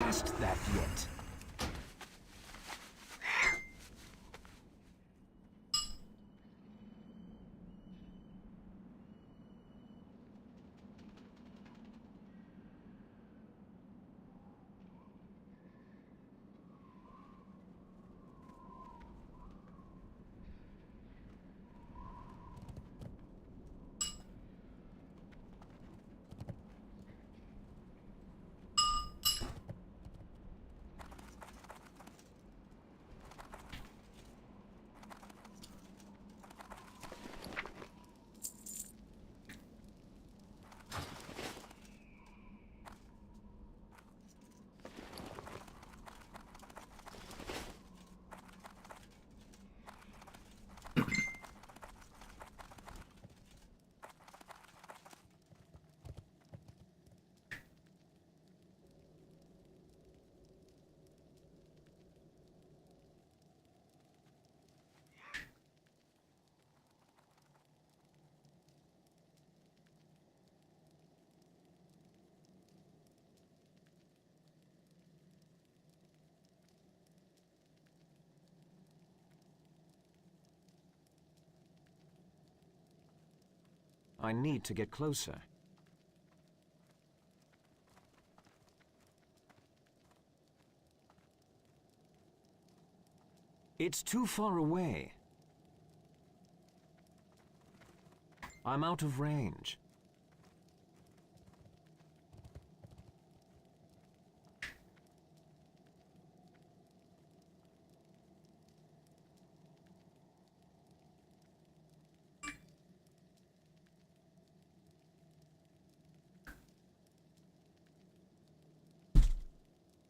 past that yet. I need to get closer. It's too far away. I'm out of range.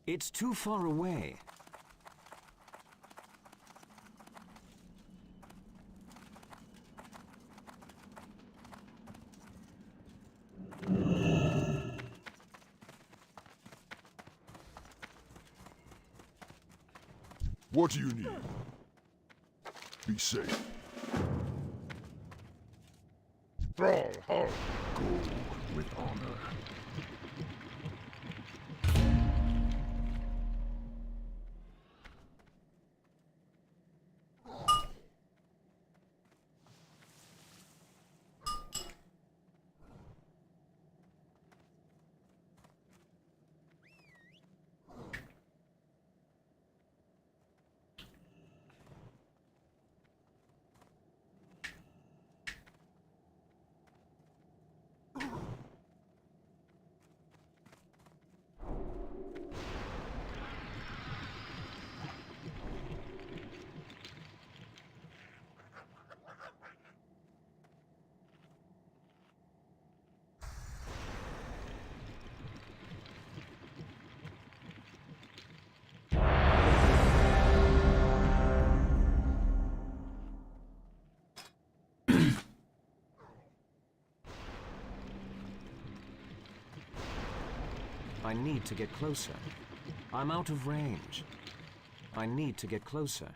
It's too far away. What do you need? Be safe. Thrall hard. Go with honor. I need to get closer. I'm out of range. I need to get closer.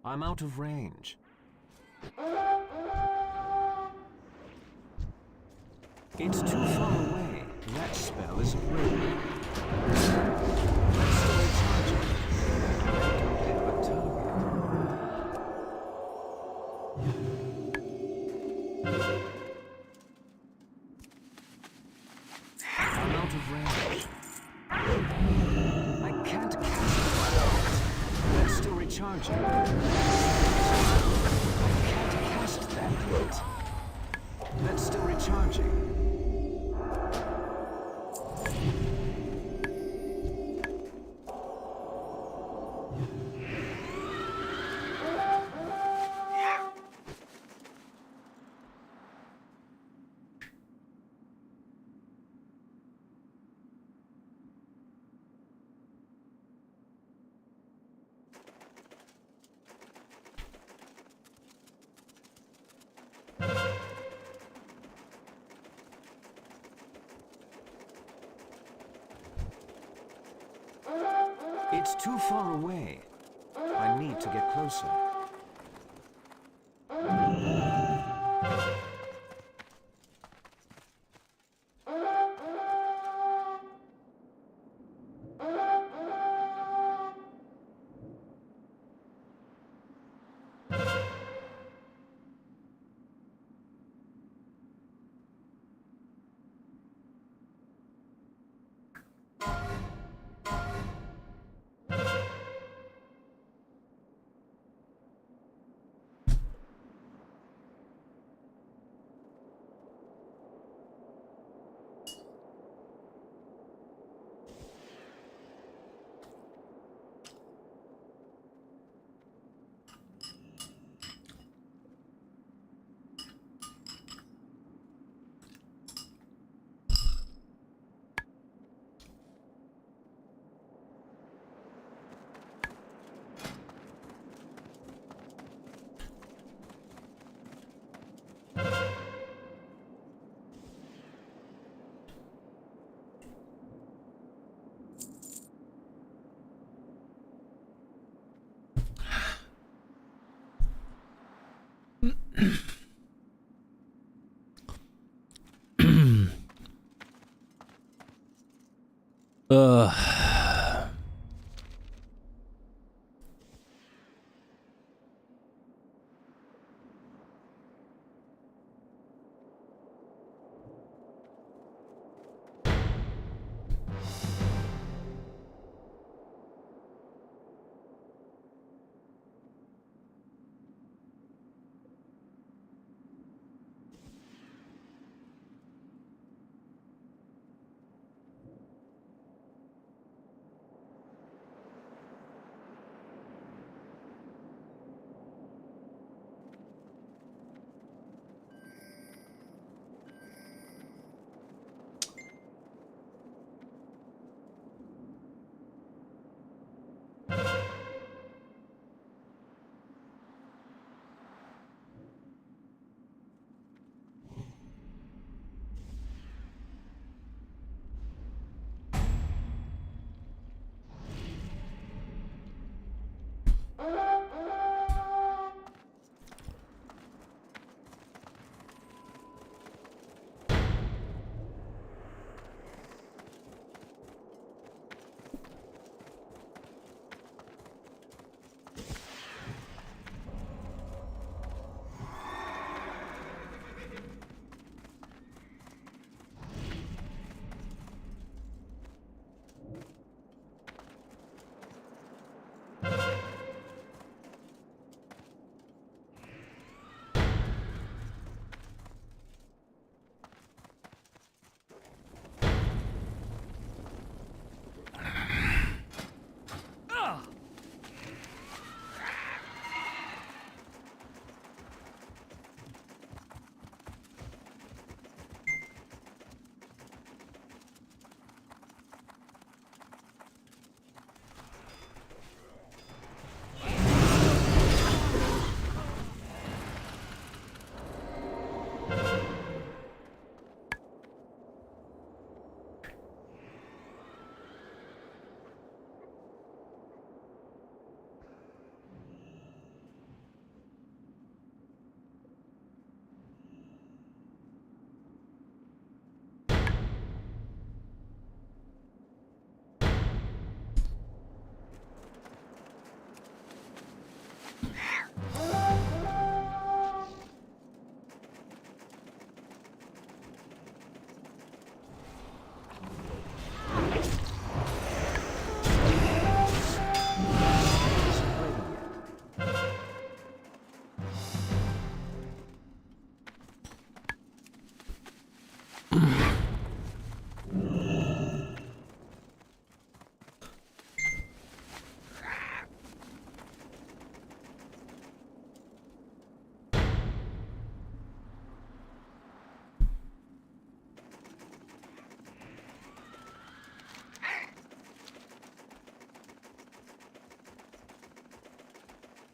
I'm out of range. It's too far away. That spell isn't real. Let's still charge it. Don't have a target. I'm out of range. I can't cast it. That's still recharging. I can't cast that yet. That's still recharging. It's too far away. I need to get closer.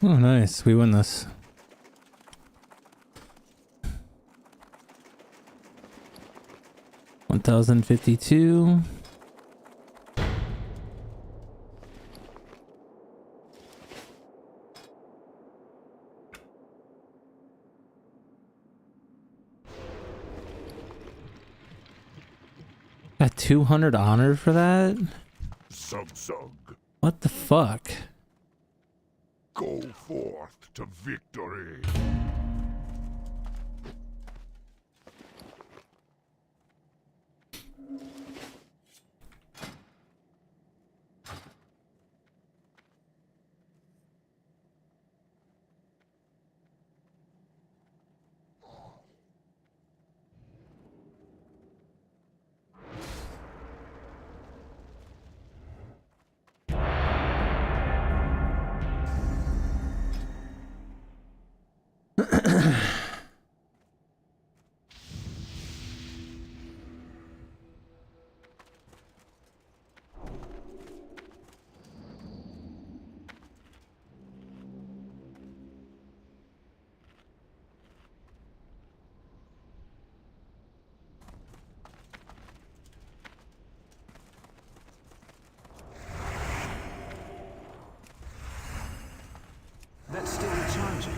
Oh, nice. We win this. $1,052. Got 200 honor for that? Sug. What the fuck? Go forth to victory. That's still recharging.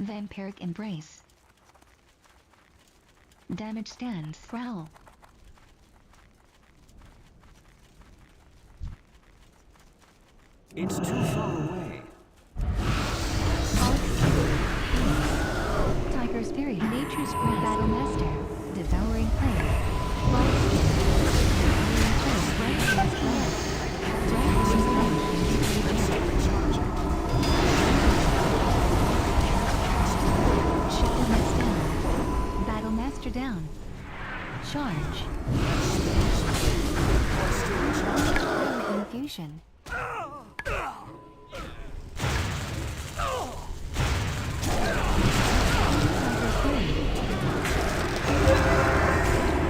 Vampiric Embrace. Damage stance. Prowl. It's too far away. Tiger's Fury. Nature's Breath. Battle Master. Devouring Flame. That's still recharging. Shipwreck's down. Battle Master down. Charge. That's still recharging. Infusion. Tiger's Fury.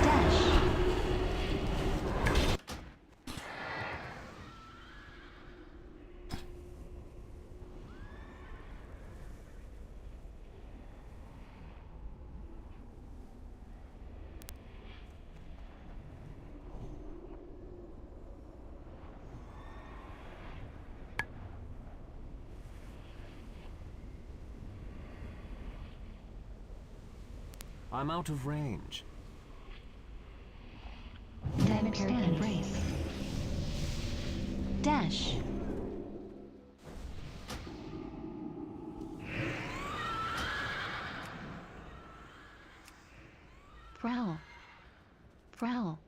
Dash. I'm out of range. Damage stance. Embrace. Dash. Prowl. Prowl.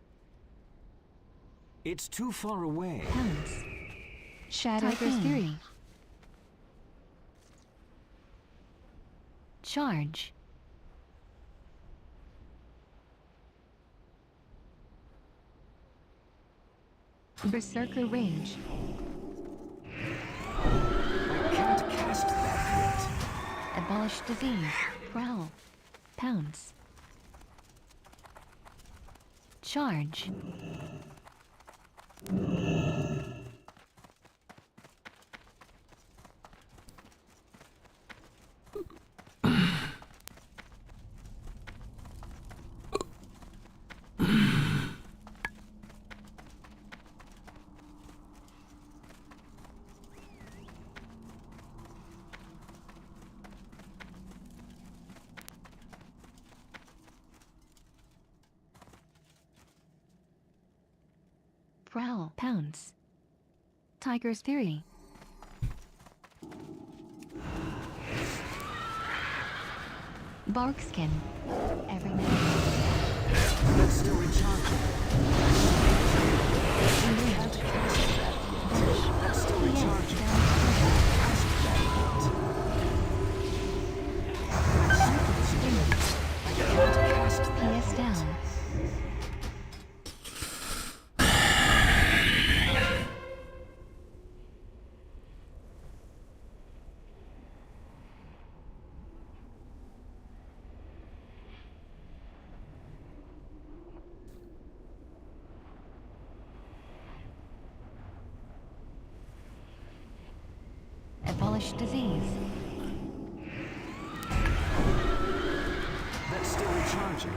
It's too far away. Pounce. Shadow Tiger's Fury. Charge. Berserker Rage. I can't cast that yet. Abolish Disease. Prowl. Pounce. Charge. Prowl. Pounce. Tiger's Fury. Barkskin. Every minute. That's still recharging. I can't cast that yet. That's still recharging. Cast that yet. I can't cast that PS yet. down. Abolish Disease. That's still recharging.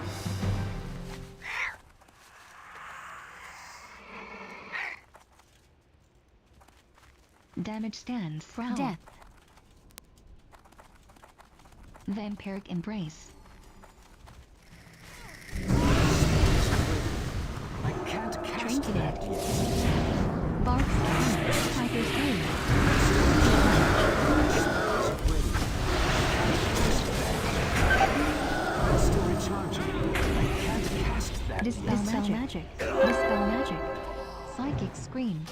Damage stands. Prowl. Death. Vampiric Embrace. I can't cast that Trinketed. yet. Barkskin. Tiger's Fury. That's still recharging. I can't cast that Dispel yet. magic. Dispel magic. Psychic Scream.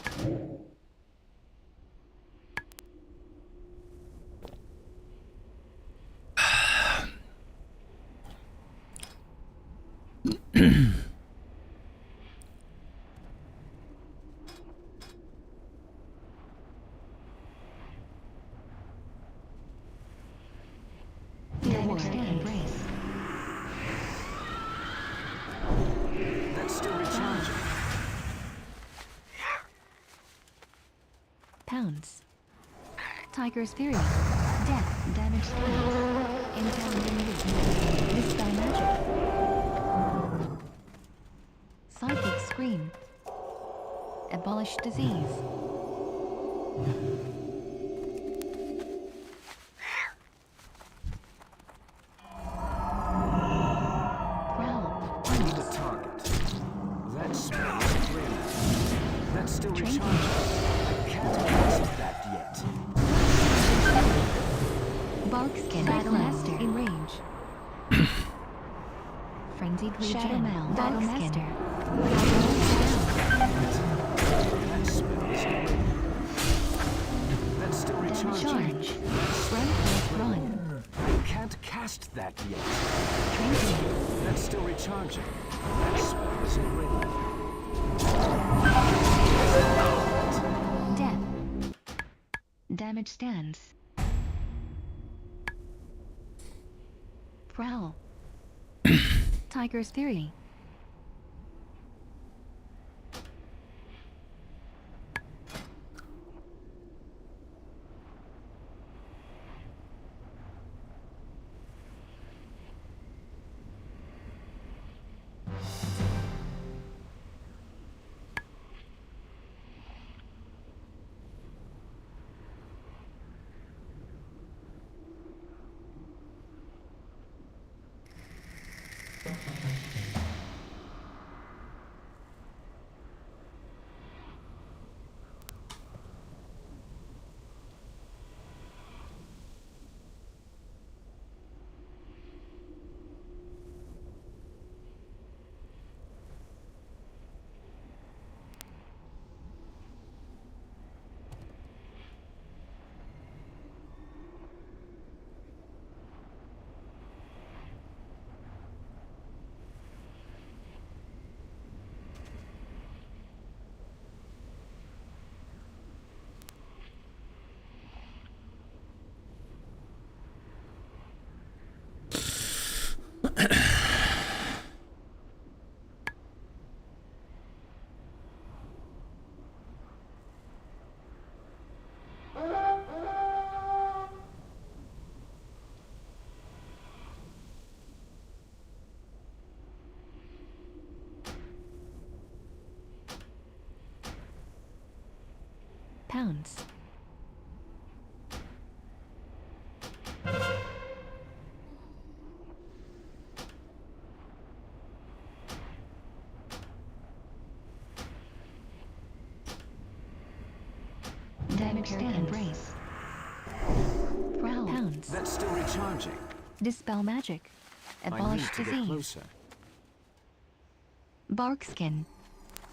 Damage Embrace. That's still recharging. Pounce. Tiger's Fury. Death. Damage stands. Encounter. Dispel magic. Psychic Scream. Abolish Disease. Prowl. I need a target. That spell is great. That's still recharging. I can't cast that yet. Barkskin. Battlemaster. In range. Frenzied Regen. Shadow Mal. Battlemaster. That spell is great. That's still recharging. Charge. Run. I can't cast that yet. Trinketed. That's still recharging. That spell is great. Death. Damage stands. Prowl. Tiger's Fury. pounds. Vampiric embrace. Prowl. Pounds. That's still recharging. Dispel magic. I need Abolish to get disease. closer. Bark skin.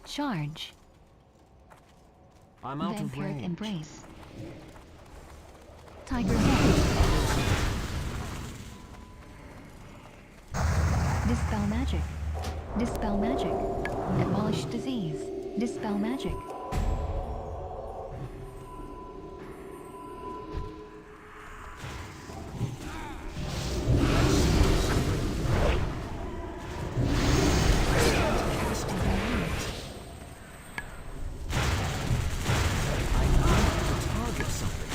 Charge. I'm out of Vampiric range. embrace. Tiger's head. Dispel magic. Dispel magic. Abolish disease. Dispel magic. Target something.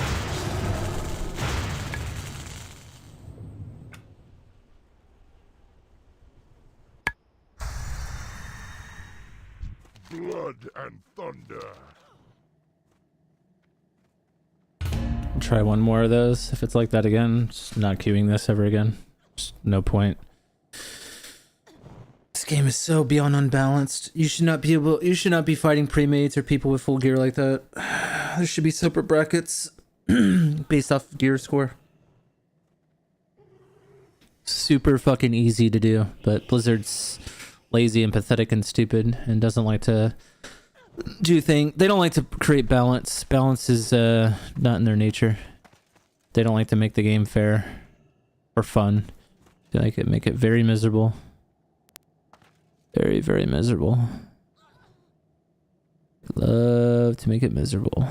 Blood and thunder. Try one more of those. If it's like that again, just not queuing this ever again. Just no point. This game is so beyond unbalanced. You should not be fighting pre-mates or people with full gear like that. There should be separate brackets based off gear score. Super fucking easy to do, but Blizzard's lazy and pathetic and stupid and doesn't like to do things. They don't like to create balance. Balance is not in their nature. They don't like to make the game fair or fun. They like it, make it very miserable. Very, very miserable. Love to make it miserable.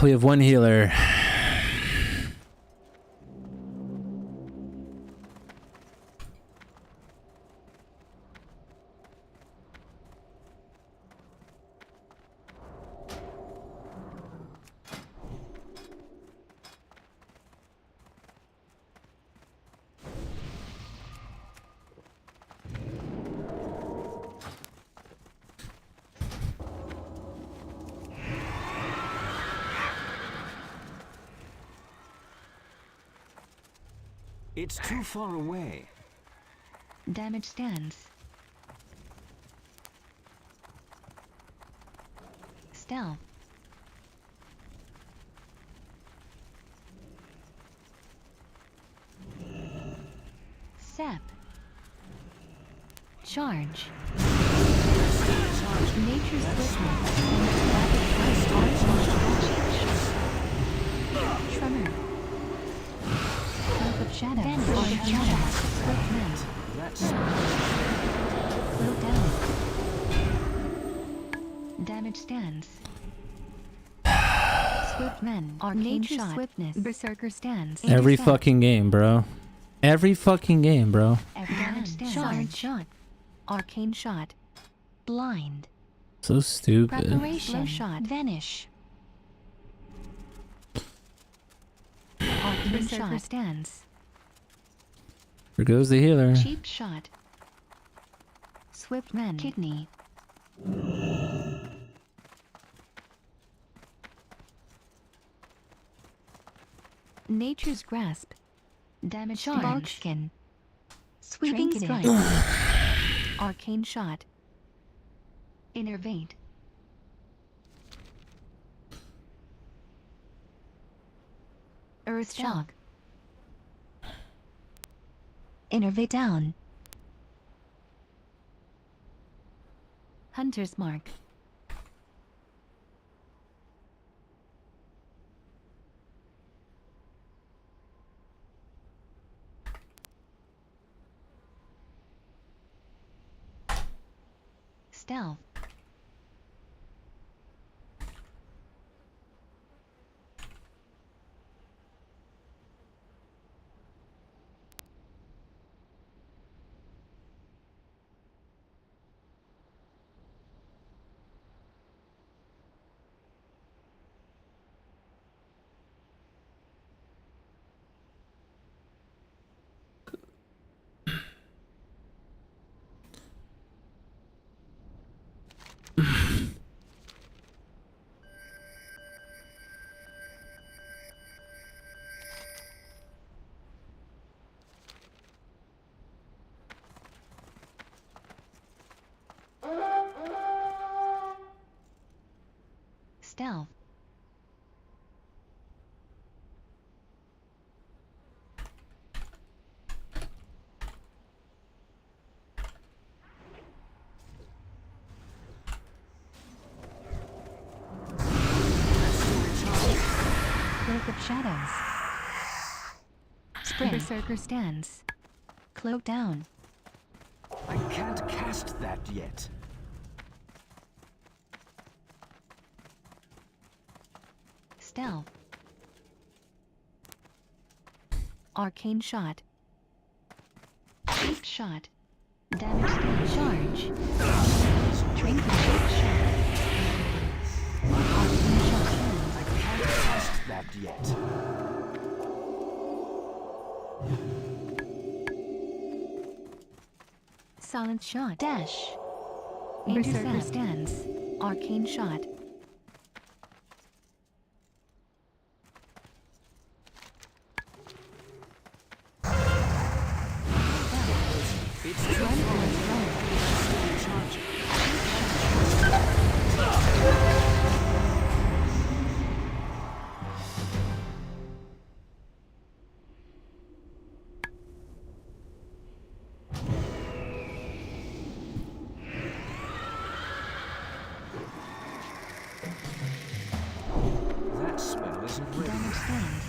We have one healer. It's too far away. Damage stance. Stealth. Sap. Charge. Nature's swiftness. Tremor. Cloak of shadow. Cloak of shadow. Swift men. That spell Slow down. Damage stance. Swift men. Arcane shot. Swiftness. Berserker stance. Every fucking game, bro. Every fucking game, bro. Damage stance. Charge shot. Arcane shot. Blind. So stupid. Preparation. Slow shot. Vanish. Arcane shot. Stance. Here goes the healer. Cheap shot. Swift men. Kidney. Nature's grasp. Damage charge. Bark skin. Sweeping strike. Arcane shot. Innervate. Earth shock. Innervate down. Hunter's mark. Stealth. Stealth. Cloak of shadows. Sprint. Berserker stance. Cloak down. I can't cast that yet. Stealth. Arcane shot. Cheap shot. Damage deal. Charge. Drink cheap shot. Arcane shot. I can't cast that yet. Silent shot. Dash. Berserker stance. Arcane shot. It's too far away. Still charging. That spell isn't ready. Damage stance.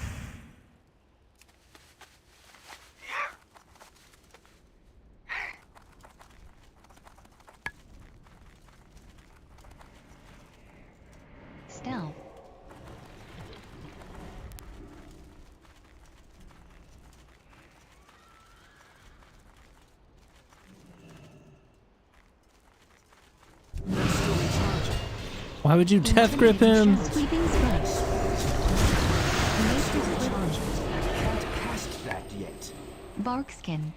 Stealth. That's still charging. Why would you death grip him? Sweeping strike. I can't cast that yet. Bark skin.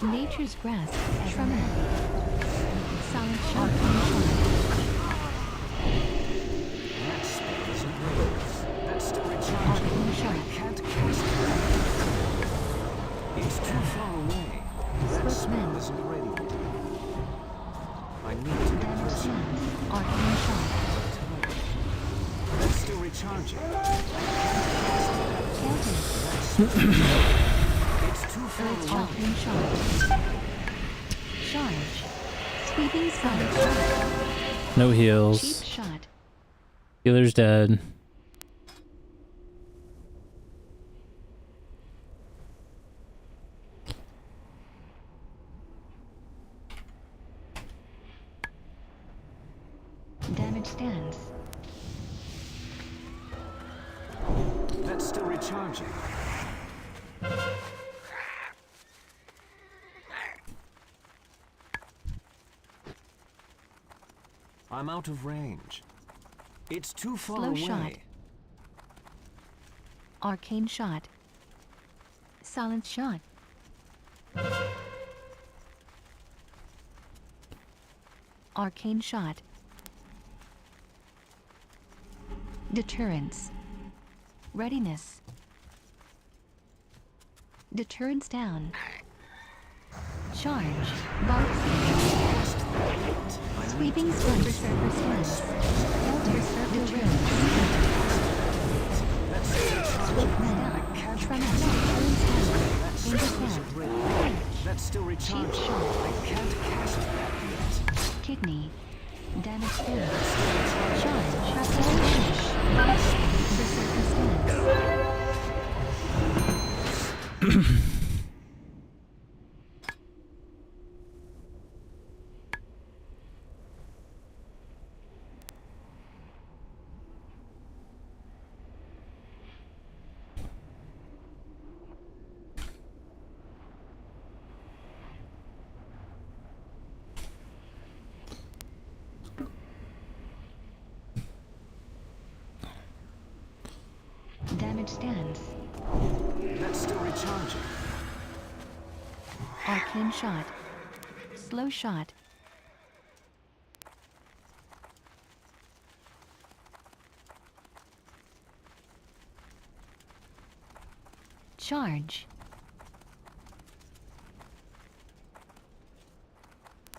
Nature's grasp. Tremor. Silent shot. That spell isn't ready. That's still recharging. Arcane I shot. can't cast that. It's too far away. That Swift spell spell isn't ready yet. I need to get Damage closer. stance. Arcane shot. That's still recharging. Counter. It's too far Earth away. arcane shot. Charge. Sweeping strike. No Cheap heals. shot. Healer's dead. Damage stance. That's still recharging. I'm out of range. It's too far Slow away. shot. Arcane shot. Silent shot. Arcane shot. Deterrence. Readiness. Deterrence down. Charge. Bark. Sweeping strike. Berserker stance. Berserker drill. Tremor. Understand. That's still recharging. Cheap shot. I can't cast that yet. Kidney. Damage stance. Charge. Finish. Berserker stance. Damage stance. That's still recharging. Arcane shot. Slow shot. Charge.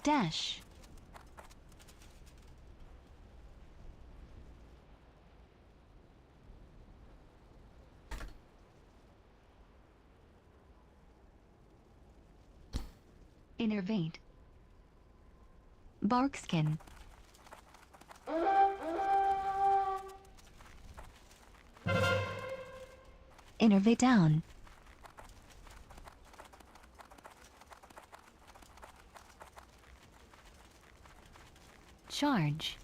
Dash. Innervate. Bark skin. Innervate down. Charge.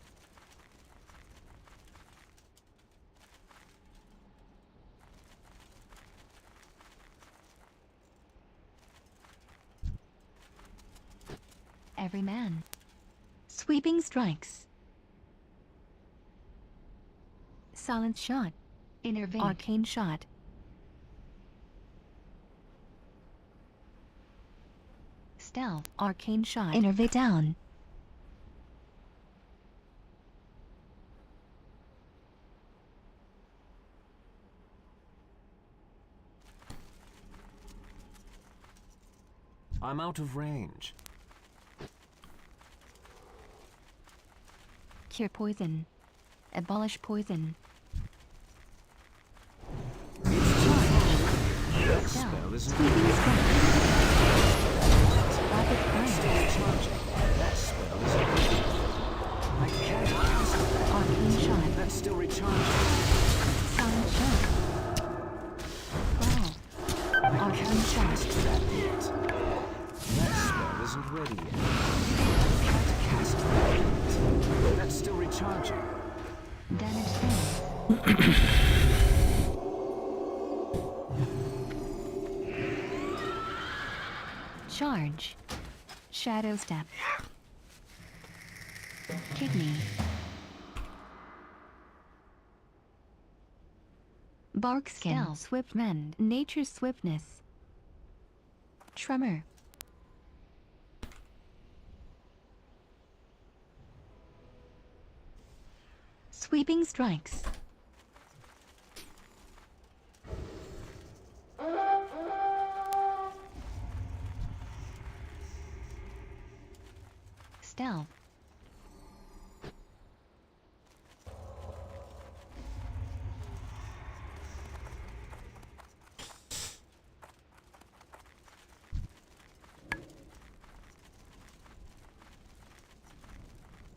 Every man. Sweeping strikes. Silent shot. Innervate. Arcane shot. Stealth. Arcane shot. Innervate down. I'm out of range. Cure poison. Abolish poison. That Stealth. spell isn't Sweeping strike. Rapid fire. recharging. That spell isn't ready. I can't cast that. Arcane shot. That's still recharging. Silent shot. Brawl. Arcane shot. That yet. That spell isn't ready yet. I can't cast that yet. That's still recharging. Damage stance. Charge. Shadow step. Kidney. Bark skin. Stealth. Swift mend. Nature's swiftness. Tremor. Sweeping strikes. Stealth.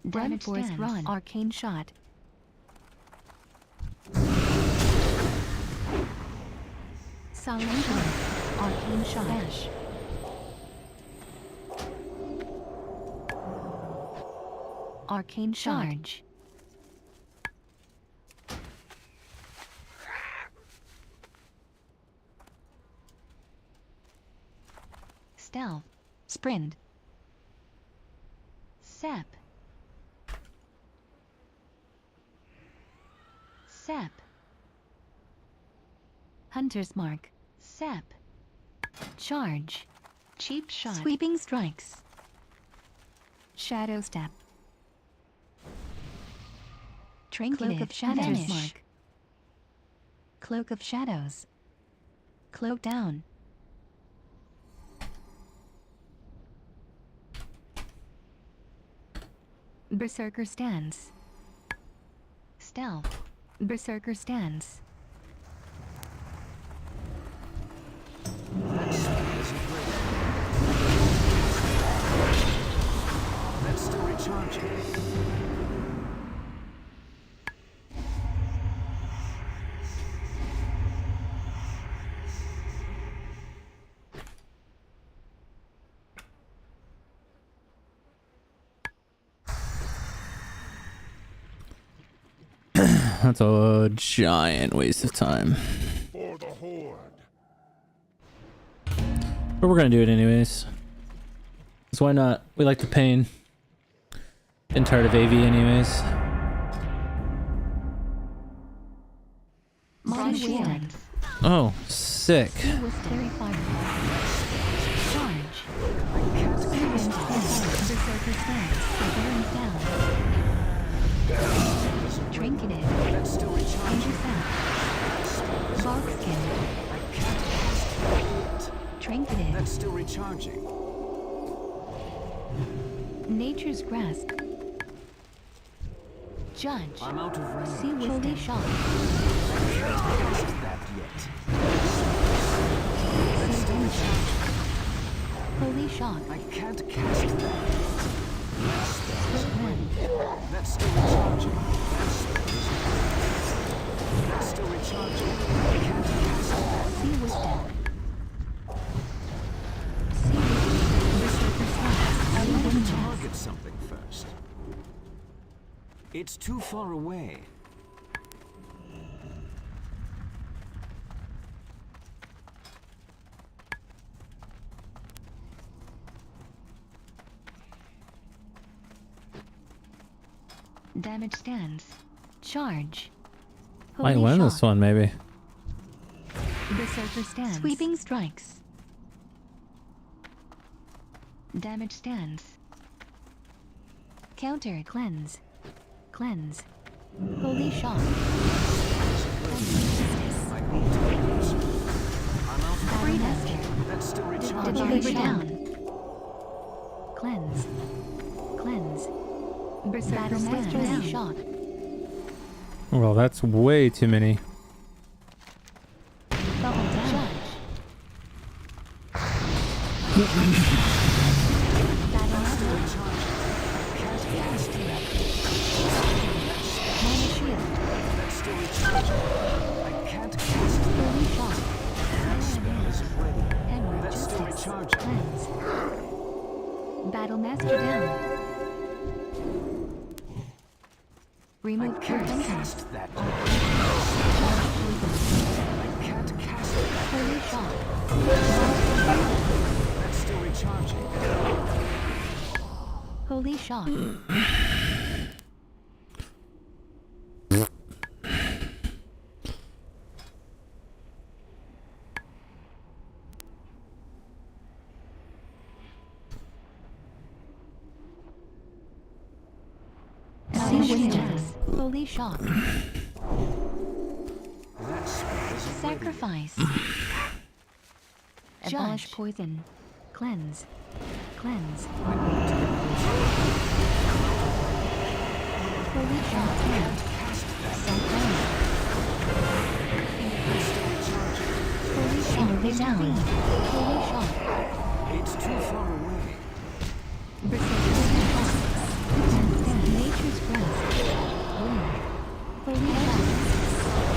Damage Force Run. Arcane Shot. Solid Shot. Arcane Shot. Dash. Arcane Charge. Stealth. Sprint. Sap. Sap. Hunter's Mark. Sap. Charge. Cheap Shot. Sweeping Strikes. Shadow Step. Trinketed. Cloak of Shadows. Hunter's Mark. Cloak of Shadows. Cloak down. Berserker Stance. Stealth. Berserker Stance. That spell isn't ready. That's still recharging. That's a giant waste of time. For the Horde. But we're gonna do it anyways. Because why not? We like the pain. Been tired of AV anyways. Modern Shield. Oh, sick. Fairy Fire. Charge. Berserker Stance. Bearing down. Trinketed. That's still recharging. Intercept. Barkskin. I can't cast it. Trinketed. That's still recharging. Nature's Grasp. Judge. I'm out of range. See Holy Shot. I can't cast that yet. That's still recharging. Holy Shot. I can't cast that. That spell is Wind. That's still recharging. That spell is That's still recharging. I can't cast that. See Wisdom. See Wisdom. Berserker Stance. I want to Wind. target something first. It's too far away. Damage Stance. Charge. Might Holy win Shot. this one, maybe. Berserker Stance. Sweeping Strikes. Damage Stance. Counter. Cleanse. Cleanse. Holy Shot. I need to use it. I'm out of Free Master. That's still recharging. Deliver down. Cleanse. Cleanse. Berserker Master. Holy Shot. Well, that's way too many. Double down. Battle Master. Mana Shield. That's still recharging. I can't cast it. Holy Shot. That spell isn't ready. Henry That's still Justice. recharging. Cleanse. Battle Master down. I Remove can't curse. cast that. I can't cast it. Holy Shot. That's still recharging. Holy Shot. Holy Shot. That spell isn't ready. Sacrifice. Abolish poison. Cleanse. Cleanse. I need to get closer. Holy shock. Cast that. Self-burn. It's still recharging. Holy shock. Down. Holy shock. It's too far away. Berserker shock. Nature's breath. Blink. Holy shock.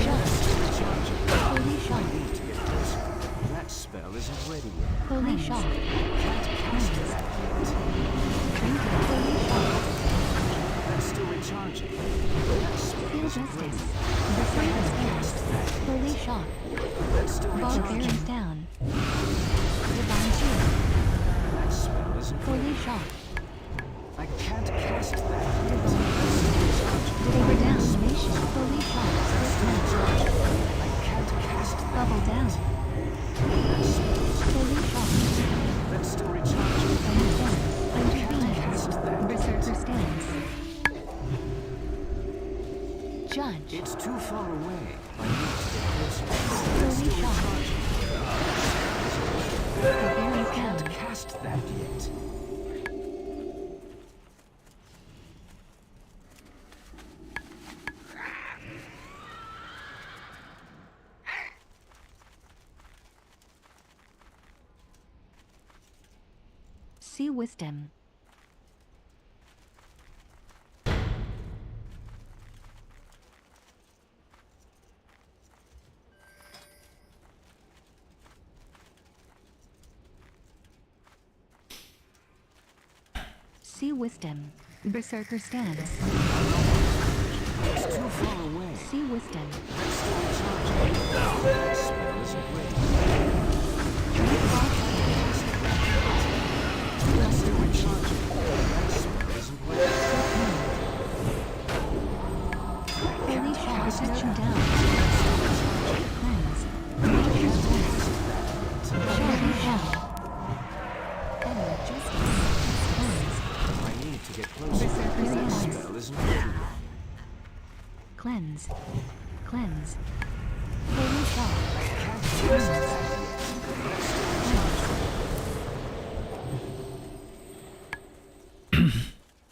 Just. Recharging. Holy I shock. need to get closer. That spell isn't ready yet. Holy shock. Can't cast that yet. Trinket. Holy shock. That's still recharging. That spell Feel isn't ready justice. yet. Berserker Cast stance. that. Holy shock. That's still Ball recharging. bearings down. Divine shield. That spell isn't ready. Holy shock. I can't cast that. Divine. Favor down. Nation. Holy shock. I can't cast that. Bubble down. Holy shock. That's still recharging. Understand. Can't Intervene. cast that. Berserker stance. Judge. It's too far away. I need to get closer. Holy shock. Bearings down. Can't cast that yet. See wisdom. See wisdom. Berserker stance. It's too far away. See wisdom. That's still recharging. That spell isn't ready. That's still recharging. That spell isn't ready. Holy shock. Protection down. Cleanse. Nature's voice. Holy shock. Better justice. Cleanse. I need to get closer. Berserker That stance. spell isn't ready yet. Cleanse. Cleanse. Holy shock. Can't cast that yet.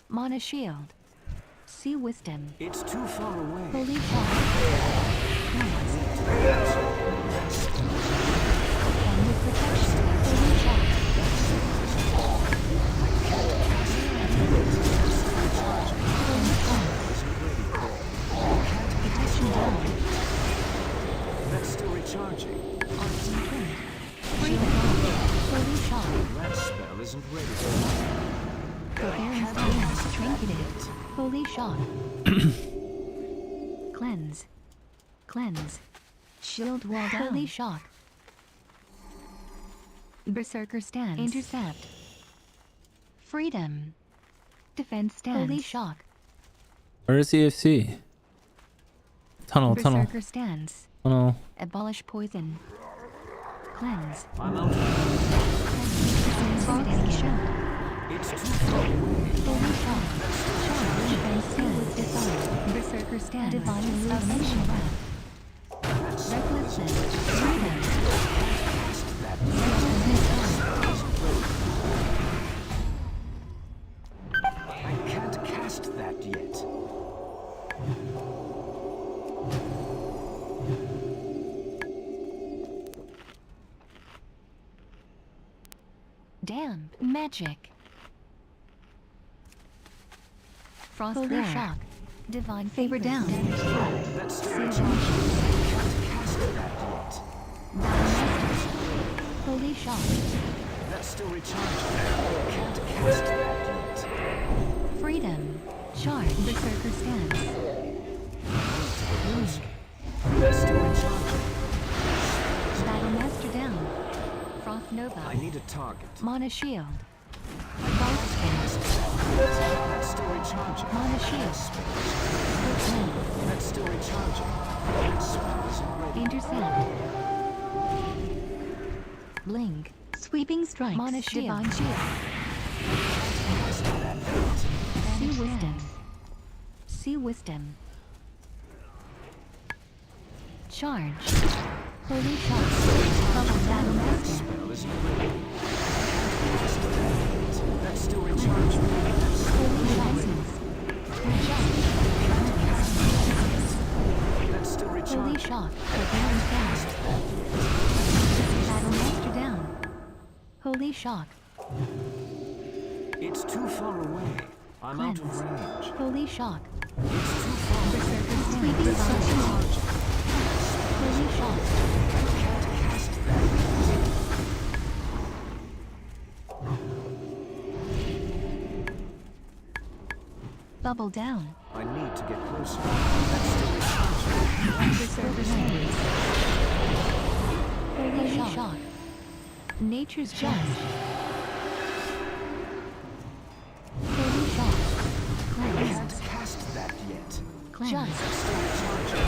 Mana shield. See wisdom. It's too far away. Holy shock. Cleanse. And with protection. Holy shock. Holy shock. Protection down. That's still recharging. Arts and twin. Freedom. Holy shock. That spell isn't ready. Coherence down. Trinketed. Holy shock. Cleanse. Cleanse. Shield wall down. Holy shock. Berserker stance. Intercept. Freedom. Defense stance. Holy shock. Where is EFC? Tunnel. Berserker stance. Tunnel. Abolish poison. Cleanse. I'm out. Consolidation. It's too far away. Holy shock. Charge. Defense stance. Divine. Berserker stance. Divine illumination. Recklessness. Freedom. I can't cast that yet. Damn. Magic. Frost Holy shock. Divine favor down. That's still recharging. I can't cast that yet. Holy shock. That's still recharging. I can't cast that yet. Freedom. Charge. Berserker stance. That's still recharging. Battle master down. Frost Nova. I need a target. Mana shield. Vault stance. That's still recharging. Mana shield. Split That's still recharging. That spell isn't ready. intercept. Blink. Sweeping strikes. Mana shield. Divine shield. See wisdom. See wisdom. Charge. Holy shots. Bubble battle master. Spell isn't ready. I can't cast that yet. Holy shock. It's too far away. I'm out of range. Holy shock. It's too far away. Berserker sweeping charge. Holy shock. Can't cast that. Bubble down. I need to get closer. That's still recharging. Berserker stance. Holy shock. Nature's judge. Holy shock. I Cleanse. can't cast that yet. Cleanse. Still recharging.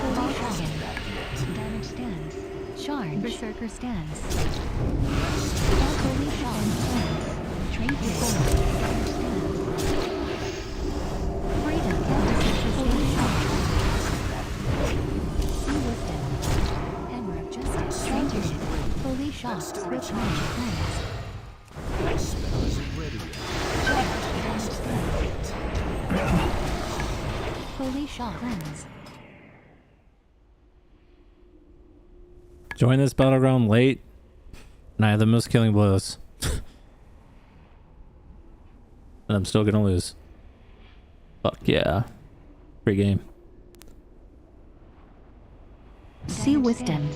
Holy Cast shock. that yet. Damage stance. Charge. Berserker stance. Holy shock. Trade damage stance. Freedom. Holy shock. See wisdom. Hammer of justice. Trade. Holy shock. Swift range. Cleanse. That spell isn't ready yet. Cast that yet. Holy shock. Cleanse. Join this battleground late, and I have the most killing blows. And I'm still gonna lose. Fuck yeah. Free game. See wisdom.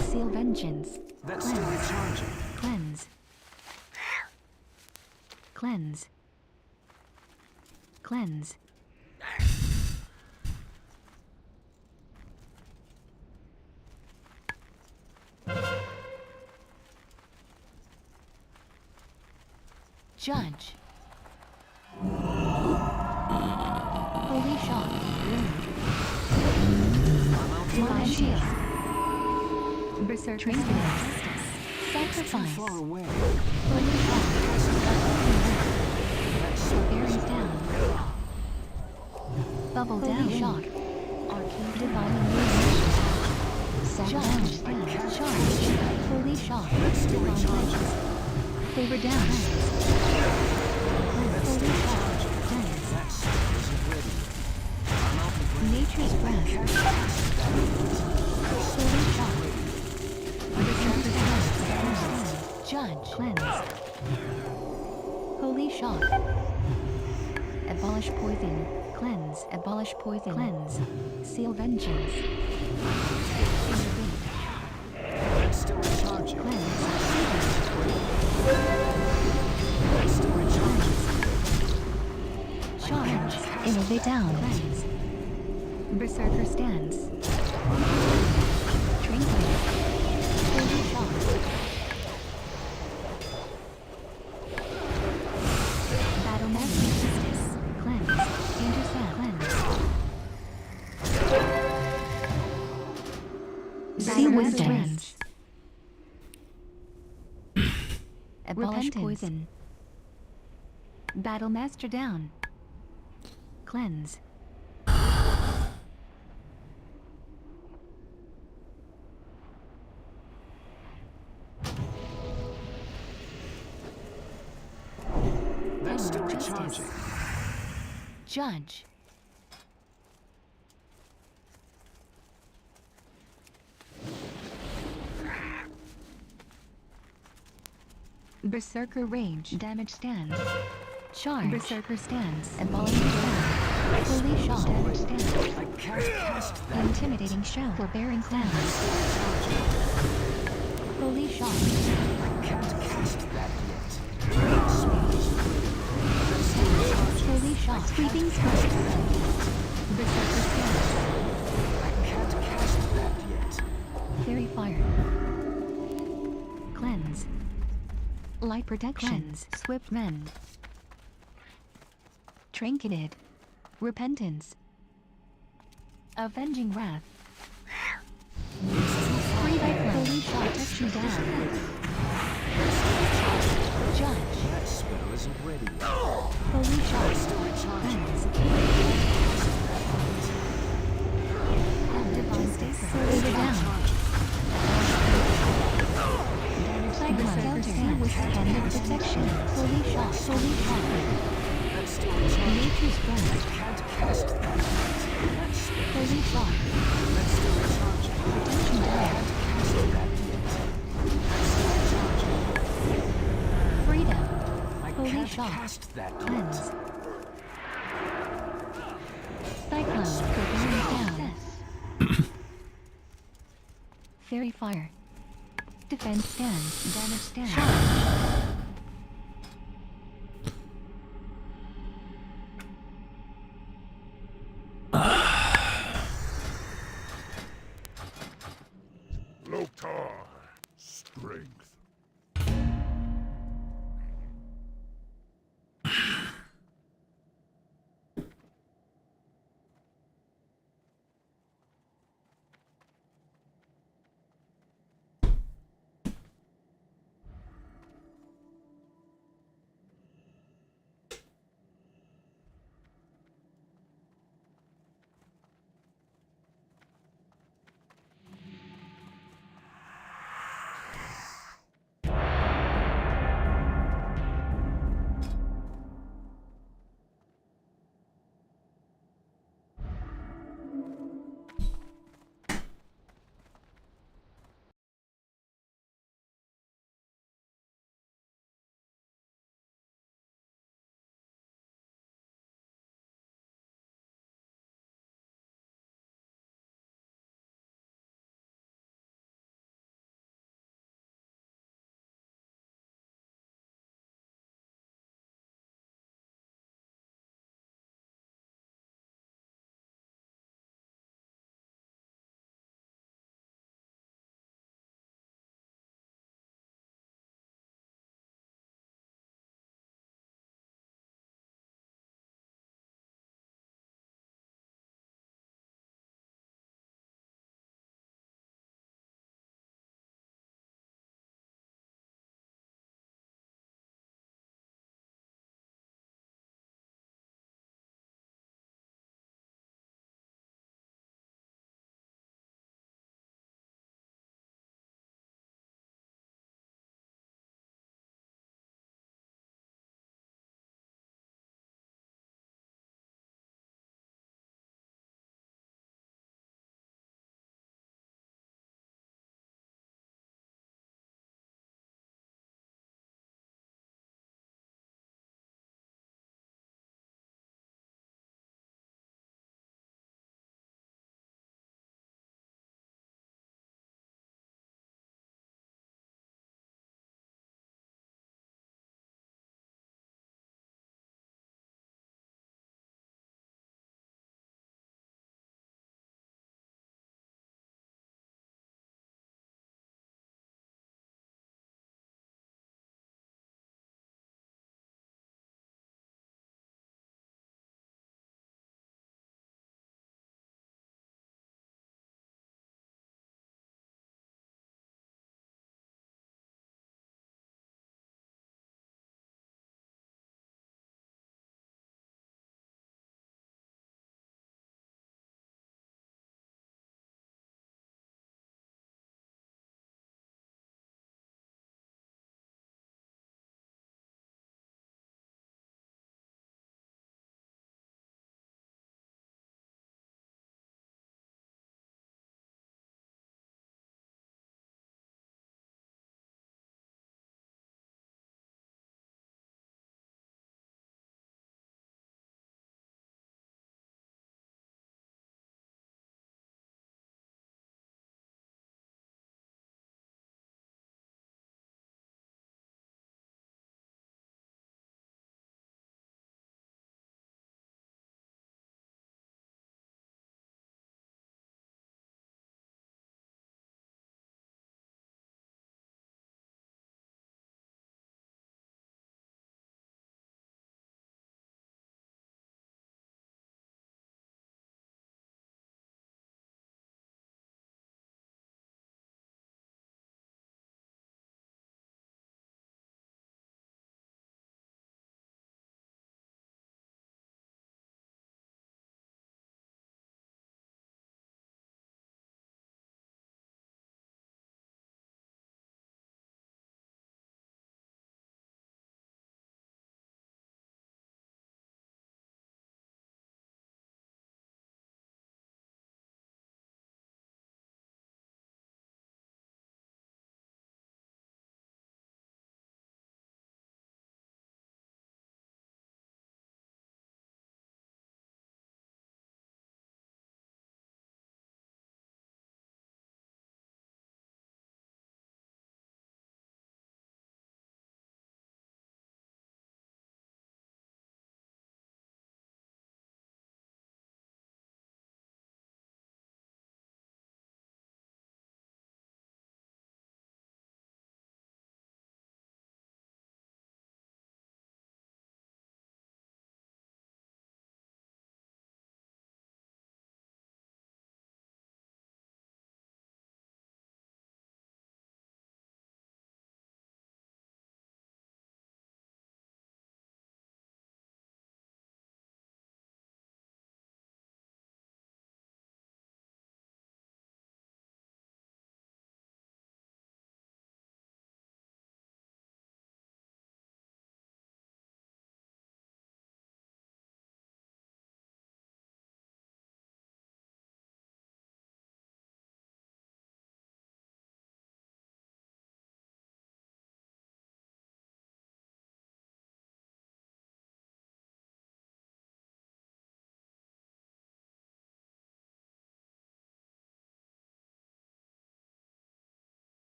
Seal vengeance. That's still recharging. Cleanse. Cleanse. Cleanse. Judge. Holy shock. Divine shield. Berserker stance. Sacrifice. Far away. Holy shock. Barbarians down. Bubble down. Shock. Arcane divine illumination. Judge. Charge. Holy shock. Divine legends. Favor down. Holy shock. Cleanse. That spell isn't ready yet. I'm out of range. Nature's breath. Holy shock. Judge. Cleanse. Holy shock. Abolish poison. Cleanse. Abolish poison. Cleanse. Seal vengeance. Intervene. That's still recharging. Cleanse. That's still recharging. Charge. Innovate down. Cleanse. Berserker stance. Trinket. Holy shock. Battle master justice. Cleanse. Intercept. Cleanse. See wisdom. Abolish poison. Battle master down. Cleanse. That's still Hammer of justice. recharging. Judge. Berserker rage. Damage stance. Charge. Berserker stance. Abolish clown. Holy shock. Damage stance. I can't cast that. Intimidating show. Forbearing clown. Holy shock. I can't cast that yet. That spell isn't ready. That's still recharging. Holy shock. Sweeping smoke. Berserker stance. I can't cast that yet. Fairy fire. Cleanse. Light protection. Cleanse. Swift mend. Trinketed. Repentance. Avenging wrath. Free by holy shot. Protection down. Judge. That spell isn't ready yet. Holy shot. Still recharging. Cleanse. Divine justice. Favor down. Cyclone with hand of protection. Holy shot. Holy shot. That's still recharging. Nature's breath. Can't cast that yet. That spell. Holy shot. That's still recharging. Attention dire. Cast that yet. That's still charging. Freedom. I Holy can't shock. cast that Cleanse. yet. Cyclone. Preparing down. Fairy fire. Defense stand. Damage stand. Shock. Loktar. Strength.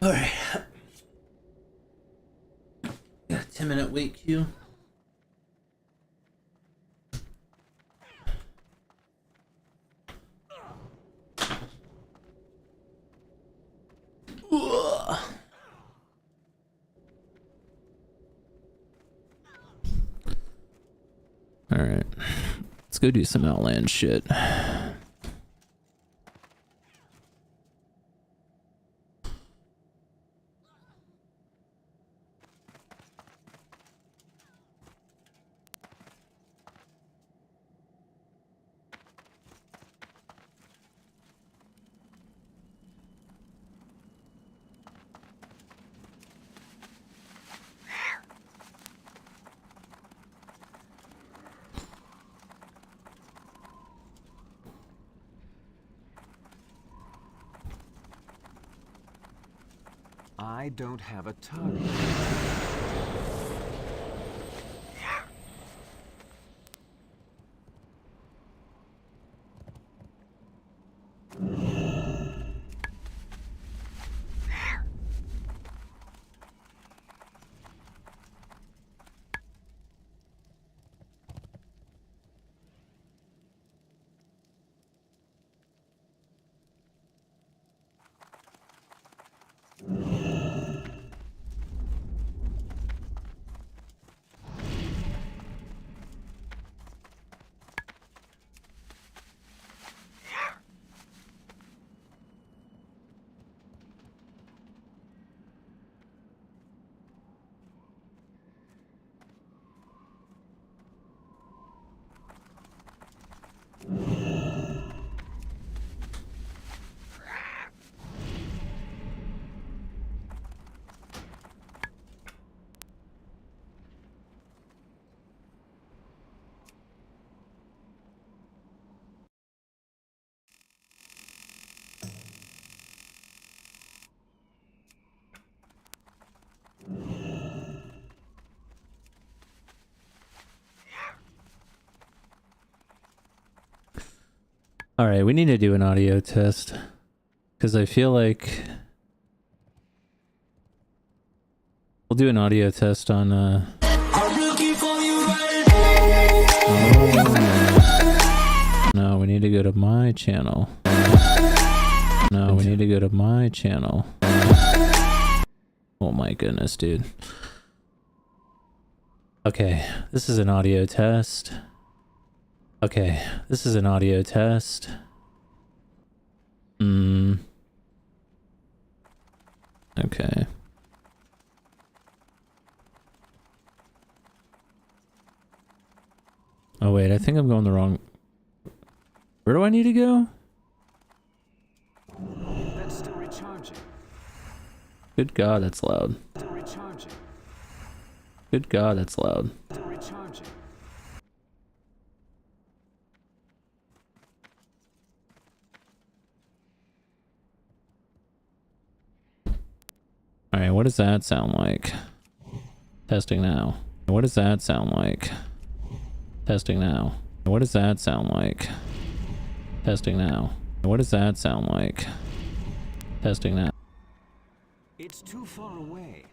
All right. Got a 10-minute wait queue. Ugh. All right. Let's go do some Outland shit. I don't have a target. All right, we need to do an audio test because I feel like we'll do an audio test on oh, no, we need to go to my channel. No, we need to go to my channel. Oh my goodness, dude. Okay, this is an audio test. Okay, this is an audio test. Okay. Oh wait, I think I'm going the wrong... Where do I need to go? That's still recharging. Good God, that's loud. Still recharging. Good God, that's loud. Still recharging. Alright, what does that sound like? Testing now. What does that sound like? Testing now. What does that sound like? Testing now. What does that sound like? Testing now. It's too far away.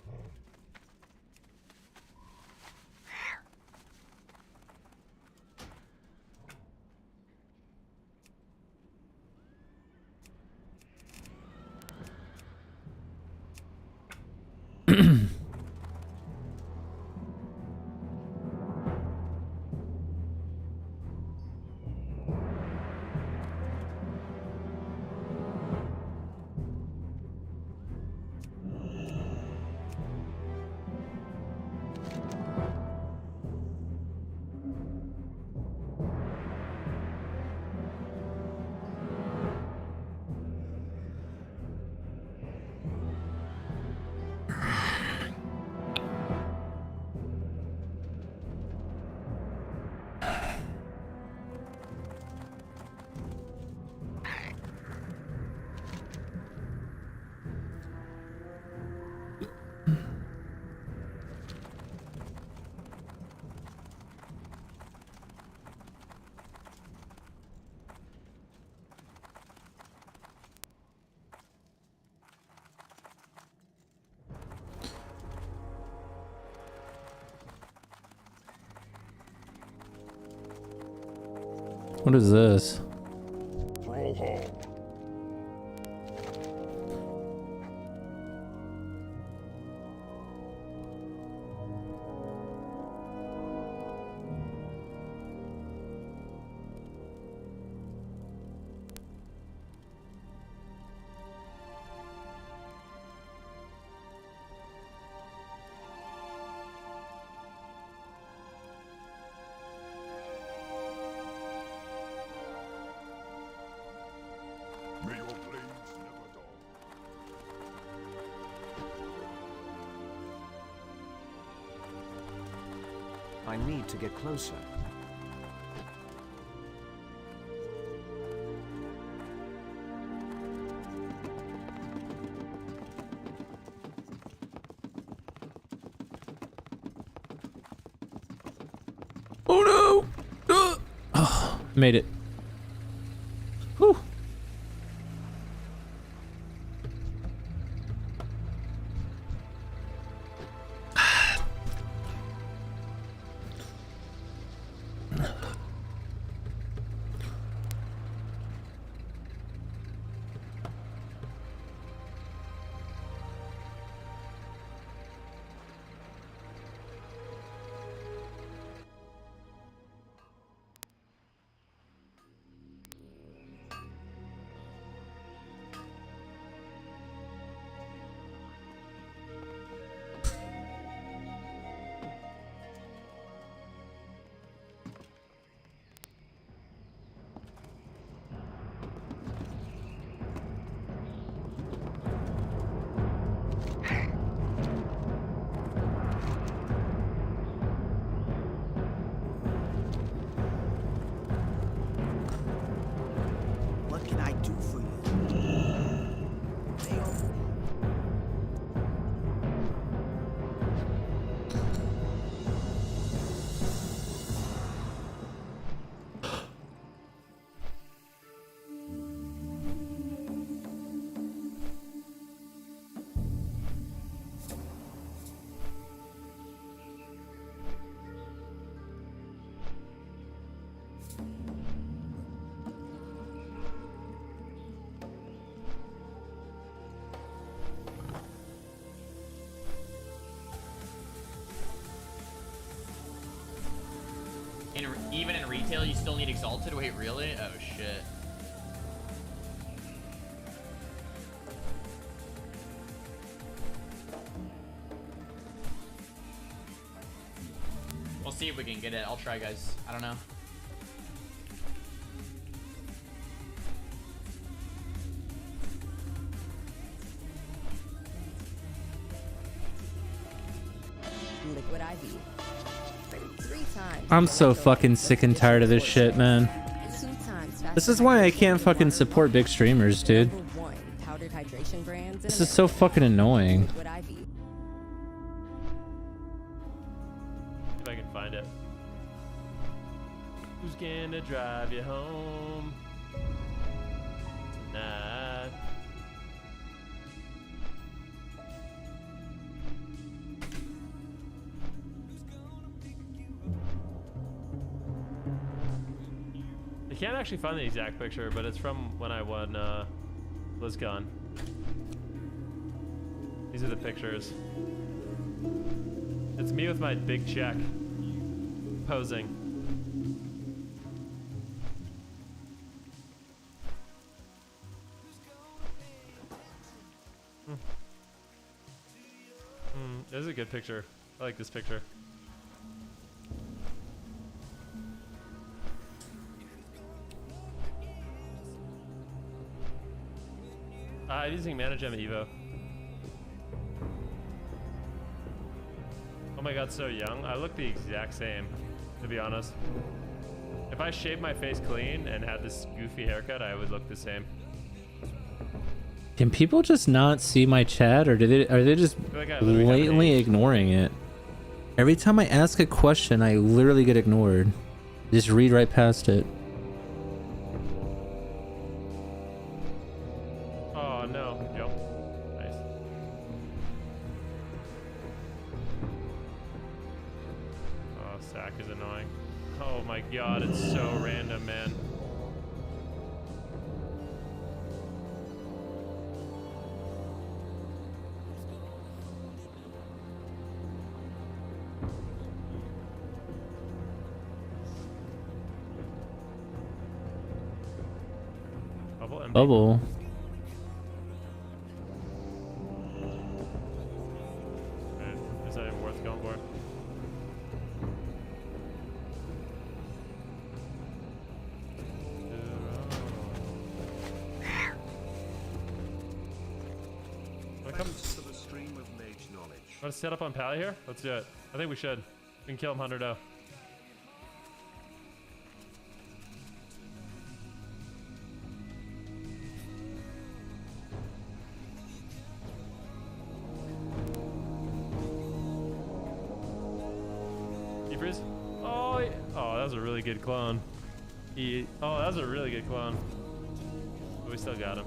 What is this? Throw home. May your blades never dull. I need to get closer. Oh no! Oh, made it. Whew. Even in retail, you still need Exalted? Wait, really? Oh, shit. We'll see if we can get it. I'll try, guys. I don't know. Liquid IV. 3 times. I'm so fucking sick and tired of this shit, man. 2 times faster This is why I can't fucking support big streamers, dude. Number 1 powdered hydration brands in This is so fucking annoying. Liquid IV. If I can find it. Who's gonna drive you home tonight? I can't actually find the exact picture, but it's from when I won BlizzCon. These are the pictures. It's me with my big check posing. This is a good picture. I like this picture. I'm using Mana Gem Evo. Oh my god, so young. I look the exact same, to be honest. If I shaved my face clean and had this goofy haircut, I would look the same. Can people just not see my chat, or are they just feel like I literally have an blatantly age. ignoring it? Every time I ask a question, I literally get ignored. Just read right past it. Oh no, Joe. Nice. Oh, Sack is annoying. Oh my god, it's so random, man. Bubble and Bubble. Is that even worth going for? Wanna come? To the stream of mage knowledge. Want to set up on Pally here? Let's do it. I think we should. We can kill him 100-0. Freeze. Oh, oh, that was a really good clone. Oh, that was a really good clone. But we still got him.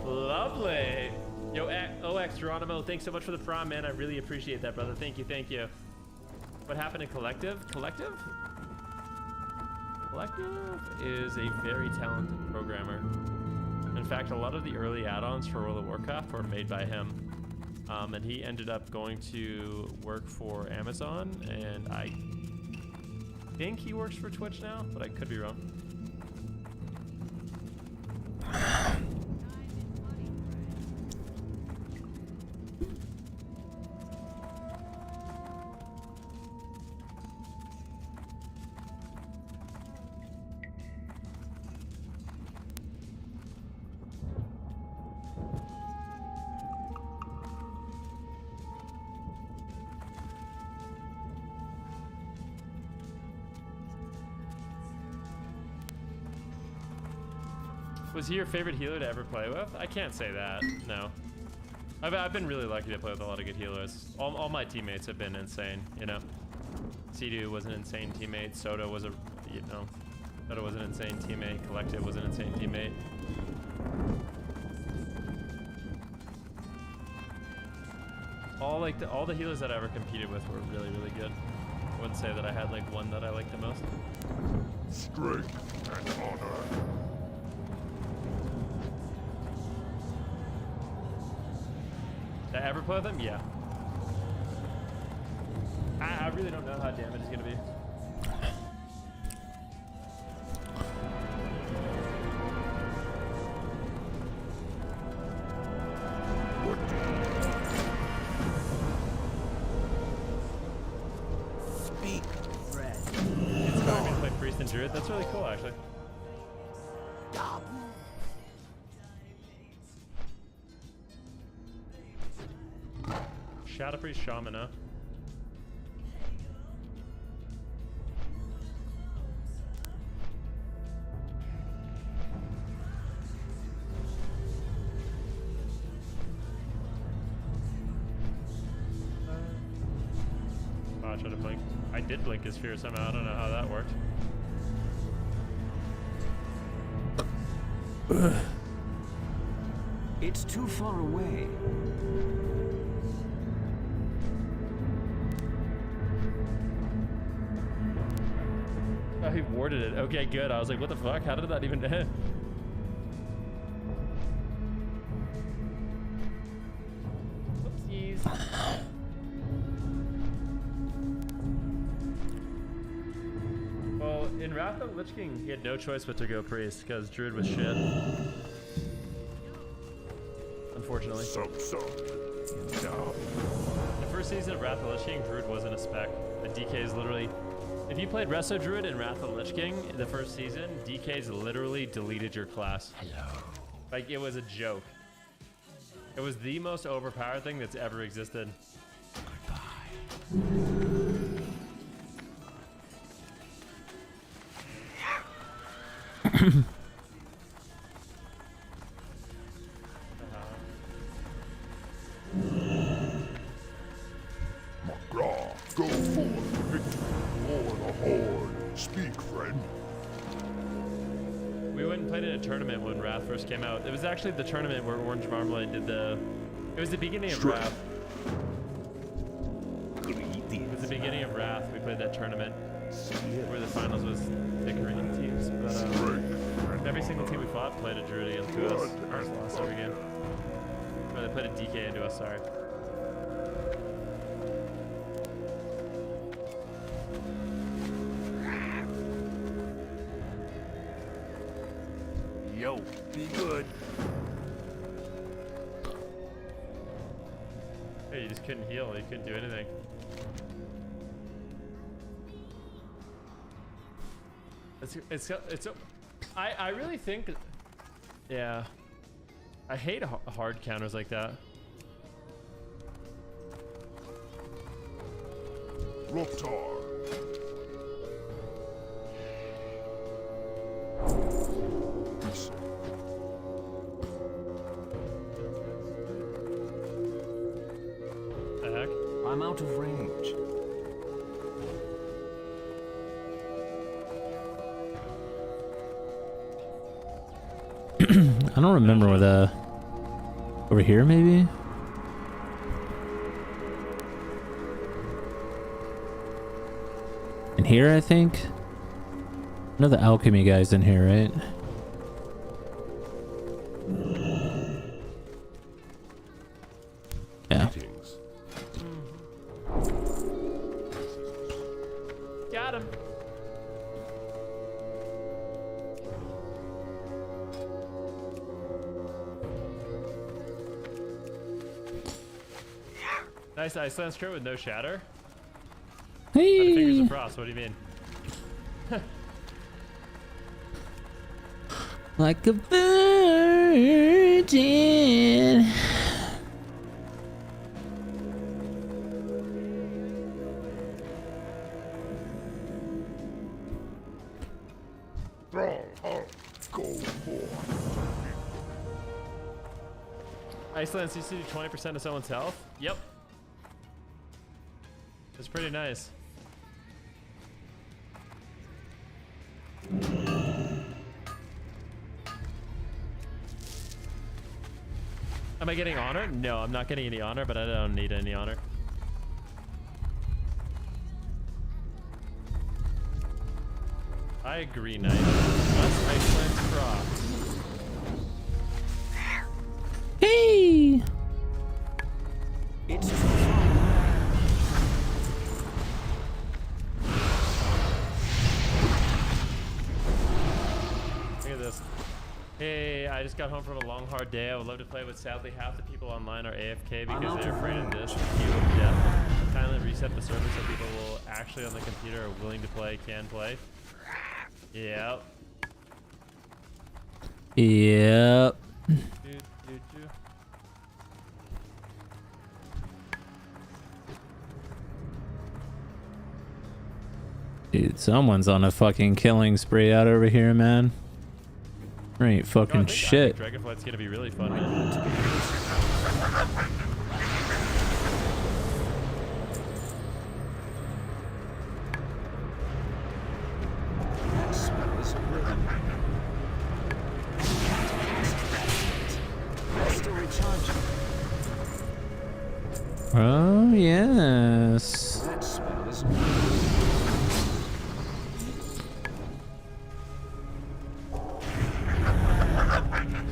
Lovely. Yo, OX Geronimo, thanks so much for the prime, man. I really appreciate that, brother. Thank you, thank you. What happened in Collective? Collective? Collective is a very talented programmer. In fact, a lot of the early add-ons for World of Warcraft were made by him. And he ended up going to work for Amazon, and I think he works for Twitch now, but I could be wrong. Was he your favorite healer to ever play with? I can't say that, no. I've been really lucky to play with a lot of good healers. All my teammates have been insane, you know. Sea-Doo was an insane teammate. Soda was Soda was an insane teammate. Collective was an insane teammate. All the healers that I ever competed with were really, really good. I wouldn't say that I had like one that I liked the most. Strength and honor. Did I ever play with them? Yeah. I really don't know how damage is gonna be. Speak, Fred. It's inspired me to play Priest and Druid. That's really cool, actually. Shadow Priest Shaman, huh? Oh, I tried to blink. I did blink his fear somehow. I don't know how that worked. It's too far away. Oh, he warded it. Okay, good. I was like, what the fuck? How did that even hit? Whoopsies. Well, in Wrath of the Lich King, he had no choice but to go Priest, because Druid was shit. Unfortunately. No. The first season of Wrath of the Lich King, Druid wasn't a spec. The DK is literally... If you played Resto Druid in Wrath of the Lich King, the first season, DKs literally deleted your class. Hello. Like, it was a joke. It was the most overpowered thing that's ever existed. McGraw, go forth, victory, for the Horde. Speak, friend. We went and played in a tournament when Wrath first came out. It was actually the tournament where Orange Marmalade did the... It was the beginning of Wrath. It was the beginning of Wrath. We played that tournament where the finals was the Korean teams. But every single team we fought played a Druid into us. Ours lost every game. Or they played a DK into us, sorry. Yo, be good. Hey, you just couldn't heal. You couldn't do anything. I really think, yeah. I hate hard counters like that. Ruptar. The heck? I'm out of range. I don't remember where the... Over here, maybe? In here, I think? I know the alchemy guy's in here, right? Yeah. Got him. Nice Iceland crit with no shatter. Hey! Fingers of frost. What do you mean? Like a virgin. Go forth. Iceland used to do 20% of someone's health? Yep. It's pretty nice. Am I getting honor? No, I'm not getting any honor, but I don't need any honor. I agree, Knight. What's Iceland's Frost? Hey! It's too far away. just got home from a long, hard day. I would love to play, but sadly half the people online are AFK I'm because out they're of afraid of range. this queue of death. Kindly reset the server so people will actually on the computer are willing to play, can play. Yep. Yep. Do, do, do. Dude, someone's on a fucking killing spree out over here, man. Ain't No, I fucking think shit. Dragonflight's gonna be really fun, I man. need to be closer. That spell is ready. That's still recharging. Oh, yes. That spell is ready.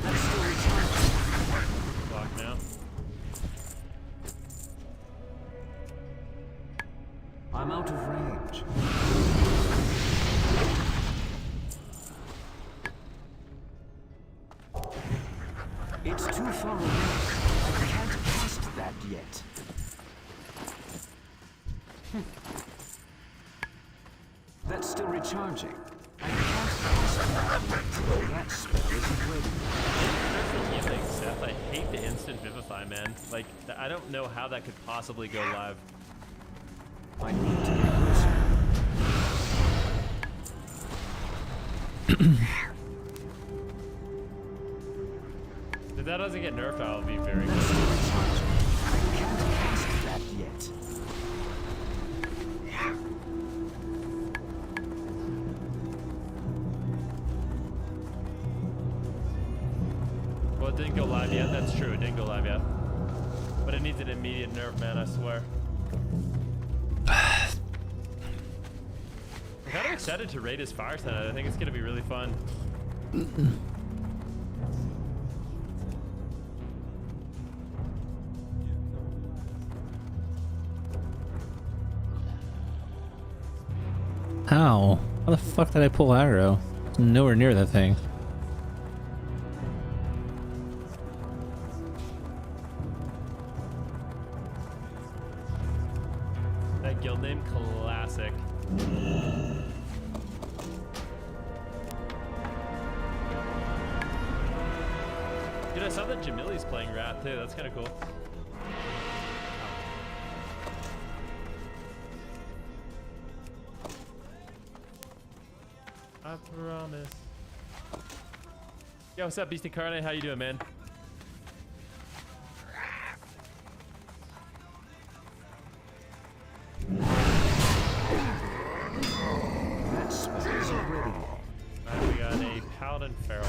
That's still recharging. Block now. I'm out of range. It's too far away. I can't cast that yet. That's still recharging. I can't cast that yet. That spell isn't ready. Healing, Seth. I hate the instant vivify, man. Like, I don't know how that could possibly go live. I need to be closer. If that doesn't get nerfed, I'll be very That's good. still recharging. I can't cast that yet. Well, it didn't go live yet. That's true. It didn't go live yet. But it needs an immediate nerf, man. I swear. I'm kind of excited to raid his fire tonight. I think it's gonna be really fun. How? How the fuck did I pull arrow? It's nowhere near that thing. That guild name, classic. Dude, I saw that Jamili's playing Rat too. That's kind of cool. I promise. Yo, what's up, Beast Incarnate? How you doing, man? That spell isn't ready. Alright, we got a Paladin Feral.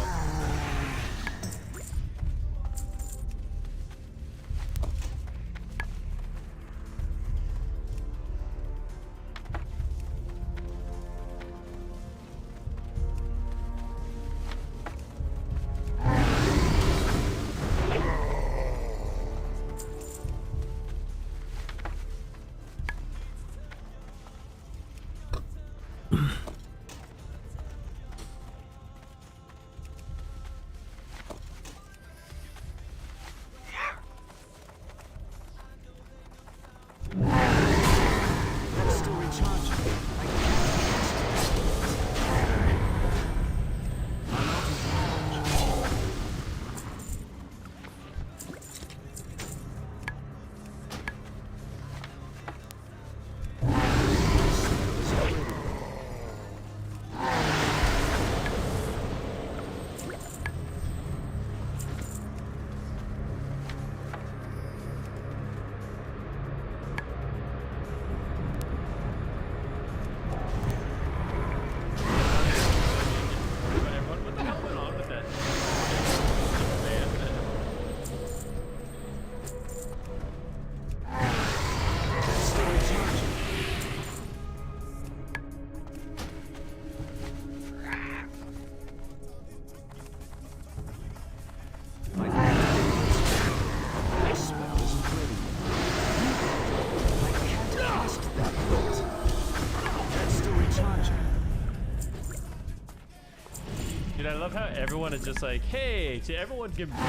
love how everyone is just like, hey, to everyone complaining,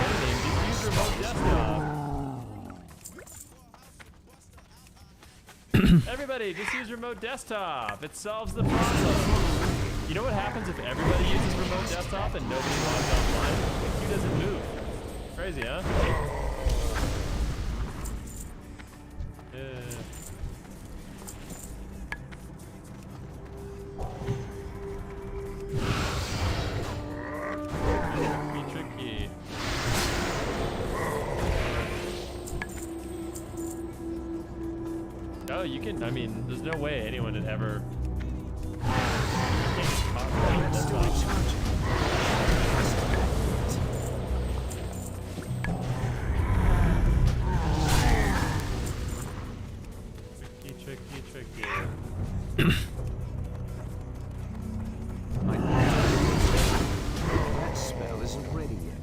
just use remote desktop. Everybody, just use remote desktop. It solves the problem. You know what happens if everybody uses remote desktop and nobody logs offline? The queue doesn't move. Crazy, huh? Tricky. Oh, you can. I mean, there's no way anyone would ever. Tricky. That spell isn't ready yet.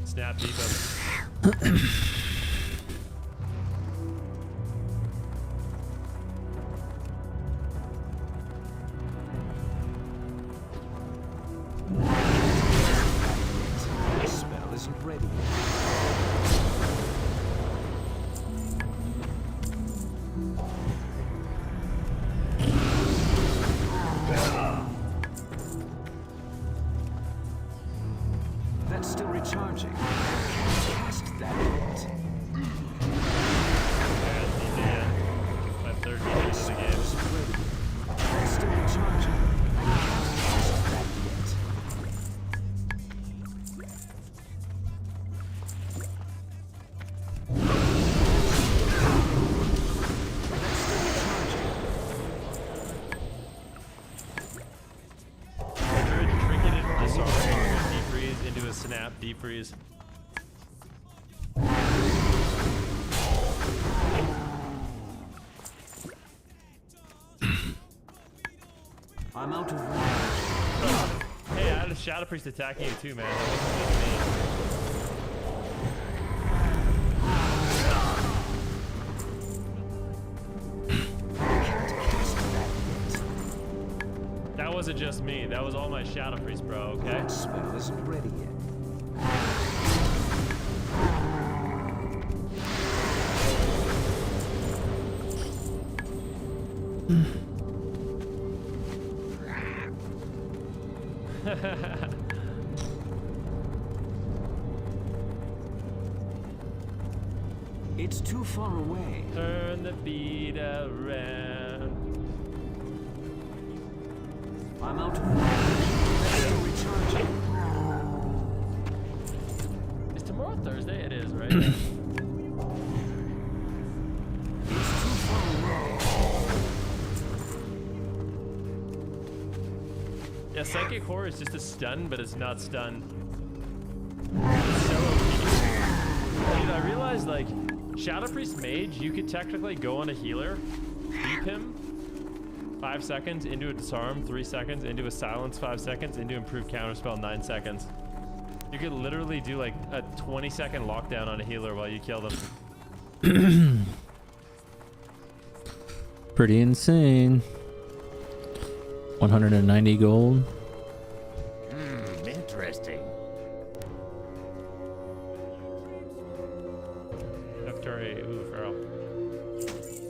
Snap deep him. That spell isn't ready yet. That's still recharging. I can't cast that yet. My third game of the game. That's still recharging. I can't cast that yet. That's still recharging. Druid trinketed disarm target defreeze into a snap defreeze. I'm out of range. Hey, I had a Shadow Priest attacking you too, man. That wasn't just me. That wasn't just me. That was all my Shadow Priest, bro, okay? That spell isn't ready yet. It's too far away. Turn the beat around. I'm out of range. That's still recharging. Is tomorrow Thursday? It is, right? It's too far away. Yeah, Psychic Horror is just a stun, but it's not stun. It's so OP. Dude, I realized, like, Shadow Priest Mage, you could technically go on a healer, beep him, 5 seconds, into a disarm, 3 seconds, into a silence, 5 seconds, into improved counterspell, 9 seconds. You could literally do, like, a 20-second lockdown on a healer while you kill them. Pretty insane. 190 gold. Interesting. F-Tory, ooh, Feral.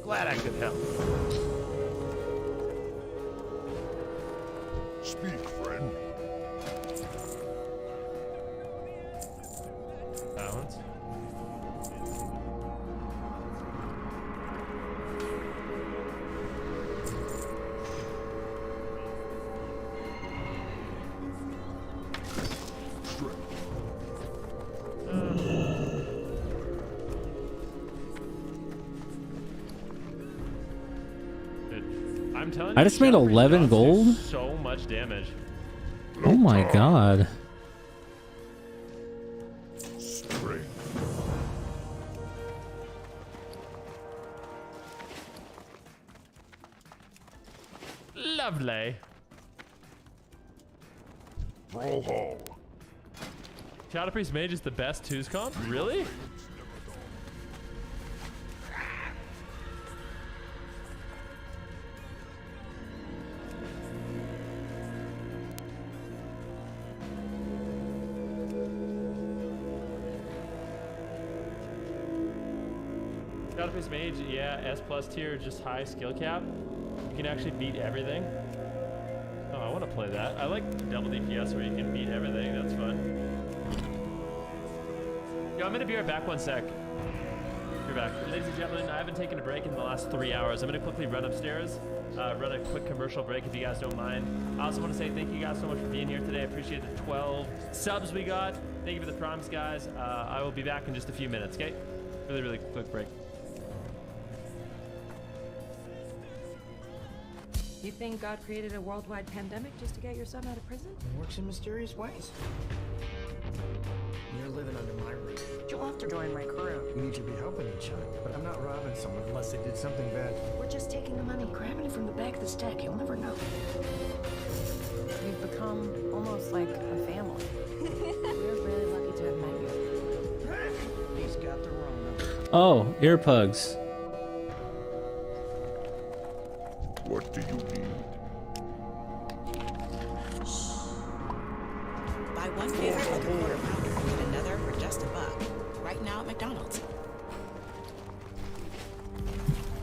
Glad I could help. Speak, friend. Balance. I'm telling you, I just made Shadow Priest 11 does do gold? So much damage. Oh my god. Strength. Lovely. Brawlhall. Shadow Priest Mage is the best twos comp? Really? Scottish Mage, yeah, S plus tier, just high skill cap. You can actually beat everything. Oh, I want to play that. I like double DPS where you can beat everything. That's fun. Yo, I'm gonna be right back 1 sec. You're back. Ladies and gentlemen, I haven't taken a break in the last 3 hours. I'm gonna quickly run upstairs, run a quick commercial break if you guys don't mind. I also want to say thank you guys so much for being here today. I appreciate the 12 subs we got. Thank you for the primes, guys. I will be back in just a few minutes, okay? Really, really quick break. You think God created a worldwide pandemic just to get your son out of prison? It works in mysterious ways. You're living under my roof. You'll have to join my crew. We need to be helping each other, but I'm not robbing someone unless they did something bad. We're just taking the money, grabbing it from the back of the stack. You'll never know. We've become almost like a family. We're really lucky to have met you. He's got the Rona. Oh, earplugs. What do you need? Buy one beer or the quarter pounder and get another for just $1. Right now at McDonald's.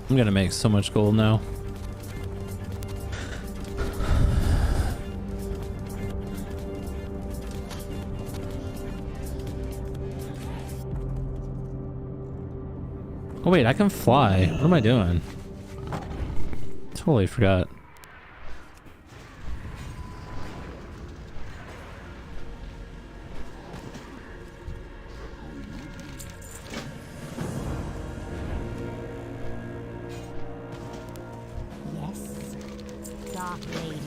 I'm gonna make so much gold now. Oh wait, I can fly. What am I doing? Totally forgot. Yes. Dark Lady.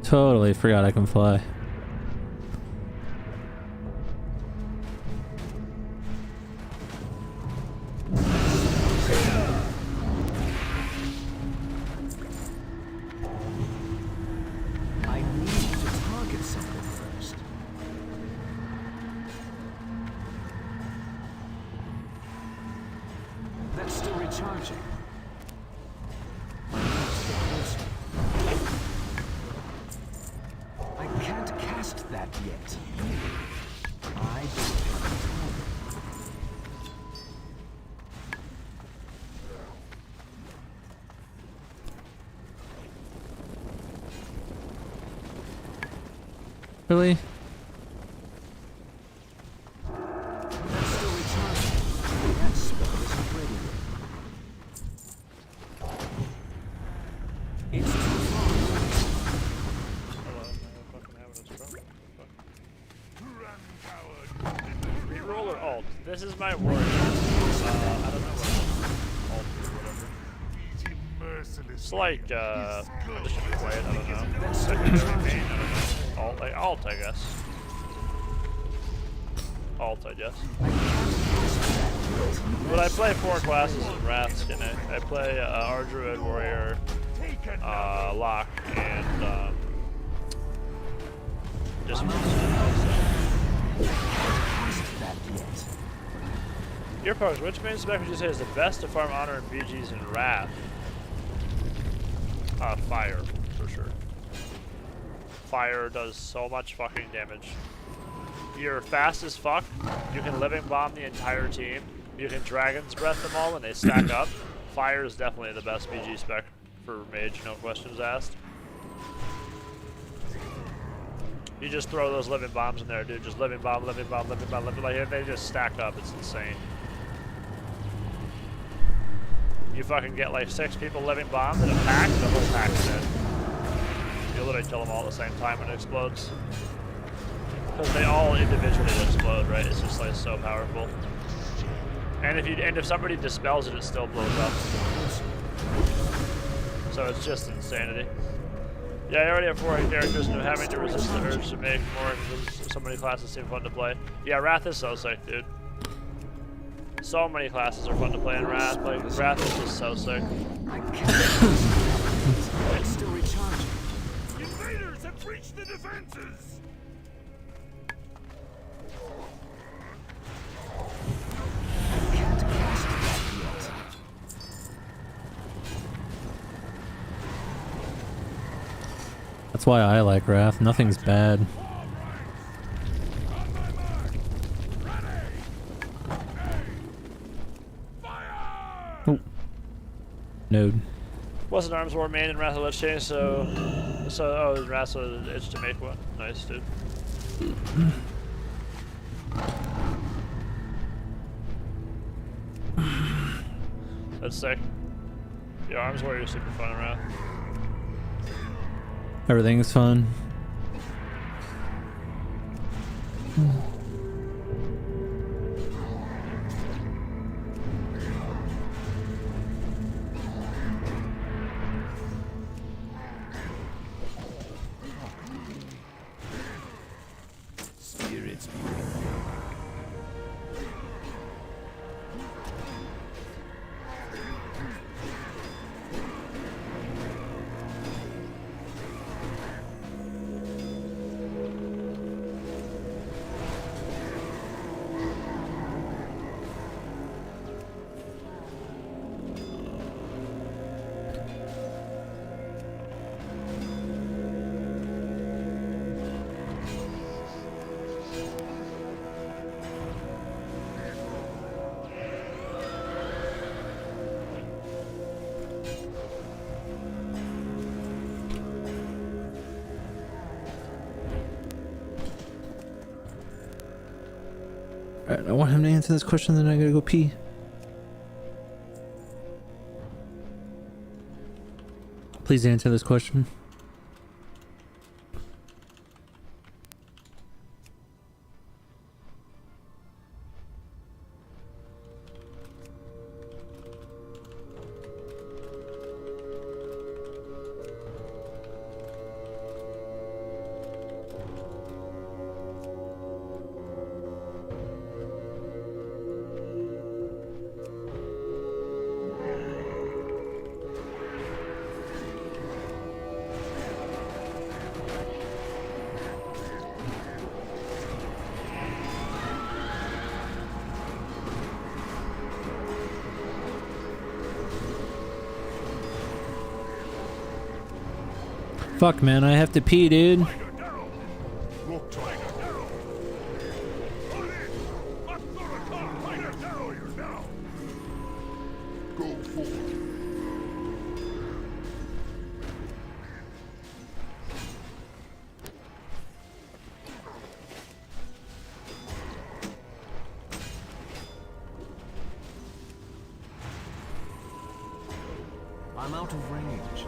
Totally forgot I can fly. I need to target something first. That's still recharging. I can't cast that yet. I don't have a target. Really? That's still recharging. That spell isn't ready yet. It's too far away. Reroll or alt? This is my word. I don't know what alt or whatever. It's like, I'm just gonna be quiet, I don't know. Secondary main, I don't know. Alt, like, alt, I guess. Alt, I guess. But I play 4 classes in Wrath skin. I play Ardruid, Warrior, Locke, and just Earplugs, which main spec would you say is the best to farm honor and BGs in Wrath? Fire, for sure. Fire does so much fucking damage. You're fast as fuck. You can living bomb the entire team. You can dragon's breath them all when they stack up. Fire is definitely the best BG spec for mage, no questions asked. You just throw those living bombs in there, dude. Just living bomb, living bomb, living bomb, living bomb. Like, they just stack up. It's insane. You fucking get like 6 people living bombs in a pack, the whole pack's dead. You literally kill them all at the same time when it explodes. Because they all individually explode, right? It's just like so powerful. And if somebody dispels it, it still blows up. So it's just insanity. Yeah, I already have 4 characters and I'm having to resist the urge to make more because so many classes seem fun to play. Yeah, Wrath is so sick, dude. So many classes are fun to play in Wrath. Like, Wrath is just so sick. It's still recharging. Invaders have breached the defenses! Can't cast that yet. That's why I like Wrath. Nothing's bad. Oh. Node. Wasn't Arms War main in Wrath of Lich King, so oh, Wrath so itch to make one. Nice, dude. That's sick. Yeah, Arms Warrior is super fun in Wrath. Everything's fun. Spirits. Alright, I want him to answer this question, then I gotta go pee. Please answer this question. Fuck, man, I have to pee, dude. Look, Tiger Darrow. Put in. I'm gonna come Tiger Darrow here now. Go forward. I'm out of range.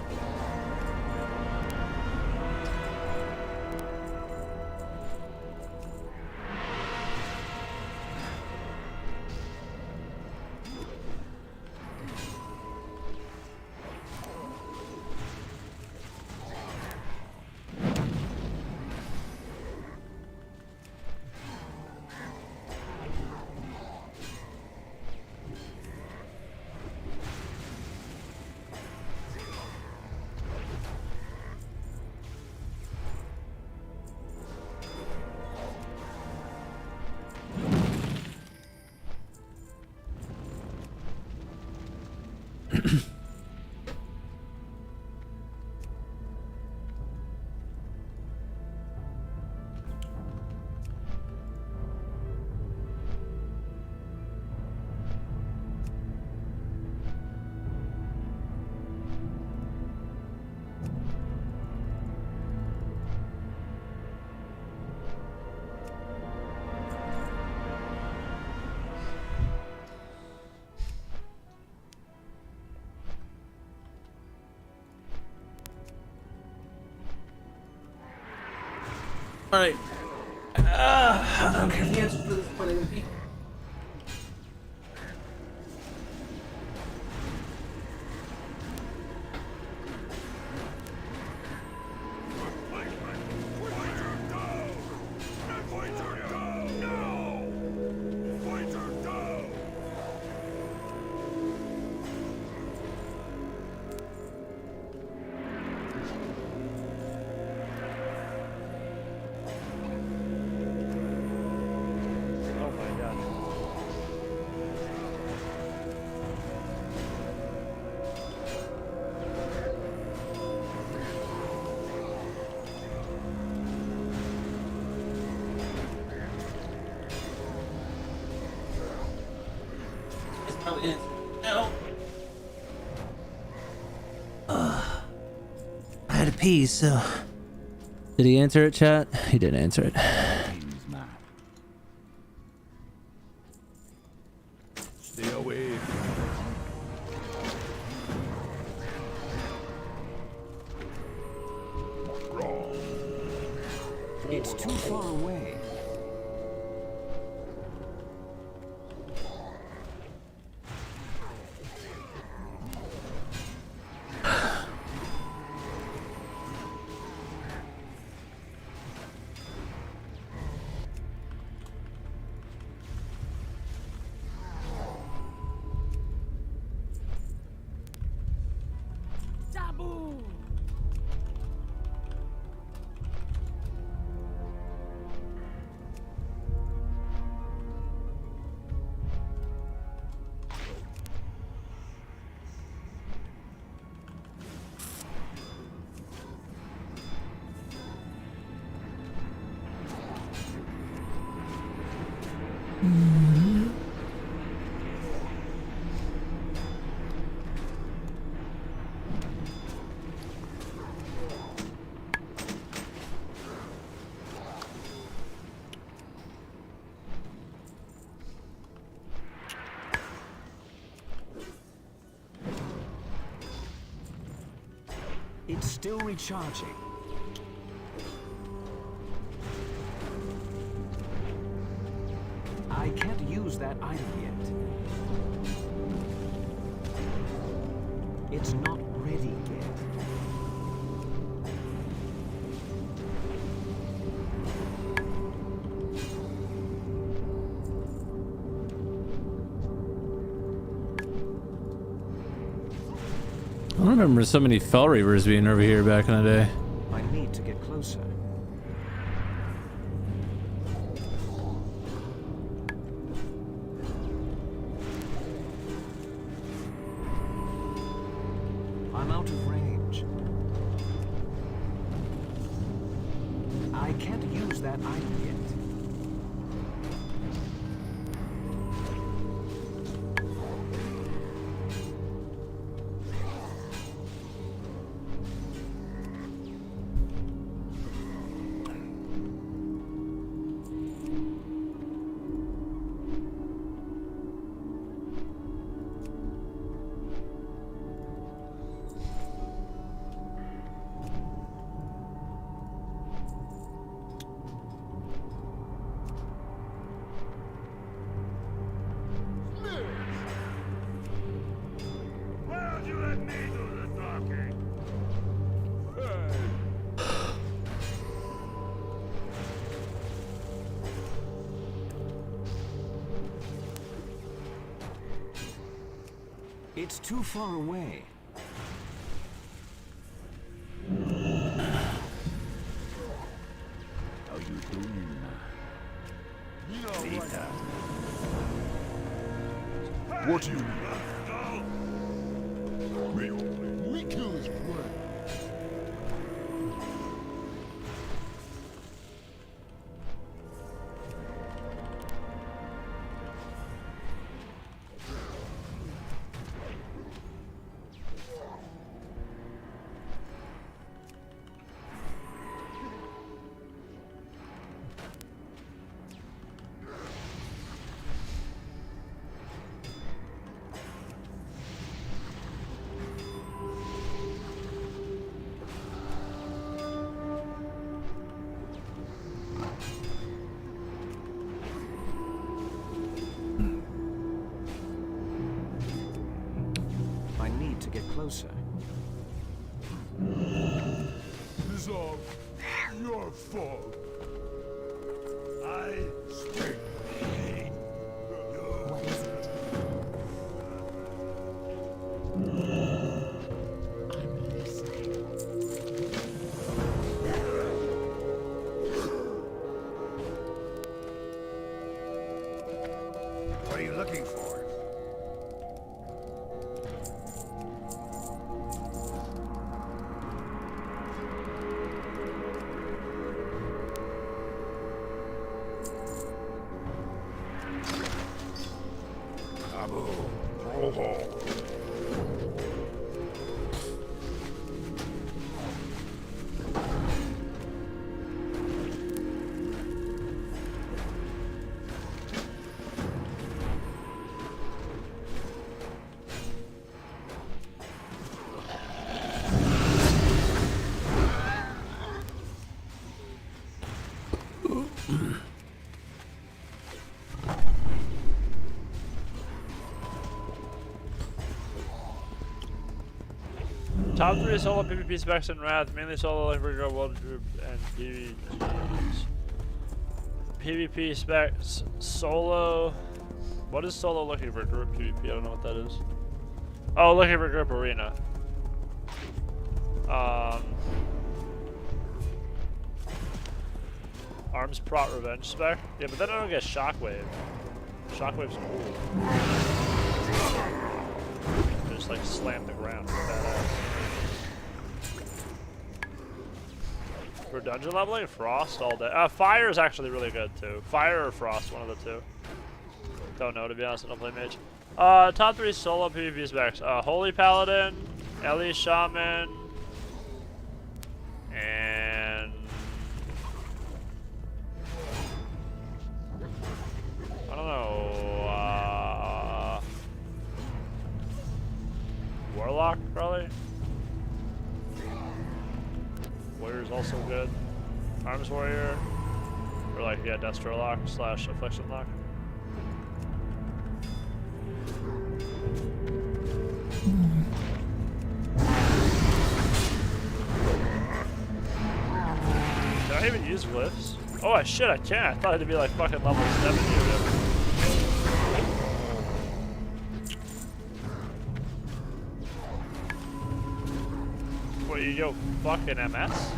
Alright. I don't care if the answer for this, but I'm gonna pee. No. I had to pee, so. Did he answer it, chat? He didn't answer it. Stay away. It's too far away. It's still recharging. I can't use that item yet. It's not ready yet. I don't remember so many Fell Reavers being over here back in the day. I need to get closer. I'm out of range. I can't use that item yet. Why'd you let me do the talking? It's too far away. How you doing? Vita. What do you need? We kill his friend. I need to get closer. It's all your fault. I speak. What is it? I'm listening. What are you looking for? Abu, a horde. Top 3 solo PvP specs in Wrath, mainly solo like regular world group and PvGs. PvP specs, solo. What is solo looking for group PvP? I don't know what that is. Oh, looking for group arena. Arms prot revenge spec. Yeah, but then I don't get shockwave. Shockwave's cool. Just like slam the ground. Badass. For dungeon leveling, frost all day. Fire is actually really good too. Fire or frost, one of the two. Don't know, to be honest. I don't play mage. Top 3 solo PvP specs. Holy Paladin, Ellie Shaman, and I don't know. Warlock probably. Warrior's also good. Arms Warrior. Or like, yeah, Destro Lock / Affliction Lock. Can I even use glyphs? Oh shit, I can't. I thought I had to be like fucking level 70 or whatever. What, you go fucking MS?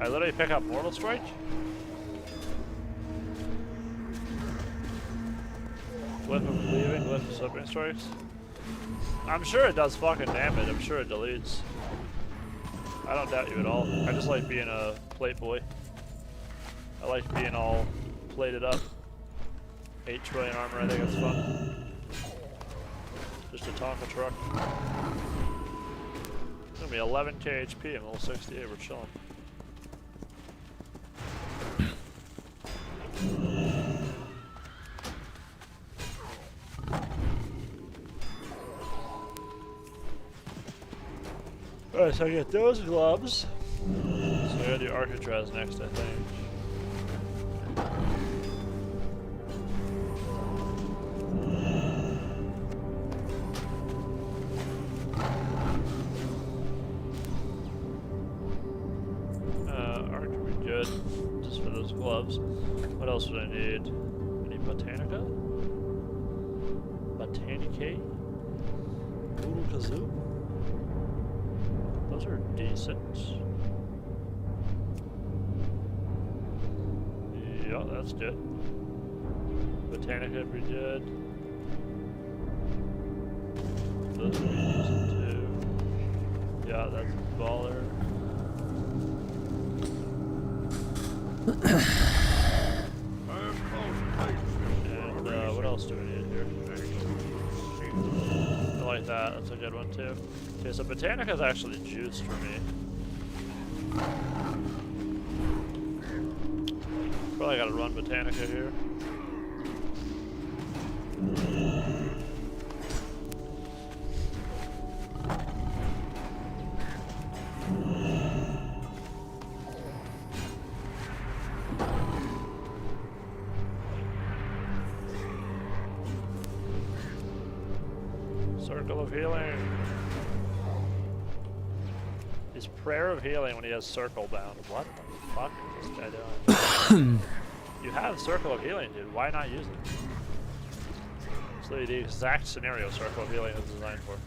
I literally pick up Mortal Strike? Glyph of Leaving, Glyph of Slipping Strikes? I'm sure it does fucking damage. I'm sure it deletes. I don't doubt you at all. I just like being a plate boy. I like being all plated up. 8 trillion armor, I think it's fun. Just a Tonka truck. It's gonna be 11k HP and level 68, we're chilling. Alright, so I get those gloves. So I gotta do Arcatraz next, I think. Arc would be good, just for those gloves. What else would I need? I need Botanica? Botanicate? Voodoo Kazoo? Those are decent. Yeah, that's good. Botanica would be good. Those would be decent too. Yeah, that's baller. And what else do we need here? I like that. That's a good one too. Okay, so Botanica is actually juiced for me. Probably gotta run Botanica here. Circle of Healing. His Prayer of Healing when he has Circle bound. What the fuck is this guy doing? You have Circle of Healing, dude. Why not use it? It's literally the exact scenario Circle of Healing is designed for.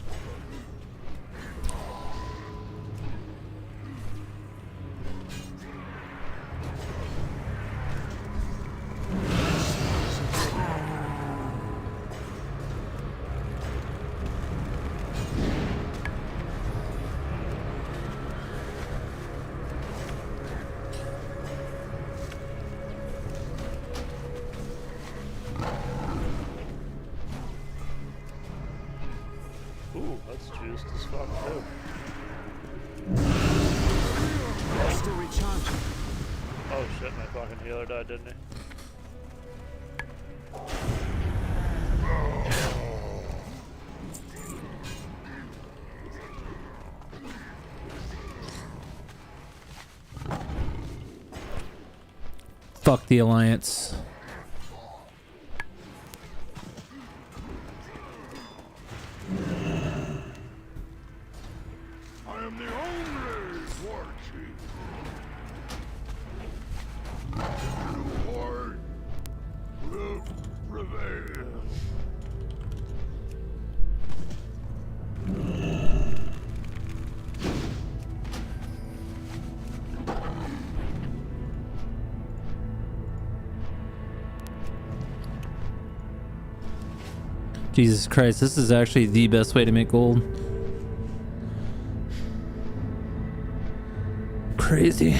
juiced as fuck too. That's still recharging. Oh shit, my fucking healer died, didn't he? Fuck the Alliance. I am the only war chief. The horde will prevail. Jesus Christ, this is actually the best way to make gold. Crazy.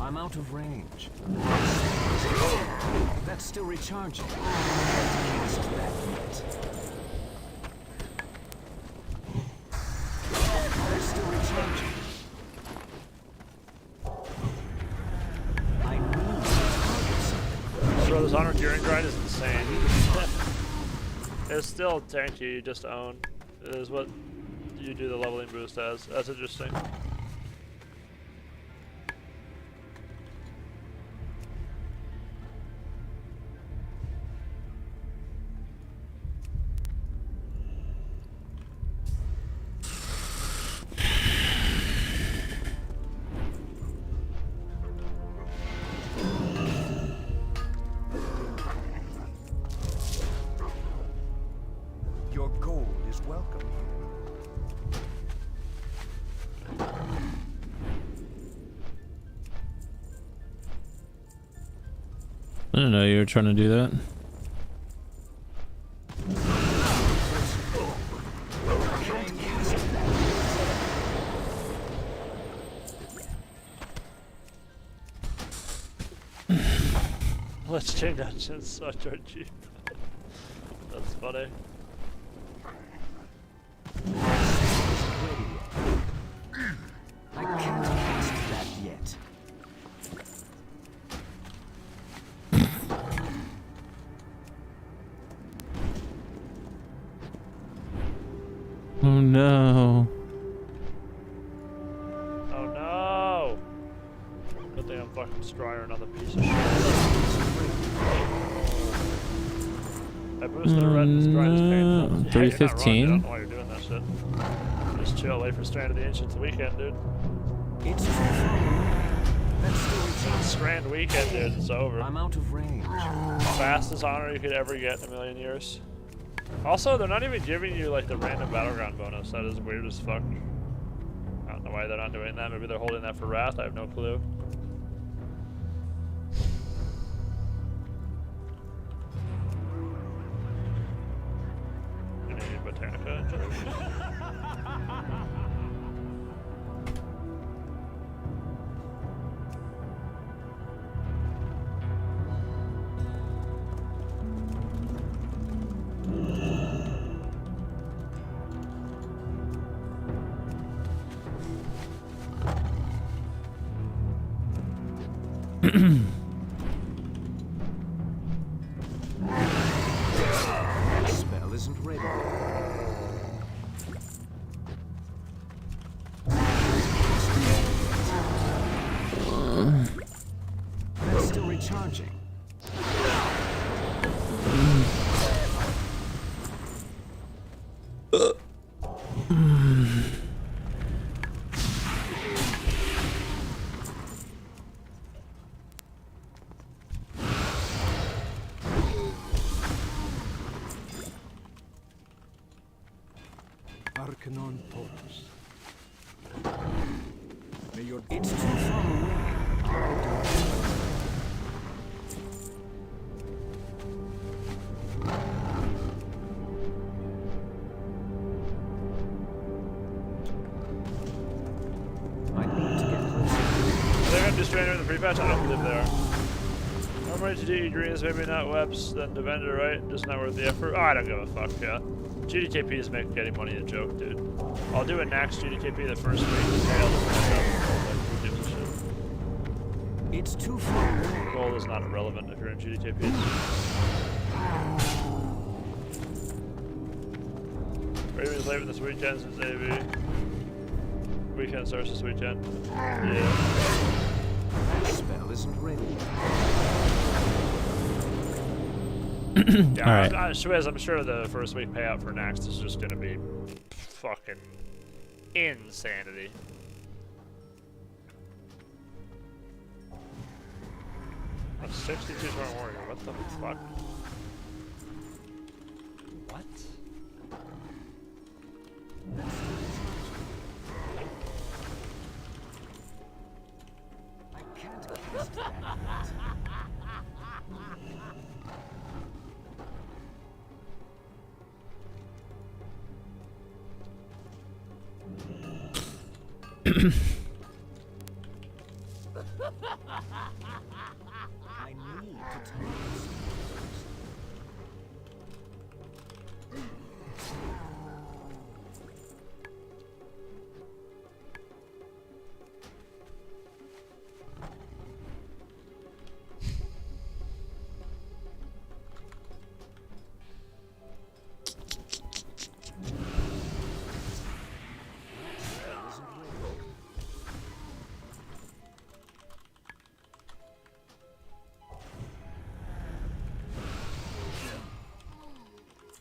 I'm out of range. That's still recharging. Cast that yet. That's still recharging. I need to target something. Bro, this honor gearing grind is insane. It's still tanky, you just own. It is what you do the leveling boost as. That's interesting. Your gold is welcome. I didn't know you were trying to do that. Let's change dungeons, such are cheap. That's funny. I can't cast that yet. Oh no. Oh no! Good thing I'm fucking Strider, another piece of shit. I boosted a red and Strider's pain. 315? I don't know why you're doing that shit. Just chill, wait for Strand of the Ancients weekend, dude. It's too far away. That's still recharging. Strand weekend, dude, it's over. I'm out of range. Fastest honor you could ever get in a million years. Also, they're not even giving you like the random battleground bonus. That is weird as fuck. I don't know why they're not doing that. Maybe they're holding that for Wrath. I have no clue. You need Botanica. That spell isn't ready. That's still recharging. suppose. May your it's too far away. I need to get closer. Are they gonna destroy in the pre-patch? I don't believe they are. I'm ready to do greens, maybe not webs, then Devender, right? Just not worth the effort. Oh, I don't give a fuck, yeah. GDKPs make getting money a joke, dude. I'll do a next GDKP the first week and pay all the stuff. Who gives a shit? It's too far away. Gold is not irrelevant if you're in GDKPs. Ravens leaving this weekend since AV. Weekend starts this weekend. Yeah. That spell isn't ready. Yeah, Alright. I'm sure the first week payout for next is just gonna be fucking insanity. A 62 turn warrior, what the fuck? What? I can't cast that. I need to tell you something.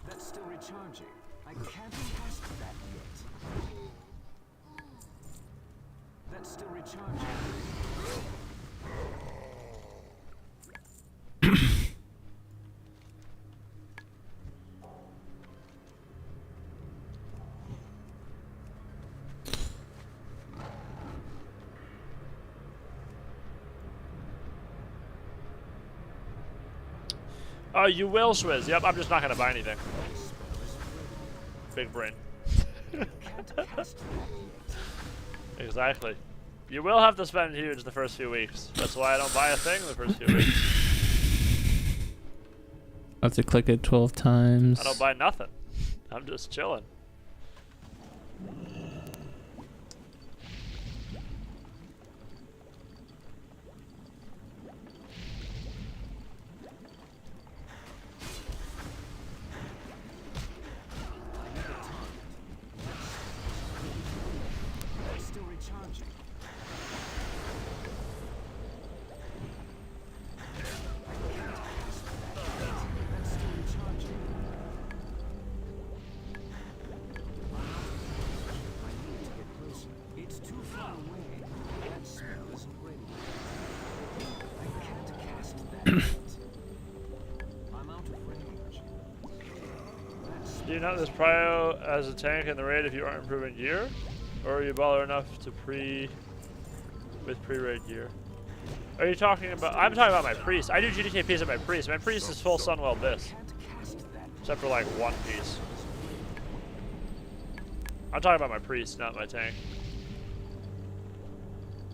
That's still recharging. I can't cast that yet. That's still recharging. Oh, you will, Swizz. Yep, I'm just not gonna buy anything. Big brain. Exactly. You will have to spend huge the first few weeks. That's why I don't buy a thing the first few weeks. I have to click it 12 times. I don't buy nothing. I'm just chilling. Do you not this prio as a tank in the raid if you aren't improving gear? Or are you baller enough to with pre-raid gear? Are you talking about, I'm talking about my priest. I do GDKPs at my priest. My priest is full Sunwell Bis. Except for like one piece. I'm talking about my priest, not my tank.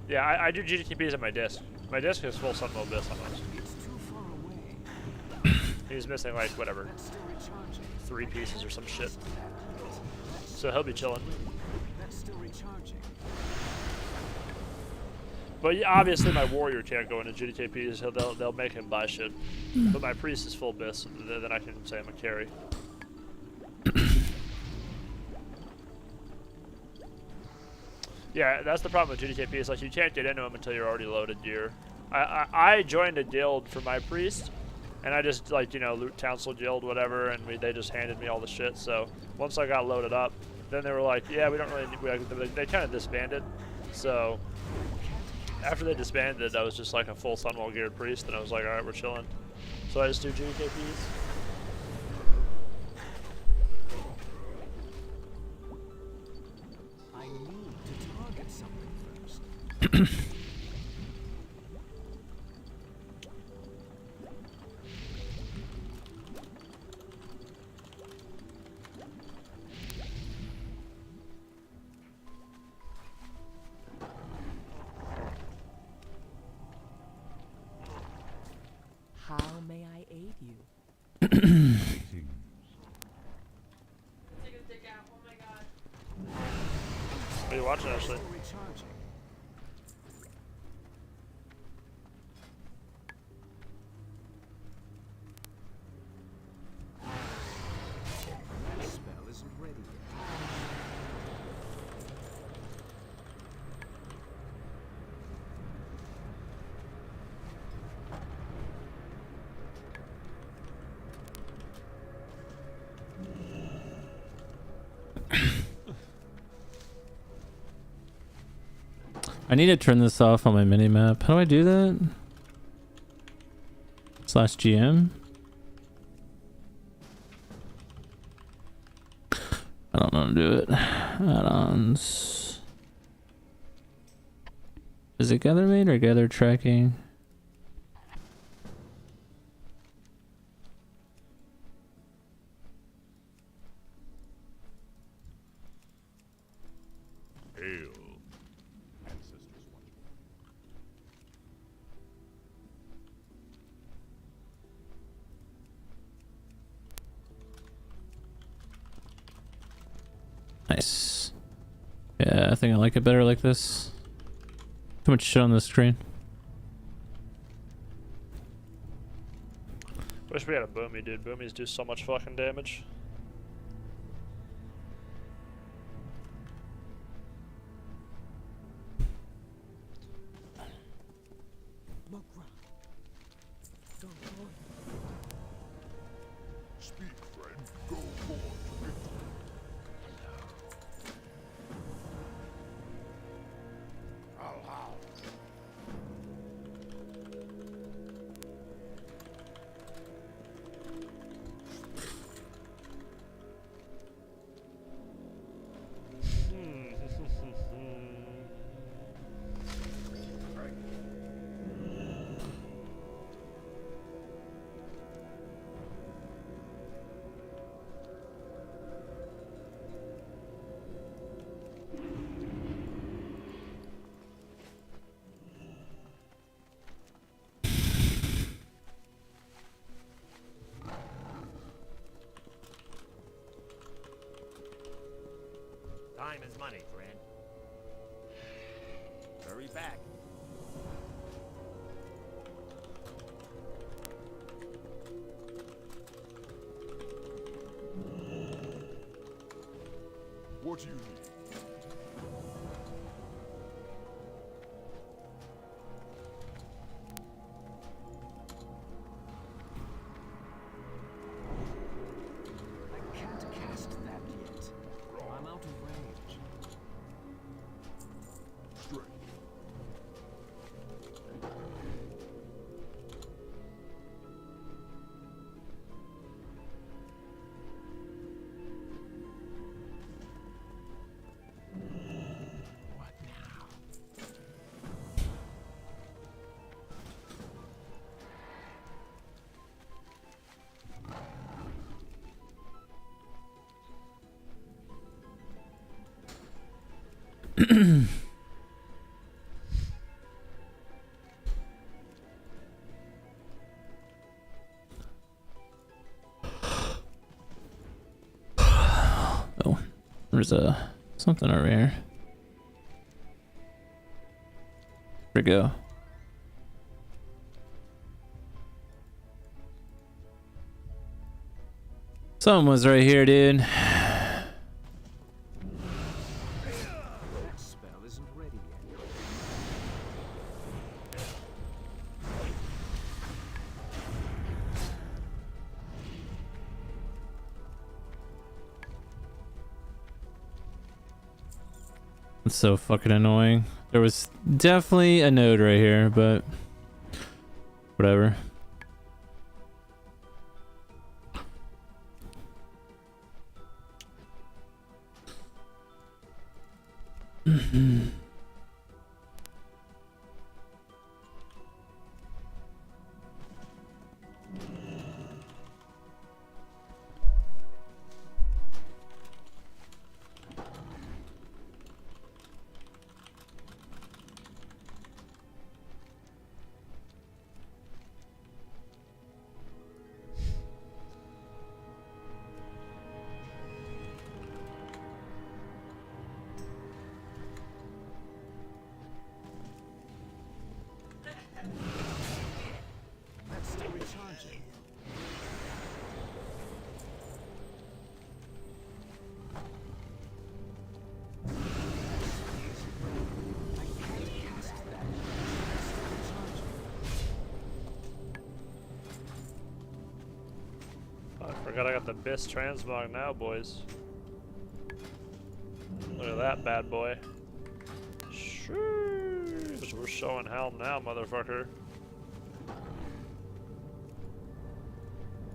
Yeah, I do GDKPs at my disc. My disc is full Sunwell Bis almost. He's missing like whatever, 3 pieces or some shit. So he'll be chilling. But yeah, obviously my warrior can't go into GDKPs, so they'll make him buy shit. But my priest is full bis, then I can say I'm a carry. Yeah, that's the problem with GDKP, is like you can't get into them until you're already loaded gear. I joined a guild for my priest, and I just like, you know, loot council guild, whatever, and they just handed me all the shit. So once I got loaded up, then they were like, yeah, we don't really, they kind of disbanded. So after they disbanded, I was just like a full Sunwell geared priest, and I was like, alright, we're chilling. So I just do GDKPs. something first. How may I aid you? What are you watching, Ashley? Recharging. That spell isn't ready yet. I need to turn this off on my mini map. How do I do that? /GM? I don't know how to do it. Add-ons. Is it gather made or gather tracking? Hail, ancestors once more. Nice. Yeah, I think I like it better like this. Too much shit on the screen. Wish we had a boomy, dude. Boomies do so much fucking damage. Speak, friend. Go forth to victory. How? Time is money, friend. Hurry back. What do you need? I can't cast that yet. I'm out of range. Strength. What now? Oh, there's a something over here. Where'd it go? Something was right here, dude. That spell isn't ready yet. It's so fucking annoying. There was definitely a node right here, but whatever. Forgot I got the BIS transmog now, boys. Look at that bad boy. Sheesh, we're showing helm now, motherfucker.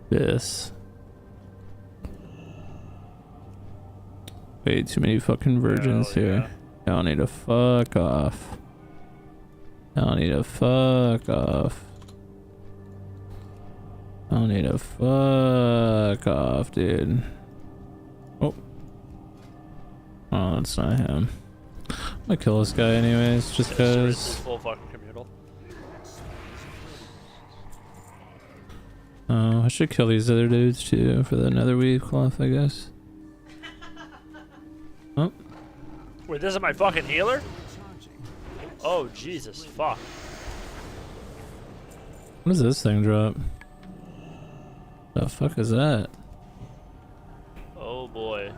This. Way too many fucking virgins here. Y'all need to fuck off. Y'all need to fuck off. Y'all need to fuck off, dude. Oh. Oh, that's not him. I'm gonna kill this guy anyways, just because. Full fucking communal. Oh, I should kill these other dudes too for the nether weave cloth, I guess. Oh. Wait, this is my fucking healer? Oh, Jesus, fuck. What does this thing drop? The fuck is that? Oh boy.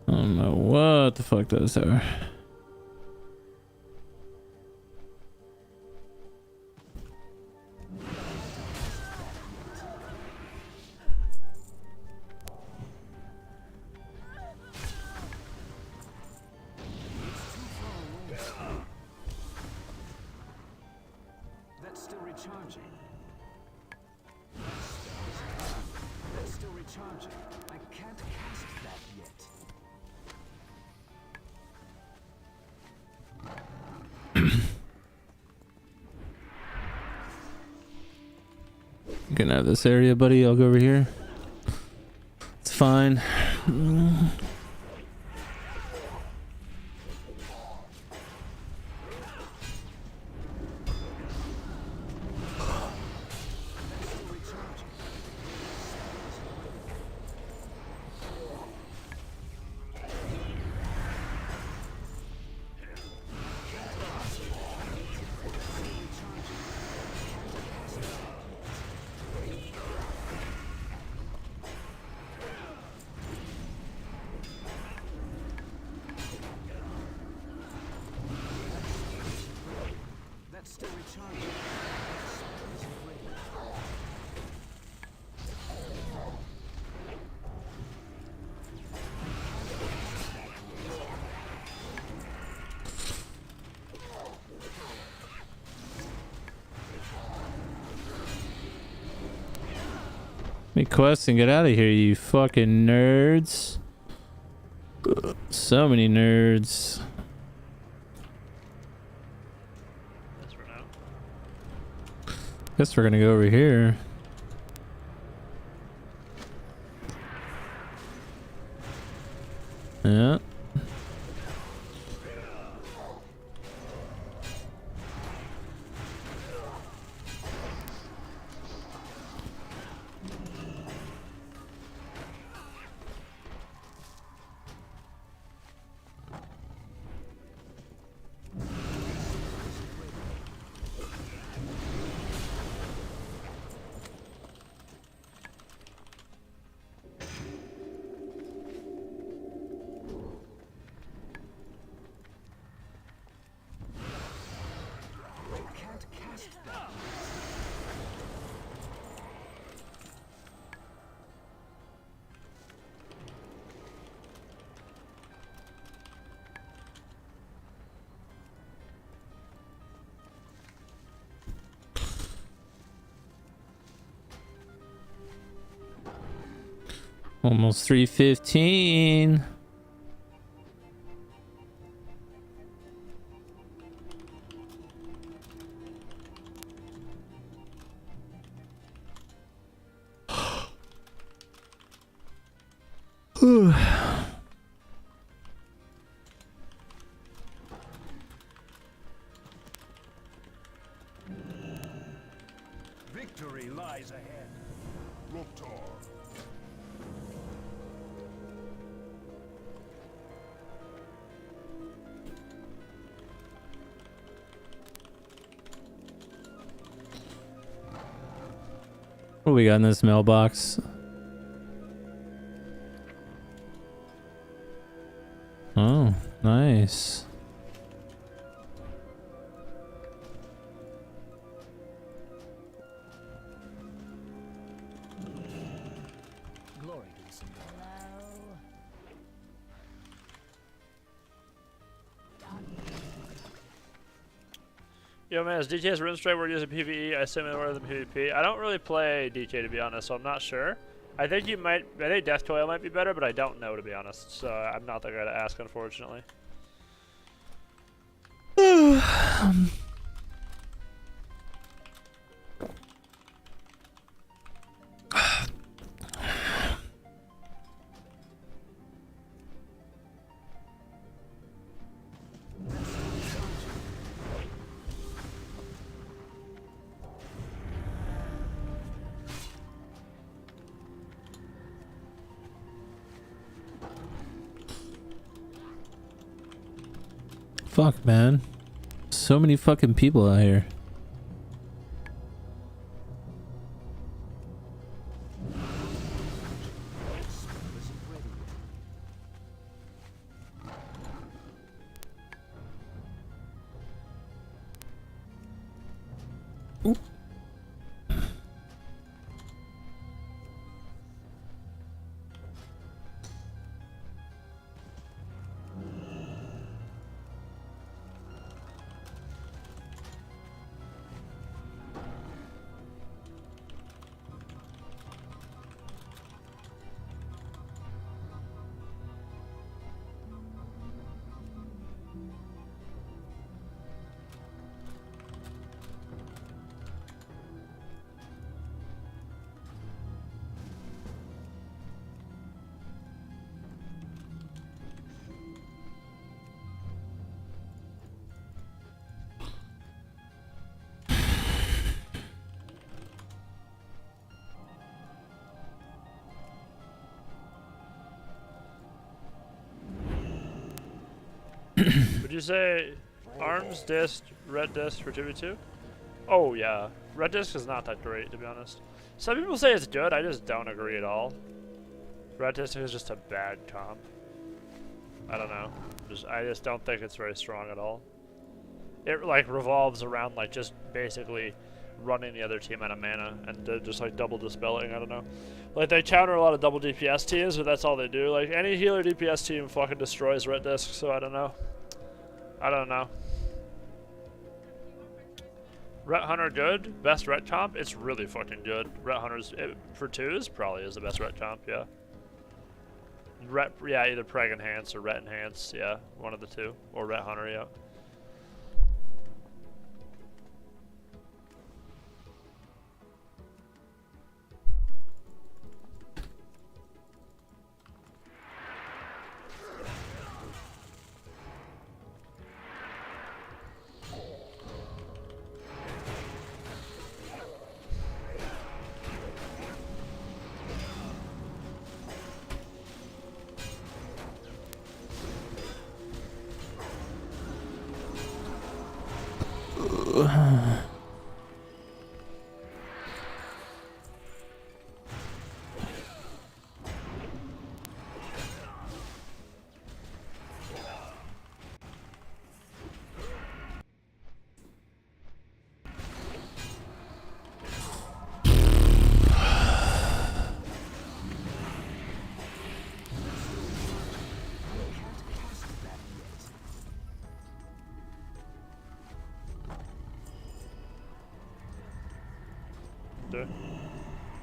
I don't know what the fuck those are. That's still recharging. That's still recharging. I can't cast that yet. You can have this area, buddy. I'll go over here. It's fine. That's still recharging. Make quests and get out of here, you fucking nerds. So many nerds. That's for now. Guess we're gonna go over here. Yeah. Almost 3:15. Victory lies ahead. Loktar. What we got in this mailbox? Oh, nice. Glory to the symbol. Yo man, is DTS Rune Strike we're using PvE? I assume more than PvP. I don't really play DK to be honest, so I'm not sure. I think Death Toil might be better, but I don't know to be honest. So I'm not the guy to ask, unfortunately. Fuck, man. So many fucking people out here. Ooh. Would you say arms disc, red disc for 2v2? Oh yeah, red disc is not that great to be honest. Some people say it's good, I just don't agree at all. Red disc is just a bad comp. I don't know. I just don't think it's very strong at all. It like revolves around like just basically running the other team out of mana and just like double dispelling. I don't know. Like they counter a lot of double DPS teams, but that's all they do. Like any healer DPS team fucking destroys red disc. So I don't know. I don't know. Ret Hunter good? Best ret comp? It's really fucking good. Ret Hunter's for 2s probably is the best ret comp. Yeah. Yeah, either Preg Enhance or Ret Enhance. Yeah, one of the two, or Ret Hunter. Yeah.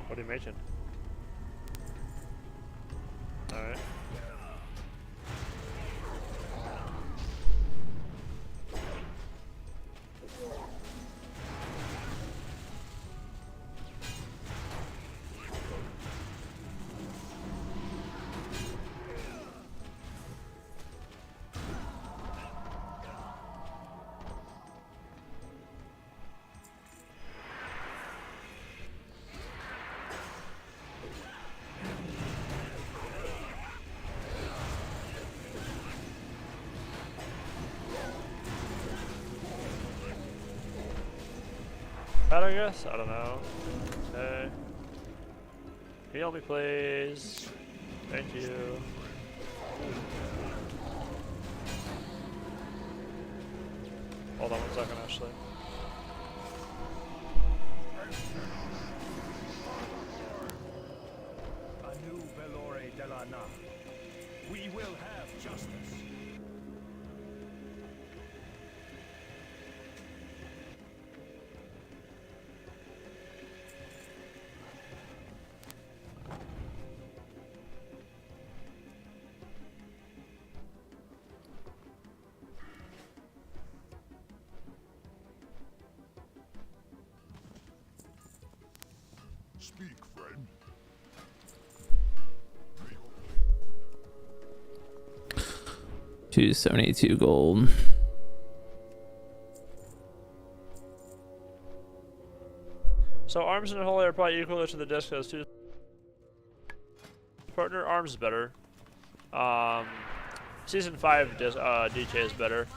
What are you making? Alright. I guess? I don't know. Okay. Heal me, please. Thank you. Hold on 1 second, actually. Anu Velore Delana. We will have justice. Speak, friend. 272 gold. So arms and holy are probably equal to the disc as two. Partner arms is better. Season 5 DJ is better,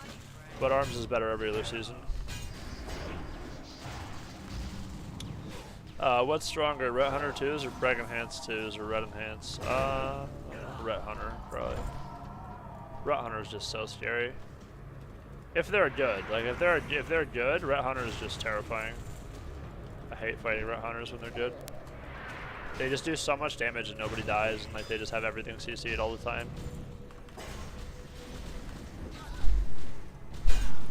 but arms is better every other season. What's stronger, Ret Hunter 2s or Brag Enhance 2s or Ret Enhance? Ret Hunter, probably. Ret Hunter is just so scary. If they're good, like if they're good, Ret Hunter is just terrifying. I hate fighting Ret Hunters when they're good. They just do so much damage and nobody dies, and like they just have everything CC'd all the time.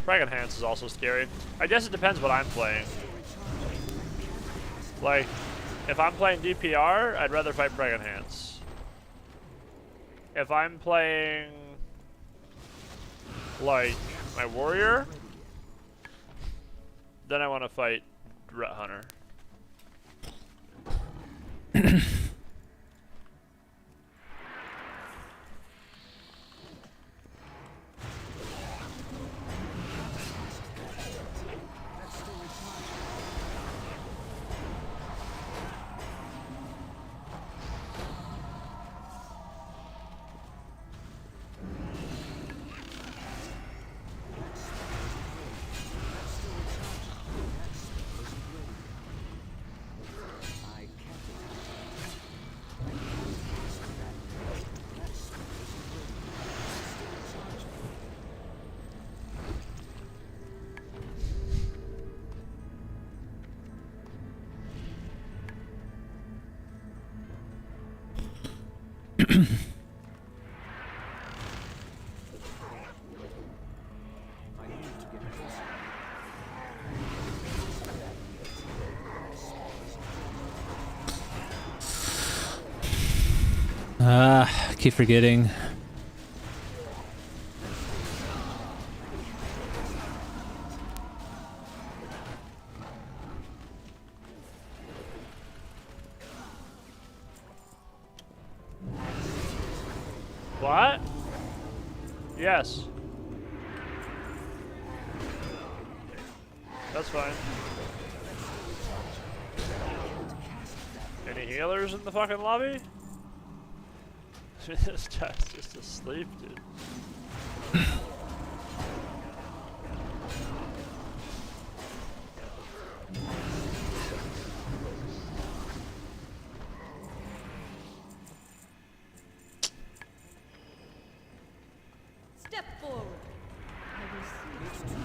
Brag Enhance is also scary. I guess it depends what I'm playing. Like, if I'm playing DPR, I'd rather fight Brag Enhance. If I'm playing, like, my warrior, then I want to fight Ret Hunter. Keep forgetting. What? Yes. That's fine. Any healers in the fucking lobby? This guy's just asleep, dude. Step forward. I will see.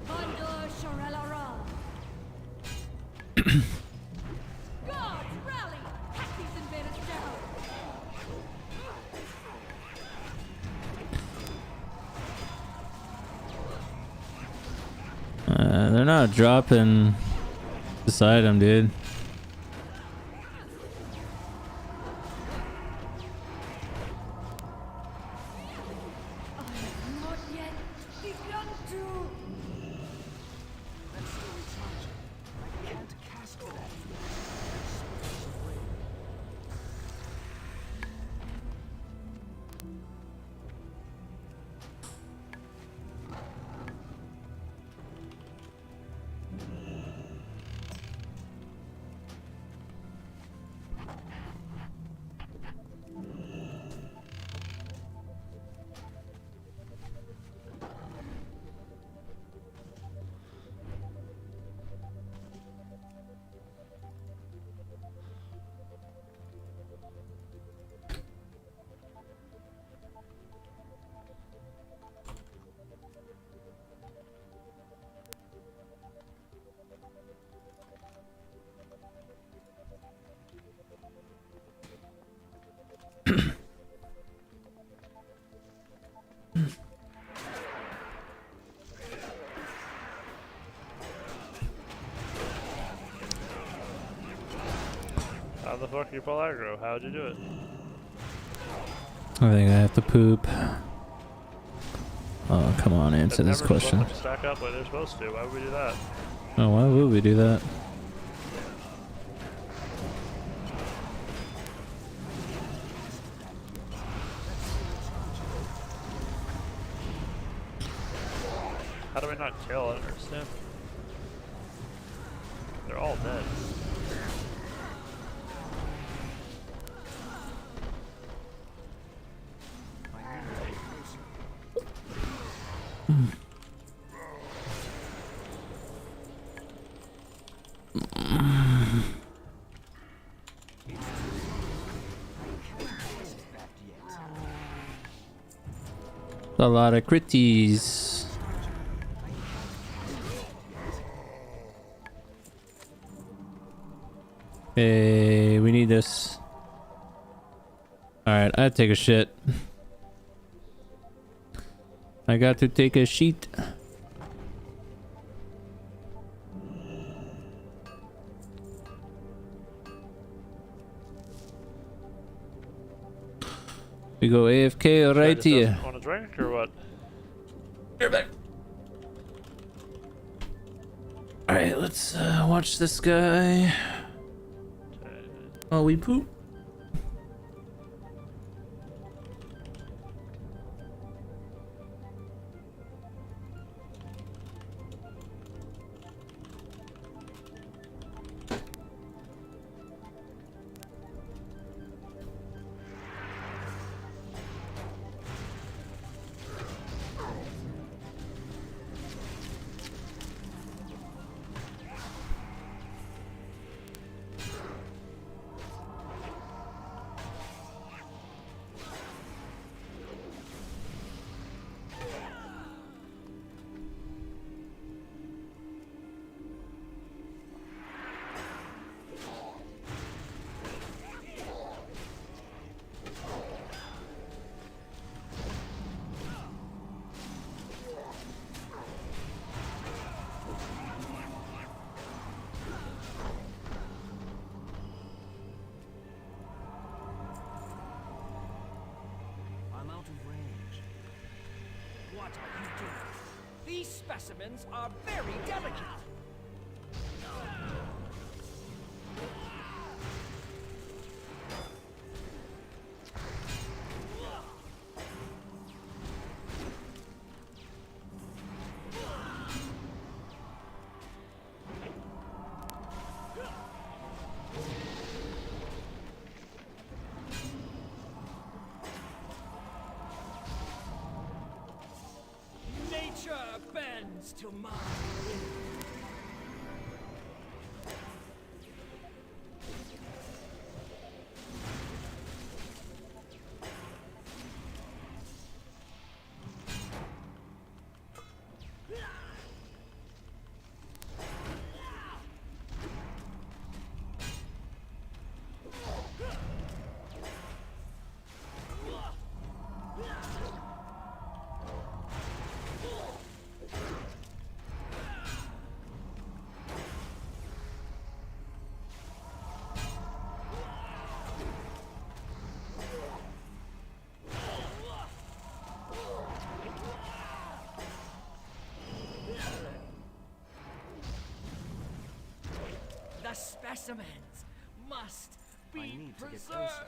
Condor Shorelara. Guards, rally! Hack these invaders down! They're not dropping beside him, dude. I have not yet begun to. That's still recharging. I can't cast that. the fuck you pull aggro? How'd you do it? I think I have to poop. Oh, come on, answer this question. Never stack up like they're supposed to. Why would we do that? Oh, why would we do that? How do we not kill? I don't understand. They're all dead. A lot of critties. Hey, we need this. Alright, I take a shit. I got to take a sheet. We go AFK right here. Want a drink or what? You're back. Alright, let's watch this guy. Oh, we poop. I'm out of range. What are you doing? These specimens are very delicate. Nature bends to mine. The specimens must be need to get preserved. closer.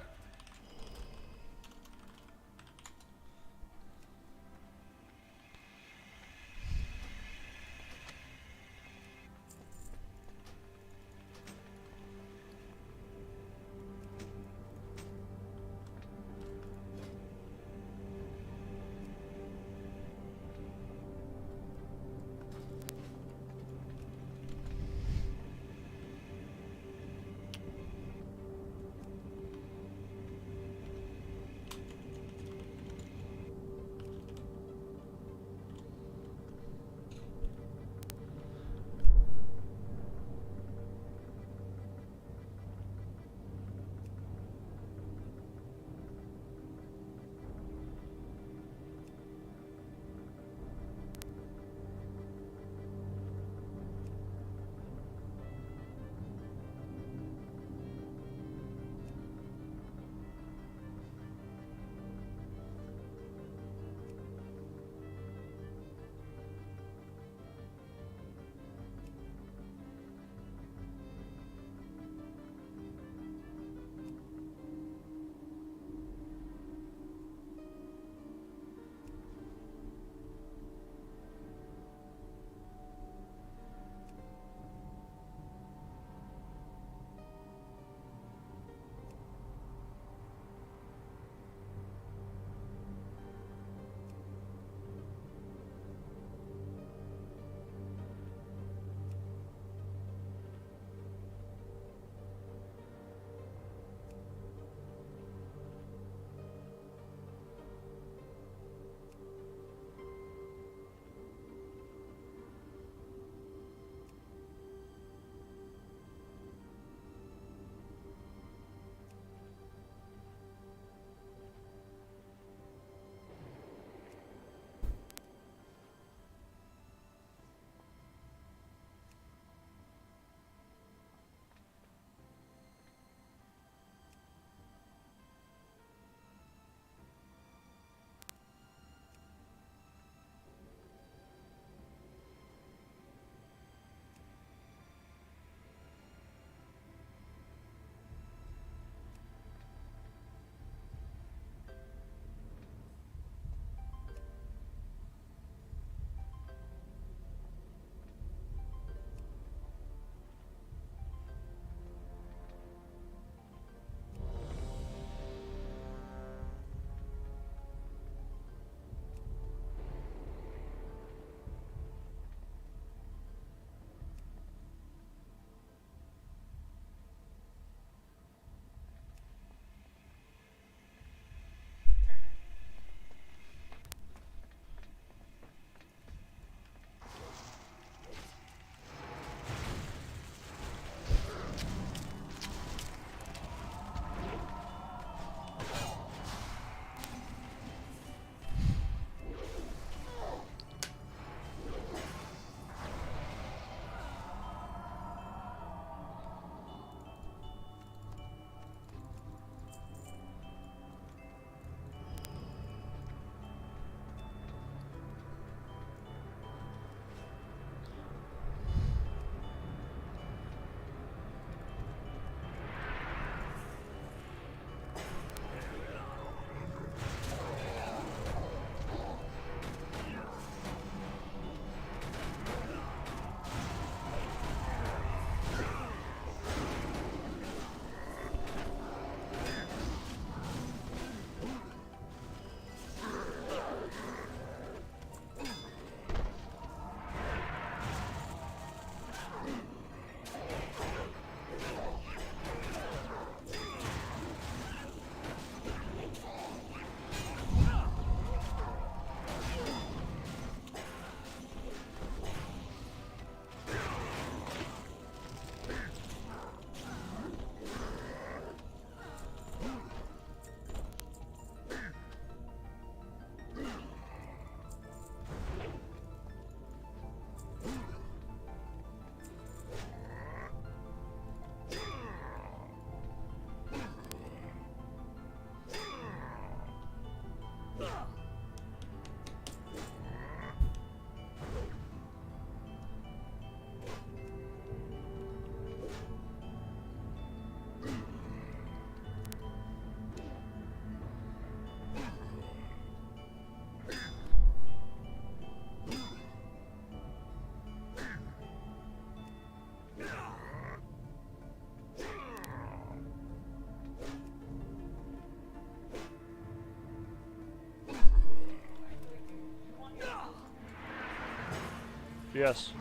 Yes.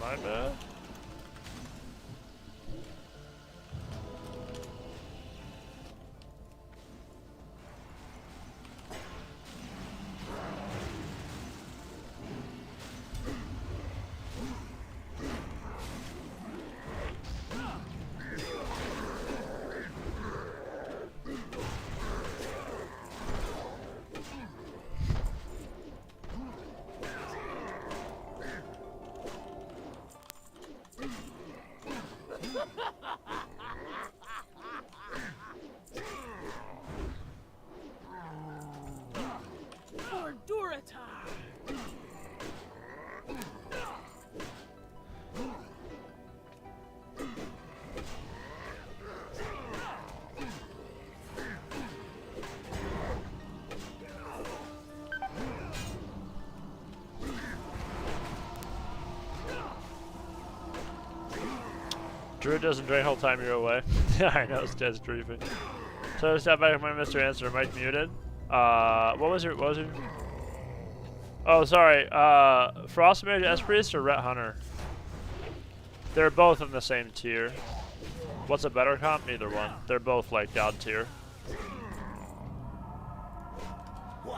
My bad. For Durata! Druid doesn't drink the whole time you're away. Yeah, I know, it's dead creepy. So step back, my Mr. Answer, mic muted. What was your? Oh, sorry. Frostmage, S-Priest, or Ret Hunter? They're both in the same tier. What's a better comp? Neither one. They're both like god tier.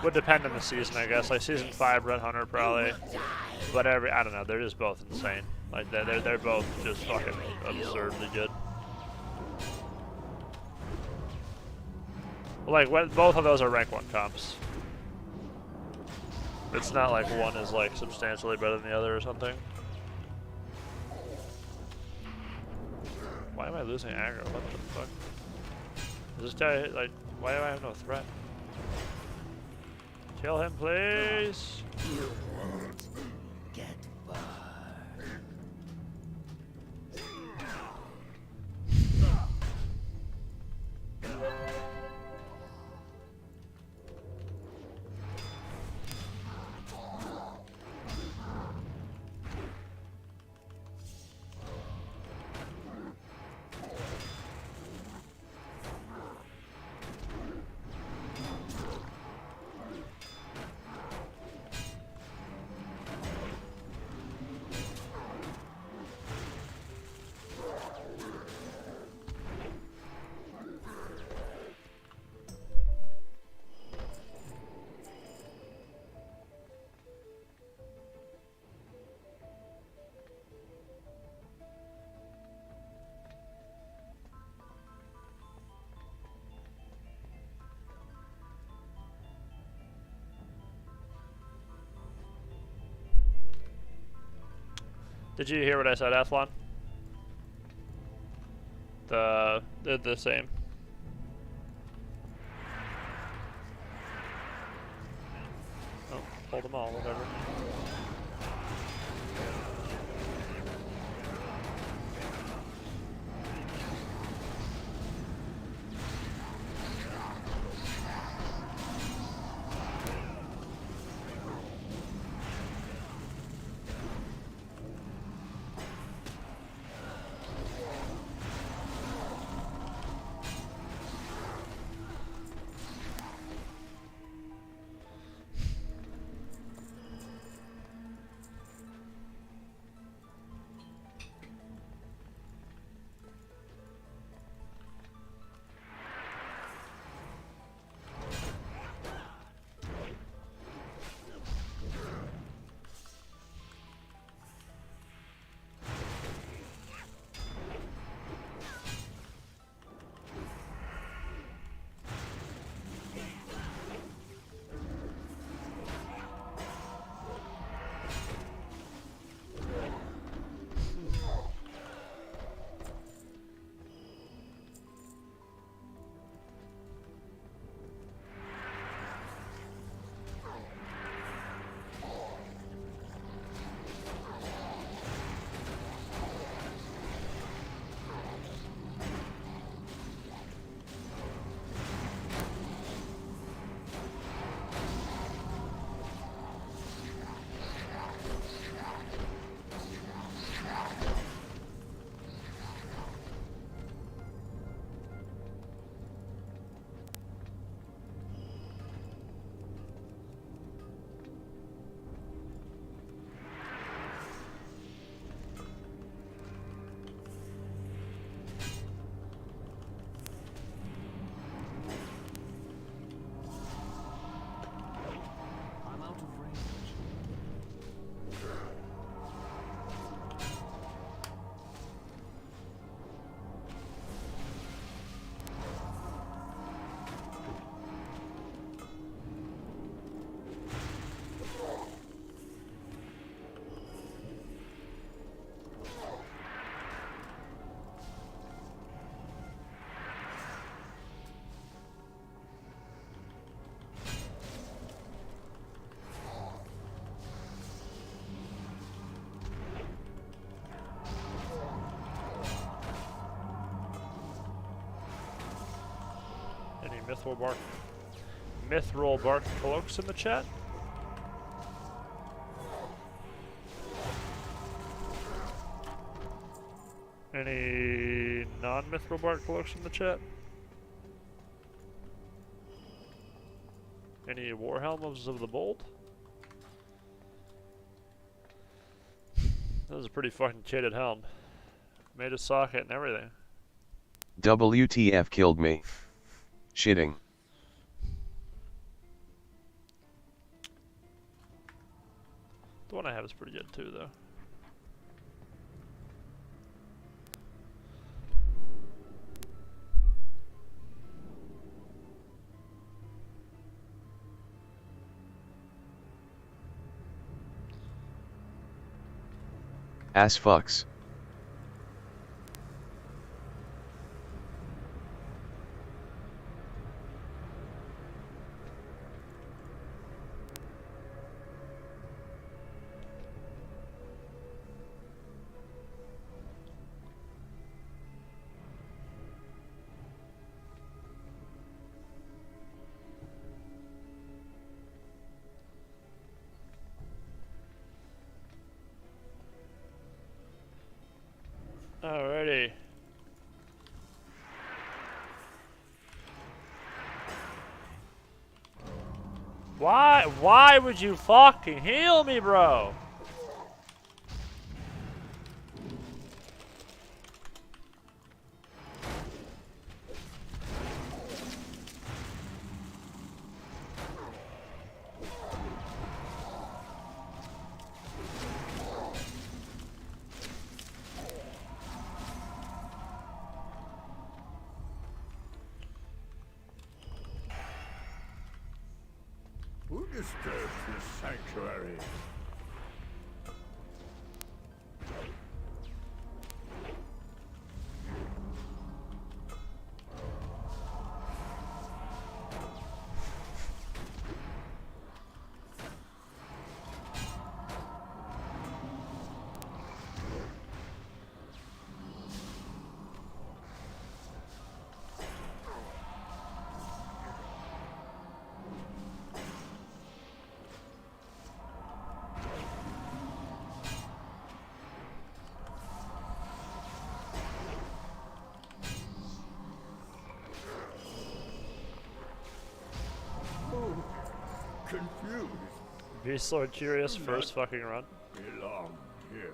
Would depend on the season, I guess. Like season 5, Ret Hunter probably. But I don't know. They're just both insane. Like they're both just fucking absurdly good. Like both of those are rank 1 comps. It's not like one is like substantially better than the other or something. Why am I losing aggro? What the fuck? Is this guy like? Why do I have no threat? Kill him, please. You won't get far. Did you hear what I said, Athlon? They're the same. Oh, hold them all, whatever. mithril bark cloaks in the chat? Any non-mithril bark cloaks in the chat? Any Warhelms of the Bold? That was a pretty fucking kitted helm. Made a socket and everything. WTF killed me. Shitting. The one I have is pretty good too, though. Ass fucks. Alrighty. Why would you fucking heal me, bro? Who disturbs this sanctuary? Confused. Beast Lord Curious first fucking run. Belong here.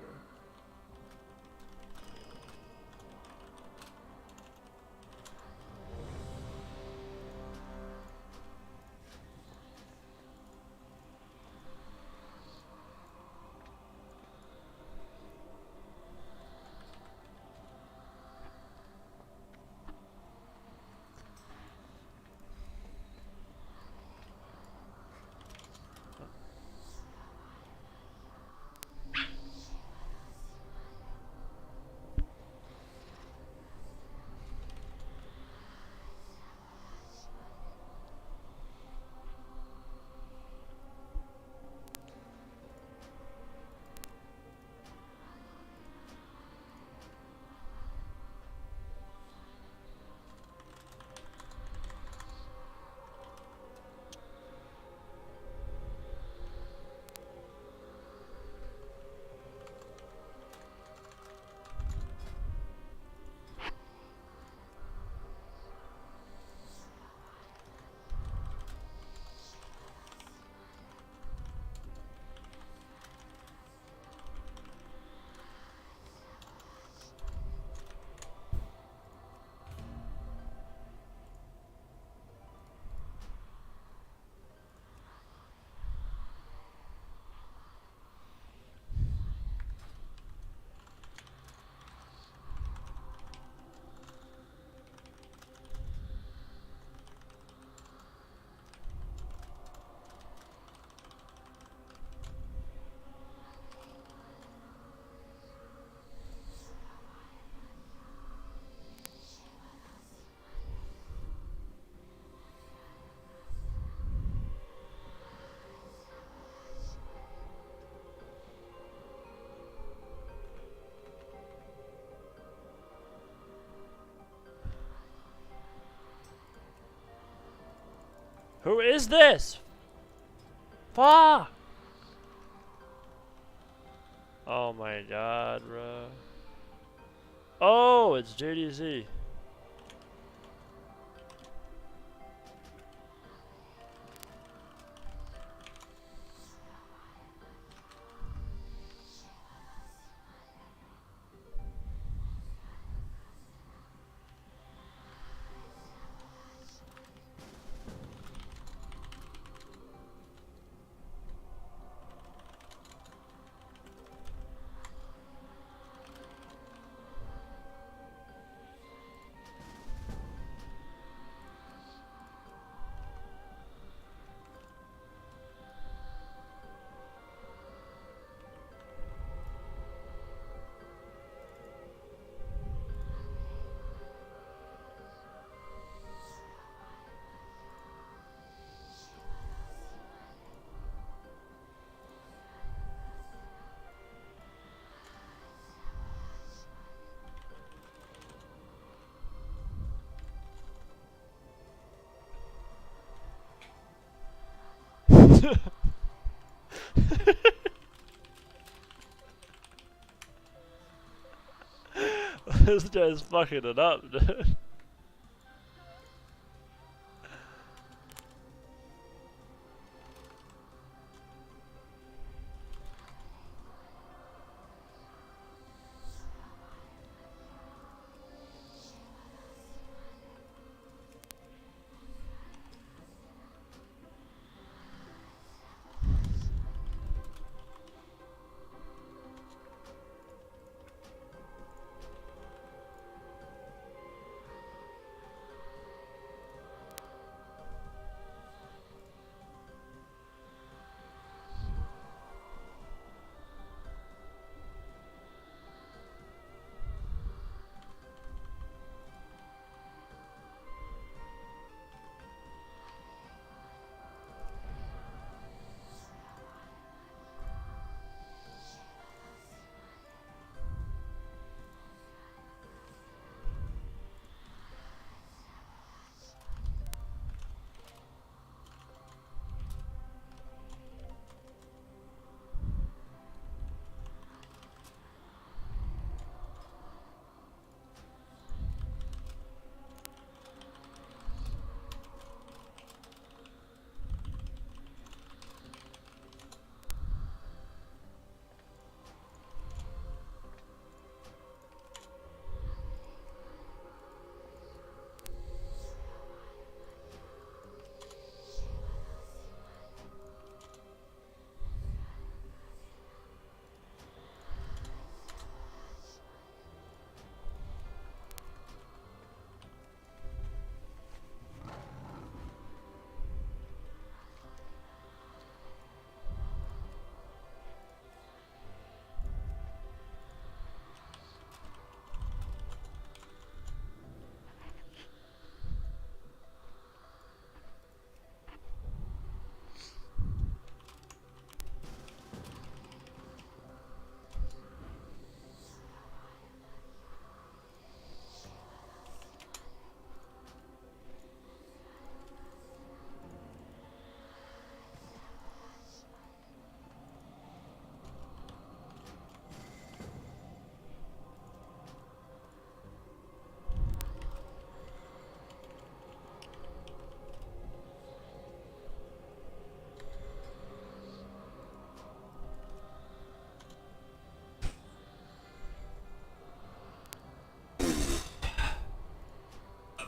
Who is this? Fuck! Oh my god, bro. Oh, it's JDZ. This guy's fucking it up, dude.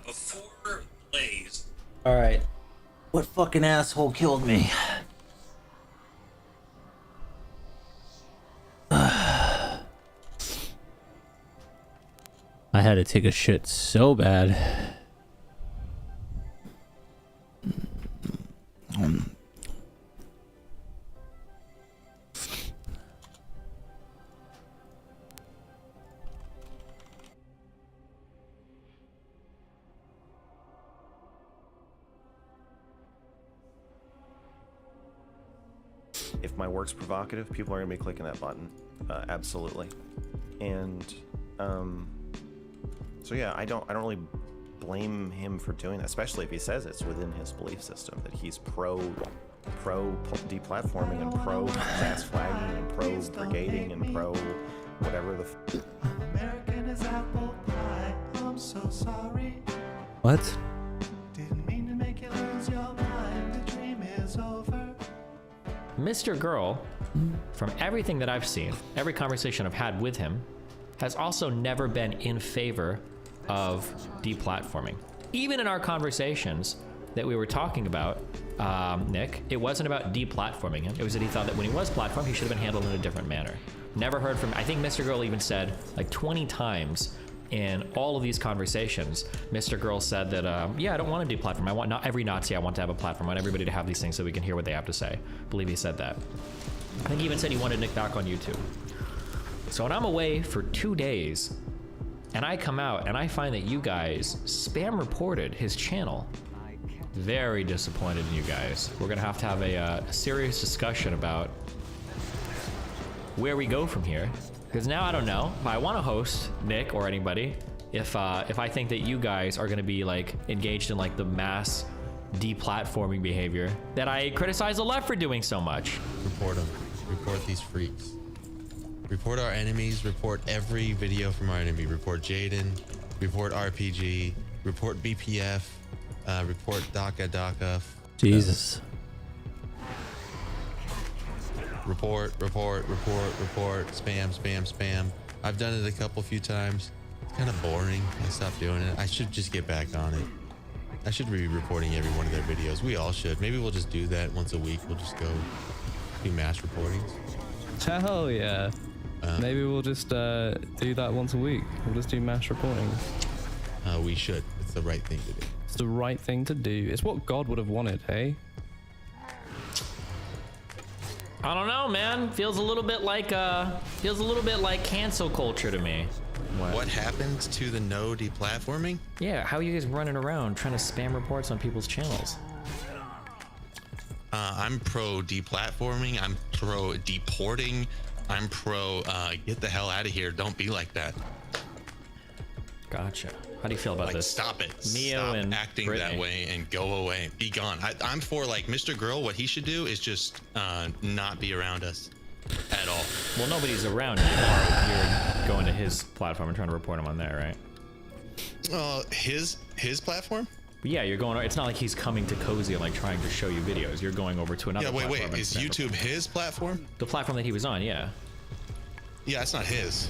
Before Blaze. Alright. What fucking asshole killed me? I had to take a shit so bad. If my work's provocative, people are gonna be clicking that button, absolutely. And so yeah, I don't really blame him for doing that, especially if he says it's within his belief system that he's pro deplatforming and pro fast flagging and pro brigading and pro whatever the. American is apple pie. I'm so sorry. What? Didn't mean to make you lose your mind. The dream is over. Mr. Girl, from everything that I've seen, every conversation I've had with him, has also never been in favor of deplatforming. Even in our conversations that we were talking about, Nick, it wasn't about deplatforming him. It was that he thought that when he was platformed, he should have been handled in a different manner. Never heard from, I think Mr. Girl even said like 20 times in all of these conversations, Mr. Girl said that, yeah, I don't want to deplatform. I want not every Nazi, I want to have a platform. I want everybody to have these things so we can hear what they have to say. I believe he said that. I think he even said he wanted Nick back on YouTube. So when I'm away for 2 days and I come out and I find that you guys spam reported his channel, very disappointed in you guys. We're gonna have to have a serious discussion about where we go from here. Because now I don't know if I want to host Nick or anybody, if I think that you guys are going to be like engaged in like the mass deplatforming behavior that I criticize the left for doing so much. Report them. Report these freaks. Report our enemies. Report every video from our enemy. Report Jaden. Report RPG. Report BPF. Report DACA. Jesus. Report, spam. I've done it a few times. It's kind of boring. I stopped doing it. I should just get back on it. I should be reporting every one of their videos. We all should. Maybe we'll just do that once a week. We'll just go do mass reportings. Hell yeah. Maybe we'll just do that once a week. We'll just do mass reporting. We should. It's the right thing to do. It's the right thing to do. It's what God would have wanted, hey? I don't know, man. Feels a little bit like cancel culture to me. What happened to the no deplatforming? Yeah, how are you guys running around trying to spam reports on people's channels? I'm pro deplatforming. I'm pro deporting. I'm pro get the hell out of here. Don't be like that. Gotcha. How do you feel about this? Stop it. Mio Stop and acting Brittany. that way and go away. Be gone. I'm for like Mr. Girl. What he should do is just not be around us at all. Well, nobody's around you. You're going to his platform and trying to report him on there, right? His platform? Yeah, you're going. It's not like he's coming to Cozy and like trying to show you videos. You're going over to another. Yeah, wait. platform and Is spam YouTube report. his platform? The platform that he was on, yeah. Yeah, it's not his.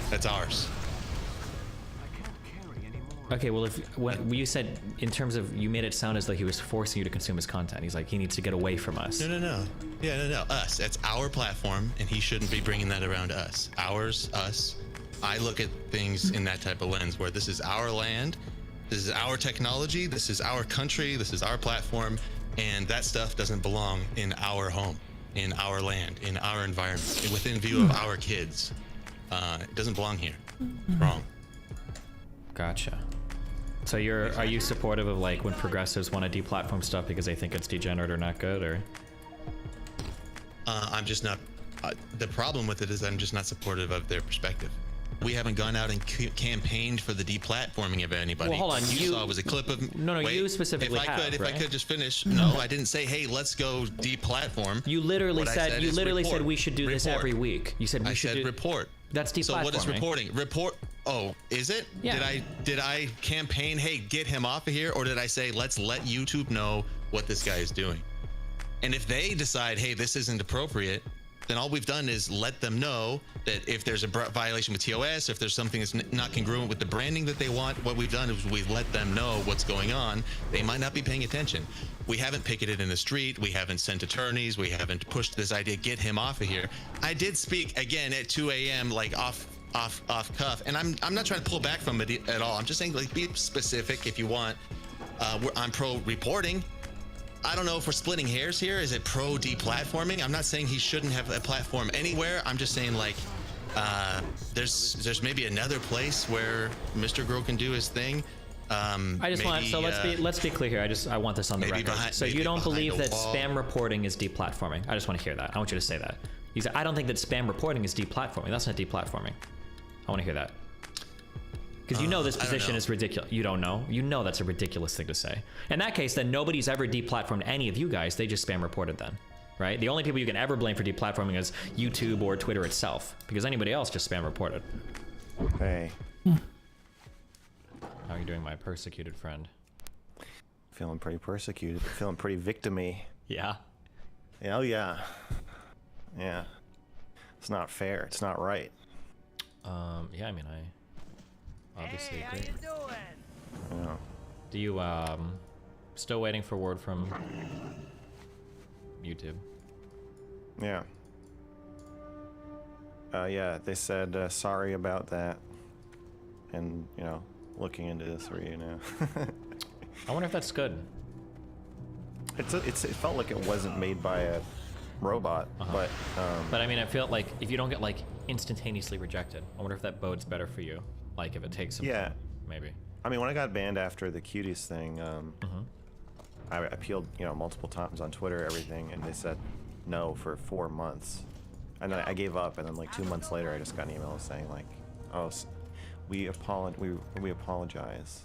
That's ours. Okay, well, when you said in terms of, you made it sound as though he was forcing you to consume his content. He's like, he needs to get away from us. No. Yeah, no. Us. That's our platform, and he shouldn't be bringing that around us. Ours, us. I look at things in that type of lens where this is our land, this is our technology, this is our country, this is our platform, and that stuff doesn't belong in our home, in our land, in our environment, within view of our kids. It doesn't belong here. It's wrong. Gotcha. So are you supportive of like when progressives want to deplatform stuff because they think it's degenerate or not good, or? I'm just not. The problem with it is I'm just not supportive of their perspective. We haven't gone out and campaigned for the deplatforming of anybody. Well, hold on. You saw was a clip of. No, wait, you specifically if I could just finish. No, I didn't say, hey, let's go deplatform. You literally said we should do this every week. You said we should do. Report. That's deplatforming. So what is reporting? Report. Oh, is it? Yeah. Did I campaign, hey, get him off of here, or did I say let's let YouTube know what this guy is doing? And if they decide, hey, this isn't appropriate, then all we've done is let them know that if there's a violation with TOS, if there's something that's not congruent with the branding that they want, what we've done is we've let them know what's going on. They might not be paying attention. We haven't picketed in the street. We haven't sent attorneys. We haven't pushed this idea, get him off of here. I did speak again at 2 a.m. like off cuff, and I'm not trying to pull back from it at all. I'm just saying, like, be specific if you want. I'm pro reporting. I don't know if we're splitting hairs here. Is it pro deplatforming? I'm not saying he shouldn't have a platform anywhere. I'm just saying, like, there's maybe another place where Mr. Girl can do his thing. Let's be clear here. I want this on the record. So you don't believe that spam reporting is deplatforming? I just want to hear that. I want you to say that. You said, I don't think that spam reporting is deplatforming. That's not deplatforming. I want to hear that. Because you know this I don't position know. is ridiculous. You don't know. You know that's a ridiculous thing to say. In that case, then nobody's ever deplatformed any of you guys. They just spam reported then, right? The only people you can ever blame for deplatforming is YouTube or Twitter itself, because anybody else just spam reported. Hey. How are you doing, my persecuted friend? Feeling pretty persecuted. Feeling pretty victim-y. Yeah. Oh yeah. Yeah. It's not fair. It's not right. Yeah, I mean, I obviously agree. Yeah. Do you, still waiting for word from YouTube? Yeah. Yeah, they said sorry about that, and you know, looking into this for you now. I wonder if that's good. It felt like it wasn't made by a robot, but I mean, I feel like if you don't get like instantaneously rejected, I wonder if that bodes better for you. Like if it takes some time, maybe. I mean, when I got banned after the cuties thing, I appealed, you know, multiple times on Twitter, everything, and they said no for 4 months. And then I gave up, and then like 2 months later, I just got an email saying like, "Oh, we apologize.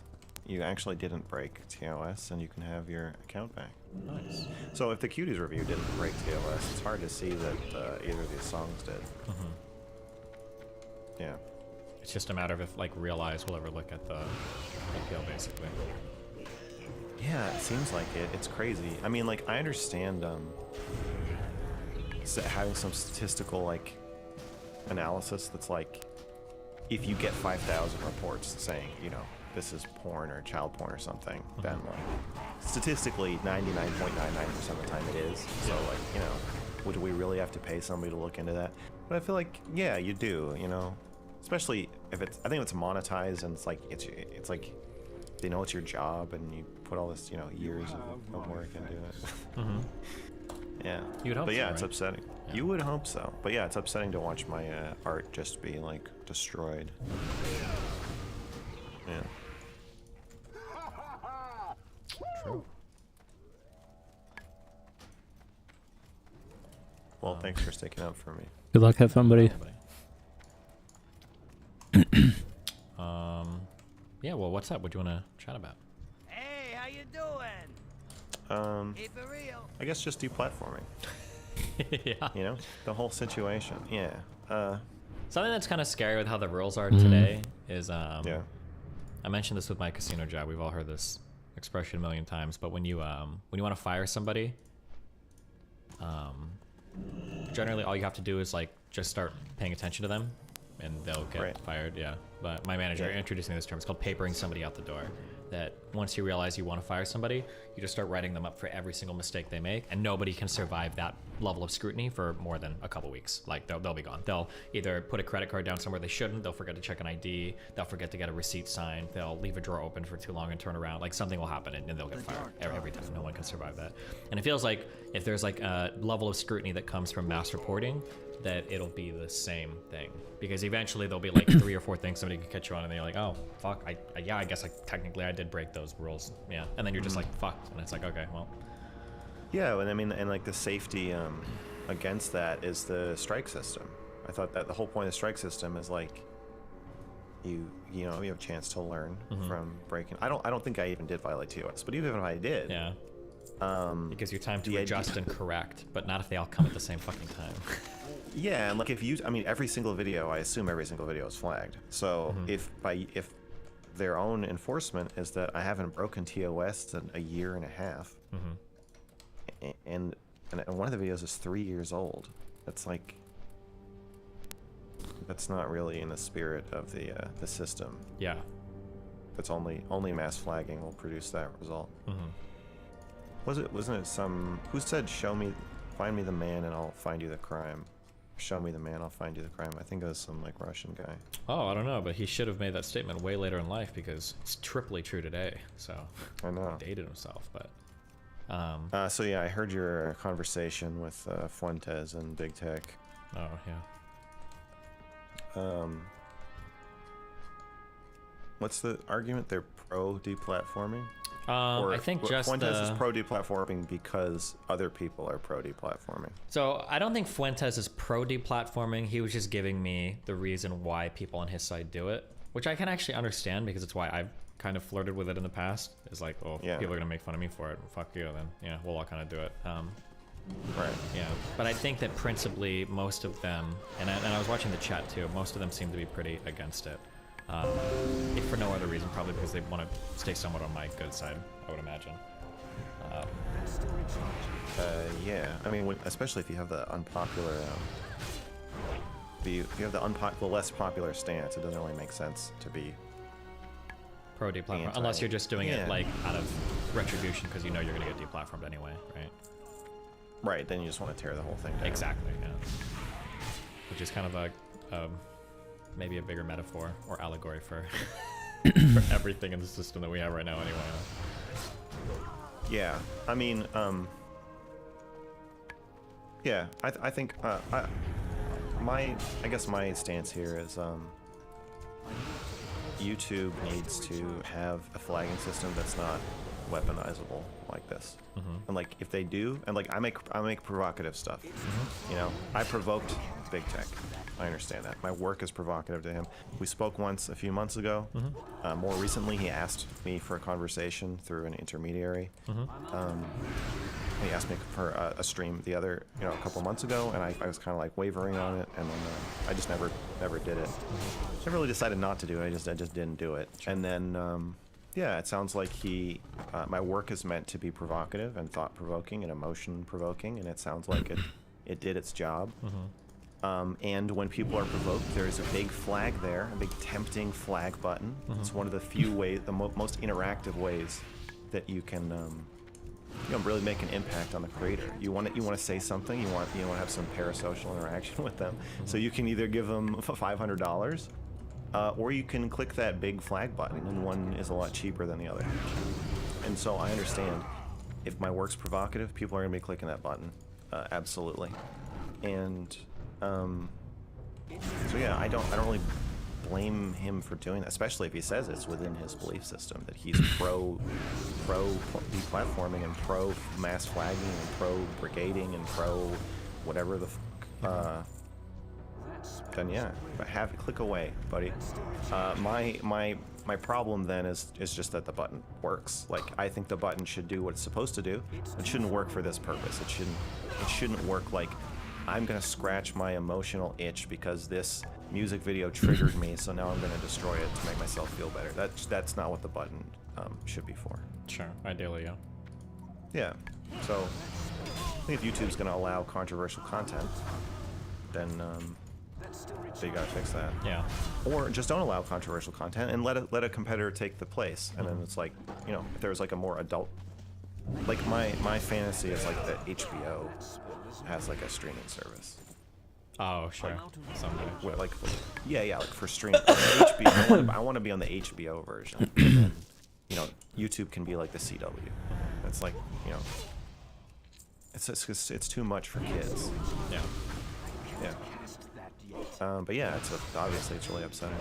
You actually didn't break TOS, and you can have your account back." Nice. So if the cuties review didn't break TOS, it's hard to see that either of these songs did. Yeah. It's just a matter of if like Real Eyes will ever look at the appeal, basically. Yeah, it seems like it. It's crazy. I mean, like, I understand having some statistical, like, analysis that's like, if you get 5,000 reports saying, you know, this is porn or child porn or something, then, like, statistically, 99.99% of the time it is. So, like, you know, would we really have to pay somebody to look into that? But I feel like, yeah, you do, you know? Especially if it's, I think if it's monetized and it's like, it's like, they know it's your job and you put all this, you know, years of work into it. Yeah. You would hope but yeah, so, it's right? upsetting. Yeah. You would hope so. But yeah, it's upsetting to watch my art just be like destroyed. Yeah. True. Well, thanks for sticking up for me. Good luck. Have fun, buddy. Yeah, well, what's up? What do you want to chat about? Hey, how you doing? Hey, for real. I guess just deplatforming. Yeah. You know, the whole situation. Yeah. Something that's kind of scary with how the rules are today is, yeah. I mentioned this with my casino job. We've all heard this expression a million times, but when you want to fire somebody, generally all you have to do is like just start paying attention to them, and they'll get fired. Yeah. But my manager introduced me to this term. It's called papering somebody out the door. That once you realize you want to fire somebody, you just start writing them up for every single mistake they make, and nobody can survive that level of scrutiny for more than a couple weeks. Like they'll be gone. They'll either put a credit card down somewhere they shouldn't, they'll forget to check an ID, they'll forget to get a receipt signed, they'll leave a drawer open for too long and turn around. Like something will happen and they'll get fired every time. No one can survive that. And it feels like if there's like a level of scrutiny that comes from mass reporting, that it'll be the same thing, because eventually there'll be like 3 or 4 things somebody can catch you on, and they're like, oh fuck, yeah, I guess technically I did break those rules. Yeah. And then you're just like, fucked, and it's like, okay, well. Yeah, and I mean, and like the safety against that is the strike system. I thought that the whole point of the strike system is like, you know, you have a chance to learn from breaking. I don't think I even did violate TOS, but even if I did, yeah, it gives you time to adjust and correct, but not if they all come at the same fucking time. Yeah, and like if you, I mean, every single video, I assume every single video is flagged. So if their own enforcement is that I haven't broken TOS in a year and a half, and one of the videos is 3 years old, that's like, that's not really in the spirit of the system. Yeah. That's only mass flagging will produce that result. Wasn't it some, who said find me the man and I'll find you the crime? Show me the man, I'll find you the crime. I think it was some like Russian guy. Oh, I don't know, but he should have made that statement way later in life, because it's triply true today. So I know. He dated himself, but so yeah, I heard your conversation with Fuentes and Big Tech. Oh yeah. What's the argument? They're pro deplatforming? I think just Fuentes is pro deplatforming because other people are pro deplatforming. So I don't think Fuentes is pro deplatforming. He was just giving me the reason why people on his side do it. Which I can actually understand because it's why I've kind of flirted with it in the past. Is like, well, Yeah. people are gonna make fun of me for it. Fuck you, then. Yeah, we'll all kind of do it. Right. Yeah, but I think that principally most of them, and I was watching the chat too, most of them seem to be pretty against it. If for no other reason, probably because they want to stay somewhat on my good side, I would imagine. Yeah, I mean, especially if you have the unpopular, if you have the less popular stance, it doesn't really make sense to be pro deplatform, unless you're just doing it like out of retribution because you know you're gonna get deplatformed anyway, right? Right, then you just want to tear the whole thing down. Exactly, yeah. Which is kind of a maybe a bigger metaphor or allegory for for everything in the system that we have right now anyway. Yeah, I mean, yeah, I think I guess my stance here is YouTube needs to have a flagging system that's not weaponizable like this. And like if they do, and like I make provocative stuff. You know, I provoked Big Tech. I understand that. My work is provocative to him. We spoke once a few months ago. More recently, he asked me for a conversation through an intermediary. He asked me for a stream a couple months ago, and I was kind of like wavering on it, and then I just never did it. I really decided not to do it. I just didn't do it. And then yeah, it sounds like my work is meant to be provocative and thought-provoking and emotion-provoking, and it sounds like it did its job. And when people are provoked, there's a big flag there, a big tempting flag button. It's one of the few ways, the most interactive ways that you can really make an impact on the creator. You want to say something, you want to have some parasocial interaction with them. So you can either give them $500, or you can click that big flag button, and one is a lot cheaper than the other. And so I understand if my work's provocative, people are gonna be clicking that button, absolutely. And so yeah, I don't really blame him for doing that, especially if he says it's within his belief system that he's pro deplatforming and pro mass flagging and pro brigading and pro whatever the then yeah, but click away, buddy. My problem then is just that the button works. Like, I think the button should do what it's supposed to do. It shouldn't work for this purpose. It shouldn't work like I'm gonna scratch my emotional itch because this music video triggered me, so now I'm gonna destroy it to make myself feel better. That's not what the button should be for. Sure, ideally, yeah. Yeah. So I think if YouTube's gonna allow controversial content, then so you gotta fix that. Yeah. Or just don't allow controversial content and let a competitor take the place. And then it's like, if there's like a more adult, like my fantasy is like that HBO has like a streaming service. Oh, sure. Someday. Where, like for streaming. HBO, I want to be on the HBO version. And then, YouTube can be like the CW. It's like, it's too much for kids. Yeah. Yeah. But yeah, obviously it's really upsetting.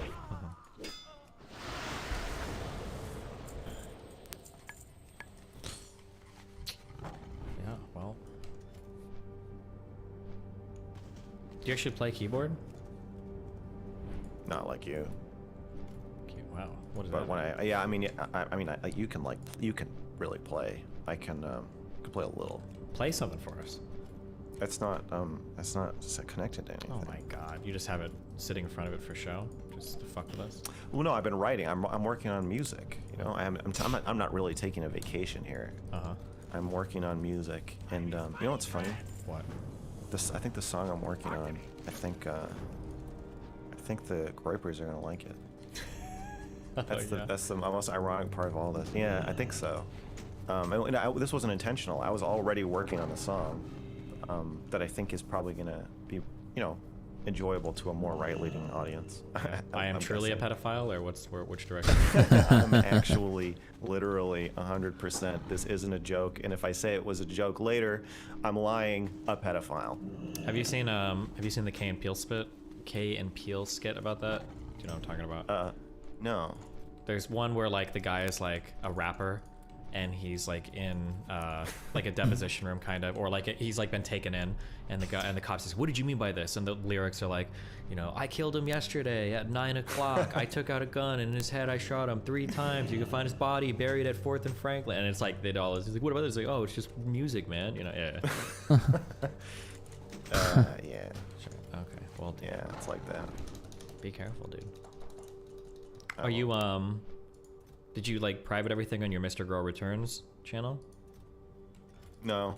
Yeah, well. Do you actually play keyboard? Not like you. Okay, wow. What is but that? When you can really play. I can play a little. Play something for us. It's not connected to anything. Oh my god! You just have it sitting in front of it for show, just to fuck with us. Well, no, I've been writing. I'm working on music. I'm not really taking a vacation here. I'm working on music, and you know what's funny? What? I think the song I'm working on. I think the Groypers are gonna like it. That's the most ironic part of all this. Yeah, I think so. This wasn't intentional. I was already working on the song that I think is probably gonna be, enjoyable to a more right-leaning audience. I am truly a pedophile, or which direction? I'm actually, literally, 100%. This isn't a joke, and if I say it was a joke later, I'm lying. A pedophile. Have you seen the Key and Peele skit about that? Do you know what I'm talking about? No. There's one where like the guy is like a rapper, and he's like in like a deposition room kind of, or like he's like been taken in, and the cop says, "What did you mean by this?" And the lyrics are like, you know, "I killed him yesterday at 9 o'clock. I took out a gun and in his head I shot him 3 times. You can find his body buried at 4th and Franklin." And it's like they all is like, "What about this?" Like, "Oh, it's just music, man." You know, yeah. Yeah. Sure. Okay. Well, yeah, it's like that. Be careful, dude. Are you did you like private everything on your Mr. Girl Returns channel? No.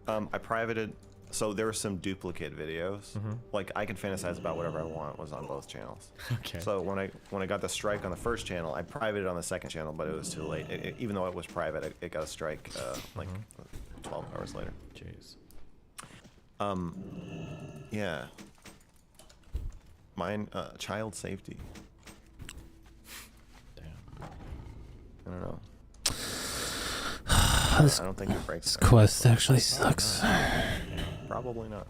I privated, so there were some duplicate videos. Like I can fantasize about whatever I want was on both channels. Okay. So when I got the strike on the first channel, I privated on the second channel, but it was too late. Even though it was private, it got a strike like 12 hours later. Jeez. Yeah. Mine, child safety. Damn. I don't know. This, I don't think it breaks. This quest actually sucks. Probably not.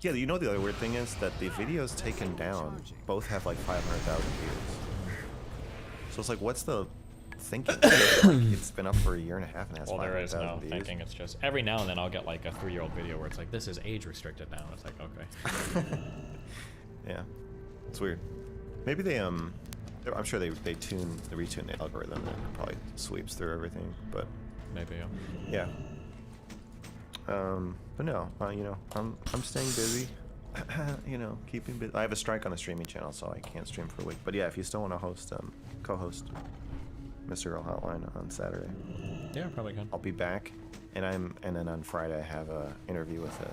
Yeah, you know the other weird thing is that the videos taken down both have like 500,000 views. So it's like, what's the thinking? It's been up for a year and a half and has 500,000 no views. thinking. It's just every now and then I'll get like a 3-year-old video where it's like, this is age restricted now. It's like, okay. Yeah, it's weird. Maybe they I'm sure they retune the algorithm and it probably sweeps through everything, but maybe yeah. But no, you know, I'm staying busy. You know, keeping busy. I have a strike on the streaming channel, so I can't stream for a week. But yeah, if you still want to host, co-host Mr. Girl Hotline on Saturday. Yeah, probably can. I'll be back, and then on Friday I have a interview with a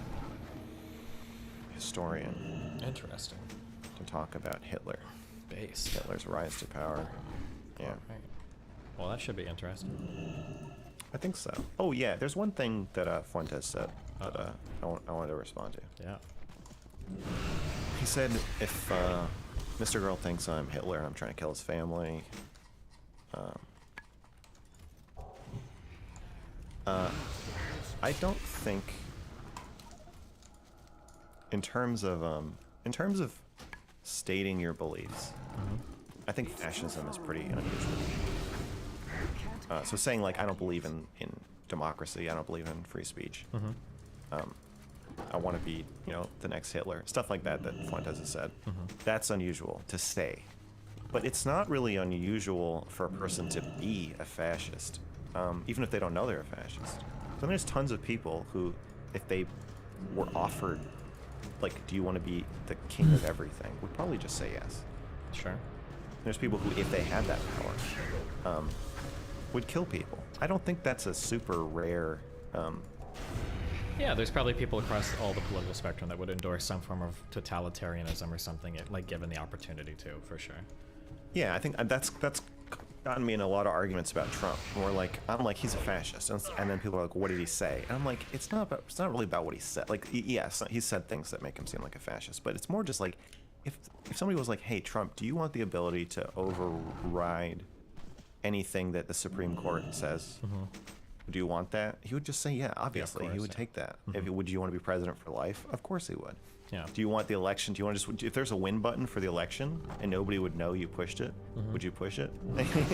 historian. Interesting. To talk about Hitler. Base. Hitler's rise to power. Yeah. Right. Well, that should be interesting. I think so. Oh yeah, there's one thing that Fuentes said that I wanted to respond to. Yeah. He said if Mr. Girl thinks I'm Hitler and I'm trying to kill his family, I don't think in terms of stating your beliefs, I think fascism is pretty unusual. So saying like I don't believe in democracy, I don't believe in free speech. I want to be, you know, the next Hitler, stuff like that Fuentes has said. That's unusual to say, but it's not really unusual for a person to be a fascist, even if they don't know they're a fascist. So there's tons of people who, if they were offered, like, do you want to be the king of everything, would probably just say yes. Sure. There's people who, if they had that power, would kill people. I don't think that's a super rare. Yeah, there's probably people across all the political spectrum that would endorse some form of totalitarianism or something, like given the opportunity to, for sure. Yeah, I think that's gotten me in a lot of arguments about Trump. Where like I'm like he's a fascist, and then people are like, what did he say? And I'm like, it's not really about what he said. Like yes, he said things that make him seem like a fascist, but it's more just like if somebody was like, hey Trump, do you want the ability to override anything that the Supreme Court says? Do you want that? He would just say, yeah, obviously. Yeah, of course, he would take that. Would you want to be president for life? Of course he would. Yeah. Do you want the election? Do you want to just, if there's a win button for the election and nobody would know you pushed it, would you push it?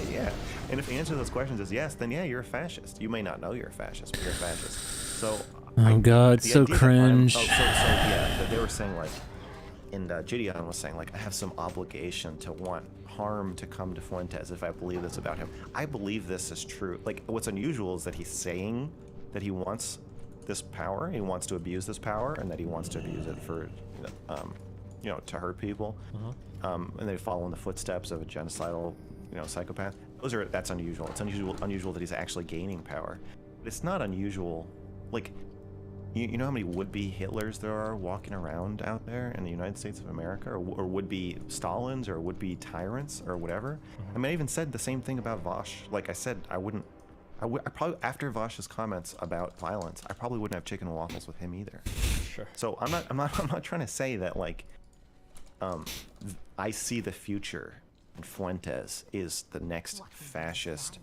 Yeah. And if the answer to those questions is yes, then yeah, you're a fascist. You may not know you're a fascist, but you're a fascist. So. Oh God, so cringe. Yeah, they were saying like, and Gideon was saying like, I have some obligation to want harm to come to Fuentes if I believe this about him. I believe this is true. Like, what's unusual is that he's saying that he wants this power, he wants to abuse this power, and that he wants to abuse it for, you know, to hurt people, and they follow in the footsteps of a genocidal, you know, psychopath. That's unusual. It's unusual that he's actually gaining power. But it's not unusual, like. You know how many would-be Hitlers there are walking around out there in the United States of America, or would-be Stalins, or would-be tyrants, or whatever? I mean, I even said the same thing about Vosh. Like I said, I probably, after Vosh's comments about violence, I probably wouldn't have chicken and waffles with him either. Sure. So I'm not trying to say that like, I see the future, and Fuentes is the next fascist,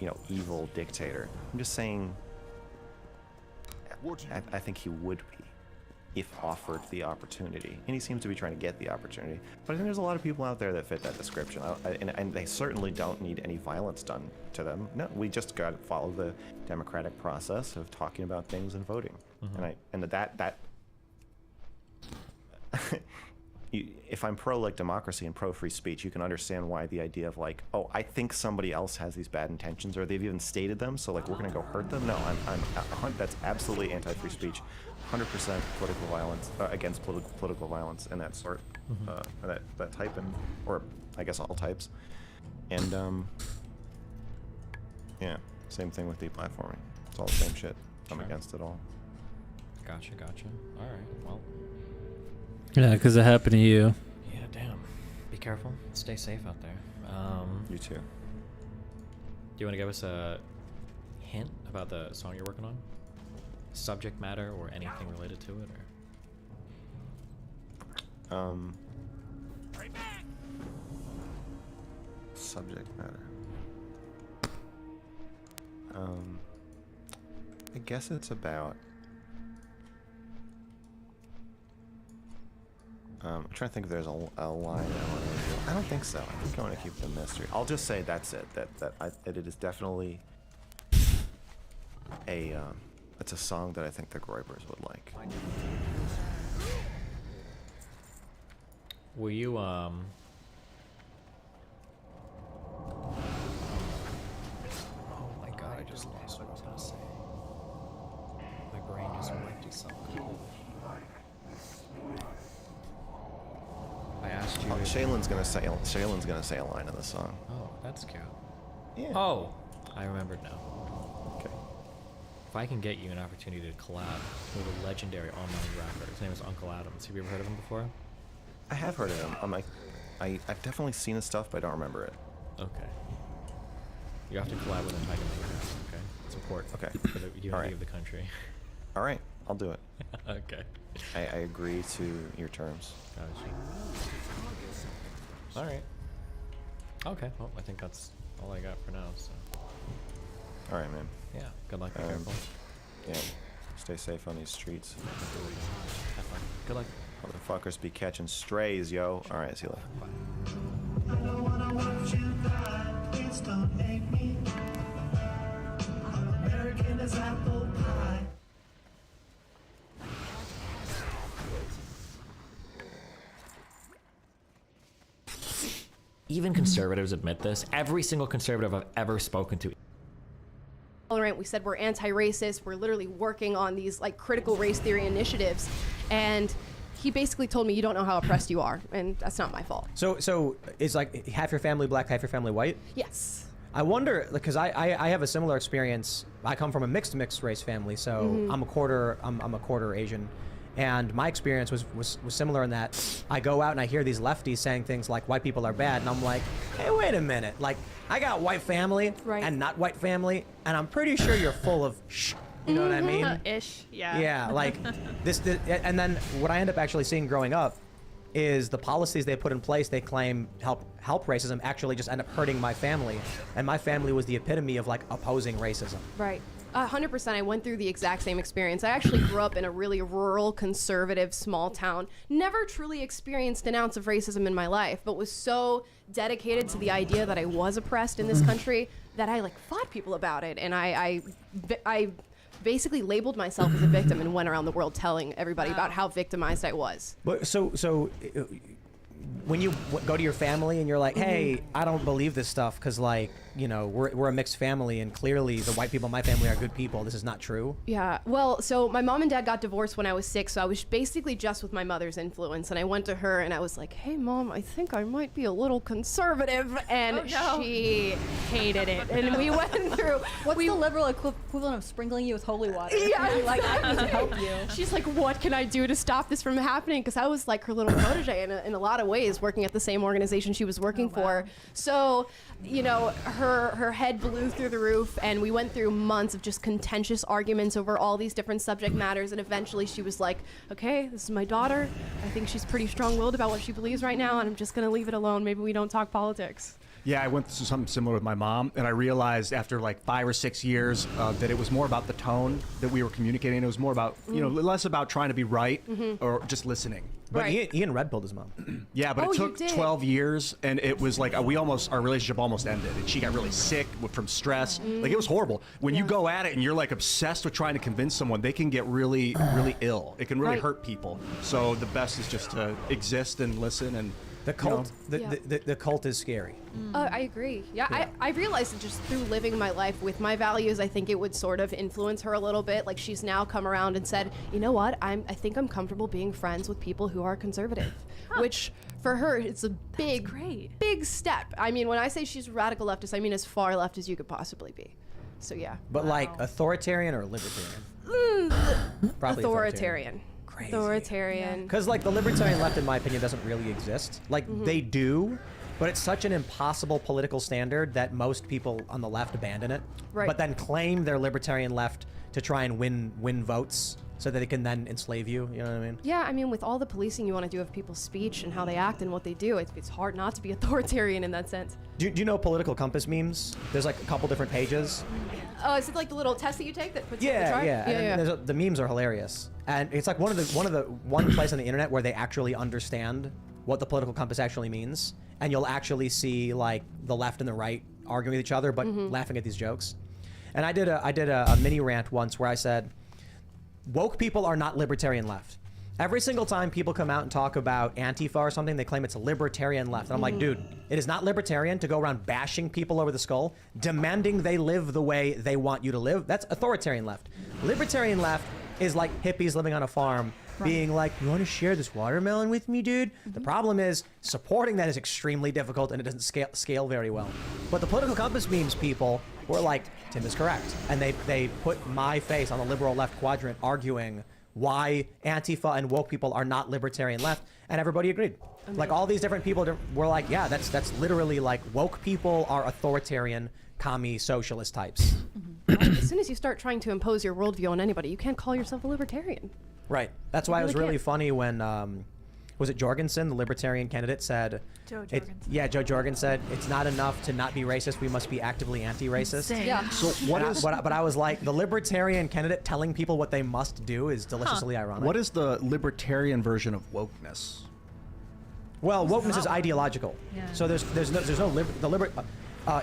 you know, evil dictator. I'm just saying. I think he would be. if offered the opportunity. And he seems to be trying to get the opportunity. But I think there's a lot of people out there that fit that description. And they certainly don't need any violence done to them. No, we just got to follow the democratic process of talking about things and voting. And that if I'm pro like democracy and pro free speech, you can understand why the idea of like, oh, I think somebody else has these bad intentions, or they've even stated them, so like we're gonna go hurt them. No, that's absolutely anti-free speech, 100% political violence against political violence and that sort, that type, and or I guess all types, and yeah, same thing with deplatforming. It's all the same shit. I'm against it all. Gotcha. All right. Well. Yeah, because it happened to you. Yeah, damn. Be careful. Stay safe out there. You too. Do you want to give us a hint about the song you're working on? Subject matter or anything related to it, or? Subject matter. I guess it's about. I'm trying to think if there's a line I want to do. I don't think so. I think I want to keep the mystery. I'll just say that's it. That it is definitely a it's a song that I think the Groypers would like. Were you Oh my god! I just lost what I was gonna say. My brain just went to something. I asked you. Shaylin's gonna say a line in the song. Oh, that's cute. Yeah. Oh, I remembered now. Okay. If I can get you an opportunity to collab with a legendary online rapper, his name is Uncle Adams. Have you ever heard of him before? I have heard of him. I've definitely seen his stuff, but I don't remember it. Okay. You have to collab with him if I can make it happen, okay? It's important. Okay. For the unity of the country. All right, I'll do it. Okay. I agree to your terms. All right. Okay. Well, I think that's all I got for now. So. All right, man. Yeah. Good luck. Be careful. Yeah. Stay safe on these streets. Have fun. Good luck. Motherfuckers be catching strays, yo. All right, see you later. I don't wanna watch you die. Please don't hate me. I'm American as apple pie. Even conservatives admit this. Every single conservative I've ever spoken to. Tolerant. We said we're anti-racist. We're literally working on these like critical race theory initiatives, and he basically told me, you don't know how oppressed you are, and that's not my fault. So it's like half your family black, half your family white? Yes. I wonder, because I have a similar experience. I come from a mixed race family, so I'm a quarter Asian. And my experience was similar in that I go out and I hear these lefties saying things like white people are bad, and I'm like, hey, wait a minute. Like, I got white family and not white family, and I'm pretty sure you're full of shh. You know what I mean? Ish, yeah. Yeah, like this, and then what I end up actually seeing growing up is the policies they put in place they claim help racism actually just end up hurting my family, and my family was the epitome of like opposing racism. Right. 100%. I went through the exact same experience. I actually grew up in a really rural, conservative, small town. Never truly experienced an ounce of racism in my life, but was so dedicated to the idea that I was oppressed in this country that I like fought people about it, and I basically labeled myself as a victim and went around the world telling everybody about how victimized I was. But so when you go to your family and you're like, hey, I don't believe this stuff because, like, you know, we're a mixed family and clearly the white people in my family are good people. This is not true. Yeah, well, so my mom and dad got divorced when I was 6, so I was basically just with my mother's influence, and I went to her and I was like, hey, Mom, I think I might be a little conservative, and she hated it. And we went through... What's the liberal equivalent of sprinkling you with holy water? Yeah, like, I need to help you. She's like, what can I do to stop this from happening? Because I was like her little protege in a lot of ways, working at the same organization she was working for. So, you know, her head blew through the roof, and we went through months of just contentious arguments over all these different subject matters, and eventually she was like, okay, this is my daughter. I think she's pretty strong-willed about what she believes right now, and I'm just gonna leave it alone. Maybe we don't talk politics. Yeah, I went through something similar with my mom, and I realized after like 5 or 6 years that it was more about the tone that we were communicating. It was more about, you know, less about trying to be right or just listening. But Ian red pilled his mom. Yeah, but it took 12 years, and it was like our relationship almost ended, and she got really sick from stress. Like, it was horrible. When you go at it and you're like obsessed with trying to convince someone, they can get really, really ill. It can really hurt people. So the best is just to exist and listen and. The cult, the cult is scary. I agree. Yeah, I realized that just through living my life with my values, I think it would sort of influence her a little bit. Like, she's now come around and said, you know what, I think I'm comfortable being friends with people who are conservative, which for her, it's a big step. I mean, when I say she's radical leftist, I mean as far left as you could possibly be. So yeah. But like authoritarian or libertarian? Probably authoritarian. Authoritarian. Because like the libertarian left, in my opinion, doesn't really exist. Like they do, but it's such an impossible political standard that most people on the left abandon it. Right. But then claim their libertarian left to try and win votes so that they can then enslave you. You know what I mean? Yeah, I mean, with all the policing you want to do of people's speech and how they act and what they do, it's hard not to be authoritarian in that sense. Do you know political compass memes? There's like a couple different pages. Oh, is it like the little test that you take that puts you in the chart? Yeah. The memes are hilarious, and it's like one place on the internet where they actually understand what the political compass actually means, and you'll actually see like the left and the right arguing with each other, but laughing at these jokes. And I did a mini rant once where I said, woke people are not libertarian left. Every single time people come out and talk about Antifa or something, they claim it's a libertarian left. And I'm like, dude, it is not libertarian to go around bashing people over the skull, demanding they live the way they want you to live. That's authoritarian left. Libertarian left is like hippies living on a farm being like, you want to share this watermelon with me, dude? The problem is supporting that is extremely difficult and it doesn't scale very well. But the political compass memes people were like, Tim is correct. And they put my face on the liberal left quadrant arguing why Antifa and woke people are not libertarian left, and everybody agreed. Amazing. Like all these different people were like, yeah, that's literally like woke people are authoritarian, commie, socialist types. As soon as you start trying to impose your worldview on anybody, you can't call yourself a libertarian. Right. That's why it was really funny when, was it Jorgensen, the libertarian candidate, said, Joe Jorgensen. Joe Jorgensen said, it's not enough to not be racist, we must be actively anti-racist. Yeah. So what is... But I was like, the libertarian candidate telling people what they must do is deliciously ironic. What is the libertarian version of wokeness? Well, wokeness is ideological. Yeah. So there's no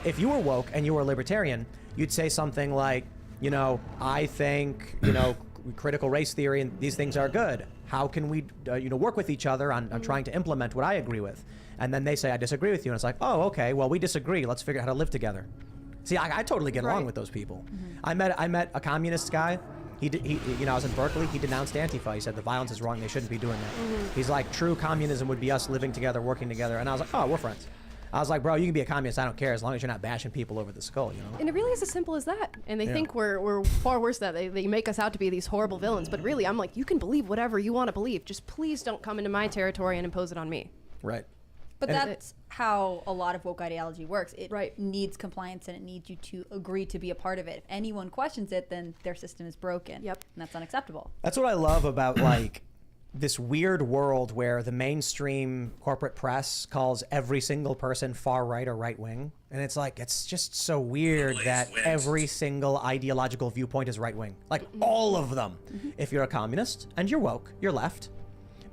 if you were woke and you were a libertarian, you'd say something like, you know, I think, you know, critical race theory and these things are good. How can we, work with each other on trying to implement what I agree with? And then they say, I disagree with you. And it's like, oh, okay, well, we disagree. Let's figure out how to live together. See, I totally get along with those people. I met a communist guy. I was in Berkeley. He denounced Antifa. He said the violence is wrong. They shouldn't be doing that. He's like, true communism would be us living together, working together. And I was like, oh, we're friends. I was like, bro, you can be a communist. I don't care as long as you're not bashing people over the skull, you know? And it really is as simple as that. And they think we're far worse than that. They make us out to be these horrible villains. But really, I'm like, you can believe whatever you want to believe. Just please don't come into my territory and impose it on me. Right. But that's how a lot of woke ideology works. It needs compliance and it needs you to agree to be a part of it. If anyone questions it, then their system is broken. Yep. And that's unacceptable. That's what I love about like this weird world where the mainstream corporate press calls every single person far right or right wing. And it's like, it's just so weird that every single ideological viewpoint is right wing. Like all of them. If you're a communist and you're woke, you're left.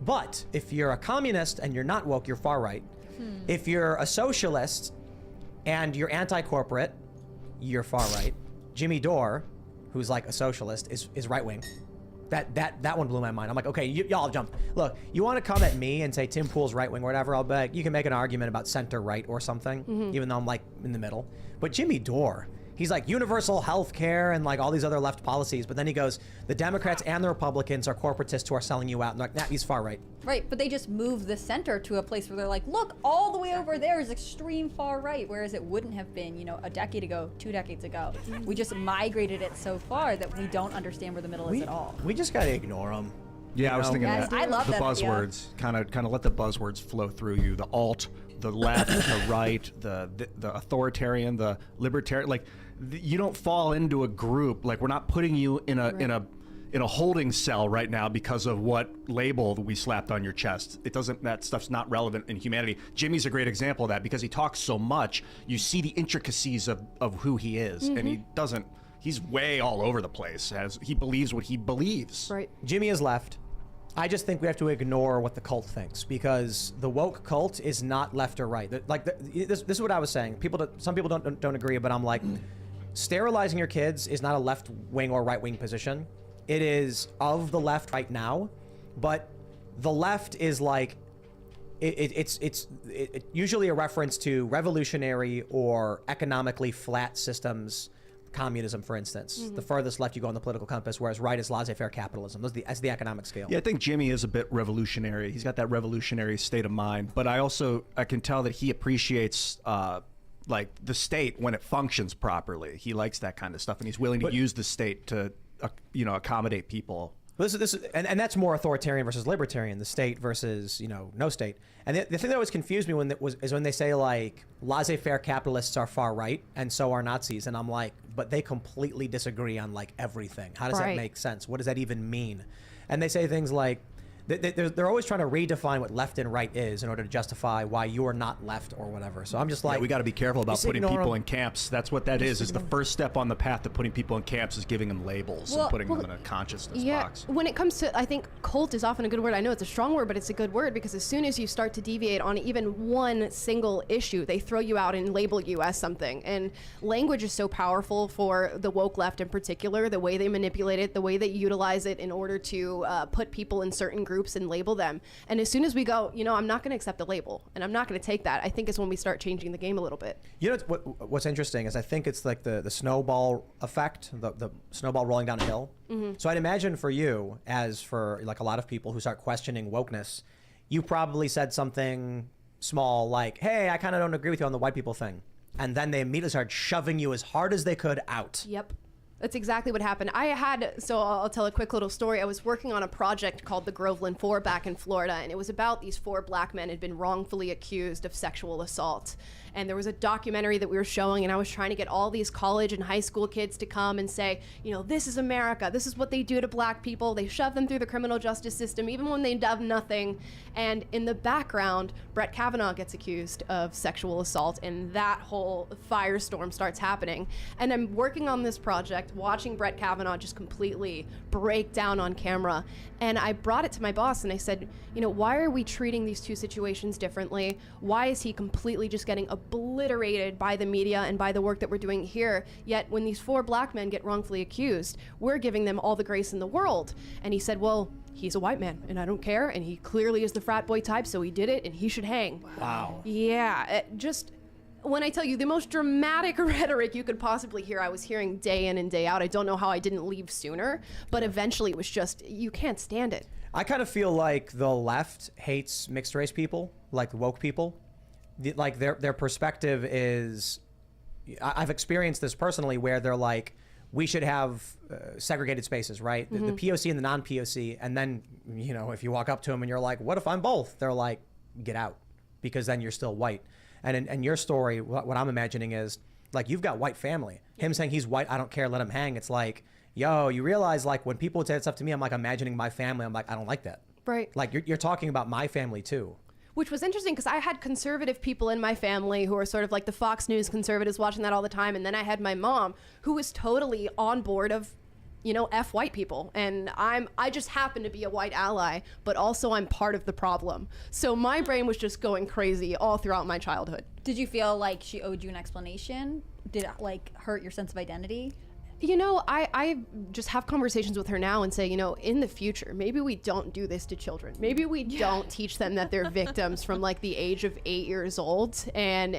But if you're a communist and you're not woke, you're far right. If you're a socialist and you're anti-corporate, you're far right. Jimmy Dore, who's like a socialist, is right wing. That one blew my mind. I'm like, okay, y'all jump. Look, you want to come at me and say Tim Pool's right wing or whatever, I'll bet you can make an argument about center right or something, even though I'm like in the middle. But Jimmy Dore, he's like universal health care and like all these other left policies. But then he goes, the Democrats and the Republicans are corporatists who are selling you out. And like, nah, he's far right. Right, but they just moved the center to a place where they're like, look, all the way over there is extreme far right, whereas it wouldn't have been, a decade ago, 2 decades ago. We just migrated it so far that we don't understand where the middle is at all. We just gotta ignore them. Yeah, I was thinking that. I love the that buzzwords. Kind of let the buzzwords flow through you. The alt, the left, the right, the authoritarian, the libertarian. Like, you don't fall into a group. Like, we're not putting you in a in a holding cell right now because of what label we slapped on your chest. It doesn't, that stuff's not relevant in humanity. Jimmy's a great example of that because he talks so much, you see the intricacies of who he is, and he doesn't, he's way all over the place as he believes what he believes. Right. Jimmy is left. I just think we have to ignore what the cult thinks because the woke cult is not left or right. Like this is what I was saying. Some people don't agree, but I'm like, sterilizing your kids is not a left wing or right wing position. It is of the left right now, but the left is like, it's usually a reference to revolutionary or economically flat systems. Communism, for instance, the furthest left you go on the political compass, whereas right is laissez-faire capitalism. That's the economic scale. Yeah, I think Jimmy is a bit revolutionary. He's got that revolutionary state of mind, but I can tell that he appreciates like the state when it functions properly. He likes that kind of stuff, and he's willing to use the state to accommodate people. And that's more authoritarian versus libertarian, the state versus, no state. And the thing that always confused me is when they say like laissez-faire capitalists are far right and so are Nazis, and I'm like, but they completely disagree on like everything. How does that make sense? What does that even mean? And they say things like they're always trying to redefine what left and right is in order to justify why you are not left or whatever. So I'm just like, we got to be careful about putting people in camps. That's what that is the first step on the path to putting people in camps is giving them labels and putting them in a consciousness box. When it comes to, I think cult is often a good word. I know it's a strong word, but it's a good word because as soon as you start to deviate on even one single issue, they throw you out and label you as something. And language is so powerful for the woke left in particular, the way they manipulate it, the way they utilize it in order to put people in certain groups and label them. And as soon as we go, I'm not going to accept a label and I'm not going to take that, I think is when we start changing the game a little bit. What's interesting is I think it's like the snowball effect, the snowball rolling down a hill. So I'd imagine for you, as for like a lot of people who start questioning wokeness, you probably said something small like, hey, I kind of don't agree with you on the white people thing. And then they immediately started shoving you as hard as they could out. Yep. That's exactly what happened. So I'll tell a quick little story. I was working on a project called the Groveland 4 back in Florida, and it was about these 4 black men had been wrongfully accused of sexual assault. And there was a documentary that we were showing, and I was trying to get all these college and high school kids to come and say, this is America. This is what they do to black people. They shove them through the criminal justice system, even when they've done nothing. And in the background, Brett Kavanaugh gets accused of sexual assault, and that whole firestorm starts happening. And I'm working on this project, watching Brett Kavanaugh just completely break down on camera. And I brought it to my boss, and I said, why are we treating these two situations differently? Why is he completely just getting obliterated by the media and by the work that we're doing here? Yet when these 4 black men get wrongfully accused, we're giving them all the grace in the world. And he said, well, he's a white man and I don't care. And he clearly is the frat boy type, so he did it and he should hang. Wow. Yeah, when I tell you the most dramatic rhetoric you could possibly hear, I was hearing day in and day out. I don't know how I didn't leave sooner, but eventually it was just, you can't stand it. I kind of feel like the left hates mixed race people, like woke people. Like their perspective is, I've experienced this personally where they're like, we should have segregated spaces, right? The POC and the non-POC. And then, if you walk up to them and you're like, what if I'm both? They're like, get out, because then you're still white. And in your story, what I'm imagining is like, you've got white family. Him saying he's white, I don't care, let him hang. It's like, yo, you realize like when people would say that stuff to me, I'm like imagining my family. I'm like, I don't like that. Right. Like you're talking about my family too. Which was interesting because I had conservative people in my family who are sort of like the Fox News conservatives watching that all the time. And then I had my mom who was totally on board of, F white people. And I just happen to be a white ally, but also I'm part of the problem. So my brain was just going crazy all throughout my childhood. Did you feel like she owed you an explanation? Did it like hurt your sense of identity? I just have conversations with her now and say, in the future, maybe we don't do this to children. Maybe we don't teach them that they're victims from like the age of 8 years old and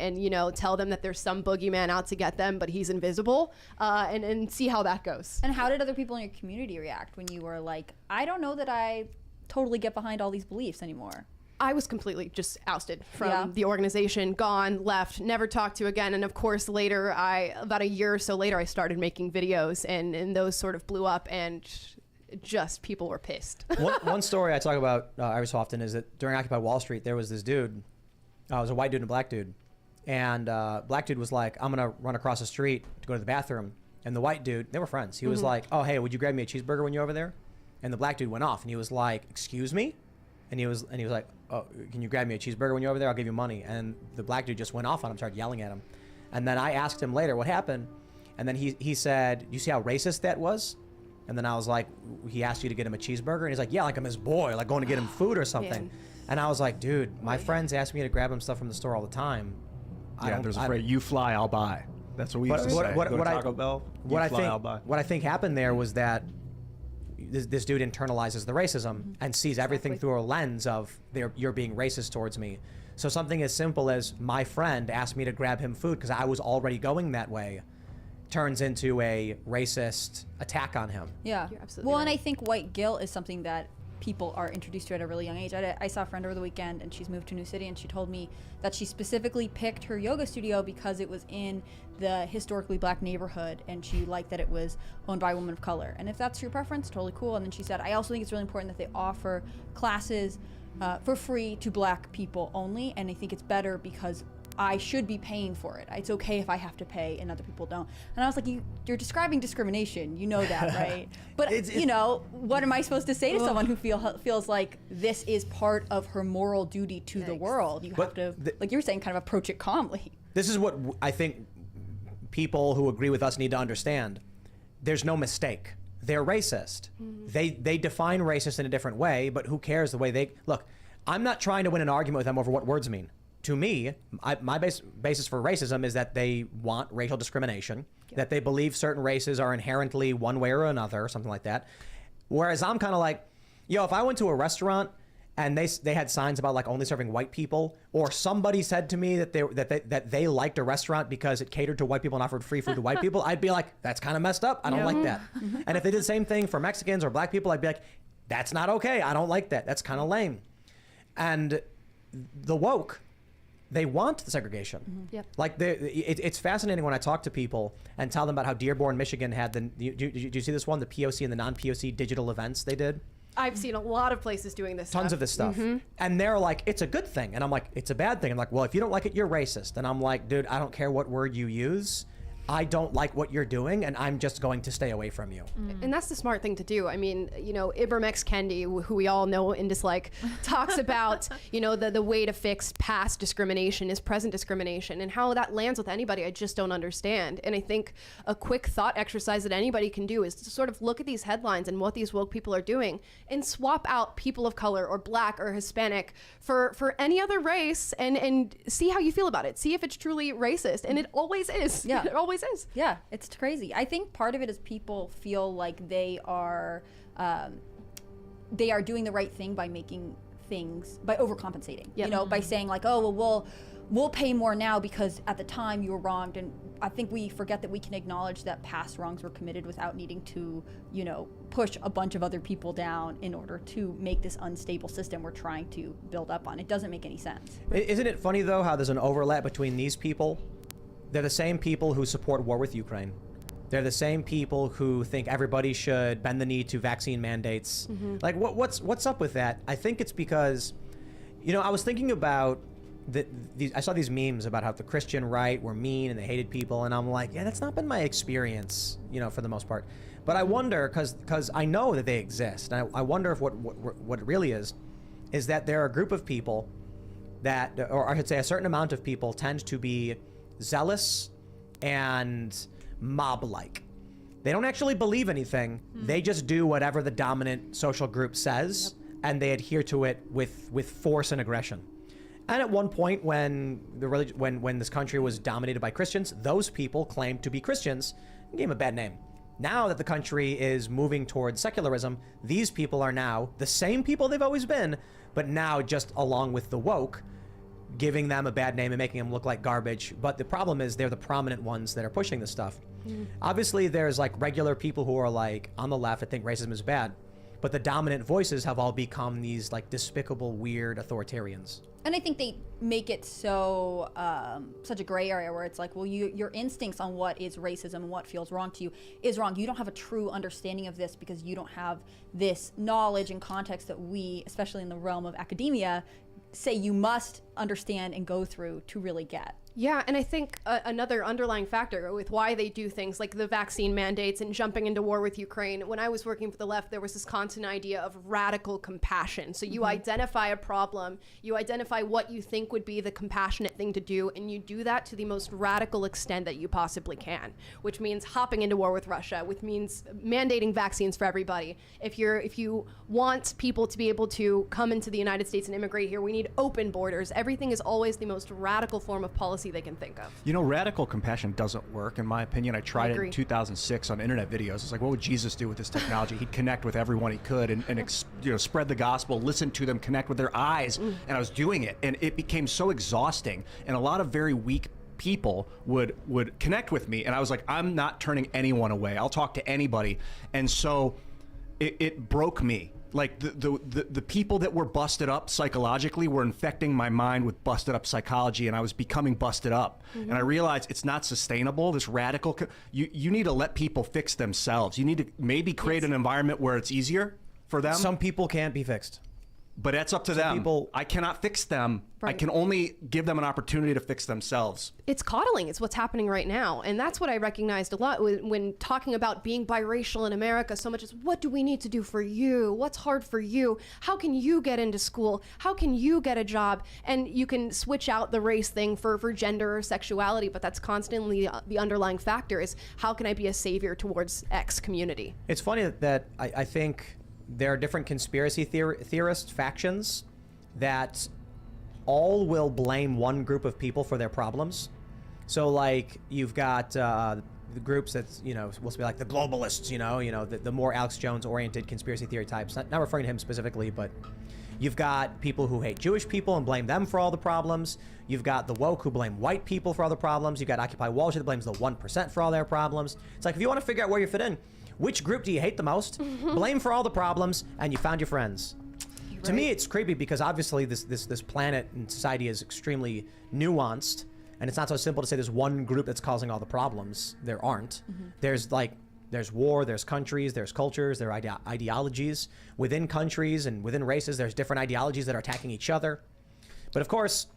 tell them that there's some boogeyman out to get them, but he's invisible, and see how that goes. And how did other people in your community react when you were like, I don't know that I totally get behind all these beliefs anymore? I was completely just ousted from the organization, gone, left, never talked to again. And of course, later, about a year or so later, I started making videos and those sort of blew up and just people were pissed. One story I talk about every so often is that during Occupy Wall Street, there was this dude, it was a white dude and a black dude. And black dude was like, I'm going to run across the street to go to the bathroom. And the white dude, they were friends. He was like, oh, hey, would you grab me a cheeseburger when you're over there? And the black dude went off and he was like, excuse me? And he was like, oh, can you grab me a cheeseburger when you're over there? I'll give you money. And the black dude just went off on him, started yelling at him. And then I asked him later what happened. And then he said, you see how racist that was? And then I was like, he asked you to get him a cheeseburger? And he's like, yeah, like I'm his boy, like going to get him food or something. And I was like, dude, my friends ask me to grab him stuff from the store all the time. Yeah, there's a phrase, you fly, I'll buy. That's what we used to say. Go to Taco Bell, I'll buy. What I think happened there was that this dude internalizes the racism and sees everything through a lens of you're being racist towards me. So something as simple as my friend asked me to grab him food because I was already going that way turns into a racist attack on him. Yeah. You're absolutely Well, right. and I think white guilt is something that people are introduced to at a really young age. I saw a friend over the weekend and she's moved to a new city and she told me that she specifically picked her yoga studio because it was in the historically black neighborhood and she liked that it was owned by a woman of color. And if that's your preference, totally cool. And then she said, I also think it's really important that they offer classes for free to black people only. And I think it's better because I should be paying for it. It's okay if I have to pay and other people don't. And I was like, you're describing discrimination. You know that, right? But you know, what am I supposed to say to someone who feels like this is part of her moral duty to the world? You have to, like you're saying, kind of approach it calmly. This is what I think people who agree with us need to understand. There's no mistake. They're racist. They define racist in a different way, but who cares the way they look? I'm not trying to win an argument with them over what words mean. To me, my basis for racism is that they want racial discrimination, that they believe certain races are inherently one way or another, something like that. Whereas I'm kind of like, yo, if I went to a restaurant and they had signs about like only serving white people, or somebody said to me that they liked a restaurant because it catered to white people and offered free food to white people, I'd be like, that's kind of messed up. I don't like that. And if they did the same thing for Mexicans or black people, I'd be like, that's not okay. I don't like that. That's kind of lame. And the woke, they want the segregation. Like it's fascinating when I talk to people and tell them about how Dearborn, Michigan had did you see this one, the POC and the non-POC digital events they did? I've seen a lot of places doing this Tons stuff. of this stuff. And they're like, it's a good thing. And I'm like, it's a bad thing. I'm like, well, if you don't like it, you're racist. And I'm like, dude, I don't care what word you use. I don't like what you're doing, and I'm just going to stay away from you. And that's the smart thing to do. I mean, you know, Ibram X. Kendi, who we all know and dislike, talks about, you know, the way to fix past discrimination is present discrimination, and how that lands with anybody, I just don't understand. And I think a quick thought exercise that anybody can do is to sort of look at these headlines and what these woke people are doing and swap out people of color or black or Hispanic for any other race and see how you feel about it. See if it's truly racist. And it always is. Yeah. It always is. Yeah, it's crazy. I think part of it is people feel like they are doing the right thing by making things, by overcompensating. You know, by saying like, oh, well, we'll pay more now because at the time you were wronged. And I think we forget that we can acknowledge that past wrongs were committed without needing to, you know, push a bunch of other people down in order to make this unstable system we're trying to build up on. It doesn't make any sense. Isn't it funny though how there's an overlap between these people? They're the same people who support war with Ukraine. They're the same people who think everybody should bend the knee to vaccine mandates. Like, what's up with that? I think it's because, you know, I was thinking about I saw these memes about how the Christian right were mean and they hated people, and I'm like, yeah, that's not been my experience, you know, for the most part. But I wonder, because I know that they exist, and I wonder if what it really is that there are a group of people that, or I should say a certain amount of people tend to be zealous and mob-like. They don't actually believe anything. They just do whatever the dominant social group says, and they adhere to it with force and aggression. And at one point, when when this country was dominated by Christians, those people claimed to be Christians and gave them a bad name. Now that the country is moving towards secularism, these people are now the same people they've always been, but now just along with the woke, giving them a bad name and making them look like garbage. But the problem is they're the prominent ones that are pushing this stuff. Obviously, there's like regular people who are like on the left that think racism is bad, but the dominant voices have all become these like despicable, weird authoritarians. And I think they make it so such a gray area where it's like, well, your instincts on what is racism and what feels wrong to you is wrong. You don't have a true understanding of this because you don't have this knowledge and context that we, especially in the realm of academia, say you must understand and go through to really get. Yeah, and I think another underlying factor with why they do things like the vaccine mandates and jumping into war with Ukraine, when I was working for the left, there was this constant idea of radical compassion. So you identify a problem, you identify what you think would be the compassionate thing to do, and you do that to the most radical extent that you possibly can, which means hopping into war with Russia, which means mandating vaccines for everybody. If you want people to be able to come into the United States and immigrate here, we need open borders. Everything is always the most radical form of policy they can think of. You know, radical compassion doesn't work, in my opinion. I tried it in 2006 on internet videos. It's like, what would Jesus do with this technology? He'd connect with everyone he could and spread the gospel, listen to them, connect with their eyes. And I was doing it, and it became so exhausting. And a lot of very weak people would connect with me, and I was like, I'm not turning anyone away. I'll talk to anybody. And so it broke me. Like the people that were busted up psychologically were infecting my mind with busted up psychology, and I was becoming busted up. And I realized it's not sustainable, this radical, you need to let people fix themselves. You need to maybe create an environment where it's easier for them. Some people can't be fixed. But that's up to them. I cannot fix them. I can only give them an opportunity to fix themselves. It's coddling. It's what's happening right now. And that's what I recognized a lot when talking about being biracial in America so much as, what do we need to do for you? What's hard for you? How can you get into school? How can you get a job? And you can switch out the race thing for gender or sexuality, but that's constantly the underlying factor is, how can I be a savior towards X community? It's funny that I think there are different conspiracy theorist factions that all will blame one group of people for their problems. So like you've got the groups that's, supposed to be like the globalists, the more Alex Jones oriented conspiracy theory types, not referring to him specifically, but you've got people who hate Jewish people and blame them for all the problems. You've got the woke who blame white people for all the problems. You've got Occupy Wall Street that blames the 1% for all their problems. It's like, if you want to figure out where you fit in, which group do you hate the most? Blame for all the problems, and you found your friends. Right. To me, it's creepy because obviously this planet and society is extremely nuanced, and it's not so simple to say there's one group that's causing all the problems. There aren't. There's war, there's countries, there's cultures, there are ideologies. Within countries and within races, there's different ideologies that are attacking each other. But of course,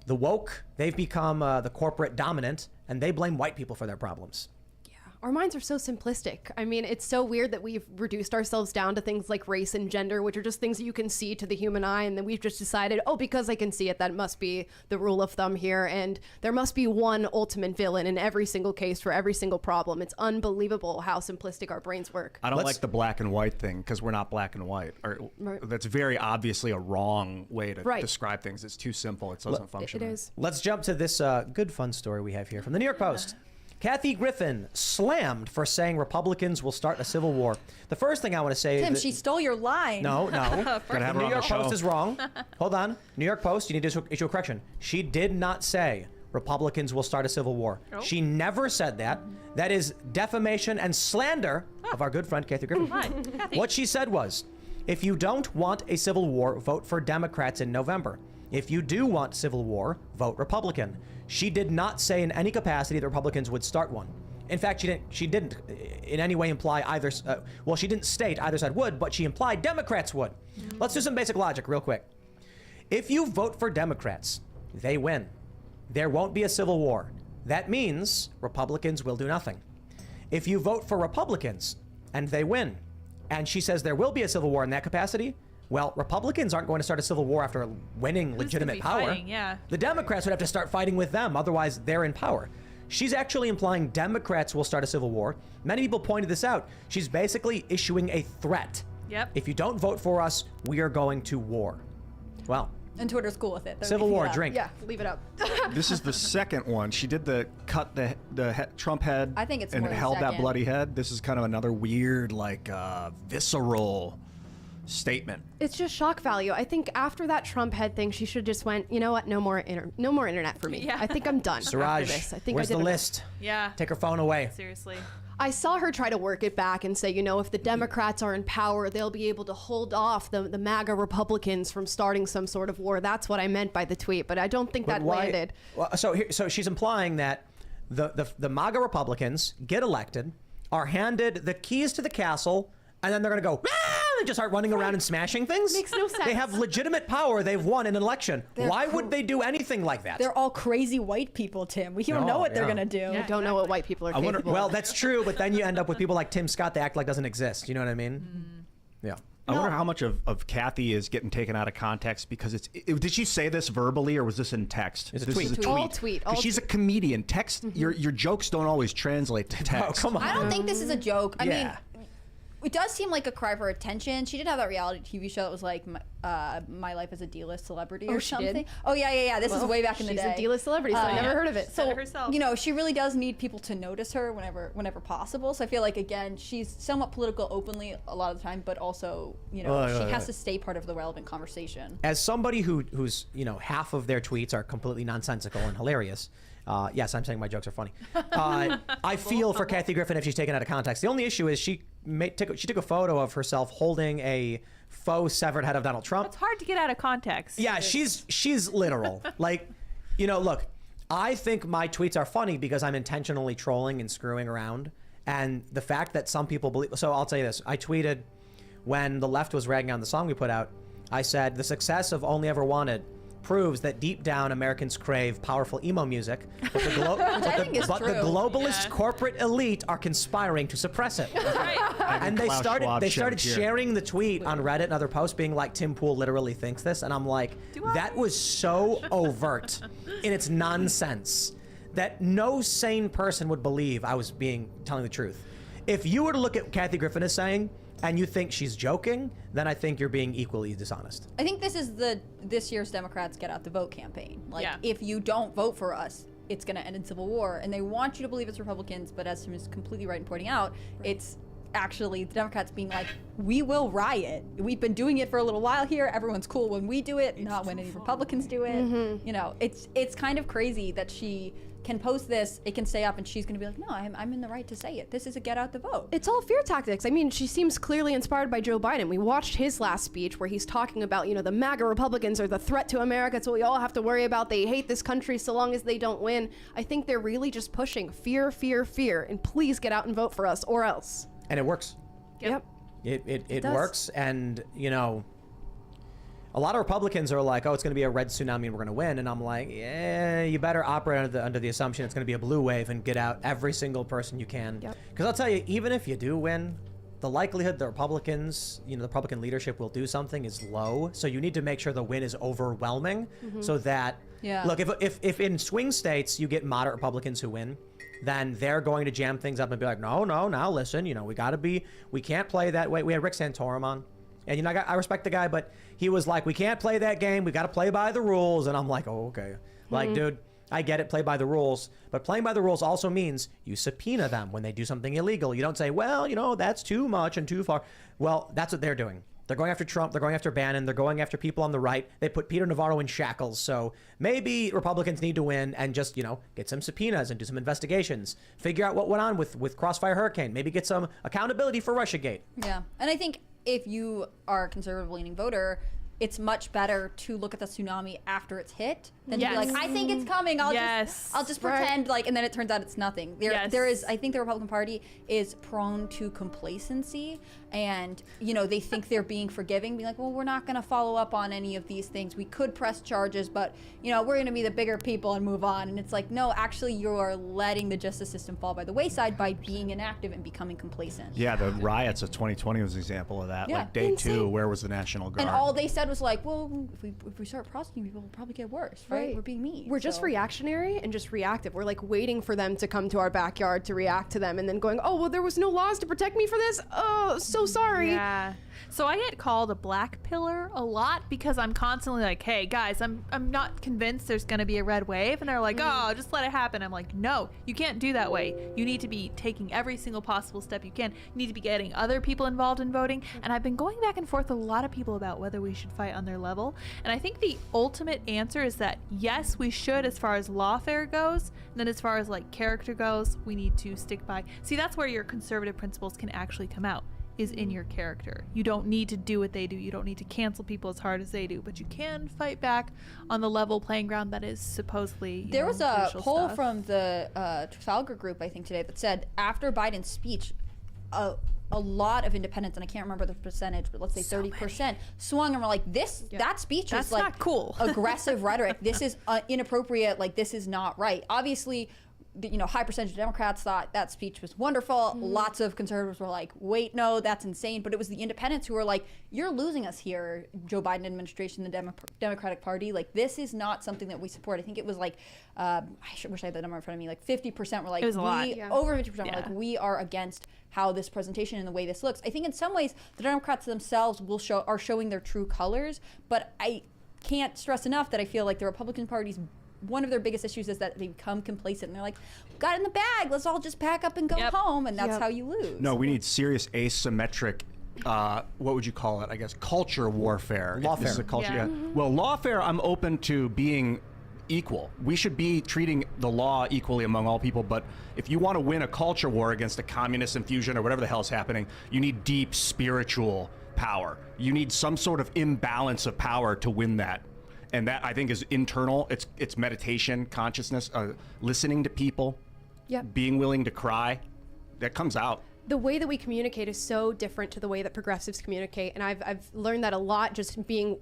the woke, they've become the corporate dominant, and they blame white people for their problems. Our minds are so simplistic. I mean, it's so weird that we've reduced ourselves down to things like race and gender, which are just things that you can see to the human eye, and then we've just decided, oh, because I can see it, that must be the rule of thumb here, and there must be one ultimate villain in every single case for every single problem. It's unbelievable how simplistic our brains work. I don't like the black and white thing, because we're not black and white. That's very obviously a wrong way to describe things. It's too simple. It doesn't function. It is. Let's jump to this good fun story we have here from the New York Post. Kathy Griffin slammed for saying Republicans will start a civil war. The first thing I want to say Tim, is she stole your line. No. The New York Post is wrong. Hold on. New York Post, you need to issue a correction. She did not say Republicans will start a civil war. Oh. She never said that. That is defamation and slander of our good friend Kathy Griffin. Hi, Kathy. What she said was, if you don't want a civil war, vote for Democrats in November. If you do want civil war, vote Republican. She did not say in any capacity that Republicans would start one. In fact, she didn't in any way imply either, she didn't state either side would, but she implied Democrats would. Let's do some basic logic real quick. If you vote for Democrats, they win. There won't be a civil war. That means Republicans will do nothing. If you vote for Republicans and they win, and she says there will be a civil war in that capacity, well, Republicans aren't going to start a civil war after winning legitimate power. Fighting, yeah. The Democrats would have to start fighting with them, otherwise they're in power. She's actually implying Democrats will start a civil war. Many people pointed this out. She's basically issuing a threat. Yep. If you don't vote for us, we are going to war. Well. And Twitter's cool with it. Civil war, drink. Yeah, leave it up. This is the second one. She did cut the Trump head. I think it's and more the held that second. bloody head. This is kind of another weird, visceral statement. It's just shock value. I think after that Trump head thing, she should just went, you know what, no more internet for me. Yeah. I think I'm done Siraj, after this. I think where's I did the enough. list? Yeah. Take her phone away. Seriously. I saw her try to work it back and say, if the Democrats are in power, they'll be able to hold off the MAGA Republicans from starting some sort of war. That's what I meant by the tweet, but I don't think that landed. Well, so she's implying that the MAGA Republicans get elected, are handed the keys to the castle, and then they're going to go, wouldn't just start running around and smashing things. Makes no sense. They have legitimate power. They've won an election. Why would they do anything like that? They're all crazy white people, Tim. We don't know what they're gonna do. I don't know what white people are capable of. Well, that's true, but then you end up with people like Tim Scott. They act like doesn't exist. You know what I mean? Yeah. I wonder how much of Kathy is getting taken out of context because did she say this verbally or was this in text? It's a this tweet. Is a tweet. All tweet. 'Cause she's a comedian. Text your jokes don't always translate to text. Oh, come on. I don't think this is a joke. I Yeah. mean, it does seem like a cry for attention. She did have that reality TV show that was like My Life as a D-list Celebrity or she something. did? Oh yeah. This is Well, way back in the she's day. a D-list celebrity, so I never heard of it. So herself. you know, she really does need people to notice her whenever possible. So I feel like again, she's somewhat political openly a lot of the time, but also she has to stay part of the relevant conversation. As somebody who's half of their tweets are completely nonsensical and hilarious. Yes, I'm saying my jokes are funny. I feel for Kathy Griffin if she's taken out of context. The only issue is she took a photo of herself holding a faux severed head of Donald Trump. It's hard to get out of context. Yeah, she's literal. Like, look, I think my tweets are funny because I'm intentionally trolling and screwing around. And the fact that some people believe... So I'll tell you this. I tweeted when the left was ragging on the song we put out. I said, the success of Only Ever Wanted proves that deep down Americans crave powerful emo music, but the globalist corporate elite are conspiring to suppress it. And they started sharing the tweet on Reddit and other posts being like, Tim Pool literally thinks this, and I'm like, that was so overt in its nonsense that no sane person would believe I was telling the truth. If you were to look at Kathy Griffin as saying, and you think she's joking, then I think you're being equally dishonest. I think this is this year's Democrats Get Out the Vote campaign. Like, if you don't vote for us, it's going to end in civil war. And they want you to believe it's Republicans, but as Tim is completely right in pointing out, it's actually the Democrats being like, we will riot. We've been doing it for a little while here. Everyone's cool when we do it, not when any Republicans do it. Mm-hmm. You know, it's kind of crazy that she can post this, it can stay up, and she's going to be like, no, I'm in the right to say it. This is a get out the vote. It's all fear tactics. I mean, she seems clearly inspired by Joe Biden. We watched his last speech where he's talking about, the MAGA Republicans are the threat to America. It's what we all have to worry about. They hate this country so long as they don't win. I think they're really just pushing fear, fear, fear, and please get out and vote for us or else. And it works. Yep. It works, and a lot of Republicans are like, oh, it's going to be a red tsunami and we're going to win. And I'm like, yeah, you better operate under the assumption it's going to be a blue wave and get out every single person you can. Because I'll tell you, even if you do win, the likelihood the Republicans, the Republican leadership will do something is low. So you need to make sure the win is overwhelming so that, look, if in swing states you get moderate Republicans who win, then they're going to jam things up and be like, no, now listen, we can't play that way. We had Rick Santorum on. And I respect the guy, but he was like, we can't play that game. We got to play by the rules. And I'm like, oh, okay. Like, dude, I get it, play by the rules. But playing by the rules also means you subpoena them when they do something illegal. You don't say, well, that's too much and too far. Well, that's what they're doing. They're going after Trump. They're going after Bannon. They're going after people on the right. They put Peter Navarro in shackles. So maybe Republicans need to win and just, get some subpoenas and do some investigations. Figure out what went on with Crossfire Hurricane. Maybe get some accountability for Russiagate. Yeah. And I think if you are a conservative-leaning voter, it's much better to look at the tsunami after it's hit than to be like, I think it's coming. I'll just pretend and then it turns out it's nothing. There is, I think the Republican Party is prone to complacency, and they think they're being forgiving, being like, well, we're not going to follow up on any of these things. We could press charges, but we're going to be the bigger people and move on. And it's like, no, actually, you're letting the justice system fall by the wayside by being inactive and becoming complacent. Yeah, the riots of 2020 was an example of that. Like day 2, where was the National Guard? And all they said was like, well, if we start prosecuting people, it'll probably get worse, right? We're being mean. We're just reactionary and just reactive. We're like waiting for them to come to our backyard to react to them and then going, oh, well, there was no laws to protect me for this. Oh, so sorry. Yeah. So I get called a black pillar a lot because I'm constantly like, hey guys, I'm not convinced there's gonna be a red wave, and they're like, oh, just let it happen. I'm like, no, you can't do that way. You need to be taking every single possible step you can. You need to be getting other people involved in voting. And I've been going back and forth with a lot of people about whether we should fight on their level. And I think the ultimate answer is that yes, we should as far as lawfare goes. And then as far as like character goes, we need to stick by. See, that's where your conservative principles can actually come out, is in your character. You don't need to do what they do. You don't need to cancel people as hard as they do, but you can fight back on the level playing ground that is supposedly there was a poll stuff. from the Trafalgar group, I think, today that said after Biden's speech, a lot of independents, and I can't remember the percentage, but let's say 30% swung and were like, that speech That's is like not cool. aggressive rhetoric. This is inappropriate. Like, this is not right. Obviously, high percentage of Democrats thought that speech was wonderful. Lots of conservatives were like, wait, no, that's insane. But it was the independents who were like, you're losing us here, Joe Biden administration, the Democratic Party. Like, this is not something that we support. I think it was like, I wish I had the number in front of me, like 50% were like, it was a lot. Over 50% were like, we are against how this presentation and the way this looks. I think in some ways, the Democrats themselves are showing their true colors. But I can't stress enough that I feel like the Republican Party's one of their biggest issues is that they become complacent and they're like, got it in the bag, let's all just pack up and go home, and that's how you lose. No, we need serious asymmetric, what would you call it? I guess culture warfare. Lawfare. This is a culture, Yeah. Well, lawfare, I'm open to being equal. We should be treating the law equally among all people, but if you want to win a culture war against a communist infusion or whatever the hell is happening, you need deep spiritual power. You need some sort of imbalance of power to win that. And that, I think, is internal. It's meditation, consciousness, listening to people, being willing to cry. That comes out. The way that we communicate is so different to the way that progressives communicate, and I've learned that a lot just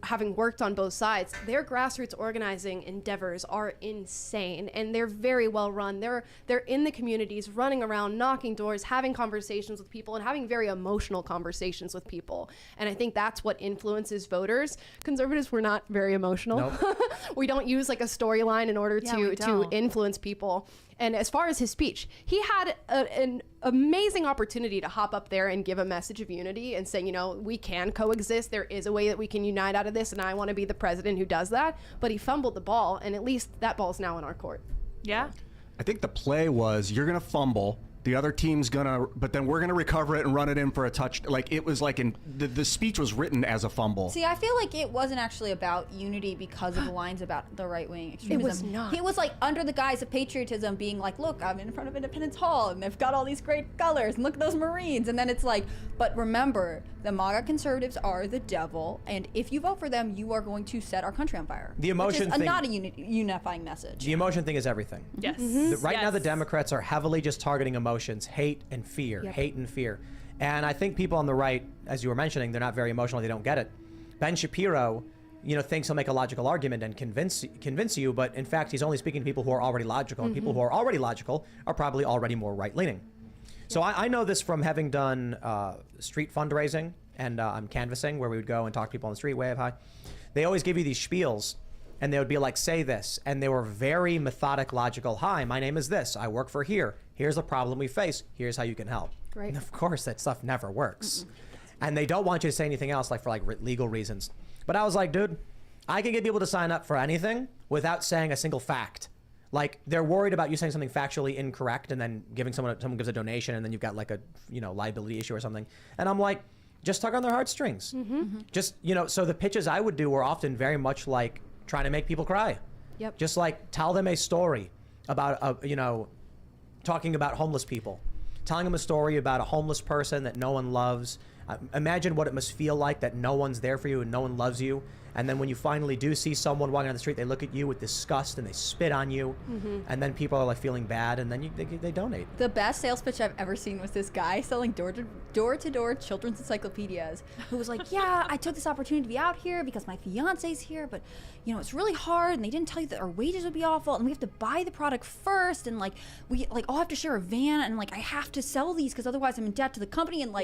having worked on both sides. Their grassroots organizing endeavors are insane, and they're very well run. They're in the communities, running around, knocking doors, having conversations with people, and having very emotional conversations with people. And I think that's what influences voters. Conservatives, we're not very emotional. Nope. We don't use like a storyline in order to don't. influence people. And as far as his speech, he had an amazing opportunity to hop up there and give a message of unity and say, we can coexist. There is a way that we can unite out of this, and I want to be the president who does that. But he fumbled the ball, and at least that ball's now in our court. Yeah. I think the play was, you're going to fumble. The other team's gonna, but then we're gonna recover it and run it in for a touch. Like, it was like the speech was written as a fumble. See, I feel like it wasn't actually about unity because of the lines about the right-wing extremism. It was not. It was like under the guise of patriotism, being like, look, I'm in front of Independence Hall and they've got all these great colors and look at those Marines. And then it's like, but remember, the MAGA conservatives are the devil, and if you vote for them, you are going to set our country on fire. The emotion which is thing, not a unifying message. The emotion thing is everything. Yes. Right now, the Democrats are heavily just targeting emotions, hate and fear, hate and fear. And I think people on the right, as you were mentioning, they're not very emotional, they don't get it. Ben Shapiro, thinks he'll make a logical argument and convince you, but in fact, he's only speaking to people who are already logical, and people who are already logical are probably already more right-leaning. So I know this from having done street fundraising, and I'm canvassing, where we would go and talk to people on the street, wave hi. They always give you these spiels, and they would be like, say this. And they were very methodic, logical. Hi, my name is this. I work for here. Here's the problem we face. Here's how you can help. Right. And of course, that stuff never works. And they don't want you to say anything else, for legal reasons. But I was like, dude, I can get people to sign up for anything without saying a single fact. Like, they're worried about you saying something factually incorrect and then someone gives a donation and then you've got like a, liability issue or something. And I'm like, just tug on their heartstrings. Just, so the pitches I would do were often very much like trying to make people cry. Yep. Just like tell them a story about, talking about homeless people. Telling them a story about a homeless person that no one loves. Imagine what it must feel like that no one's there for you and no one loves you. And then when you finally do see someone walking down the street, they look at you with disgust and they spit on you. And then people are like feeling bad, and then they donate. The best sales pitch I've ever seen was this guy selling door-to-door children's encyclopedias, who was like, yeah, I took this opportunity to be out here because my fiance's here, but it's really hard, and they didn't tell you that our wages would be awful, and we have to buy the product first, and we all have to share a van, and I have to sell these because otherwise I'm in debt to the company. And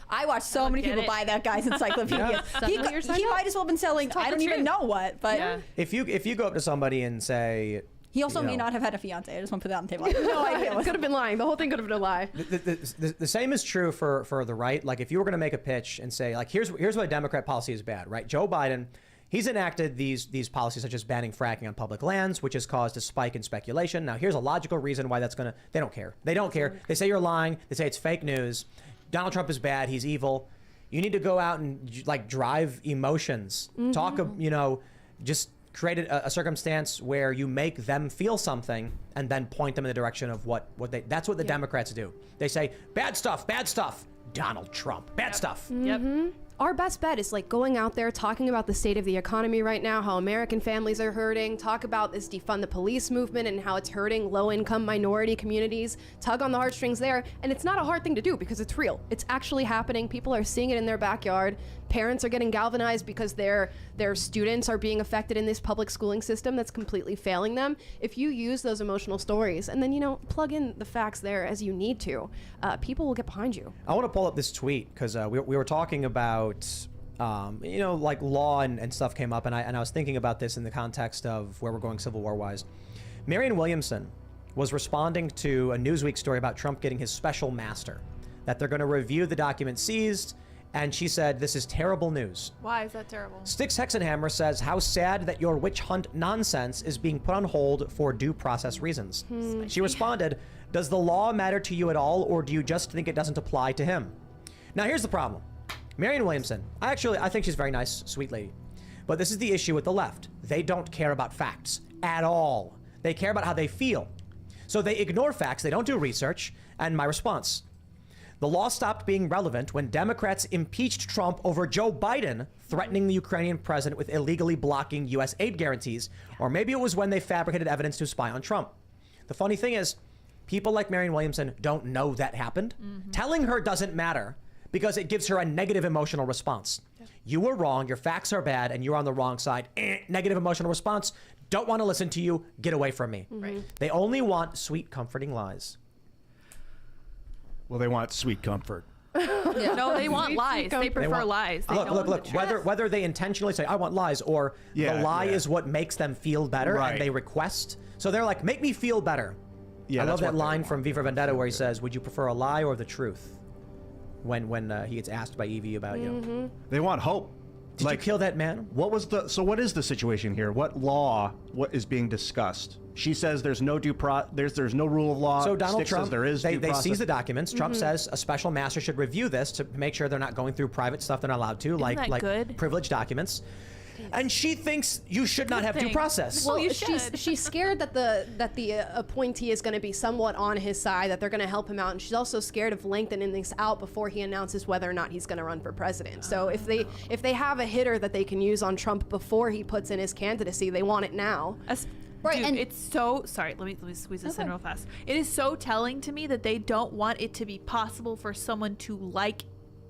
I watched so many people buy that guy's encyclopedia. He might as well have been selling, I don't even know what, but if you go up to somebody and say, he also may not have had a fiance. I just want to put that on the table. I have no idea. Could have been lying. The whole thing could have been a lie. The same is true for the right. Like, if you were going to make a pitch and say, here's why Democrat policy is bad, right? Joe Biden, he's enacted these policies such as banning fracking on public lands, which has caused a spike in speculation. Now, here's a logical reason why that's they don't care. They don't care. They say you're lying. They say it's fake news. Donald Trump is bad. He's evil. You need to go out and drive emotions. Talk, just create a circumstance where you make them feel something and then point them in the direction of that's what the Democrats do. They say, bad stuff, Donald Trump, bad stuff. Yep. Our best bet is like going out there, talking about the state of the economy right now, how American families are hurting, talk about this defund the police movement and how it's hurting low-income minority communities, tug on the heartstrings there. And it's not a hard thing to do because it's real. It's actually happening. People are seeing it in their backyard. Parents are getting galvanized because their students are being affected in this public schooling system that's completely failing them. If you use those emotional stories and then, you know, plug in the facts there as you need to, people will get behind you. I want to pull up this tweet because we were talking about, you know, like law and stuff came up, and I was thinking about this in the context of where we're going Civil War-wise. Marianne Williamson was responding to a Newsweek story about Trump getting his special master, that they're going to review the documents seized, and she said, this is terrible news. Why is that terrible? Styx Hexenhammer says, how sad that your witch hunt nonsense is being put on hold for due process reasons. She responded, does the law matter to you at all, or do you just think it doesn't apply to him? Now, here's the problem. Marianne Williamson, I think she's a very nice, sweet lady. But this is the issue with the left. They don't care about facts at all. They care about how they feel. So they ignore facts, they don't do research, and my response. The law stopped being relevant when Democrats impeached Trump over Joe Biden threatening the Ukrainian president with illegally blocking U.S. aid guarantees, or maybe it was when they fabricated evidence to spy on Trump. The funny thing is, people like Marianne Williamson don't know that happened. Telling her doesn't matter because it gives her a negative emotional response. You were wrong, your facts are bad, and you're on the wrong side. Negative emotional response, don't want to listen to you, get away from me. They only want sweet, comforting lies. Well, they want sweet comfort. No, they want lies. They prefer lies. They Look, whether they intentionally say, I want lies, or the lie is what makes them feel better, and they request. So they're like, make me feel better. I love that line from V for Vendetta where he says, would you prefer a lie or the truth? When he gets asked by Evie about, you know. They want hope. Did you kill that man? What is the situation here? What is being discussed? She says there's no there's no rule of law. So Donald Stick Trump, says there is they due process. seize the documents. Trump says a special master should review this to make sure they're not going through private stuff they're not allowed to, like privileged documents. And she thinks you should not have due process. Well, she's scared that the appointee is going to be somewhat on his side, that they're going to help him out, and she's also scared of lengthening this out before he announces whether or not he's going to run for president. So if they have a hitter that they can use on Trump before he puts in his candidacy, they want it now. Right, dude, and it's so sorry. Let me squeeze this in real fast. It is so telling to me that they don't want it to be possible for someone to like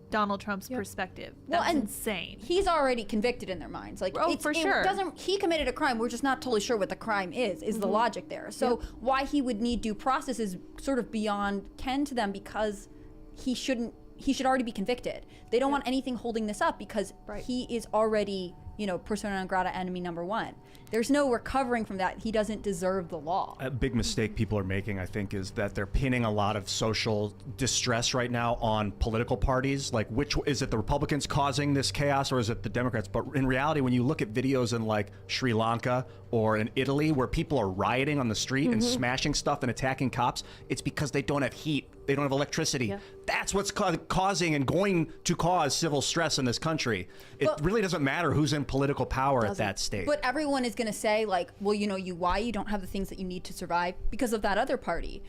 Donald Trump's perspective. That's insane. He's already convicted in their minds. Like, for sure. He committed a crime. We're just not totally sure what the crime is the logic there. So why he would need due process is sort of beyond ken to them, because he should already be convicted. They don't want anything holding this up because he is already, you know, persona non grata, enemy number one. There's no recovering from that. He doesn't deserve the law. A big mistake people are making, I think, is that they're pinning a lot of social distress right now on political parties. Like, which is it the Republicans causing this chaos, or is it the Democrats? But in reality, when you look at videos in like Sri Lanka or in Italy where people are rioting on the street and smashing stuff and attacking cops, it's because they don't have heat. They don't have electricity. That's what's causing and going to cause civil stress in this country. It really doesn't matter who's in political power at that state. But everyone is going to say, like, well, you know, why you don't have the things that you need to survive because of that other party.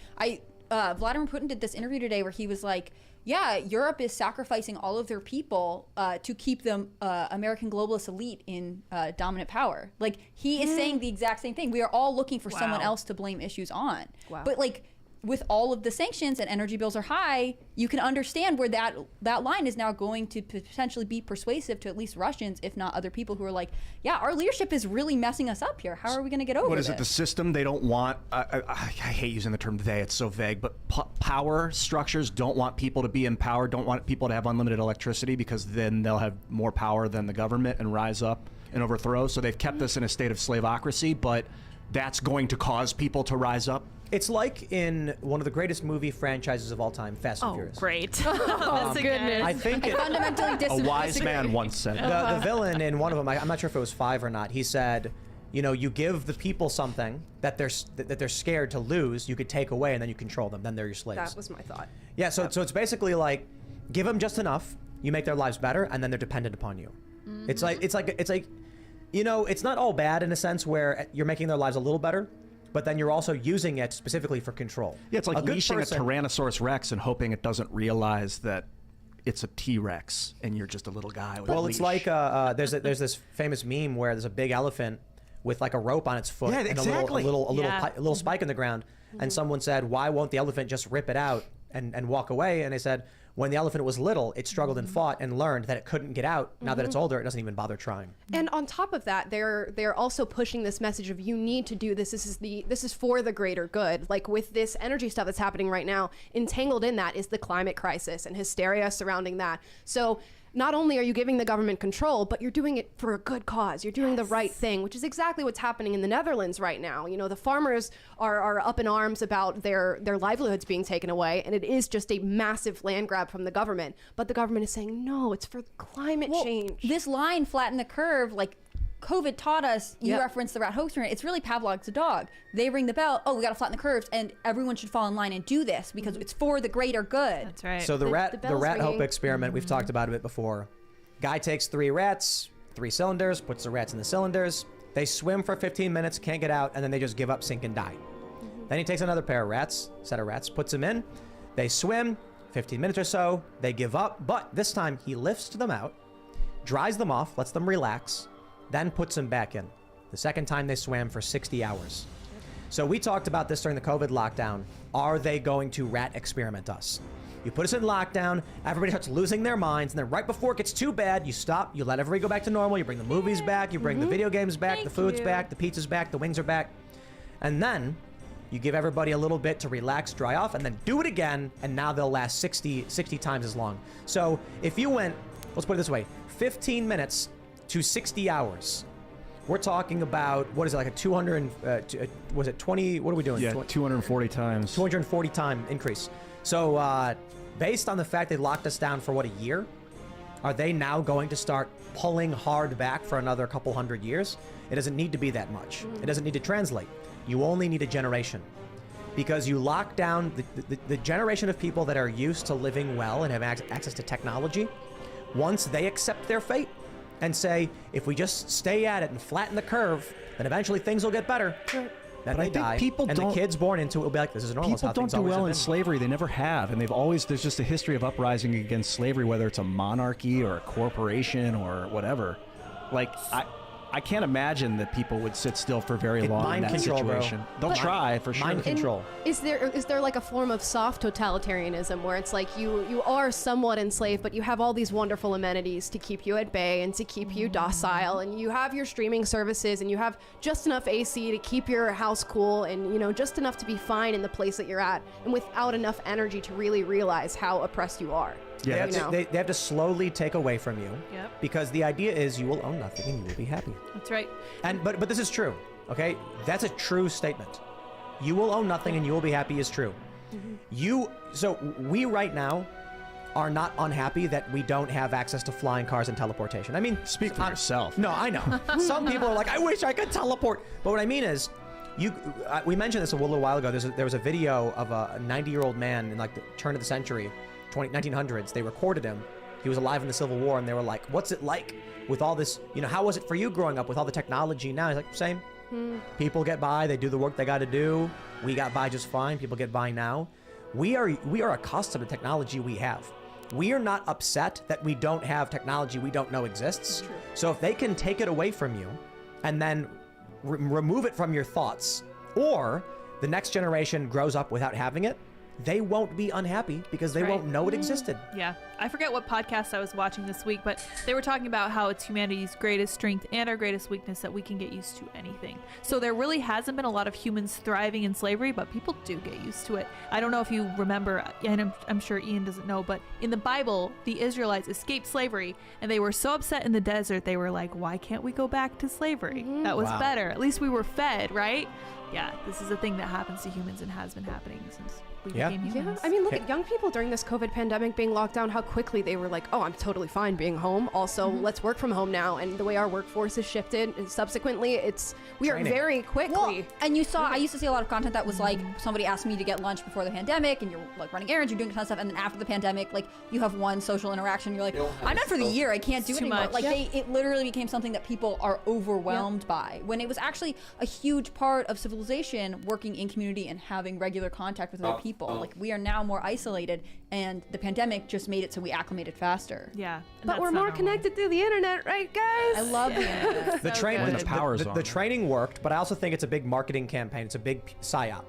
Vladimir Putin did this interview today where he was like, yeah, Europe is sacrificing all of their people to keep the American globalist elite in dominant power. Like, he is saying the exact same thing. We are all looking for someone else to blame issues on. But like, with all of the sanctions and energy bills are high, you can understand where that line is now going to potentially be persuasive to at least Russians, if not other people who are like, yeah, our leadership is really messing us up here. How are we going to get over this? What is it, the system? They don't want, I hate using the term they, it's so vague, but power structures don't want people to be empowered, don't want people to have unlimited electricity, because then they'll have more power than the government and rise up and overthrow. So they've kept us in a state of slaveocracy, but that's going to cause people to rise up. It's like in one of the greatest movie franchises of all time, Fast and Furious. Great. Goodness. I think fundamentally a wise man once said. The villain in one of them, I'm not sure if it was 5 or not, he said, you know, you give the people something that they're scared to lose, you could take away, and then you control them. Then they're your slaves. That was my thought. Yeah, so it's basically like, give them just enough, you make their lives better, and then they're dependent upon you. It's like, you know, it's not all bad in a sense where you're making their lives a little better, but then you're also using it specifically for control. Yeah, it's like leashing a Tyrannosaurus Rex and hoping it doesn't realize that it's a T-Rex and you're just a little guy with a Well, leash. it's like there's this famous meme where there's a big elephant with like a rope on its foot Yeah, and exactly. a little spike in the ground. And someone said, why won't the elephant just rip it out and walk away? And they said, when the elephant was little, it struggled and fought and learned that it couldn't get out. Now that it's older, it doesn't even bother trying. And on top of that, they're also pushing this message of you need to do this. This is for the greater good. Like with this energy stuff that's happening right now, entangled in that is the climate crisis and hysteria surrounding that. So not only are you giving the government control, but you're doing it for a good cause. You're doing the right thing, which is exactly what's happening in the Netherlands right now. You know, the farmers are up in arms about their livelihoods being taken away, and it is just a massive land grab from the government. But the government is saying, no, it's for climate change. This line, flatten the curve, like COVID taught us, you referenced the rat hoax, it's really Pavlov's dog. They ring the bell, oh, we gotta flatten the curves, and everyone should fall in line and do this because it's for the greater good. That's right. So the rat hope experiment, we've talked about it before. Guy takes 3 rats, 3 cylinders, puts the rats in the cylinders. They swim for 15 minutes, can't get out, and then they just give up, sink, and die. Then he takes another set of rats, puts them in. They swim, 15 minutes or so, they give up, but this time he lifts them out, dries them off, lets them relax, then puts them back in. The second time they swam for 60 hours. So we talked about this during the COVID lockdown. Are they going to rat experiment us? You put us in lockdown, everybody starts losing their minds, and then right before it gets too bad, you stop, you let everybody go back to normal, you bring the movies back, you bring the video games back, the food's back, the pizza's back, the wings are back. And then you give everybody a little bit to relax, dry off, and then do it again, and now they'll last 60 times as long. So if you went, let's put it this way, 15 minutes to 60 hours, we're talking about, what is it, like a 200, was it 20, what are we doing? Yeah, 240 times. 240 time increase. So based on the fact they locked us down for what, a year? Are they now going to start pulling hard back for another couple hundred years? It doesn't need to be that much. It doesn't need to translate. You only need a generation. Because you lock down the generation of people that are used to living well and have access to technology. Once they accept their fate and say, if we just stay at it and flatten the curve, then eventually things will get better. Then they die, and the kids born into it will be like, this is normal. People don't do well in slavery. They never have, and they've always, there's just a history of uprising against slavery, whether it's a monarchy or a corporation or whatever. Like, I can't imagine that people would sit still for very long in that situation. They'll try, for sure. Mind control. Is there like a form of soft totalitarianism where it's like you are somewhat enslaved, but you have all these wonderful amenities to keep you at bay and to keep you docile, and you have your streaming services, and you have just enough AC to keep your house cool, and you know, just enough to be fine in the place that you're at, and without enough energy to really realize how oppressed you are. Yeah, they have to slowly take away from you. Yep. Because the idea is you will own nothing and you will be happy. That's right. And but this is true, okay? That's a true statement. You will own nothing and you will be happy is true. So we right now are not unhappy that we don't have access to flying cars and teleportation. I mean, speak for yourself. No, I know. Some people are like, I wish I could teleport. But what I mean is, we mentioned this a little while ago. There was a video of a 90-year-old man in like the turn of the century, 1900s. They recorded him. He was alive in the Civil War, and they were like, what's it like with all this, how was it for you growing up with all the technology now? He's like, same. People get by, they do the work they got to do. We got by just fine. People get by now. We are accustomed to technology we have. We are not upset that we don't have technology we don't know exists. So if they can take it away from you and then remove it from your thoughts, or the next generation grows up without having it, they won't be unhappy because they won't know it existed. Yeah. I forget what podcast I was watching this week, but they were talking about how it's humanity's greatest strength and our greatest weakness that we can get used to anything. So there really hasn't been a lot of humans thriving in slavery, but people do get used to it. I don't know if you remember, and I'm sure Ian doesn't know, but in the Bible, the Israelites escaped slavery, and they were so upset in the desert, they were like, why can't we go back to slavery? That was better. At least we were fed, right? Yeah, this is a thing that happens to humans and has been happening since we became humans. I mean, look at young people during this COVID pandemic being locked down, how quickly they were like, oh, I'm totally fine being home. Also, let's work from home now. And the way our workforce has shifted, and subsequently, we are very quickly. Well, and you saw, I used to see a lot of content that was like, somebody asked me to get lunch before the pandemic, and you're like running errands, you're doing a ton of stuff, and then after the pandemic, like you have one social interaction, you're like, I'm done for the year, I can't do it anymore. Like it literally became something that people are overwhelmed by, when it was actually a huge part of civilization, working in community and having regular contact with other people. people. Like we are now more isolated, and the pandemic just made it so we acclimated faster. Yeah. But we're more connected through the internet, right, guys? I love the internet. The training worked, but I also think it's a big marketing campaign. It's a big psyop.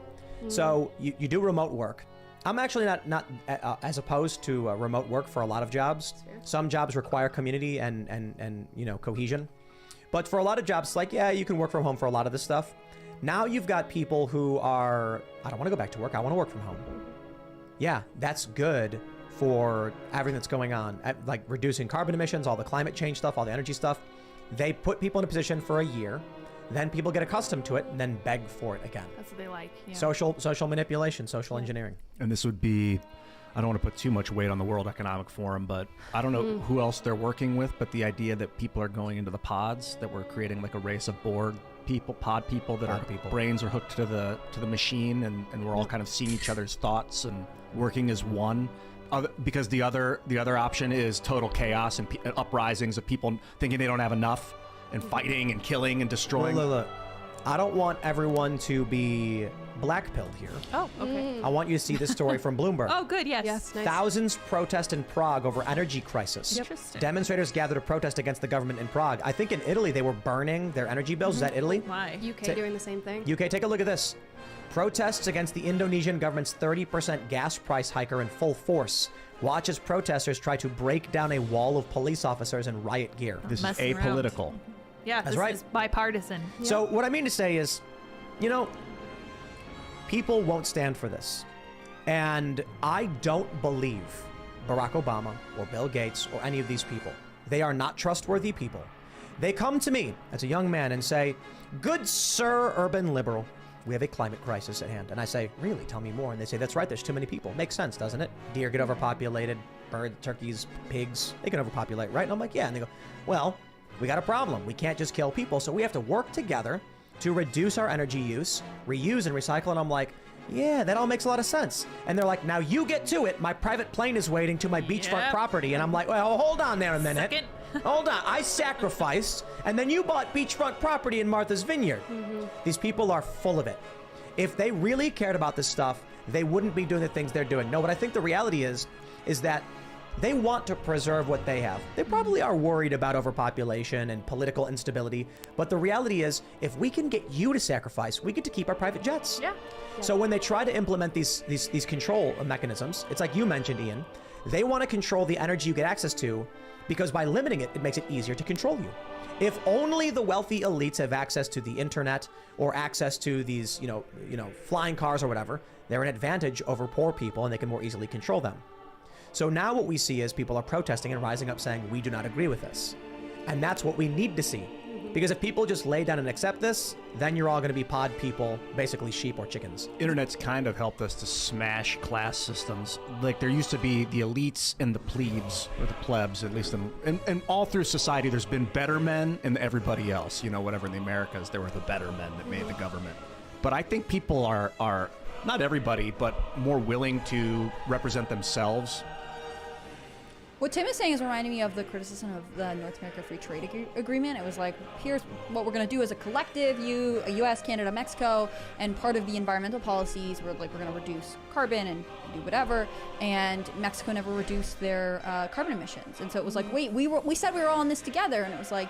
So you do remote work. I'm actually not as opposed to remote work for a lot of jobs. Some jobs require community and cohesion. But for a lot of jobs, like, yeah, you can work from home for a lot of this stuff. Now you've got people who are, I don't want to go back to work. I want to work from home. Yeah, that's good for everything that's going on, like reducing carbon emissions, all the climate change stuff, all the energy stuff. They put people in a position for a year. Then people get accustomed to it and then beg for it again. That's what they like. Yeah. Social manipulation, social engineering. And this would be, I don't want to put too much weight on the World Economic Forum, but I don't know who else they're working with, but the idea that people are going into the pods, that we're creating like a race of Borg people, pod people that brains are hooked to the machine, and we're all kind of seeing each other's thoughts and working as one. Because the other option is total chaos and uprisings of people thinking they don't have enough and fighting and killing and destroying. Look. I don't want everyone to be black-pilled here. Oh, okay. I want you to see this story from Bloomberg. Oh, good. Yes. Yes. Nice. Thousands protest in Prague over energy crisis. Interesting. Demonstrators gather to protest against the government in Prague. I think in Italy they were burning their energy bills. Is that Italy? Why? UK doing the same thing. UK, take a look at this. Protests against the Indonesian government's 30% gas price hike are in full force. Watch as protesters try to break down a wall of police officers in riot gear. This is Messing around. apolitical. Yeah, That's this right. is bipartisan. So what I mean to say is, people won't stand for this. And I don't believe Barack Obama or Bill Gates or any of these people. They are not trustworthy people. They come to me as a young man and say, "Good sir, urban liberal, we have a climate crisis at hand." And I say, "Really? Tell me more." And they say, "That's right, there's too many people." Makes sense, doesn't it? Deer get overpopulated, birds, turkeys, pigs, they can overpopulate, right? And I'm like, yeah. And they go, "Well, we got a problem. We can't just kill people, so we have to work together to reduce our energy use, reuse and recycle." And I'm like, yeah, that all makes a lot of sense. And they're like, "Now you get to it. My private plane is waiting to my beachfront property." And I'm like, well, hold on there a minute. Hold on. I sacrificed, and then you bought beachfront property in Martha's Vineyard. These people are full of it. If they really cared about this stuff, they wouldn't be doing the things they're doing. No, what I think the reality is that they want to preserve what they have. They probably are worried about overpopulation and political instability, but the reality is, if we can get you to sacrifice, we get to keep our private jets. Yeah. So when they try to implement these control mechanisms, it's like you mentioned, Ian, they want to control the energy you get access to, because by limiting it, it makes it easier to control you. If only the wealthy elites have access to the internet or access to these, flying cars or whatever, they're an advantage over poor people and they can more easily control them. So now what we see is people are protesting and rising up saying, we do not agree with this. And that's what we need to see. Because if people just lay down and accept this, then you're all going to be pod people, basically sheep or chickens. Internet's kind of helped us to smash class systems. Like, there used to be the elites and the plebes, or the plebs, at least and all through society, there's been better men and everybody else. Whatever in the Americas, there were the better men that made the government. But I think people are not everybody, but more willing to represent themselves. What Tim is saying is reminding me of the criticism of the North America Free Trade Agreement. It was like, here's what we're going to do as a collective, US, Canada, Mexico, and part of the environmental policies were like, we're going to reduce carbon and do whatever, and Mexico never reduced their carbon emissions. And so it was like, wait, we said we were all in this together, and it was like,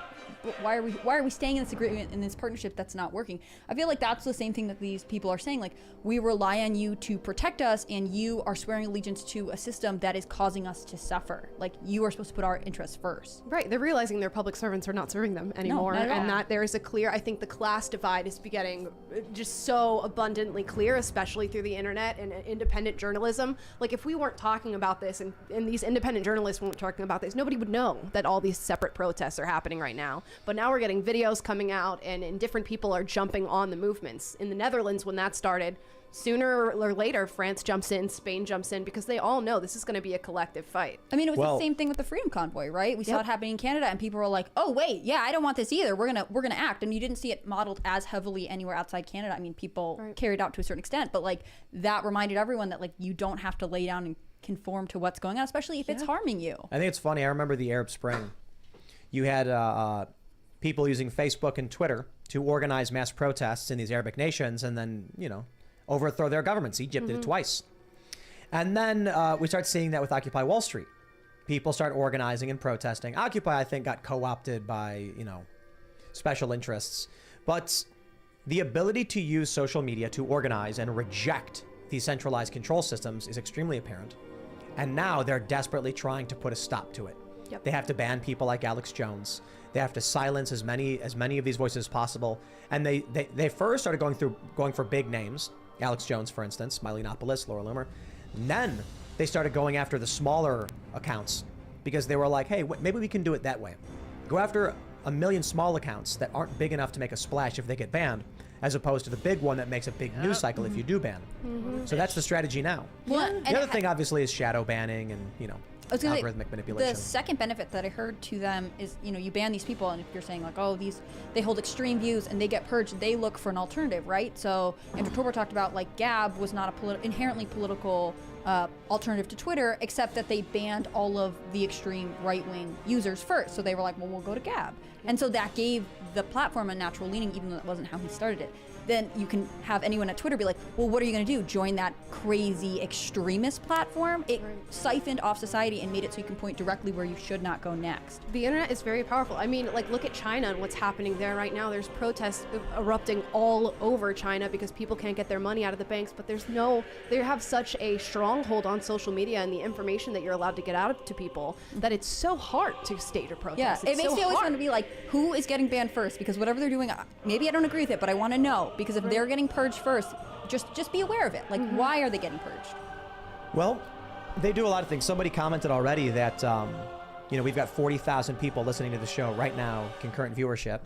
why are we staying in this agreement, in this partnership that's not working? I feel like that's the same thing that these people are saying. Like, we rely on you to protect us, and you are swearing allegiance to a system that is causing us to suffer. Like, you are supposed to put our interests first. Right. They're realizing their public servants are not serving them anymore, not at all. and that there is a clear. I think the class divide is getting just so abundantly clear, especially through the internet and independent journalism. Like, if we weren't talking about this, and these independent journalists weren't talking about this, nobody would know that all these separate protests are happening right now. But now we're getting videos coming out, and different people are jumping on the movements. In the Netherlands, when that started, sooner or later, France jumps in, Spain jumps in, because they all know this is going to be a collective fight. I mean, it was the same thing with the Freedom Convoy, right? We saw it happening in Canada, and people were like, "Oh, wait, yeah, I don't want this either. We're gonna act." And you didn't see it modeled as heavily anywhere outside Canada. I mean, people carried out to a certain extent, but like that reminded everyone that like you don't have to lay down and conform to what's going on, especially if it's harming you. I think it's funny. I remember the Arab Spring. You had people using Facebook and Twitter to organize mass protests in these Arabic nations, and then overthrow their governments. Egypt did it twice. And then we start seeing that with Occupy Wall Street. People start organizing and protesting. Occupy, I think, got co-opted by, special interests. But the ability to use social media to organize and reject these centralized control systems is extremely apparent. And now they're desperately trying to put a stop to it. Yep. They have to ban people like Alex Jones. They have to silence as many of these voices as possible. And they first started going for big names. Alex Jones, for instance, Milenopolis, Laura Loomer. And then they started going after the smaller accounts because they were like, hey, maybe we can do it that way. Go after a million small accounts that aren't big enough to make a splash if they get banned, as opposed to the big one that makes a big news cycle if you do ban. So that's the strategy now. Well, the other thing, obviously, is shadow banning and, I was gonna algorithmic say, manipulation. the second benefit that I heard to them is, you ban these people, and if you're saying like, oh, they hold extreme views and they get purged, they look for an alternative, right? So Andrew Torber talked about like Gab was not a inherently political alternative to Twitter, except that they banned all of the extreme right-wing users first. So they were like, well, we'll go to Gab, and so that gave the platform a natural leaning, even though that wasn't how he started it. Then you can have anyone at Twitter be like, well, what are you going to do? Join that crazy extremist platform? It siphoned off society and made it so you can point directly where you should not go next. The internet is very powerful. I mean, like, look at China and what's happening there right now. There's protests erupting all over China because people can't get their money out of the banks, but they have such a stronghold on social media and the information that you're allowed to get out to people that it's so hard to stage a protest. Yeah, it makes me always want to be like, who is getting banned first? Because whatever they're doing, maybe I don't agree with it, but I want to know. Because if they're getting purged first, just be aware of it. Like, why are they getting purged? Well, they do a lot of things. Somebody commented already that, we've got 40,000 people listening to the show right now, concurrent viewership.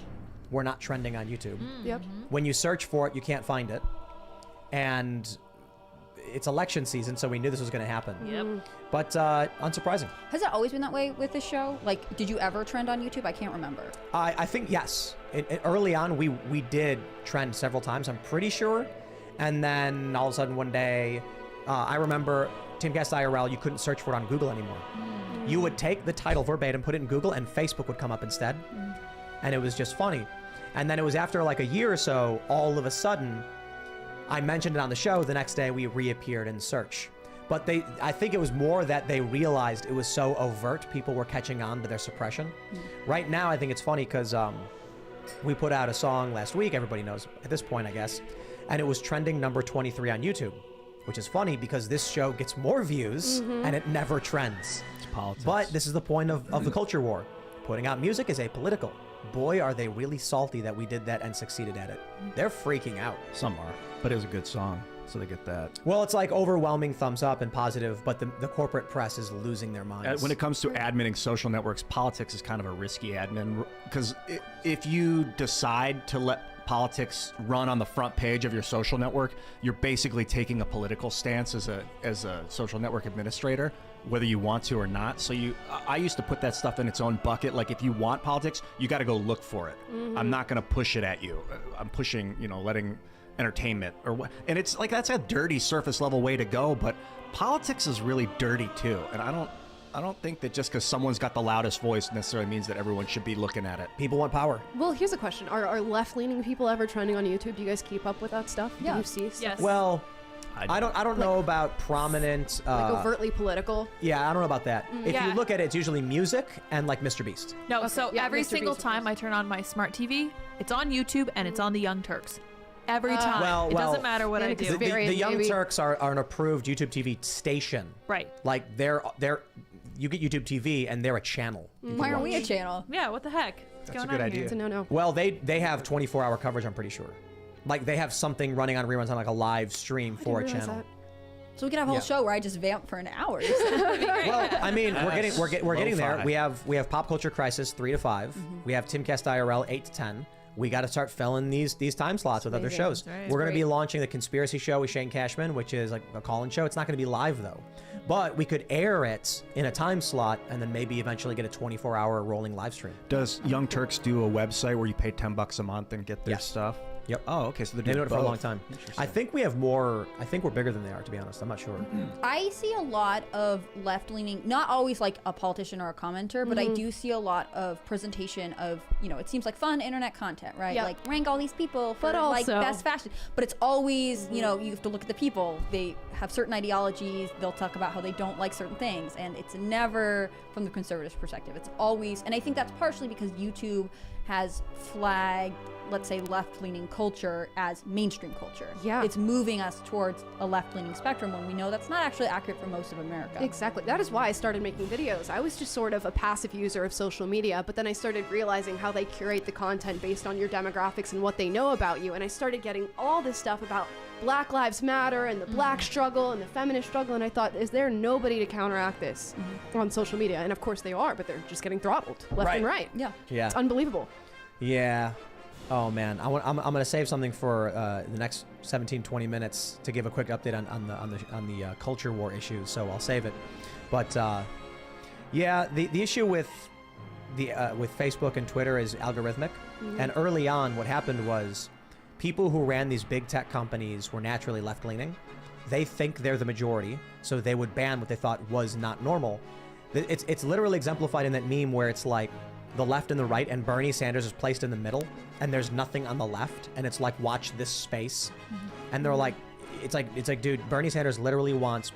We're not trending on YouTube. Yep. When you search for it, you can't find it. And it's election season, so we knew this was going to happen. Yep. But unsurprising. Has it always been that way with this show? Like, did you ever trend on YouTube? I can't remember. I think yes. Early on, we did trend several times, I'm pretty sure. And then all of a sudden one day, I remember Timcast IRL, you couldn't search for it on Google anymore. You would take the title verbatim, put it in Google, and Facebook would come up instead. And it was just funny. And then it was after like a year or so, all of a sudden, I mentioned it on the show. The next day, we reappeared in search. But I think it was more that they realized it was so overt, people were catching on to their suppression. Right now, I think it's funny because we put out a song last week, everybody knows at this point, I guess, and it was trending number 23 on YouTube, which is funny because this show gets more views and it never trends. It's politics. But this is the point of the culture war. Putting out music is apolitical. Boy, are they really salty that we did that and succeeded at it. They're freaking out. Some are, but it was a good song, so they get that. Well, it's like overwhelming thumbs up and positive, but the corporate press is losing their minds. When it comes to adminning social networks, politics is kind of a risky admin, because if you decide to let politics run on the front page of your social network, you're basically taking a political stance as a social network administrator, whether you want to or not. So I used to put that stuff in its own bucket. Like, if you want politics, you got to go look for it. I'm not going to push it at you. I'm pushing, letting entertainment or what. And it's like, that's a dirty surface level way to go, but politics is really dirty too. And I don't think that just because someone's got the loudest voice necessarily means that everyone should be looking at it. People want power. Well, here's a question. Are left-leaning people ever trending on YouTube? Do you guys keep up with that stuff? Yeah. Do you see stuff? Yes. Well, I don't know about prominent... like overtly political? Yeah, I don't know about that. If Yeah. you look at it, it's usually music and like Mr. Beast. No, Okay, so yeah, every Mr. single Beast, of time I turn on my smart TV, it's on YouTube and it's on the Young Turks. Every time. It doesn't matter what I do. The Young Turks are an approved YouTube TV station. Right. Like, you get YouTube TV and they're a channel. Why are we a channel? Yeah, what the heck? What's going on here? It's a no-no. Well, they have 24-hour coverage, I'm pretty sure. Like, they have something running on reruns on like a live stream for a channel. So we could have a whole show where I just vamp for an hour. Well, I mean, we're getting there. We have Pop Culture Crisis 3 to 5. We have Timcast IRL 8 to 10. We got to start filling these time slots with other shows. Right. We're going to be launching the Conspiracy Show with Shane Cashman, which is like a call-in show. It's not going to be live though, but we could air it in a time slot and then maybe eventually get a 24-hour rolling live stream. Does Young Turks do a website where you pay $10 a month and get their stuff? Yep. Oh, okay. So They've they're been doing it for a long both. time. I think we have more. I think we're bigger than they are, to be honest. I'm not sure. I see a lot of left-leaning, not always like a politician or a commenter, but I do see a lot of presentation of, you know, it seems like fun internet content, right? Yep. Like rank all these people for But like also- best fashion. But it's always, you know, you have to look at the people. They have certain ideologies. They'll talk about how they don't like certain things, and it's never from the conservative perspective. It's always, and I think that's partially because YouTube has flagged, let's say, left-leaning culture as mainstream culture. Yeah. It's moving us towards a left-leaning spectrum when we know that's not actually accurate for most of America. Exactly. That is why I started making videos. I was just sort of a passive user of social media, but then I started realizing how they curate the content based on your demographics and what they know about you. And I started getting all this stuff about Black Lives Matter and the black struggle and the feminist struggle. And I thought, is there nobody to counteract this on social media? And of course they are, but they're just getting throttled left and right. Yeah. Yeah. It's unbelievable. Yeah. Oh man, I'm going to save something for the next 17-20 minutes to give a quick update on the culture war issues. So I'll save it. But yeah, the issue with Facebook and Twitter is algorithmic. And early on, what happened was people who ran these big tech companies were naturally left-leaning. They think they're the majority, so they would ban what they thought was not normal. It's literally exemplified in that meme where it's like the left and the right, and Bernie Sanders is placed in the middle, and there's nothing on the left, and it's like, watch this space. And they're like, it's like, dude, Bernie Sanders literally wants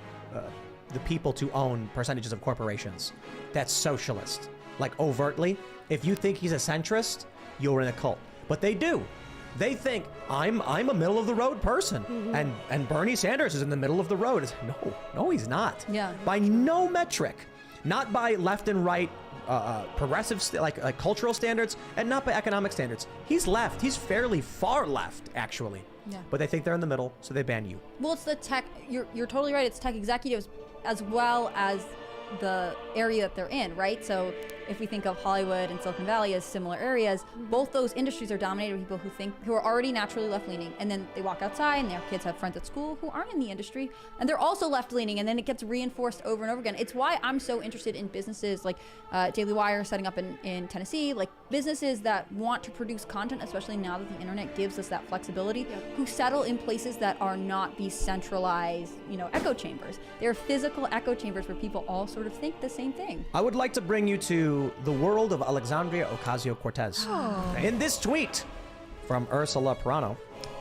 the people to own percentages of corporations. That's socialist. Like, overtly. If you think he's a centrist, you're in a cult. But they do. They think, I'm a middle of the road person, and Bernie Sanders is in the middle of the road. It's, no, he's not. Yeah. By no metric. Not by left and right progressive, like cultural standards, and not by economic standards. He's left. He's fairly far left, actually. Yeah. But they think they're in the middle, so they ban you. Well, it's the tech. You're totally right. It's tech executives as well as the area that they're in, right? So if we think of Hollywood and Silicon Valley as similar areas, both those industries are dominated by people who are already naturally left-leaning, and then they walk outside and their kids have friends at school who aren't in the industry, and they're also left-leaning, and then it gets reinforced over and over again. It's why I'm so interested in businesses like Daily Wire setting up in Tennessee, like businesses that want to produce content, especially now that the internet gives us that flexibility, who settle in places that are not these centralized, echo chambers. They're physical echo chambers where people all sort of think the same thing. I would like to bring you to the world of Alexandria Ocasio-Cortez. Oh. In this tweet from Ursula Perano,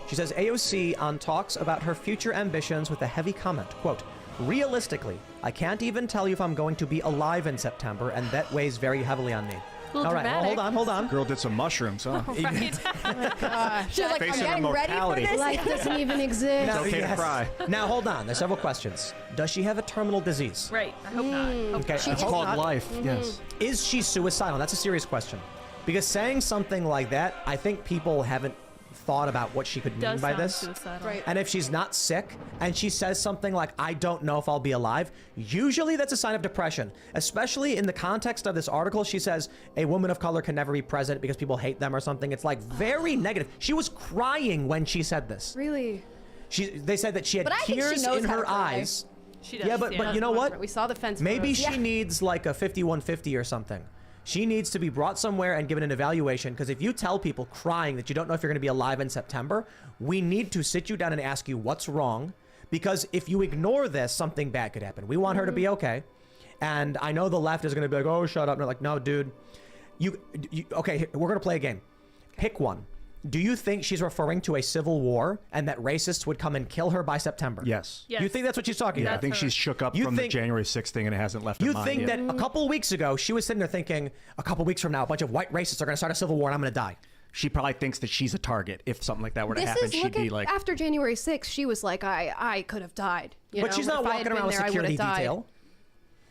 she says AOC on talks about her future ambitions with a heavy comment, quote, "Realistically, I can't even tell you if I'm going to be alive in September, and that weighs very heavily on me." All right, well, hold on. Girl did some mushrooms, huh? Right. Oh my gosh. She's like, I'm Facing getting ready for immortality. this. Life doesn't even exist. Now, okay to cry. Now, hold on. There's several questions. Does she have a terminal disease? Right. I hope not. Hope Okay, not. It's called life. Yes. Is she suicidal? That's a serious question. Because saying something like that, I think people haven't thought about what she could mean Does by sound this. suicidal. Right. And if she's not sick and she says something like, I don't know if I'll be alive, usually that's a sign of depression. Especially in the context of this article, she says a woman of color can never be president because people hate them or something. It's like very negative. She was crying when she said this. Really? They said that she had But I think she tears knows in how her to cry. eyes. She does. Yeah, but you know what? We saw the fence. Maybe photos. she needs like a 5150 or something. She needs to be brought somewhere and given an evaluation, because if you tell people crying that you don't know if you're going to be alive in September, we need to sit you down and ask you what's wrong, because if you ignore this, something bad could happen. We want her to be okay. And I know the left is going to be like, oh, shut up. And they're like, no, dude. Okay, we're going to play a game. Pick one. Do you think she's referring to a civil war and that racists would come and kill her by September? Yes. Yes. You think that's what she's talking Yeah, about? I think she's shook up from the January 6th thing and it hasn't left her You mind think yet. that a couple weeks ago, she was sitting there thinking, a couple weeks from now, a bunch of white racists are going to start a civil war and I'm going to die. She probably thinks that she's a target. If something like that were to This happen, is, she'd look be at, like... after January 6th, she was like, I could have died. But she's not walking around with security died. detail.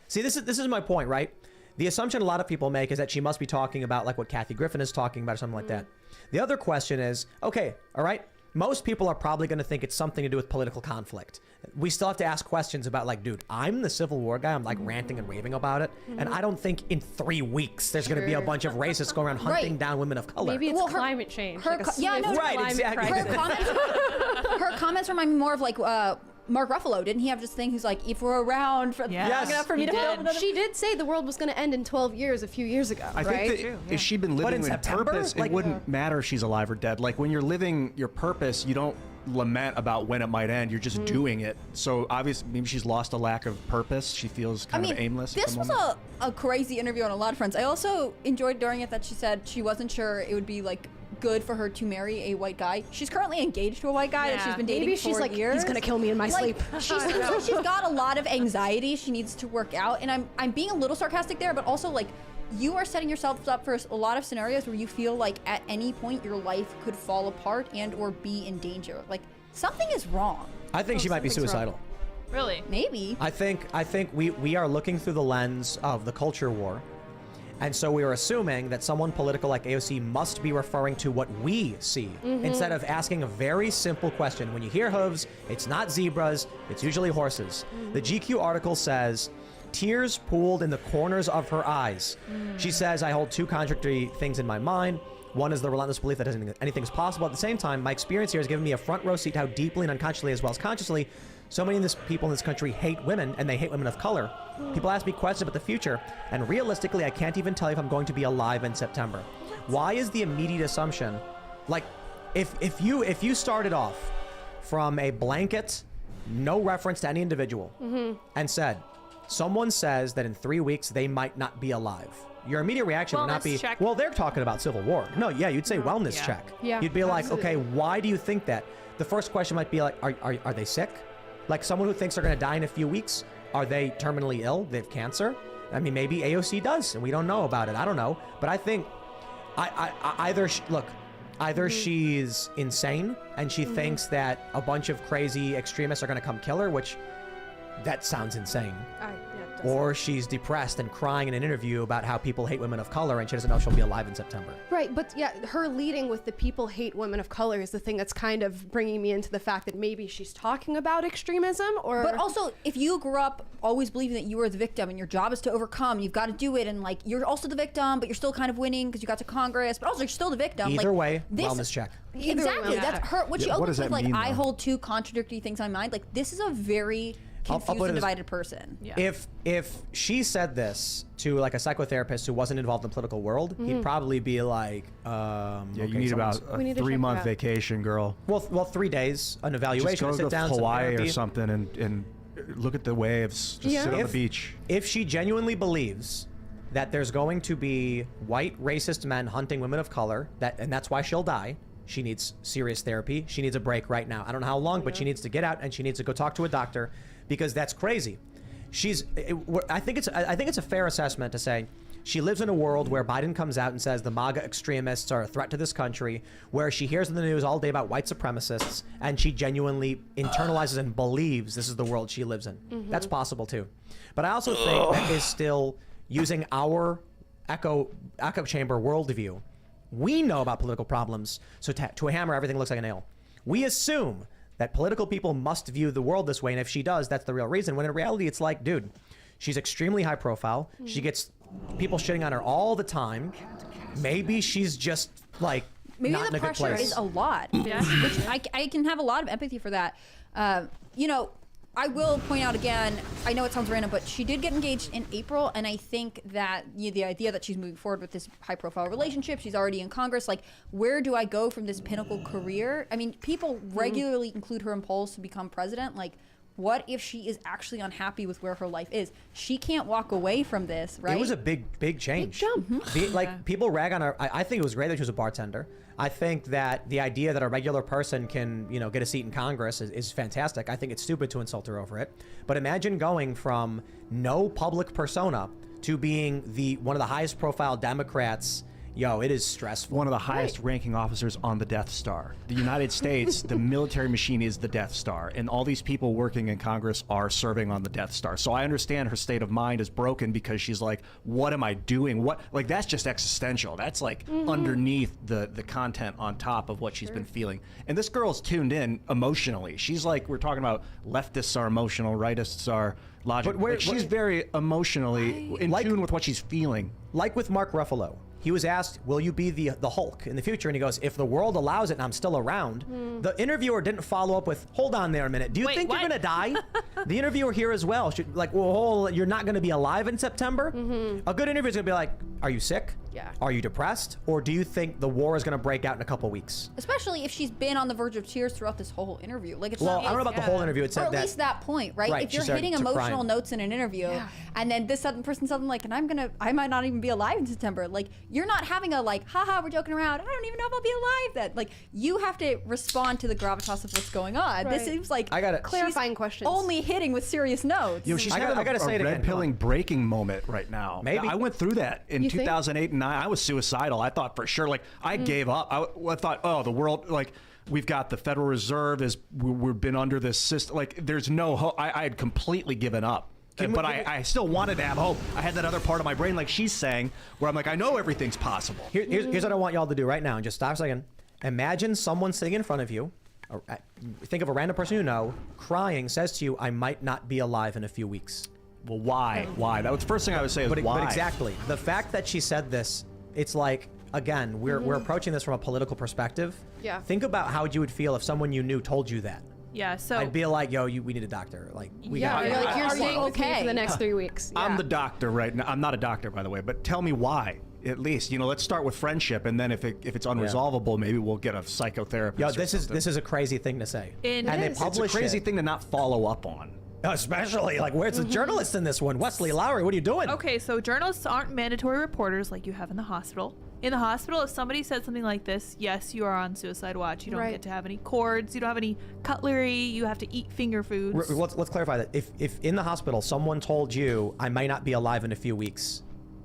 See, this is my point, right? The assumption a lot of people make is that she must be talking about like what Kathy Griffin is talking about or something like that. The other question is, okay, all right, most people are probably going to think it's something to do with political conflict. We still have to ask questions about like, dude, I'm the Civil War guy. I'm like ranting and raving about it. And I don't think in 3 weeks there's going to be a bunch of racists going around hunting down women of color. Maybe it's climate change. Right, climate exactly. crisis. Her comments remind me more of like Mark Ruffalo, didn't he have this thing who's like, if we're around for long enough for me to film another? She did say the world was going to end in 12 years a few years ago, I right? think that if she'd been living with purpose, it wouldn't matter if she's alive or dead. Like when you're living your purpose, you don't lament about when it might end. You're just doing it. So obviously, maybe she's lost a lack of purpose. She feels kind of aimless. This was a crazy interview on a lot of fronts. I also enjoyed during it that she said she wasn't sure it would be like good for her to marry a white guy. She's currently engaged to a white guy that she's been dating Maybe for she's like, years. he's gonna kill me in my sleep. She seems like she's got a lot of anxiety she needs to work out, and I'm being a little sarcastic there, but also like you are setting yourself up for a lot of scenarios where you feel like at any point your life could fall apart and or be in danger. Like something is wrong. I think she might be suicidal. Really? Maybe. I think we are looking through the lens of the culture war. And so we are assuming that someone political like AOC must be referring to what we see instead of asking a very simple question. When you hear hooves, it's not zebras, it's usually horses. The GQ article says, tears pooled in the corners of her eyes. She says, I hold two contradictory things in my mind. One is the relentless belief that anything is possible. At the same time, my experience here has given me a front row seat how deeply and unconsciously as well as consciously so many of these people in this country hate women, and they hate women of color. People ask me questions about the future, and realistically, I can't even tell you if I'm going to be alive in September. Why is the immediate assumption, like, if you started off from a blanket, no reference to any individual, and said, someone says that in 3 weeks they might not be alive, your immediate reaction would not be, check. well, they're talking about civil war. No, yeah, you'd say wellness check. Yeah, you'd be like, absolutely. okay, why do you think that? The first question might be like, are they sick? Like someone who thinks they're going to die in a few weeks, are they terminally ill? They have cancer? I mean, maybe AOC does, and we don't know about it. I don't know. But I think either she's insane and she thinks that a bunch of crazy extremists are going to come kill her, which that sounds insane. Or she's depressed and crying in an interview about how people hate women of color and she doesn't know she'll be alive in September. Right, but yeah, her leading with the people hate women of color is the thing that's kind of bringing me into the fact that maybe she's talking about extremism or... But also, if you grew up always believing that you were the victim and your job is to overcome, you've got to do it, and like you're also the victim, but you're still kind of winning because you got to Congress, but also you're still the victim. Either way, this, wellness check. Exactly, that's her. What she what opens does with, that like, mean, I though? hold two contradictory things in my mind. Like, this is a very confused and divided person. Yeah. If she said this to like a psychotherapist who wasn't involved in the political world, he'd probably be like, yeah, okay, you need about a 3-month vacation, girl. Well, 3 days, an evaluation, just go sit down, to Hawaii some or therapy. something and look at the waves. Just sit on the beach. If she genuinely believes that there's going to be white racist men hunting women of color, and that's why she'll die, she needs serious therapy. She needs a break right now. I don't know how long, but she needs to get out and she needs to go talk to a doctor because that's crazy. I think it's a fair assessment to say she lives in a world where Biden comes out and says the MAGA extremists are a threat to this country, where she hears in the news all day about white supremacists, and she genuinely internalizes and believes this is the world she lives in. That's possible too. But I also think that is still using our echo chamber worldview. We know about political problems, so to a hammer, everything looks like a nail. We assume that political people must view the world this way, and if she does, that's the real reason. When in reality, it's like, dude, she's extremely high profile. She gets people shitting on her all the time. Maybe she's just like Maybe not in the a good pressure place. is a lot. Yeah. Which I can have a lot of empathy for that. You know, I will point out again, I know it sounds random, but she did get engaged in April, and I think that the idea that she's moving forward with this high-profile relationship, she's already in Congress, like, where do I go from this pinnacle career? I mean, people regularly include her in polls to become president. Like, what if she is actually unhappy with where her life is? She can't walk away from this, right? It was a big change. Big jump. Like, people rag on her. I think it was great that she was a bartender. I think that the idea that a regular person can, get a seat in Congress is fantastic. I think it's stupid to insult her over it. But imagine going from no public persona to being one of the highest profile Democrats. It is stressful. One of the highest ranking officers on the Death Star. The United States, the military machine is the Death Star, and all these people working in Congress are serving on the Death Star. So I understand her state of mind is broken because she's like, what am I doing? That's just existential. That's like underneath the content on top of what she's been feeling. And this girl's tuned in emotionally. She's like, we're talking about leftists are emotional, rightists are logical. She's very emotionally in tune with what she's feeling. Like with Mark Ruffalo. he was asked, will you be the Hulk in the future? And he goes, if the world allows it and I'm still around. The interviewer didn't follow up with, hold on there a minute. Do you think you're going to die? The interviewer here as well, like, well, you're not going to be alive in September? A good interviewer is going to be like, are you sick? Yeah. Are you depressed? Or do you think the war is going to break out in a couple weeks? Especially if she's been on the verge of tears throughout this whole interview. Like, it's Well, not, I don't know about the whole interview. It said or at that- least that point, right? Right, If she you're started hitting to emotional crying. notes in an interview, and then this other person says something like, and I might not even be alive in September. Like, you're not having a like, haha, we're joking around. I don't even know if I'll be alive then. Like, you have to respond to the gravitas of what's going on. This Right. seems like I got it. Clarifying questions. Only hitting with serious notes. You know, she's I having gotta say it a again, red come pilling breaking moment right now. Maybe. I went through that in You think? 2008 and 9. I was suicidal. I thought for sure, like, I gave up. I thought, oh, the world, like, we've got the Federal Reserve, we've been under this system. Like, there's no hope. I had completely given up. But I still wanted to have hope. I had that other part of my brain, like she's saying, where I'm like, I know everything's possible. Here's what I want y'all to do right now. And just stop a second. Imagine someone sitting in front of you. Think of a random person you know, crying, says to you, I might not be alive in a few weeks. Well, why? Why? That was the first thing I would say is why. But exactly. The fact that she said this, it's like, again, we're approaching this from a political perspective. Yeah. Think about how you would feel if someone you knew told you that. Yeah, so I'd be like, yo, we need a doctor. Like, we Yeah, got you're like, you're staying with me okay? for the next 3 weeks. I'm Yeah. the doctor right now. I'm not a doctor, by the way, but tell me why. At least, you know, let's start with friendship, and then if it's unresolvable, maybe we'll get a psychotherapist. Yo, or this something. is a crazy thing to say. And they it is. publish It's a crazy it. thing to not follow up on. Especially, like, where's the journalist in this one? Wesley Lowry, what are you doing? Okay, so journalists aren't mandatory reporters like you have in the hospital. In the hospital, if somebody said something like this, yes, you are on suicide watch. You don't Right. get to have any cords. You don't have any cutlery. You have to eat finger foods. Let's clarify that. If in the hospital someone told you, I might not be alive in a few weeks,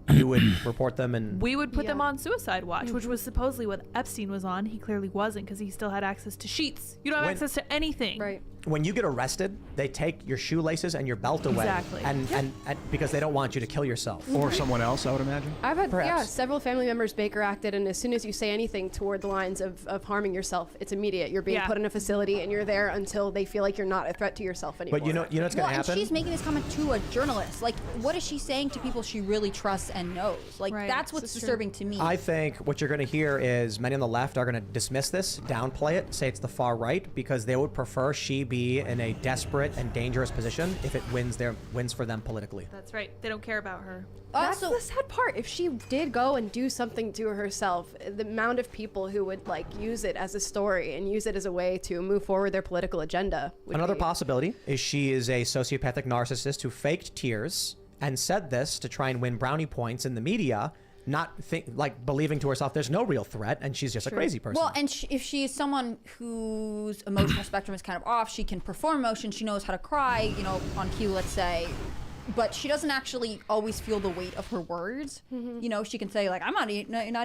you would report them and... We would put them on suicide watch, which was supposedly what Epstein was on. He clearly wasn't because he still had access to sheets. You don't have access to anything. Right. When you get arrested, they take your shoelaces and your belt away. Exactly. And because they don't want you to kill yourself. Or someone else, I would imagine. I've had Perhaps. several family members Baker acted, and as soon as you say anything toward the lines of harming yourself, it's immediate. You're being put in a facility, and you're there until they feel like you're not a threat to yourself anymore. But you know what's going to Well, happen? and she's making this comment to a journalist. Like, what is she saying to people she really trusts and knows? Like, Right. that's what's This is true. disturbing to me. I think what you're going to hear is many on the left are going to dismiss this, downplay it, say it's the far right, because they would prefer she be in a desperate and dangerous position if it wins for them politically. That's right. They don't care about her. That's the sad part. If she did go and do something to herself, the amount of people who would like use it as a story and use it as a way to move forward their political agenda. Another possibility is she is a sociopathic narcissist who faked tears and said this to try and win brownie points in the media, not believing to herself there's no real threat, and she's just a crazy person. Well, and if she is someone whose emotional spectrum is kind of off, she can perform emotion. She knows how to cry, you know, on cue, let's say. But she doesn't actually always feel the weight of her words. You know, she can say like, "I'm not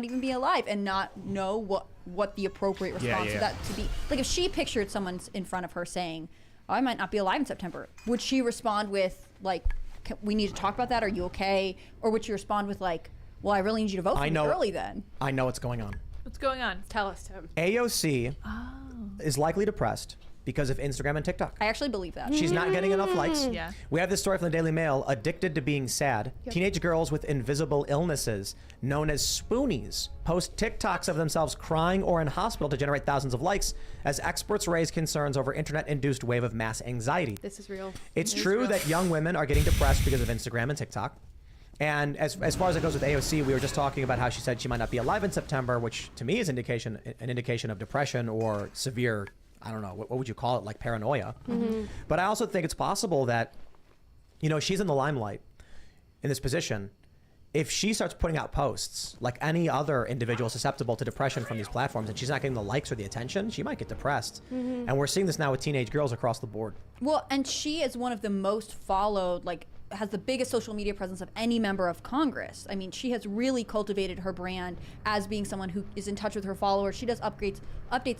even be alive," and not know what the appropriate response to that to be. Like, if she pictured someone in front of her saying, "Oh, I might not be alive in September," would she respond with like, "We need to talk about that. Are you okay?" Or would she respond with like, "Well, I really need you to vote for me early then"? I know what's going on. What's going on? Tell us, Tim. AOC is likely depressed because of Instagram and TikTok. I actually believe that. She's not getting enough likes. Yeah. We have this story from the Daily Mail. Addicted to being sad, teenage girls with invisible illnesses known as spoonies post TikToks of themselves crying or in hospital to generate thousands of likes as experts raise concerns over internet-induced wave of mass anxiety. This is real. It's true that young women are getting depressed because of Instagram and TikTok. And as far as it goes with AOC, we were just talking about how she said she might not be alive in September, which to me is an indication of depression or severe, I don't know, what would you call it, like paranoia. But I also think it's possible that, you know, she's in the limelight in this position. If she starts putting out posts like any other individual susceptible to depression from these platforms and she's not getting the likes or the attention, she might get depressed. And we're seeing this now with teenage girls across the board. Well, and she is one of the most followed, like, has the biggest social media presence of any member of Congress. I mean, she has really cultivated her brand as being someone who is in touch with her followers. She does updates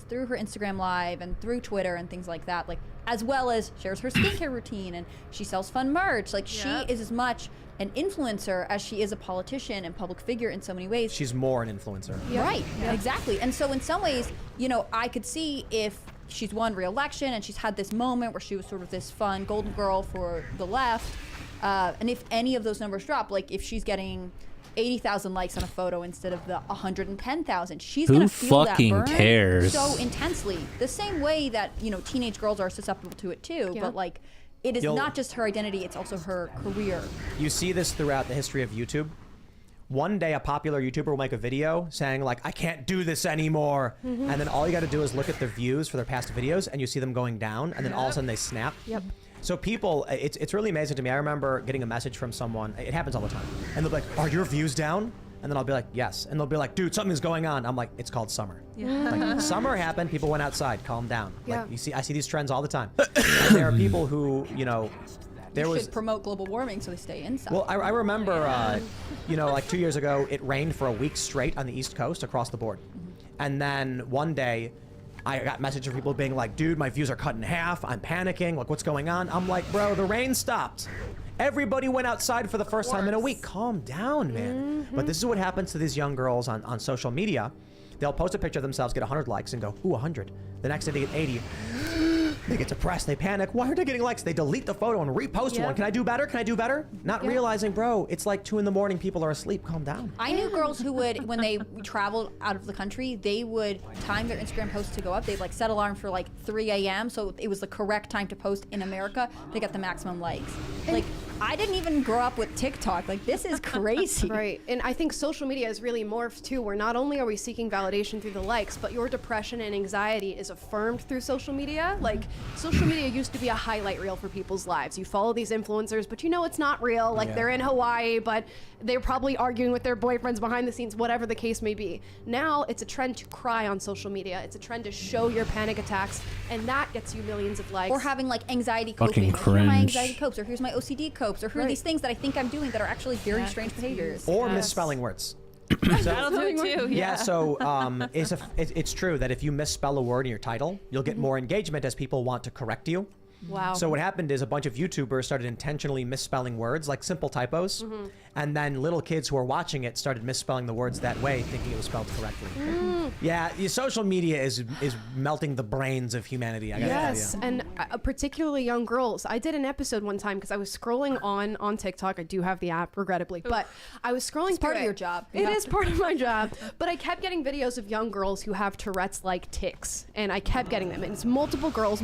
through her Instagram Live and through Twitter and things like that, like, as well as shares her skincare routine, and she sells fun merch. Like, she is as much an influencer as she is a politician and public figure in so many ways. She's more an influencer. Right, exactly. And so in some ways, you know, I could see if she's won re-election and she's had this moment where she was sort of this fun golden girl for the left, and if any of those numbers drop, like if she's getting 80,000 likes on a photo instead of the 110,000. She's Who gonna feel fucking that burn cares? so intensely. The same way that, you know, teenage girls are susceptible to it too. But like, it is not just her identity; it's also her career. You see this throughout the history of YouTube. One day, a popular YouTuber will make a video saying like, "I can't do this anymore," and then all you got to do is look at the views for their past videos, and you see them going down, and then all of a sudden they snap. Yep. So people, it's really amazing to me. I remember getting a message from someone. It happens all the time, and they'll be like, "Are your views down?" And then I'll be like, "Yes," and they'll be like, "Dude, something's going on." I'm like, "It's called summer." Like, summer happened. People went outside. Calm down. Like I see these trends all the time. And there are people who, you know. You should promote global warming so they stay inside. Well, I remember, you know, like 2 years ago, it rained for a week straight on the East Coast across the board. And then one day, I got messages from people being like, dude, my views are cut in half. I'm panicking. Like, what's going on? I'm like, bro, the rain stopped. Everybody went outside for the first time in a week. Calm down, man. But this is what happens to these young girls on social media. They'll post a picture of themselves, get 100 likes, and go, ooh, 100. The next day they get 80. They get depressed, they panic. Why aren't they getting likes? They delete the photo and repost one. Can I do better? Can I do better? Not realizing, bro, it's like 2 in the morning, people are asleep. Calm down. I knew girls who would, when they traveled out of the country, they would time their Instagram posts to go up. They'd like set alarms for like 3 a.m. so it was the correct time to post in America to get the maximum likes. Like, I didn't even grow up with TikTok. Like, this is crazy. Right. And I think social media is really morphed too, where not only are we seeking validation through the likes, but your depression and anxiety is affirmed through social media. Like, social media used to be a highlight reel for people's lives. You follow these influencers, but you know it's not real. Like, they're in Hawaii, but they're probably arguing with their boyfriends behind the scenes, whatever the case may be. Now it's a trend to cry on social media. It's a trend to show your panic attacks, and that gets you millions of likes. Or having like anxiety coping. Fucking Like, here are my cringe. anxiety copes, or here's my OCD copes, or here are these things that I think I'm doing that are actually very strange behaviors. Or misspelling words. That'll do it too. Yeah, so it's true that if you misspell a word in your title, you'll get more engagement as people want to correct you. Wow. So what happened is a bunch of YouTubers started intentionally misspelling words, like simple typos, and then little kids who were watching it started misspelling the words that way, thinking it was spelled correctly. Yeah, social media is melting the brains of humanity. I gotta Yes, tell you. and particularly young girls. I did an episode one time because I was scrolling on TikTok. I do have the app, regrettably, but I was scrolling. It's part through of your job. It is part of my job, but I kept getting videos of young girls who have Tourette's-like tics, and I kept getting them. And it's multiple girls,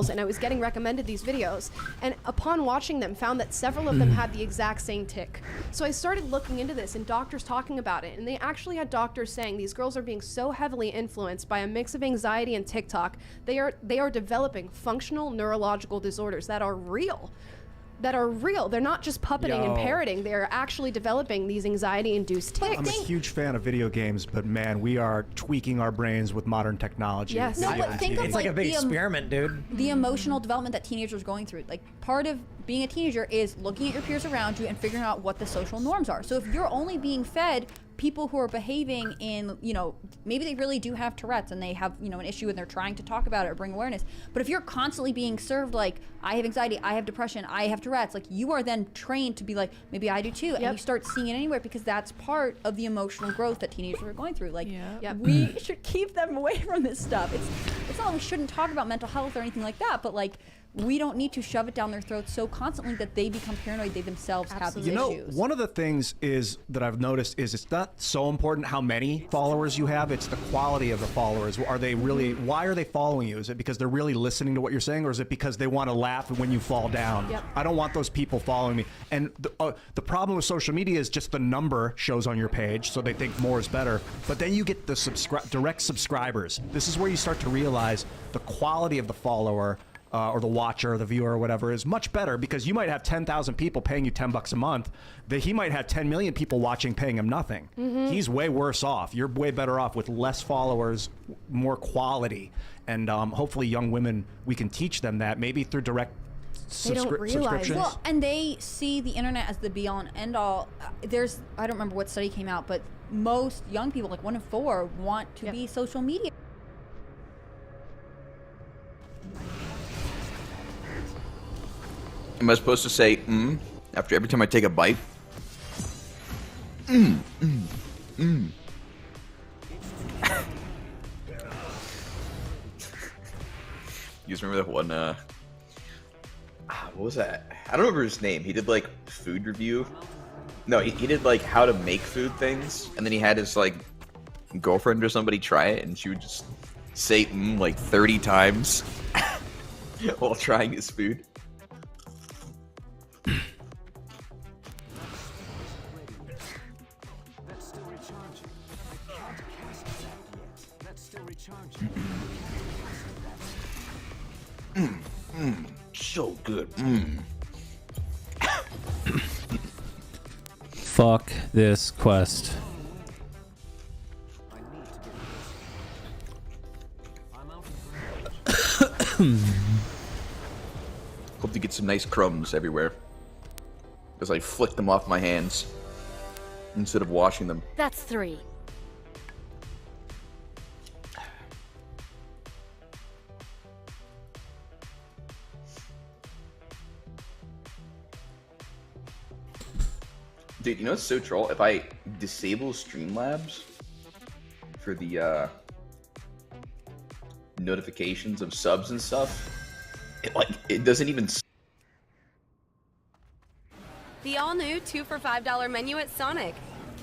and I was getting recommended these videos, and upon watching them, found that several of them had the exact same tic. So I started looking into this, and doctors talking about it, and they actually had doctors saying these girls are being so heavily influenced by a mix of anxiety and TikTok, they are developing functional neurological disorders that are real. They're not just puppeting and parroting. They're actually developing these anxiety-induced tics. I'm a huge fan of video games, but man, we are tweaking our brains with modern technology. Yes. No, but think of It's like a big experiment, dude. The emotional development that teenagers are going through. Like, part of being a teenager is looking at your peers around you and figuring out what the social norms are. So if you're only being fed people who are behaving in, you know, maybe they really do have Tourette's and they have, you know, an issue and they're trying to talk about it or bring awareness. But if you're constantly being served like, I have anxiety, I have depression, I have Tourette's, like, you are then trained to be like, maybe I do too. And you start seeing it anywhere because that's part of the emotional growth that teenagers are going through. Like, we should keep them away from this stuff. It's not that we shouldn't talk about mental health or anything like that, but like, we don't need to shove it down their throats so constantly that they become paranoid. They themselves have these issues. One of the things is that I've noticed is it's not so important how many followers you have. It's the quality of the followers. Are they really? Why are they following you? Is it because they're really listening to what you're saying, or is it because they want to laugh when you fall down? Yep. I don't want those people following me. And the problem with social media is just the number shows on your page, so they think more is better. But then you get the direct subscribers. This is where you start to realize the quality of the follower. Or the watcher or the viewer or whatever is much better, because you might have 10,000 people paying you $10 a month. He might have 10 million people watching paying him nothing. He's way worse off. You're way better off with less followers, more quality. And hopefully young women, we can teach them that maybe through direct subscriptions. Well, and they see the internet as the be-all and end-all. I don't remember what study came out, but most young people, like 1 in 4, want to be social media. Am I supposed to say after every time I take a bite? You guys remember that one, what was that? I don't remember his name. He did like food review. No, he did like how to make food things, and then he had his like girlfriend or somebody try it, and she would just say like 30 times while trying his food. That's still recharging. I can't cast that yet. That's still recharging. So good. Fuck this quest. Hope to get some nice crumbs everywhere, as I flick them off my hands instead of washing them. That's 3. Dude, you know what's so troll? If I disable Streamlabs for the notifications of subs and stuff, it doesn't even. The all-new 2 for $5 menu at Sonic.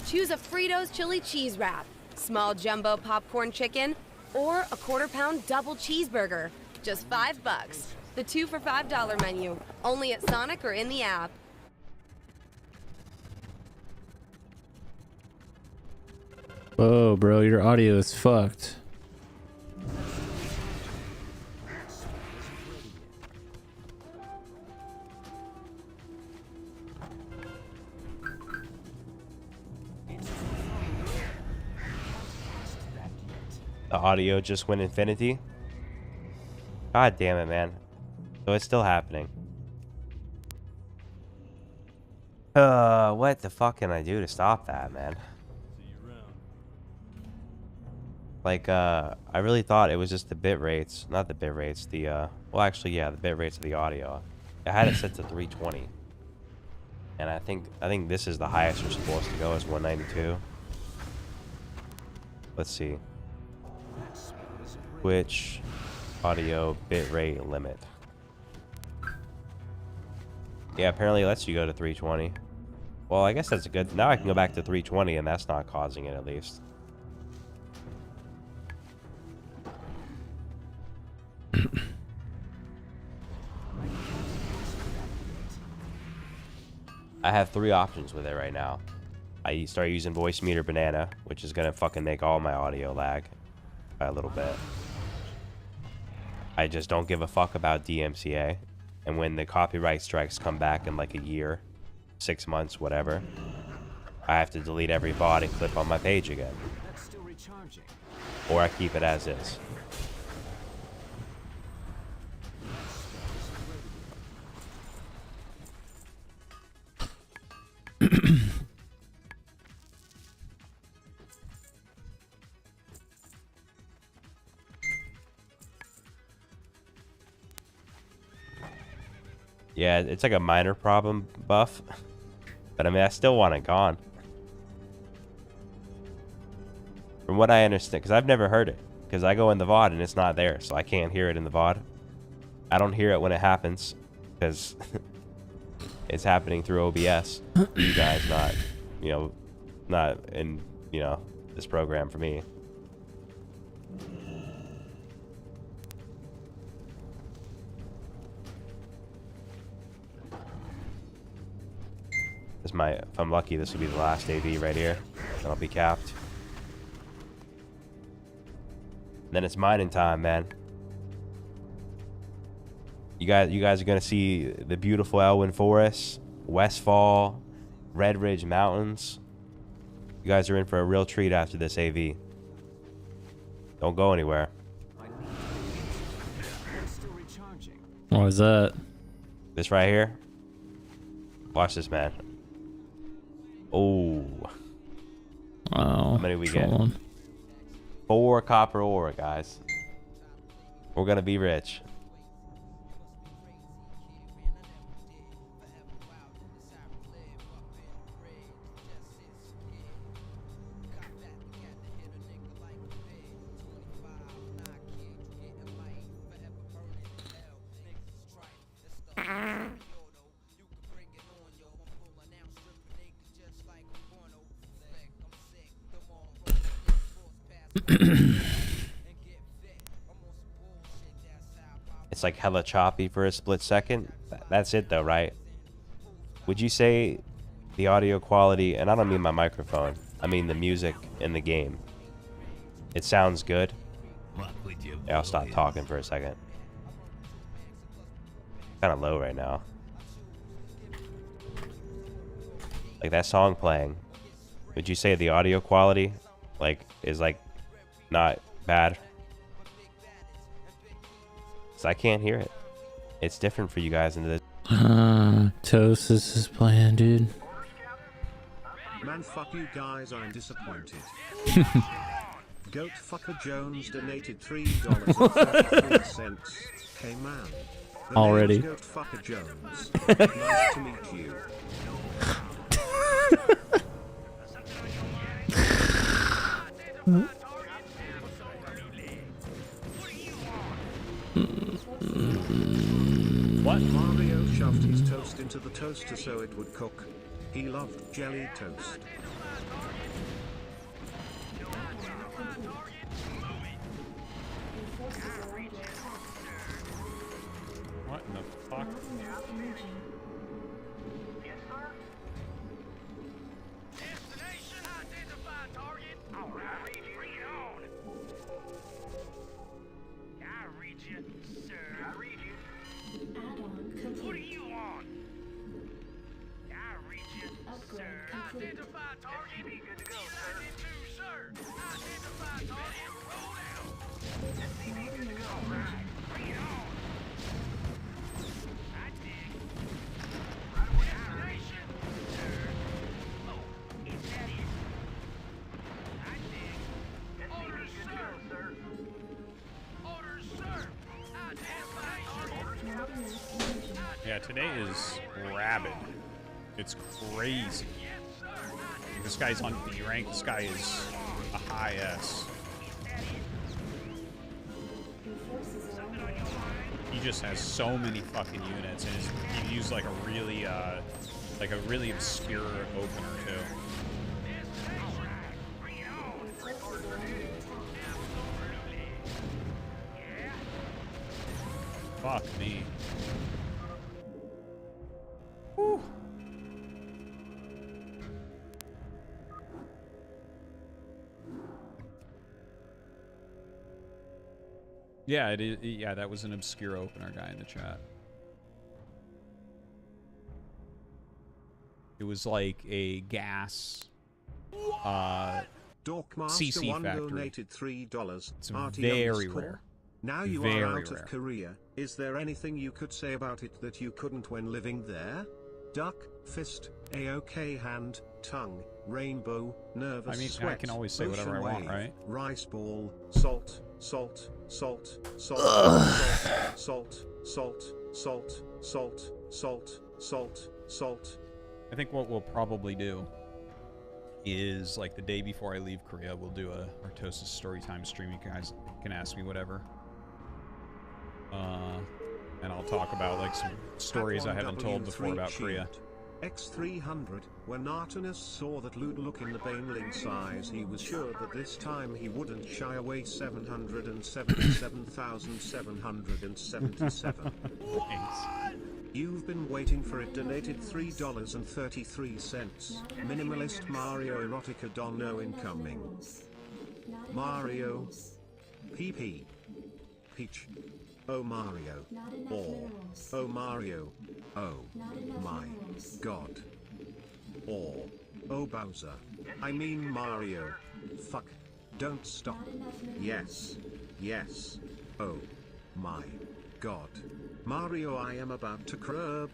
Choose a Fritos chili cheese wrap, small jumbo popcorn chicken, or a 1/4 pound double cheeseburger. Just $5. The 2 for $5 menu, only at Sonic or in the app. Whoa, bro, your audio is fucked. The audio just went infinity. God damn it, man. So it's still happening. What the fuck can I do to stop that, man? Like, I really thought it was just the bit rates, not the bit rates, the, well, actually, yeah, the bit rates of the audio. I had it set to 320. And I think this is the highest we're supposed to go is 192. Let's see. Which audio bitrate limit? Yeah, apparently it lets you go to 320. Well, I guess that's a good. Now I can go back to 320 and that's not causing it at least. I have 3 options with it right now. I start using Voice Meter Banana, which is gonna fucking make all my audio lag by a little bit. I just don't give a fuck about DMCA. And when the copyright strikes come back in like a year, 6 months, whatever, I have to delete every VOD and clip on my page again. That's still recharging. Or I keep it as is. Yeah, it's like a minor problem buff. But I mean, I still want it gone. From what I understand, because I've never heard it. Because I go in the VOD and it's not there, so I can't hear it in the VOD. I don't hear it when it happens, because it's happening through OBS. You guys not, you know, not in, you know, this program for me. This might, if I'm lucky, this will be the last AV right here. Then I'll be capped. Then it's mining time, man. You guys are gonna see the beautiful Elwyn Forest, Westfall, Red Ridge Mountains. You guys are in for a real treat after this AV. Don't go anywhere. What is that? This right here. Watch this, man. Oh. Wow. How many we get? trolling. 4 copper ore, guys. We're gonna be rich. It's like hella choppy for a split second. That's it though, right? Would you say the audio quality, and I don't mean my microphone, I mean the music in the game, it sounds good? Yeah, I'll stop talking for a second. Kind of low right now. Like that song playing, would you say the audio quality like is like not bad? 'Cause I can't hear it. It's different for you guys into the Toast, this is playing, dude. Man, fuck you guys, I'm disappointed. Goat Fucker Jones donated $3.33. Hey man. The Already. name's Goat Fucker Jones. Nice to meet you. What? Mario shoved his toast into the toaster so it would cook. He loved jelly toast. What in the fuck? Yeah, today is rabid. It's crazy. This guy's on B rank. This guy is a high S. He just has so many fucking units, and he used like a really obscure opener too. Fuck me. Whew. Yeah, it is. Yeah, that was an obscure opener guy in the chat. It was like a gas CC factory. Donated $3. It's Party very underscore. rare. Now you Very are out rare. of Korea. Is there anything you could say about it that you couldn't when living there? Duck, fist, AOK hand, tongue, rainbow, nervous I mean, sweat, I can always say whatever I ocean want, wave, right? Rice ball, salt, salt, salt, salt, salt, salt, salt, salt, salt, salt, salt. I think what we'll probably do is like the day before I leave Korea, we'll do a Artosis Storytime stream. You guys can ask me whatever. And I'll talk about like some stories I haven't told before about Korea. X300, when Artemis saw that Lude look in the Baneling size, he was sure that this time he wouldn't shy away. 777,777. You've been waiting for it. Donated $3.33. Minimalist Mario Erotica Dono incoming. Mario. PP. Peach. Oh Mario. Or. Oh Mario. Oh. My. God. Or. Oh Bowser. I mean Mario. Fuck. Don't stop. Yes. Yes. Oh. My. God. Mario, I am about to curb.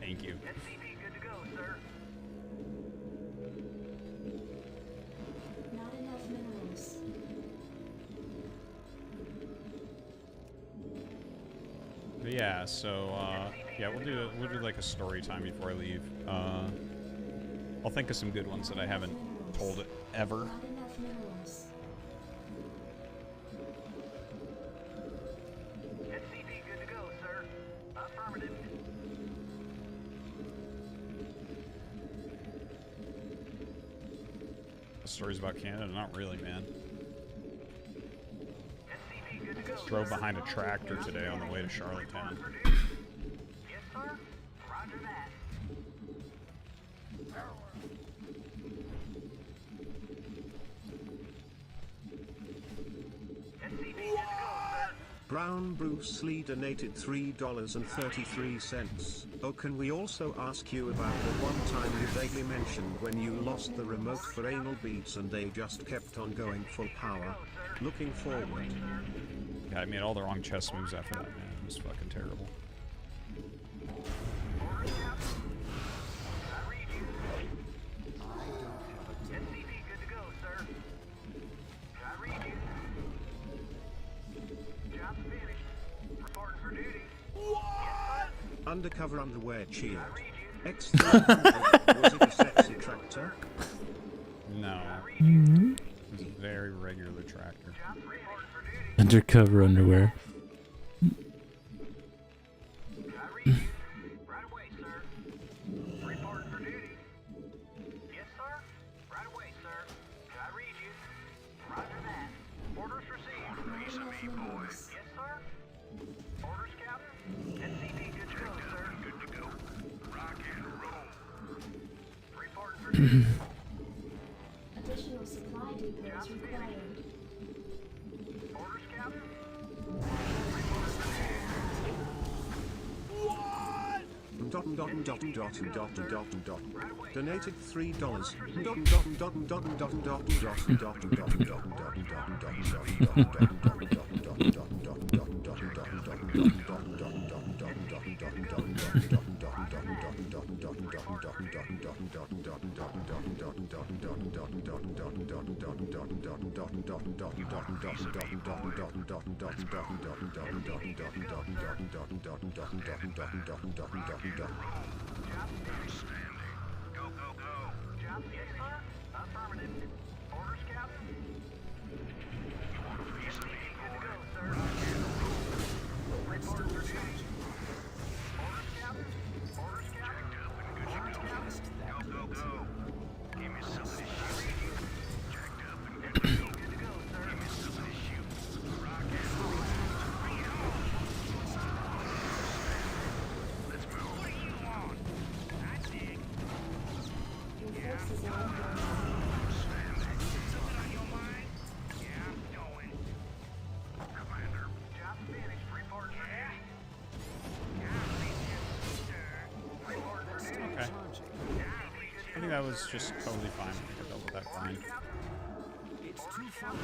Thank you. But yeah, so yeah, we'll do like a story time before I leave. I'll think of some good ones that I haven't told it ever. Stories about Canada? Not really, man. Drove behind a tractor today on the way to Charlottetown. Brown Bruce Lee donated $3.33. Oh, can we also ask you about the one time you vaguely mentioned when you lost the remote for anal beads and they just kept on going full power? Looking forward. Yeah, I made all the wrong chess moves after that, man. It was fucking terrible. Undercover underwear cheered. X300, was it a sexy tractor? No. Mhm. It was a very regular tractor. Undercover underwear. Additional supply depots required. Donated $3. Okay. I think that was just totally fine. I think I dealt with that fine. It's too far away.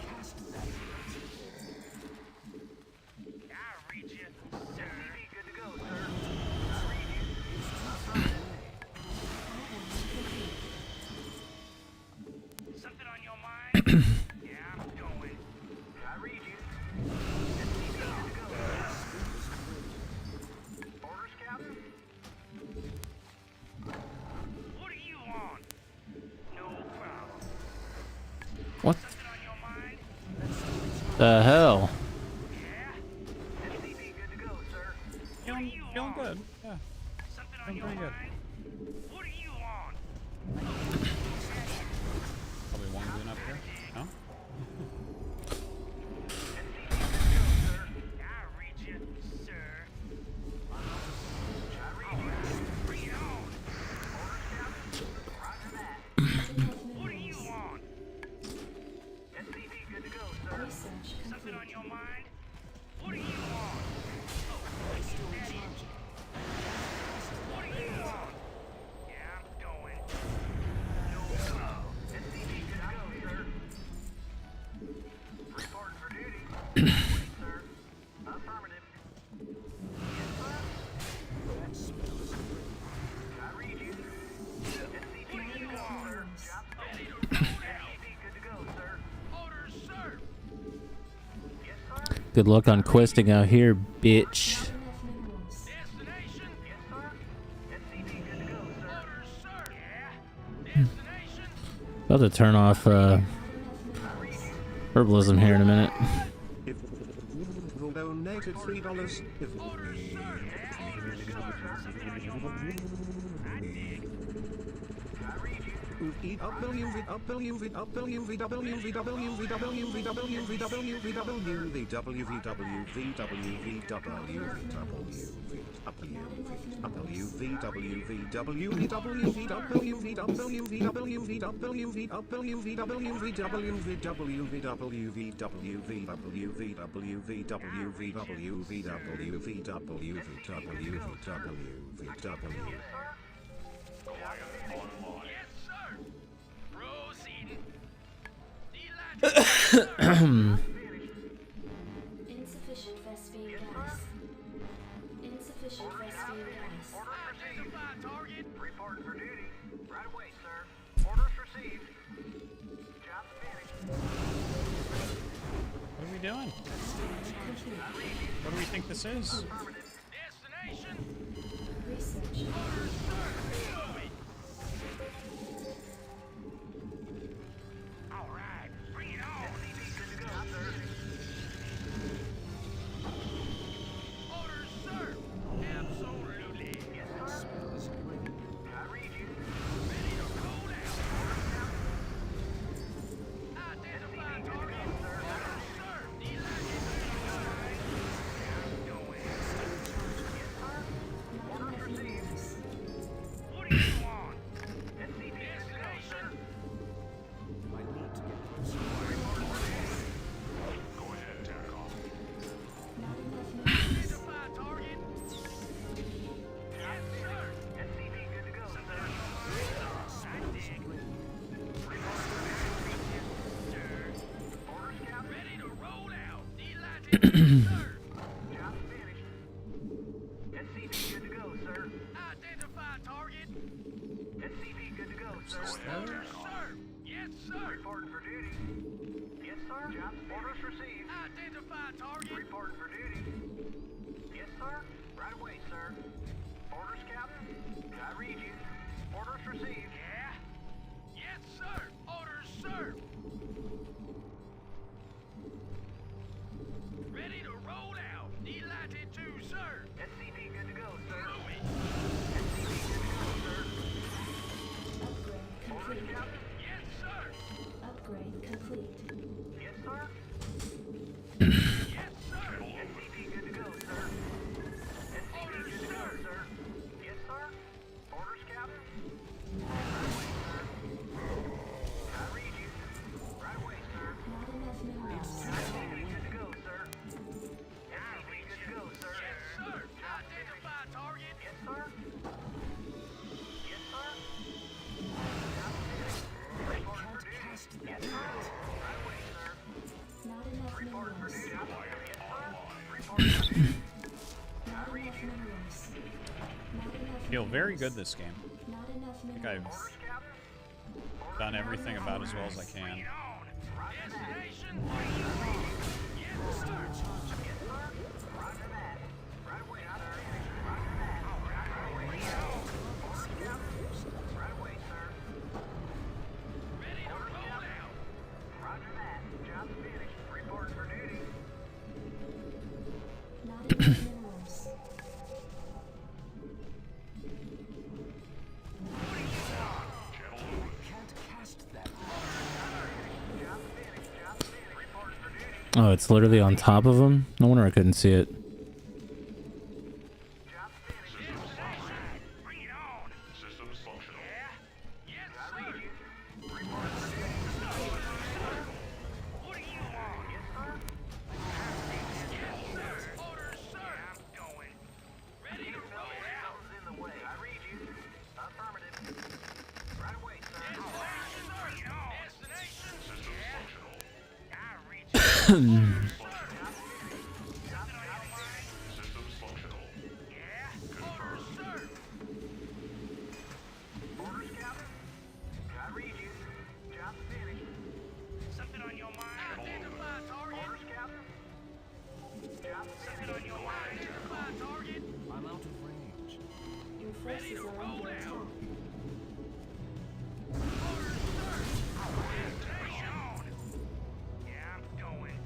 Cast that. What the hell? Feeling good. Yeah. Feeling pretty good. Probably one goon up here. No? Good luck on questing out here, bitch. About to turn off herbalism here in a minute. Donated $3. Insufficient Vespine gas. Insufficient Vespine gas. Identify target. Reporting for duty. Right away, sir. Orders received. Job finished. What are we doing? What do we think this is? Destination. Research. Orders, sir. All right. Bring it on. Good to go, sir. Orders, sir. Absolutely. Yes, sir. I read you. Ready to roll out. Identify target. Sir. Orders received. What do you want? SCP is go, sir. I need to get closer. Go ahead, Tarkov. Identify target. Yes, sir. SCP good to go, sir. I dig. Orders count. Ready to roll out. Delighted, sir. Job finished. SCP good to go, sir. Identify target. SCP good to go, sir. Orders, sir. Yes, sir. Reporting for duty. Yes, sir. Job orders received. Identify target. Reporting for duty. Yes, sir. Right away, sir. Orders, Captain. I read you. Orders received. Yeah. Yes, sir. Orders, sir. Ready to roll out. Delighted to, sir. SCP good to go, sir. SCP good to go, sir. Orders, Captain. Yes, sir. Upgrade complete. Yes, sir. Yes, sir. SCP good to go, sir. SCP good to go, sir. Yes, sir. Orders, Captain. Right away, sir. I read you. Right away, sir. Not enough minerals. SCP good to go, sir. SCP good to go, sir. Yes, sir. Identify target. Yes, sir. Yes, sir. Report for duty. Yes, sir. Right away, sir. Not enough Report for minerals. duty. Yes, sir. Report for duty. Not enough minerals. Not enough Feel very good this game. Not enough I think minerals. I've done everything about as well as I can. Destination. Yes, sir. Yes, sir. Roger that. Right away, sir. Roger that. Right away, sir. Orders, Captain. Right away, sir. Ready to roll out. Roger that. Job finished. Report for duty. Not enough minerals. Oh, it's literally on top of him? No wonder I couldn't see it. Systems functional. Yes, sir. Report for duty. What do you want? Yes, sir. Yes, sir. Orders, sir. I'm going. Ready to roll out. In the way. I read you. Affirmative. Right away, sir. Destination, sir. Destination. Systems functional. I read you. Orders, sir. Systems functional. Yeah. Orders, sir. Orders, Captain. I read you. Job finished. Something on your mind? Identify target. Orders, Captain. Job finished. Something on your mind? Identify target. I'm out of range. Your forces are under attack. Orders, sir. Destination. Yeah, I'm going.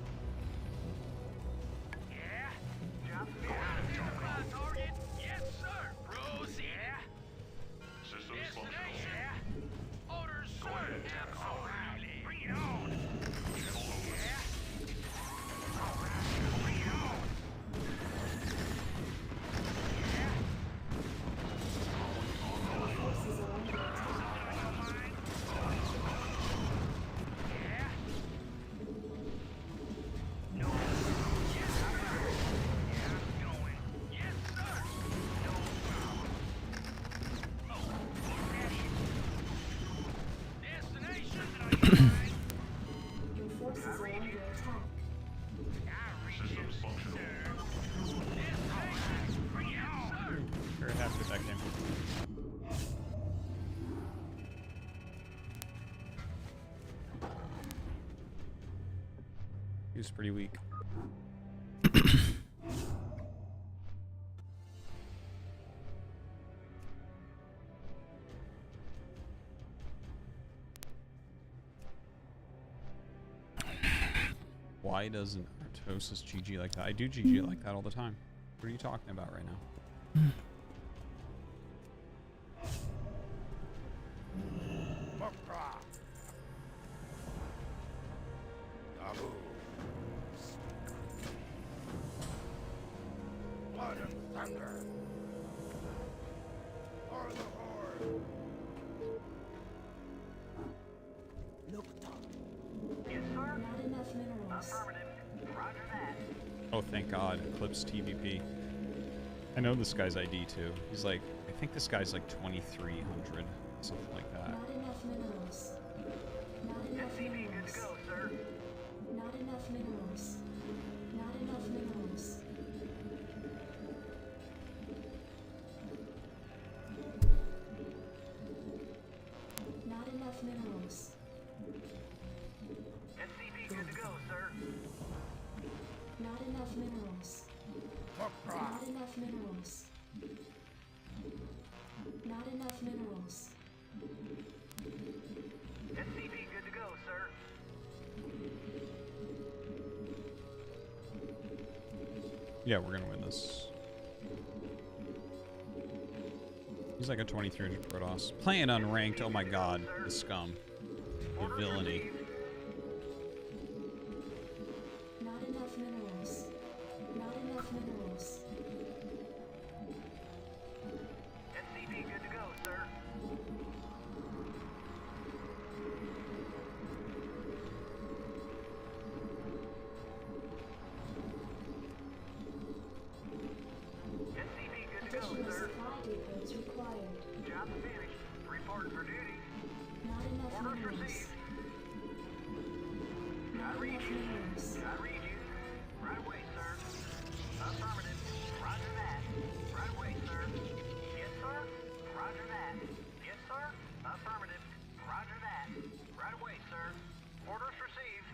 He's pretty weak. Why doesn't Artosis GG like that? I do GG like that all the time. What are you talking about right now? Blood and thunder. For the horde. Yes, sir. Not enough minerals. Affirmative. Roger that. Oh, thank God. Eclipse TVP. I know this guy's ID too. He's like, I think this guy's like 2300, something like that. Not enough minerals. Not enough SCP good to go, sir. Not enough minerals. Not enough minerals. Not enough minerals. SCP good to go, sir. Not enough minerals. Not enough minerals. Not enough minerals. SCP good to go, sir. Yeah, we're gonna win this. He's like a 2300 Protoss. Playing unranked, oh my god, the scum. The villainy. Not enough minerals. Not enough minerals. SCP good to go, sir. SCP good to go, Additional sir. supply depots required. Job finished. Reporting for duty. Not enough Orders minerals. received. Not I read enough you. minerals. I read you. Right away, sir. Affirmative. Roger that. Right away, sir. Yes, sir. Roger that. Yes, sir. Affirmative. Roger that. Right away, sir. Orders received.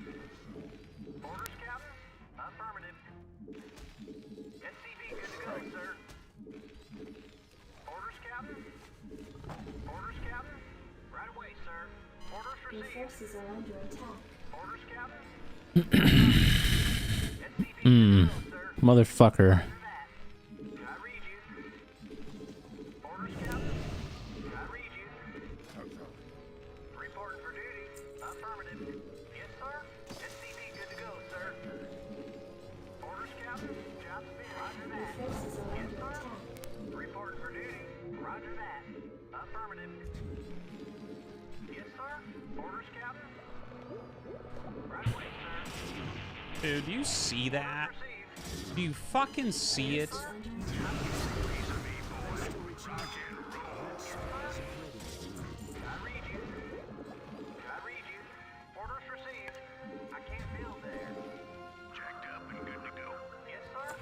Orders, Captain. Affirmative. SCV good to go, sir. Orders, Captain. Orders, Captain. Right away, sir. Orders Your received. forces are under attack. Orders, Captain. Motherfucker. I read you. Orders, Captain. I read you. Reporting for duty. Affirmative. Yes, sir. SCV good to go, sir. Orders, Captain. Job finished. Roger Your that. forces are Yes, under sir. attack. Reporting for duty. Roger that. Affirmative. Yes, sir. Orders, Captain. Right away, sir. Dude, do you see that? Do you fucking see it? Orders received. I can't build there. Jacked up and good to go. Yes, sir.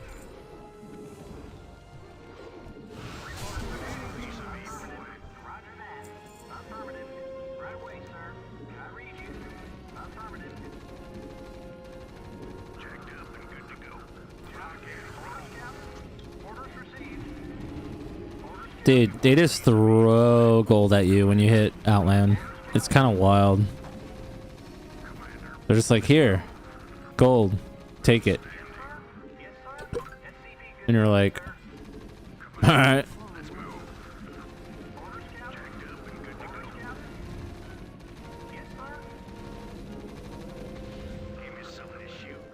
Roger that. Affirmative. Right away, sir. I read you. Affirmative. Jacked up and good to go. Orders received. Dude, they just throw gold at you when you hit Outland. It's kind of wild. They're just like, here, gold, take it. And you're like, alright.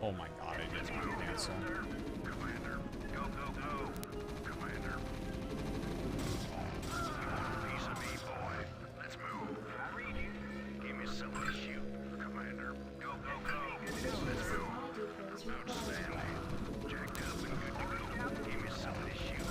Oh my god, I just want to cancel. Commander, go, go, go. Commander. Piece of me, boy. Let's move. I read you. Give me something to shoot. Commander, go, go, go. Let's move. Outstanding. Jacked up and good to go. Give me something to shoot.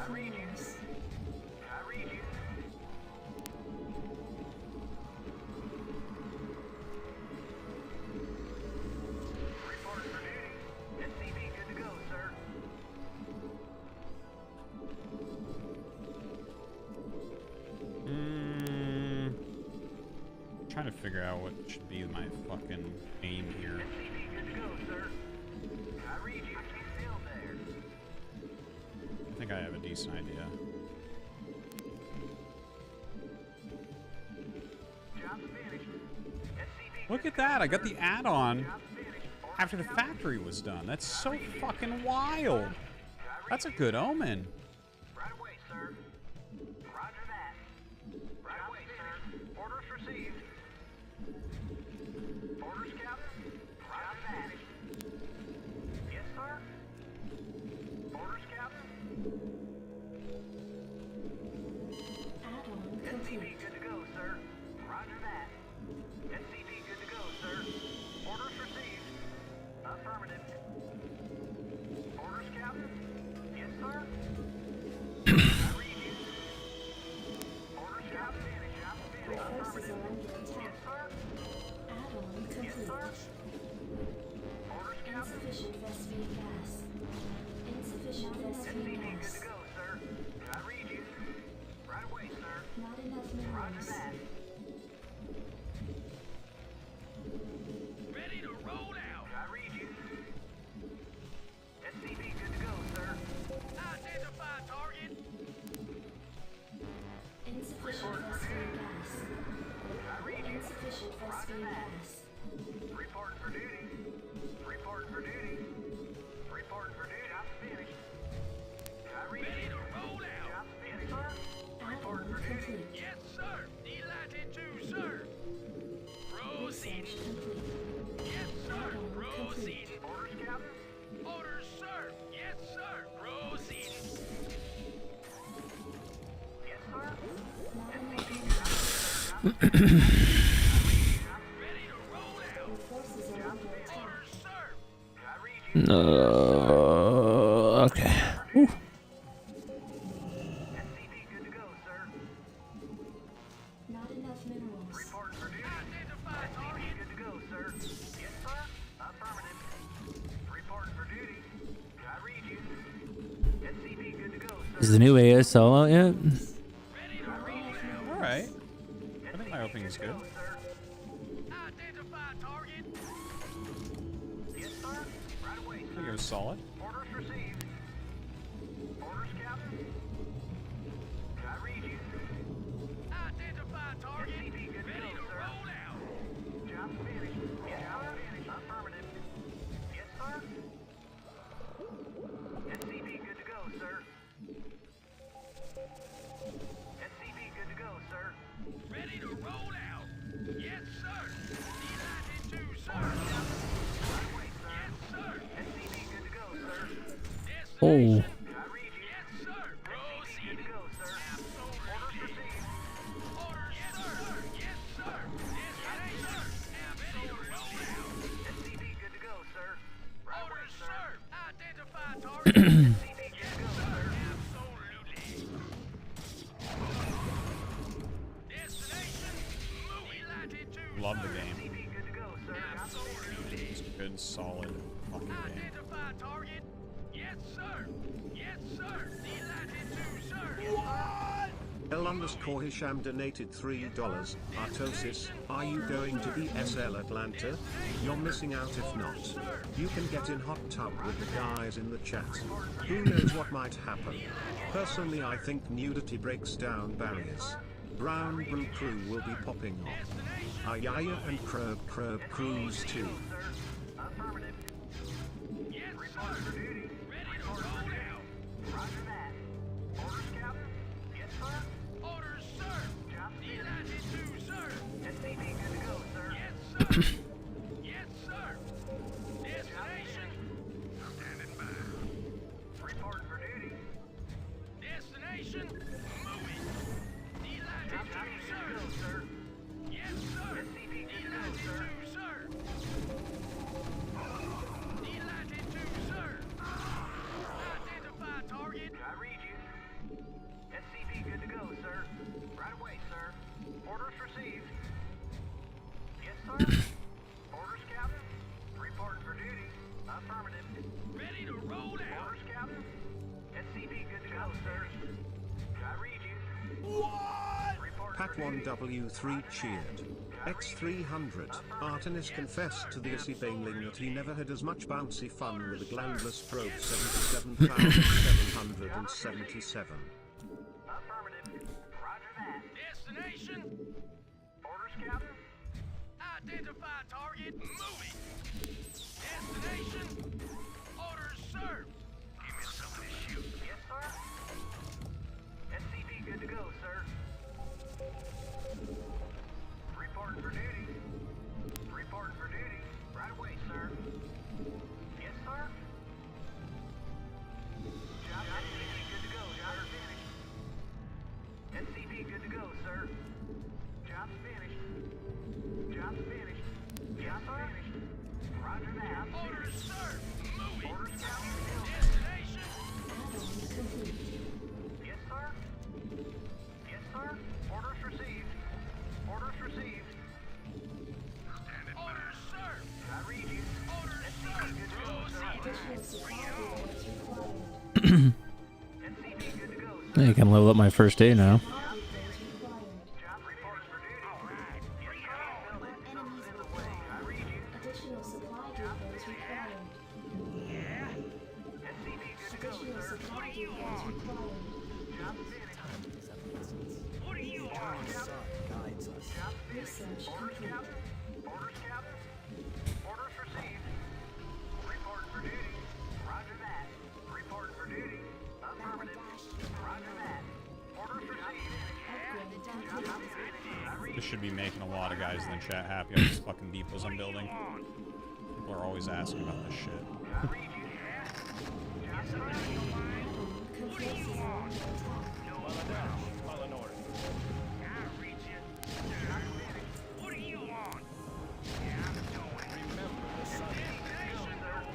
enough minerals. I read you. Report for duty. SCV good to go, sir. Trying to figure out what should be my fucking aim here. SCV good to go, sir. I read you. Still there. I think I have a decent idea. Job's finished. SCV Look at that! I got the add-on after the factory was done. That's so fucking wild. That's a good omen. right away, sir. Roger that. Right away, sir. Orders received. Orders, Captain. Roger that. Yes, sir. Orders, Captain. Add-on SCV complete. good to go, sir. Roger that. SCV good to go, sir. Orders received. Affirmative. Orders, Captain. Yes, sir. I read you. Orders, Captain. Your forces are under Yes, attack. sir. Add-on complete. Yes, sir. Orders, Captain. Insufficient Vespene gas. Insufficient Vespene SCV good gas. to go, sir. I read you. Right away, sir. Not enough Roger minerals. that. Ready to roll out. I read you. SCV good to go, sir. Identify target. Insufficient Vespene gas. I read you. Insufficient Vespene gas. Reporting for duty. Reporting for duty. Reporting for duty. Job's finished. I read Ready you. to roll out. Job's finished, sir. Reporting Add-on for duty. complete. Yes, sir. Delighted to, sir. Proceed. Research complete. Yes, sir. Add-on Proceed. complete. Orders, Captain. Orders, sir. Yes, sir. Proceed. Yes, sir. Not enough minerals. Ready to roll out. Your forces are under attack. Orders, sir. I read you. Okay. Whew. SCV good to go, sir. Not enough minerals. Reporting for duty. Identify SCV target. good to go, sir. Yes, sir. Affirmative. Reporting for duty. I read you. SCV good to go, sir. Is the new ASL out yet? Alright. I think my opening is good. Identify target. Yes, sir. Right away, I sir. think it was solid. Orders received. Orders, Captain. I read you. Identify target. SCV good to Ready go, to sir. roll out. Job's finished. Yes, sir. Affirmative. Yes, sir. SCV good to go, sir. SCV good to go, sir. Ready to roll out. Yes, sir. Delighted to, sir. Right away, sir. Yes, sir. SCV good to go, sir. Oh. I read you. Yes, sir. SCV Proceed. good to go, sir. Orders received. Orders, yes, sir. Yes, sir. Yes, sir. Ready to roll out. SCV good to go, sir. Right away, Orders, sir. sir. Identify target. SCV good to go, sir. Absolutely. Destination. Delighted to, Love the sir. game. SCV good to go, sir. Absolutely. It's a good, solid fucking game. Identify target. Yes, sir. Yes, sir. Delighted to, sir. L_Hisham donated $3. Artosis, are you going to ESL Atlanta? You're missing out if not. You can get in hot tub with the guys in the chat. Who knows what might happen? Personally, I think nudity breaks down barriers. Brown Brew Crew will be popping off. Ayaya and Krub Crews too. Affirmative. Yes, Report sir. for duty. Ready to roll out. Roger that. Orders, Captain. Yes, sir. Orders, sir. Job's finished. Delighted to, sir. SCV good to go, sir. Yes, sir. Yes, sir. Destination. Standing by. Report for duty. Destination. Moving. Delighted to, Good to sir. go, sir. Yes, sir. SCV good to go, Delighted sir. to, sir. Delighted to, sir. Ready to roll out. Orders, Captain. SCP good to go, sir. I read you. What? Pat1W3 cheered. X300. Artemis confessed to the Issy Baneling that he never had as much bouncy fun with a glandless probe 77,777. Affirmative. Roger that. Destination. Orders, Captain. Identify target. Moving. Destination. Orders served. Give me something to shoot. Yes, sir. SCP good to go, sir. Reporting for duty. Reporting for duty. Right away, sir. Yes, sir. Job finished. Good to go. Job finished. SCP good to go, sir. Job's finished. Job's finished. Job's finished. Roger that. Orders, sir. Moving. Orders, Captain. Destination. Yes, sir. Yes, sir. Orders received. Orders received. Orders, sir. I read you. Orders, sir. Good to go, sir. SCP good to go, sir. You can level up my first day now. Additional supply depots required. Yeah. SCP good to go, Additional sir. supply depots required. Job finished. What are you on? Job finished. Research Orders, complete. Captain. Orders, Captain. Orders received. Reporting for duty. Roger that. Reporting for duty. Affirmative. Roger that. Orders received. Job finished. I read This should be making a lot of guys in the chat happy on these fucking depots I'm building. People are always asking about this shit. What are you on? Yeah, I'm doing. Remember the sun.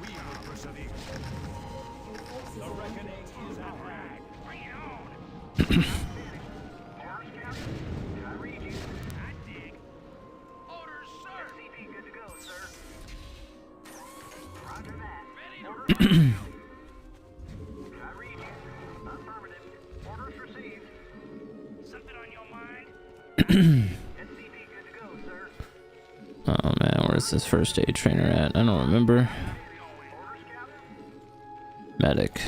We will persevere. The reckoning is at hand. Bring it on. Orders, Captain. I read you. I dig. Orders, sir. SCP good to go, sir. Roger that. Ready to I read you. Affirmative. Orders received. Something on your mind? SCP good to go, sir. Oh man, where's this first aid trainer at? I don't remember. Medic.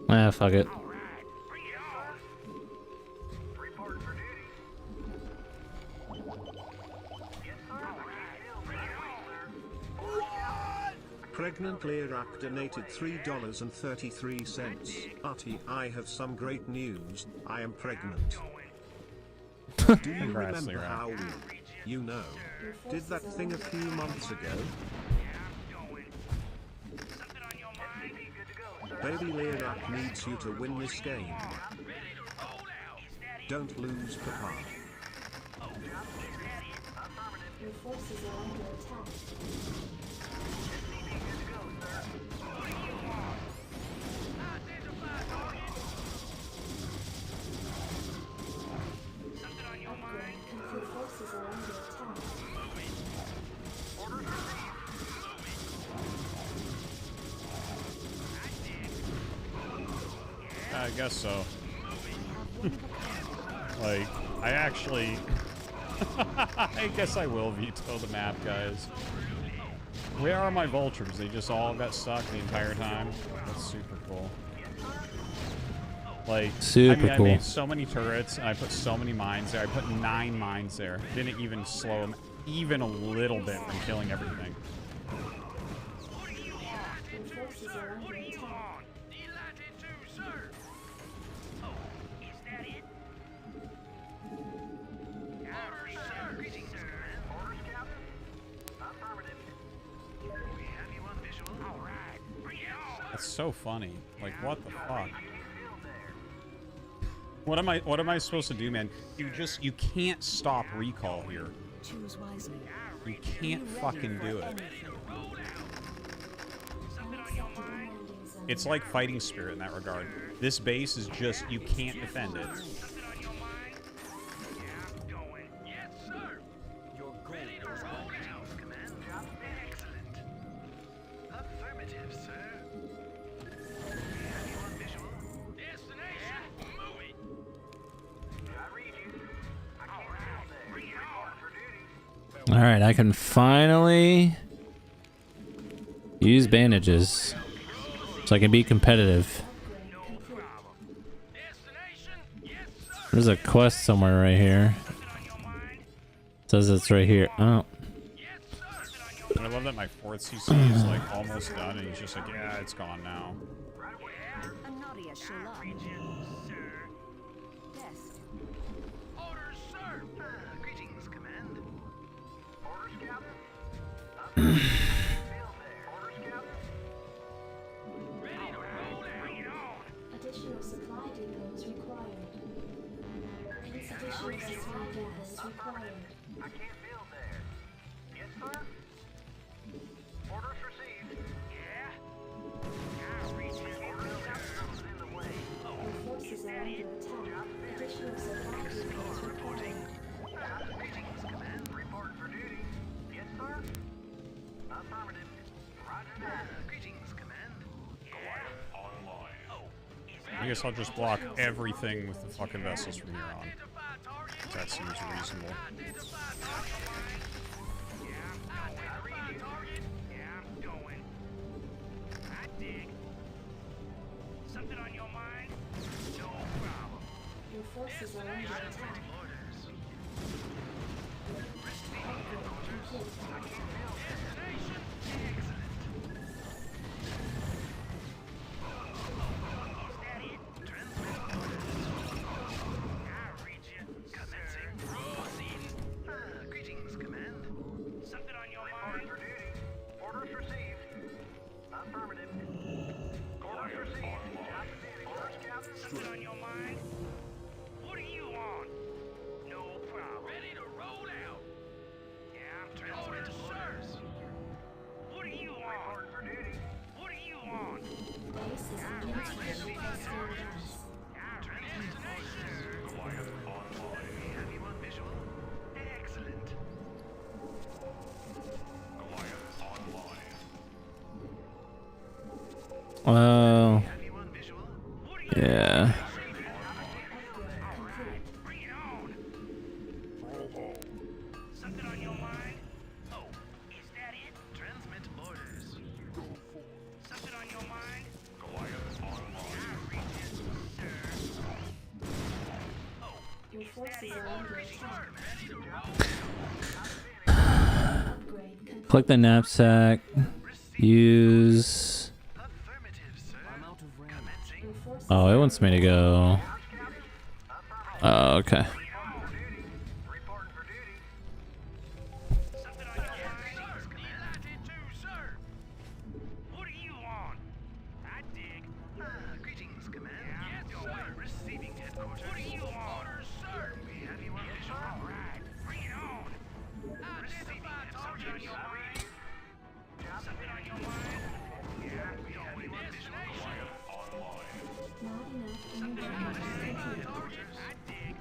Ah, fuck it. Pregnant Lirak donated $3.33. Artie, I have some great news. I am pregnant. Do you Congrats, remember Lirak. how we, you know, did that thing a few months ago? Baby Lirak needs you to win this game. Don't lose, Papa. Your forces are under attack. Your forces are under attack. I guess so. Like, I actually... I guess I will veto the map, guys. Where are my vultures? They just all got stuck the entire time. That's super cool. Like, Super I cool. made so many turrets, and I put so many mines there. I put 9 mines there. Didn't even slow them even a little bit from killing everything. Your forces are under attack. That's so funny. Like, what the fuck? What am I supposed to do, man? You can't stop recall here. Choose wisely. You can't fucking do it. It's like fighting spirit in that regard. This base is just, you can't defend it. All right, I can finally use bandages so I can be competitive. There's a quest somewhere right here. It says it's right here. Oh. I love that my 4th CC is like almost done and he's just like, yeah, it's gone now. Additional supply depots required. Additional supply depots required. I can't build there. Yes, sir? Orders received. Yeah? Orders in the way. Your forces are under attack. Additional supply depots required. Greetings, command. Report for duty. Yes, sir? Affirmative. Roger that. Greetings, command. Yeah? Online. I guess I'll just block everything with the fucking vessels from here on. That seems reasonable. Something on your mind? No problem. Your forces are under attack. Greetings, command. Something on your mind? For duty. Orders received. Affirmative. Orders received. Something on your mind? What do you want? No problem. Ready to roll out. Yeah, I'm transferring orders. What do you want? Report for duty. What do you want? Base is under attack. Excellent. Oh. Yeah. Something on your mind? Oh, is that it? Transmit orders. Something on your mind? Goliath online. Your forces are under attack. Click the knapsack. Use. Oh, it wants me to go. Oh, okay. What do you want? I dig. Greetings, command. Yes, sir. Receiving headquarters. What do you want? Orders, sir. We have you on visual. All right. Bring it on. Receiving something on your mind. Something on your mind. Yeah, we have you on visual. Not enough energy. I dig.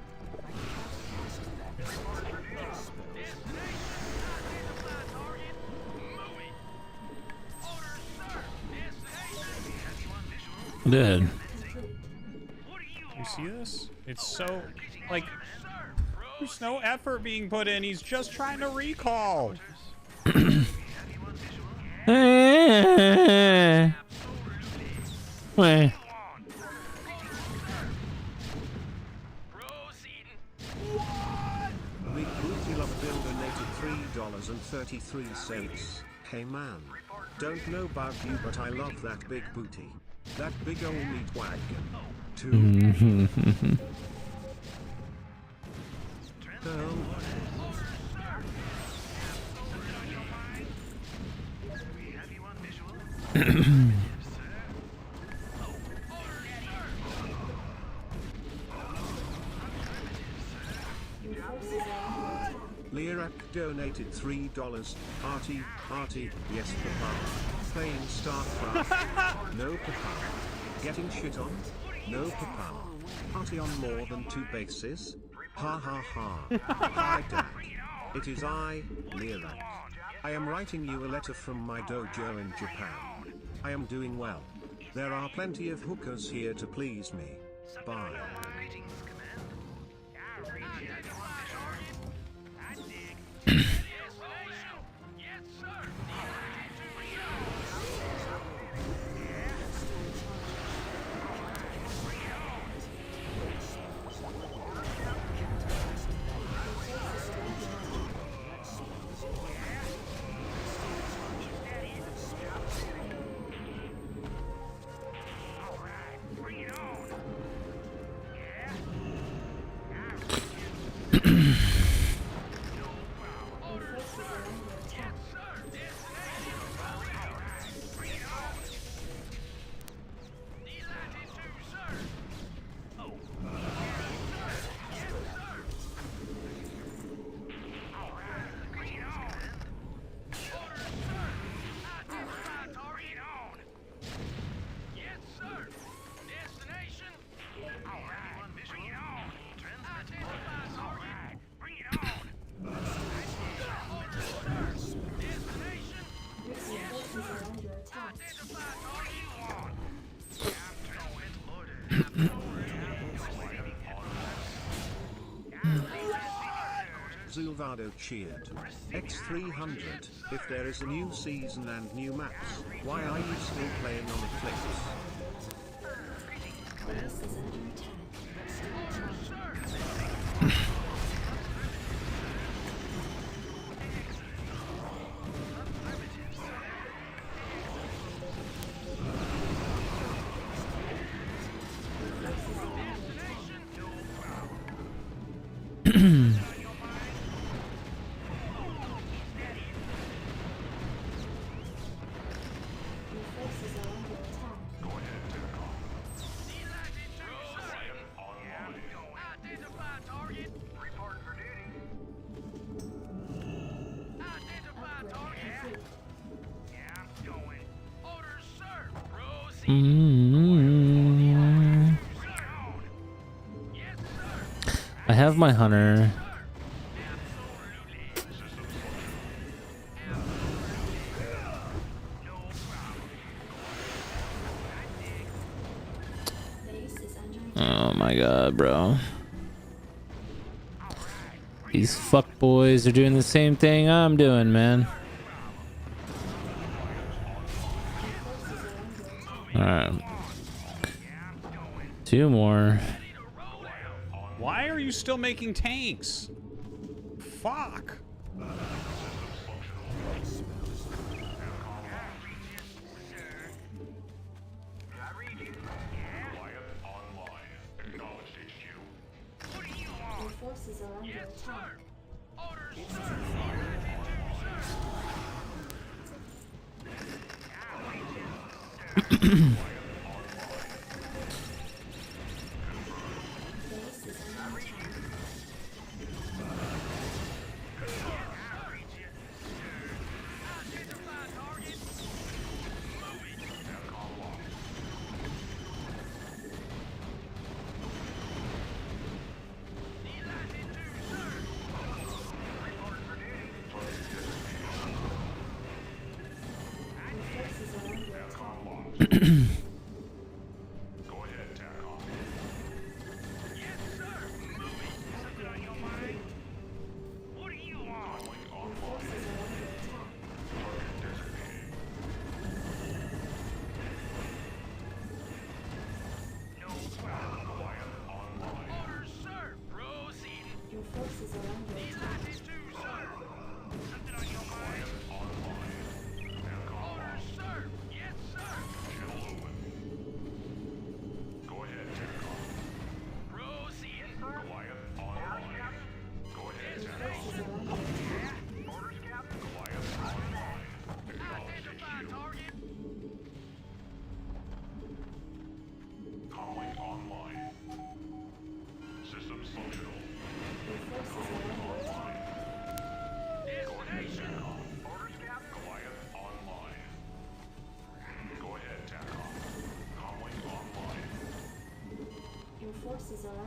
Dead. You see this? It's so, like, there's no effort being put in. He's just trying to recall. Wait. Big Booty Love Bill donated $3.33. Hey man. Don't know about you, but I love that big booty. That big ol' meat wagon. Too. Lyrak donated $3. Arty, yes papa. Playing StarCraft. No papa. Getting shit on. No papa. Arty on more than 2 bases. Ha ha ha. Hi dad. It is I, Lilac. I am writing you a letter from my dojo in Japan. I am doing well. There are plenty of hookers here to please me. Bye. Zulvado cheered. X300, if there is a new season and new maps, why are you still playing on Eclipse? I have my hunter. Oh my god, bro. These fuckboys are doing the same thing I'm doing, man. Alright. 2 more. Why are you still making tanks? Fuck. Forces are under attack.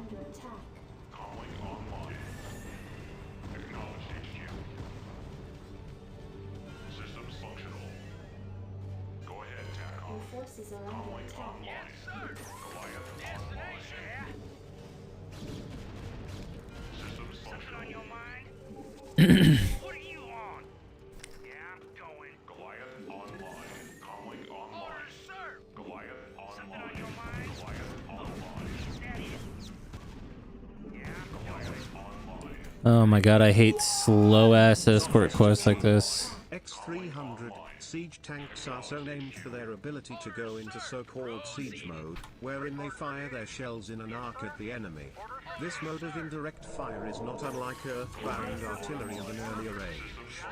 under attack. Calling online. Acknowledge HQ. Systems functional. Go ahead, TACOM. Your forces are under Calling attack. online. Goliath online. Systems functional. On your mind? What are you on? Yeah, I'm going. Goliath online. Calling online. Orders, sir. Goliath online. Something on your mind? Goliath online. That is. Yeah, Goliath online. Oh my god, I hate slow ass escort quests like this. X300 siege tanks are so named for their ability to go into so-called siege mode, wherein they fire their shells in an arc at the enemy. This mode of indirect fire is not unlike earthbound artillery of an earlier age.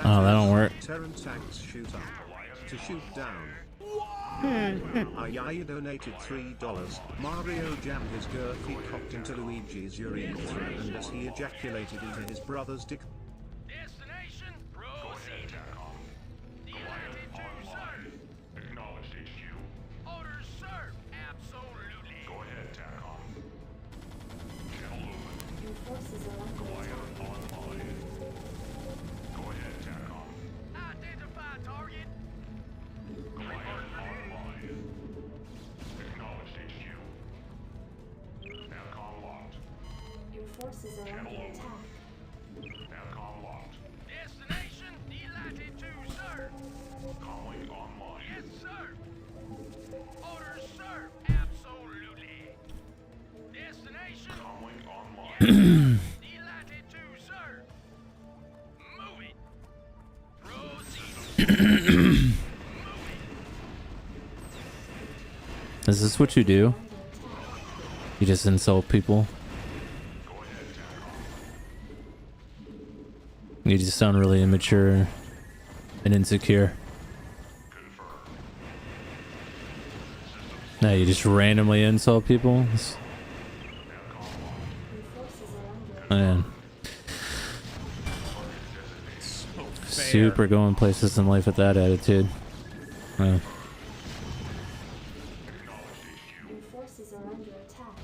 Oh, that don't work. Terran tanks shoot up. To shoot down. Ayaya donated $3. Mario jammed his girthy cock into Luigi's urethra, and as he ejaculated into his brother's dick. Destination, proceed. Acknowledged HQ. Orders, sir. Absolutely. Go ahead, TACOM. Channel open. Your forces are under Goliath online. Go ahead, TACOM. Identify target. Goliath online. Acknowledged HQ. NAVCOM locked. Your forces are Channel under open. attack. NAVCOM locked. Destination, delighted to, sir. Calling online. Yes, sir. Orders, sir. Absolutely. Destination. Calling online. Delighted to, sir. Move it. Proceed. Is this what you do? You just insult people? You just sound really immature and insecure. No, you just randomly insult people? Man. Super going places in life with that attitude. Yeah. Your forces are under attack.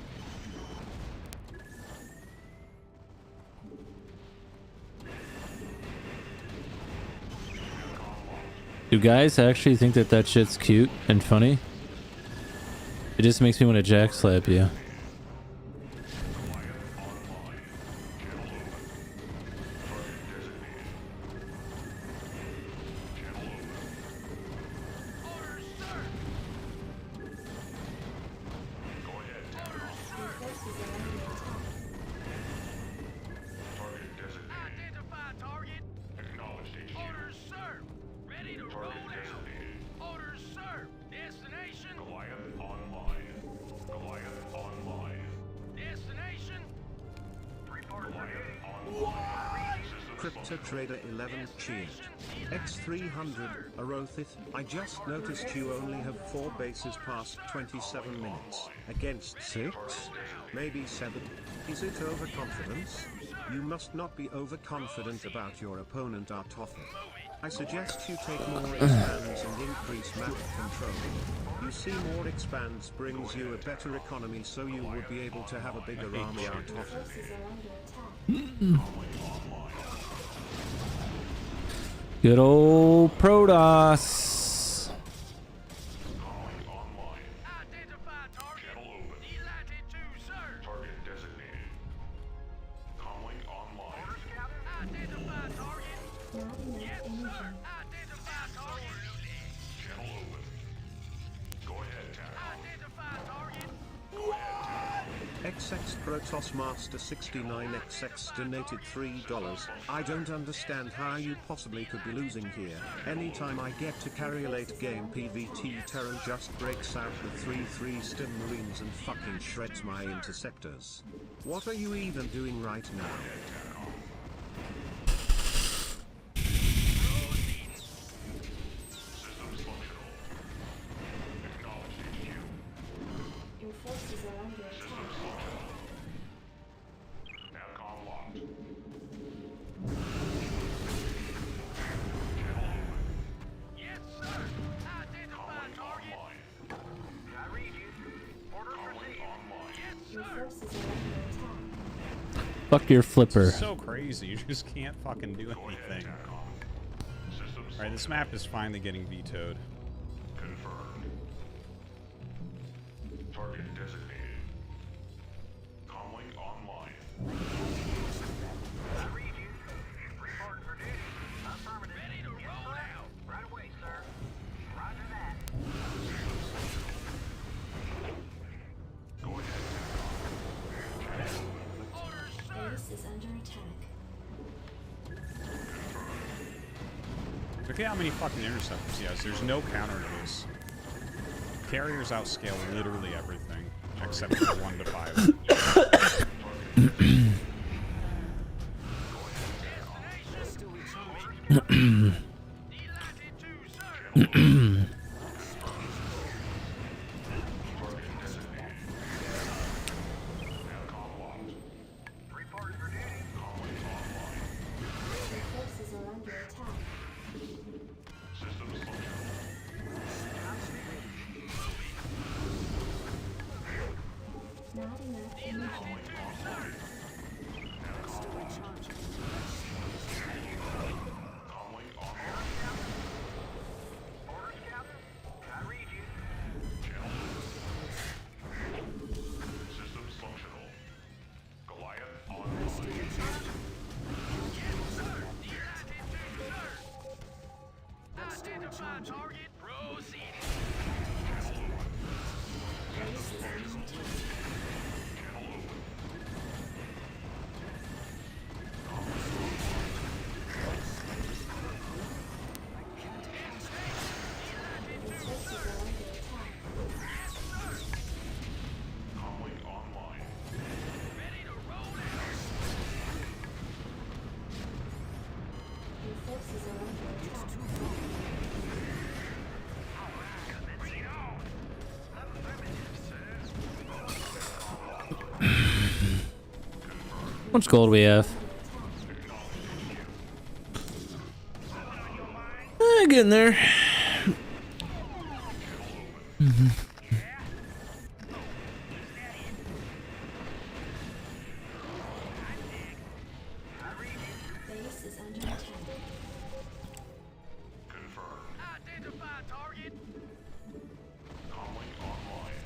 Do guys actually think that that shit's cute and funny? It just makes me want to jack slap you. Identify target. Acknowledged HQ. Orders, sir. Ready to roll out. Orders, sir. Destination. Goliath online. Goliath online. Destination. Goliath online. Crypto Trader 11 cheered. X300, Arothith, I just noticed you only have 4 bases past 27 minutes. Against 6? Maybe 7? Is it overconfidence? You must not be overconfident about your opponent Artothic. I suggest you take more expands and increase map control. You see, more expands brings you a better economy, so you would be able to have a bigger army Artothic. Forces are under attack. Good old Protoss. Identify target. Delighted to, sir. Target designated. Calling online. Identify target. Not enough energy. Identify target. Channel open. Go ahead, TACOM. Identify target. Go ahead, XX Protoss Master 69XX donated $3. I don't understand how you possibly could be losing here. Anytime I get to carry a late game PvT, Terran just breaks out with 3 stim marines and fucking shreds my interceptors. What are you even doing right now? Systems functional. Acknowledged HQ. Your forces are under attack. NAVCOM locked. Yes, sir. Identify target. Online. I read you. Order Calling proceed. online. Yes, Your sir. forces are under Fuck your flipper. It's so crazy. You just can't fucking do anything. Alright, this map is finally getting vetoed. Confirmed. Target designated. Comlink online. Ready to roll out. Right away, sir. Roger that. Go ahead. Base is under attack. Look at how many fucking interceptors he has. There's no counter to this. Carriers outscale literally everything, except for 1 to 5. Your forces are under attack. Not enough energy. Systems functional. Goliath online. Identify target. Proceeding. Base is under attack. Your forces are under attack. Comlink online. Your forces are under attack. How much gold we have? Getting there. Base is under attack. Confirmed. Identify target. Comlink online.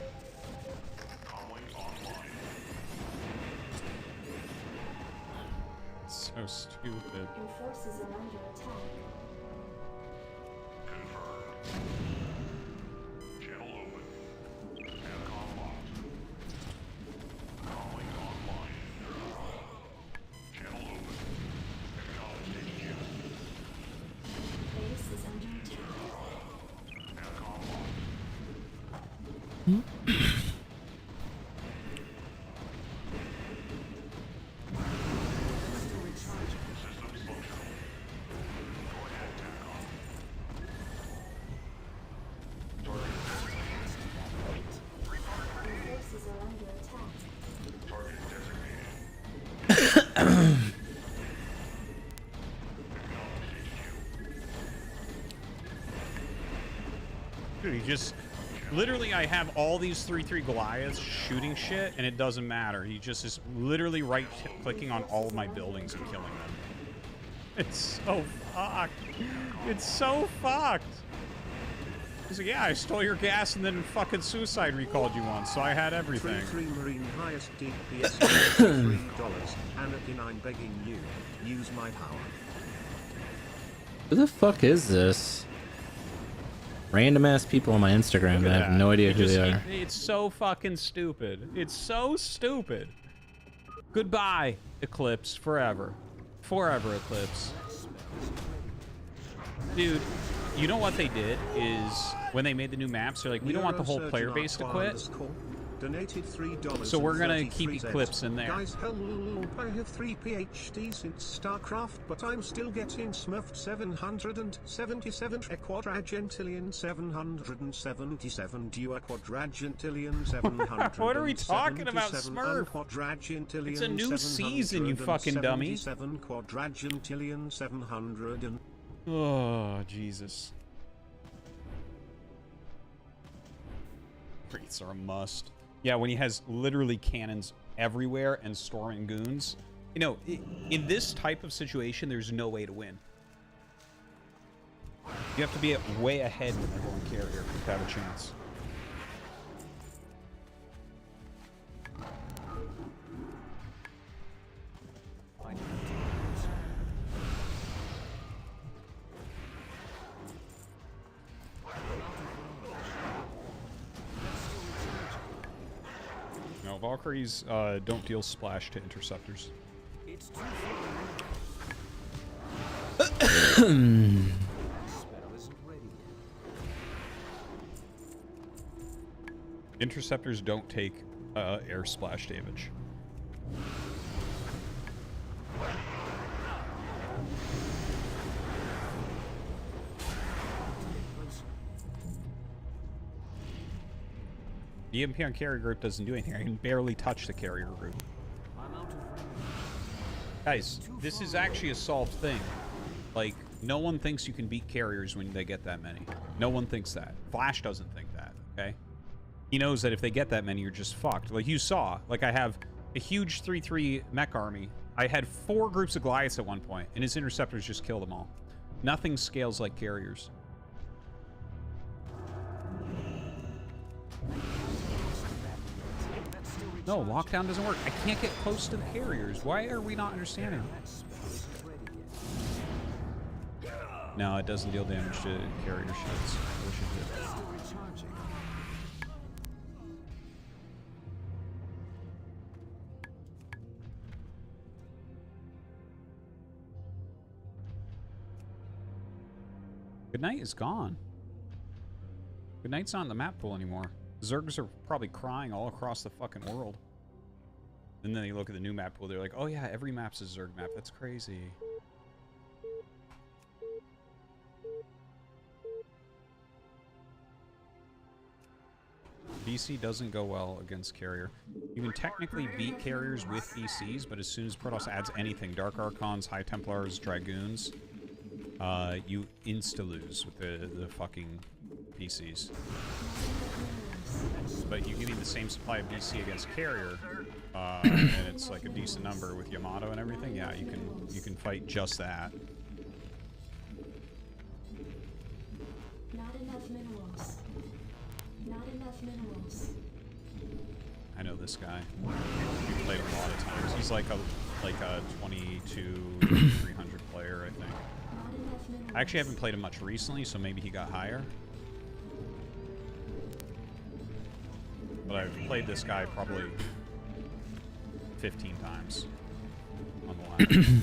Comlink online. So stupid. Your forces are under attack. Confirmed. Channel open. Aircom locked. Comlink online. Channel open. Acknowledged HQ. Base is under attack. Aircom locked. Systems functional. Go ahead, TACOM. Target Your forces are under attack. Target designated. Dude, he just... Literally, I have all these 3/3 Goliaths shooting shit, and it doesn't matter. He just is literally right-clicking on all of my buildings and killing them. It's so fucked. It's so fucked. He's like, yeah, I stole your gas and then fucking suicide recalled you once, so I had everything. 3 Marine highest DPS $3 Anakin, I'm begging you, use my power. Who the fuck is this? Random ass people on my Instagram that I have no idea who they are. It's so fucking stupid. It's so stupid. Goodbye, Eclipse, forever. Forever, Eclipse. Dude, you know what they did is when they made the new maps, they're like, we don't want the whole player base to quit. Donated $3. So we're gonna keep Eclipse in there. Guys, help! I have 3 PhDs since StarCraft, but I'm still getting smurfed 777 a quadragentillion 777 dua quadragentillion 700. What are we talking about, Smurf? Quadragentillion It's a new season, you fucking dummy. 7 quadragentillion 700 and... Oh, Jesus. Wraiths are a must. Yeah, when he has literally cannons everywhere and storming goons, You know, in this type of situation, there's no way to win. You have to be way ahead when they're going carrier to have a chance. No, Valkyries don't deal splash to interceptors. It's too far away. Interceptors don't take air splash damage. The EMP on carrier group doesn't do anything. I can barely touch the carrier group. Guys, this is actually a solved thing. Like, no one thinks you can beat carriers when they get that many. No one thinks that. Flash doesn't think that, okay? He knows that if they get that many, you're just fucked. Like you saw, like I have a huge 3-3 mech army. I had 4 groups of Goliaths at one point, and his interceptors just killed them all. Nothing scales like carriers. No, lockdown doesn't work. I can't get close to the carriers. Why are we not understanding? No, it doesn't deal damage to carrier shields. I wish it did. Good Night is gone. Good Night's not in the map pool anymore. Zergs are probably crying all across the fucking world. And then you look at the new map pool, they're like, oh yeah, every map's a Zerg map. That's crazy. BC doesn't go well against carrier. You can technically beat carriers with BCs, but as soon as Protoss adds anything, Dark Archons, High Templars, Dragoons, you insta-lose with the fucking PCs. But you give me the same supply of BC against carrier, and it's like a decent number with Yamato and everything. Yeah, you can fight just that. Not enough minerals. Not enough minerals. I know this guy. We've played him a lot of times. He's like a 22, 300 player, I think. I actually haven't played him much recently, so maybe he got higher. But I've played this guy probably 15 times on the line.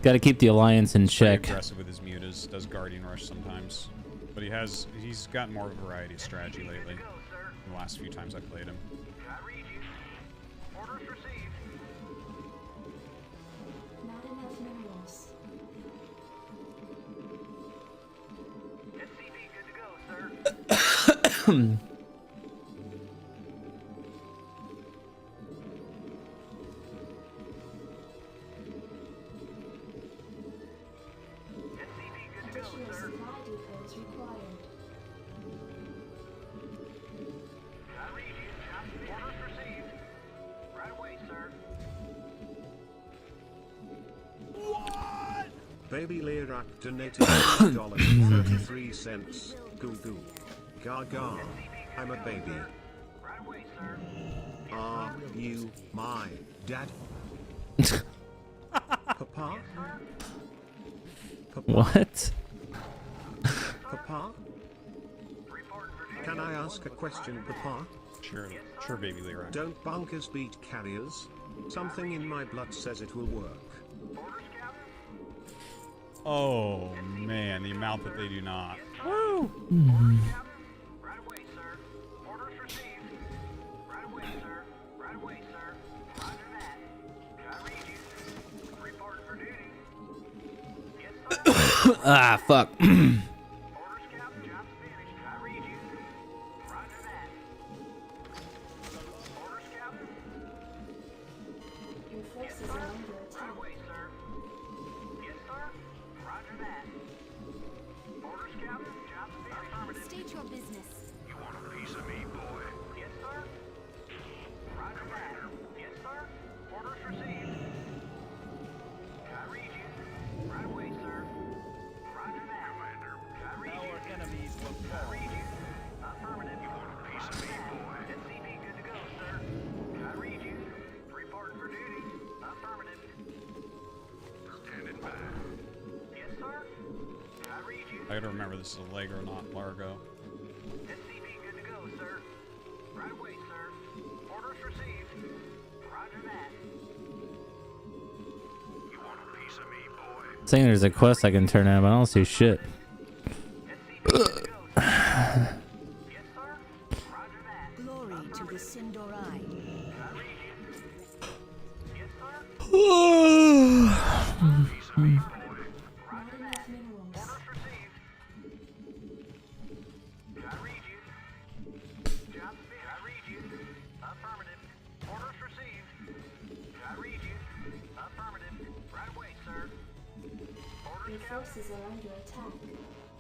Got to keep the alliance in Pretty check. aggressive with his mutas, does Guardian Rush sometimes. But he's gotten more of a variety of strategy lately. The last few times I played him. Orders received. Not enough minerals. SCV good to go, sir. Additional supply depots required. Orders received. Right away, sir. Baby Lirak donated $3.33. Goo goo. Gaga. I'm a baby. Right away, sir. Are you my dad? Papa? Papa? What? Papa? Can I ask a question, Papa? Sure, baby Leroy. Don't bunkers beat carriers? Something in my blood says it will work. Oh man, the amount that they do not. Woo! Right away, sir. Orders received. Right away, sir. Right away, sir. Roger that. I read you. Report for duty. Yes, sir. Ah, fuck. Orders, Captain. Job's finished. I read you. Roger that. Orders, Captain. Your forces are under attack. Right away, sir. Yes, sir. Roger that. Orders, Captain. Job's finished. State your business. You want a piece of me, boy? Yes, sir. Roger that. Yes, sir. Orders received. I gotta remember this is Allegro, not Largo. SCV good to go, sir. Right away, sir. Orders received. Roger that. You want a piece of me, boy? Saying there's a quest I can turn in, but I don't see shit. Glory to the Sindorai. Your forces are under attack.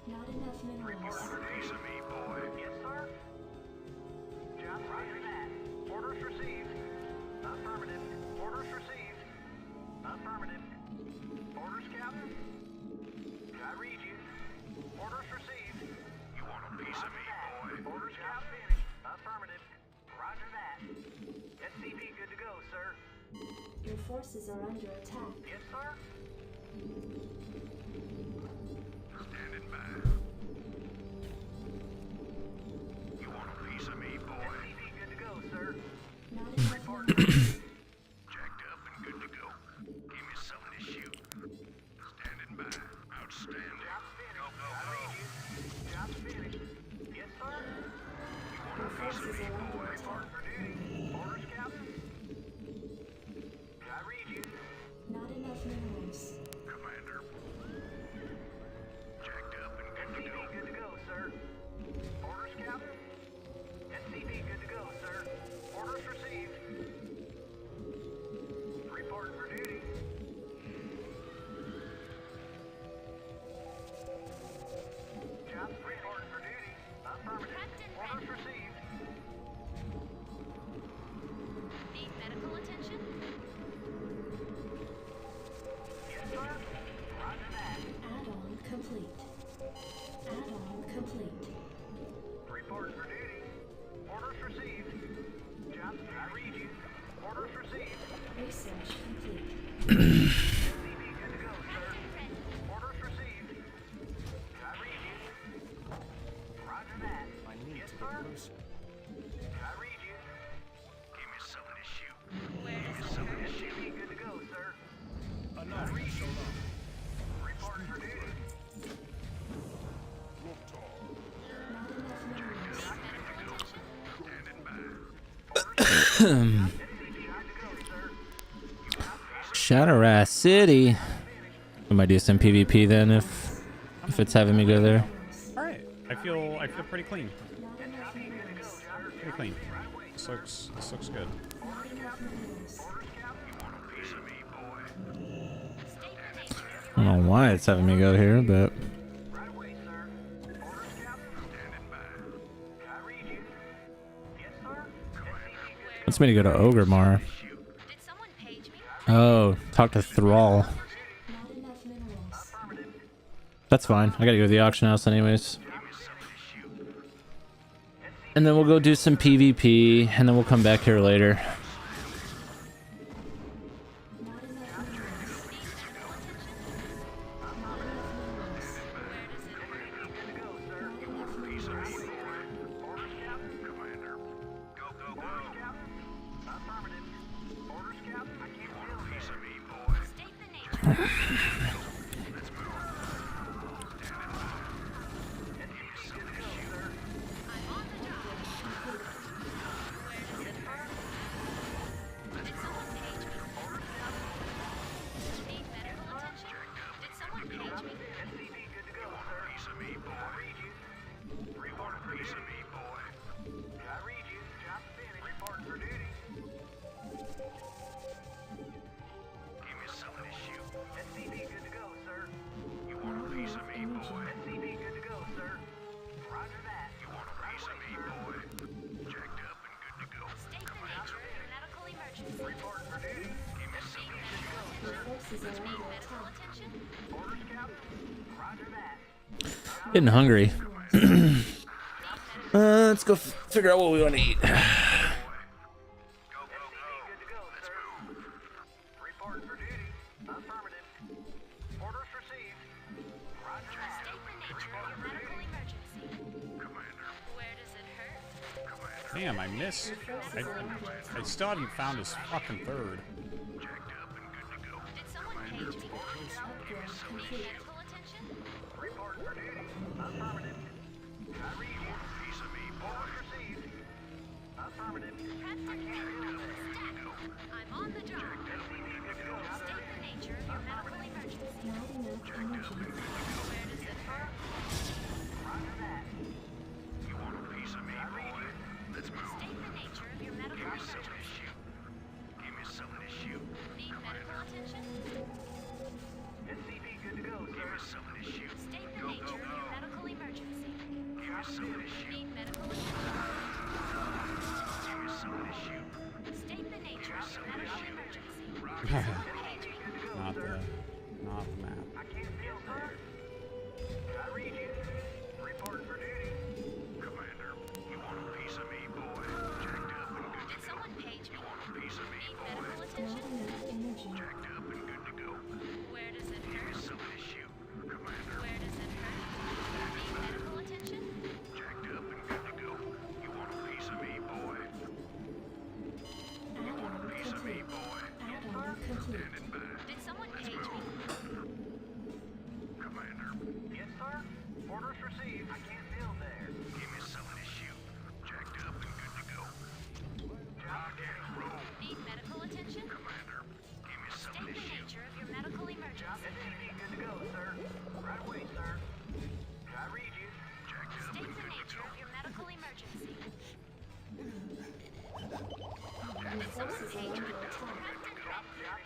Not enough minerals. Piece of me, boy. Yes, sir. Job roger that. Orders received. Affirmative. Orders received. Affirmative. Orders, Captain. I read you. Orders received. You want a piece of me, boy? Orders, Captain. Finished. Affirmative. Roger that. SCV good to go, sir. Your forces are under attack. Yes, sir. Standing by. You want a piece of me, boy? SCV good to go, sir. Not enough Report. Jacked up and good to go. Give me something to shoot. Standing by. Outstanding. Job finished. Go, go, go. Job finished. Yes, sir. You want a piece of me, boy? Report for duty. Orders, Captain. I read you. Not enough minerals. Commander. Jacked up and good to go. SCV good to go, sir. Orders, Captain. SCV good to go, sir. Orders received. Reporting for duty. Job reporting for duty. Affirmative. Orders received. Need medical attention? Yes, sir. Roger that. Add-on complete. Add-on complete. Reporting for duty. Orders received. Job, I read you. Orders received. Research complete. SCV good to go, sir. Orders received. I read you. Roger that. I need Yes, to sir. get closer. I read you. Give me something to shoot. Give me something to shoot. SCV good to go, sir. I read you. Reporting for duty. Not enough minerals. Standing by. Shadow City. We might do some PvP then if it's having me go there. All right, I feel pretty clean. Not enough minerals. Pretty clean. This looks good. Not enough minerals. I don't know why it's having me go here, but wants me to go to Ogremar. Oh, talk to Thrall. Not enough minerals. That's fine. I gotta go to the auction house anyways. And then we'll go do some PvP, and then we'll come back here later. Not enough minerals. Getting hungry. Let's go figure out what we want to eat. Damn, I missed. I still haven't found his fucking third. Did someone page me? Medical attention? Report for duty. Affirmative. I read you. Piece of me, boy. Received. Affirmative. I'm on the job. State the nature of your medical emergency. Where does it hurt? Roger that. You want a piece of me, boy? Let's move. State the nature of your medical emergency. Give me something to shoot. Need medical attention? SCP good to go, sir. Give me something to shoot. State the nature of your medical emergency. Give me something to shoot. Need medical attention? Give me something to shoot. State the nature of your medical emergency. Not the map. I can't feel, sir. I read you. Report for duty. Commander, you want a piece of me, boy? Jacked up and good to go. Did someone page me? You want a piece of me, Need boy? medical attention? Jacked up and good to go. Where does it Give me hurt? something to shoot. Commander, Where does it hurt? Need medical attention? jacked up and good to go. You want a piece of me, boy? You want a piece of me, boy? Standing by. Did someone page me? Commander. Yes, sir. Orders received. I can't build there. Give me something to shoot. Jacked up and good to go. Rock and roll. Need medical attention? Commander, give me something State to the shoot. nature of your medical emergency. SCP good to go, sir. Right away, sir. I read you. Jacked up State and the good to nature go. of your medical emergency. Standing Did someone by. page me?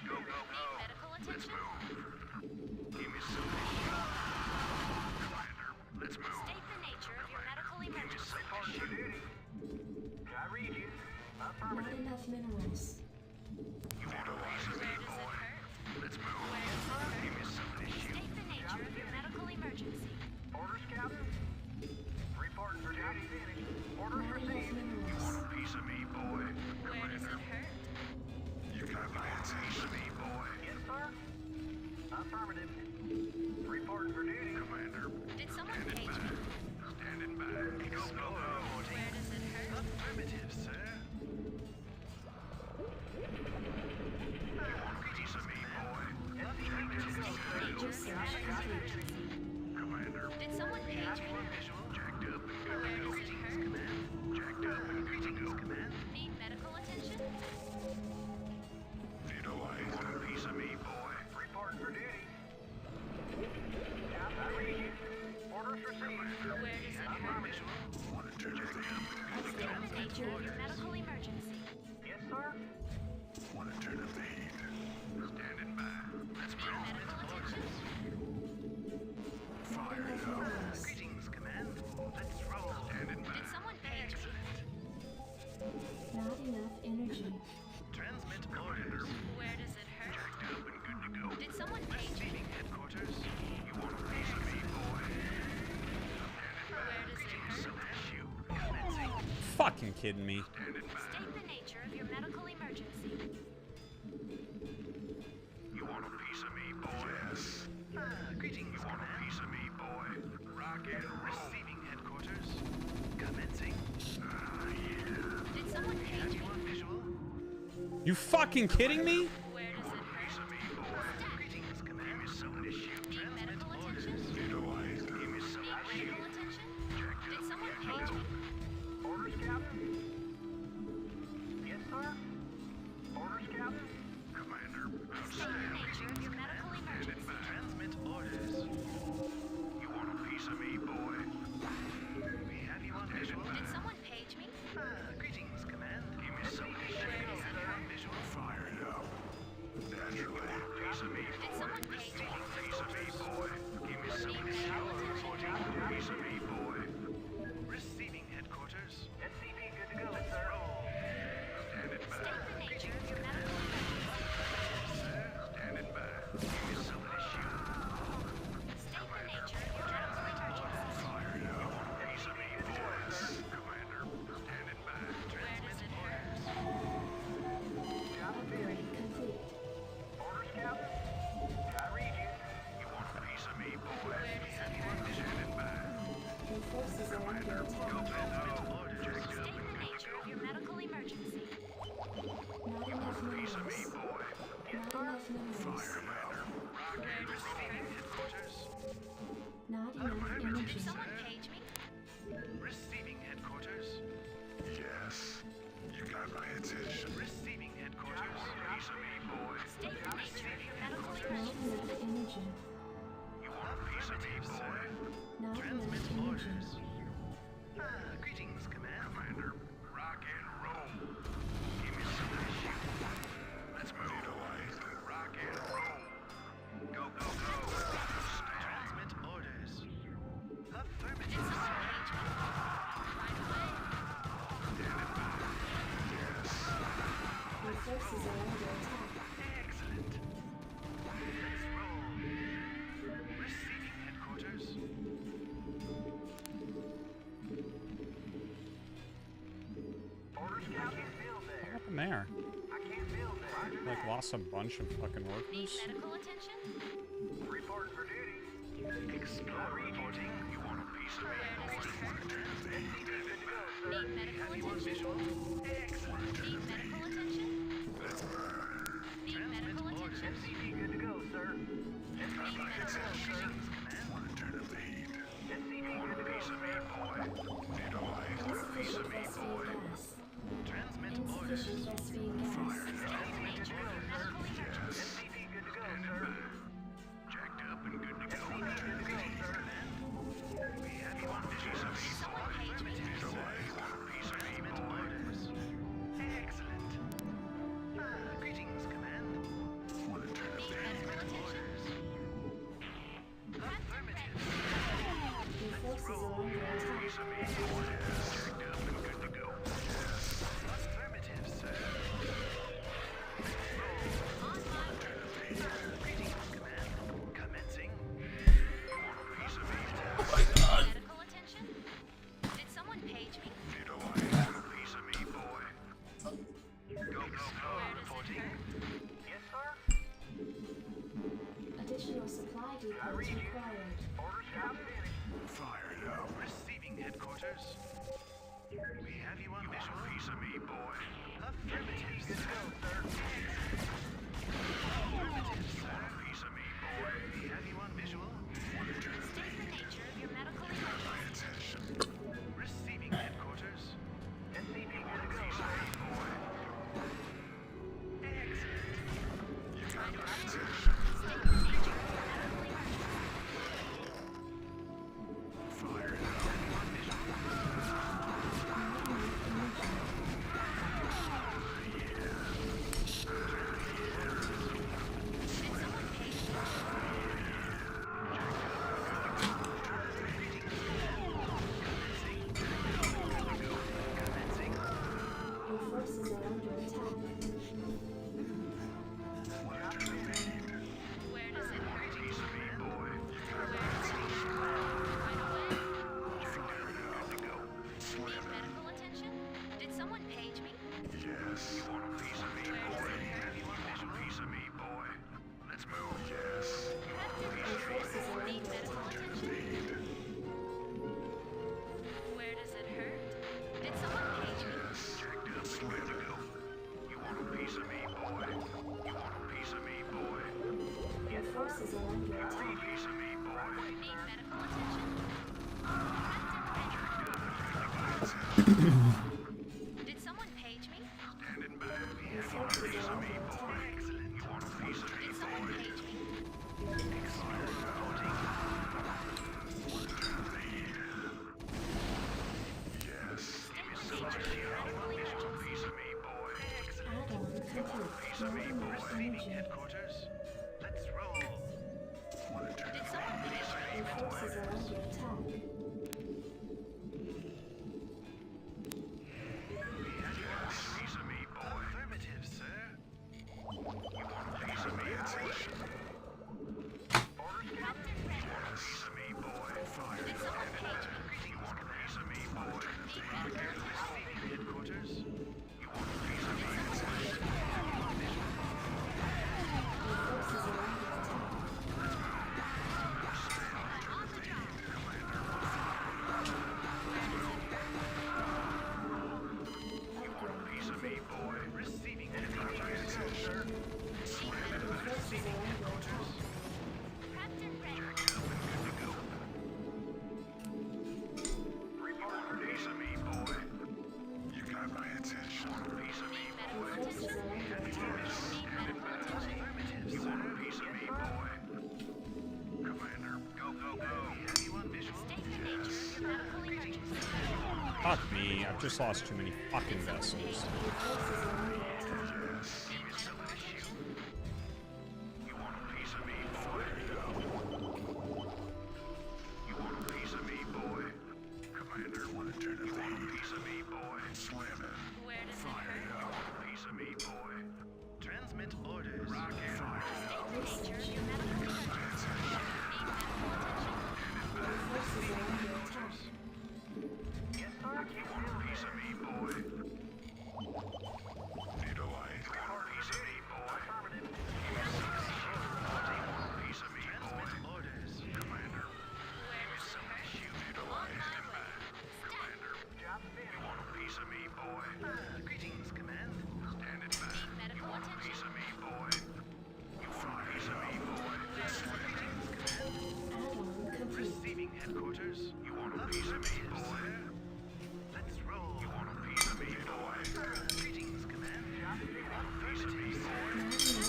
Go, go, go. Need medical attention? Give me something to shoot. Commander, let's move. State the nature of your medical Give me emergency. something to shoot. I read you. Not Affirmative. enough minerals. You want a piece of me, Where does it boy? hurt? Let's move. Where does it hurt? Give me something to shoot. State the nature of your medical emergency. Orders, Captain. Reporting for duty. Orders Not enough received. You minerals. want a piece of me, boy? Where does it hurt? You got my piece of me, boy? Yes, sir. Affirmative. Reporting for duty. Commander. Did someone page me? Standing by. Go, go, go. Where does it hurt? Affirmative, sir. You want a piece of me, boy? State the nature of your medical emergency. Commander. Did someone page me? Jacked up and good Where to go. does it hurt? Jacked up and good to go. Need medical attention? You want a piece of me, boy? Reporting for duty. I read you. Orders received. Where does it hurt? Want to turn it down? State the nature of your medical emergency. Yes, sir. Want to turn up the heat? Standing by. Let's Need move. medical attention? Fire it up. Greetings, command. Let's roll. Standing by. Did someone page me? Not enough energy. Transmit orders. Where does it hurt? Jacked up and good to go. Did someone page me? Receiving headquarters. You want a piece of me, boy? Where does it hurt? Something to shoot. Commencing. Fucking kidding me. Standing by. State the nature of your medical emergency. You want a piece of me, boy? Yes. Greetings, you want a piece of me, boy? Rock and roll. Receiving headquarters. Commencing. Yeah. Did someone page me? On visual. You fucking kidding me? Where does it Piece hurt? of me, boy. Greetings, command. Give me something to shoot. Need medical attention? Give me something Need to shoot. medical attention? Did someone page me? Orders, Captain. Yes, sir. Orders, Captain. Commander. State the nature of your medical emergency. Transmit orders. You want a piece of me, boy? We have you on visual. Did someone page me? Greetings, command. Give me something to Where does it hurt? visual. Fire it up. Affirmative, sir. Receiving headquarters. Yes. You got my attention. Receiving headquarters. Piece of me, boy. Receiving headquarters. You want a piece of me, boy? Transmit orders. Greetings, Command. Commander, rock and roll. Give me some of this shit. Let's move. Rock and roll. Go, go, go. Transmit orders. Affirmative. Your forces are under attack. Excellent. Let's roll. Receiving headquarters. What happened there? Like lost a bunch of fucking workers. Medical attention? Report for duty. Explorer reporting. You want a piece of me? Need medical attention? Excellent. Need medical attention? Need medical attention? SCP good to go, sir. SCP good to go, sir. Want to turn up the heat? You want a piece of me, boy? Need a light? Want a piece of me, boy? Transmit orders. Fire. Transmit orders. Yes. SCP good to go, sir. Jacked up and good to go. We have you on piece of me, boy. Need a light? Want a piece of me, boy? Excellent. Greetings, Command. Want to turn up the heat? Affirmative. Your forces are under attack. Piece of me, boy. Jacked up and good to go. Affirmative, sir. Greetings, Command. Commencing. Want a piece of me, boy? Oh my god. Medical attention? Did someone page me? Need a light? Want a piece of me, boy? Go, go, go. Reporting. Yes, sir. Additional supply depots required. Orders have finished. Fired up. Receiving headquarters. We have you on visual. Piece of me, boy. Affirmative, sir. Affirmative, sir. Piece of me, boy. We have you on visual. State the nature of your medical emergency. Receiving headquarters. SCP good to go, Piece of sir. me, boy. Excellent. You got my attention. State the nature of your medical emergency. Fired up. Your forces are under attack. Where does it hurt? Piece of me, boy. Where does it hurt? Right away. Good to go. Need medical attention? Did someone page me? Yes. You want a piece of me, boy? Have you want a visual piece of me, boy? Let's move. Yes. Your forces are need medical attention? Where does it hurt? Did someone page me? Jacked up and good to go. You want a piece of me, boy? You want a piece of me, boy? Your forces are under You want attack. a piece of me, boy? Need medical attention? Did someone page me? Standing by. You want a piece of me, boy? Excellent. You want a piece of me, Did someone boy? page me? Yes. State the nature of your medical emergency. Piece of me, boy. Excellent. Add-on complete. Piece of me, boy. Receiving headquarters. Let's roll. Did someone page me? Your forces are under attack. Piece of me, boy. Affirmative, sir. You want a piece of me, attention? Captain Red. Piece of me, boy. Fire. Did someone page me? You want a piece of me, boy? Need medical attention? Receiving headquarters. You want a piece of me, Did someone attention? page me? Your forces are under attack. I'm on the job. Fuck me, I've just lost too many fucking vessels. Transmit orders. Greetings, Command. Stand it back. Medical attention. Piece of me, boy. You want a piece of me, boy. Receiving headquarters. You want a piece of me, boy. Let's roll. You want a piece of me, boy. Greetings, Command. You want a piece of me, boy. Let's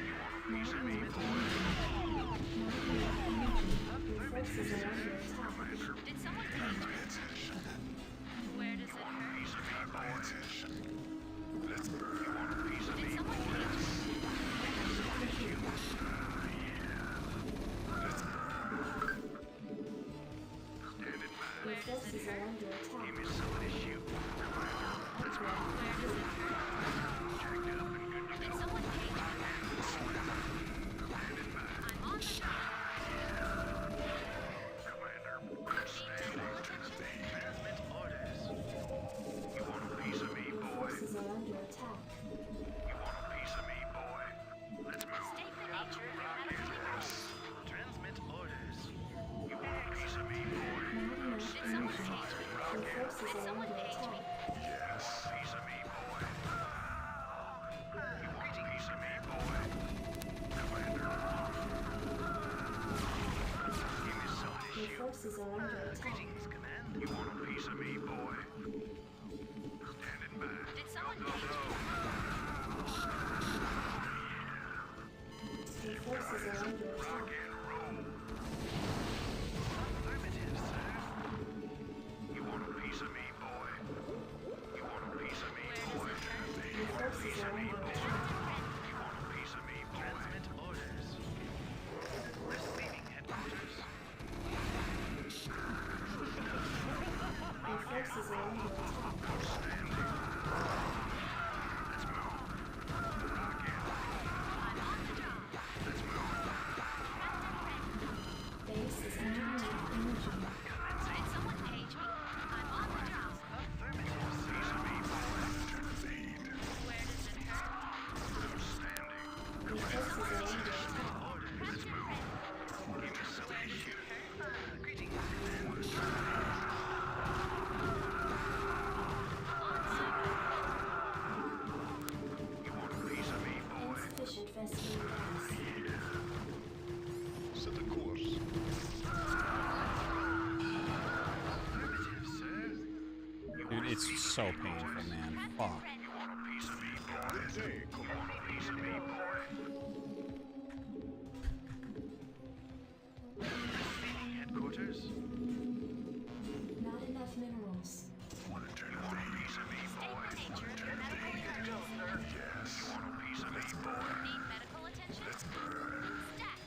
roll. You want a piece of me, boy. Did someone take me? Where does it hurt? Let's you want a piece of me, boy. Where does it hurt? Give me some of this shoot. Let's go. Checked up and good to Did go. someone take me? I'm on the job. Commander, transmit orders. You want a piece of me, boy? You want a piece of me, boy? Let's move. State the nature of your medical emergency. Transmit orders. You want a piece of me, boy? Did someone page me? Did someone page me? Yes. Piece of me, boy. You want a piece of me, boy? Commander. Give me some of this shoot. Greetings, Command. You want a piece of me, boy? Standing back. Did someone page me? Rock and roll. Affirmative, sir. You want a piece of me, boy? You want a piece of me, boy? You want a piece of me, boy? You want a piece of me, boy? Transmit orders. Receiving headquarters. Outstanding. Let's move. Rock and roll. I'm on the job. Let's move. Did someone page me? I'm on the job. Affirmative, piece of me, boy. Where does it hurt? Outstanding. Orders. Let's move. Give me some of this shoot. Greetings, you want a piece of me, boy? Set the course. Affirmative, sir. Dude, it's so painful, man. Fuck. You want a piece of me, boy? You want a piece of me, boy? Receiving headquarters. Not enough minerals. Want to turn on a piece of me, boy? State the nature of your medical emergency. Yes. You want a piece of me, boy? Need medical attention? Let's burn. Stat.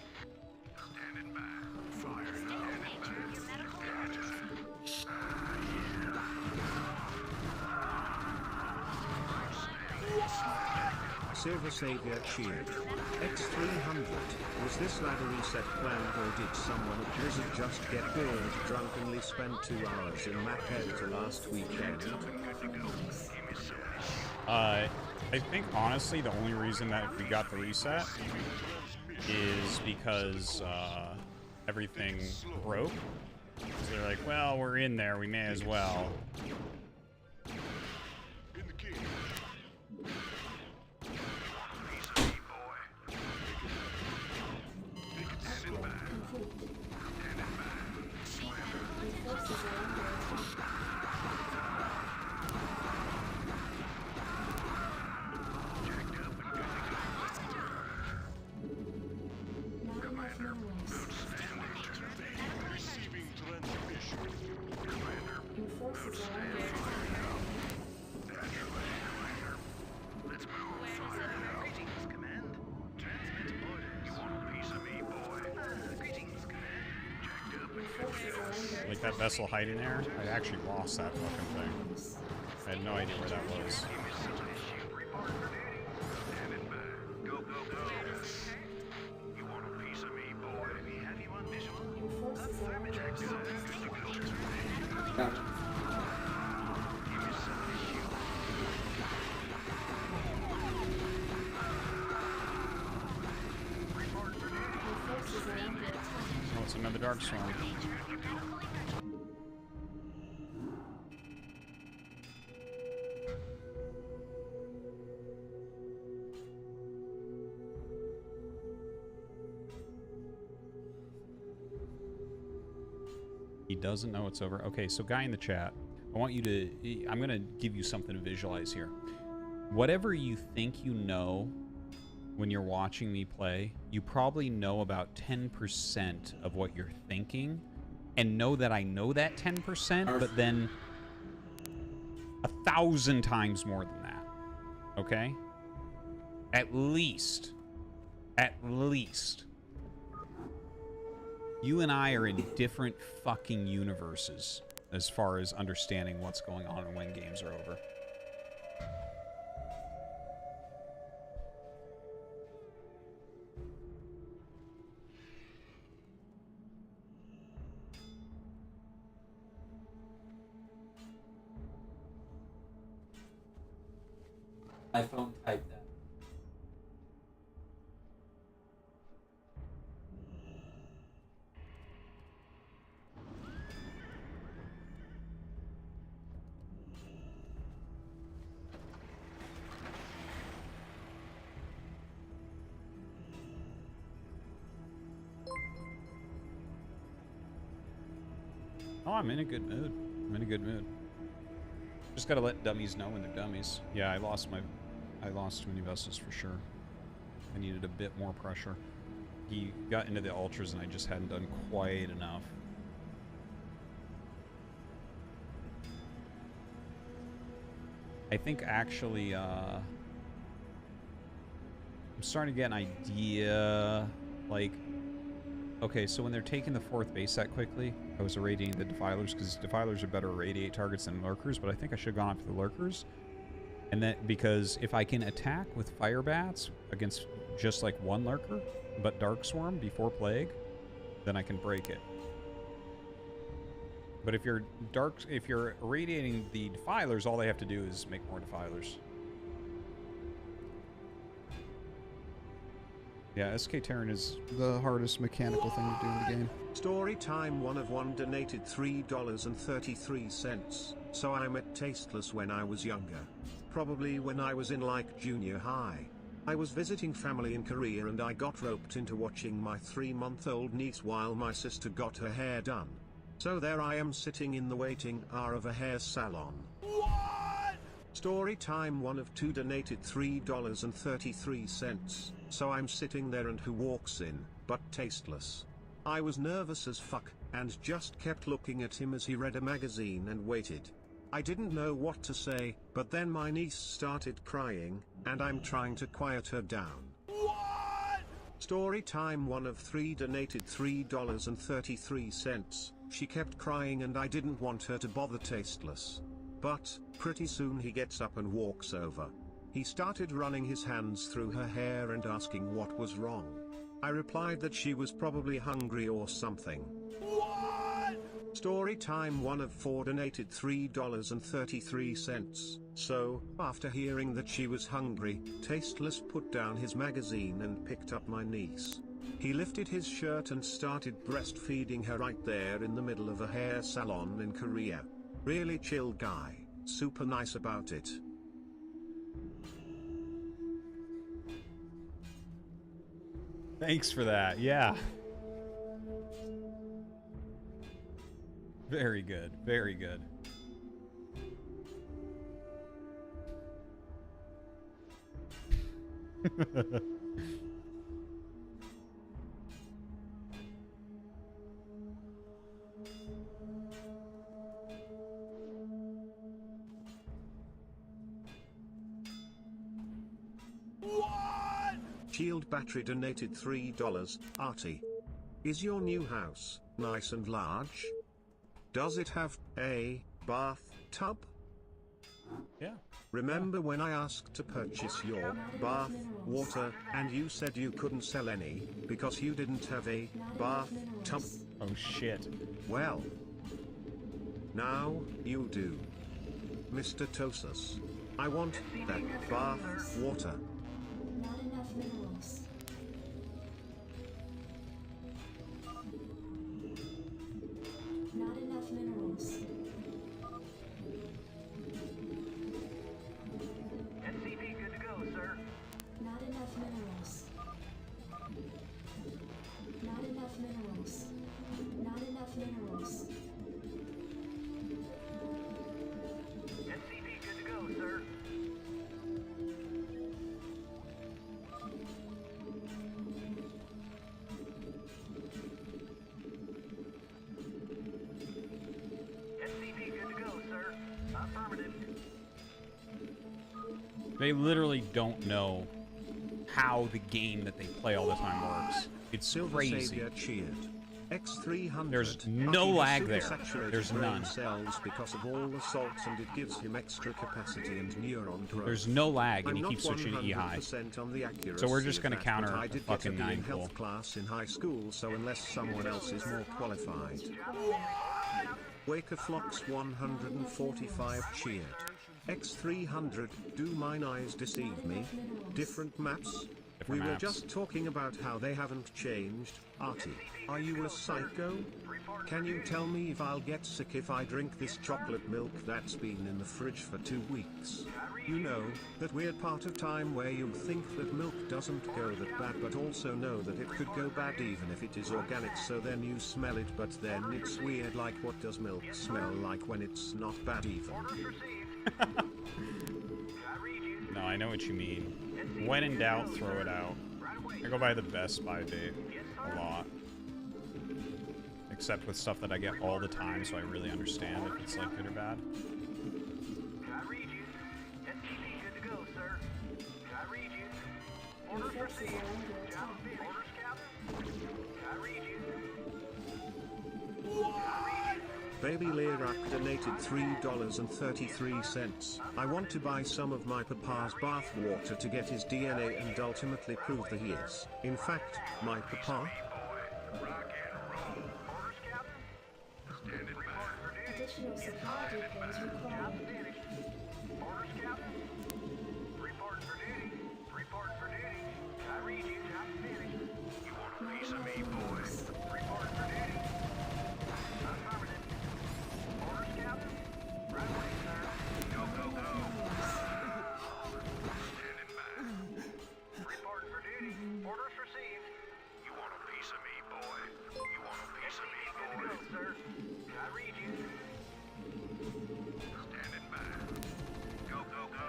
Standing back. Fire. State the nature of your medical emergency. Silver Savior cheered. X300. Was this ladder reset planned or did someone at Blizzard just get bored, drunkenly spend 2 hours in Map Editor last weekend? I think honestly the only reason that we got the reset is because everything broke. So they're like, well, we're in there, we may as well. Like that vessel hiding there, I actually lost that fucking thing. I had no idea where that was. Oh, it's another dark storm. He doesn't know it's over. Okay, so guy in the chat, I want you to, I'm going to give you something to visualize here. Whatever you think you know when you're watching me play, you probably know about 10% of what you're thinking, and know that I know that 10%, but then 1,000 times more than that. Okay? At least. At least. You and I are in different fucking universes as far as understanding what's going on and when games are over. iPhone type that. Oh, I'm in a good mood. I'm in a good mood. Just gotta let dummies know when they're dummies. Yeah, I lost too many vessels for sure. I needed a bit more pressure. He got into the ultras and I just hadn't done quite enough. I think actually, I'm starting to get an idea, like, okay, so when they're taking the 4th base that quickly, I was irradiating the defilers, because defilers are better at irradiate targets than lurkers, but I think I should have gone after the lurkers. And that, because if I can attack with fire bats against just like one lurker, but dark swarm before plague, then I can break it. But if you're irradiating the defilers, all they have to do is make more defilers. Yeah, SK Terran is the hardest mechanical thing to do in the game. Storytime 1 of 1 donated $3.33. So I met Tasteless when I was younger. Probably when I was in like junior high. I was visiting family in Korea and I got roped into watching my 3-month-old niece while my sister got her hair done. So there I am sitting in the waiting hour of a hair salon. What? Storytime 1 of 2 donated $3.33. So I'm sitting there and who walks in, but Tasteless. I was nervous as fuck, and just kept looking at him as he read a magazine and waited. I didn't know what to say, but then my niece started crying, and I'm trying to quiet her down. What? Storytime 1 of 3 donated $3.33. She kept crying and I didn't want her to bother Tasteless. But, pretty soon he gets up and walks over. He started running his hands through her hair and asking what was wrong. I replied that she was probably hungry or something. What? Storytime 1 of 4 donated $3.33. So, after hearing that she was hungry, Tasteless put down his magazine and picked up my niece. He lifted his shirt and started breastfeeding her right there in the middle of a hair salon in Korea. Really chill guy, super nice about it. Thanks for that. Yeah. Very good. Very good. Shield Battery donated $3. Artie. Is your new house nice and large? Does it have a bathtub? Yeah. Remember when I asked to purchase your bath water and you said you couldn't sell any because you didn't have a bathtub? Oh shit. Well, now you do. Mr. Tosus, I want that bath water. Not enough minerals. Not enough minerals. SCP good to go, sir. Not enough minerals. Not enough minerals. Not enough minerals. SCP good to go, sir. SCP good to go, sir. Affirmative. They literally don't know how the game that they play all the time works. It's Silver crazy. Savior cheered. X300. There's no Artie, the lag there. supersaturated There's brain none. cells because of all the salts, and it gives him extra capacity and neuron growth. There's no lag, and I'm he not keeps switching to E-high. 100% on the accuracy So we're just of gonna that, counter but I a did fucking get a B in 9 health pool. class in high school, so unless someone else is more qualified. Wakerflox 145 cheered. X300, do mine eyes deceive me? Different maps? We were maps. just talking about how they haven't changed. Artie, are you a psycho? Can you tell me if I'll get sick if I drink this chocolate milk that's been in the fridge for 2 weeks? You know, that weird part of time where you think that milk doesn't go that bad, but also know that it could go bad even if it is organic, so then you smell it, but then it's weird. Like, what does milk smell like when it's not bad even? No, I know what you mean. When in doubt, throw it out. I go by the Best Buy date a lot. Except with stuff that I get all the time, so I really understand if it's like good or bad. I read you. SCP good to go, sir. I read you. Orders received. Job finished. Orders, Captain. I read you. Baby Lirak donated $3.33. I want to buy some of my papa's bath water to get his DNA and ultimately prove that he is, in fact, my papa. Additional supply depots required. Orders, Captain. Report for duty. Report for duty. I read you. Job finished. You want a piece of me, boy? Report for duty. Affirmative. Orders, Captain. Right away, sir. Go, go, go. Standing by. Report for duty. Orders received. You want a piece of me, boy? You want a piece of me, boy? Good to go, sir. I read you. Standing by. Go, go, go.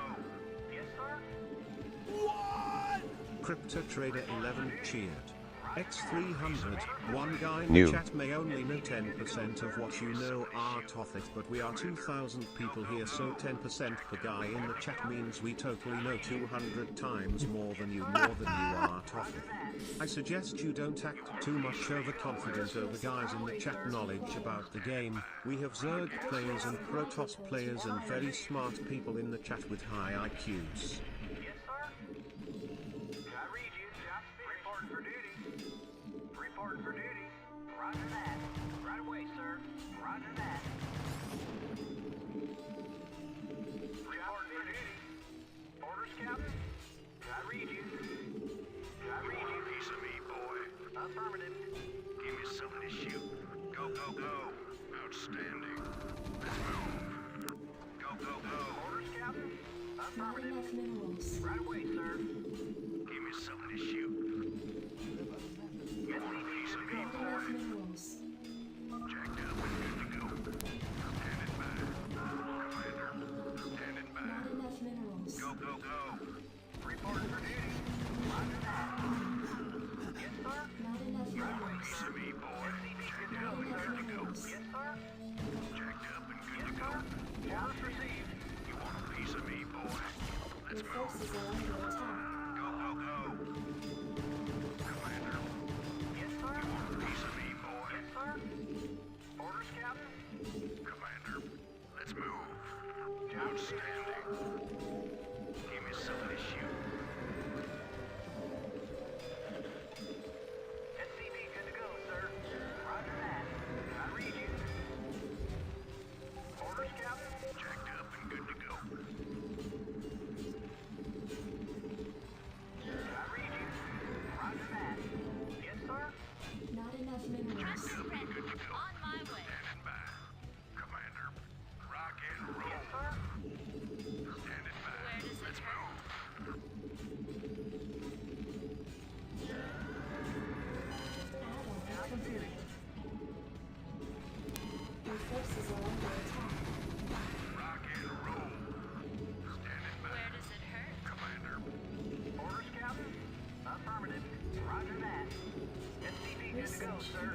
Yes, sir. Crypto Trader 11 cheered. X300, one guy in New. the chat may only know 10% of what you know art of it, but we are 2,000 people here, so 10% per guy in the chat means we totally know 200 times more than you art of it. I suggest you don't act too much overconfident over guys in the chat knowledge about the game. We have Zerg players and Protoss players and very smart people in the chat with high IQs. Report for duty. Report for duty. Roger that. Right away, sir. Roger that. Report for duty. Orders, Captain. I read you. I read you. Piece of me, boy. Affirmative. Give me something to shoot. Go, go, go. Outstanding. Let's move. Go, go, go. Orders, Captain. Not enough minerals. Right away, sir. Give me something to shoot. You want a piece of me, Not enough boy? minerals. Jacked up and good to go. Standing by. Commander. Standing by. Not enough minerals. Go, go, go. Report for duty. Roger that. Yes, sir. Not enough Right away, minerals. piece of me, boy. Jacked up and good to go. Yes, sir. Jacked up and good to go. Orders received. You want a piece of me, boy? Let's Your move. forces are under attack. Go, go, go. Outstanding. Give me something to shoot. SCV good to go, sir. Roger that. I read you. Orders, Captain? Jacked up and good to go. I read you. Roger that. Yes, sir? Not enough minerals. Jacked up and good to go. On my way. Standing by. Commander, rock and roll. Yes, sir? Standing by. Where does it Let's hurt? move. Add-on complete. Your forces are under attack. Rock and roll. Standing by. Where does it hurt? Commander, Orders, Captain? Affirmative. Roger that. SCV good to go, sir.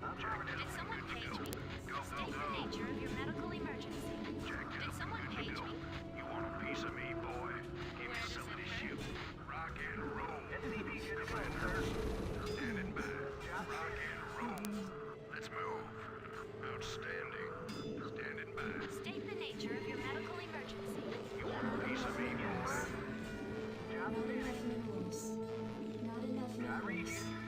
Affirmative. Did someone page me? State the nature of your medical emergency. Did someone page me? you want a piece of me, boy? Give me Where does something it to hurt? shoot. Rock and roll. SCV good to go, sir. Standing by. Rock and roll. Let's move. Outstanding. Standing by. State the nature of your medical emergency. You want a piece of me, boy? Job Not finished. enough minerals. Not enough I read minerals. you.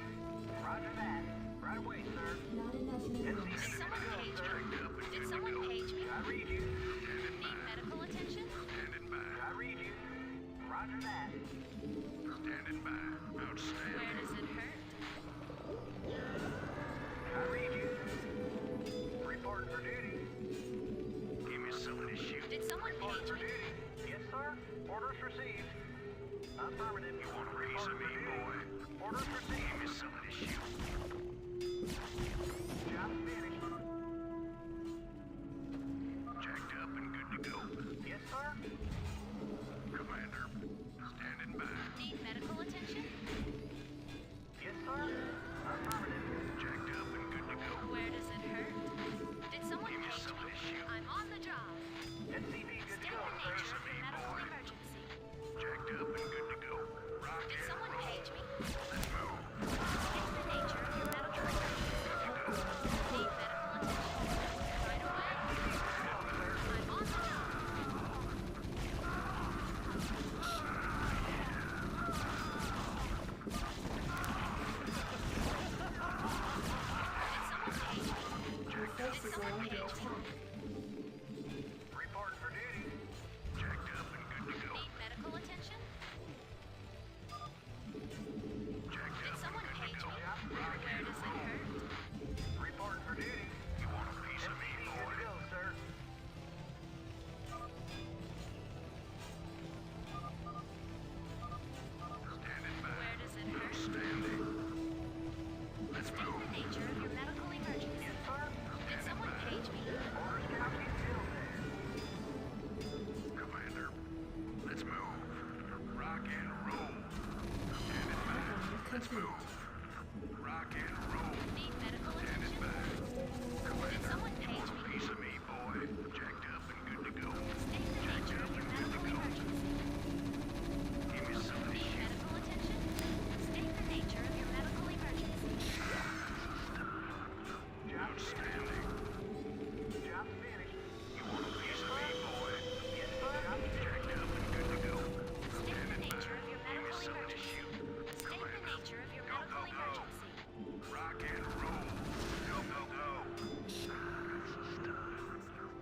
Roger that. Right away, sir. Not enough minerals. Did someone page me? Did someone page me? I read you. Need medical attention? Standing by. I read you. Roger that. Standing by. Where Outstanding. does it hurt? I read you. Reporting for duty. Give me something to shoot. Did someone Reporting page for me? duty. Yes, sir. Orders received. Affirmative. You want a piece of me, boy? Orders Give received. me something to shoot. Job finished. Jacked up and good to go. Yes, sir. Commander, standing by. Need medical attention? Yes, sir. Affirmative. Jacked up and good to go. Where does it hurt? Did someone Give me page something me? to shoot. I'm on the job. SCV good to State go, the nature sir. of your medical emergency. Jacked up and good to go. Rock Did and someone roll. page me? Let's move. State the nature of your medical emergency. Need medical attention? Right away. I'm on the job. Did someone page me? Reporting for duty. Jacked up and good to go. Need medical attention? Jacked Did up someone and page good to me? go. Where does it hurt? Reporting for duty. You want a piece of me, SCV good boy? to go, sir. Standing by. Where does it hurt? Outstanding. Let's State the move. nature of your medical emergency. Yes, sir. Did someone page me? Orders, Captain. Still there. Commander, let's move. Rock and roll. Standing by. Let's move. Rock and roll. Need medical Standing attention? by. Did Commander, someone you page want a me? piece of me, boy? Jacked up and good to go. State the nature of your medical emergency. Give me something to Need shoot. medical attention? State the nature of your medical emergency. Outstanding. Job finished. You want a piece of me, boy? Yes, sir. Jacked up and good to go. State the Standing nature of by. your Give me medical something to emergency. shoot. State the Commander, nature of your go, medical go, go. emergency. Rock and roll. Go, go, go.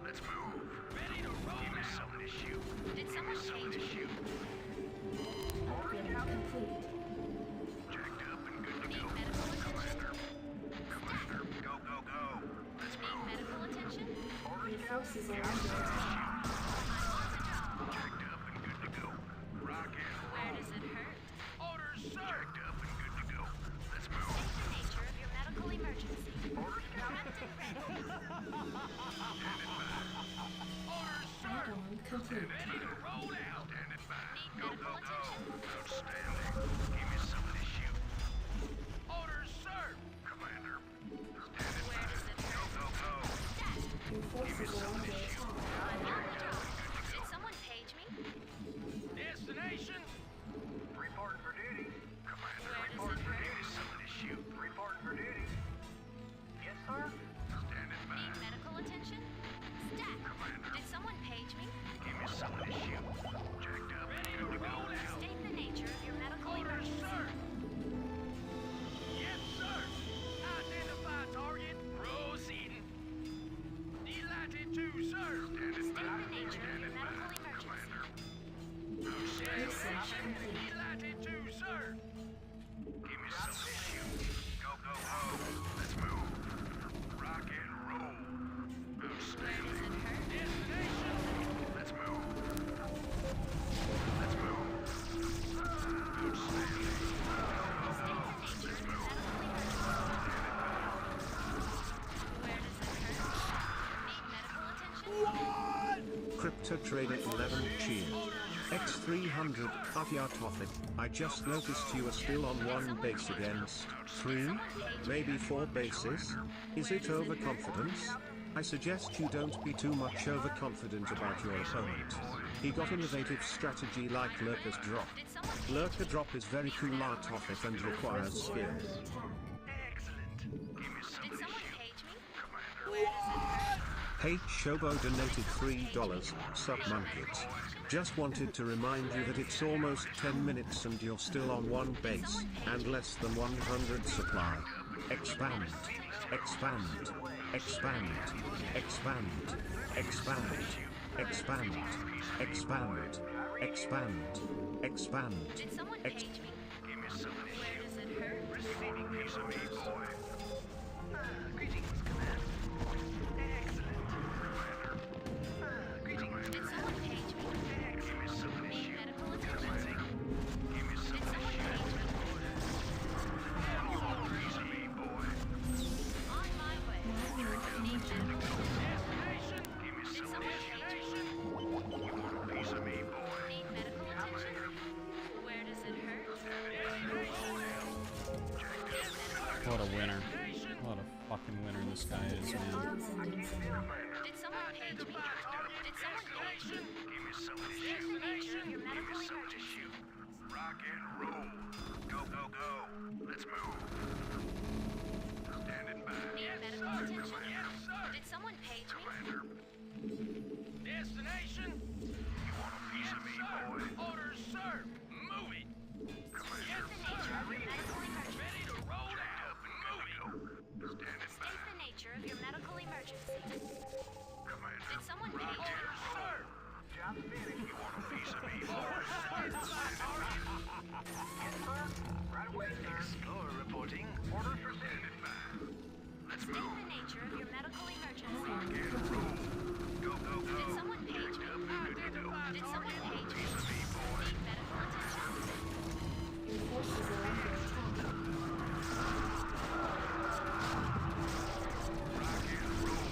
Let's move. Ready to roll. Give me something to shoot. Did Give me someone something page to me? shoot. Upgrade complete. Jacked up and good to Need go. medical attention? Commander, Commander, go, go, go. Let's Need move. medical attention? Orders, Your forces are Captain. under attack. I'm on the job. Jacked up and good to go. Rock and Where roll. does it hurt? Orders, sir. Jacked up and good to go. Let's move. State the nature of your medical emergency. Orders, Captain. Captain ready. Standing by. Orders, sir. Add-on complete. Ready to roll out. Standing by. Need Go, medical go, go. attention? Outstanding. Give me something to shoot. Orders, sir. Commander. Standing Where by. does it Go, hurt? go, go. Stat. Give Your me forces are something under to shoot. attack. I'm on the job. Did someone page me? Destination. Reporting for duty. Commander, Where does reporting it for hurt? duty. Something to shoot. Reporting for duty. Yes, sir. Standing by. Need medical attention? Stat. Commander. Did someone page me? Give me Crypto Trader 11 cheer. X300 Afiatofik, I just noticed you are still on one base against 3, maybe 4 bases. Is it overconfidence? I suggest you don't be too much overconfident about your opponent. He got innovative strategy like Lurker's Drop. Lurker Drop is very cool Artofik and requires skill. H Shobo donated $3, sub Munkit. Just wanted to remind you that it's almost 10 minutes and you're still on one base, and less than 100 supply. Expand. Expand. Expand. Expand. Expand. Expand. Expand. Expand. Expand. Did someone page me? Where does it hurt? Receiving piece of me, boy. Greetings, Command. Excellent. Greetings, Did someone page me? Give me some of this Need shit. medical attention? Give me some Did of this someone shit. page me? You want a piece of me, boy? On my way. Need medical attention? Give me Did some of someone this page shit. me? You want a piece of me, boy? Need medical attention? Where does it hurt? What a winner. What a fucking winner this guy is, man. Did someone page me? Did someone page me? Give me some of this State shit. the nature of your Give me medical some of this emergency. shit. Rock and roll. Go, go, go. Let's move. Standing by. Need medical attention? Did someone page me? Commander, Destination? you want a piece of me, boy? Orders, sir. Move it. State the nature of your medical emergency. Ready to roll Jacked out. up and good to go. Standing by. State the nature of your medical emergency. Commander, Did someone page me? Sir. you want a piece of me, boy? Right away, sir. Explorer reporting. Orders for standing by. Let's State move. the nature of your medical emergency. Rock and roll. Go, go, go. Did someone page me? Did someone page me? Piece of me, boy. Need medical attention? Your forces are under attack. Rock and roll.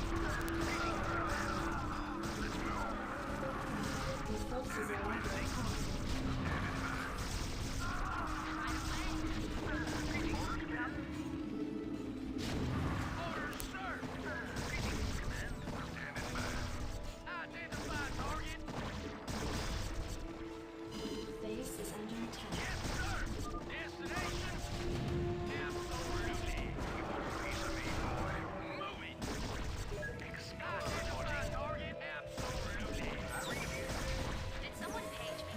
Let's move. Your forces are under attack. Orders, sir. Identify target. Base is under attack. Destination? Absolutely. Piece of me, boy. Move it. Identify target. Absolutely. Did someone page me?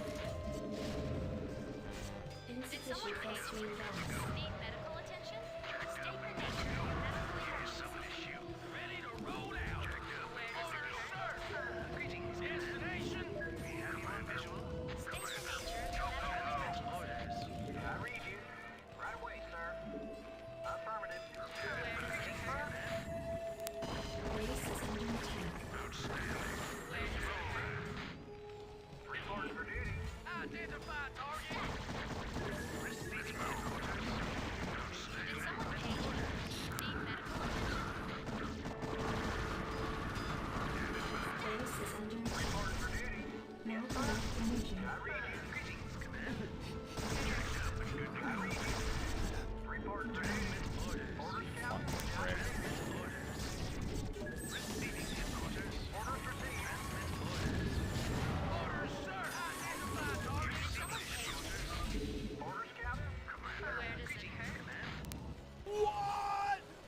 Did someone Insufficient page thrust me? reinforced. Need medical attention? State the nature of your medical emergency. Ready to roll out. Orders, sir. Greetings. Destination? We have my visual. State the nature of your medical emergency. I read you. Right away, sir. Affirmative. Base is under attack. Report for duty. Identify target. Did someone page me? Need medical attention? Base is under attack. Report for duty. Not enough energy. I read you. Greetings, command. I read you. Report for duty. Orders, Captain. Receiving headquarters. Orders received. Orders, sir. Identify target. Someone page me? Orders, Captain. Where does it hurt?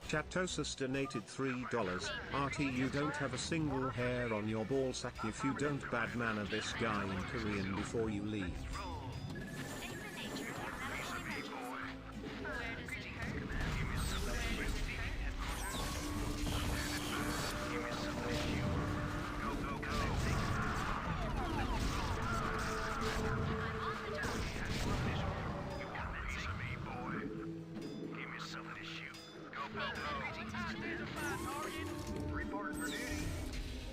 Chaptosis donated $3. RT, you don't have a single hair on your ballsack if you don't bad manner this guy in Korean before you leave. State the nature of your medical emergency. Where does it hurt? Go, go, go. I'm on the job. You want a piece of me, boy? Give me some of this shoot. Go, go, Need go. medical attention? Target. Report for duty.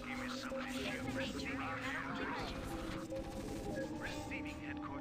Give me some of this State shoot. the nature of your medical emergency. Receiving headquarters.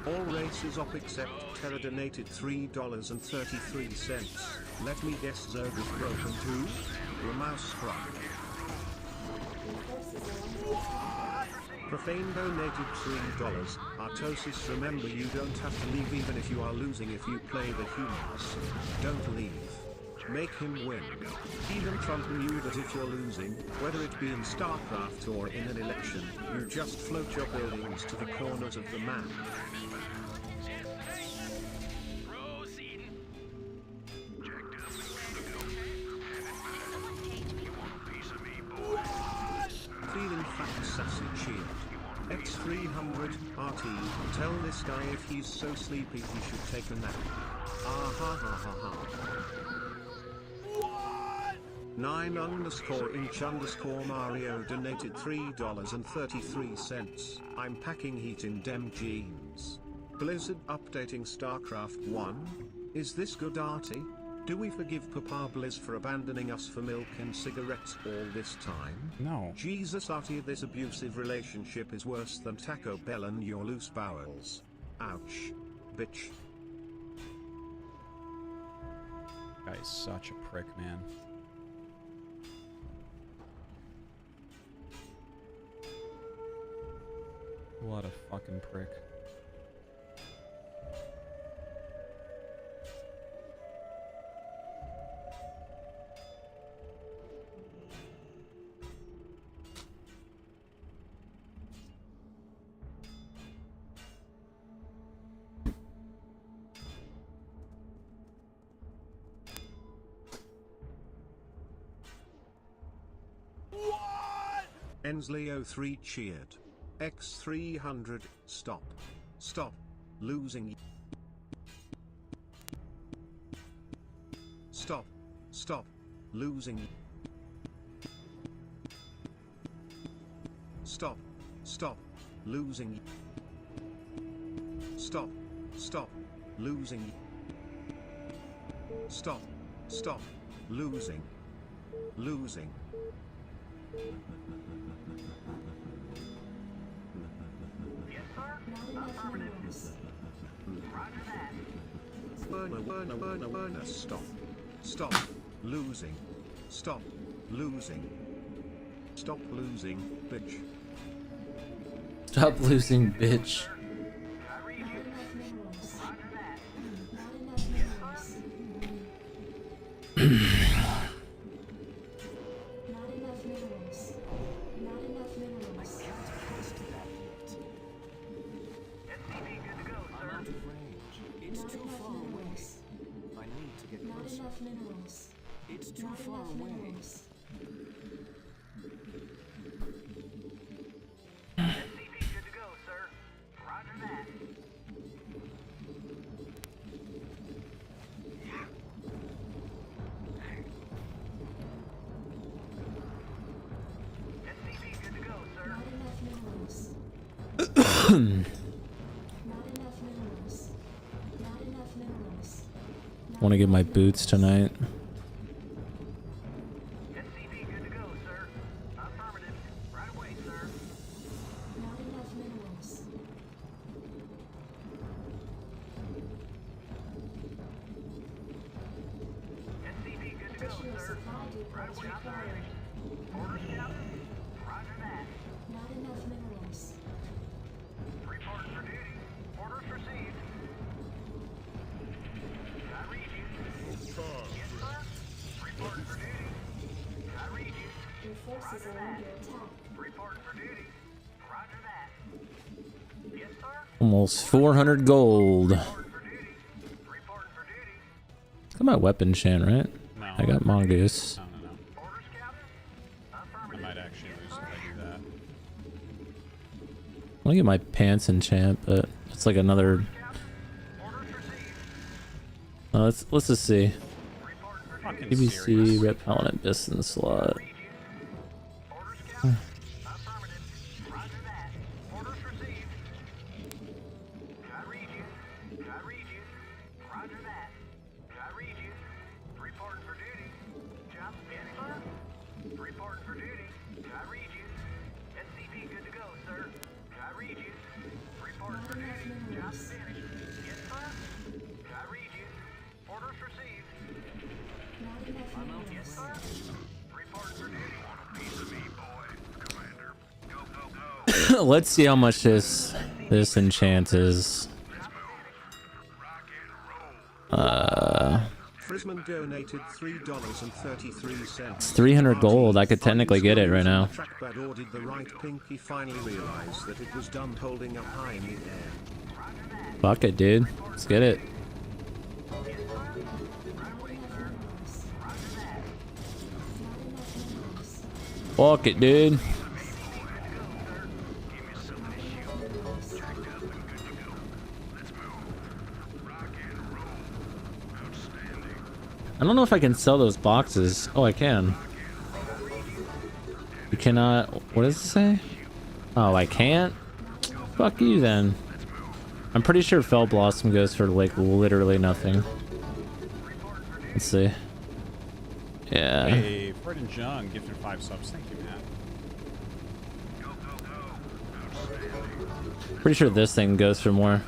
All races up except Terra donated $3.33. Let me guess, Zerg is broken too? Or mouse struck. Profane donated $3. Artosis, remember you don't have to leave even if you are losing if you play the humans. Don't leave. Make him win. Even Trump knew that if you're losing, whether it be in StarCraft or in an election, you just float your buildings to the corners of the map. Feeling fat, sassy, cheered. X300 RT, tell this guy if he's so sleepy he should take a nap. Ah ha ha ha ha. 9_inch_Mario donated $3.33. I'm packing heat in dem jeans. Blizzard updating StarCraft 1? Is this good, Artie? Do we forgive Papa Blizz for abandoning us for milk and cigarettes all this time? No. Jesus, Artie, this abusive relationship is worse than Taco Bell and your loose bowels. Ouch. Bitch. Guy's such a prick, man. What a fucking prick. Ensley03 cheered. X300, stop. Stop. Losing. Stop. Stop. Losing. Stop. Stop. Losing. Stop. Stop. Losing. Stop. Stop. Losing. Losing. Burner, stop. Stop. Losing. Stop. Losing. Stop losing, bitch. Stop losing, bitch. It's too far away. Want to get my boots tonight. Forces are under attack. Reporting for duty. Roger that. Yes, sir? Almost 400 gold. Got my weapon chant, right? No. I got Mongoose. No. I might actually lose if I do that. I want to get my pants enchant, but it's like another. Let's just see. Fucking PvC serious. repellent piston slot. Let's see how much this enchant is. Frisman donated $3.33. It's 300 gold. I could technically get it right now. Trackpad ordered the right pink. He finally realized that it was dumb holding up high in the air. Fuck it, dude. Let's get it. Fuck it, dude. I don't know if I can sell those boxes. Oh, I can. You cannot. What does it say? Oh, I can't? Fuck you then. I'm pretty sure Fell Blossom goes for like literally nothing. Let's see. Yeah. Hey, Fred and Jung gifted 5 subs. Thank you, Matt. Pretty sure this thing goes for more.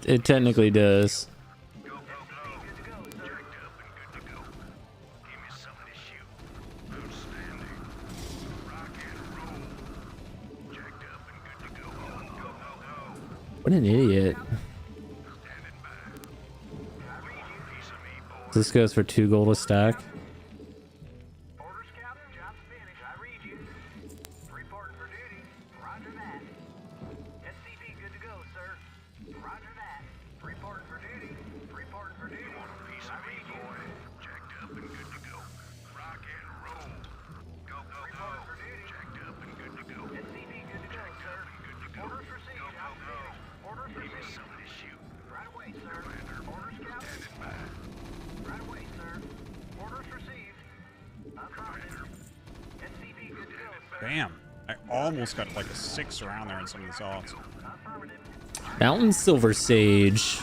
It technically does. What an idiot. This goes for 2 gold a stack. Damn. I almost got like a 6 around there in some of these odds. Mountain Silver Sage.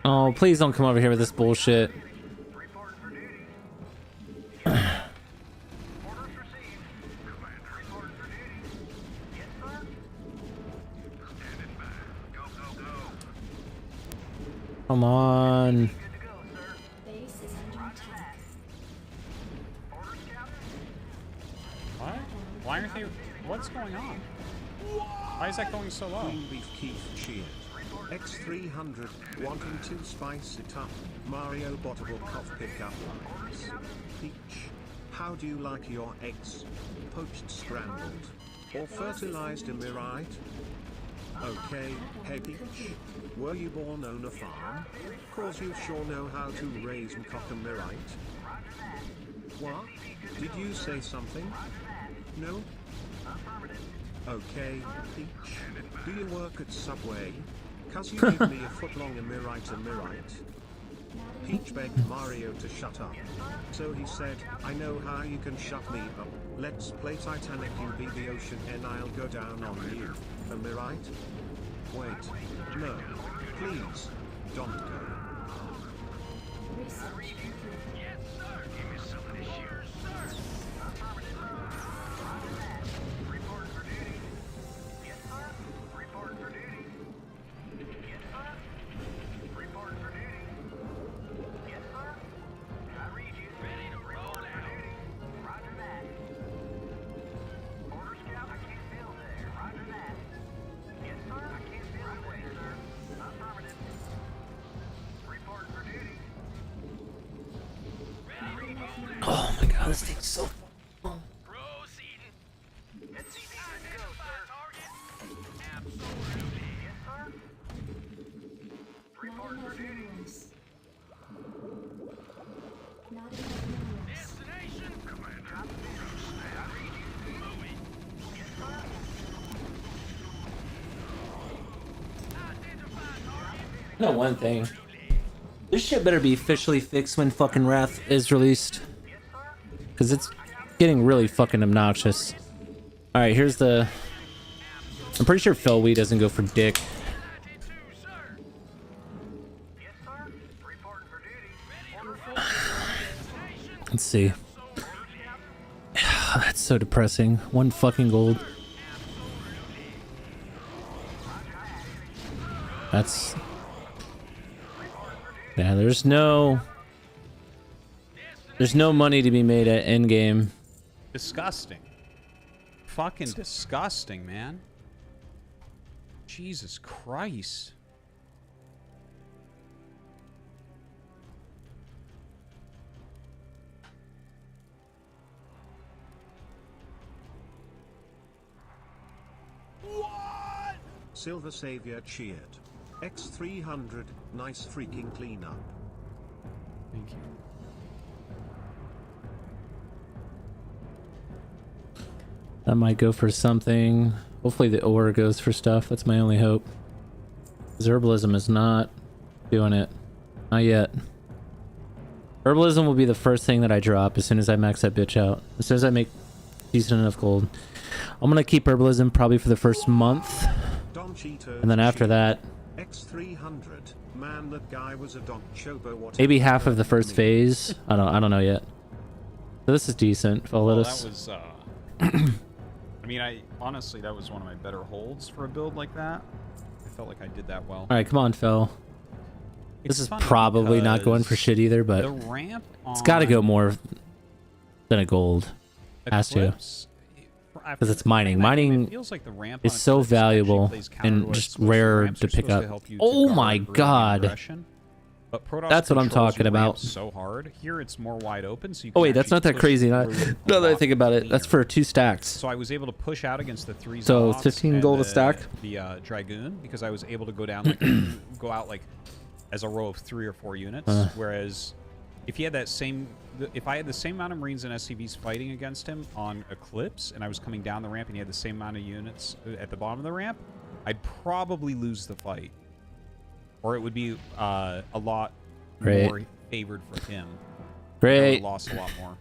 Oh, please don't come over here with this bullshit. Come on. What? Why aren't they What's going on? Why is that going so low? Green Beef Keith cheered. X300 wanting to spice it up. Mario Bottable cough pickup lines. Peach, how do you like your eggs? Poached, scrambled, or fertilized? Am I right? Okay, hey Peach, were you born on a farm? Cause you sure know how to raise and cock, am I right? What? Did you say something? No? Okay, Peach, do you work at Subway? Cause you give me a foot long, am I right, am I right? Peach begged Mario to shut up. So he said, I know how you can shut me up. Let's play Titanic, you be the ocean and I'll go down on you. Am I right? Wait. No. Please. Don't go. Oh my god, this thing's so long. Not enough minerals. Not enough minerals. No, one thing. This shit better be officially fixed when fucking Wrath is released. Because it's getting really fucking obnoxious. Alright, here's the... I'm pretty sure Felweed doesn't go for dick. Let's see. That's so depressing. One fucking gold. That's... Yeah, there's no money to be made at endgame. Disgusting. Fucking disgusting, man. Jesus Christ. Silver Savior cheered. X300, nice freaking cleanup. Thank you. That might go for something. Hopefully the ore goes for stuff. That's my only hope. Herbalism is not doing it. Not yet. Herbalism will be the first thing that I drop as soon as I max that bitch out. As soon as I make decent enough gold. I'm gonna keep Herbalism probably for the first month. And then after that, X300, man, that guy was a Don Chobo. maybe half of the first phase. I don't know yet. So this is decent. Well, Lettuce. that was I mean, honestly, that was one of my better holds for a build like that. I felt like I did that well. All right, come on, Fel. This is funny probably not going for because shit either, but the ramp it's got to go on more than a gold. Has to. Eclipse, Because it's mining. Mining it feels like the ramp is on so Eclipse actually valuable plays counter and to what it's just supposed to. rare Ramps to are pick supposed up. to help you to Oh guard my early god. aggression, But Protoss That's what I'm controls talking your about. ramp so hard. Here it's more wide open, so you Oh can wait, that's actually not that push crazy. Now through that I lot think about it, cleaner. that's for 2 stacks. So I was able to push out against the 3 So Zots 15 and gold a stack? The Dragoon, because I was able to go down, like, go out like as a row of 3 or 4 units. Whereas if he had that same, if I had the same amount of Marines and SCVs fighting against him on Eclipse, and I was coming down the ramp and he had the same amount of units at the bottom of the ramp, I'd probably lose the fight, or it would be a lot Great. more favored for him. Great. I would've lost a lot more.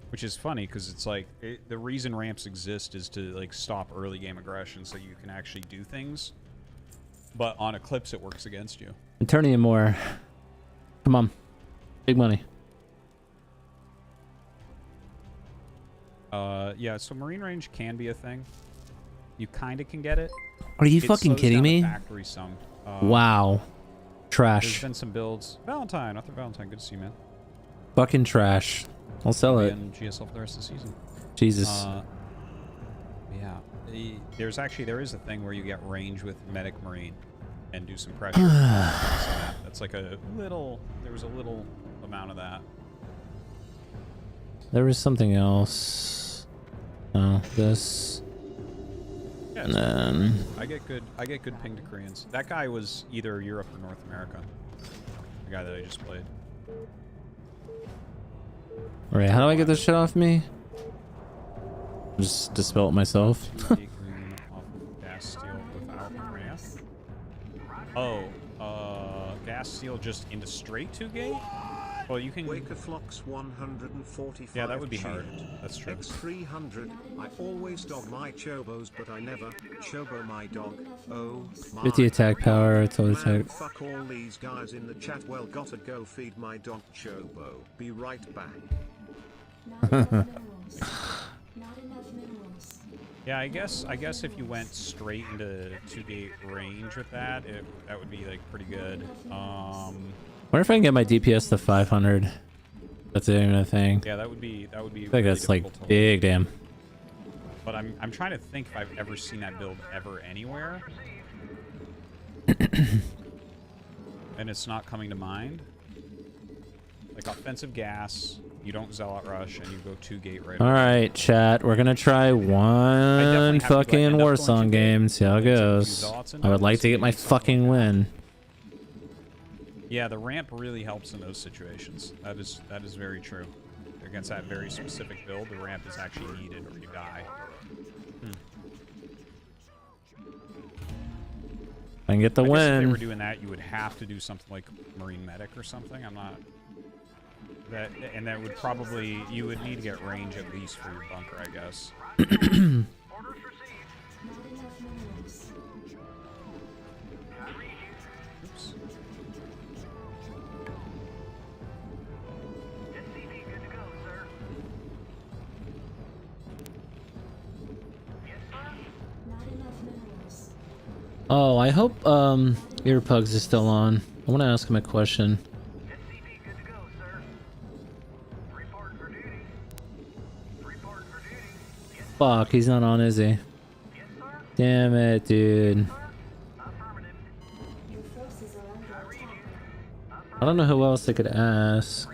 Which is funny because it's like the reason ramps exist is to like stop early game aggression so you can actually do things. But on Eclipse it works against you. Eternium more. Come on. Big money. Yeah, so Marine range can be a thing. You kind of can get it. Are you It fucking slows kidding down the me? factory some. Wow. Trash. There's been some builds. Valentine, Arthur Valentine, good to see you, man. Fucking trash. I'll sell it. And GSL for the rest of the season. Jesus. Yeah. There is a thing where you get range with Medic Marine and do some pressure. That's like there was a little amount of that. There was something else. Oh, this. Yeah, And then I get good ping to Koreans. That guy was either Europe or North America. The guy that I just played. Alright, how do I get this shit off me? Just dispel it myself. Gas steel without ramp. Oh, gas steel just into straight 2-gate? Well, you can. Wakerflox 145. Yeah, that would be hard. That's true. X300. I always dog my chobos, but I never chobo my dog. Oh my. With the attack power, it's always Man, attack. fuck all these guys in the chat. Well, gotta go feed my dog chobo. Be right back. Yeah, I guess if you went straight into 2-gate range with that, that would be like pretty good. Wonder if I can get my DPS to 500. That's even a thing. Yeah, that would be. I think really that's like difficult to big damn. But I'm trying to think if I've ever seen that build ever anywhere. And it's not coming to mind. Like offensive gas, you don't zealot rush, and you go 2-gate right away. Alright, chat. We're gonna try one fucking Warsong game, see how it goes. I would like to get my fucking win. Yeah, the ramp really helps in those situations. That is very true. Against that very specific build, the ramp is actually needed or you die. I can get the I guess if they win. were doing that, you would have to do something like Marine Medic or something. I'm not... And that would probably... You would need to get range at least for your bunker, I guess. Oops. Oh, I hope Earpugs is still on. I want to ask him a question. Fuck, he's not on, is he? Damn it, dude. I don't know who else I could ask.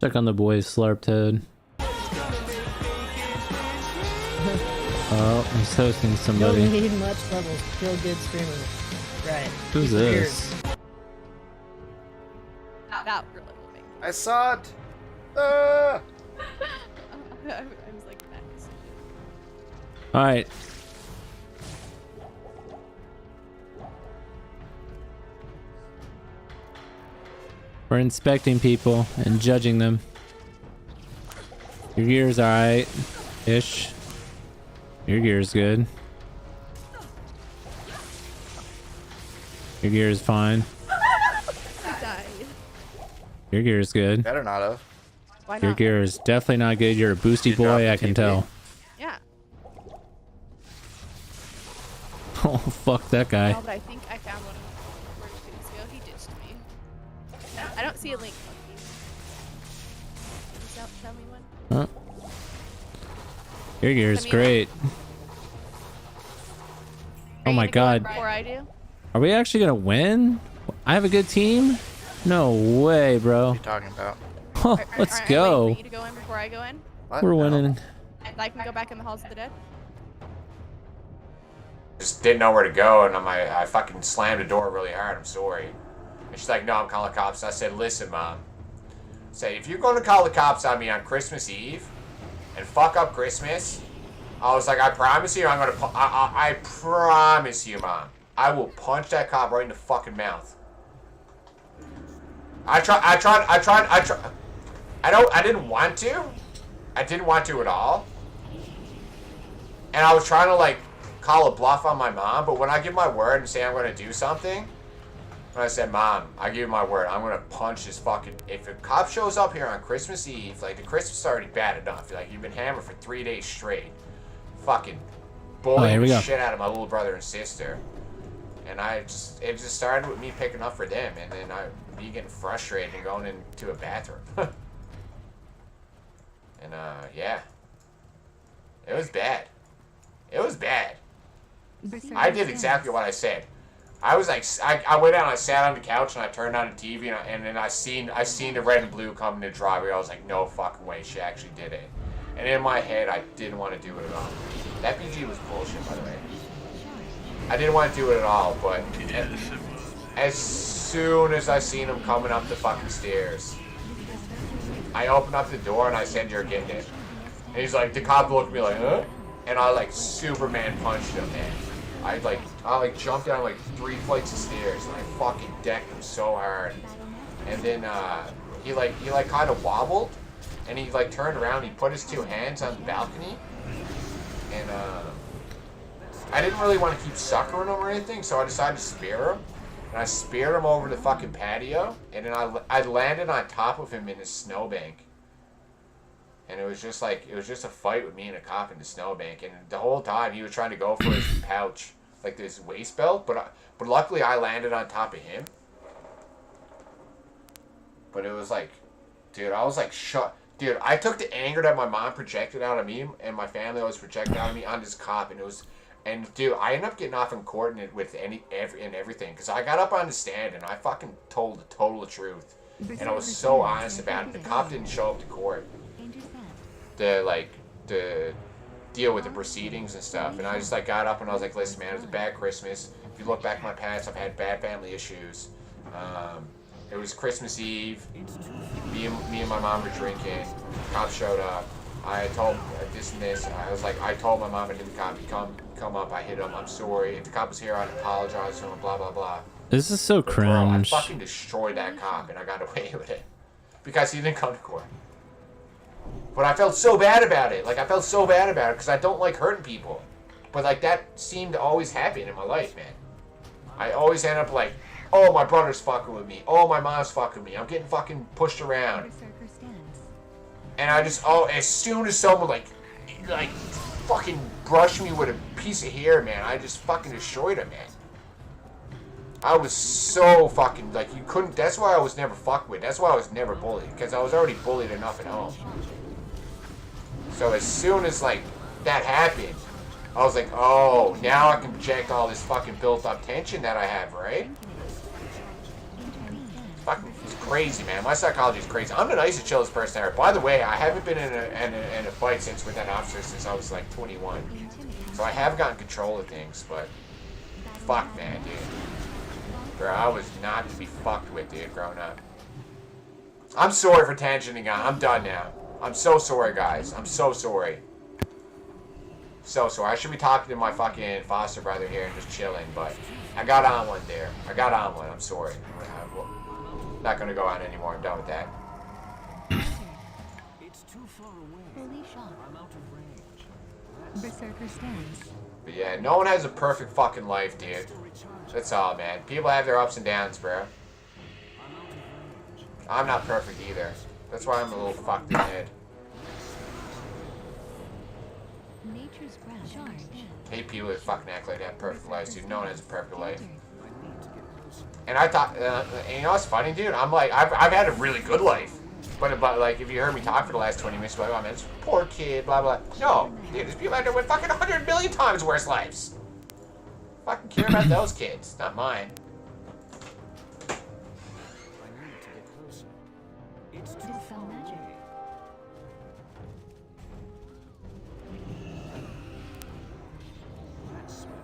Check on the boys, Slurp Toad. Oh, he's hosting somebody. Don't need much levels to kill good streamers. Right. Who's Keep it weird. this? That really will make I saw it. I was like, thanks. Alright. We're inspecting people and judging them. Your gear's alright. Ish. Your gear's good. Your gear's fine. I died. Your gear's good. Better not have. Why Your not? gear is definitely not good. You're a boosty You dropped boy, the I can TP. tell. Yeah. Oh, fuck that guy. No, but I think I found one of them 4 days ago. He ditched me. I don't see a link. Can you tell me one? Huh? Your gear's Send me great. Oh my god. Before I do? Are we actually gonna win? I have a good team? No way, bro. What are you talking about? Oh, let's go. Are you to go in before I go in? What? We're No. winning. I can go back in the halls of the dead? Just didn't know where to go, and I fucking slammed the door really hard. I'm sorry. And she's like, no, I'm calling the cops. I said, listen, Mom. I said, if you're going to call the cops on me on Christmas Eve and fuck up Christmas, I was like, I promise you, I promise you, Mom, I will punch that cop right in the fucking mouth. I didn't want to. I didn't want to at all. And I was trying to, like, call a bluff on my mom, but when I give my word and say I'm going to do something, When I said, Mom, I give you my word, I'm gonna punch this fucking. If a cop shows up here on Christmas Eve, like the Christmas is already bad enough. Like you've been hammered for 3 days straight, fucking bullying here we the go. shit out of my little brother and sister. And it just started with me picking up for them, and then me getting frustrated and going into a bathroom. And yeah, it was bad. It was bad. I did exactly what I said. I was like, I went out and I sat on the couch and I turned on the TV and then I seen the red and blue come in the driveway. I was like, no fucking way, she actually did it. And in my head, I didn't want to do it at all. That PG was bullshit, by the way. I didn't want to do it at all, but as soon as I seen him coming up the fucking stairs, I opened up the door and I said, you're getting it. And he's like, the cop looked at me like, huh? And I like Superman punched him, man. I jumped down like 3 flights of stairs and I fucking decked him so hard. And then he kind of wobbled and he like turned around, he put his 2 hands on the balcony. And I didn't really want to keep suckering him or anything, so I decided to spear him. And I speared him over the fucking patio, and then I landed on top of him in his snowbank. And it was just a fight with me and a cop in the snowbank. And the whole time he was trying to go for his pouch, like this waist belt, but luckily I landed on top of him. But it was like, dude, I was like shut. Dude, I took the anger that my mom projected out of me and my family always projected out of me on this cop, and dude, I ended up getting off in court with everything, because I got up on the stand and I fucking told the total truth, and I was so honest about it. The cop didn't show up to court to deal with the proceedings and stuff, and I just like got up and I was like, listen, man, it was a bad Christmas. If you look back at my past, I've had bad family issues. It was Christmas Eve. Me and my mom were drinking. Cops showed up. I told this and this. I told my mom and the cop to come up. I hit him. I'm sorry. If the cop was here, I'd apologize to him. Blah blah blah. This is so But bro, I cringe. fucking destroyed that cop, and I got away with it because he didn't come to court. But I felt so bad about it. Like I felt so bad about it because I don't like hurting people. But like that seemed to always happen in my life, man. I always end up like, oh, my brother's fucking with me. Oh, my mom's fucking with me. I'm getting fucking pushed around. And I just, as soon as someone like fucking brushed me with a piece of hair, man, I just fucking destroyed him, man. I was so fucking, like, you couldn't, that's why I was never fucked with. That's why I was never bullied, because I was already bullied enough at home. So as soon as, like, that happened, I was like, oh, now I can project all this fucking built up tension that I have, right? Fucking, it's crazy, man. My psychology is crazy. I'm the nicest, chillest person ever. By the way, I haven't been in a fight with that officer since I was like 21. So I have gotten control of things, but fuck, man, dude. Bro, I was not to be fucked with, dude, growing up. I'm sorry for tensioning on. I'm done now. I'm so sorry, guys. I'm so sorry. So sorry. I should be talking to my fucking foster brother here and just chilling, but I got on one there. I got on one. I'm sorry. Not gonna go on anymore. I'm done with that. It's too far away. Holy shot. I'm out of range. Berserker stands. But yeah, no one has a perfect fucking life, dude. That's all, man. People have their ups and downs, bro. I'm not perfect either. That's why I'm a little fucked in the head. Nature's breath. Charge. I hate people that fucking act like they have perfect lives, dude. No one has a perfect life. And I thought, and you know what's funny, dude? I'm like, I've had a really good life. But like, if you heard me talk for the last 20 minutes, like, oh man, this poor kid, blah, blah. No, dude, there's people out there with fucking 100 million times worse lives. Fucking care about those kids, not mine. It's too far away.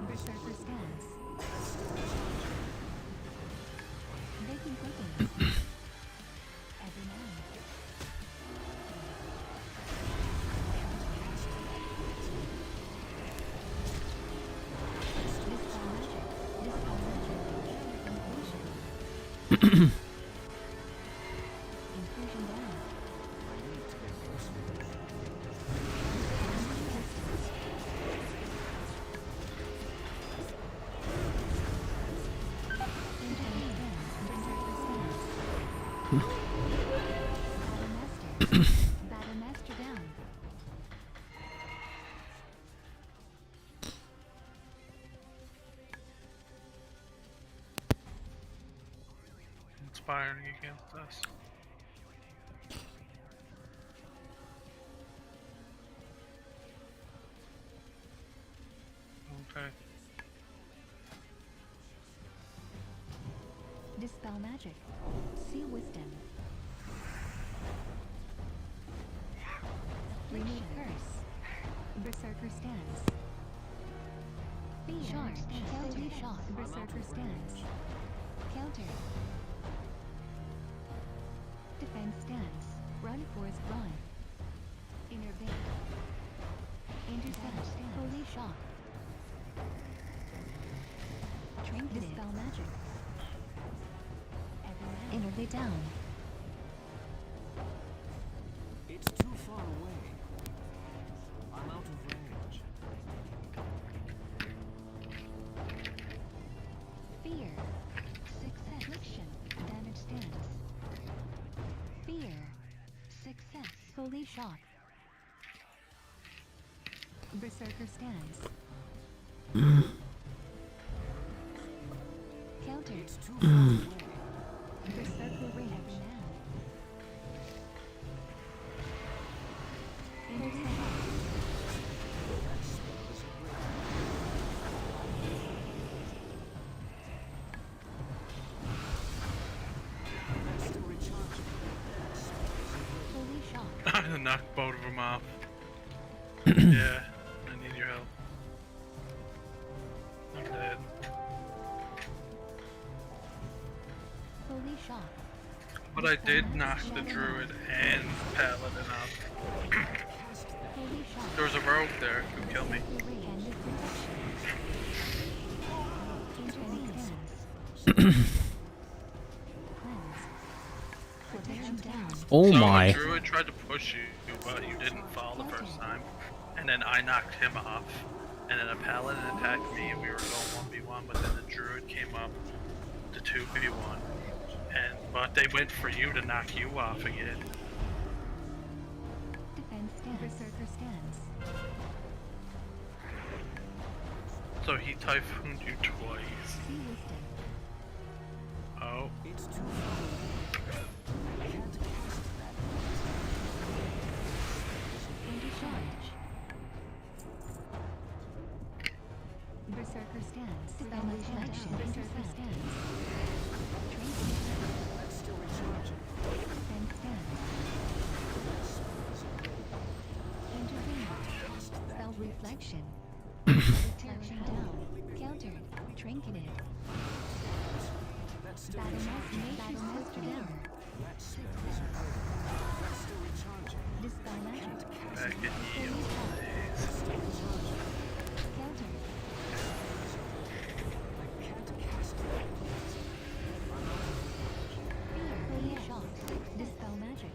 Berserker stands. Making quickly. Every man. Inclusion down. Battlemaster down. Inspiring against us. Okay. Dispel magic. See wisdom. Remove curse. Berserker stance. Charge. Counter shock. Berserker stance. Counter. Defense stance. Run, forest, run. Inner vein. Intercept. Holy shock. Trinket. Dispel magic. Innerly down. It's too far away. I'm out of range. Fear. Success. Affliction. Damage stance. Fear. Success. Holy shock. Berserker stance. Counter. It's too far away. Berserker range. Holy shock. I knocked both of them off. Yeah, I need your help. I'm dead. Holy shock. But I did knock the druid and paladin off. Holy shock. There was a rogue there who could kill me. Oh So my. a druid tried to push you, but you didn't fall the first time. And then I knocked him off. And then a paladin attacked me and we were going 1v1, but then the druid came up to 2v1. But they went for you to knock you off again. Defense stance. Berserker stance. So he typhooned you twice. See wisdom. Oh. It's too far away. I can't cast that. Into charge. Berserker stance. Dispel reflection. Berserker stance. That's still recharging. Defense stance. Intervene. Spell reflection. Touching down. Countered. Trinketed. That's still Battlemaster down. That spell is That's still recharging. Dispel magic. Back in heal. Counter. I can't cast that. Fear. Holy shock. Dispel magic.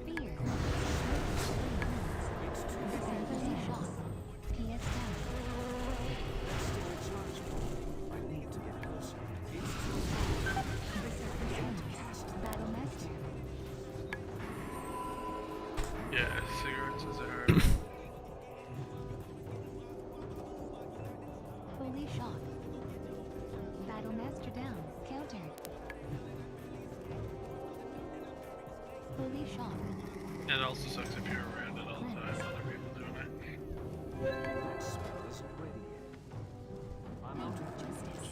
Fear. It's too Holy shock. PS down. That's still recharging. I need to get closer. It's too Berserker stance. Battlemaster. Yeah, cigarettes is a herb. Holy shock. Battlemaster down. Countered. Holy shock. It also sucks if you're around it all the time, other people doing it. That spell isn't ready yet. I'm out of Justice.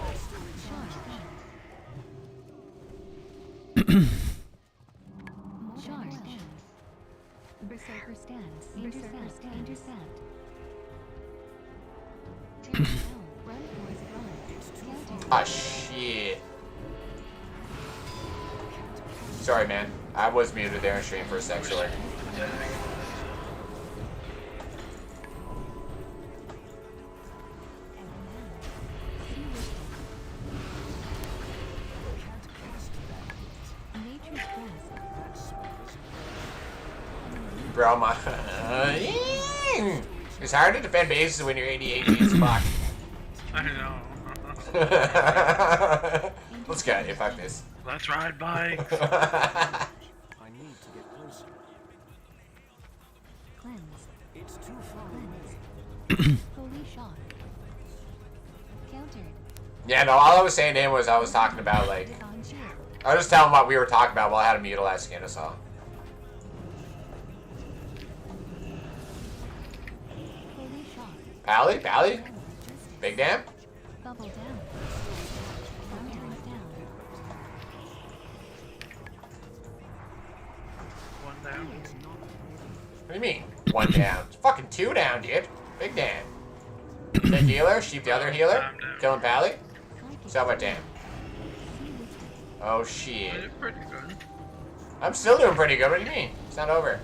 That's still recharging. Charge. Berserker stance. Intercept. Intercept. Tear down. Run, boys, run. Counter. Ah, shit. Sorry, man. I was muted there on stream for a sec, sorry. Nature's grasp. Bro, my... it's hard to defend bases when you're 88 as fuck. I know. Let's go. Yeah, fuck this. Let's ride bikes. I need to get closer. Cleanse. It's too far Cleanse. Holy shock. Countered. Yeah, no, all I was saying to him was I was talking about, like, On shield. I was just telling him what we were talking about while I had him utilize skin us all. Holy shock. Pally? Pally? Big damn? Bubble down. Boundaries down. One down. What do you mean? One down. It's fucking two down, dude. Big damn. The healer? Sheep the other healer? Killing Pally? So what damn? Oh shit. I did pretty good. I'm still doing pretty good. What do you mean? It's not over.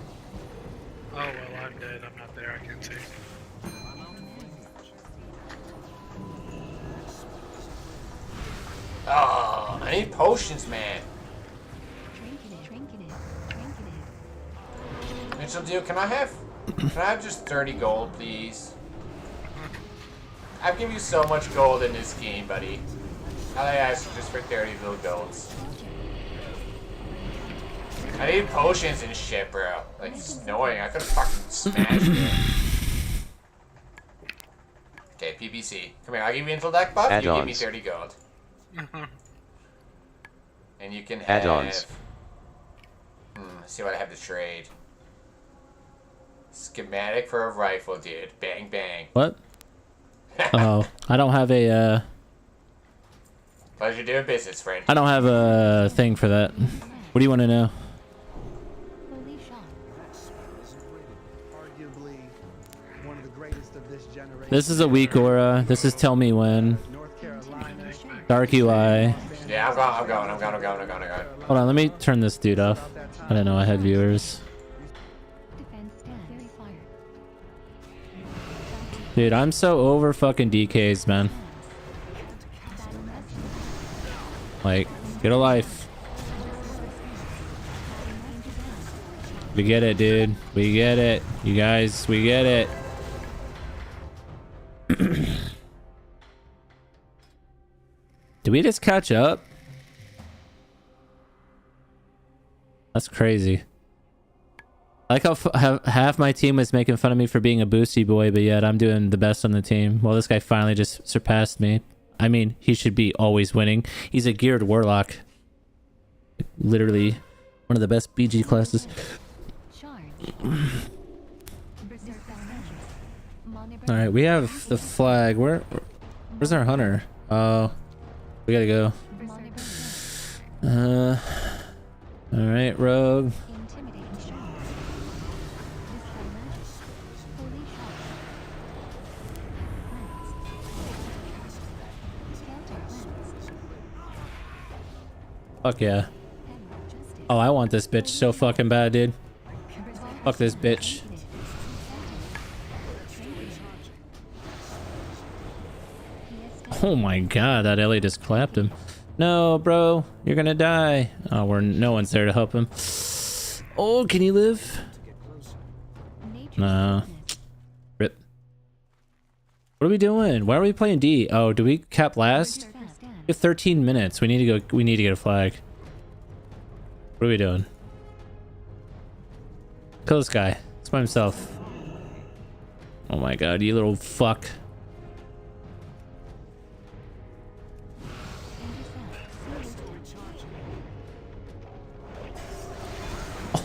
Oh well, I'm dead. I'm not there. I can see. Oh, I need potions, man. Trinketed. Mitchell, dude, can I have just 30 gold, please? I've given you so much gold in this game, buddy. All I ask is just for 30 little golds. I need potions and shit, bro. Like, it's annoying. I could have fucking smashed it. Okay, PPC. Come here, I'll give you intellect buff. You give me 30 gold. And you can have... Add-ons. Let's see what I have to trade. Schematic for a rifle, dude. Bang, bang. What? Oh, I don't have a, Pleasure doing business, friend. I don't have a thing for that. What do you want to know? Holy shock. Arguably one of the greatest of this generation. This is a weak aura. This is Tell Me When. Dark UI. Yeah, I'm going. Hold on, let me turn this dude off. I didn't know I had viewers. Defense stand. Very fire. Dude, I'm so over fucking DKs, man. Like, get a life. We get it, dude. We get it. You guys, we get it. Did we just catch up? That's crazy. I like how half my team was making fun of me for being a boosty boy, but yet I'm doing the best on the team. Well, this guy finally just surpassed me. I mean, he should be always winning. He's a geared warlock. Literally one of the best BG classes. Alright, we have the flag. Where's our hunter? Oh, we gotta go. Alright, rogue. Fuck yeah. Oh, I want this bitch so fucking bad, dude. Fuck this bitch. Oh my god, that Ellie just clapped him. No, bro, you're gonna die. Oh, no one's there to help him. Oh, can you live? No. Rip. What are we doing? Why are we playing D? Oh, do we cap last? We have 13 minutes. We need to go. We need to get a flag. What are we doing? Kill this guy. It's by himself. Oh my god, you little fuck.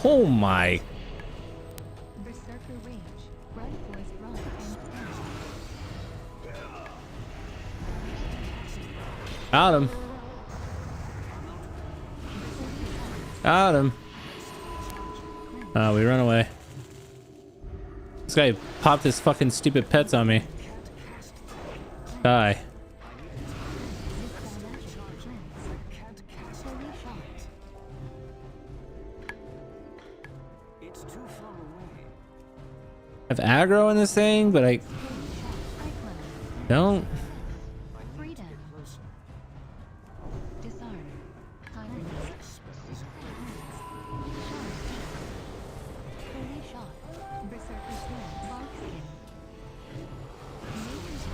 Oh my. Berserker range. Run, force, run, and stand. Got him. Got him. Oh, we run away. This guy popped his fucking stupid pets on me. Die. I have aggro in this thing, but I don't. Freedom. Disarm. Holy shock. Berserker slam. Bark skin. Nature's rest.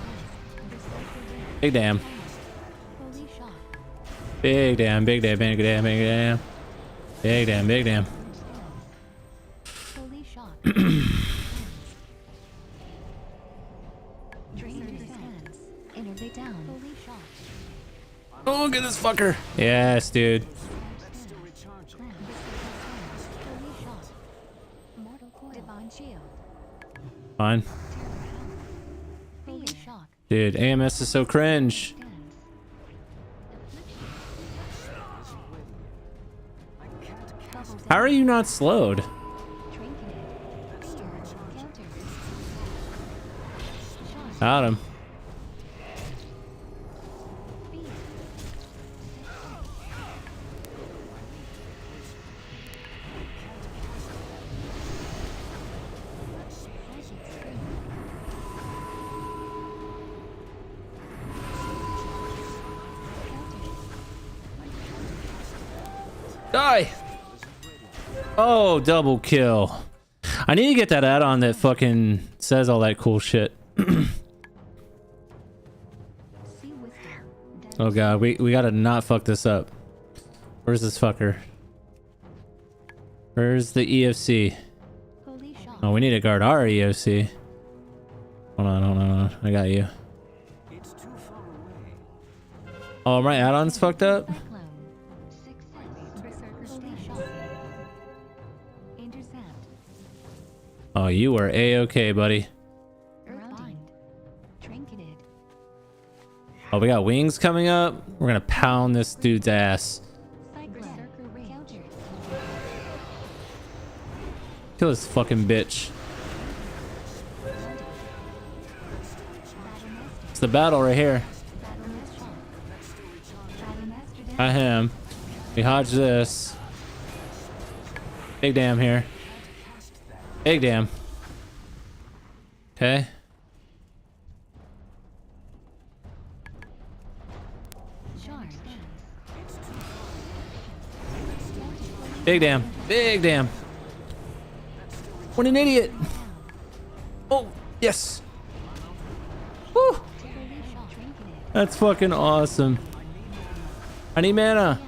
Berserker range. Big damn. Holy shock. Big damn, big damn, big damn, big damn. Big damn, big damn. Holy shock. Innervate down. Holy shock. Oh, look at this fucker. Yes, dude. Holy shock. Mortal coil. Divine shield. Fine. Holy shock. Dude, AMS is so cringe. How are you not slowed? Got him. Die! Oh, double kill. I need to get that add-on that fucking says all that cool shit. Oh god, we gotta not fuck this up. Where's this fucker? Where's the EFC? Oh, we need to guard our EFC. Hold on, hold on, hold on. I got you. Oh, my add-on's fucked up? Oh, you are A-okay, buddy. Oh, we got wings coming up. We're gonna pound this dude's ass. Kill this fucking bitch. It's the battle right here. I him. We hodge this. Big damn here. Big damn. Okay. Big damn. Big damn. What an idiot. Oh, yes. Woo. That's fucking awesome. I need mana.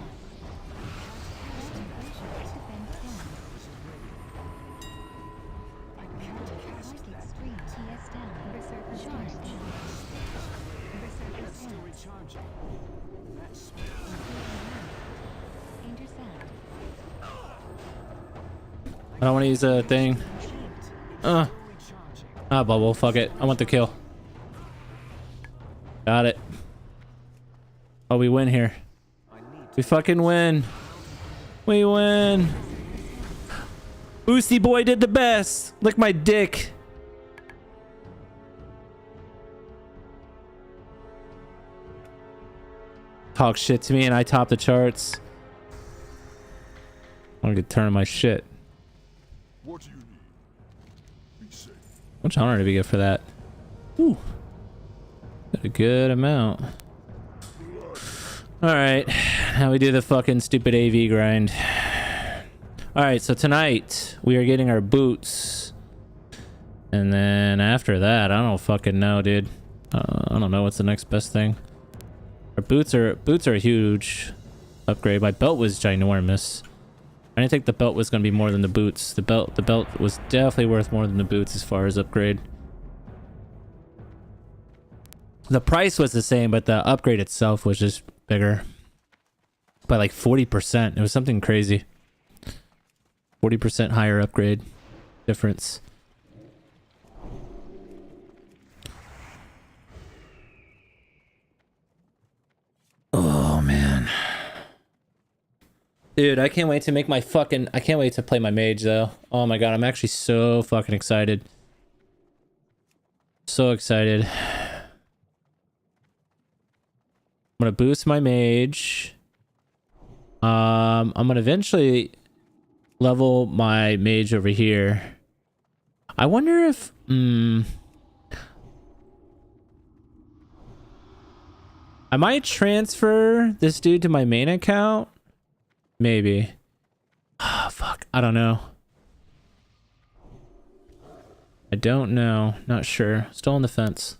I don't want to use a thing. Ah, bubble. Fuck it. I want the kill. Got it. Oh, we win here. We fucking win. We win. Boosty boy did the best. Lick my dick. Talk shit to me and I top the charts. I'm gonna turn my shit. What do you need? Be safe. Much honor to be good for that. Ooh. Got a good amount. Alright. Now we do the fucking stupid AV grind. Alright, so tonight we are getting our boots. And then after that, I don't fucking know, dude. I don't know what's the next best thing. Our boots are a huge upgrade. My belt was ginormous. I didn't think the belt was going to be more than the boots. The belt was definitely worth more than the boots as far as upgrade. The price was the same, but the upgrade itself was just bigger. By like 40%. It was something crazy. 40% higher upgrade difference. Oh, man. Dude, I can't wait to make my fucking... I can't wait to play my mage, though. Oh my god, I'm actually so fucking excited. So excited. I'm gonna boost my mage. I'm gonna eventually level my mage over here. I wonder if... I might transfer this dude to my main account. Maybe. Ah, fuck. I don't know. I don't know. Not sure. Still on the fence.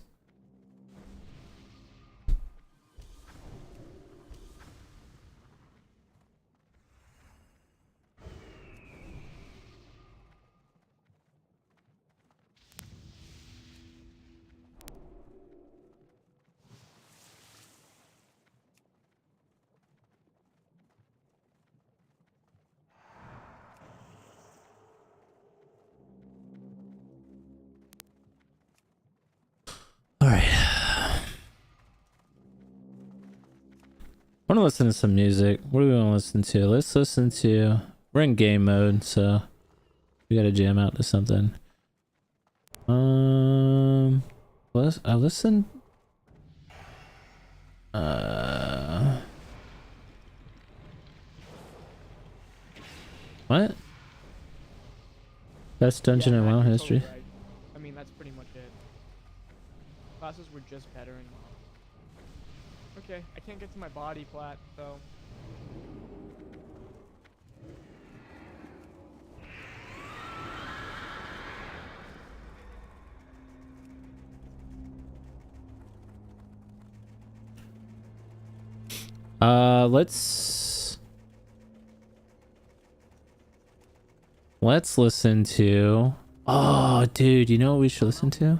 I want to listen to some music. What do we want to listen to? Let's listen to... We're in game mode, so we gotta jam out to something. I listen. What? Best dungeon in WoW history. Right. I mean, that's pretty much it. Classes were just better in WoW. Okay, I can't get to my body plat, so. Let's listen to... Oh, dude, you know what we should listen to?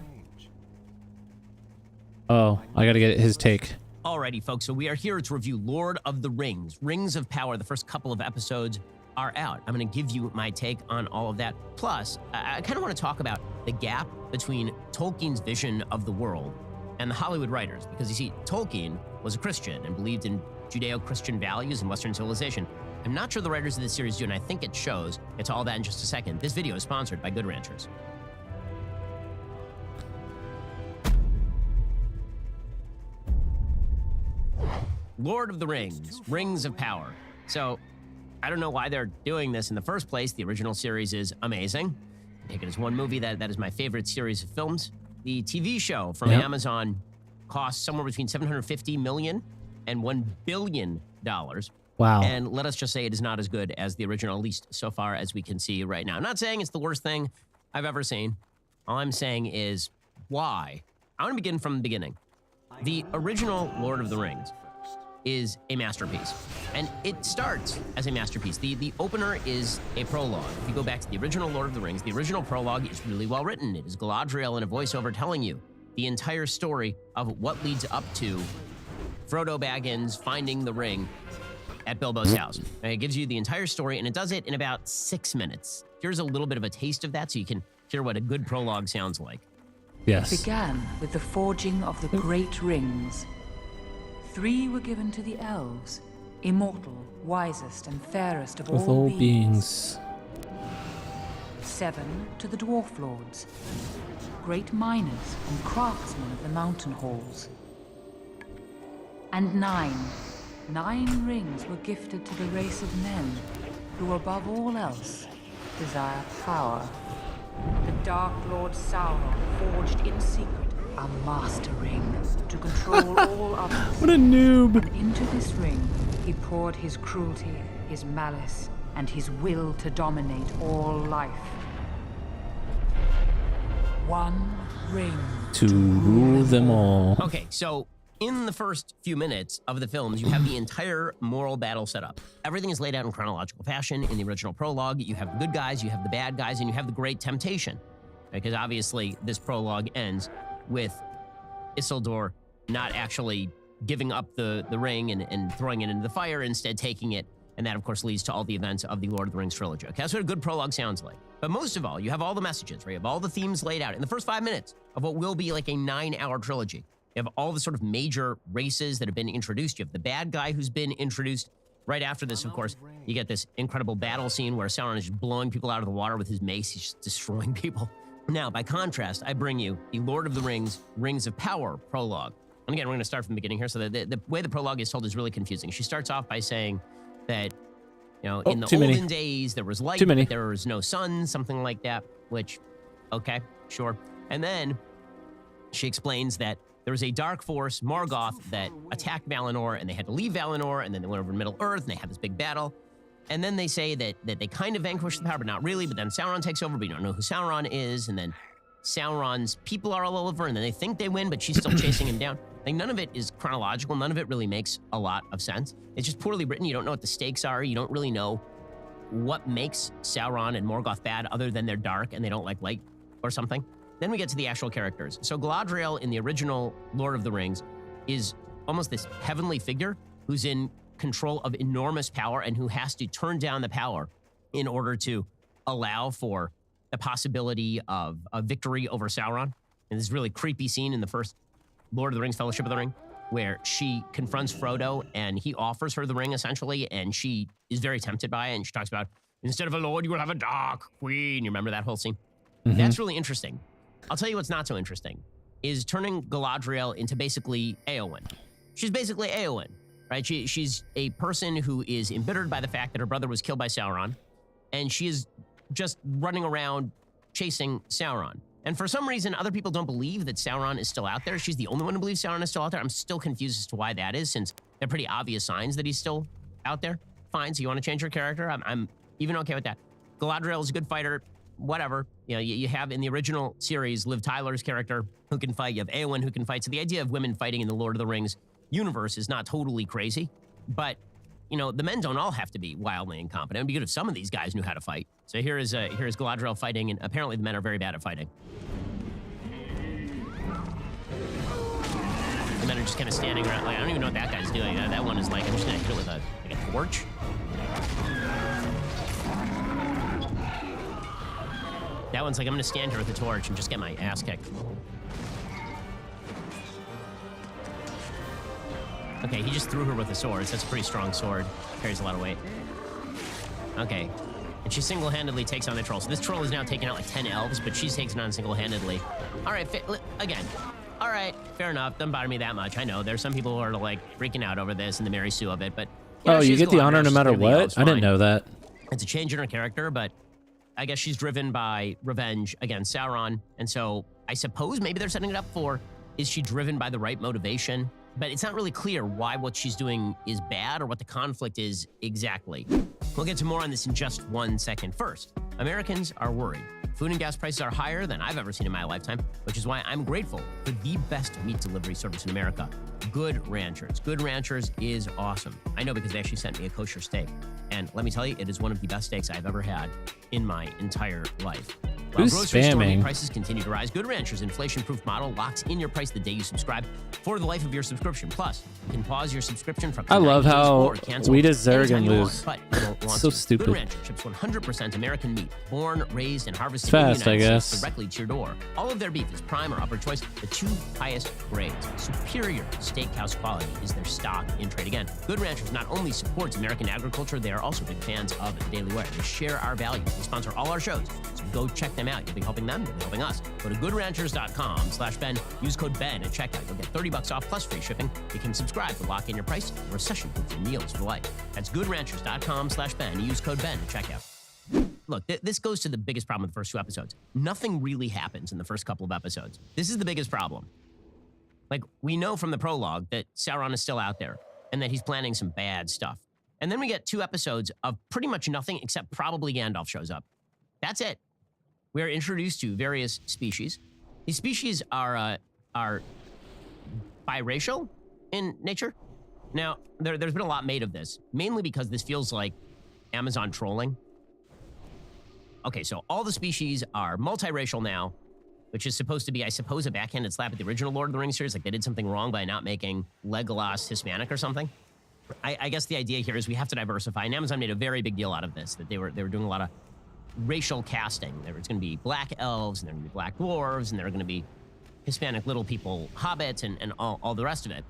Oh, I gotta get his take. Alrighty, folks, so we are here to review Lord of the Rings, Rings of Power. The first couple of episodes are out. I'm going to give you my take on all of that. Plus, I kind of want to talk about the gap between Tolkien's vision of the world and the Hollywood writers, because you see, Tolkien was a Christian and believed in Judeo-Christian values and Western civilization. I'm not sure the writers of this series do, and I think it shows. Get to all that in just a second. This video is sponsored by Good Ranchers. Lord of the Rings, Rings of Power. So, I don't know why they're doing this in the first place. The original series is amazing. I take it as one movie that is my favorite series of films. The TV show from Amazon cost somewhere between $750 million and $1 billion. Wow. And let us just say it is not as good as the original, at least so far as we can see right now. I'm not saying it's the worst thing I've ever seen. All I'm saying is why. I want to begin from the beginning. The original Lord of the Rings is a masterpiece, and it starts as a masterpiece. The opener is a prologue. If you go back to the original Lord of the Rings, the original prologue is really well written. It is Galadriel in a voiceover telling you the entire story of what leads up to Frodo Baggins finding the ring at Bilbo's house. And it gives you the entire story, and it does it in about 6 minutes. Here's a little bit of a taste of that so you can hear what a good prologue sounds like. Yes. It began with the forging of the great rings. 3 were given to the elves, immortal, wisest, and fairest of all beings. 7 to the dwarf lords, great miners and craftsmen of the mountain halls. And 9 rings were gifted to the race of men who, above all else, desire power. The Dark Lord Sauron forged in secret a master ring to control all others. What a noob! And into this ring, he poured his cruelty, his malice, and his will to dominate all life. One ring To rule them all. Okay, so in the first few minutes of the films, you have the entire moral battle set up. Everything is laid out in chronological fashion. In the original prologue, you have the good guys, you have the bad guys, and you have the great temptation. Because obviously, this prologue ends with Isildur not actually giving up the ring and throwing it into the fire, instead taking it. And that, of course, leads to all the events of the Lord of the Rings trilogy. Okay, that's what a good prologue sounds like. But most of all, you have all the messages, right? You have all the themes laid out in the first 5 minutes of what will be like a 9-hour trilogy. You have all the sort of major races that have been introduced. You have the bad guy who's been introduced. Right after this, of course, you get this incredible battle scene where Sauron is just blowing people out of the water with his mace. He's just destroying people. Now, by contrast, I bring you the Lord of the Rings, Rings of Power prologue. And again, we're going to start from the beginning here. So the way the prologue is told is really confusing. She starts off by saying that, you know, in the olden days, there was light, but there was no sun, something like that, which, okay, sure. And then she explains that there was a dark force, Morgoth, that attacked Valinor, and they had to leave Valinor, and then they went over to Middle-earth, and they had this big battle. And then they say that they kind of vanquished the power, but not really. But then Sauron takes over, but you don't know who Sauron is. And then Sauron's people are all over, and then they think they win, but she's still chasing him down. Like, none of it is chronological. None of it really makes a lot of sense. It's just poorly written. You don't know what the stakes are. You don't really know what makes Sauron and Morgoth bad other than they're dark and they don't like light or something. Then we get to the actual characters. So Galadriel in the original Lord of the Rings is almost this heavenly figure who's in control of enormous power and who has to turn down the power in order to allow for the possibility of a victory over Sauron. And this really creepy scene in the first Lord of the Rings, Fellowship of the Ring. where she confronts Frodo and he offers her the ring essentially, and she is very tempted by it, and she talks about, instead of a lord, you will have a dark queen. You remember that whole scene? That's really interesting. I'll tell you what's not so interesting is turning Galadriel into basically Éowyn. She's basically Éowyn, right? She's a person who is embittered by the fact that her brother was killed by Sauron, and she is just running around chasing Sauron. And for some reason, other people don't believe that Sauron is still out there. She's the only one who believes Sauron is still out there. I'm still confused as to why that is, since they're pretty obvious signs that he's still out there. Fine, so you want to change your character? I'm even okay with that. Galadriel is a good fighter, whatever. You know, you have in the original series, Liv Tyler's character who can fight. You have Éowyn who can fight. So the idea of women fighting in the Lord of the Rings universe is not totally crazy. But, you know, the men don't all have to be wildly incompetent. It'd be good if some of these guys knew how to fight. So here is Galadriel fighting, and apparently the men are very bad at fighting. The men are just kind of standing around. Like, I don't even know what that guy's doing. That one is like, I'm just gonna hit it with a torch. That one's like, I'm gonna stand here with a torch and just get my ass kicked. Okay, he just threw her with a sword. So that's a pretty strong sword. Carries a lot of weight. Okay. And she single-handedly takes on the troll. So this troll is now taking out like 10 elves, but she's taking on single-handedly. All right, again. All right, fair enough. Doesn't bother me that much. I know there's some people who are like freaking out over this and the Mary Sue of it, but you know, oh, you get the honor no matter what? I didn't know that. It's a change in her character, but I guess she's driven by revenge against Sauron. And so I suppose maybe they're setting it up for, is she driven by the right motivation? But it's not really clear why what she's doing is bad or what the conflict is exactly. We'll get to more on this in just 1 second. First, Americans are worried. Food and gas prices are higher than I've ever seen in my lifetime, which is why I'm grateful for the best meat delivery service in America, Good Ranchers. Good Ranchers is awesome. I know because they actually sent me a kosher steak. And let me tell you, it is one of the best steaks I've ever had in my entire life. While Who's grocery store meat spamming? prices continue to rise, Good Ranchers' inflation-proof model locks in your price the day you subscribe for the life of your subscription. Plus, you can pause your subscription for up to I love 90 days how or cancel we just Zerg anytime and you want, lose. but you don't want So to. stupid. Good Rancher ships 100% American meat, born, raised, and harvested Fast, in the United I States guess. directly to your door. All of their beef is prime or upper choice, the two highest grades. Superior steakhouse quality is their stock in trade. Again, Good Ranchers not only supports American agriculture, they are also big fans of the Daily Wire. They share our values. They sponsor all our shows. So go check them out. You'll be helping them, you'll be helping us. Go to goodranchers.com/Ben. Use code Ben at checkout. You'll get $30 off plus free shipping. You can subscribe to lock in your price, recession-proof your meals for life. That's goodranchers.com/Ben. Use code Ben at checkout. Look, this goes to the biggest problem with the first two episodes. Nothing really happens in the first couple of episodes. This is the biggest problem. Like, we know from the prologue that Sauron is still out there and that he's planning some bad stuff. And then we get 2 episodes of pretty much nothing except probably Gandalf shows up. That's it. We are introduced to various species. These species are biracial in nature. Now, there's been a lot made of this, mainly because this feels like Amazon trolling. Okay, so all the species are multiracial now, which is supposed to be, I suppose, a backhanded slap at the original Lord of the Rings series. Like they did something wrong by not making Legolas Hispanic or something. I guess the idea here is we have to diversify. And Amazon made a very big deal out of this, that they were doing a lot of racial casting. There was going to be black elves, and there were going to be black dwarves, and there were going to be Hispanic little people, hobbits, and all the rest of it.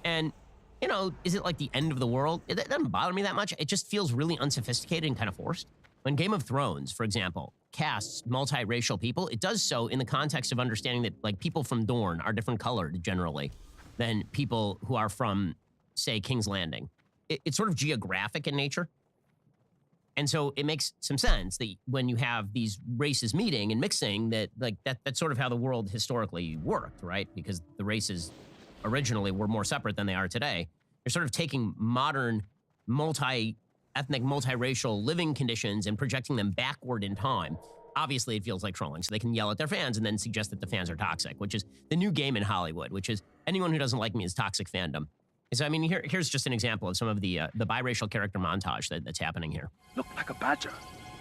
And, you know, is it like the end of the world? It doesn't bother me that much. It just feels really unsophisticated and kind of forced. When Game of Thrones, for example, casts multiracial people, it does so in the context of understanding that, like, people from Dorne are different colored generally than people who are from, say, King's Landing. It's sort of geographic in nature. And so it makes some sense that when you have these races meeting and mixing, that's sort of how the world historically worked, right? Because the races originally were more separate than they are today. You're sort of taking modern multi-ethnic, multiracial living conditions and projecting them backward in time. Obviously, it feels like trolling, so they can yell at their fans and then suggest that the fans are toxic, which is the new game in Hollywood, which is anyone who doesn't like me is toxic fandom. So, I mean, here's just an example of some of the biracial character montage that's happening here. Look like a badger.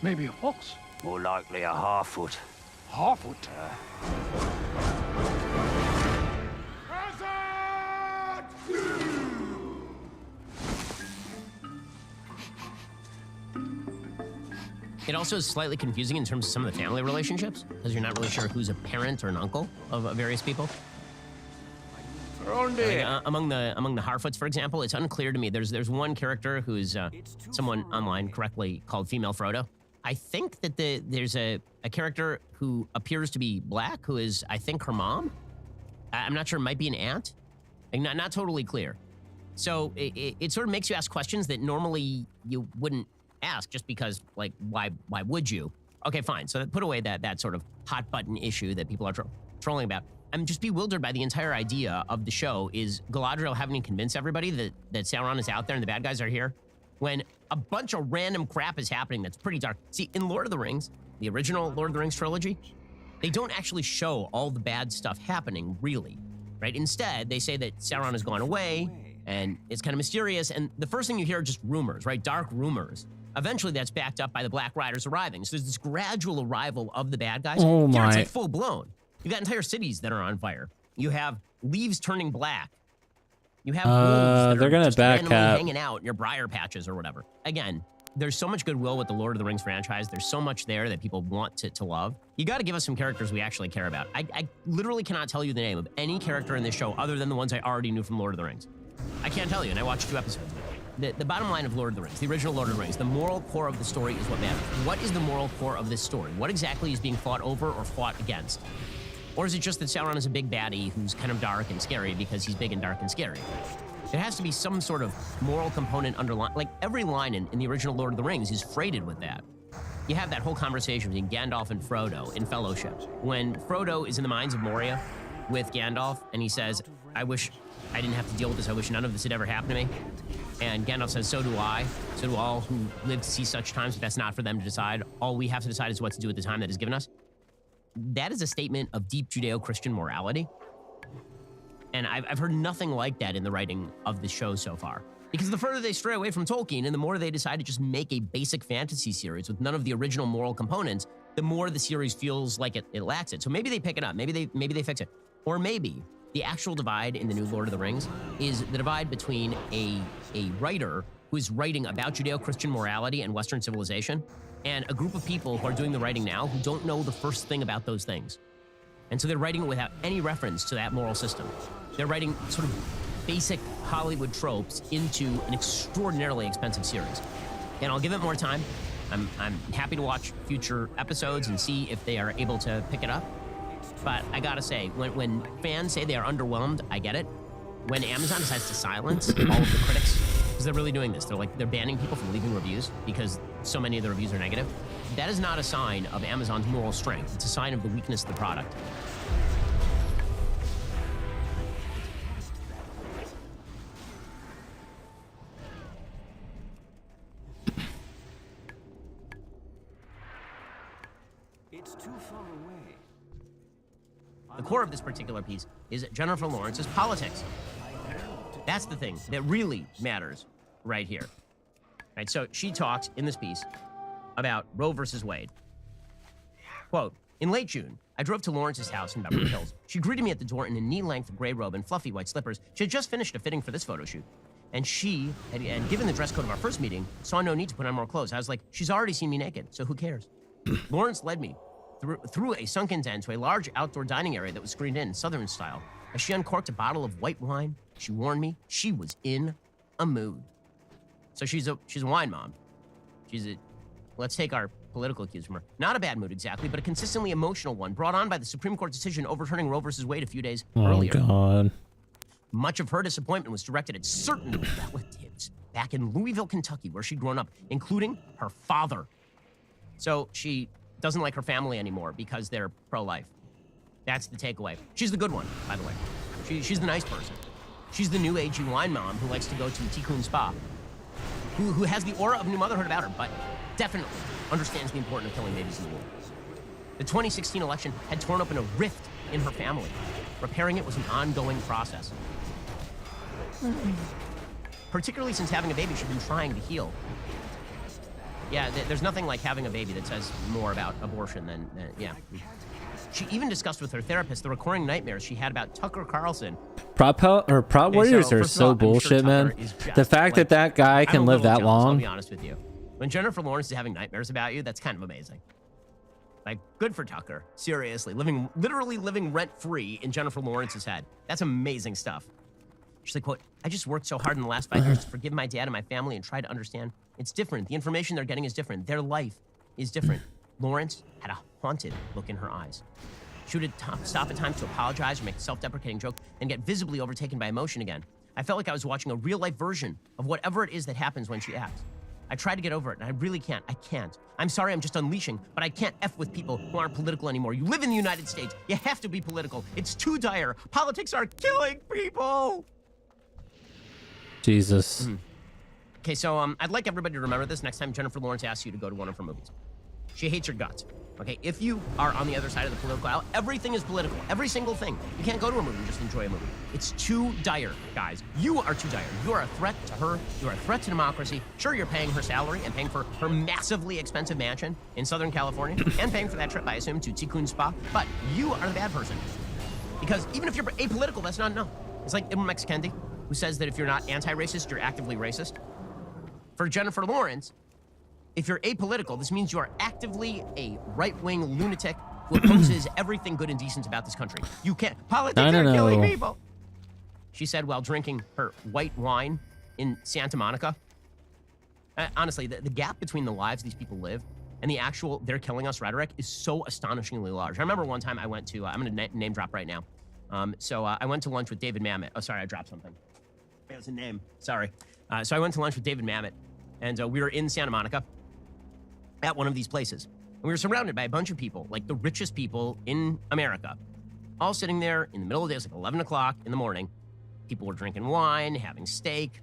Maybe a fox. More likely a half-foot. Half-foot? It also is slightly confusing in terms of some of the family relationships, because you're not really sure who's a parent or an uncle of various people. Among the Harfoots, for example, it's unclear to me. There's one character who is someone online correctly called Female Frodo. I think that there's a character who appears to be black, who is, I think, her mom. I'm not sure, might be an aunt. Like, not totally clear. So it sort of makes you ask questions that normally you wouldn't ask, just because, like, why would you? Okay, fine. So put away that sort of hot button issue that people are trolling about. I'm just bewildered by the entire idea of the show. Is Galadriel having to convince everybody that Sauron is out there and the bad guys are here, when a bunch of random crap is happening that's pretty dark? See, in Lord of the Rings, the original Lord of the Rings trilogy, they don't actually show all the bad stuff happening, really, right? Instead, they say that Sauron has gone away, and it's kind of mysterious, and the first thing you hear are just rumors, right? Dark rumors. Eventually, that's backed up by the Black Riders arriving. So there's this gradual arrival of the bad guys. Oh, Here, my. it's like full-blown. You've got entire cities that are on fire. You have leaves turning black. You have wolves that they're are gonna just back randomly up. hanging out in your briar patches or whatever. Again, there's so much goodwill with the Lord of the Rings franchise. There's so much there that people want to love. You got to give us some characters we actually care about. I literally cannot tell you the name of any character in this show other than the ones I already knew from Lord of the Rings. I can't tell you, and I watched 2 episodes. The bottom line of Lord of the Rings, the original Lord of the Rings, the moral core of the story is what matters. What is the moral core of this story? What exactly is being fought over or fought against? Or is it just that Sauron is a big baddie who's kind of dark and scary because he's big and dark and scary? There has to be some sort of moral component underlying. Like, every line in the original Lord of the Rings is freighted with that. You have that whole conversation between Gandalf and Frodo in Fellowship. When Frodo is in the mines of Moria with Gandalf, and he says, I wish I didn't have to deal with this. I wish none of this had ever happened to me. And Gandalf says, so do I. So do all who live to see such times, but that's not for them to decide. All we have to decide is what to do with the time that is given us. That is a statement of deep Judeo-Christian morality. And I've heard nothing like that in the writing of the show so far. Because the further they stray away from Tolkien and the more they decide to just make a basic fantasy series with none of the original moral components, the more the series feels like it lacks it. So maybe they pick it up, maybe they fix it. Or maybe the actual divide in the new Lord of the Rings is the divide between a writer who is writing about Judeo-Christian morality and Western civilization, and a group of people who are doing the writing now who don't know the first thing about those things. And so they're writing it without any reference to that moral system. They're writing sort of basic Hollywood tropes into an extraordinarily expensive series. And I'll give it more time. I'm happy to watch future episodes and see if they are able to pick it up. But I gotta say, when fans say they are underwhelmed, I get it. When Amazon decides to silence all of the critics, because they're really doing this, they're banning people from leaving reviews because so many of the reviews are negative. That is not a sign of Amazon's moral strength. It's a sign of the weakness of the product. It's too far away. The core of this particular piece is Jennifer Lawrence's politics. That's the thing that really matters right here. Right, so she talks in this piece about Roe versus Wade. Quote, in late June, I drove to Lawrence's house in Beverly Hills. She greeted me at the door in a knee-length gray robe and fluffy white slippers. She had just finished a fitting for this photo shoot. And she, and given the dress code of our first meeting, saw no need to put on more clothes. I was like, she's already seen me naked, so who cares? Lawrence led me through a sunken den to a large outdoor dining area that was screened in Southern style. As she uncorked a bottle of white wine, she warned me she was in a mood. So she's a wine mom. Let's take our political cues from her. Not a bad mood exactly, but a consistently emotional one, brought on by the Supreme Court decision overturning Roe versus Wade a few days earlier. Oh, God. Much of her disappointment was directed at certain relatives back in Louisville, Kentucky, where she'd grown up, including her father. So she doesn't like her family anymore because they're pro-life. That's the takeaway. She's the good one, by the way. She's the nice person. She's the new agey wine mom who likes to go to Tikkun Spa, who has the aura of new motherhood about her, but definitely understands the importance of killing babies in the womb. The 2016 election had torn open a rift in her family. Repairing it was an ongoing process. Particularly since having a baby she'd been trying to heal. Yeah, there's nothing like having a baby that says more about abortion than, yeah. She even discussed with her therapist the recurring nightmares she had about Tucker Carlson. Prop warriors are so bullshit, man. The fact that that guy can live that long. I'll be honest with you. When Jennifer Lawrence is having nightmares about you, that's kind of amazing. Like, good for Tucker. Seriously, literally living rent-free in Jennifer Lawrence's head. That's amazing stuff. She's like, quote, I just worked so hard in the last 5 years to forgive my dad and my family and try to understand. It's different. The information they're getting is different. Their life is different. Lawrence had a haunted look in her eyes. She would stop at times to apologize or make a self-deprecating joke and get visibly overtaken by emotion again. I felt like I was watching a real-life version of whatever it is that happens when she acts. I try to get over it, and I really can't. I can't. I'm sorry I'm just unleashing, but I can't F with people who aren't political anymore. You live in the United States. You have to be political. It's too dire. Politics are killing people. Jesus. Okay, so I'd like everybody to remember this next time Jennifer Lawrence asks you to go to one of her movies. She hates your guts. Okay, if you are on the other side of the political aisle, everything is political. Every single thing. You can't go to a movie and just enjoy a movie. It's too dire, guys. You are too dire. You are a threat to her. You are a threat to democracy. Sure, you're paying her salary and paying for her massively expensive mansion in Southern California and paying for that trip, I assume, to Tikkun Spa. But you are the bad person. Because even if you're apolitical, that's not enough. It's like Ibn Kendi, who says that if you're not anti-racist, you're actively racist. For Jennifer Lawrence, if you're apolitical, this means you are actively a right-wing lunatic who opposes everything good and decent about this country. You can't. Politics are killing people. She said while drinking her white wine in Santa Monica. Honestly, the gap between the lives these people live and the actual "they're killing us" rhetoric is so astonishingly large. I remember one time I went to, I'm going to name drop right now. I went to lunch with David Mamet. Oh, sorry, I dropped something. It was a name. Sorry. So I went to lunch with David Mamet, and we were in Santa Monica at one of these places. And we were surrounded by a bunch of people, like the richest people in America, all sitting there in the middle of the day. It was like 11 o'clock in the morning. People were drinking wine, having steak.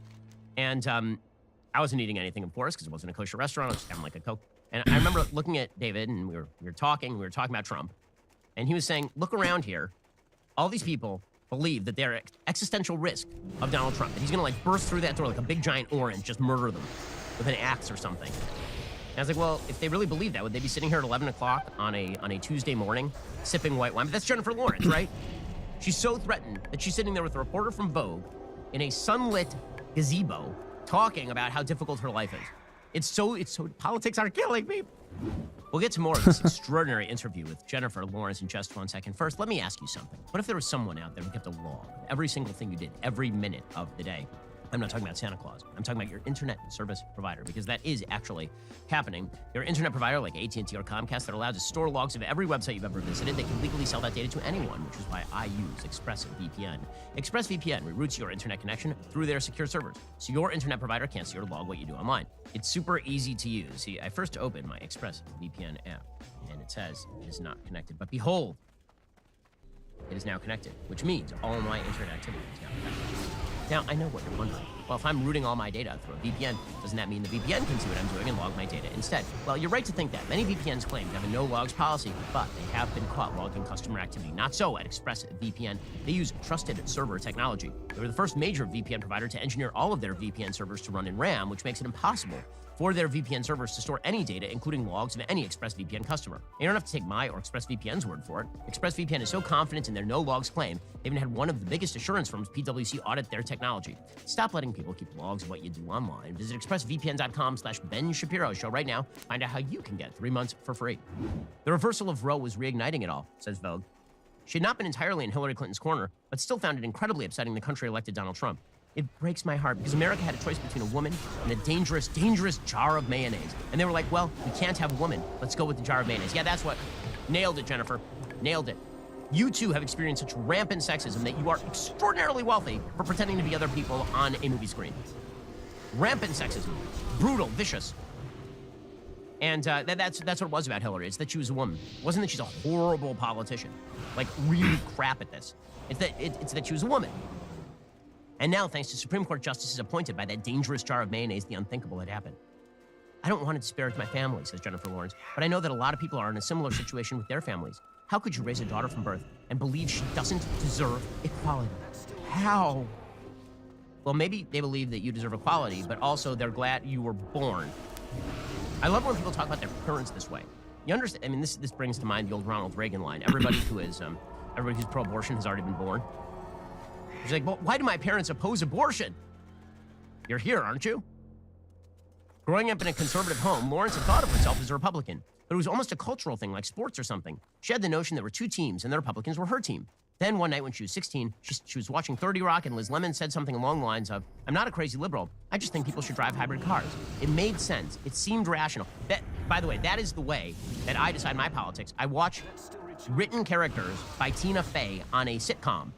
And I wasn't eating anything, of course, because it wasn't a kosher restaurant. I was just having like a Coke. And I remember looking at David, and we were talking about Trump. And he was saying, look around here. All these people believe that they're at existential risk of Donald Trump, that he's going to like burst through that door like a big giant orange, just murder them with an axe or something. And I was like, well, if they really believe that, would they be sitting here at 11 o'clock on a Tuesday morning sipping white wine? But that's Jennifer Lawrence, right? She's so threatened that she's sitting there with a reporter from Vogue in a sunlit gazebo talking about how difficult her life is. It's so politics are killing me. We'll get to more of this extraordinary interview with Jennifer Lawrence in just 1 second. First, let me ask you something. What if there was someone out there who kept a log of every single thing you did every minute of the day? I'm not talking about Santa Claus. I'm talking about your internet service provider, because that is actually happening. Your internet provider like AT&T or Comcast, they're allowed to store logs of every website you've ever visited. They can legally sell that data to anyone, which is why I use ExpressVPN. ExpressVPN reroutes your internet connection through their secure servers, so your internet provider can't see or log what you do online. It's super easy to use. See, I first opened my ExpressVPN app, and it says it is not connected. But behold, it is now connected, which means all my internet activity is now connected. Now, I know what you're wondering. Well, if I'm routing all my data through a VPN, doesn't that mean the VPN can see what I'm doing and log my data instead? Well, you're right to think that. Many VPNs claim to have a no-logs policy, but they have been caught logging customer activity. Not so at ExpressVPN. They use trusted server technology. They were the first major VPN provider to engineer all of their VPN servers to run in RAM, which makes it impossible for their VPN servers to store any data, including logs of any ExpressVPN customer. You don't have to take my or ExpressVPN's word for it. ExpressVPN is so confident in their no-logs claim, they even had one of the biggest assurance firms, PwC, audit their technology. Stop letting people keep logs of what you do online. Visit expressvpn.com/Ben Shapiro show right now. Find out how you can get 3 months for free. The reversal of Roe was reigniting it all, says Vogue. She had not been entirely in Hillary Clinton's corner, but still found it incredibly upsetting the country elected Donald Trump. It breaks my heart because America had a choice between a woman and a dangerous, dangerous jar of mayonnaise. And they were like, well, we can't have a woman. Let's go with the jar of mayonnaise. Yeah, that's what. Nailed it, Jennifer. Nailed it. You too have experienced such rampant sexism that you are extraordinarily wealthy for pretending to be other people on a movie screen. Rampant sexism. Brutal, vicious. And that's what it was about Hillary. It's that she was a woman. It wasn't that she's a horrible politician. Like, really crap at this. It's that she was a woman. And now, thanks to Supreme Court justices appointed by that dangerous jar of mayonnaise, the unthinkable had happened. I don't want to disparage my family, says Jennifer Lawrence, but I know that a lot of people are in a similar situation with their families. How could you raise a daughter from birth and believe she doesn't deserve equality? How? Well, maybe they believe that you deserve equality, but also they're glad you were born. I love when people talk about their parents this way. You understand? I mean, this brings to mind the old Ronald Reagan line. Everybody who's pro-abortion has already been born. She's like, well, why do my parents oppose abortion? You're here, aren't you? Growing up in a conservative home, Lawrence had thought of herself as a Republican, but it was almost a cultural thing, like sports or something. She had the notion there were two teams, and the Republicans were her team. Then one night when she was 16, she was watching 30 Rock, and Liz Lemon said something along the lines of, "I'm not a crazy liberal. I just think people should drive hybrid cars." It made sense. It seemed rational. That, by the way, that is the way that I decide my politics. I watch written characters by Tina Fey on a sitcom.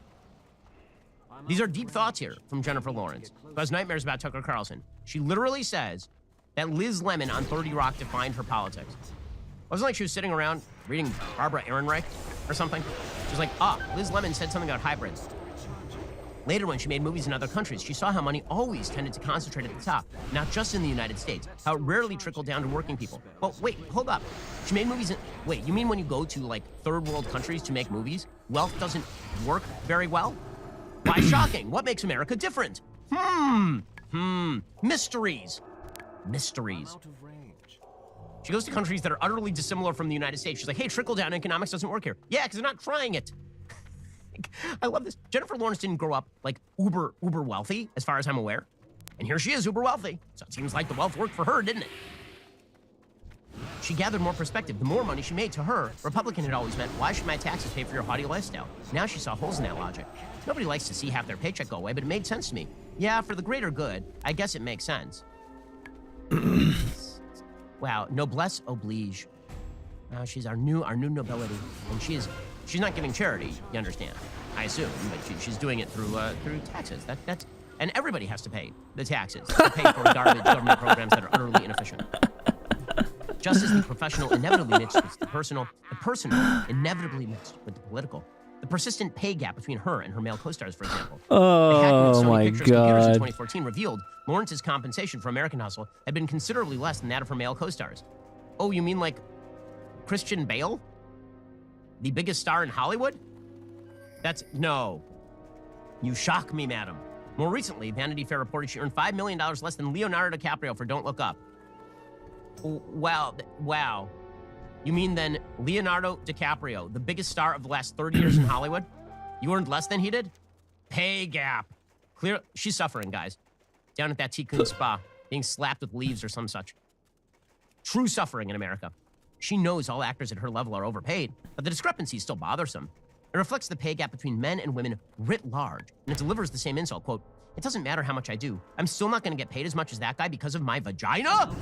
These are deep thoughts here from Jennifer Lawrence, who has nightmares about Tucker Carlson. She literally says that Liz Lemon on 30 Rock defined her politics. It wasn't like she was sitting around reading Barbara Ehrenreich or something. She was like, Liz Lemon said something about hybrids. Later, when she made movies in other countries, she saw how money always tended to concentrate at the top, not just in the United States, how it rarely trickled down to working people. Well, wait, hold up. She made movies wait, you mean when you go to, like, third world countries to make movies, wealth doesn't work very well? Why shocking? What makes America different? Mysteries. Mysteries. She goes to countries that are utterly dissimilar from the United States. She's like, hey, trickle-down economics doesn't work here. Yeah, because they're not trying it. I love this. Jennifer Lawrence didn't grow up, like, uber wealthy, as far as I'm aware. And here she is, uber wealthy. So it seems like the wealth worked for her, didn't it? She gathered more perspective. The more money she made, to her, Republican had always meant, why should my taxes pay for your haughty lifestyle? Now she saw holes in that logic. Nobody likes to see half their paycheck go away, but it made sense to me. Yeah, for the greater good, I guess it makes sense. Wow, noblesse oblige. She's our new nobility, and she's not giving charity. You understand? I assume, but she's doing it through taxes. That's and everybody has to pay the taxes to pay for garbage government programs that are utterly inefficient. Just as the professional inevitably mixed with the personal inevitably mixed with the political. The persistent pay gap between her and her male co-stars, for example. Oh my Pictures computers in god. 2014 revealed Lawrence's compensation for American Hustle had been considerably less than that of her male co-stars. Oh, you mean like Christian Bale? The biggest star in Hollywood? No. You shock me, madam. More recently, Vanity Fair reported she earned $5 million less than Leonardo DiCaprio for Don't Look Up. Wow. You mean then Leonardo DiCaprio, the biggest star of the last 30 years in Hollywood, you earned less than he did? Pay gap. Clear. She's suffering, guys. Down at that Tikkun spa, being slapped with leaves or some such. True suffering in America. She knows all actors at her level are overpaid, but the discrepancy is still bothersome. It reflects the pay gap between men and women writ large, and it delivers the same insult. Quote, it doesn't matter how much I do. I'm still not going to get paid as much as that guy because of my vagina?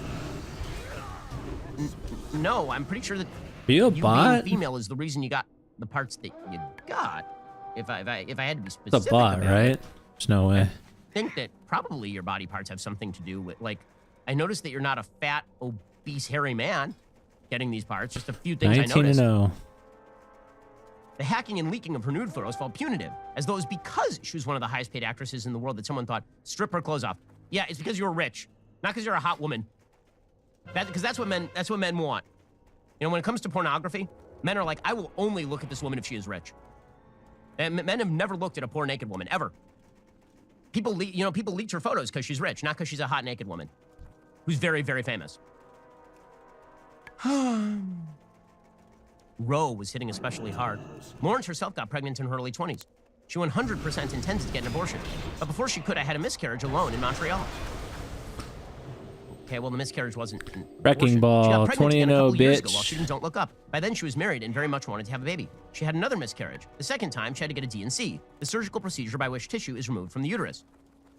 No, I'm pretty sure that you being female is the reason you got the parts that you got. If I had to be specific, It's a bot, right? There's no way. I think that probably your body parts have something to do with, like, I noticed that you're not a fat, obese, hairy man getting these parts. Just a few things I noticed. 19-0. The hacking and leaking of her nude photos felt punitive, as though it was because she was one of the highest paid actresses in the world that someone thought, strip her clothes off. Yeah, it's because you're rich, not because you're a hot woman. Because that's what men want. You know, when it comes to pornography, men are like, I will only look at this woman if she is rich. And men have never looked at a poor naked woman, ever. People leaked her photos because she's rich, not because she's a hot naked woman who's very, very famous. Roe was hitting especially hard. Lawrence herself got pregnant in her early 20s. She 100% intended to get an abortion. But before she could, I had a miscarriage alone in Montreal. Okay, well, the miscarriage wasn't an Wrecking abortion. ball, She got pregnant again a 20-0, couple years ago while bitch. she didn't Don't Look Up. By then, she was married and very much wanted to have a baby. She had another miscarriage. The second time, she had to get a D&C, the surgical procedure by which tissue is removed from the uterus.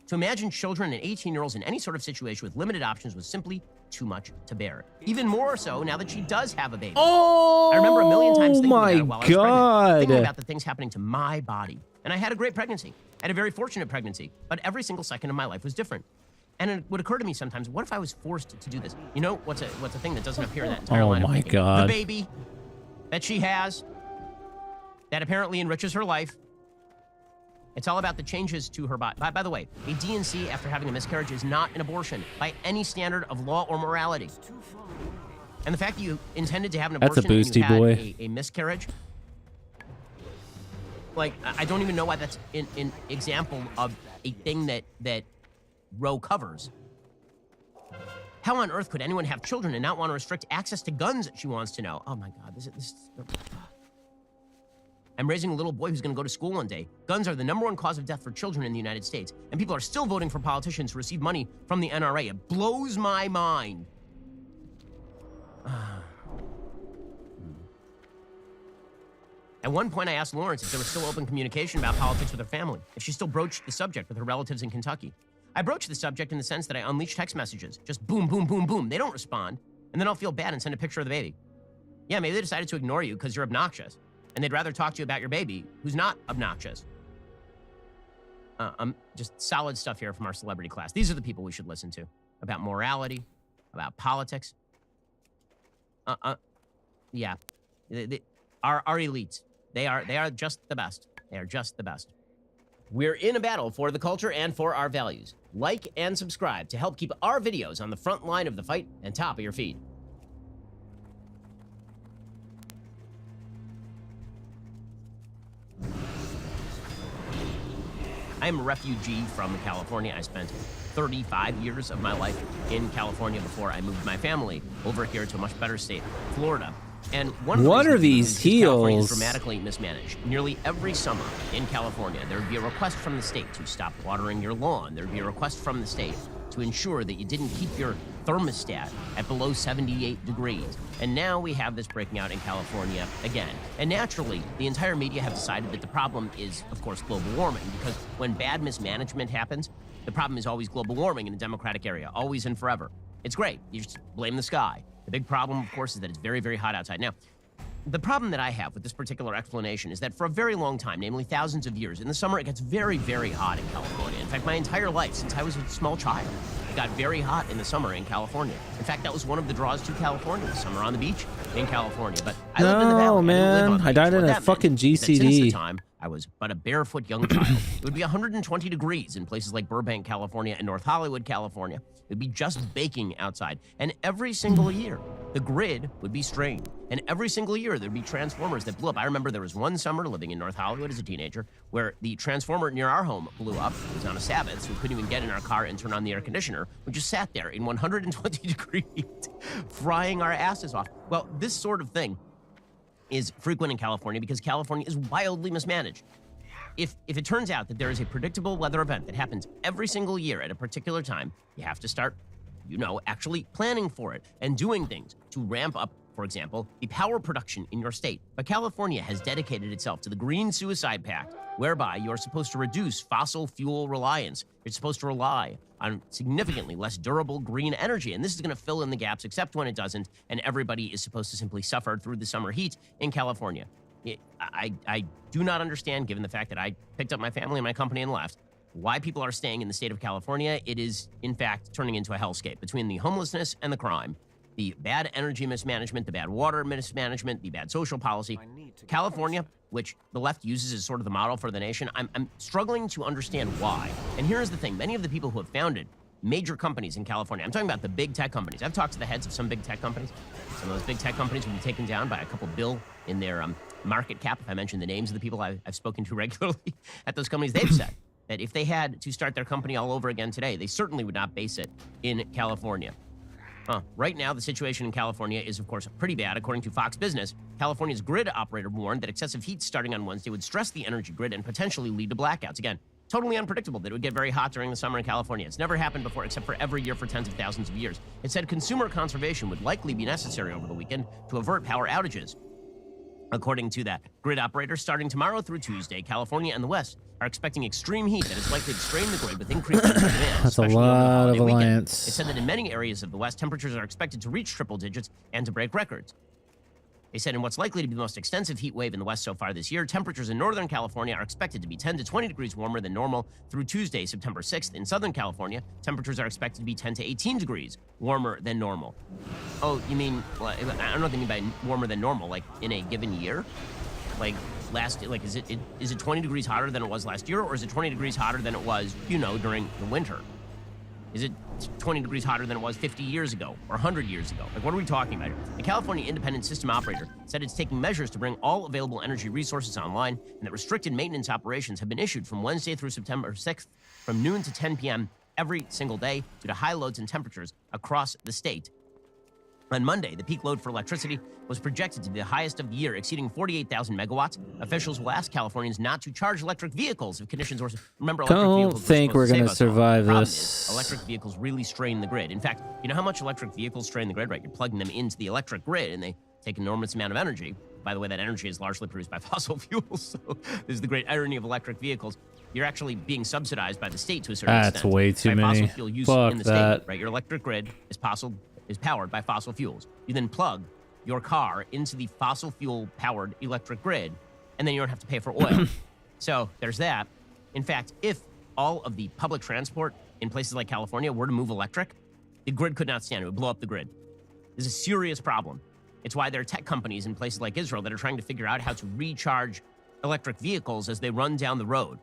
To imagine children and 18-year-olds in any sort of situation with limited options was simply too much to bear. Even more so now that she does have a baby. Oh, I remember a million times thinking my about it while I was pregnant, God. thinking about the things happening to my body. And I had a great pregnancy. I had a very fortunate pregnancy, but every single second of my life was different. And it would occur to me sometimes, what if I was forced to do this? You know, what's a thing that doesn't appear in that entire Oh line of my thinking? God. The baby that she has that apparently enriches her life. It's all about the changes to her body. By the way, a D&C after having a miscarriage is not an abortion by any standard of law or morality. And the fact that you intended to have an That's a abortion and you boosty had boy. a miscarriage, like, I don't even know why that's an example of a thing that Roe covers. How on earth could anyone have children and not want to restrict access to guns, she wants to know. Oh my God, this I'm raising a little boy who's going to go to school one day. Guns are the #1 cause of death for children in the United States, and people are still voting for politicians who receive money from the NRA. It blows my mind. At one point, I asked Lawrence if there was still open communication about politics with her family, if she still broached the subject with her relatives in Kentucky. I broached the subject in the sense that I unleash text messages. Just boom, boom, boom, boom. They don't respond. And then I'll feel bad and send a picture of the baby. Yeah, maybe they decided to ignore you because you're obnoxious. And they'd rather talk to you about your baby who's not obnoxious. Just solid stuff here from our celebrity class. These are the people we should listen to. About morality, about politics. Yeah. Our elites. They are just the best. They are just the best. We're in a battle for the culture and for our values. Like and subscribe to help keep our videos on the front line of the fight and top of your feed. I'm a refugee from California. I spent 35 years of my life in California before I moved my family over here to a much better state, Florida. And one of the What are reasons these is California is heels? dramatically mismanaged. Nearly every summer in California, there would be a request from the state to stop watering your lawn. There would be a request from the state to ensure that you didn't keep your thermostat at below 78 degrees. And now we have this breaking out in California again. And naturally, the entire media have decided that the problem is, of course, global warming, because when bad mismanagement happens, the problem is always global warming in the Democratic area, always and forever. It's great. You just blame the sky. The big problem, of course, is that it's very, very hot outside. Now, the problem that I have with this particular explanation is that for a very long time, namely thousands of years, in the summer it gets very, very hot in California. In fact, my entire life, since I was a small child, it got very hot in the summer in California. In fact, that was one of the draws to California, the summer on the beach in California. But I lived in the valley. No, I didn't live man. on the I beach. died What in a that meant fucking is that since the GCD. time I was but a barefoot young child, it would be 120 degrees in places like Burbank, California, and North Hollywood, California. It would be just baking outside. And every single year, the grid would be strained. And every single year, there'd be transformers that blew up. I remember there was one summer living in North Hollywood as a teenager where the transformer near our home blew up. It was on a Sabbath, so we couldn't even get in our car and turn on the air conditioner. We just sat there in 120 degree heat, frying our asses off. Well, this sort of thing is frequent in California because California is wildly mismanaged. If it turns out that there is a predictable weather event that happens every single year at a particular time, you have to start, actually planning for it and doing things to ramp up, for example, the power production in your state. But California has dedicated itself to the Green Suicide Pact, whereby you're supposed to reduce fossil fuel reliance. You're supposed to rely on significantly less durable green energy. And this is going to fill in the gaps, except when it doesn't, and everybody is supposed to simply suffer through the summer heat in California. I do not understand, given the fact that I picked up my family and my company and left, why people are staying in the state of California. It is, in fact, turning into a hellscape between the homelessness and the crime, the bad energy mismanagement, the bad water mismanagement, the bad social policy. California, which the left uses as sort of the model for the nation, I'm struggling to understand why. And here's the thing. Many of the people who have founded major companies in California, I'm talking about the big tech companies. I've talked to the heads of some big tech companies. Some of those big tech companies will be taken down by a couple bill in their market cap. If I mention the names of the people I've spoken to regularly at those companies, they've said that if they had to start their company all over again today, they certainly would not base it in California. Right now, the situation in California is, of course, pretty bad. According to Fox Business, California's grid operator warned that excessive heat starting on Wednesday would stress the energy grid and potentially lead to blackouts. Again, totally unpredictable that it would get very hot during the summer in California. It's never happened before, except for every year for tens of thousands of years. It said consumer conservation would likely be necessary over the weekend to avert power outages. According to that grid operator, starting tomorrow through Tuesday, California and the West are expecting extreme heat that is likely to strain the grid with increased energy demand. That's a especially over the lot holiday of weekend. alliance. It said that in many areas of the West, temperatures are expected to reach triple digits and to break records. They said in what's likely to be the most extensive heat wave in the West so far this year, temperatures in Northern California are expected to be 10 to 20 degrees warmer than normal through Tuesday, September 6th. In Southern California, temperatures are expected to be 10 to 18 degrees warmer than normal. Oh, you mean, well, I don't know what you mean by warmer than normal, like in a given year? Like is it 20 degrees hotter than it was last year, or is it 20 degrees hotter than it was, during the winter? Is it 20 degrees hotter than it was 50 years ago or 100 years ago? Like, what are we talking about here? The California Independent System Operator said it's taking measures to bring all available energy resources online, and that restricted maintenance operations have been issued from Wednesday through September 6th from noon to 10 p.m. every single day due to high loads and temperatures across the state. On Monday, the peak load for electricity was projected to be the highest of the year, exceeding 48,000 megawatts. Officials will ask Californians not to charge electric vehicles if conditions worsen. Remember, electric Don't vehicles think we're going gonna to survive the problem this. is, electric vehicles really strain the grid. In fact, you know how much electric vehicles strain the grid, right? You're plugging them into the electric grid, and they take an enormous amount of energy. by the way, that energy is largely produced by fossil fuels. So this is the great irony of electric vehicles. You're actually being subsidized by the state to a certain extent. That's way too by many. Fossil fuel use Fuck in the that. state, right? Your electric grid is powered by fossil fuels. You then plug your car into the fossil fuel powered electric grid, and then you don't have to pay for oil. So there's that. In fact, if all of the public transport in places like California were to move electric, the grid could not stand it. It would blow up the grid. This is a serious problem. It's why there are tech companies in places like Israel that are trying to figure out how to recharge electric vehicles as they run down the road.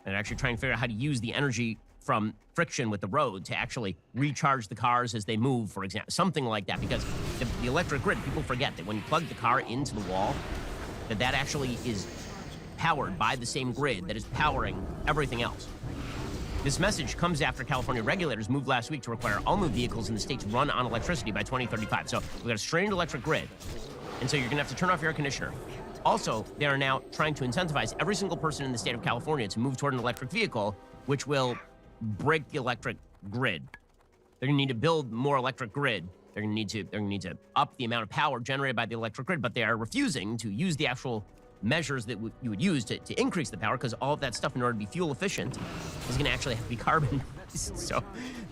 And they're actually trying to figure out how to use the energy from friction with the road to actually recharge the cars as they move, for example. Something like that, because the electric grid, people forget that when you plug the car into the wall, that actually is powered by the same grid that is powering everything else. This message comes after California regulators moved last week to require all new vehicles in the state to run on electricity by 2035. So we've got a strained electric grid, and so you're gonna have to turn off your air conditioner. Also, they are now trying to incentivize every single person in the state of California to move toward an electric vehicle, which will break the electric grid. They're gonna need to build more electric grid. They're gonna need to up the amount of power generated by the electric grid, but they are refusing to use the actual measures that you would use to increase the power, because all of that stuff, in order to be fuel efficient, is going to actually have to be carbon. So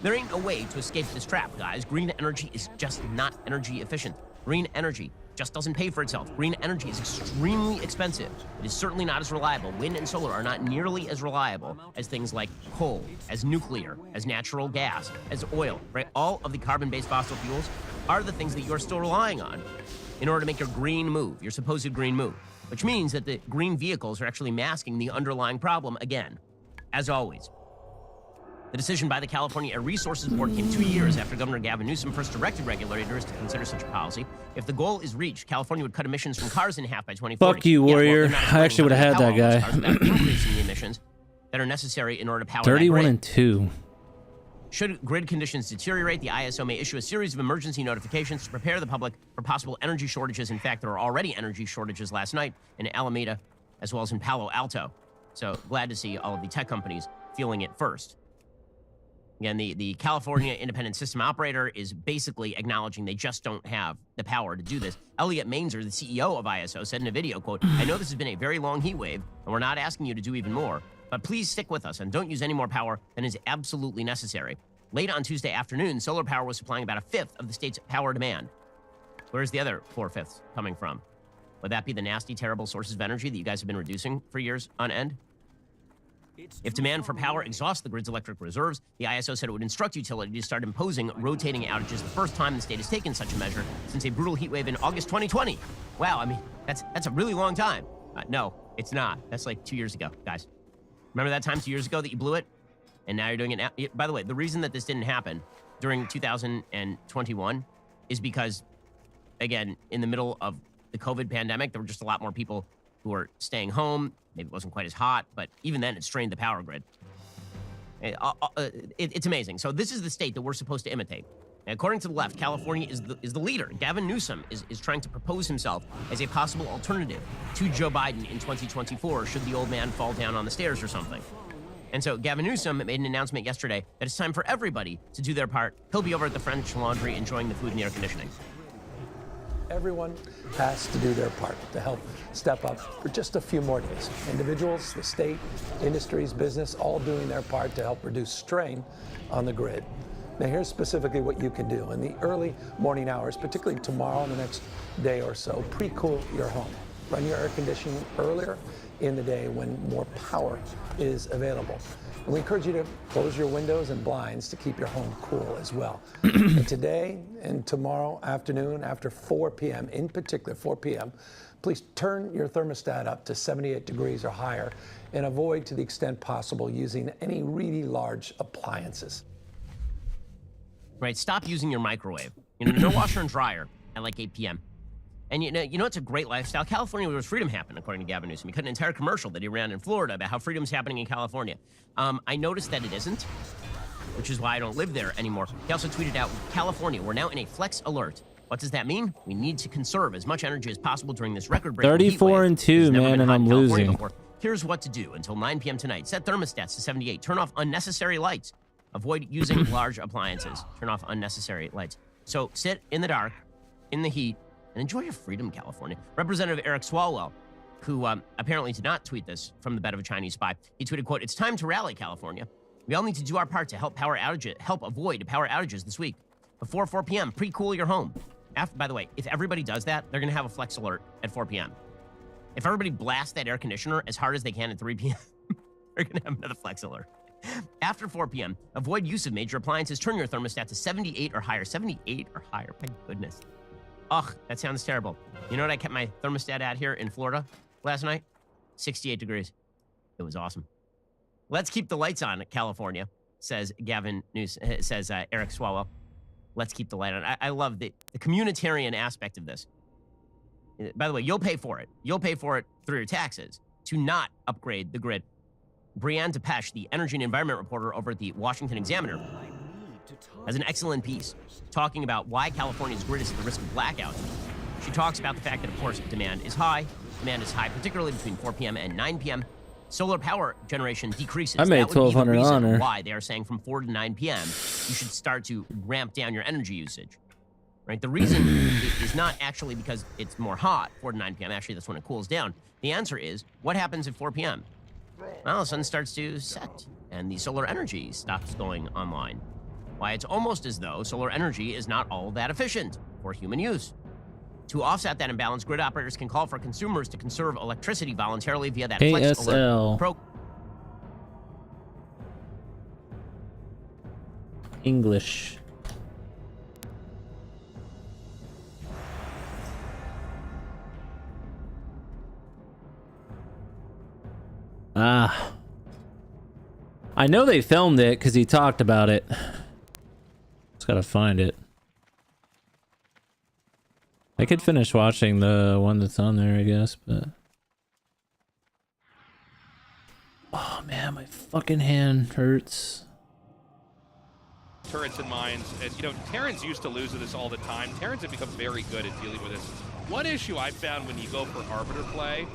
there ain't no way to escape this trap, guys. Green energy is just not energy efficient. Green energy just doesn't pay for itself. Green energy is extremely expensive. It is certainly not as reliable. Wind and solar are not nearly as reliable as things like coal, as nuclear, as natural gas, as oil, right? All of the carbon-based fossil fuels are the things that you're still relying on in order to make your green move, your supposed green move. Which means that the green vehicles are actually masking the underlying problem again, as always. The decision by the California Air Resources Board came 2 years after Governor Gavin Newsom first directed regulators to consider such a policy. If the goal is reached, California would cut emissions from cars in half by 2040. Fuck you, Warrior. I actually would have had that guy. Increasing the emissions that are necessary in order to power 31 that and 2. Should grid conditions deteriorate, the ISO may issue a series of emergency notifications to prepare the public for possible energy shortages. In fact, there are already energy shortages last night in Alameda as well as in Palo Alto. So glad to see all of the tech companies feeling it first. Again, the California Independent System Operator is basically acknowledging they just don't have the power to do this. Elliot Mainzer, the CEO of ISO, said in a video, quote, "I know this has been a very long heat wave, and we're not asking you to do even more. But please stick with us and don't use any more power than is absolutely necessary." Late on Tuesday afternoon, solar power was supplying about a fifth of the state's power demand. Where's the other 4/5 coming from? Would that be the nasty, terrible sources of energy that you guys have been reducing for years on end? If demand for power exhausts the grid's electric reserves, the ISO said it would instruct utility to start imposing rotating outages, the first time the state has taken such a measure since a brutal heat wave in August 2020. Wow, I mean, that's a really long time. No, it's not. That's like 2 years ago, guys. Remember that time 2 years ago that you blew it? And now you're doing it now? By the way, the reason that this didn't happen during 2021 is because, again, in the middle of the COVID pandemic, there were just a lot more people who were staying home. Maybe it wasn't quite as hot, but even then it strained the power grid. It's amazing. So this is the state that we're supposed to imitate. And according to the left, California is the leader. Gavin Newsom is trying to propose himself as a possible alternative to Joe Biden in 2024 should the old man fall down on the stairs or something. And so Gavin Newsom made an announcement yesterday that it's time for everybody to do their part. He'll be over at the French Laundry enjoying the food and the air conditioning. Everyone has to do their part to help step up for just a few more days. Individuals, the state, industries, business, all doing their part to help reduce strain on the grid. Now here's specifically what you can do. In the early morning hours, particularly tomorrow and the next day or so, pre-cool your home. Run your air conditioning earlier in the day when more power is available. And we encourage you to close your windows and blinds to keep your home cool as well. And today and tomorrow afternoon after 4 p.m., in particular 4 p.m., please turn your thermostat up to 78 degrees or higher and avoid to the extent possible using any really large appliances. Right, stop using your microwave. No washer and dryer at like 8 p.m. And you know it's a great lifestyle. California, where freedom happened, according to Gavin Newsom. He cut an entire commercial that he ran in Florida about how freedom's happening in California. I noticed that it isn't, which is why I don't live there anymore. He also tweeted out, California, we're now in a flex alert. What does that mean? We need to conserve as much energy as possible during this record-breaking 34 and 2, man, and I'm losing. Before. Here's what to do until 9 p.m. tonight. Set thermostats to 78. Turn off unnecessary lights. Avoid using large appliances. Turn off unnecessary lights. So sit in the dark, in the heat, and enjoy your freedom, California. Representative Eric Swalwell, who apparently did not tweet this from the bed of a Chinese spy. He tweeted, quote, "It's time to rally, California. We all need to do our part to help avoid power outages this week. Before 4 p.m., pre-cool your home." By the way, if everybody does that, they're going to have a flex alert at 4 p.m. If everybody blasts that air conditioner as hard as they can at 3 p.m., they're going to have another flex alert. After 4 p.m., avoid use of major appliances. Turn your thermostat to 78 or higher. 78 or higher. My goodness. Ugh, that sounds terrible. You know what I kept my thermostat at here in Florida last night? 68 degrees. It was awesome. Let's keep the lights on, California, says Eric Swalwell. Let's keep the light on. I love the communitarian aspect of this. By the way, you'll pay for it. You'll pay for it through your taxes to not upgrade the grid. Brianne Depeche, the energy and environment reporter over at the Washington Examiner, has an excellent piece talking about why California's grid is at the risk of blackout. She talks about the fact that, of course, demand is high. Demand is high, particularly between 4 p.m. and 9 p.m. Solar power generation decreases. I made That would be the 1,200 reason on her. why they are saying from 4 to 9 p.m. you should start to ramp down your energy usage. Right? The reason is not actually because it's more hot, 4 to 9 p.m. Actually, that's when it cools down. The answer is, what happens at 4 p.m.? Well, the sun starts to set, and the solar energy stops going online. Why, it's almost as though solar energy is not all that efficient for human use. To offset that imbalance, grid operators can call for consumers to conserve electricity voluntarily via that flex alert program. English. I know they filmed it because he talked about it. Just gotta find it. I could finish watching the one that's on there, I guess, but... Oh man, my fucking hand hurts. Turrets and mines, and you know, Terrans used to lose to this all the time. Terrans have become very good at dealing with this. One issue I found when you go for Arbiter play,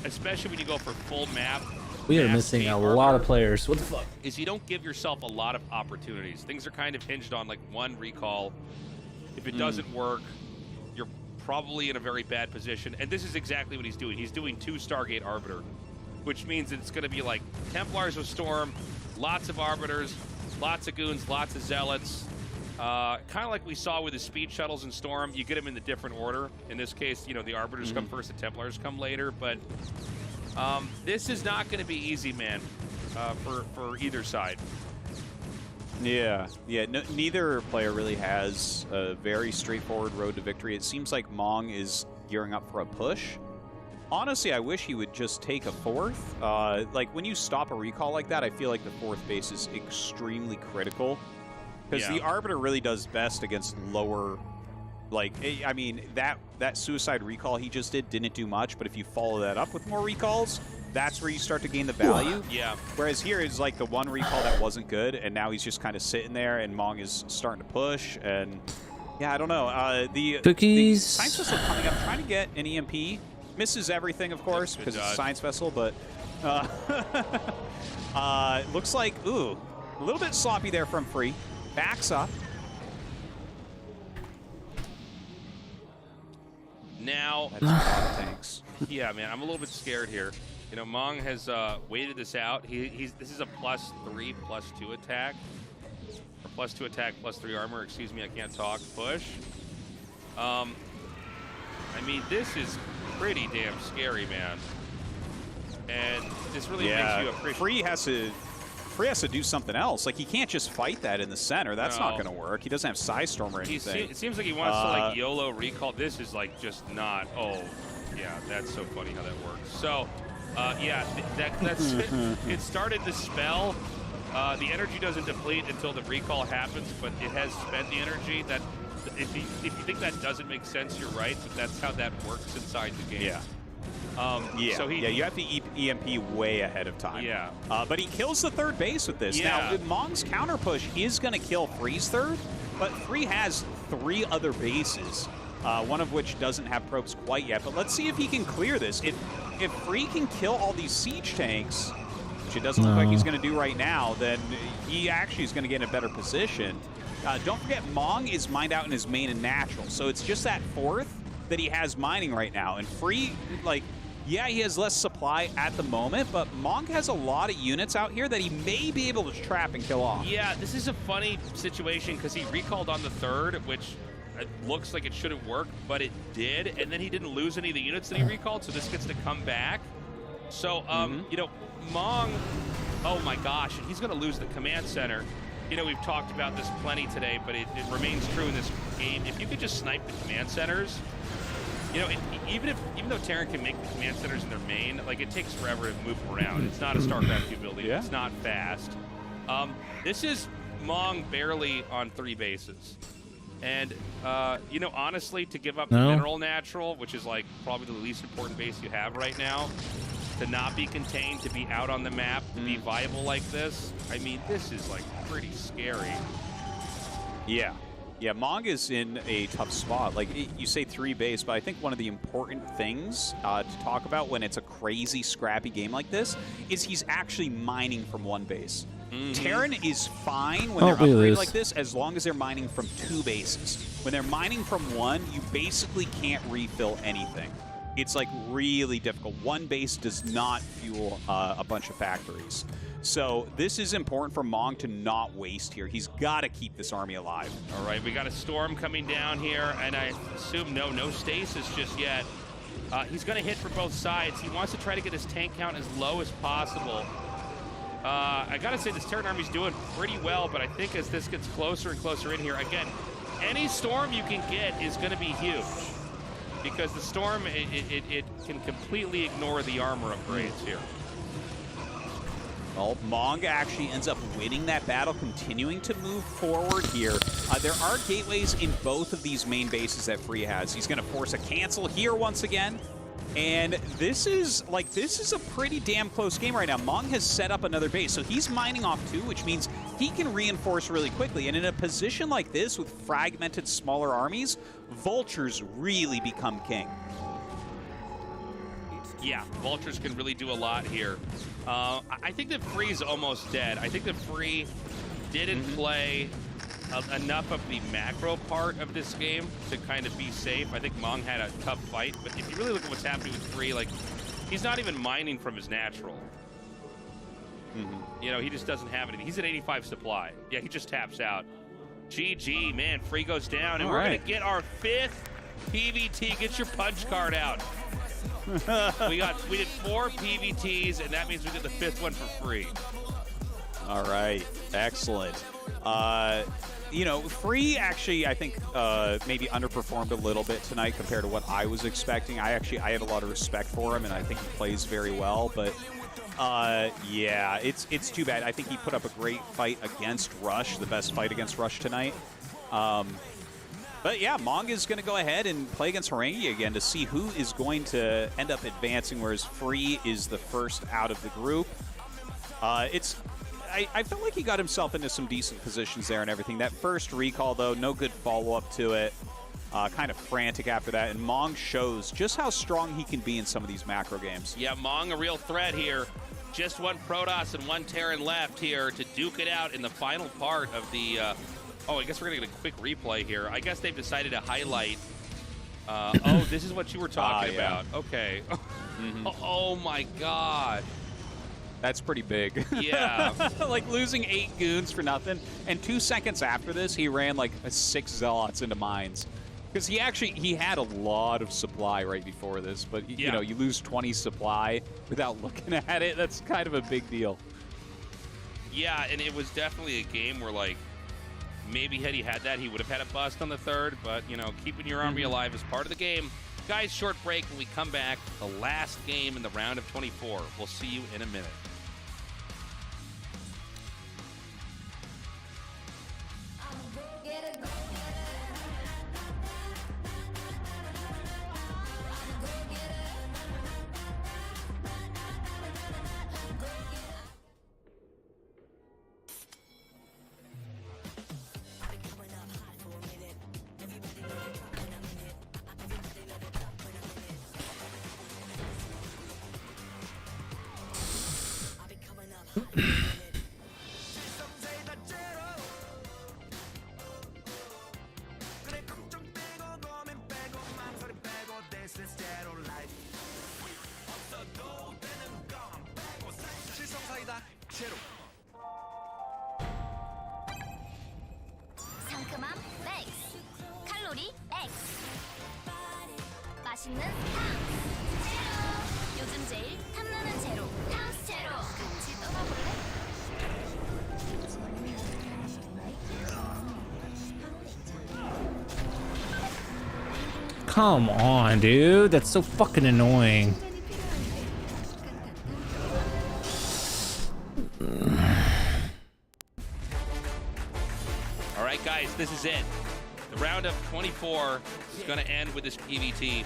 especially when you go for full map, We are missing a lot of players. What the fuck? is you don't give yourself a lot of opportunities. Things are kind of hinged on like one recall. If it doesn't work, you're probably in a very bad position. And this is exactly what he's doing. He's doing 2 Stargate Arbiter, which means it's going to be like Templars with Storm, lots of Arbiters, lots of Goons, lots of Zealots. Kind of like we saw with the Speed Shuttles in Storm. You get them in the different order. In this case, you know, the Arbiters come first, the Templars come later. But this is not going to be easy, man, for either side. Yeah. Neither player really has a very straightforward road to victory. It seems like Mong is gearing up for a push. Honestly, I wish he would just take a 4th. Like, when you stop a recall like that, I feel like the 4th base is extremely critical. Because the Arbiter really does best against lower... Like, I mean, that suicide recall he just didn't do much, but if you follow that up with more recalls, that's where you start to gain the value. Yeah. Whereas here is like the one recall that wasn't good, and now he's just kind of sitting there, and Mong is starting to push, and yeah, I don't know. The Science Vessel coming up, trying to get an EMP. Misses everything, of course, because it's a Science Vessel, but looks like, ooh, a little bit sloppy there from Free. Backs up. Now, that's a lot of tanks. Yeah, man, I'm a little bit scared here. You know, Mong has waited this out. This is a +3, +2 attack. Or +2 attack, +3 armor. Excuse me, I can't talk. Push. I mean, this is pretty damn scary, man. And this really makes you appreciate. Free has to do something else. Like, he can't just fight that in the center. That's not going to work. He doesn't have Psystorm or anything. It seems like he wants to, like, YOLO recall. This is, like, just not... Oh, yeah, that's so funny how that works. So, yeah, that's it started the spell. The energy doesn't deplete until the recall happens, but it has spent the energy. That if you think that doesn't make sense, you're right, but that's how that works inside the game. Yeah. So you have to EMP way ahead of time. Yeah. But he kills the 3rd base with this. Yeah. Now, Mong's counter push is going to kill Free's 3rd, but Free has 3 other bases, one of which doesn't have probes quite yet. But let's see if he can clear this. If Free can kill all these siege tanks, which it doesn't look like he's going to do right now, then he actually is going to get in a better position. Don't forget, Mong is mined out in his main and natural, so it's just that 4th that he has mining right now. And Free, like, yeah, he has less supply at the moment, but Monk has a lot of units out here that he may be able to trap and kill off. Yeah, this is a funny situation because he recalled on the 3rd, which it looks like it shouldn't work, but it did, and then he didn't lose any of the units that he recalled, so this gets to come back. So, you know, Mong, oh my gosh, and he's going to lose the command center. You know, we've talked about this plenty today, but it remains true in this game. If you could just snipe the command centers, you know, even though Terran can make the command centers in their main, like, it takes forever to move around. It's not a StarCraft 2 building. Yeah. It's not fast. This is Mong barely on 3 bases. And, you know, honestly, to give up the mineral natural, which is, like, probably the least important base you have right now, to not be contained, to be out on the map, to be viable like this, I mean, this is, like, pretty scary. Yeah. Yeah, Mong is in a tough spot. Like, you say 3 base, but I think one of the important things to talk about when it's a crazy, scrappy game like this is he's actually mining from 1 base. Terran is fine when they're upgraded like this as long as they're mining from 2 bases. When they're mining from 1, you basically can't refill anything. It's, like, really difficult. 1 base does not fuel a bunch of factories. So this is important for Mong to not waste here. He's got to keep this army alive. All right, we got a storm coming down here, and I assume no stasis just yet. He's going to hit for both sides. He wants to try to get his tank count as low as possible. I got to say, this Terran army's doing pretty well, but I think as this gets closer and closer in here, again, any storm you can get is going to be huge. Because the storm, it can completely ignore the armor upgrades here. Well, Mong actually ends up winning that battle, continuing to move forward here. There are gateways in both of these main bases that Free has. He's going to force a cancel here once again. And this is a pretty damn close game right now. Mong has set up another base, so he's mining off 2, which means he can reinforce really quickly. And in a position like this with fragmented smaller armies, vultures really become king. Yeah, vultures can really do a lot here. I think that Free's almost dead. I think that Free didn't play enough of the macro part of this game to kind of be safe. I think Mong had a tough fight, but if you really look at what's happening with Free, like, he's not even mining from his natural. You know, he just doesn't have anything. He's at 85 supply. Yeah, he just taps out. GG, man, Free goes down, and we're going to get our 5th PVT. Get your punch card out. we did 4 PVTs, and that means we did the 5th one for free. All right, excellent. You know, Free actually, I think, maybe underperformed a little bit tonight compared to what I was expecting. I have a lot of respect for him, and I think he plays very well. But yeah, it's too bad. I think he put up a great fight against Rush, the best fight against Rush tonight. But yeah, Mong is going to go ahead and play against Harangi again to see who is going to end up advancing, whereas Free is the first out of the group. I felt like he got himself into some decent positions there and everything. That first recall, though, no good follow-up to it. Kind of frantic after that, and Mong shows just how strong he can be in some of these macro games. Yeah, Mong a real threat here. Just 1 Protoss and 1 Terran left here to duke it out in the final part of the... oh, I guess we're going to get a quick replay here. I guess they've decided to highlight... oh, this is what you were talking about. Okay. Oh, my God. That's pretty big. Yeah. Like losing 8 goons for nothing. And 2 seconds after this, he ran like 6 zealots into mines. Because he had a lot of supply right before this. But, you know, you lose 20 supply without looking at it. That's kind of a big deal. Yeah, and it was definitely a game where, like, maybe had he had that, he would have had a bust on the 3rd. But, you know, keeping your army alive is part of the game. Guys, short break. When we come back, the last game in the round of 24. We'll see you in a minute. 상큼함 맥스, 칼로리 X, 맛있는 탕 제로. 요즘 제일 탐나는 제로, 탕스 제로. 같이 떠나볼래? Come on, dude. That's so fucking annoying. All right, guys, this is it. The round of 24 is going to end with this PvT.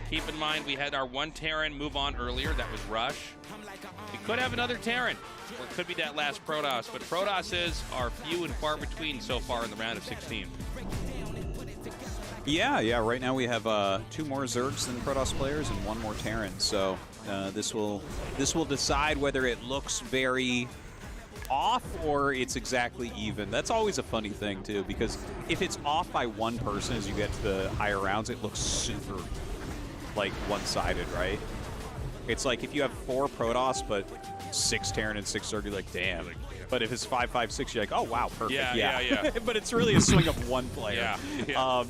Keep in mind, we had our one Terran move on earlier. That was Rush. We could have another Terran, or it could be that last Protoss. But Protosses are few and far between so far in the round of 16. Yeah. Right now we have 2 more Zergs than Protoss players and 1 more Terran. So this will decide whether it looks very off or it's exactly even. That's always a funny thing too, because if it's off by 1 person as you get to the higher rounds, it looks super like one-sided, right? It's like if you have 4 Protoss but 6 Terran and 6 Zerg, you're like, damn. But if it's 5, 5, 6, you're like, oh wow, perfect. Yeah. But it's really a swing of 1 player. Yeah.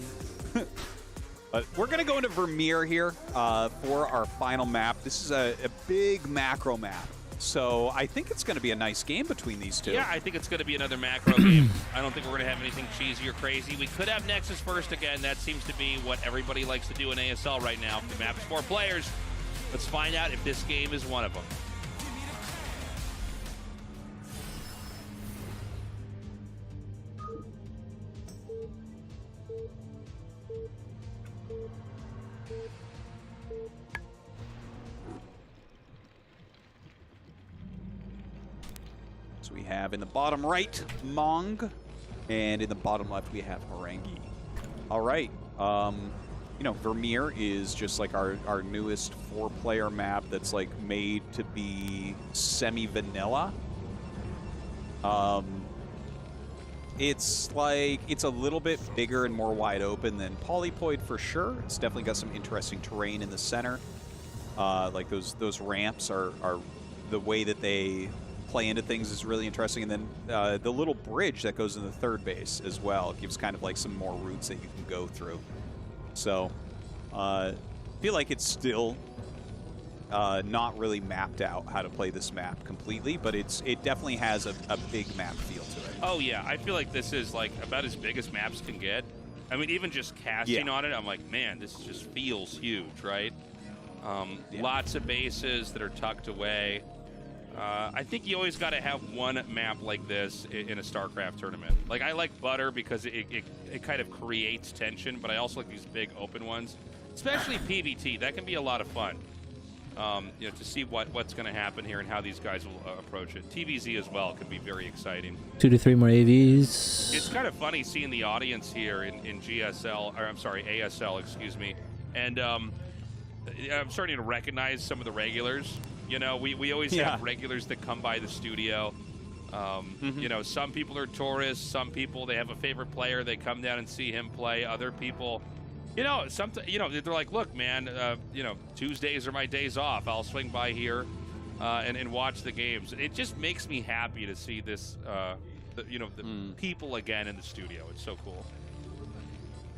But we're going to go into Vermeer here for our final map. This is a big macro map. So I think it's going to be a nice game between these two. Yeah, I think it's going to be another macro game. I don't think we're going to have anything cheesy or crazy. We could have Nexus first again. That seems to be what everybody likes to do in ASL right now. The map's 4 players. Let's find out if this game is one of them. So we have in the bottom right, Mong, and in the bottom left, we have Harangi. All right. You know, Vermeer is just like our newest 4-player map that's like made to be semi-vanilla. It's like, it's a little bit bigger and more wide open than Polypoid for sure. It's definitely got some interesting terrain in the center. Like those ramps are the way that they play into things is really interesting. And then the little bridge that goes in the 3rd base as well gives kind of like some more routes that you can go through. So I feel like it's still not really mapped out how to play this map completely, but it definitely has a big map feel to it. Oh yeah, I feel like this is like about as big as maps can get. I mean, even just casting on it, I'm like, man, this just feels huge, right? Lots of bases that are tucked away. I think you always got to have one map like this in a StarCraft tournament. Like, I like Butter because it kind of creates tension, but I also like these big open ones, especially PvT. That can be a lot of fun. You know, to see what's going to happen here and how these guys will approach it. TVZ as well can be very exciting. 2 to 3 more AVs. It's kind of funny seeing the audience here in GSL, or I'm sorry, ASL, excuse me. And I'm starting to recognize some of the regulars. You know, we always have regulars that come by the studio. You know, some people are tourists. Some people, they have a favorite player. They come down and see him play. Other people, you know, they're like, look, man, you know, Tuesdays are my days off. I'll swing by here and watch the games. It just makes me happy to see this, you know, the people again in the studio. It's so cool.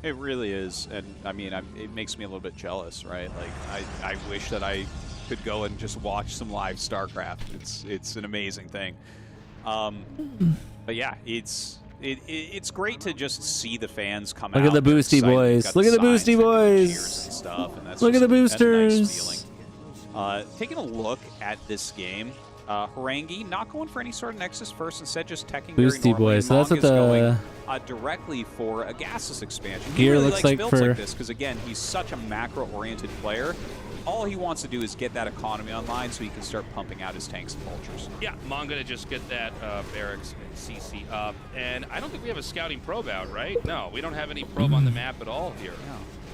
It really is. And, I mean, it makes me a little bit jealous, right? Like, I wish that I could go and just watch some live StarCraft. It's an amazing thing. But yeah, it's great to just see the fans come out. Look at the Boosty boys. Look at the Boosty boys. Look at the boosters. Taking a look at this game, Harangi not going for any sort of Nexus first, instead just teching Boosty boys. So that's what the directly for a gaseous expansion. gear really looks likes like builds for like this because again, he's such a macro-oriented player. All he wants to do is get that economy online so he can start pumping out his tanks and vultures. Yeah, Manga to just get that barracks and CC up. And I don't think we have a scouting probe out, right? No, we don't have any probe on the map at all here.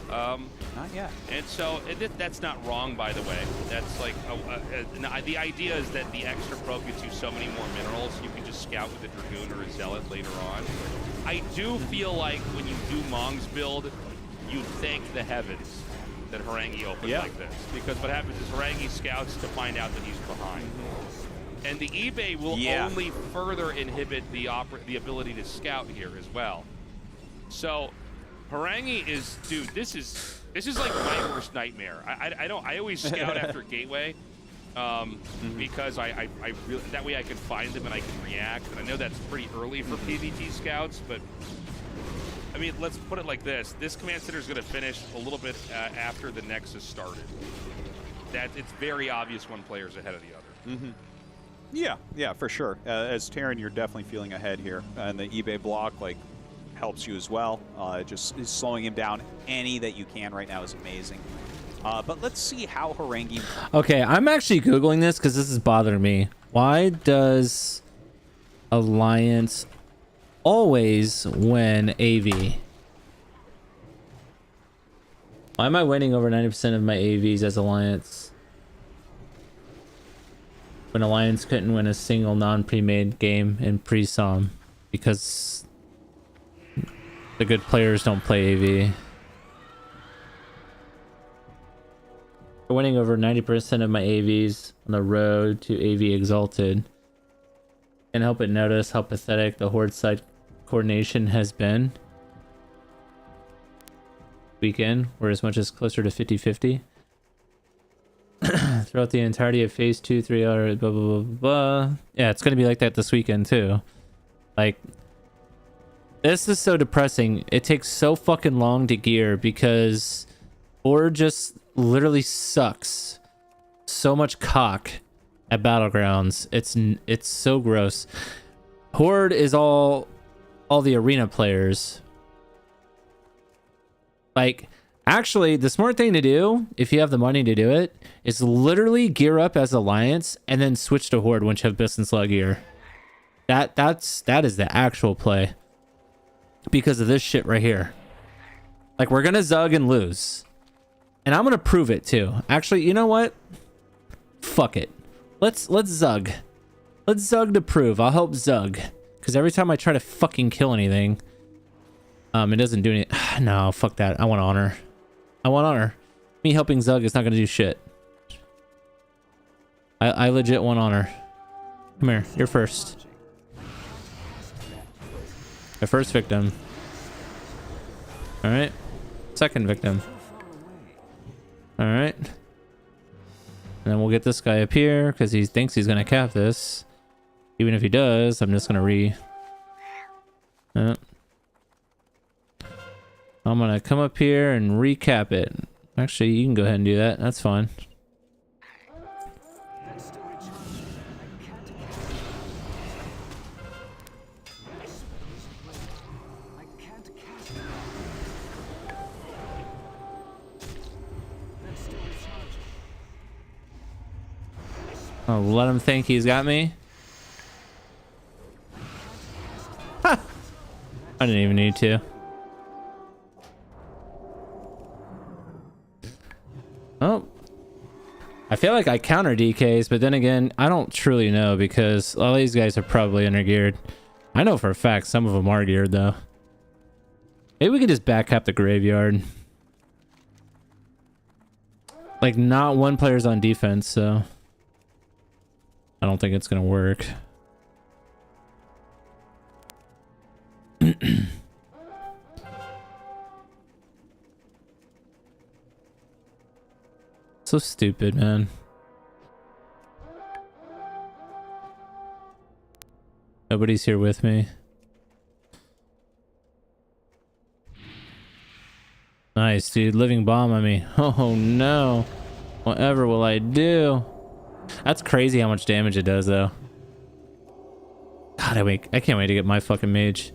No. Not yet. And so that's not wrong, by the way. That's like the idea is that the extra probe gets you so many more minerals. You can just scout with a Dragoon or a Zealot later on. I do feel like when you do Mong's build, you thank the heavens that Harangi opened like this. Because what happens is Harangi scouts to find out that he's behind. And the eBay will only further inhibit the ability to scout here as well. So Harangi is, dude, this is like my worst nightmare. I always scout after Gateway because I really, that way I can find them and I can react. And I know that's pretty early for PvP scouts, but I mean, let's put it like this. This command center is going to finish a little bit after the Nexus started. It's very obvious one player's ahead of the other. Yeah, for sure. As Terran, you're definitely feeling ahead here. And the eBay block, like, helps you as well. Just slowing him down any that you can right now is amazing. But let's see how Harangi... Okay, I'm actually Googling this because this is bothering me. Why does Alliance always win AV? Why am I winning over 90% of my AVs as Alliance? When Alliance couldn't win a single non-pre-made game in pre-som because the good players don't play AV. We're winning over 90% of my AVs on the road to AV Exalted. Can't help but notice how pathetic the Horde side coordination has been. Weekend, we're as much as closer to 50-50. Throughout the entirety of phase 2, 3 hours, blah, blah, blah, blah. Yeah, it's going to be like that this weekend, too. Like, this is so depressing. It takes so fucking long to gear because Horde just literally sucks so much cock at Battlegrounds. It's so gross. Horde is all the arena players. Like, actually, the smart thing to do, if you have the money to do it, is literally gear up as Alliance and then switch to Horde once you have Bison Slug gear. That is the actual play. Because of this shit right here. Like, we're gonna Zug and lose. And I'm gonna prove it too. Actually, you know what? Fuck it. Let's Zug. Let's Zug to prove. I'll help Zug. Because every time I try to fucking kill anything, it doesn't do any. No, fuck that. I want honor. I want honor. Me helping Zug is not gonna do shit. I legit want honor. Come here. You're first. My first victim. Alright. Second victim. Alright. And then we'll get this guy up here because he thinks he's gonna cap this. Even if he does, I'm just gonna I'm gonna come up here and recap it. Actually, you can go ahead and do that. That's fine. Oh, let him think he's got me. Ha! I didn't even need to. Oh. I feel like I counter DKs, but then again, I don't truly know because all these guys are probably under geared. I know for a fact some of them are geared though. Maybe we can just back up the graveyard. Like, not one player's on defense, so I don't think it's gonna work. So stupid, man. Nobody's here with me. Nice, dude. Living bomb on me. Oh no. Whatever will I do? That's crazy how much damage it does, though. God, I can't wait to get my fucking mage.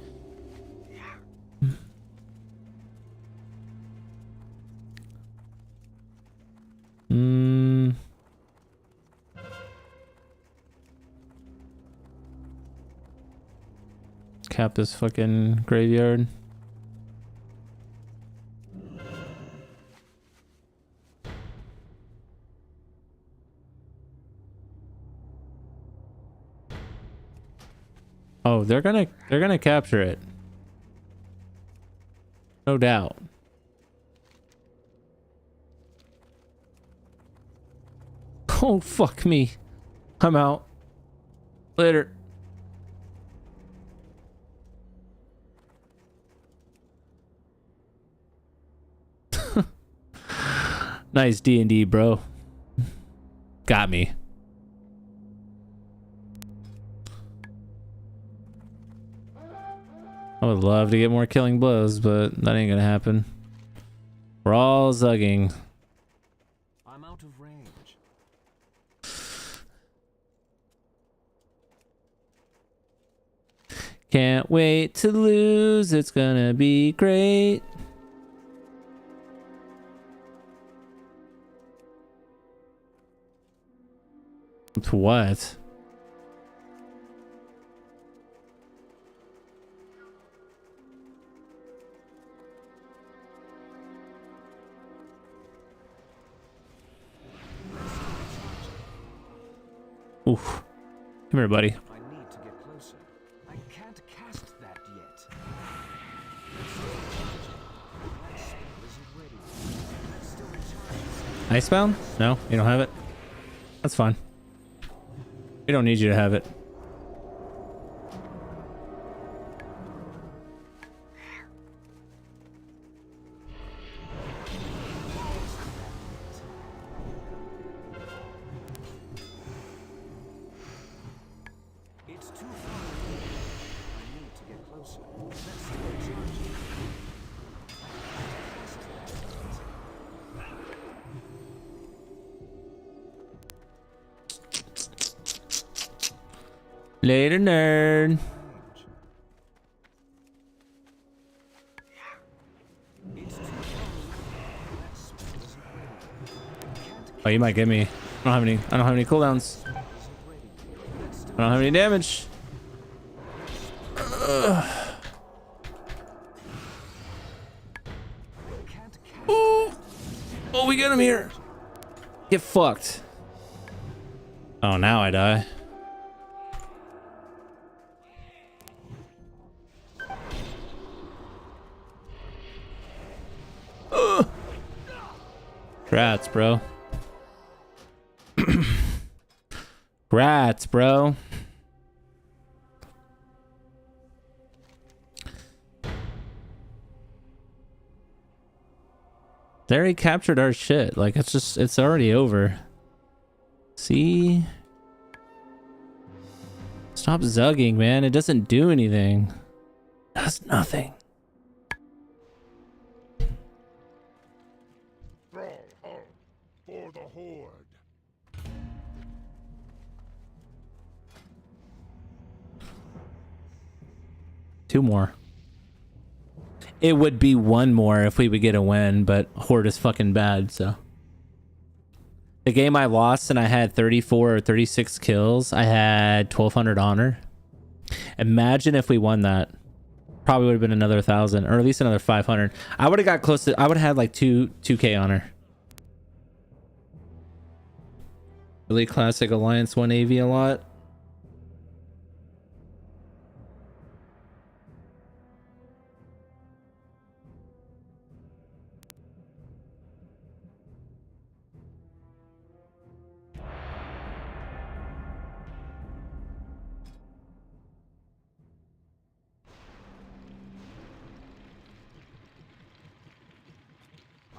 Cap this fucking graveyard. Oh, they're gonna capture it. No doubt. Oh, fuck me. I'm out. Later. Nice D&D, bro. Got me. I would love to get more killing blows, but that ain't gonna happen. We're all zugging. I'm out of range. Can't wait to lose. It's gonna be great. What? Oof. Come here, buddy. I need to get closer. I can't cast that yet. That spell isn't ready. That's still recharging. Icebound? No, you don't have it. That's fine. We don't need you to have it. It's too far away. I need to get closer. That's still recharging. Later, nerd. Oh, you might get me. I don't have any cooldowns. I don't have any damage. Ooh. Oh, we get him here. Get fucked. Oh, now I die. Rats, bro. Rats, bro. They already captured our shit. Like, it's already over. See? Stop zugging, man. It doesn't do anything. It does nothing. For the Horde. Two more. It would be one more if we would get a win, but Horde is fucking bad, so. The game I lost and I had 34 or 36 kills, I had 1200 honor. Imagine if we won that. Probably would have been another 1,000 or at least another 500. I would have got close to, I would have had like 2k honor. Really classic Alliance 1 AV a lot.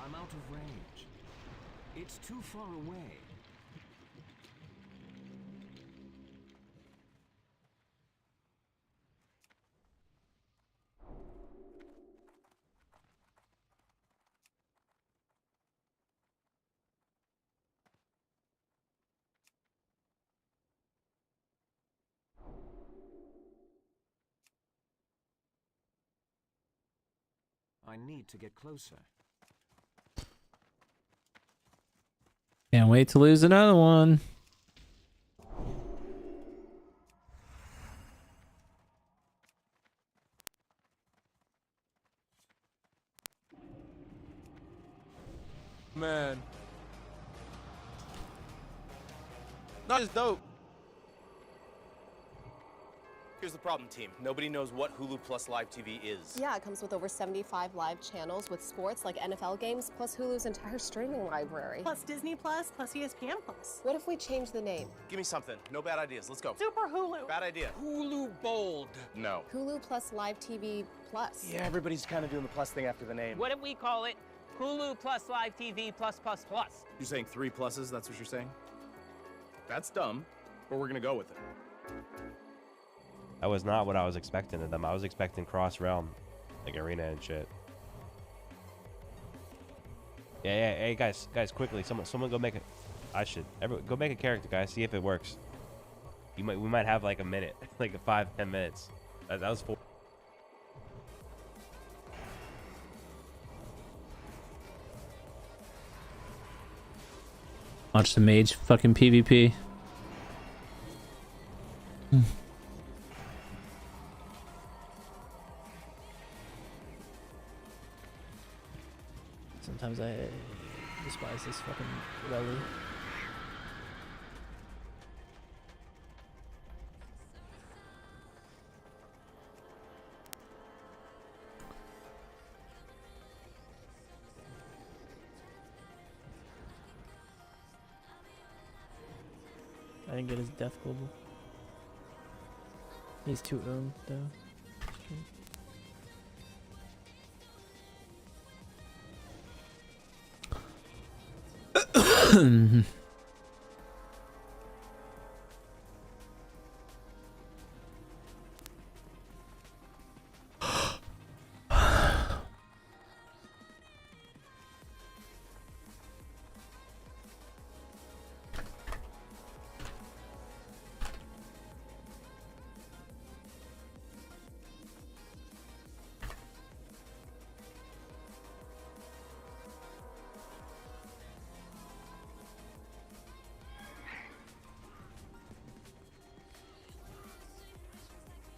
I'm out of range. It's too far away. I need to get closer. Can't wait to lose another one. Man. Not as dope. Here's the problem, team. Nobody knows what Hulu Plus Live TV is. Yeah, it comes with over 75 live channels with sports like NFL games, plus Hulu's entire streaming library. Plus Disney Plus, plus ESPN Plus. What if we change the name? Give me something. No bad ideas. Let's go. Super Hulu. Bad idea. Hulu Bold. No. Hulu Plus Live TV Plus. Yeah, everybody's kind of doing the plus thing after the name. What if we call it Hulu Plus Live TV Plus Plus Plus? You're saying 3 pluses? That's what you're saying? That's dumb, but we're gonna go with it. That was not what I was expecting of them. I was expecting cross-realm, like arena and shit. Yeah. Hey, guys, quickly, someone go make it. Go make a character, guys. See if it works. We might have like a minute, like 5-10 minutes. That was 4. Watch the mage fucking PvP. Sometimes I despise this fucking rally. I didn't get his death global. He's too owned though.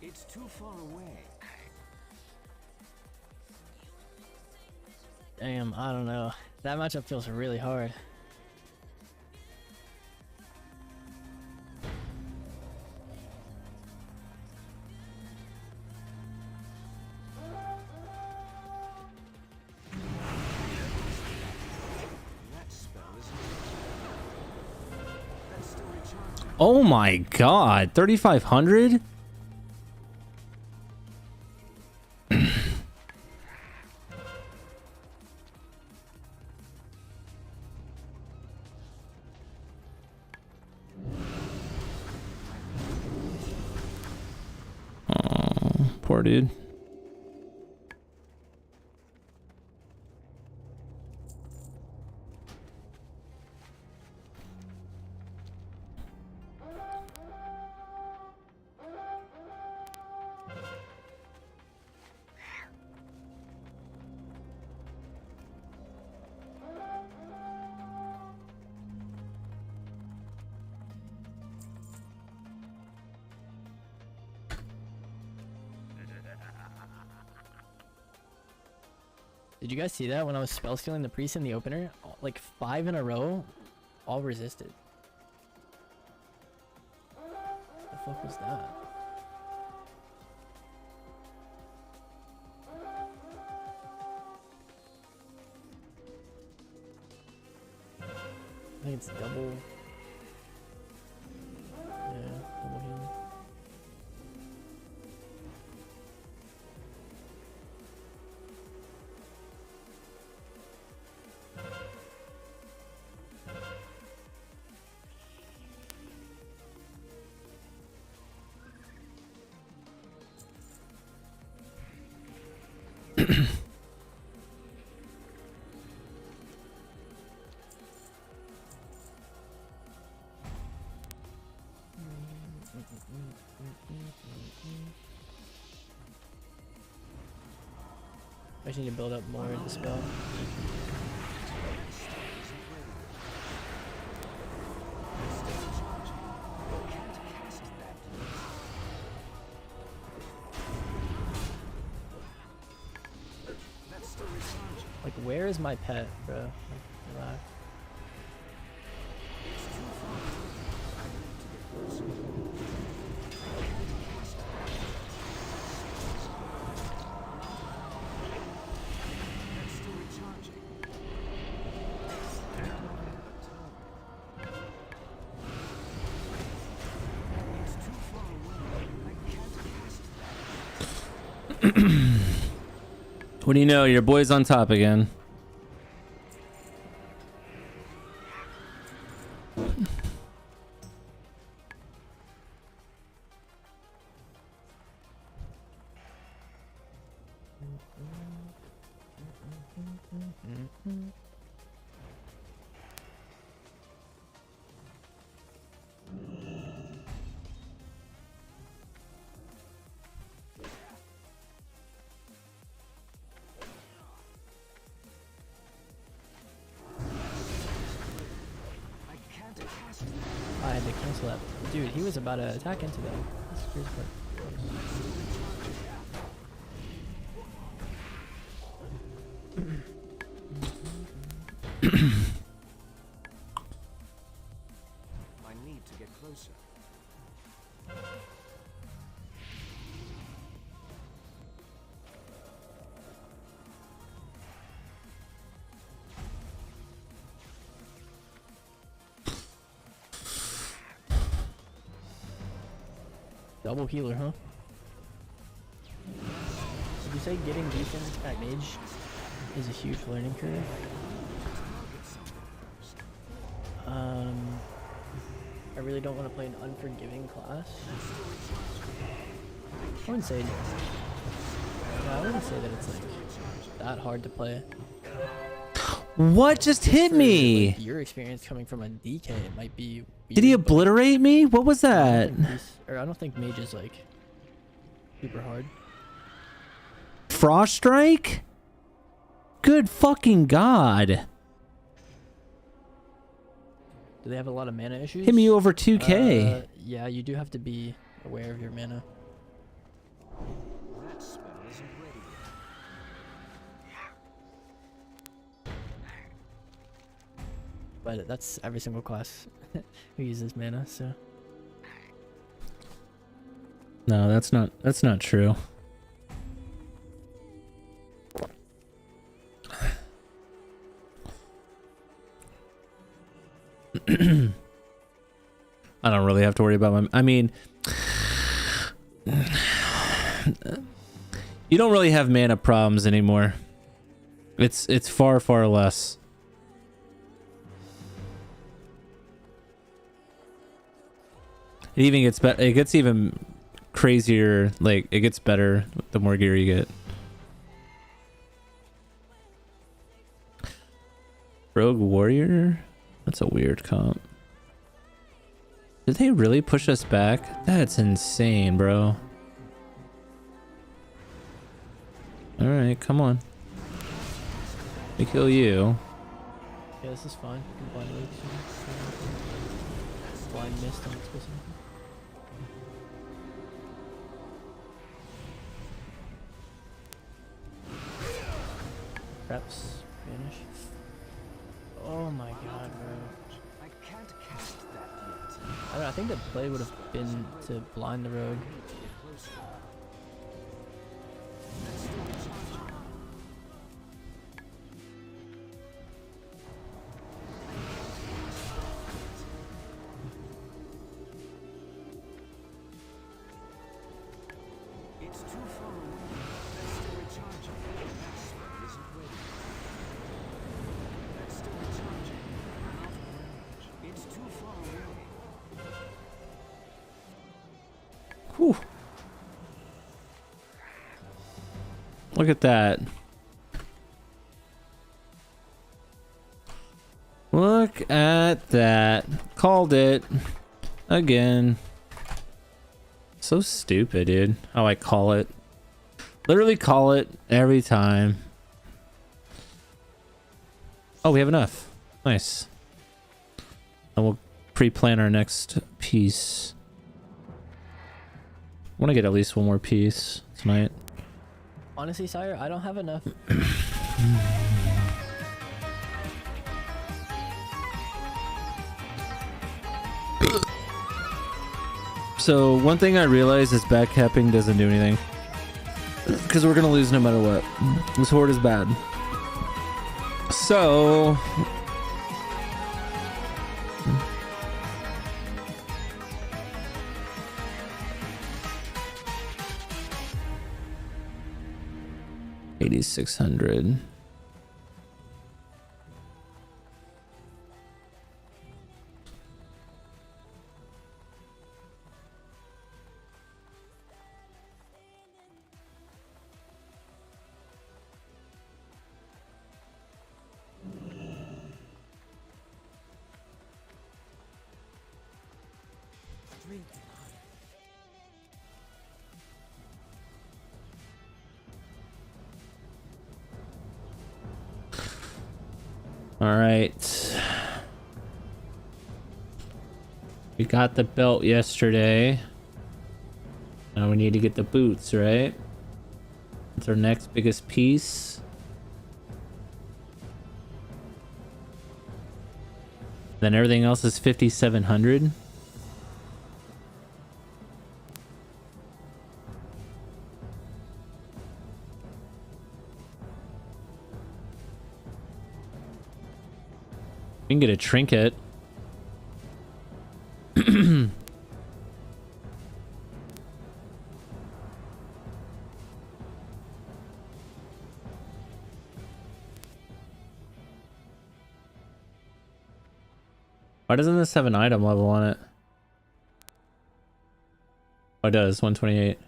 It's too far away. Damn, I don't know. That matchup feels really hard. That spell is that's still recharging. Oh my god, 3,500? Poor dude. Did you guys see that when I was spell stealing the priest in the opener? Like 5 in a row, all resisted. What the fuck was that? I think it's double. Yeah, double healing. I just need to build up more of the spell. Like, where is my pet, bro? Like, relax. What do you know? Your boy's on top again. I had to cancel that. Dude, he was about to attack into that. That's the crazy part. I need to get closer. Double healer, huh? Would you say getting decent at mage is a huge learning curve? I really don't want to play an unforgiving class. I wouldn't say. Yeah, I wouldn't say that it's like that hard to play. What just hit me? Like, your experience coming from a DK, it might be weird. Did he obliterate me? What was that? I don't think mage is like super hard. Frost strike? Good fucking god. Do they have a lot of mana issues? Hit me over 2k. Yeah, you do have to be aware of your mana. That spell isn't ready yet. But that's every single class who uses mana, so. No, that's not true. I don't really have to worry about my. I mean, you don't really have mana problems anymore. It's far less. It even gets better. It gets even crazier. Like it gets better the more gear you get. Rogue Warrior? That's a weird comp. Did they really push us back? That's insane, bro. Alright, come on. Let me kill you. Yeah, this is fine. Blind mist on specific. Perhaps vanish. Oh my god, bro. I can't cast that yet. I don't know, I think the play would have been to blind the rogue. It's too far away. That's still recharging. That spell isn't ready. That's still recharging. Run off range. It's too far away. Whew. Look at that. Look at that. Called it. Again. So stupid, dude. How I call it. Literally call it every time. Oh, we have enough. Nice. And we'll pre-plan our next piece. I want to get at least one more piece tonight. Honestly, sire, I don't have enough. So one thing I realized is backcapping doesn't do anything. Because we're going to lose no matter what. This horde is bad. So... 8,600. All right. We got the belt yesterday. Now we need to get the boots, right? That's our next biggest piece. Then everything else is 5,700. We can get a trinket. Why doesn't this have an item level on it? Oh, it does. 128.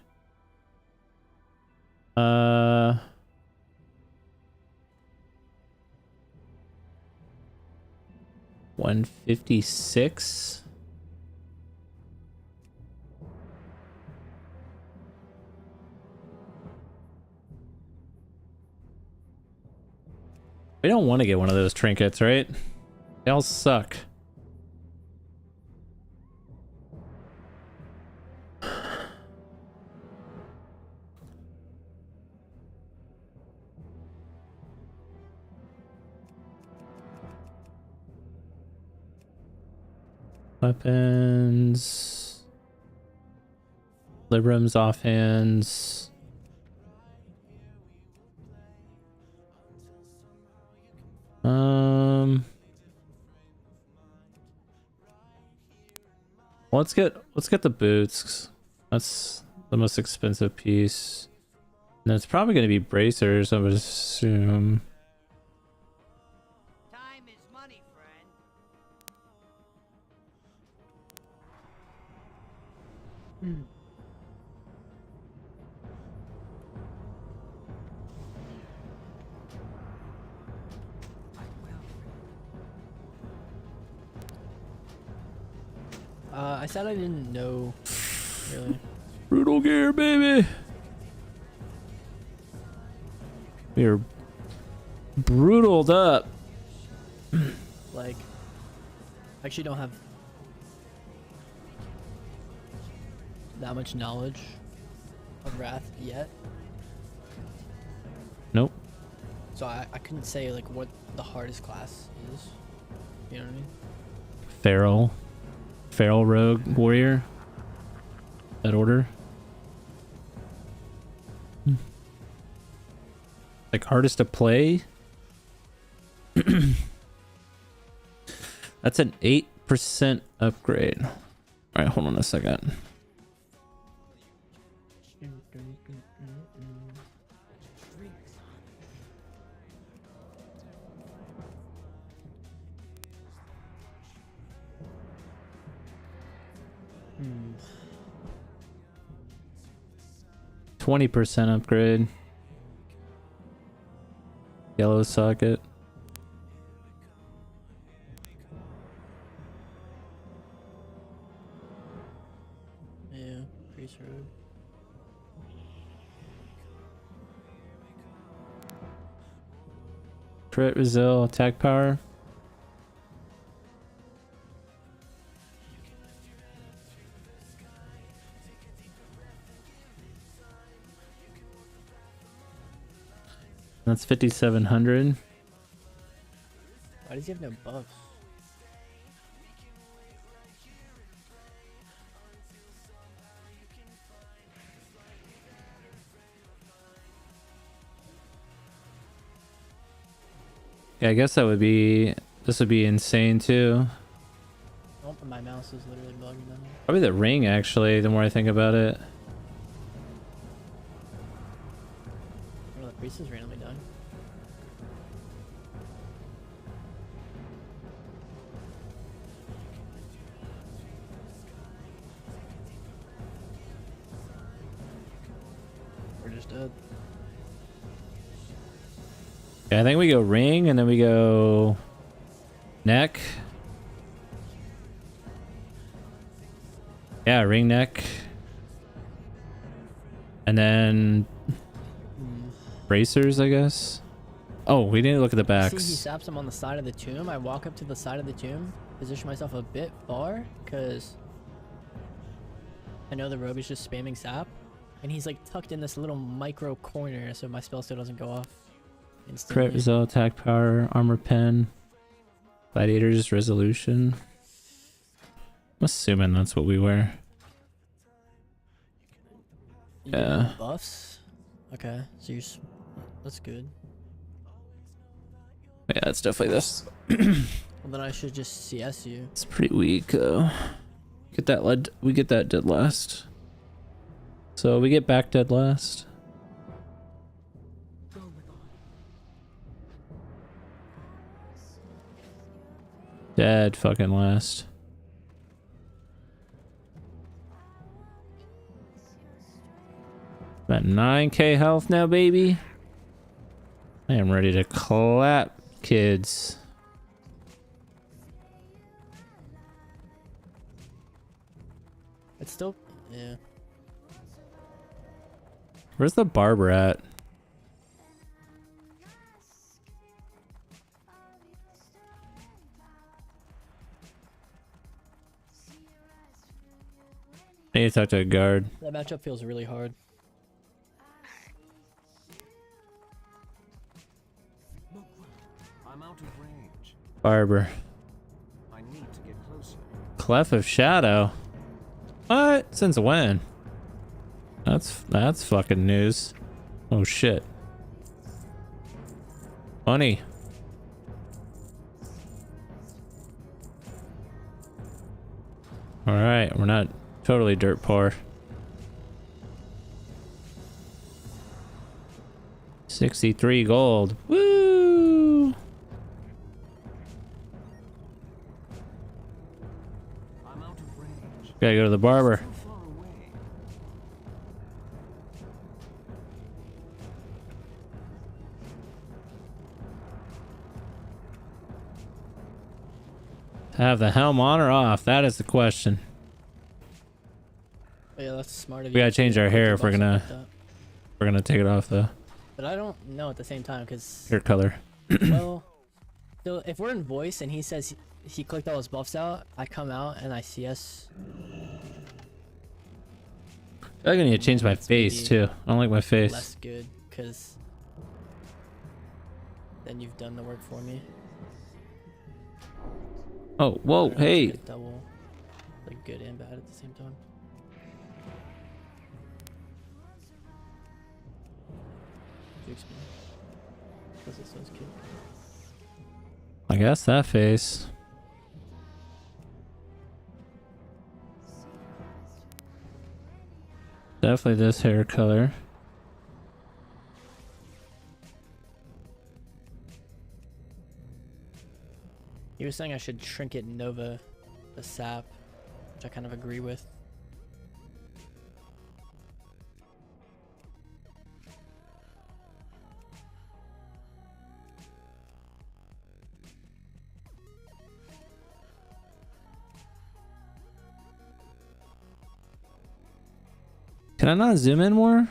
156. We don't want to get one of those trinkets, right? They all suck. Weapons. Librams offhands. Let's get the boots. That's the most expensive piece. And it's probably going to be bracers, I would assume. Time is money, friend. I said I didn't know, really. Brutal gear, baby. We are brutaled up. Like, I actually don't have that much knowledge of Wrath yet. Nope. So I couldn't say like what the hardest class is. You know what I mean? Feral rogue warrior. That order. Like hardest to play. That's an 8% upgrade. All right, hold on a second. Hmm. 20% upgrade. Yellow socket. Yeah, Priest Road. Crit, Resil, attack power. That's 5,700. Why does he have no buffs? Yeah, I guess that would be. This would be insane too. Oh, my mouse is literally bugging now. Probably the ring, actually. The more I think about it. Oh, the priest is randomly dying. just dead. Yeah, I think we go ring and then we go neck. Yeah, ring neck. And then bracers, I guess. Oh, we didn't look at the See, he backs. saps him on the side of the tomb. I walk up to the side of the tomb, position myself a bit far, because I know the rogue is just spamming sap. And he's like tucked in this little micro corner, so my spell still doesn't go off instantly. Crit result, attack power, armor pen, gladiator's resolution. I'm assuming that's what we wear. You get Yeah. buffs? Okay, so you're... That's good. Yeah, it's definitely this. Well, then I should just CS you. It's pretty weak. Get that lead. We get that dead last. So we get back dead last. Dead fucking last. At 9k health now, baby. I am ready to clap, kids. It's still... Yeah. Where's the barber at? I need to talk to a guard. That matchup feels really hard. I'm out of range. Barber. I need to get closer. Clef of Shadow. What? Since when? That's fucking news. Oh shit. Funny. Alright, we're not totally dirt poor. 63 gold. Woo! I'm out of range. Gotta go to the barber. Too far away. Have the helm on or off? That is the question. Oh, yeah, that's smart of you. We gotta change our hair if we're Like gonna that. take it off though. But I don't know at the same time, because... Hair color. Well, so if we're in voice and he says he clicked all his buffs out, I come out and I CS. I feel like I need to change my face too. I don't like my face. Less good, because then you've done the work for me. Oh, whoa, hey. Like double, like good and bad at the same time. Because it says kid. I guess that face. Definitely this hair color. He was saying I should trinket Nova the sap, which I kind of agree with. Can I not zoom in more?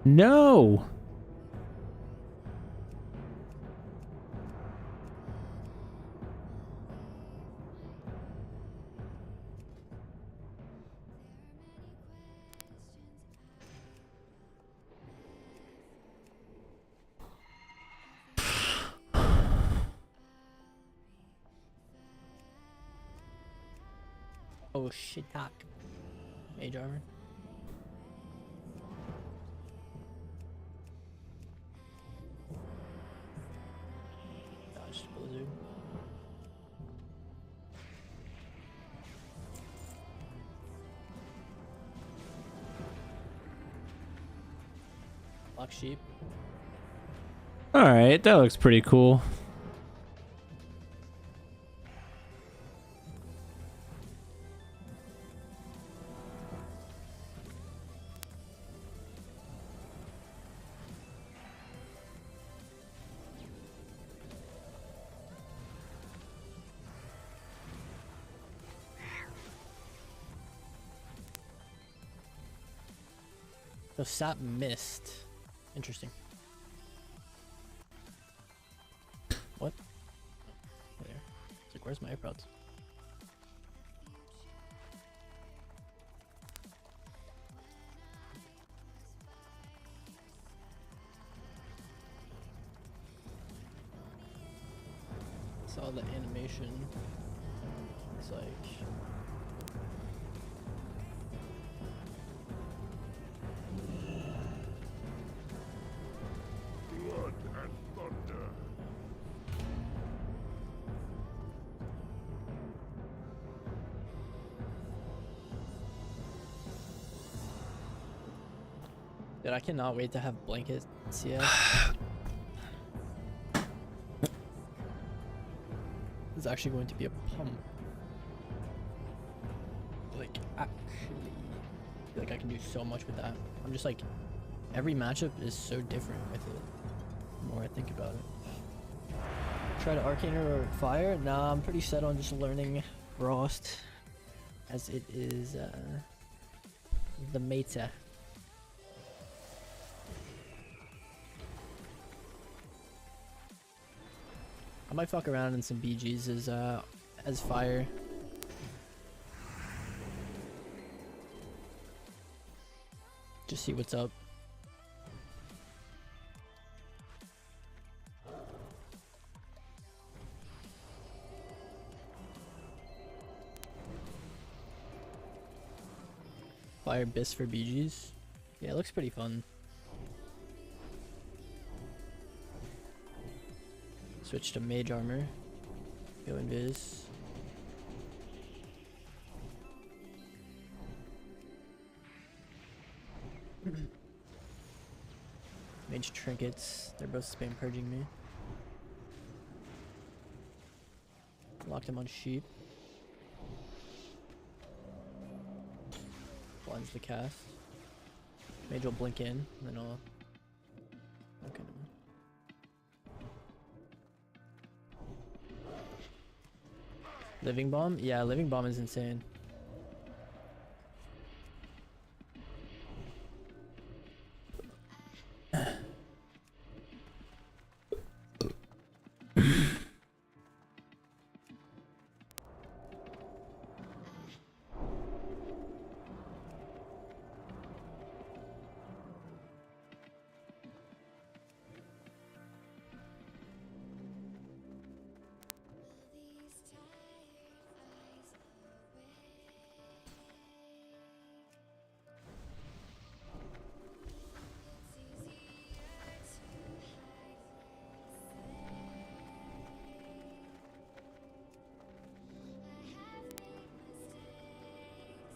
No. Oh shit, doc. Mage armor. Dodge blizzard. Black sheep. All right, that looks pretty cool. So sap mist. Interesting. What? Oh, there. It's like, where's my AirPods? Saw the animation. It's like. Blood and thunder. Dude, I cannot wait to have blanket CS. It's actually going to be a pump. Like, actually, I feel like I can do so much with that. I'm just like, every matchup is so different with it. The more I think about it. Try to arcane or fire? Nah, I'm pretty set on just learning frost, as it is the meta. I might fuck around in some BGs as fire. Just see what's up. Fire Bis for BGs. Yeah, it looks pretty fun. Switch to mage armor. Go invis. Mage trinkets. They're both spam purging me. Locked him on sheep. Blinds the cast. Mage will blink in, and then I'll. Okay. Living Bomb? Yeah, Living Bomb is insane.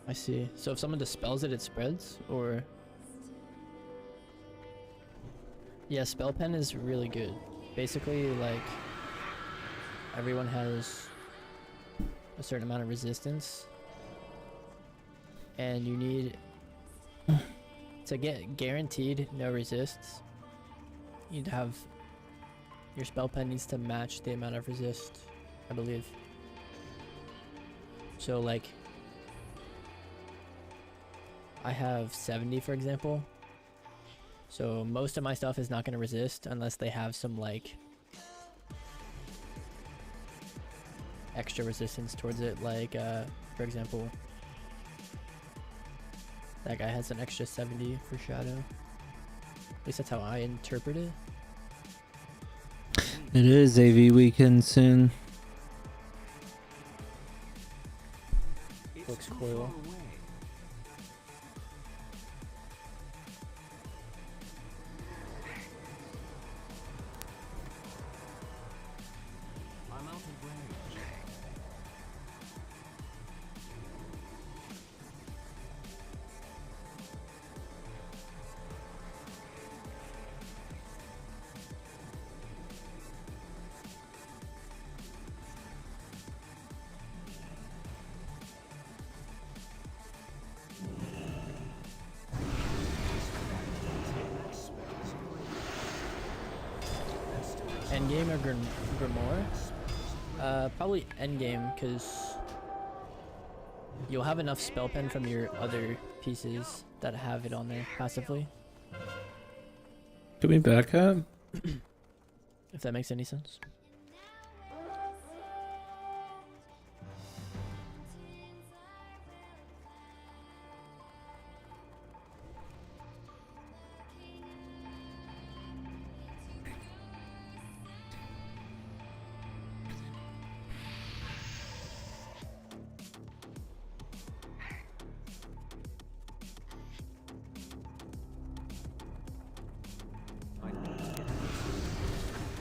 I see. So if someone dispels it, it spreads, or? Yeah, spell pen is really good. Basically, like, everyone has a certain amount of resistance, and you need to get guaranteed no resists. You'd have your spell pen needs to match the amount of resist, I believe. So like, I have 70, for example. So most of my stuff is not going to resist unless they have some like extra resistance towards it. Like, for example, that guy has an extra 70 for Shadow. At least that's how I interpret it. It is AV weekend soon. Cool. Looks cool. I'm out of range. Endgame or Grimoire? Probably endgame, because you'll have enough spell pen from your other pieces that have it on there passively. Can we back up? If that makes any sense.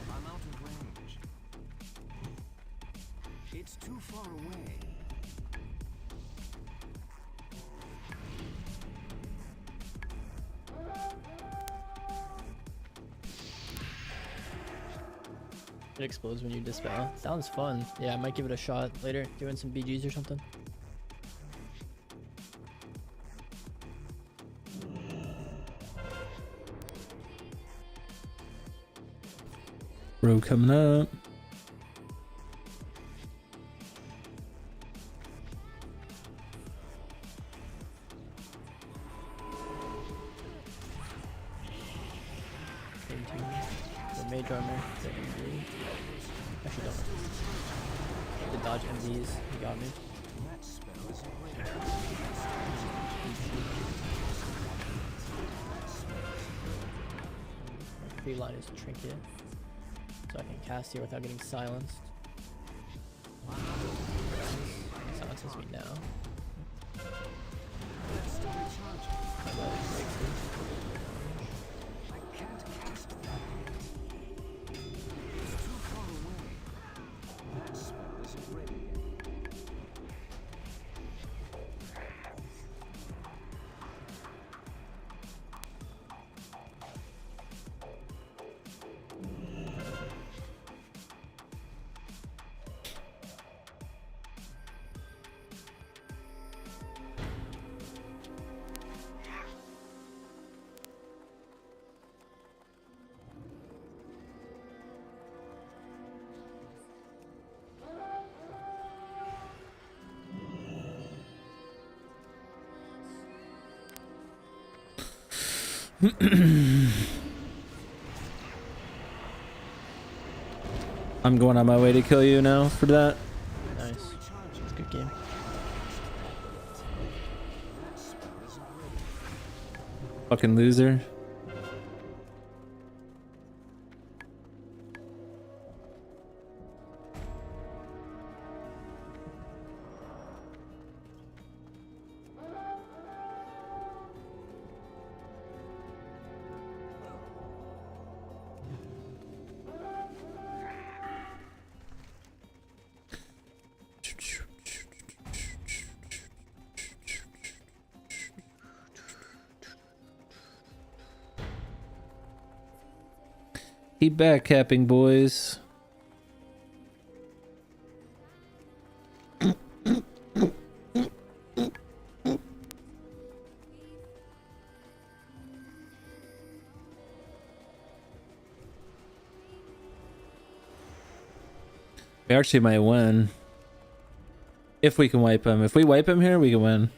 I'm out of range. It's too far away. It explodes when you dispel. Sounds fun. Yeah, I might give it a shot later, doing some BGs or something. Bro coming up. The mage armor, the MD. Actually, don't. The dodge MDs, he got me. That spell is ready. My pre-line is trinket, so I can cast here without getting silenced. Silences me now. That's still recharging. I can't cast that. It's too far away. That spell isn't ready yet. I'm going on my way to kill you now for that. Nice. It's a good game. Fucking loser. Keep back capping, boys. We actually might win. If we can wipe him. If we wipe him here, we can win.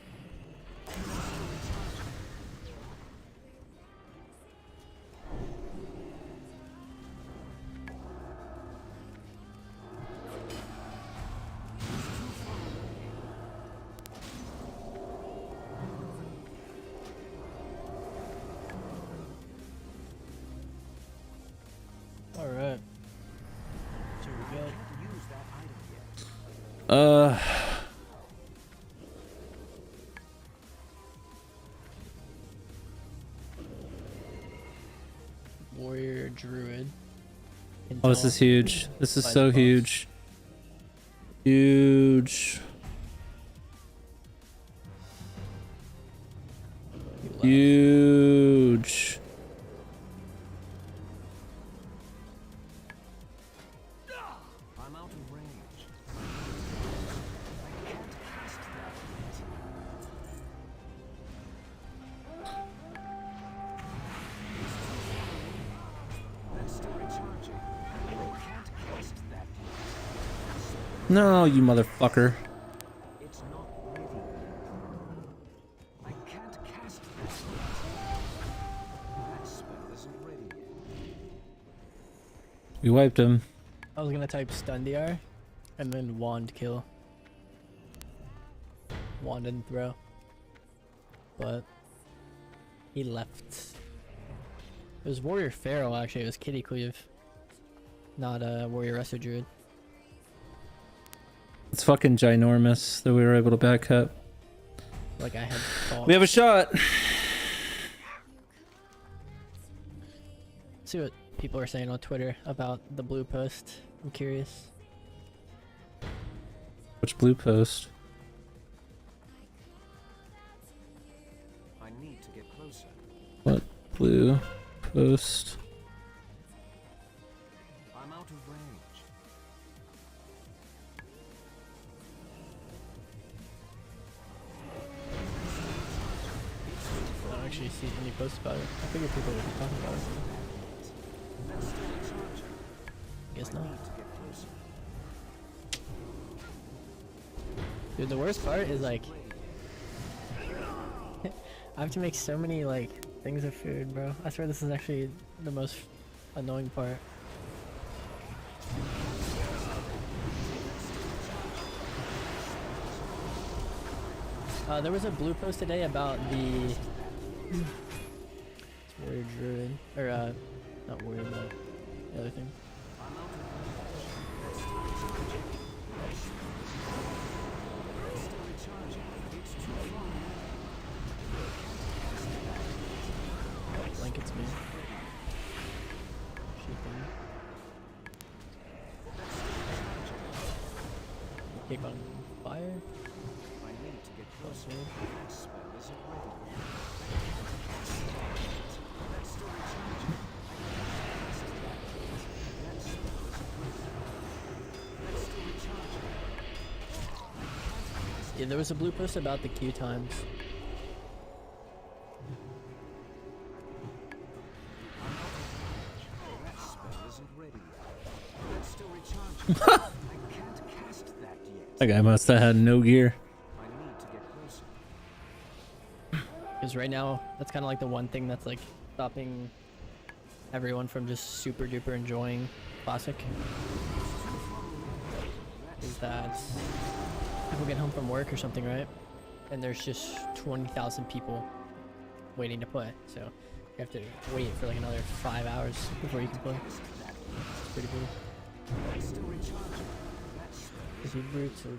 Alright. Here we go. warrior druid. Oh, this is huge. This is Buys so buffs. huge. Huge. Huge. I'm out of range. I can't cast that yet. That's still recharging. I can't cast that yet. No, you motherfucker. It's not ready. I can't cast that yet. That spell isn't ready yet. We wiped him. I was gonna type stun DR and then wand kill. Wand and throw. But he left. It was warrior feral actually, it was kitty cleave. Not a warrior resto druid. It's fucking ginormous that we were able to back up. Like I had thought. We have a shot. See what people are saying on Twitter about the blue post. I'm curious. Which blue post? I need to get closer. What blue post? I'm out of range. I don't actually see any posts about it. I figured people would be talking about it. That's still recharging. Guess I not. need to get closer. Dude, the worst part is like I have to make so many like things of food, bro. I swear this is actually the most annoying part. There was a blue post today about the it's warrior druid or not warrior but the other thing. Blankets me. Shaking. Kick on fire. I need to get closer. That spell isn't ready. That's still recharging. That spell isn't ready. That's still recharging. Yeah, there was a blue post about the queue times. That spell isn't ready yet. That's still recharging. I can't cast that yet. That guy must have had no gear. I need to get closer. Because right now, that's kind of like the one thing that's like stopping everyone from just super duper enjoying Classic. Is that people get home from work or something, right? And there's just 20,000 people waiting to play. So you have to wait for like another 5 hours before you can play. It's pretty cool. That's still recharging. That spell Is he brutes or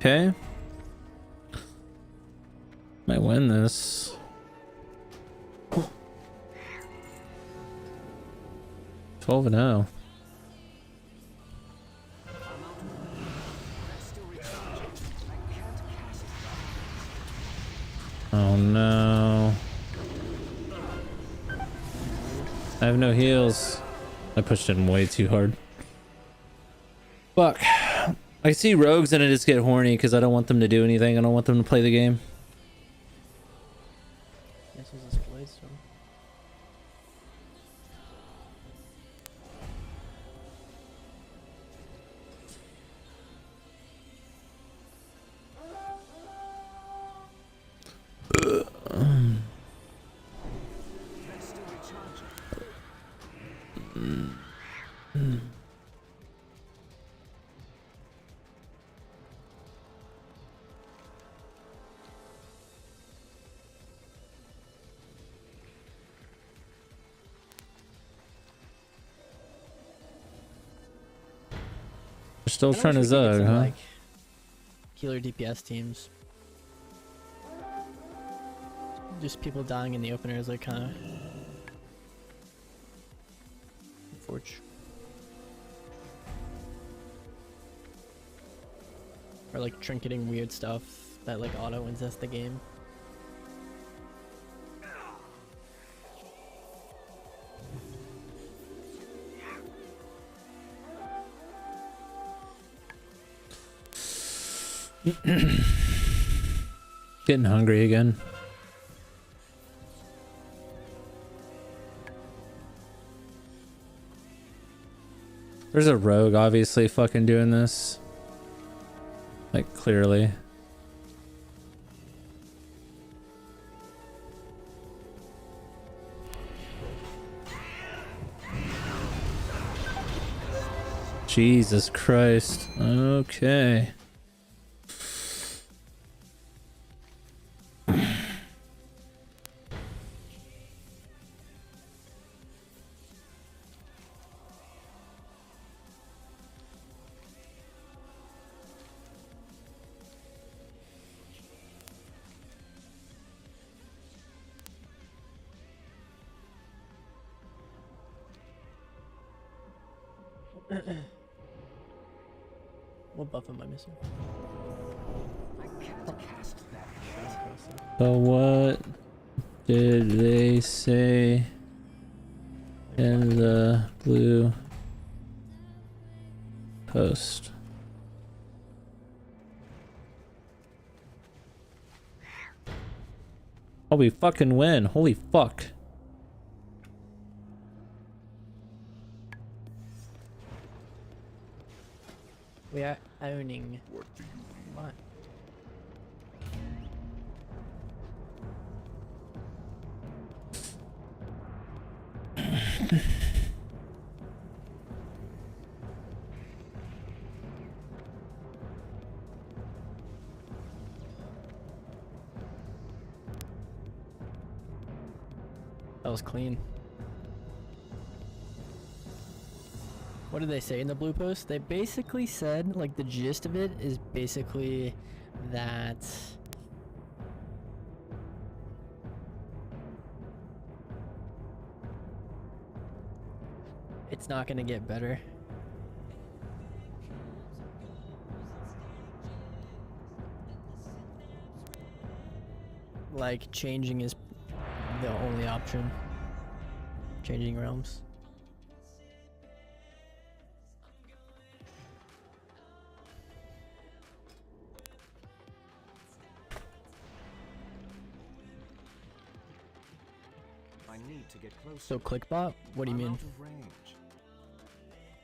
Okay. Might win this. Oh. 12-0. Oh no. I have no heals. I pushed in way too hard. Fuck. I see rogues and I just get horny because I don't want them to do anything. I don't want them to play the game. This was this place, so. That's still recharging. still I trying to wish we could get Zug, some, huh? like, healer DPS teams. Just people dying in the opener is like kind of unfortunate. Or like trinketing weird stuff that like auto wins the game. Getting hungry again. There's a rogue obviously fucking doing this. Like, clearly. Jesus Christ. Okay. What buff am I missing? So what did they say in the blue post? Oh, we fucking win. Holy fuck. We are owning. What do you mean? What? That was clean. What did they say in the blue post? They basically said, like, the gist of it is basically that it's not gonna get better. Like, changing is the only option. Changing realms. I need to get closer. So clickbot? What do you I'm mean? out of range.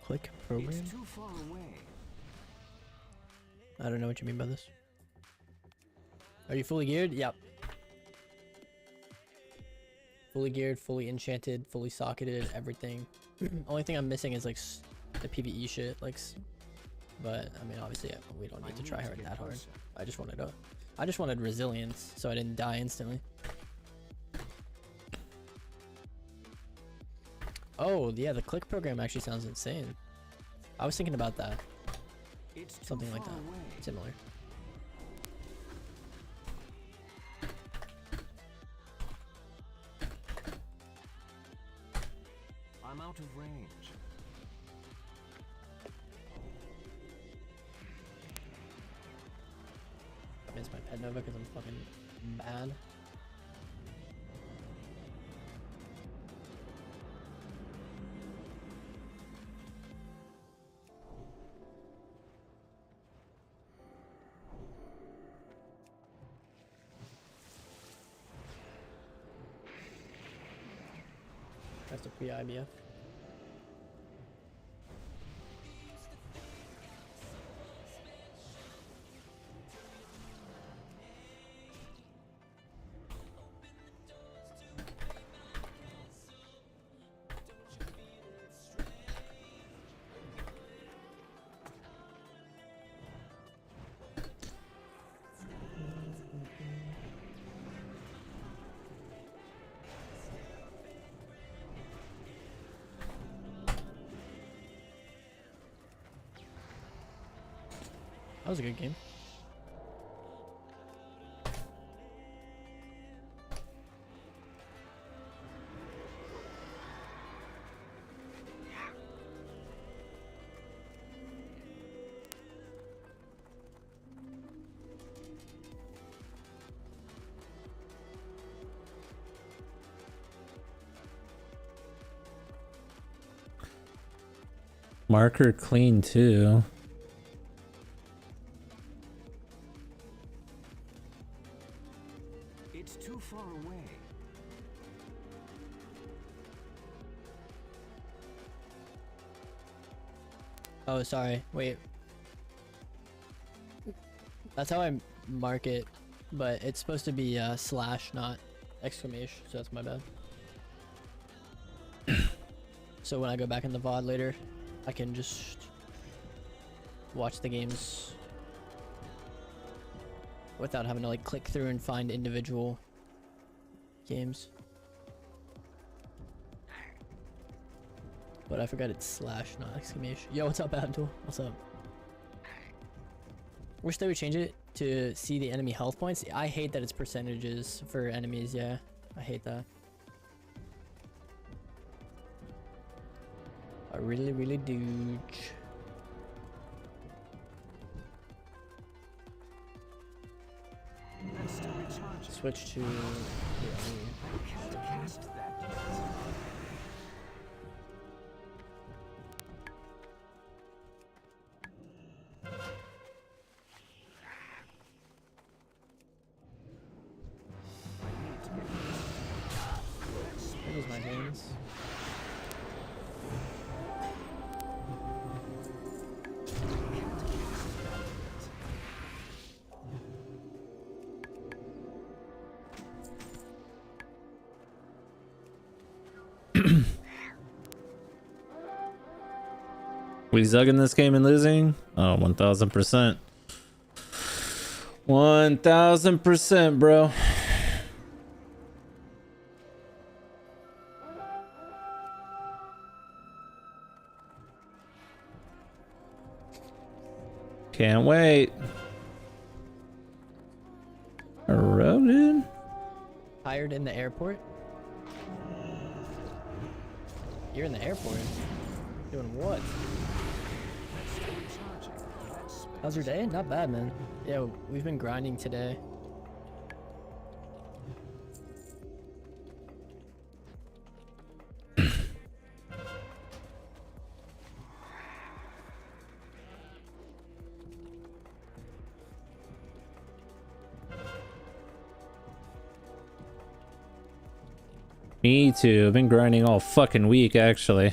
Click program? It's too far away. I don't know what you mean by this. Are you fully geared? Yep. Fully geared, fully enchanted, fully socketed, everything. Only thing I'm missing is like the PvE shit, like. But I mean, obviously, we don't need to try hard that hard. I just wanted resilience, so I didn't die instantly. Oh yeah, the click program actually sounds insane. I was thinking about that. Something like that, similar. I'm out of range. I missed my pet Nova because I'm fucking bad. That's a pre-IBF. That was a good game. Marker clean too. It's too far away. Oh, sorry. Wait. That's how I mark it, but it's supposed to be slash, not exclamation, so that's my bad. So when I go back in the VOD later, I can just watch the games without having to like click through and find individual games. But I forgot it's slash, not exclamation. Yo, what's up, Abdul? What's up? Wish they would change it to see the enemy health points. I hate that it's percentages for enemies, yeah. I hate that. I really, really do. That's still recharging. Switch to... I can't cast that yet. There goes my hands. We zugging this game and losing? Oh, 1000%. 1000%, bro. Can't wait. Eroded? Hired in the airport? You're in the airport? Doing what? How's your day? Not bad, man. Yeah, we've been grinding today. Me too. I've been grinding all fucking week, actually.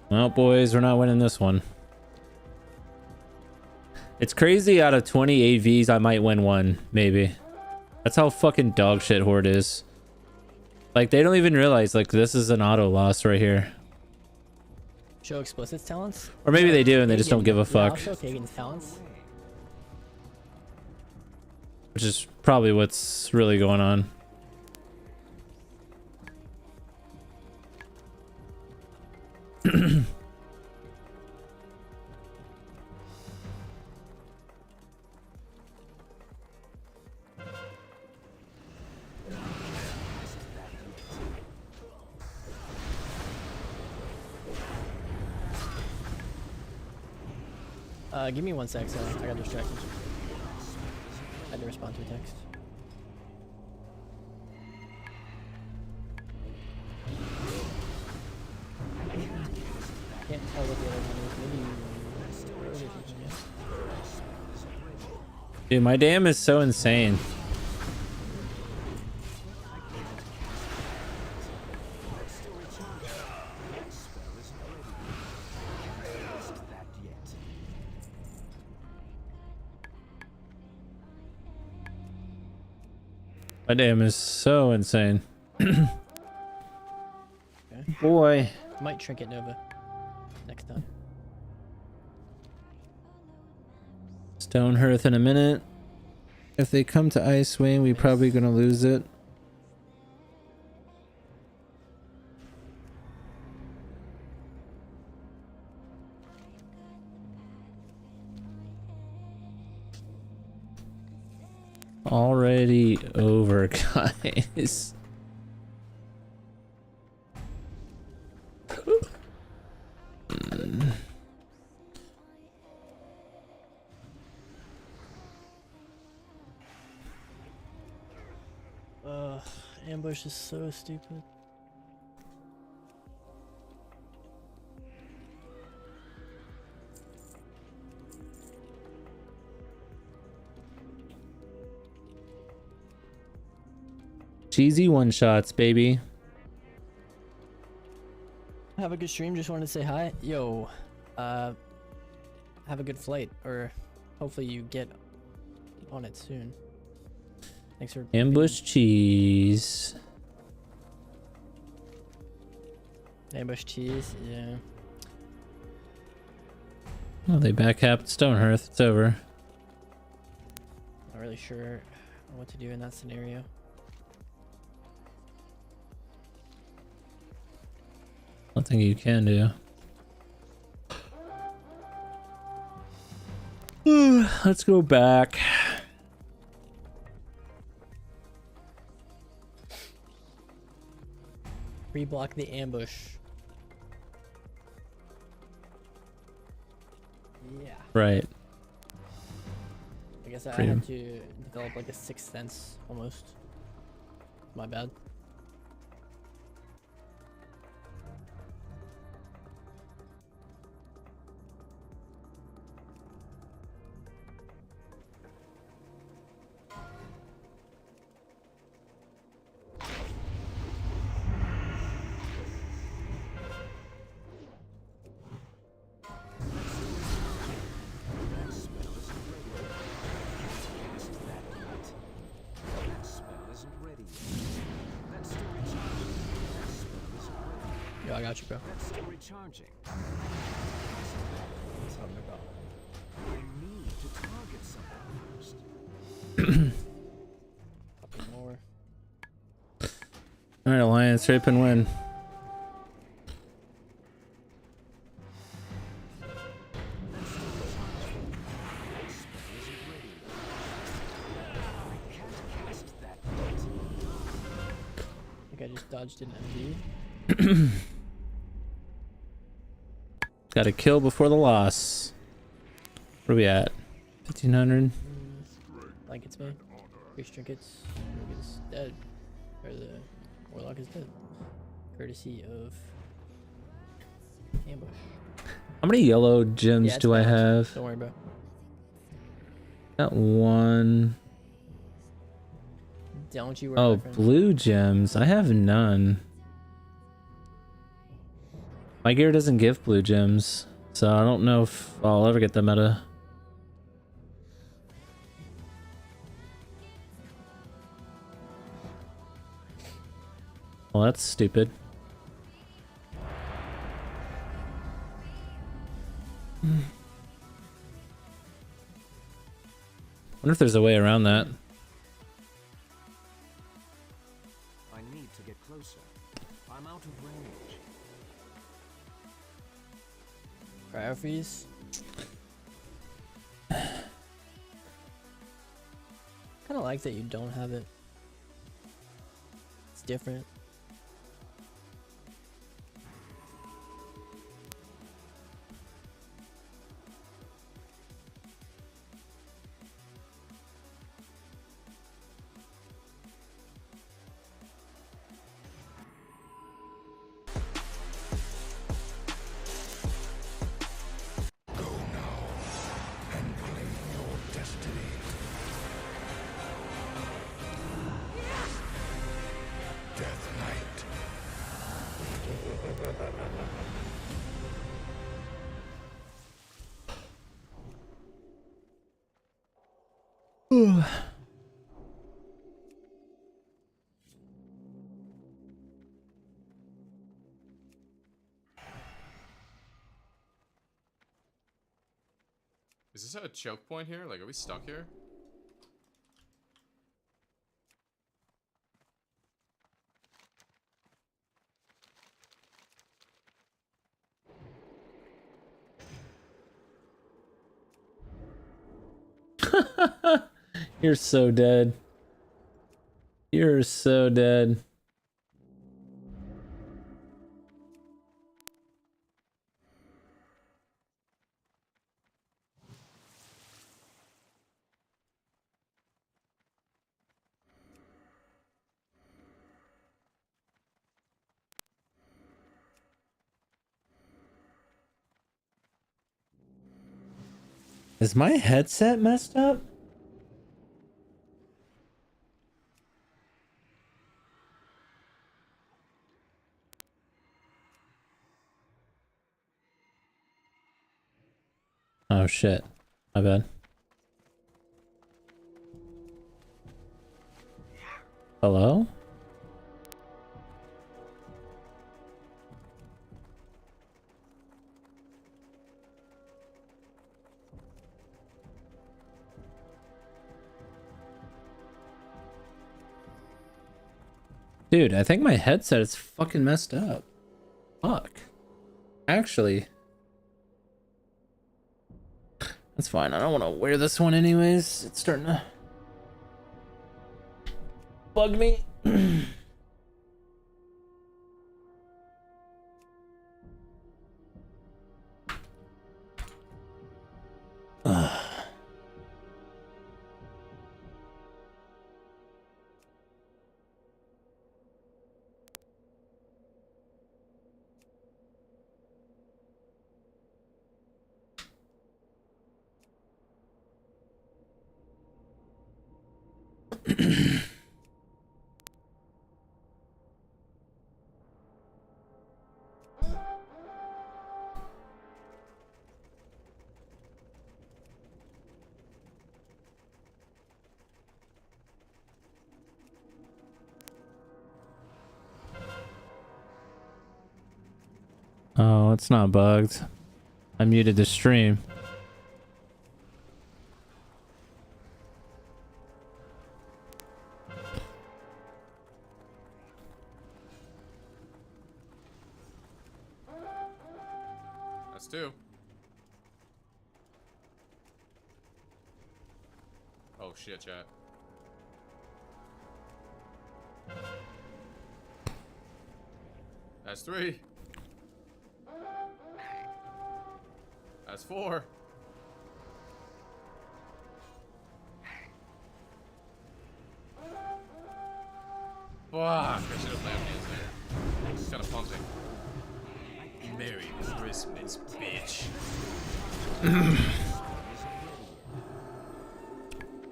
Well, boys, we're not winning this one. It's crazy, out of 20 AVs, I might win one, maybe. That's how fucking dog shit Horde is. Like, they don't even realize, like, this is an auto loss right here. Show Explicit's talents? Or maybe they do and they just don't give a Yeah, fuck. I'll show Kagan's talents. Which is probably what's really going on. Give me 1 sec, so I got distracted. I had to respond to a text. Can't tell what the other one is. Maybe... Dude, my dam is so insane. My dam is so insane. Okay. Boy. Might Trinket Nova next time. Stone Hearth in a minute. If they come to Icewing, we probably gonna lose it. already over, guys. Ambush is so stupid. Cheesy one shots, baby. Have a good stream. Just wanted to say hi. Yo, have a good flight, or hopefully you get on it soon. Thanks for Ambush cheese. Ambush cheese. Yeah. Oh, they backcapped Stonehearth. It's over. Not really sure what to do in that scenario. Nothing you can do. Let's go back. Reblock the ambush. Yeah. Right. I guess I Freedom. had to develop like a sixth sense almost. My bad. Yo, I got you, bro. That's still recharging. I need to target someone first. More. All right, Alliance, rape and win. I think I just dodged an MV. Got to kill before the loss. Where are we at? 1500. Blankets made. Priest trinkets. Rogue is dead. Or the warlock is dead. Courtesy of ambush. How many yellow gems Yeah, it's do I balanced. have? Don't worry, bro. Got one. Don't you worry, Oh, my friend. blue gems. I have none. My gear doesn't give blue gems, so I don't know if I'll ever get the meta. Well, that's stupid. Wonder if there's a way around that. I need to get closer. I'm out of range. Cryo freeze. Kind of like that you don't have it. It's different. Is this a choke point here? Like, are we stuck here? You're so dead. You're so dead. Is my headset messed up? Oh shit. My bad. Hello? Dude, I think my headset is fucking messed up. Fuck. Actually. That's fine. I don't want to wear this one anyways. It's starting to bug me. Oh, it's not bugged. I muted the stream. That's two. Oh shit, chat. That's three. That's four. Fuck, I should have played hands there. It's kind of pumping. Merry Christmas, bitch.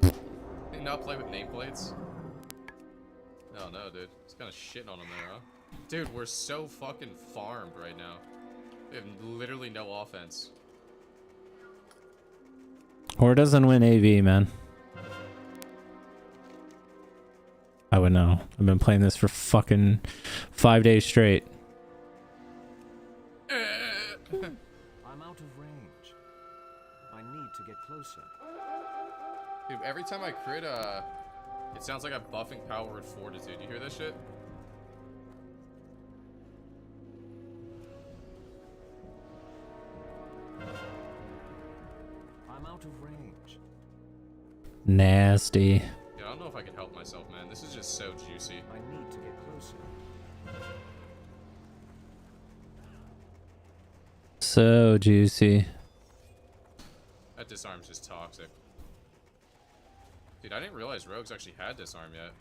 Did you not play with nameplates? No, no, dude. It's kind of shitting on them there, huh? Dude, we're so fucking farmed right now. We have literally no offense. Or doesn't win AV, man. I would know. I've been playing this for fucking 5 days straight. I'm out of range. I need to get closer. Dude, every time I crit, it sounds like I'm buffing power with fortitude. You hear this shit? I'm out of range. Nasty. Yeah, I don't know if I can help myself, man. This is just so juicy. I need to get closer. So juicy. That disarm's just toxic. Dude, I didn't realize rogues actually had disarm yet.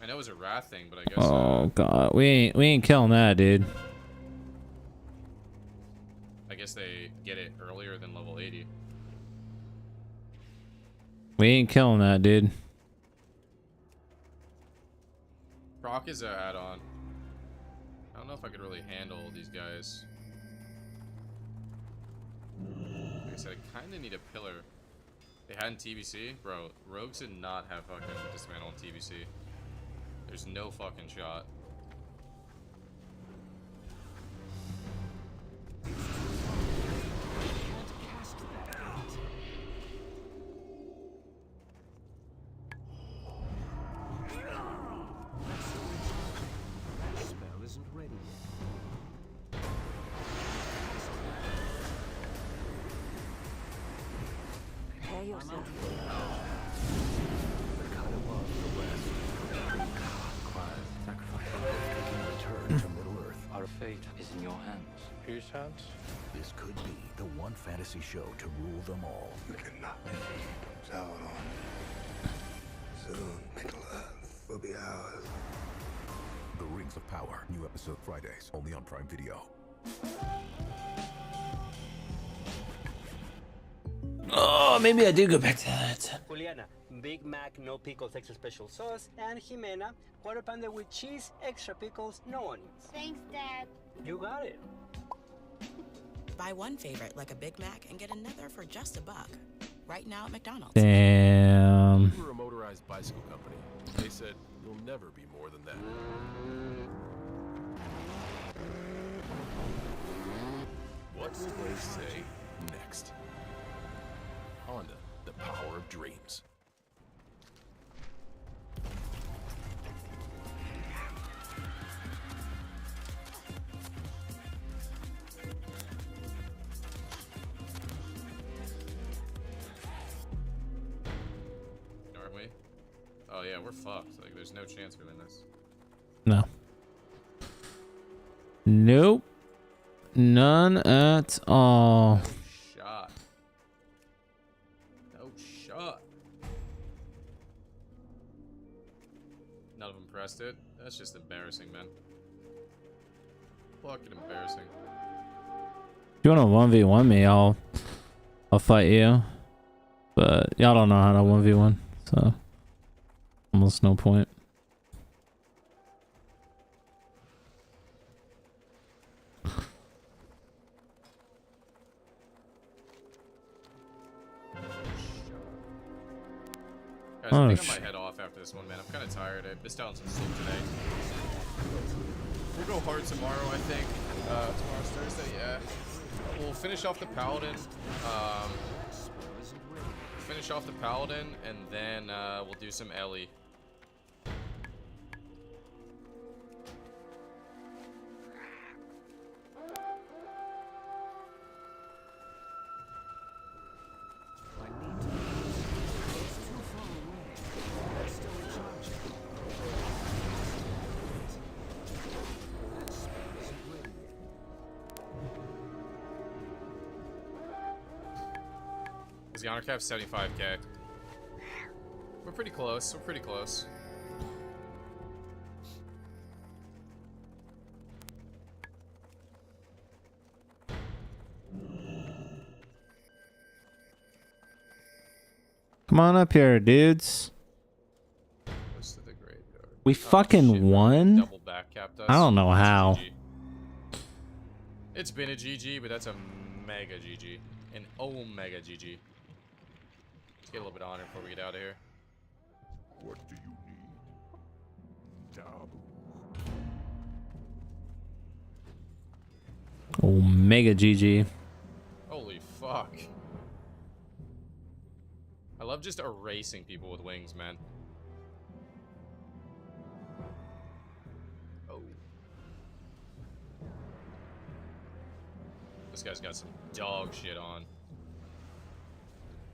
I know it was a wrath thing, but I guess. Oh god, we ain't killing that, dude. I guess they get it earlier than level 80. We ain't killing that, dude. Proc is an add-on. I don't know if I could really handle these guys. Like I said, I kind of need a pillar. They had in TBC? Bro, rogues did not have fucking dismantle in TBC. There's no fucking shot. That spell isn't ready yet. Prepare yourself. The cut above the west. fate is in your hands. Whose hands? This could be the one fantasy show to rule them all. Sauron. Soon, Middle-earth will be ours. The Rings of Power. New episode Fridays, only on Prime Video. Oh, maybe I do go back to that. Juliana, Big Mac, no pickles, extra special sauce. And Jimena, quarter pounder with cheese, extra pickles, no onions. Thanks, Dad. You got it. Buy one favorite like a Big Mac and get another for just $1. Right now at McDonald's. Damn. We were a motorized bicycle company. They said you'll never be more than that. What's the way say next? Honda, the power of dreams. Aren't we? Oh yeah, we're fucked. Like, there's no chance we win this. No. Nope. None at all. Shot. No shot. None of them pressed it. That's just embarrassing, man. Fucking embarrassing. If you want to 1v1 me, I'll fight you. But y'all don't know how to 1v1, so almost no point. Guys, I think I might head off after this one, man. I'm kind of tired. I missed out on some sleep today. We'll go hard tomorrow, I think. Tomorrow's Thursday, yeah. We'll finish off the Paladin. Finish off the Paladin, and then we'll do some Ellie. The honor cap's 75k. We're pretty close. We're pretty close. Come on up here, dudes. Close to the graveyard. We fucking won? Double back capped us. I don't know how. It's been a GG, but that's a mega GG. An omega GG. Let's get a little bit of honor before we get out of here. What do you need? Omega GG. Holy fuck. I love just erasing people with wings, man. Oh. This guy's got some dog shit on.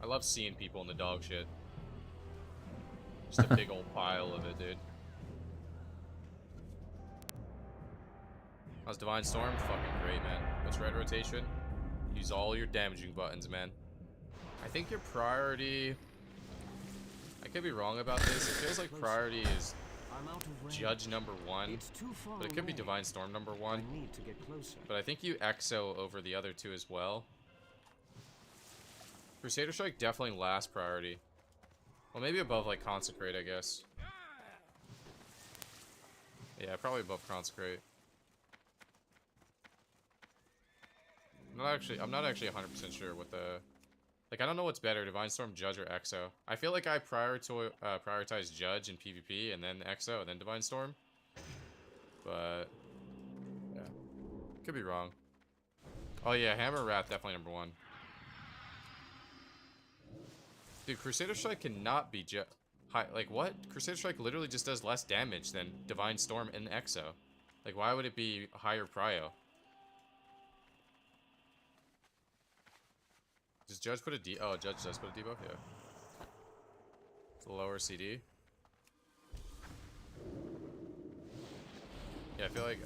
I love seeing people in the dog shit. Just a big old pile of it, dude. How's Divine Storm? Fucking great, man. What's red rotation? Use all your damaging buttons, man. I think your priority... I could be wrong about this. It feels like priority is Judge number 1. But it could be Divine Storm number 1. But I think you EXO over the other two as well. Crusader Strike definitely last priority. Well, maybe above, like, Consecrate, I guess. Yeah, probably above Consecrate. I'm not actually 100% sure what the... Like, I don't know what's better, Divine Storm, Judge, or EXO. I feel like I prioritize Judge in PvP, and then EXO, and then Divine Storm. But... yeah. Could be wrong. Oh yeah, Hammer Wrath, definitely number 1. Dude, Crusader Strike cannot be high. Like, what? Crusader Strike literally just does less damage than Divine Storm and EXO. Like, why would it be higher prio? Does Judge put a D? Oh, Judge does put a debuff? Yeah. It's a lower CD. Yeah, I feel like,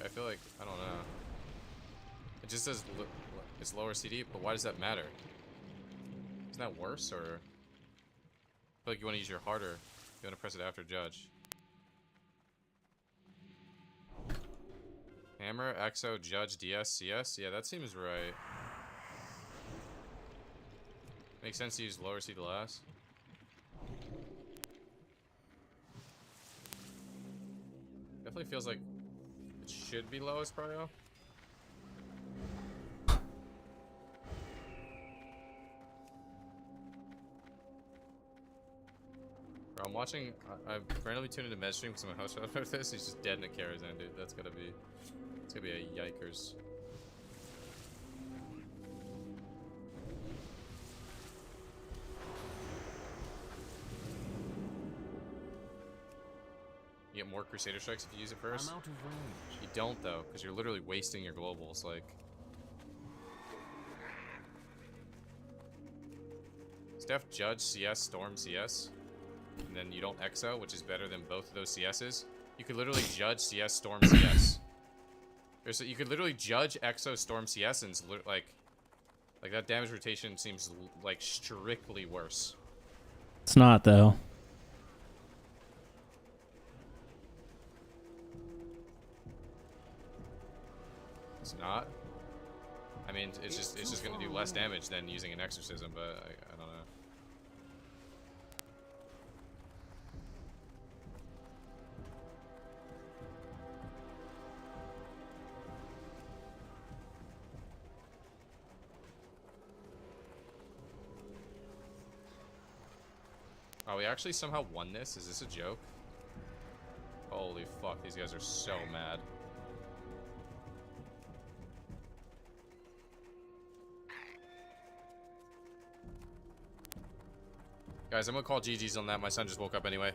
I don't know. just says it's lower CD, but why does that matter? Isn't that worse, or? I feel like you want to use your harder. You want to press it after judge. Hammer, EXO, judge, DS, CS. Yeah, that seems right. Makes sense to use lower CD last. Definitely feels like it should be lowest prio. Bro, I'm watching. I've randomly tuned into med stream because my host about this. He's just dead in a Karazhan, dude. That's gonna be. It's gonna be a yikers. You get more Crusader Strikes if you use it first? I'm out of range. You don't, though, because you're literally wasting your globals, like... Steph, Judge, CS, Storm, CS. And then you don't EXO, which is better than both of those CSs. You could literally Judge, CS, Storm, CS. You could literally Judge, EXO, Storm, CS, and like that damage rotation seems like strictly worse. It's not, though. It's not. I mean, it's just gonna do less damage than using an exorcism, but I don't know. Oh, we actually somehow won this? Is this a joke? Holy fuck, these guys are so mad. Guys, I'm gonna call GG's on that. My son just woke up anyway.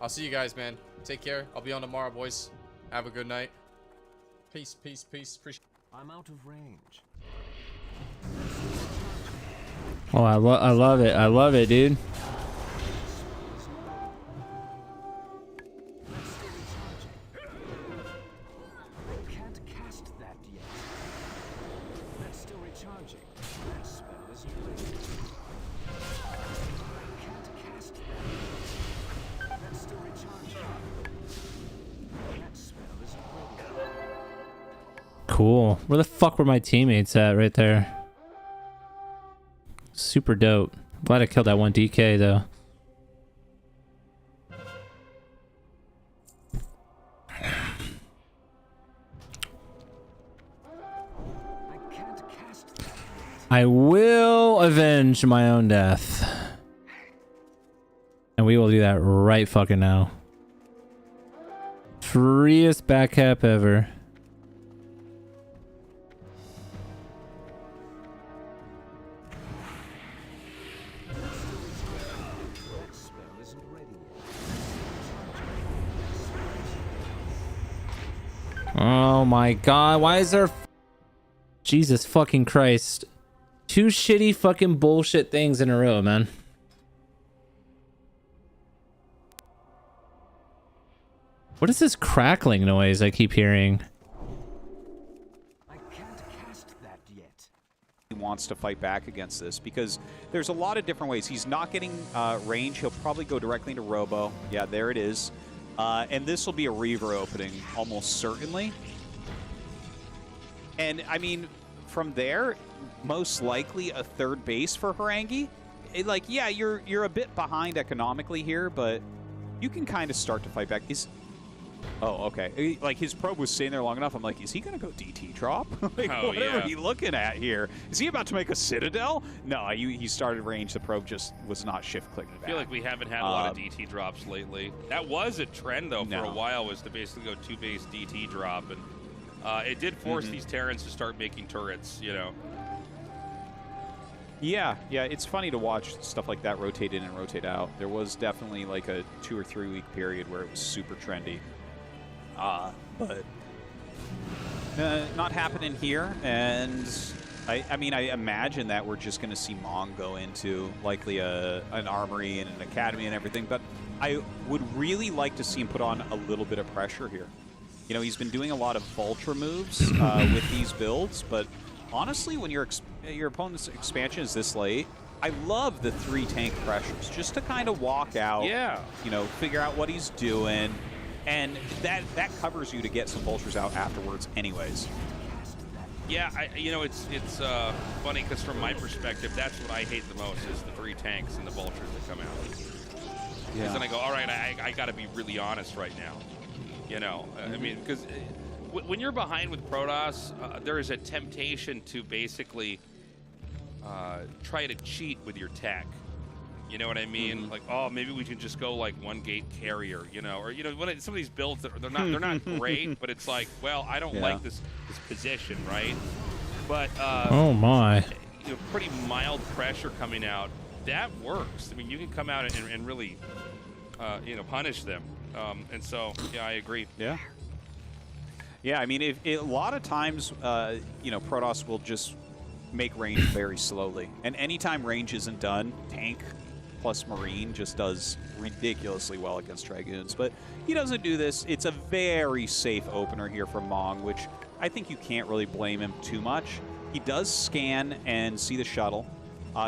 I'll see you guys, man. Take care. I'll be on tomorrow, boys. Have a good night. Peace, peace, peace. Appreciate. I'm out of range. Oh, I love it. I love it, dude. Can't cast that yet. That's still recharging. That spell isn't ready. Can't cast that. That's still recharging. That spell isn't ready. Cool. Where the fuck were my teammates at right there? Super dope. Glad I killed that one DK though. I will avenge my own death. And we will do that right fucking now. Freest back cap ever. Oh my god, why is there... Jesus fucking Christ. Two shitty fucking bullshit things in a row, man. What is this crackling noise I keep hearing? I can't cast that yet. He wants to fight back against this because there's a lot of different ways. He's not getting range. He'll probably go directly into Robo. Yeah, there it is. And this will be a Reaver opening, almost certainly. And, I mean, from there, most likely a third base for Harangi. Like, yeah, you're a bit behind economically here, but you can kind of start to fight back. Oh, okay. Like, his probe was staying there long enough. I'm like, is he going to go DT drop? Like, what are we looking at here? Is he about to make a Citadel? No, he started range. The probe just was not shift-clicking back. I feel like we haven't had a lot of DT drops lately. That was a trend, though, for a while, was to basically go two-base DT drop. And it did force these Terrans to start making turrets, you know. Yeah, it's funny to watch stuff like that rotate in and rotate out. There was definitely like a 2 or 3 week period where it was super trendy. But not happening here, and I mean, I imagine that we're just going to see Mong go into likely an armory and an academy and everything, but I would really like to see him put on a little bit of pressure here. You know, he's been doing a lot of Vultra moves with these builds, but honestly, when your opponent's expansion is this late, I love the 3 tank pressures just to kind of walk out. Yeah. You know, figure out what he's doing, and that covers you to get some vultures out afterwards, anyways. Yeah, it's funny because from my perspective, that's what I hate the most is the 3 tanks and the vultures that come out. Yeah. Because then I go, all right, I got to be really honest right now. You know, I mean, because when you're behind with Protoss, there is a temptation to basically try to cheat with your tech. You know what I mean? Like, oh, maybe we can just go like 1 gate carrier, you know, or some of these builds they're not great, but it's like, well, I don't like this position, right? But oh my, pretty mild pressure coming out that works. I mean, you can come out and really punish them, and so yeah, I agree. Yeah. Yeah, I mean, a lot of times, Protoss will just make range very slowly, and anytime range isn't done, tank plus Marine just does ridiculously well against Dragoons. But he doesn't do this. It's a very safe opener here from Mong, which I think you can't really blame him too much. He does scan and see the shuttle,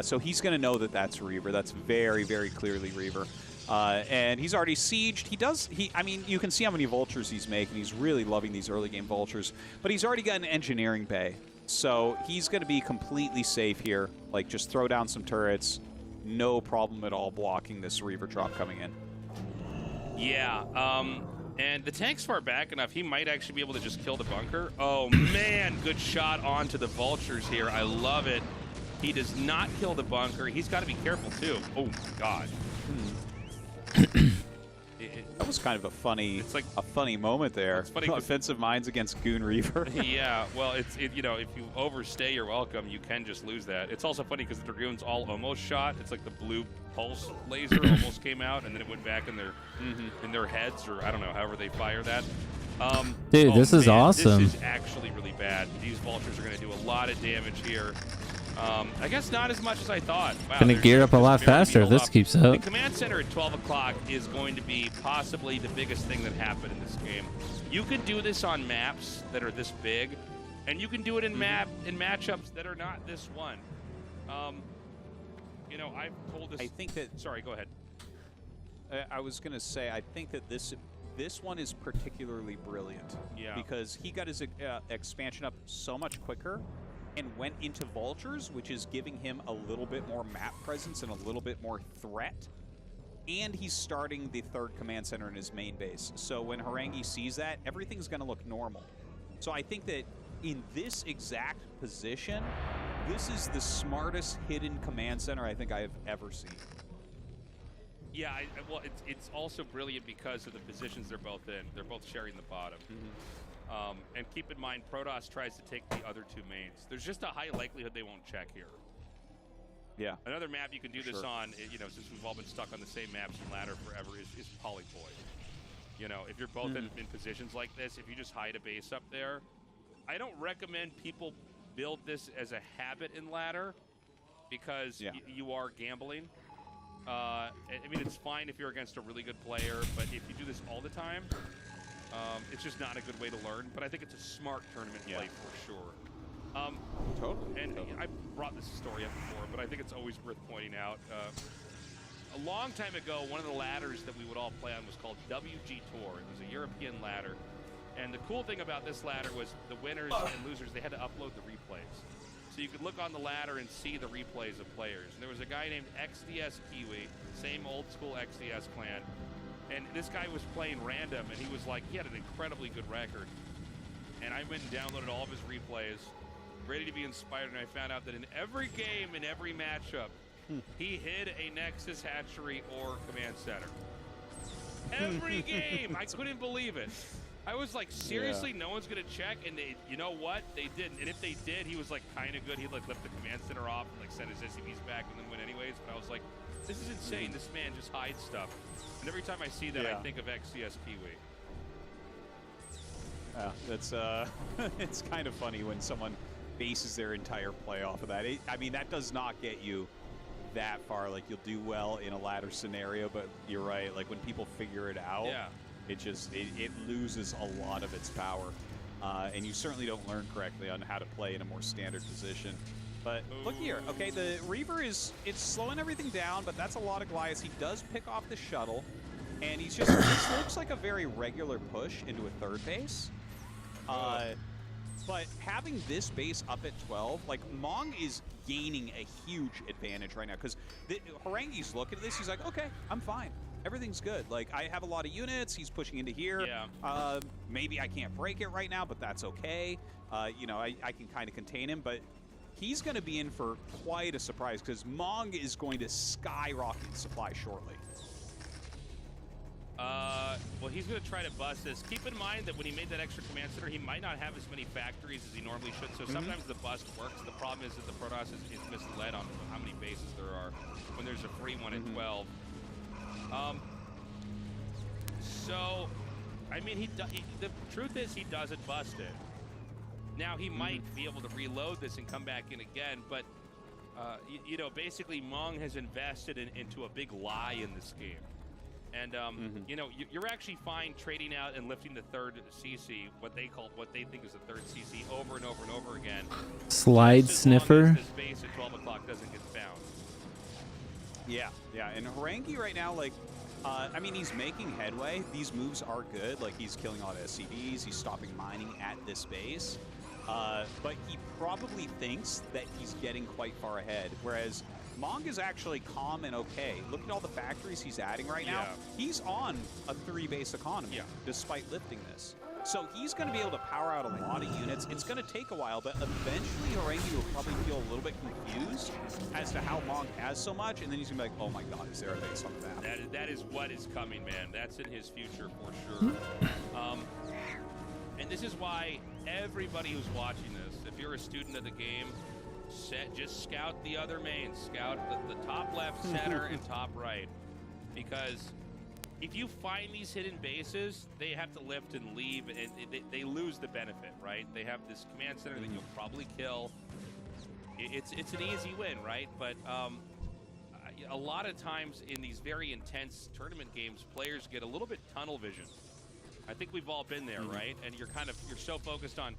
so he's going to know that that's Reaver. That's very, very clearly Reaver. And he's already sieged. I mean, you can see how many vultures he's making. He's really loving these early game vultures. But he's already got an engineering bay. So he's going to be completely safe here. Like, just throw down some turrets. No problem at all blocking this Reaver drop coming in. Yeah, and the tank's far back enough, he might actually be able to just kill the bunker. Oh, man, good shot onto the vultures here. I love it. He does not kill the bunker. He's got to be careful, too. Oh, my God. That was kind of a funny moment there. It's funny offensive minds against Goon Reaver. Yeah, well, if you overstay your welcome, you can just lose that. It's also funny because the Dragoons all almost shot. It's like the blue pulse laser almost came out, and then it went back in their heads, or I don't know, however they fire that. Dude, this is awesome. This is actually really bad. These vultures are going to do a lot of damage here. I guess not as much as I thought. Wow, Gonna gear up a lot faster if this keeps up. The command center at 12 o'clock is going to be possibly the biggest thing that happened in this game. You can do this on maps that are this big, and you can do it in matchups that are not this one. I've told this. I think that. Sorry, go ahead. I was gonna say I think that this one is particularly brilliant. Yeah. Because he got his expansion up so much quicker. And went into vultures, which is giving him a little bit more map presence and a little bit more threat. And he's starting the 3rd command center in his main base. So when Harangi sees that, everything's going to look normal. So I think that in this exact position, this is the smartest hidden command center I think I have ever seen. Yeah, well, it's also brilliant because of the positions they're both in. They're both sharing the bottom. And keep in mind, Protoss tries to take the other 2 mains. There's just a high likelihood they won't check here. Yeah. Another map you can do this on, since we've all been stuck on the same maps and ladder forever, is Polyploid. If you're both in positions like this, if you just hide a base up there, I don't recommend people build this as a habit in ladder because you are gambling. I mean, it's fine if you're against a really good player, but if you do this all the time, it's just not a good way to learn. But I think it's a smart tournament play for sure. Totally. And I brought this story up before, but I think it's always worth pointing out. A long time ago, one of the ladders that we would all play on was called WG Tour. It was a European ladder. And the cool thing about this ladder was the winners and losers, they had to upload the replays. So you could look on the ladder and see the replays of players. And there was a guy named XDS Kiwi, same old school XDS clan. And this guy was playing random, and he was like, he had an incredibly good record. And I went and downloaded all of his replays, ready to be inspired, and I found out that in every game, in every matchup, he hid a Nexus hatchery or command center. Every game! I couldn't believe it. I was like, seriously, no one's going to check? And you know what? They didn't. And if they did, he was like kind of good. He'd like lift the command center off and like send his SCVs back and then win anyways. But I was like, this is insane. This man just hides stuff. And every time I see that, I think of XCS Kiwi. Yeah, that's it's kind of funny when someone bases their entire play off of that. I mean, that does not get you that far. Like, you'll do well in a ladder scenario, but you're right. Like, when people figure it out, it just it loses a lot of its power. and you certainly don't learn correctly on how to play in a more standard position. But look here, okay, the Reaver it's slowing everything down, but that's a lot of Goliaths. He does pick off the shuttle, and he's just, this looks like a very regular push into a third base. But having this base up at 12, like, Mong is gaining a huge advantage right now, because Harangi's looking at this, he's like, okay, I'm fine. Everything's good. Like, I have a lot of units, he's pushing into here. Yeah. Maybe I can't break it right now, but that's okay. You know, I can kind of contain him, but he's going to be in for quite a surprise, because Mong is going to skyrocket supply shortly. Well, he's going to try to bust this. Keep in mind that when he made that extra command center, he might not have as many factories as he normally should, so sometimes the bust works. The problem is that the Protoss is misled on how many bases there are when there's a free one at 12. So, I mean, the truth is he doesn't bust it. Now, he might be able to reload this and come back in again, but, you know, basically Mong has invested into a big lie in this game. And, you know, you're actually fine trading out and lifting the third CC, what they think is the third CC, over and over and over again. Slide sniffer. This base at 12 o'clock doesn't get found. Yeah, yeah, and Harangi right now, like, I mean, he's making headway. These moves are good. Like, he's killing a lot of SCVs. He's stopping mining at this base. But he probably thinks that he's getting quite far ahead, whereas Mong is actually calm and okay. Look at all the factories he's adding right now. He's on a 3-base economy, despite lifting this. So he's going to be able to power out a lot of units. It's going to take a while, but eventually Harangi will probably feel a little bit confused as to how Mong has so much, and then he's going to be like, oh my god, is there a base on the map? That is what is coming, man. That's in his future for sure. And this is why everybody who's watching this, if you're a student of the game, just scout the other mains. Scout the top left, center, and top right. Because if you find these hidden bases, they have to lift and leave, and they lose the benefit, right? They have this command center that you'll probably kill. It's an easy win, right? But a lot of times in these very intense tournament games, players get a little bit tunnel vision. I think we've all been there, right? And you're so focused on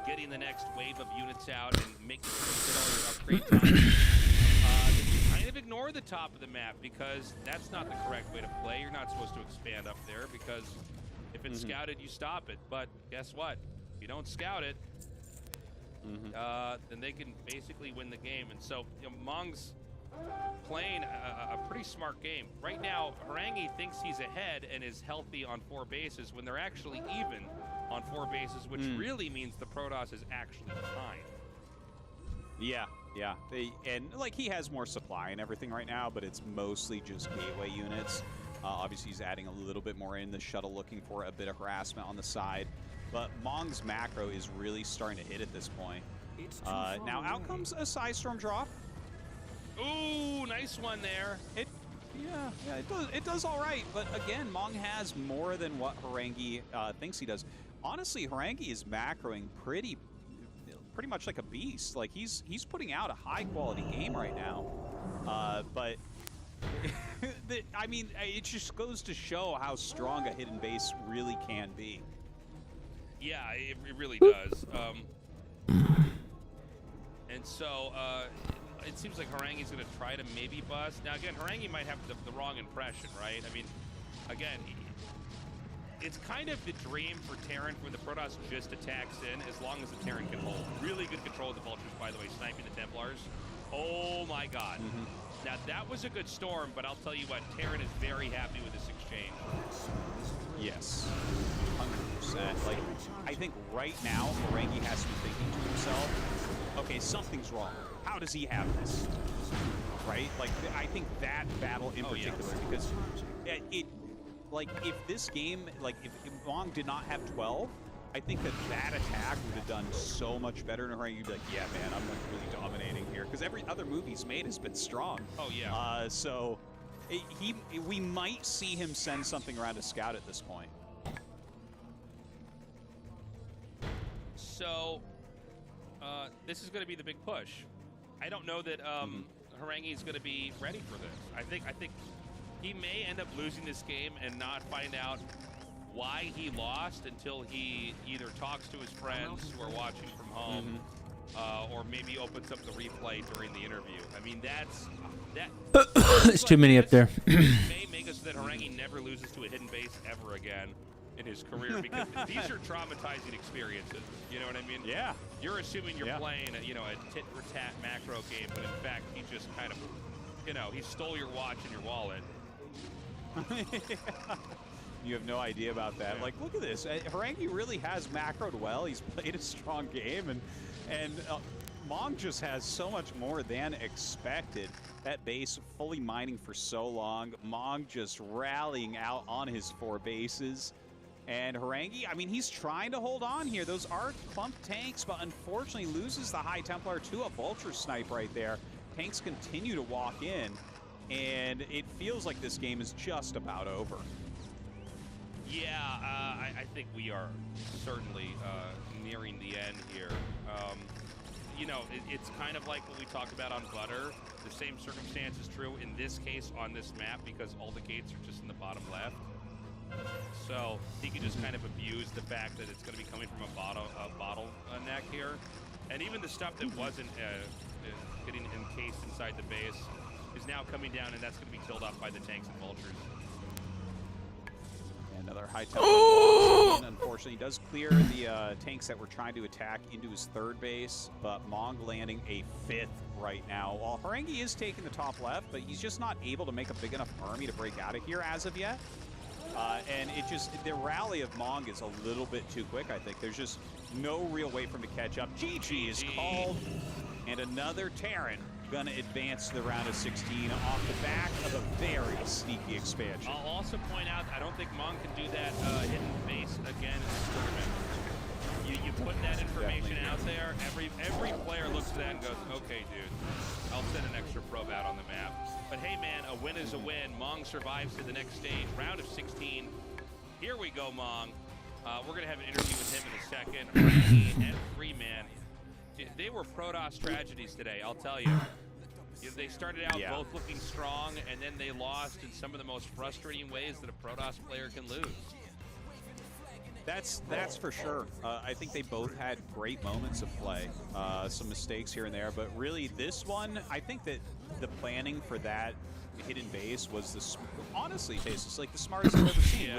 getting the next wave of units out and making sure you get all your upgrade time. You kind of ignore the top of the map, because that's not the correct way to play. You're not supposed to expand up there, because if it's scouted, you stop it. But guess what? If you don't scout it, then they can basically win the game. And so, you know, Mong's playing a pretty smart game. Right now, Harangi thinks he's ahead and is healthy on 4 bases when they're actually even on 4 bases, which really means the Protoss is actually behind. Yeah, yeah. And, like, he has more supply and everything right now, but it's mostly just gateway units. Obviously, he's adding a little bit more in the shuttle, looking for a bit of harassment on the side. But Mong's macro is really starting to hit at this point. Now, out comes a Psystorm drop. Ooh, nice one there. It does all right, but again, Mong has more than what Harangi thinks he does. Honestly, Harangi is macroing pretty much like a beast. Like, he's putting out a high quality game right now. But I mean, it just goes to show how strong a hidden base really can be. Yeah, it really does. And so it seems like Harangi's going to try to maybe bust. Now, again, Harangi might have the wrong impression, right? I mean, again, it's kind of the dream for Terran when the Protoss just attacks in, as long as the Terran can hold. Really good control of the Vultures, by the way, sniping the Templars. Oh my god. Now, that was a good storm, but I'll tell you what, Terran is very happy with this exchange. Yes, 100%. Like, I think right now, Harangi has to be thinking to himself, okay, something's wrong. How does he have this? Right? Like, I think that battle in particular, because like, if this game, like, if Mong did not have 12, I think that attack would have done so much better, and Harangi would be like, yeah, man, I'm, like, really dominating here, because every other move he's made has been strong. Oh, yeah. So, we might see him send something around to scout at this point. So, this is going to be the big push. I don't know that Harangi is going to be ready for this. I think he may end up losing this game and not find out why he lost until he either talks to his friends who are watching from home, or maybe opens up the replay during the interview. I mean, There's too many up there. may make us so that Harangi never loses to a hidden base ever again in his career, because these are traumatizing experiences. You know what I mean? Yeah. You're assuming you're playing a, a tit-for-tat macro game, but in fact, he just kind of, he stole your watch and your wallet. You have no idea about that. Yeah. Like, look at this. Harangi really has macroed well. He's played a strong game, and Mong just has so much more than expected. That base fully mining for so long. Mong just rallying out on his 4 bases. And Harangi, I mean, he's trying to hold on here. Those are clump tanks, but unfortunately loses the High Templar to a Vulture snipe right there. Tanks continue to walk in, and it feels like this game is just about over. Yeah, I think we are certainly nearing the end here. It's kind of like what we talked about on Butter. The same circumstance is true in this case on this map, because all the gates are just in the bottom left. So he can just kind of abuse the fact that it's going to be coming from a bottleneck here. And even the stuff that wasn't getting encased inside the base is now coming down, and that's going to be killed off by the tanks and vultures. Another high tempo. Unfortunately, he does clear the tanks that were trying to attack into his 3rd base, but Mong landing a 5th right now. While Harangi is taking the top left, but he's just not able to make a big enough army to break out of here as of yet. And the rally of Mong is a little bit too quick, I think. There's just no real way for him to catch up. GG is called, and another Terran gonna advance to the round of 16 off the back of a very sneaky expansion. I'll also point out, I don't think Mong can do that hidden base again in this tournament. You put that information out there, every player looks at that and goes, okay, dude, I'll send an extra probe out on the map. But hey, man, a win is a win. Mong survives to the next stage, round of 16. Here we go, Mong. We're going to have an interview with him in a second. Randy and Freeman, they were Protoss tragedies today, I'll tell you. They started out both looking strong, and then they lost in some of the most frustrating ways that a Protoss player can lose. That's for sure. I think they both had great moments of play. Some mistakes here and there, but really this one, I think that the planning for that hidden base was honestly, Tastes like the smartest I've ever seen.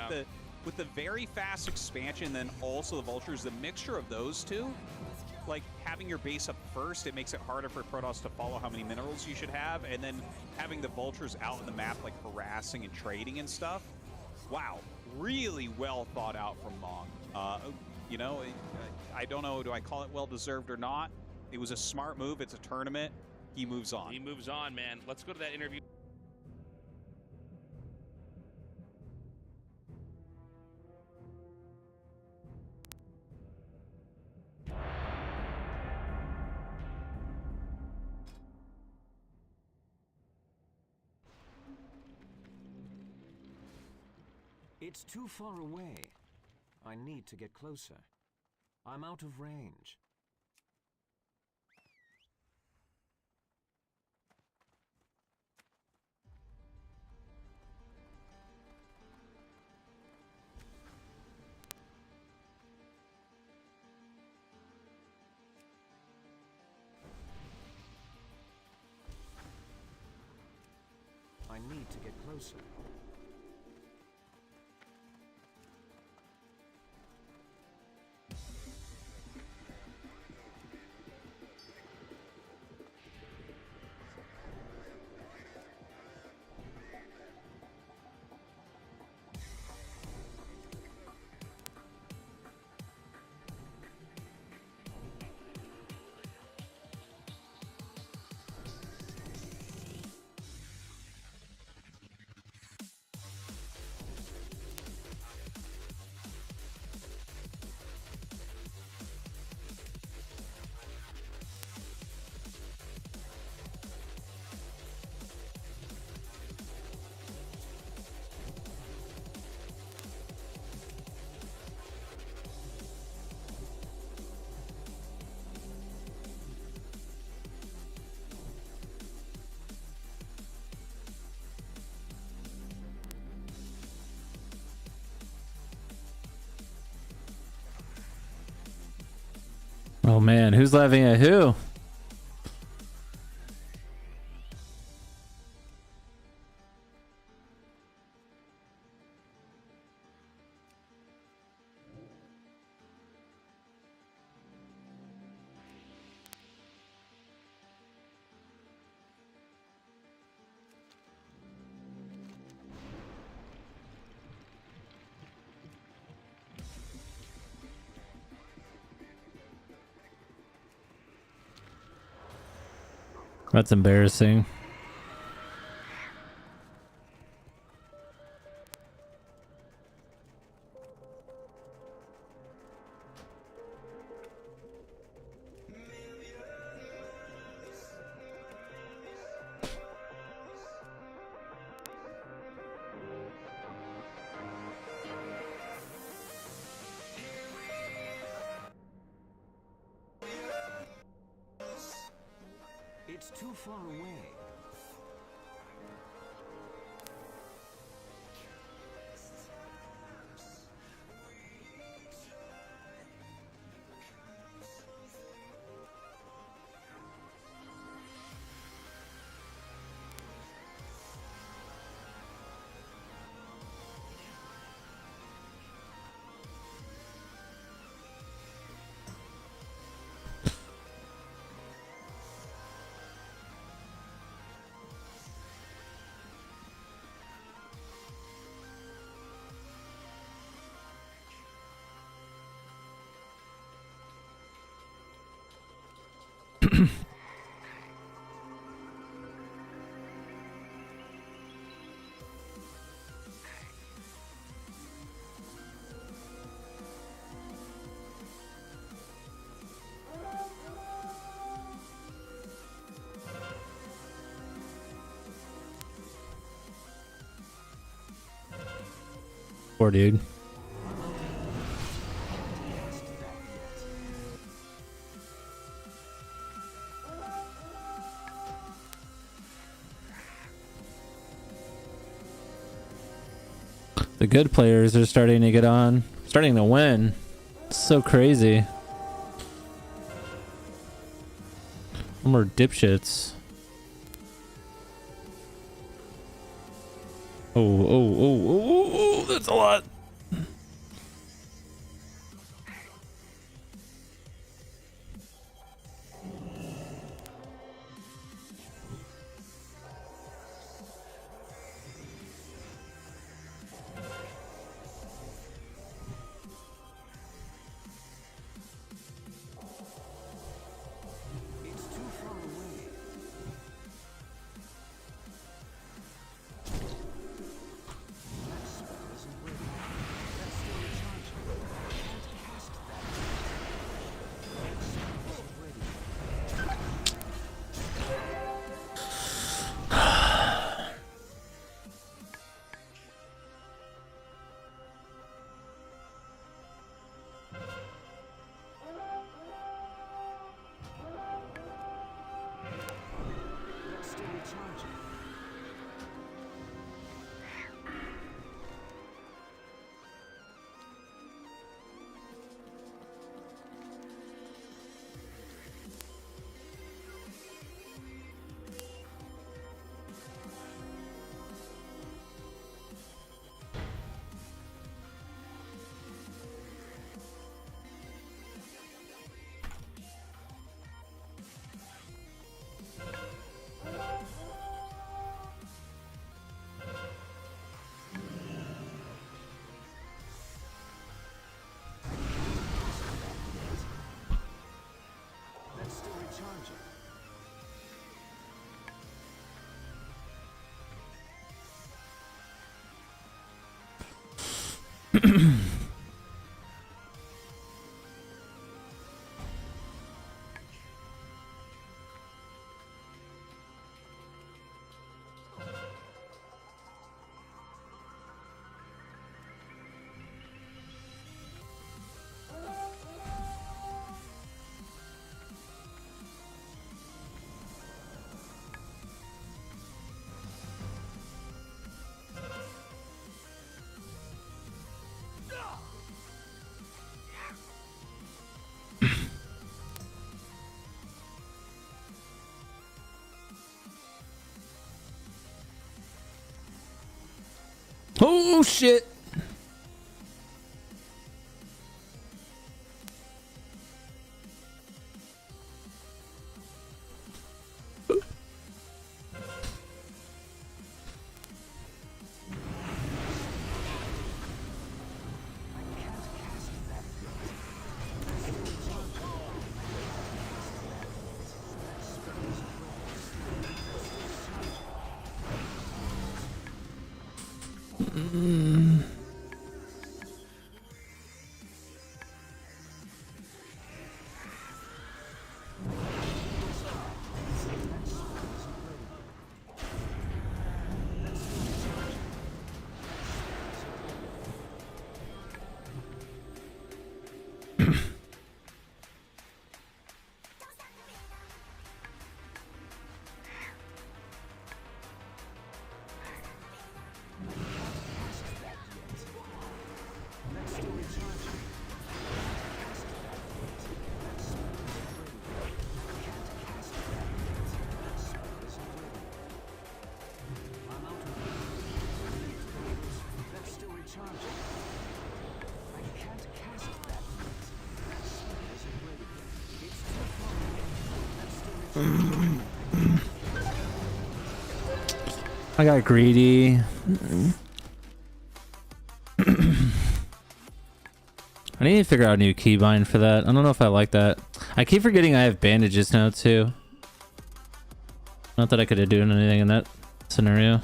With the very fast expansion, then also the Vultures, the mixture of those two, like having your base up first, it makes it harder for Protoss to follow how many minerals you should have, and then having the Vultures out in the map, like harassing and trading and stuff. Wow, really well thought out from Mong. I don't know, do I call it well-deserved or not? It was a smart move. It's a tournament. He moves on. He moves on, man. Let's go to that interview. It's too far away. I need to get closer. I'm out of range. I need to get closer. Oh man, who's laughing at who? That's embarrassing. It's too far away. Poor dude. The good players are starting to get on, starting to win. It's so crazy. No more dipshits. Oh, that's a lot. It's too far away. That spell isn't ready. That's still recharging. Can't cast that. That spell isn't ready. That's still recharging. That's still recharging. Oh shit. I got greedy. I need to figure out a new keybind for that. I don't know if I like that. I keep forgetting I have bandages now too. Not that I could have done anything in that scenario.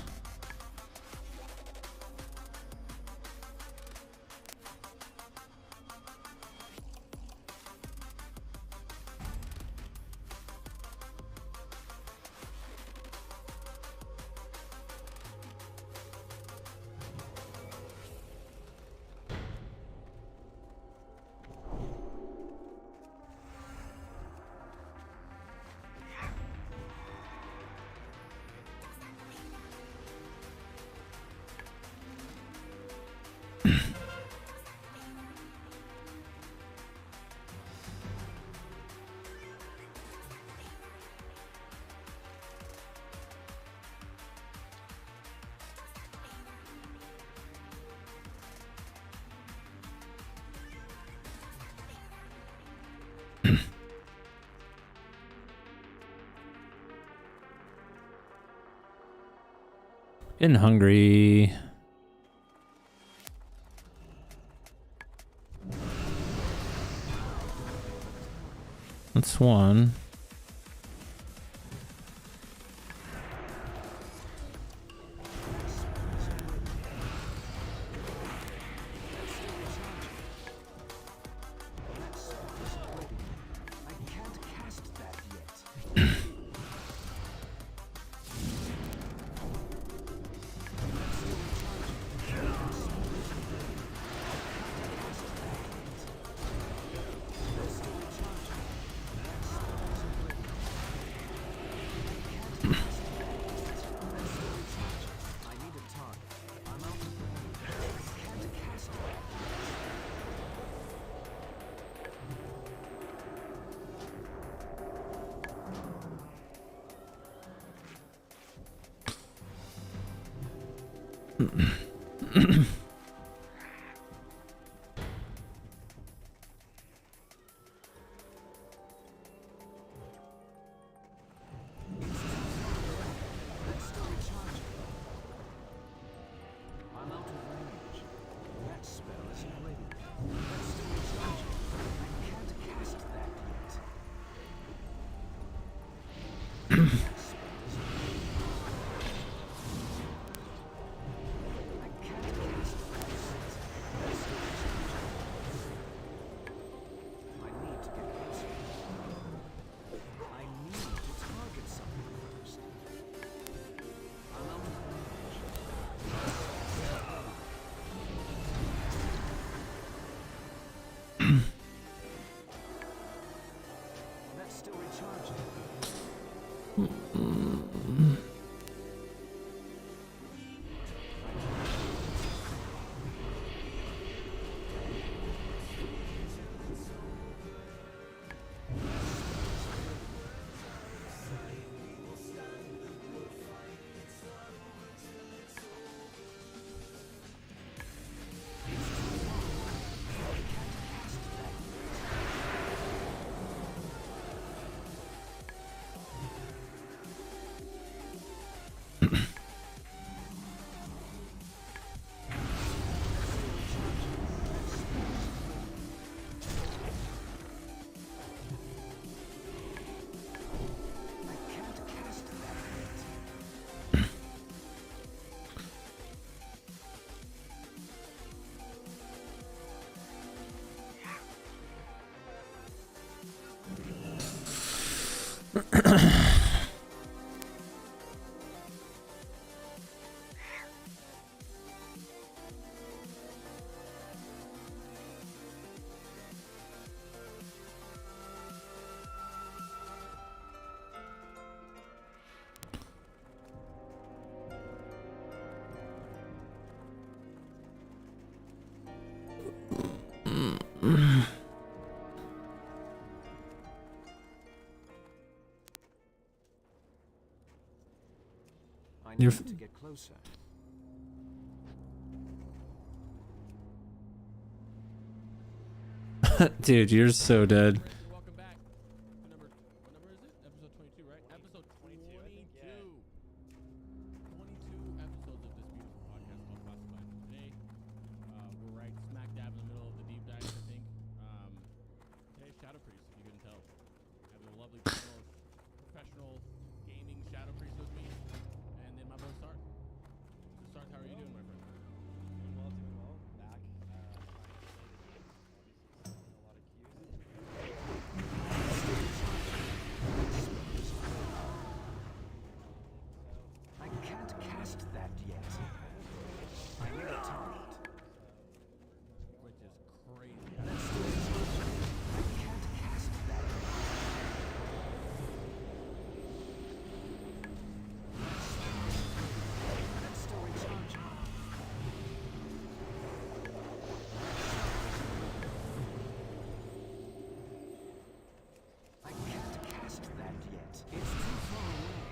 Getting hungry. That's one. I You're need to get closer. Dude, you're so dead. Welcome back. What number is it? Episode 22, right? Episode 22. 22 episodes of this beautiful podcast called Classified. Today, we're right smack dab in the middle of the deep dive, I think. Today's Shadow Priest, if you couldn't tell. I have a lovely professional gaming Shadow Priest with me. And then my boy Sark. So Sark, how are you doing, my friend? Doing well. Back. I can't cast that yet. I need a target. Which is crazy. Let's do it. I can't cast that yet. Let's still recharging. I can't cast that yet. It's too far away.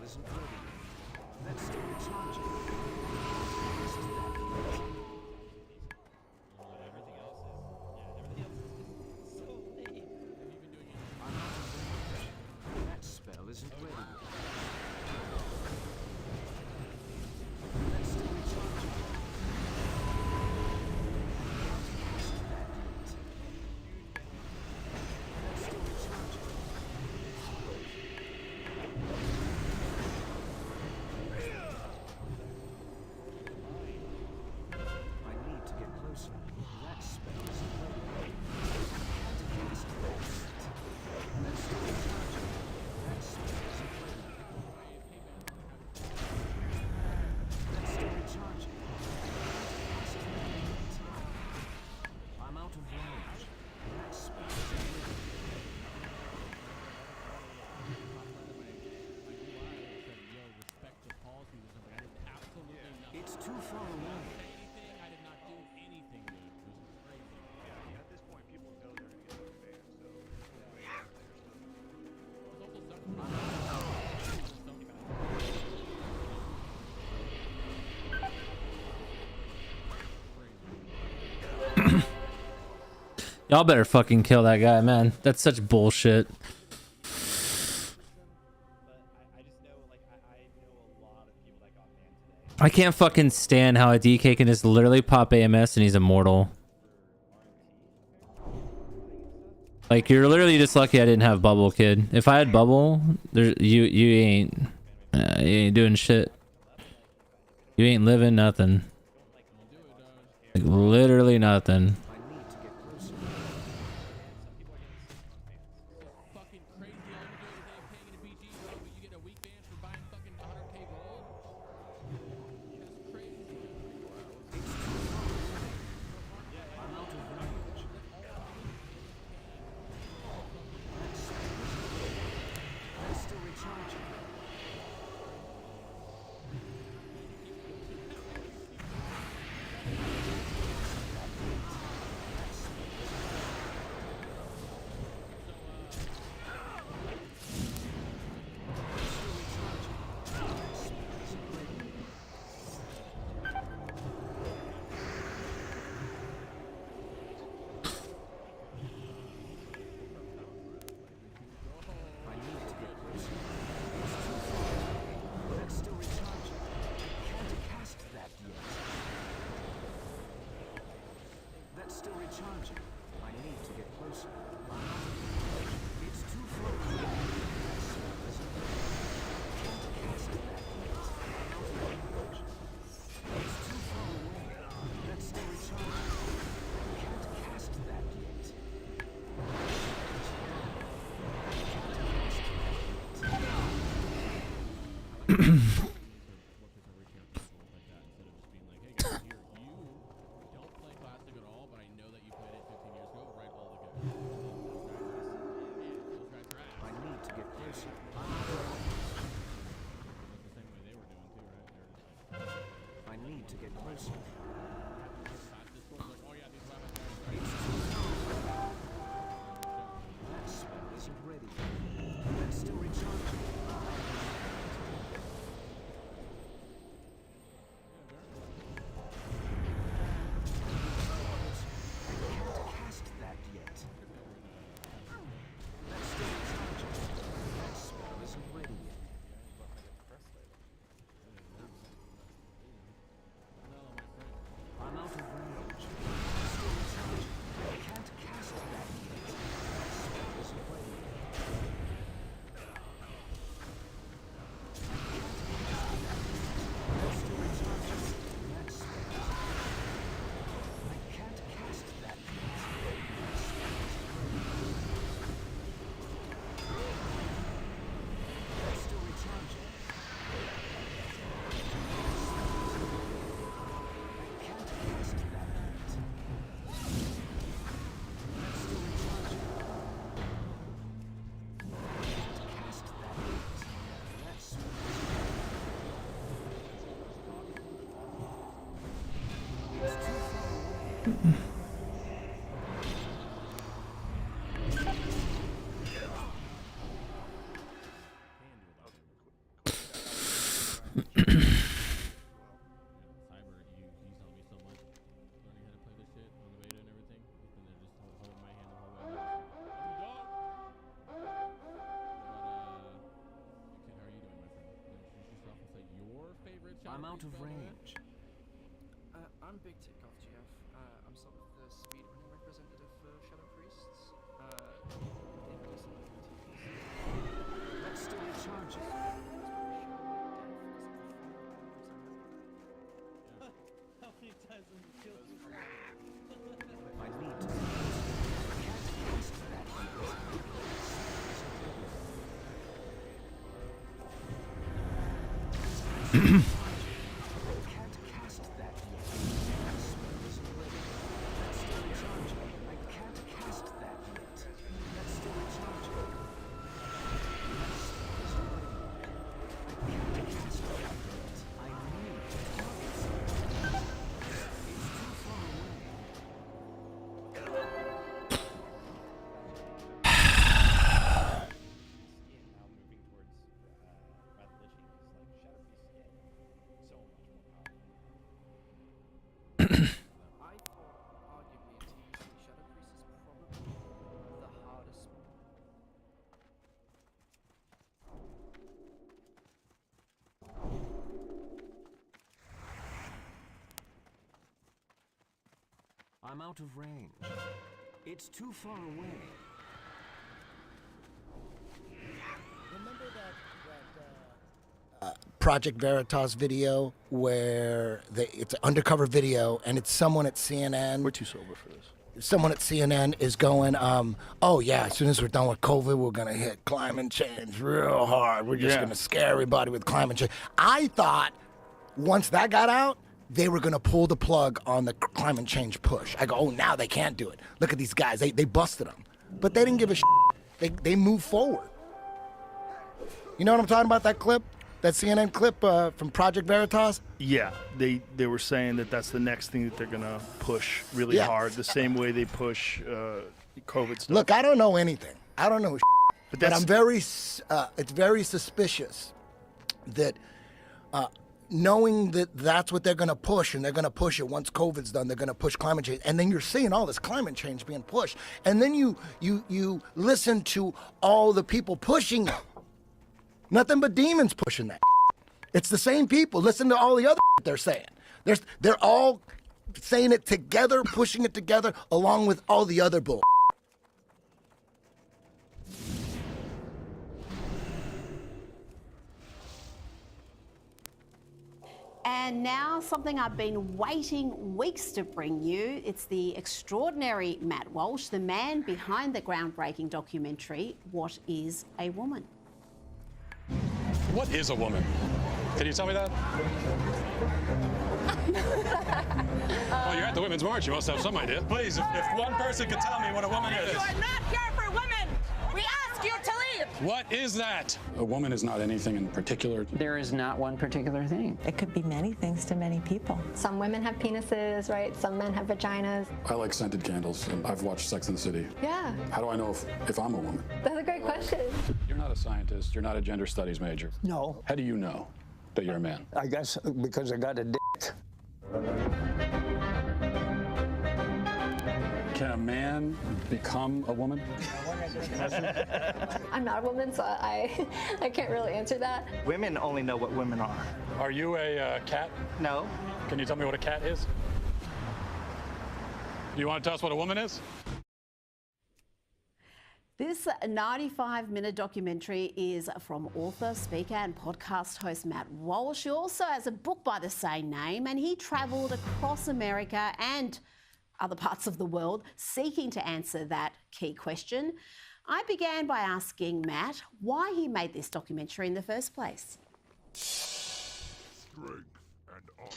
Isn't ready yet. Let's still recharging. Let's still recharging. I need to get closer. That spell isn't ready. I can't cast that yet. Let's still recharging. That spell isn't ready. Let's still recharging. I'm out of range. That spell isn't ready. It's too far away. I did not do anything, dude. It was crazy. Yeah, at this point, people know they're going to get those bans, so... Y'all better fucking kill that guy, man. That's such bullshit. I can't fucking stand how a DK can just literally pop AMS and he's immortal. Like, you're literally just lucky I didn't have bubble, kid. If I had bubble, you ain't doing shit. You ain't living nothing. Like, literally nothing. That spell isn't ready yet. That's still recharging. I can't cast that yet. That's still recharging. That spell isn't ready yet. I'm out of range. That's still recharging. I can't cast that yet. That spell isn't ready yet. That's still recharging. That spell isn't ready. I can't cast that yet. That spell isn't ready. That's still recharging. I can't cast that yet. That's still recharging. I can't cast that yet. That spell is too far away. Cyber, he's helped me so much learning how to play this shit on the beta and everything. He's been there just holding my hand the whole way. But, kid, how are you doing, my friend? You want to introduce yourself and say your favorite Shadow I'm out Priest of spell, man? range. I'm Big Tickoff GF. I'm sort of the speedrunning representative for Shadow Priests. That's still recharging. How many times have you killed me? I need to. I can't cast that yet. I can't cast that yet. That spell isn't ready. That's still recharging. I can't cast that yet. That's still recharging. That spell isn't ready yet. I can't cast that yet. I need to target something. It's too far away. I thought arguably a TUC Shadow Priest is probably the hardest. I'm out of range. It's too far away. Remember that Project Veritas video where it's an undercover video and it's someone at CNN. We're too sober for this. Someone at CNN is going, oh yeah, as soon as we're done with COVID, we're gonna hit climate change real hard. We're just gonna scare everybody with climate change. I thought once that got out, they were gonna pull the plug on the climate change push. I go, oh, now they can't do it. Look at these guys, they busted them. But they didn't give a shit. They moved forward. You know what I'm talking about, that clip? That CNN clip from Project Veritas? Yeah, they were saying that that's the next thing that they're gonna push really hard, the same way they push COVID stuff. Look, I don't know anything. I don't know shit. But I'm it's very suspicious that knowing that that's what they're gonna push, and they're gonna push it once COVID's done, they're gonna push climate change, and then you're seeing all this climate change being pushed, and then you listen to all the people pushing it. Nothing but demons pushing that. It's the same people. Listen to all the other they're saying. They're all saying it together, pushing it together, along with all the other bull. And now something I've been waiting weeks to bring you. It's the extraordinary Matt Walsh, the man behind the groundbreaking documentary, What is a Woman? What is a woman? Can you tell me that? Well, you're at the Women's March. You must have some idea. Please, if one person could tell me what a woman is. You are not here for women. We ask you to leave. What is that? A woman is not anything in particular. There is not one particular thing. It could be many things to many people. Some women have penises, right? Some men have vaginas. I like scented candles, and I've watched Sex and the City. Yeah. How do I know if I'm a woman? That's a great question. You're not a scientist. You're not a gender studies major. No. How do you know that you're a man? I guess because I got a dick. Can a man become a woman? I'm not a woman, so I can't really answer that. Women only know what women are. Are you a cat? No. Can you tell me what a cat is? Do you want to tell us what a woman is? This 95-minute documentary is from author, speaker and podcast host Matt Walsh. He also has a book by the same name, and he travelled across America and other parts of the world seeking to answer that key question. I began by asking Matt why he made this documentary in the first place. Strength and honor.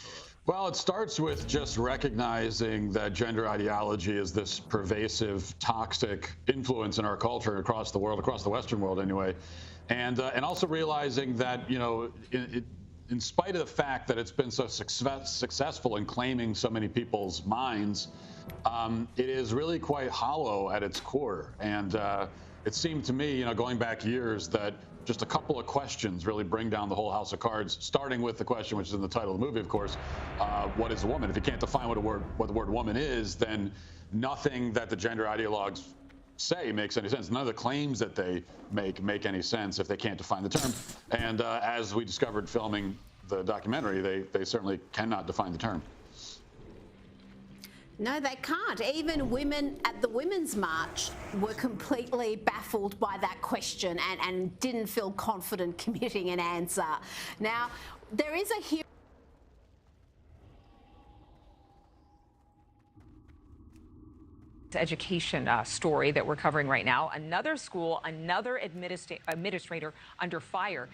Well, it starts with just recognizing that gender ideology is this pervasive, toxic influence in our culture across the world, across the Western world anyway, and also realizing that, you know, in spite of the fact that it's been so successful in claiming so many people's minds, it is really quite hollow at its core. And it seemed to me, you know, going back years, that just a couple of questions really bring down the whole house of cards, starting with the question, which is in the title of the movie, of course, what is a woman? If you can't define what the word woman is, then nothing that the gender ideologues say makes any sense. None of the claims that they make any sense if they can't define the term. And as we discovered filming the documentary, they certainly cannot define the term. No, they can't. Even women at the Women's March were completely baffled by that question and didn't feel confident committing an answer. Now, there is a education story that we're covering right now. Another school, another administrator under fire.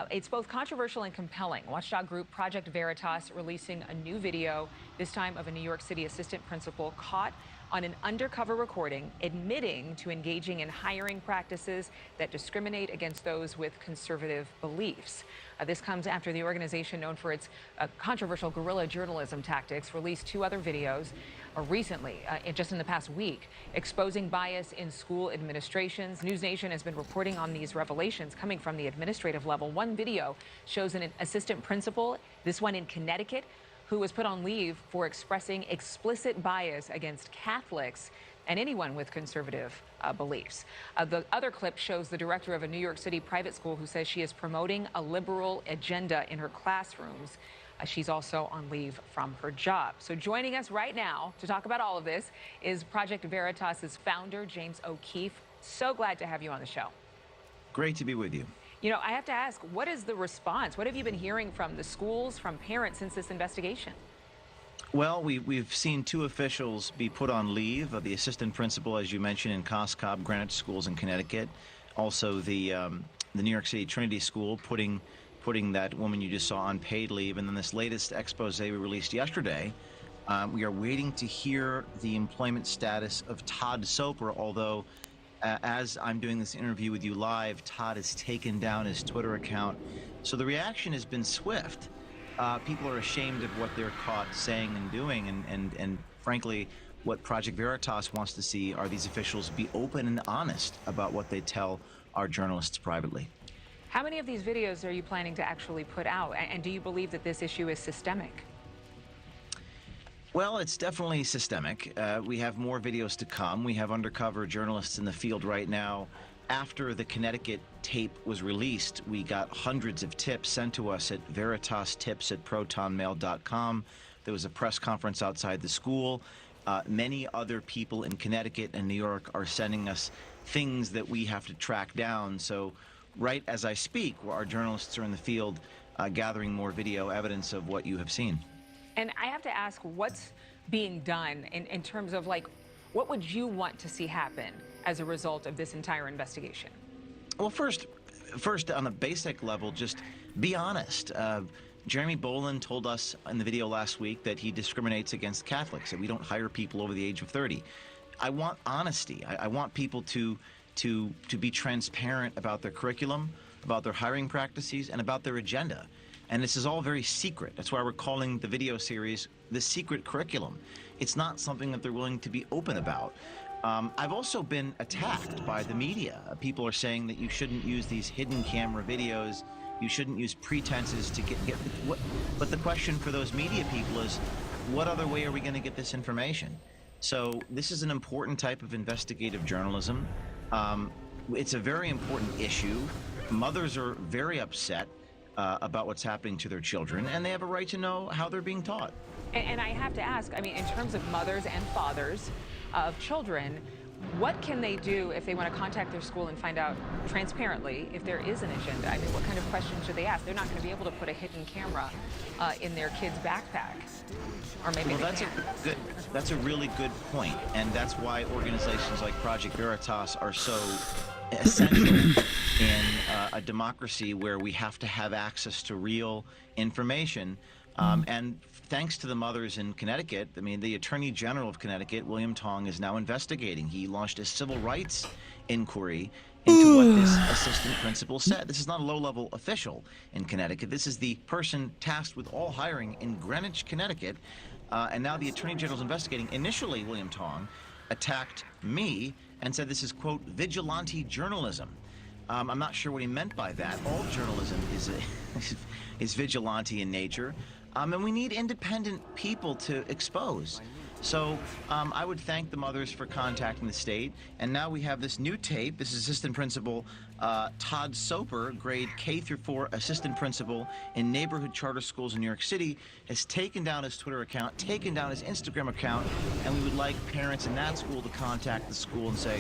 It's both controversial and compelling. Watchdog group Project Veritas releasing a new video, this time of a New York City assistant principal caught on an undercover recording admitting to engaging in hiring practices that discriminate against those with conservative beliefs. This comes after the organization, known for its controversial guerrilla journalism tactics, released 2 other videos recently, just in the past week, exposing bias in school administrations. News Nation has been reporting on these revelations coming from the administrative level. One video shows an assistant principal, this one in Connecticut, who was put on leave for expressing explicit bias against Catholics and anyone with conservative beliefs. The other clip shows the director of a New York City private school who says she is promoting a liberal agenda in her classrooms. She's also on leave from her job. So joining us right now to talk about all of this is Project Veritas's founder, James O'Keefe. So glad to have you on the show. Great to be with you. You know, I have to ask, what is the response? What have you been hearing from the schools, from parents since this investigation? Well, we've seen 2 officials be put on leave, the assistant principal, as you mentioned, in Cobb Greenwich schools in Connecticut. Also, the New York City Trinity School putting that woman you just saw on paid leave. And then this latest expose we released yesterday, we are waiting to hear the employment status of Todd Soper, although as I'm doing this interview with you live, Todd has taken down his Twitter account. So the reaction has been swift. People are ashamed of what they're caught saying and doing, and frankly, what Project Veritas wants to see are these officials be open and honest about what they tell our journalists privately. How many of these videos are you planning to actually put out? And do you believe that this issue is systemic? Well, it's definitely systemic. We have more videos to come. We have undercover journalists in the field right now. After the Connecticut tape was released, we got hundreds of tips sent to us at veritastips@protonmail.com. There was a press conference outside the school. Many other people in Connecticut and New York are sending us things that we have to track down. So right as I speak, our journalists are in the field gathering more video evidence of what you have seen. And I have to ask, what's being done in terms of, like, what would you want to see happen as a result of this entire investigation? Well, first on the basic level, just be honest. Jeremy Boland told us in the video last week that he discriminates against Catholics, that we don't hire people over the age of 30. I want honesty. I want people to to be transparent about their curriculum, about their hiring practices, and about their agenda. And this is all very secret. That's why we're calling the video series The Secret Curriculum. It's not something that they're willing to be open about. I've also been attacked by the media. People are saying that you shouldn't use these hidden camera videos, you shouldn't use pretenses to get what. But the question for those media people is, what other way are we going to get this information? So this is an important type of investigative journalism. It's a very important issue. Mothers are very upset about what's happening to their children, and they have a right to know how they're being taught. And I have to ask, I mean, in terms of mothers and fathers of children, what can they do if they want to contact their school and find out transparently if there is an agenda? I mean, what kind of questions should they ask? They're not going to be able to put a hidden camera in their kid's backpack. Or maybe well, that's a really good point, and that's why organizations like Project Veritas are so essential in a democracy where we have to have access to real information. And thanks to the mothers in Connecticut, I mean, the Attorney General of Connecticut, William Tong, is now investigating. He launched a civil rights inquiry into what this assistant principal said. This is not a low-level official in Connecticut. This is the person tasked with all hiring in Greenwich, Connecticut. And now the Attorney General is investigating. Initially, William Tong attacked me and said this is, quote, vigilante journalism. I'm not sure what he meant by that. All journalism is vigilante in nature. And we need independent people to expose. So I would thank the mothers for contacting the state. And now we have this new tape. This is Assistant Principal Todd Soper, grade K through 4 assistant principal in neighborhood charter schools in New York City, has taken down his Twitter account, taken down his Instagram account, and we would like parents in that school to contact the school and say,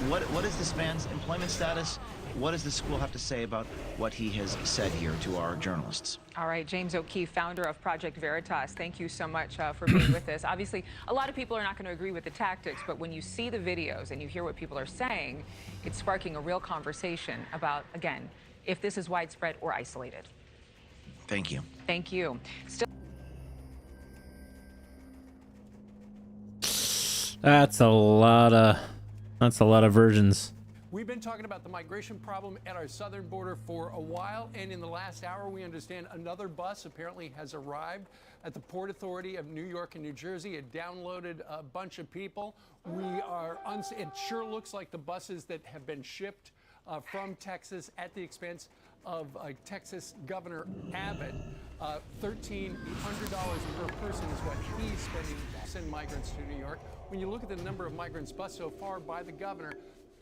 what is this man's employment status? What does the school have to say about what he has said here to our journalists? All right, James O'Keefe, founder of Project Veritas, thank you so much for being with us. Obviously, a lot of people are not going to agree with the tactics, but when you see the videos and you hear what people are saying, it's sparking a real conversation about, again, if this is widespread or isolated. Thank you. Thank you. That's a lot of versions. We've been talking about the migration problem at our southern border for a while, and in the last hour, we understand another bus apparently has arrived at the Port Authority of New York and New Jersey. It downloaded a bunch of people. It sure looks like the buses that have been shipped from Texas at the expense of Texas Governor Abbott. $1,300 per person is what he's spending to send migrants to New York. When you look at the number of migrants bused so far by the governor,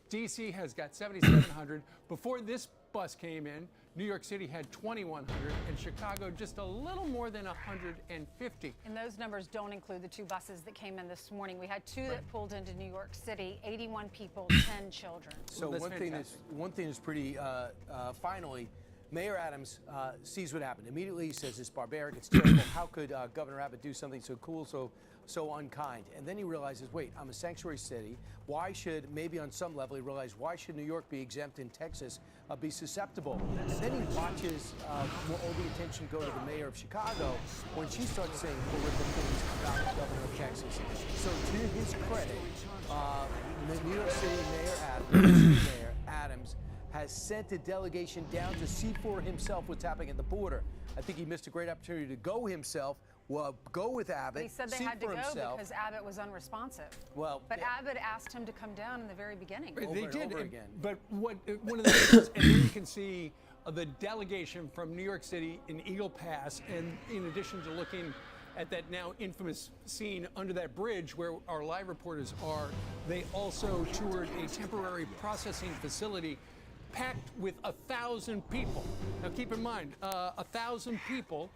D.C. has got 7,700. Before this bus came in, New York City had 2,100, and Chicago just a little more than 150. And those numbers don't include the 2 buses that came in this morning. We had 2 that pulled into New York City, 81 people, 10 children. So one thing is pretty, finally, Mayor Adams sees what happened. Immediately he says it's barbaric, it's terrible. How could Governor Abbott do something so cool, so unkind? And then he realizes, wait, I'm a sanctuary city. Why should, maybe on some level, he realized, why should New York be exempt and Texas be susceptible? And then he watches all the attention go to the mayor of Chicago when she starts saying horrific things about the governor of Texas. So to his credit, the New York City Mayor Adams has sent a delegation down to see for himself what's happening at the border. I think he missed a great opportunity to go himself. Well, go with Abbott. But he said they had to go because Abbott was unresponsive. Well, but Abbott asked him to come down in the very beginning. They did. But one of the things, and here you can see the delegation from New York City in Eagle Pass, and in addition to looking at that now infamous scene under that bridge where our live reporters are, they also toured a temporary processing facility packed with 1,000 people. Now keep in mind, 1,000 people,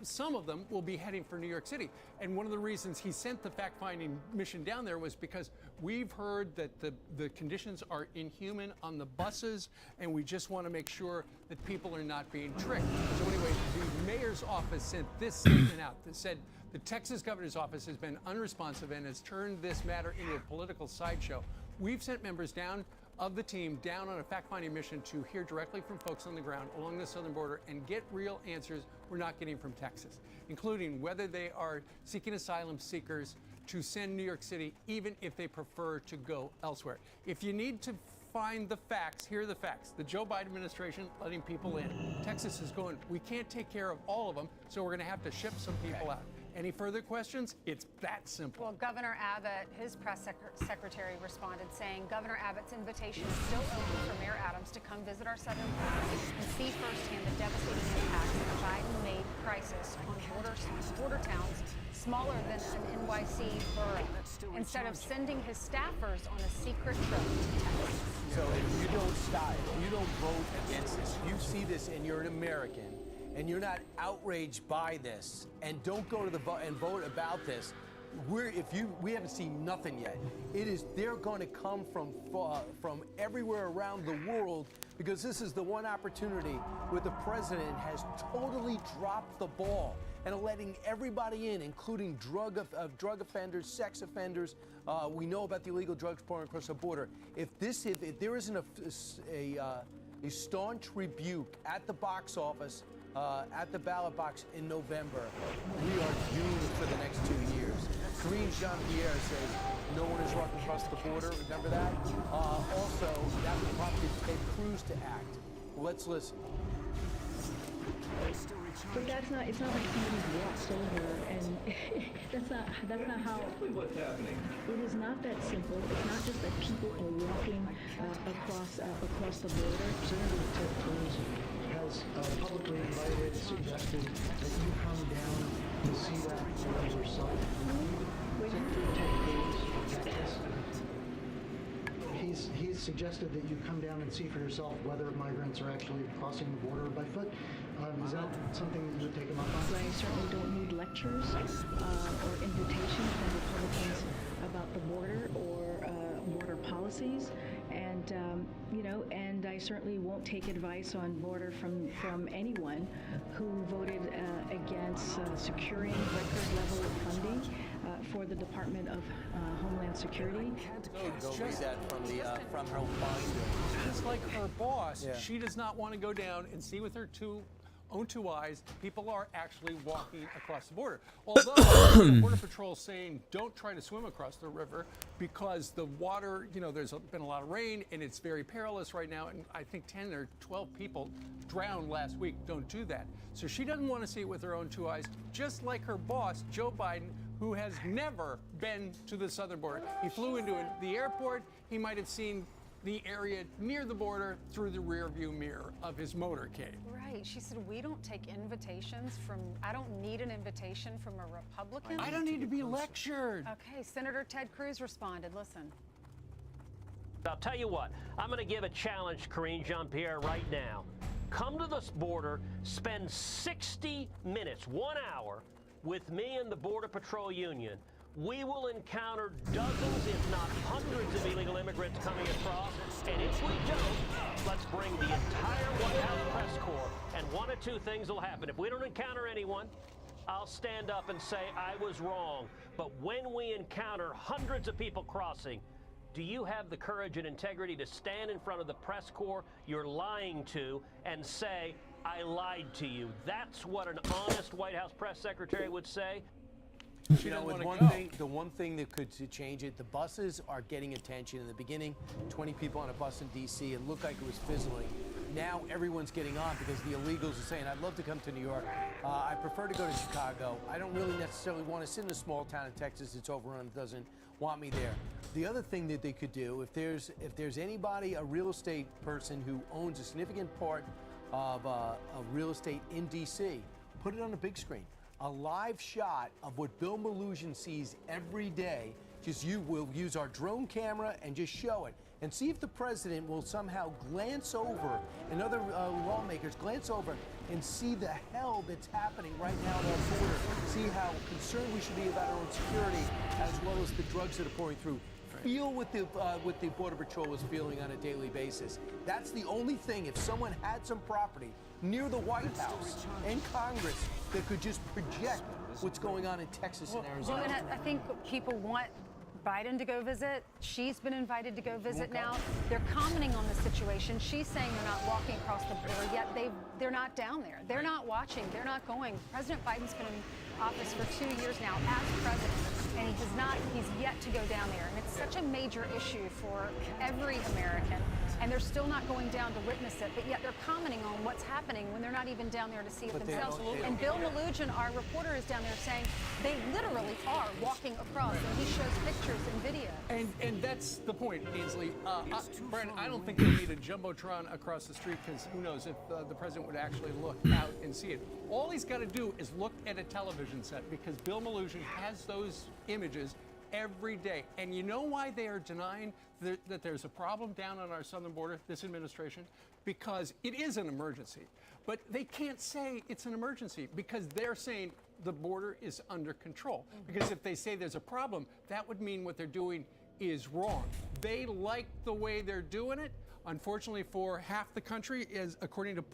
some of them will be heading for New York City. And one of the reasons he sent the fact-finding mission down there was because we've heard that the conditions are inhuman on the buses, and we just want to make sure that people are not being tricked. So anyway, the mayor's office sent this statement out that said the Texas governor's office has been unresponsive and has turned this matter into a political sideshow. We've sent members down of the team down on a fact-finding mission to hear directly from folks on the ground along the southern border and get real answers we're not getting from Texas, including whether they are seeking asylum seekers to send New York City, even if they prefer to go elsewhere. If you need to find the facts. Here are the facts. The Joe Biden administration letting people in. Texas is going, we can't take care of all of them, so we're going to have to ship some people out. Any further questions? It's that simple. Well, Governor Abbott, his press secretary responded saying Governor Abbott's invitation is still open for Mayor Adams to come visit our southern border and see firsthand the devastating impacts of the Biden-made crisis on border towns smaller than an NYC borough, instead of sending his staffers on a secret trip to Texas. So if you don't stop, if you don't vote against this, if you see this and you're an American, and you're not outraged by this, and don't go to the vote and vote about this, we haven't seen nothing yet. They're going to come from everywhere around the world, because this is the one opportunity where the president has totally dropped the ball and letting everybody in, including drug offenders, sex offenders. We know about the illegal drugs pouring across the border. If there isn't a staunch rebuke at the box office, at the ballot box in November, we are doomed for the next 2 years. Karine Jean-Pierre says no one is walking across the border. Remember that? Also, that prompted Ted Cruz to act. Let's listen. But it's not like somebody walks over and that's not how. Exactly what's happening. It is not that simple. It's not just that people are walking across the border. Senator Ted Cruz has publicly invited, suggested that you come down to see that for yourself. Senator Ted Cruz, Texas. He's suggested that you come down and see for yourself whether migrants are actually crossing the border by foot. Is that something that you would take him up on? I certainly don't need lectures or invitations from Republicans about the border or border policies, and and I certainly won't take advice on border from anyone who voted against securing record level of funding for the Department of Homeland Security. Go read that from her binder. Just like her boss, Yeah. she does not want to go down and see with her own two eyes people are actually walking across the border. Although the Border Patrol is saying don't try to swim across the river because the water, there's been a lot of rain and it's very perilous right now, and I think 10 or 12 people drowned last week. Don't do that. So she doesn't want to see it with her own two eyes, just like her boss, Joe Biden, who has never been to the southern border. He flew into the airport. He might have seen the area near the border through the rearview mirror of his motorcade. Right. She said, we don't take invitations I don't need an invitation from a Republican. I don't need to be lectured. Okay, Senator Ted Cruz responded. Listen. I'll tell you what, I'm going to give a challenge to Karine Jean-Pierre right now. Come to this border, spend 60 minutes, 1 hour, with me and the Border Patrol Union. We will encounter dozens, if not hundreds, of illegal immigrants coming across. And if we don't, let's bring the entire White House press corps. And one of two things will happen. If we don't encounter anyone, I'll stand up and say I was wrong. But when we encounter hundreds of people crossing, do you have the courage and integrity to stand in front of the press corps you're lying to and say, I lied to you? That's what an honest White House press secretary would say. The one thing that could change it, the buses are getting attention. In the beginning, 20 people on a bus in D.C., it looked like it was fizzling. Now everyone's getting on because the illegals are saying, I'd love to come to New York. I prefer to go to Chicago. I don't really necessarily want to sit in a small town in Texas that's overrun and doesn't want me there. The other thing that they could do, if there's anybody, a real estate person who owns a significant part of real estate in D.C., put it on a big screen. A live shot of what Bill Maloogian sees every day. We'll use our drone camera and just show it. And see if the president will somehow glance over, and other lawmakers glance over and see the hell that's happening right now at our border. See how concerned we should be about our own security, as well as the drugs that are pouring through. Feel what the Border Patrol is feeling on a daily basis. That's the only thing, if someone had some property near the White House and Congress that could just project what's going on in Texas and Arizona. And I think people want Biden to go visit. She's been invited to go visit now. They're commenting on the situation. She's saying they're not walking across the border, yet they're not down there. They're not watching. They're not going. President Biden's been in office for 2 years now as president, and he's yet to go down there. And it's such a major issue for every American and they're still not going down to witness it, but yet they're commenting on what's happening when they're not even down there to see it themselves. And Bill Malugin, our reporter, is down there saying they literally are walking across, and he shows pictures and video. And that's the point, Ainsley. Brandon, I don't think they need a Jumbotron across the street, because who knows if the president would actually look out and see it. All he's got to do is look at a television set, because Bill Malugin has those images every day. And you know why they are denying that there's a problem down on our southern border, this administration? Because it is an emergency. But they can't say it's an emergency, because they're saying the border is under control. Because if they say there's a problem, that would mean what they're doing is wrong. They like the way they're doing it. Unfortunately, for half the country, is according to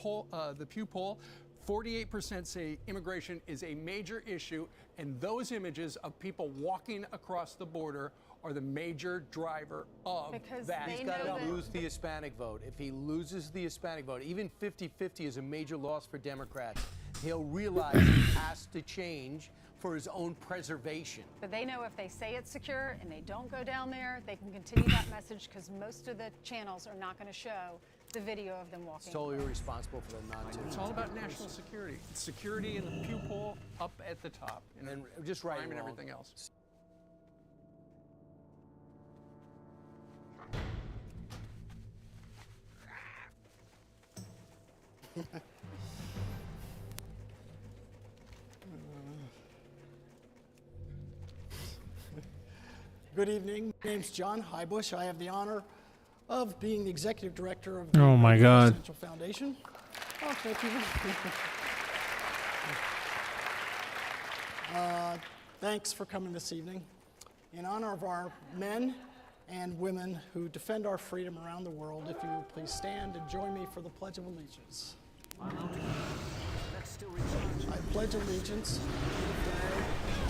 the Pew poll, 48% say immigration is a major issue, and those images of people walking across the border are the major driver of that. He's got to lose the Hispanic vote. If he loses the Hispanic vote, even 50-50 is a major loss for Democrats. He'll realize he has to change for his own preservation. But they know if they say it's secure and they don't go down there, they can continue that message, because most of the channels are not going to show the video of them walking. It's totally irresponsible for them not to. It's all about national security. It's security in the Pew poll up at the top, and then just right and everything else. Good evening. My name's John Highbush. I have the honor of being the executive director of the Oh my God. Central Foundation. Oh, thank you. Thanks for coming this evening. In honor of our men and women who defend our freedom around the world, if you would please stand and join me for the Pledge of Allegiance. I pledge allegiance to the flag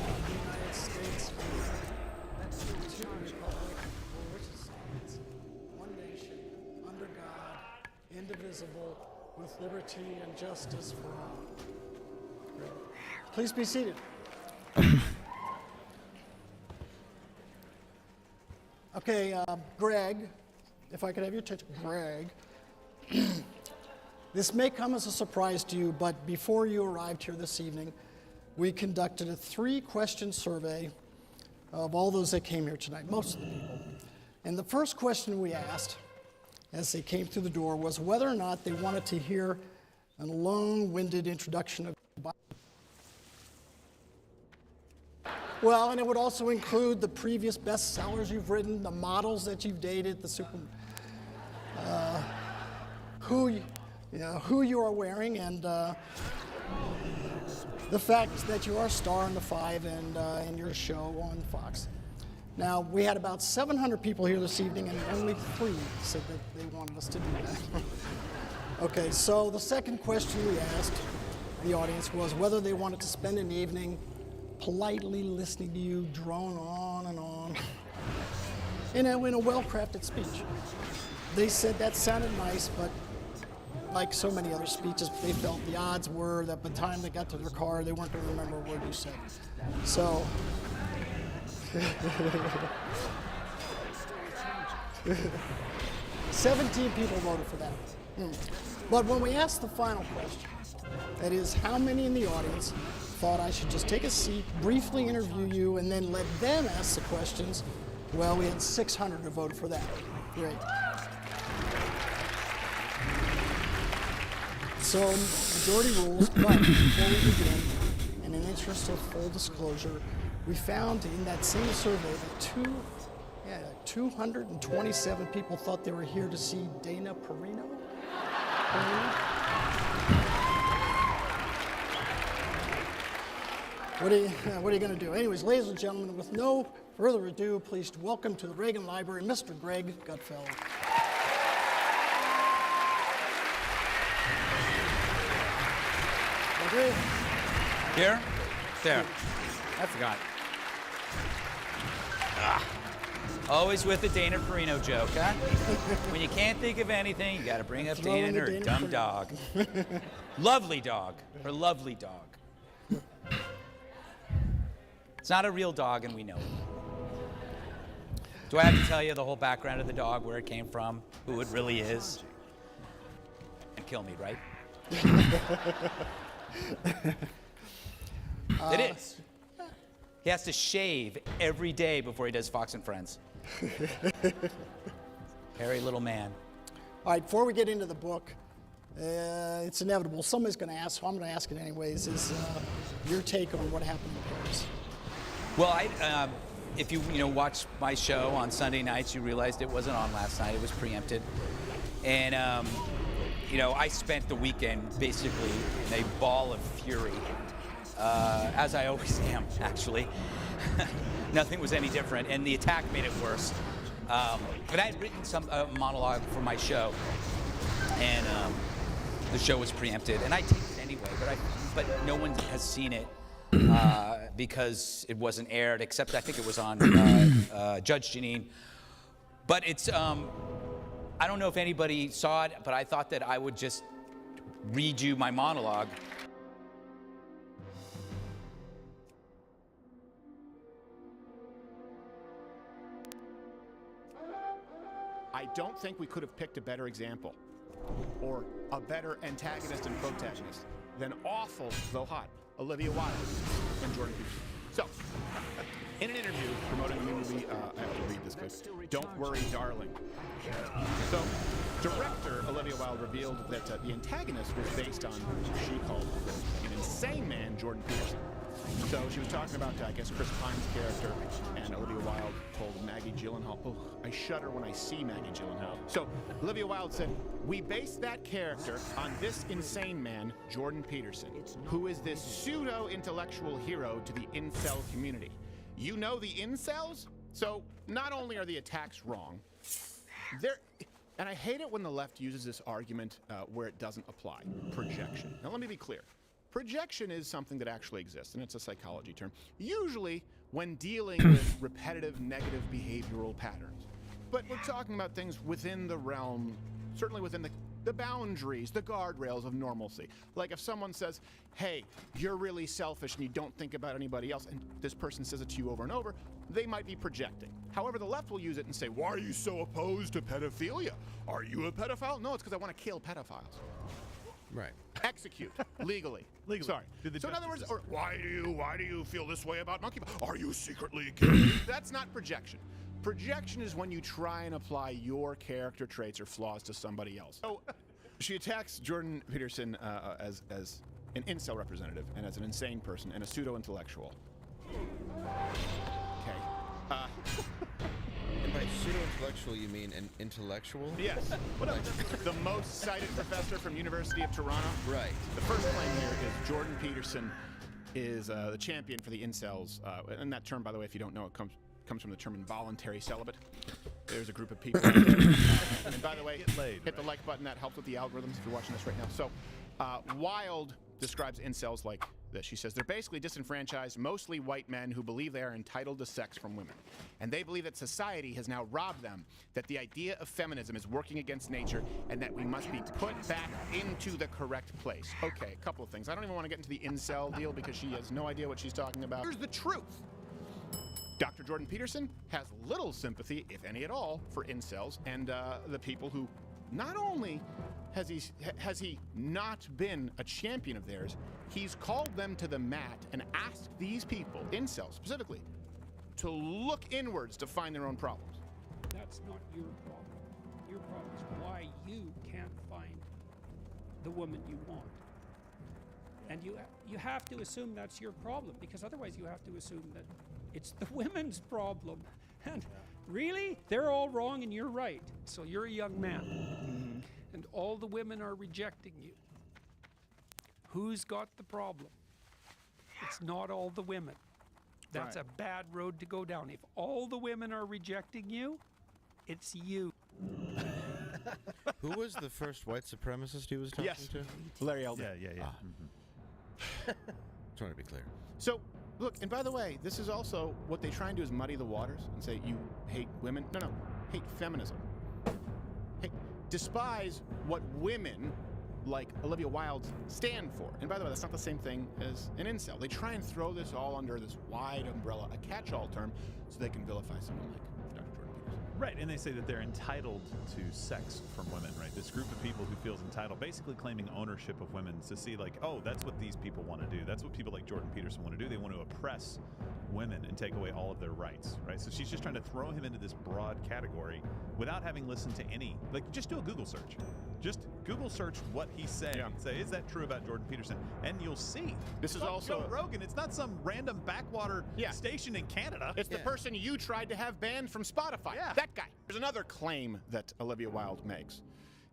of the United States and to the republic for which it stands, one nation, under God, indivisible, with liberty and justice for all. Great. Please be seated. Okay, Greg, if I could have your attention, Greg. This may come as a surprise to you, but before you arrived here this evening, we conducted a 3-question survey of all those that came here tonight, most of the people. And the first question we asked, as they came through the door, was whether or not they wanted to hear a long-winded introduction of the Bible. Well, and it would also include the previous bestsellers you've written, the models that you've dated, the who you are wearing, and the fact that you are a star in the 5 and in your show on Fox. Now, we had about 700 people here this evening, and only 3 said that they wanted us to do that. Okay, so the second question we asked the audience was whether they wanted to spend an evening politely listening to you drone on and on in a well-crafted speech. They said that sounded nice, but like so many other speeches, they felt the odds were that by the time they got to their car, they weren't going to remember a word you said. So, 17 people voted for that. But when we asked the final question, that is, how many in the audience thought I should just take a seat, briefly interview you, and then let them ask the questions, well, we had 600 who voted for that. Great. So, majority rules, but before we begin, in an interest of full disclosure, we found in that same survey that 227 people thought they were here to see Dana Perino. What are you going to do? Anyways, ladies and gentlemen, with no further ado, please welcome to the Reagan Library, Mr. Greg Gutfeld. Here? There. I forgot. Always with the Dana Perino joke, huh? When you can't think of anything, you gotta bring up Dana and her dumb dog. Lovely dog. Her lovely dog. It's not a real dog, and we know it. Do I have to tell you the whole background of the dog, where it came from, who it really is? And kill me, right? It is. He has to shave every day before he does Fox and Friends. Hairy little man. All right, before we get into the book, it's inevitable. Somebody's going to ask, so I'm going to ask it anyways, is your take on what happened in Paris? Well, if you watch my show on Sunday nights, you realized it wasn't on last night. It was preempted. And, I spent the weekend basically in a ball of fury, as I always am, actually. Nothing was any different, and the attack made it worse. But I had written some monologue for my show, and the show was preempted, and I taped it anyway, but no one has seen it because it wasn't aired, except I think it was on Judge Janine. But it's, I don't know if anybody saw it, but I thought that I would just read you my monologue. I don't think we could have picked a better example or a better antagonist and protagonist than awful, though hot, Olivia Wilde and Jordan Peterson. So, in an interview promoting a new movie, I have to read this quick. Don't Worry, Darling. So, director Olivia Wilde revealed that the antagonist was based on what she called an insane man, Jordan Peterson. So she was talking about, I guess, Chris Pine's character, and Olivia Wilde told Maggie Gyllenhaal, "Oh, I shudder when I see Maggie Gyllenhaal." So Olivia Wilde said, "We based that character on this insane man, Jordan Peterson, who is this pseudo-intellectual hero to the incel community. You know the incels? So not only are the attacks wrong, and I hate it when the left uses this argument where it doesn't apply, projection. Now let me be clear. Projection is something that actually exists, and it's a psychology term, usually when dealing with repetitive negative behavioral patterns. But we're talking about things within the realm, certainly within the boundaries, the guardrails of normalcy. Like if someone says, hey, you're really selfish and you don't think about anybody else, and this person says it to you over and over, they might be projecting. However, the left will use it and say, why are you so opposed to pedophilia? Are you a pedophile? No, it's because I want to kill pedophiles. Right. Execute legally. Sorry. So in other words, or, why do you feel this way about monkeypox? Are you secretly gay? That's not projection. Projection is when you try and apply your character traits or flaws to somebody else. So she attacks Jordan Peterson as an incel representative and as an insane person and a pseudo-intellectual. Okay. And by pseudo-intellectual, you mean an intellectual? Yes. The most cited professor from University of Toronto. Right. The first claim here is Jordan Peterson is the champion for the incels. And that term, by the way, if you don't know, it comes from the term involuntary celibate. There's a group of people. And by the way, hit the like button. That helps with the algorithms if you're watching this right now. So, Wilde describes incels like this. She says they're basically disenfranchised, mostly white men who believe they are entitled to sex from women. And they believe that society has now robbed them, that the idea of feminism is working against nature, and that we must be put back into the correct place. Okay, a couple of things. I don't even want to get into the incel deal because she has no idea what she's talking about. Here's the truth. Dr. Jordan Peterson has little sympathy, if any at all, for incels and the people who not only has he not been a champion of theirs, he's called them to the mat and asked these people, incels specifically, to look inwards to find their own problems. That's not your problem. Your problem is why you can't find the woman you want. And you have to assume that's your problem, because otherwise you have to assume that it's the women's problem. And really, they're all wrong and you're right. So you're a young man, and all the women are rejecting you. Who's got the problem? It's not all the women. That's a bad road to go down. If all the women are rejecting you, it's you. Who was the first white supremacist he was talking to? Larry Elder. Yeah. Just want to be clear. So, look, and by the way, this is also what they try and do is muddy the waters and say you hate women. No, hate feminism. Despise what women like Olivia Wilde stand for. And by the way, that's not the same thing as an incel. They try and throw this all under this wide umbrella, a catch-all term, so they can vilify someone like Dr. Jordan Right, and they say that they're entitled to sex from women, right? This group of people who feels entitled, basically claiming ownership of women to see like, oh, that's what these people want to do. That's what people like Jordan Peterson want to do. They want to oppress women and take away all of their rights, right? So she's just trying to throw him into this broad category without having listened to any, like, just do a Google search. Just Google search what he's saying and say, is that true about Jordan Peterson? And you'll see. This is also Joe Rogan. It's not some random backwater station in Canada. It's the person you tried to have banned from Spotify. Yeah. That guy. There's another claim that Olivia Wilde makes.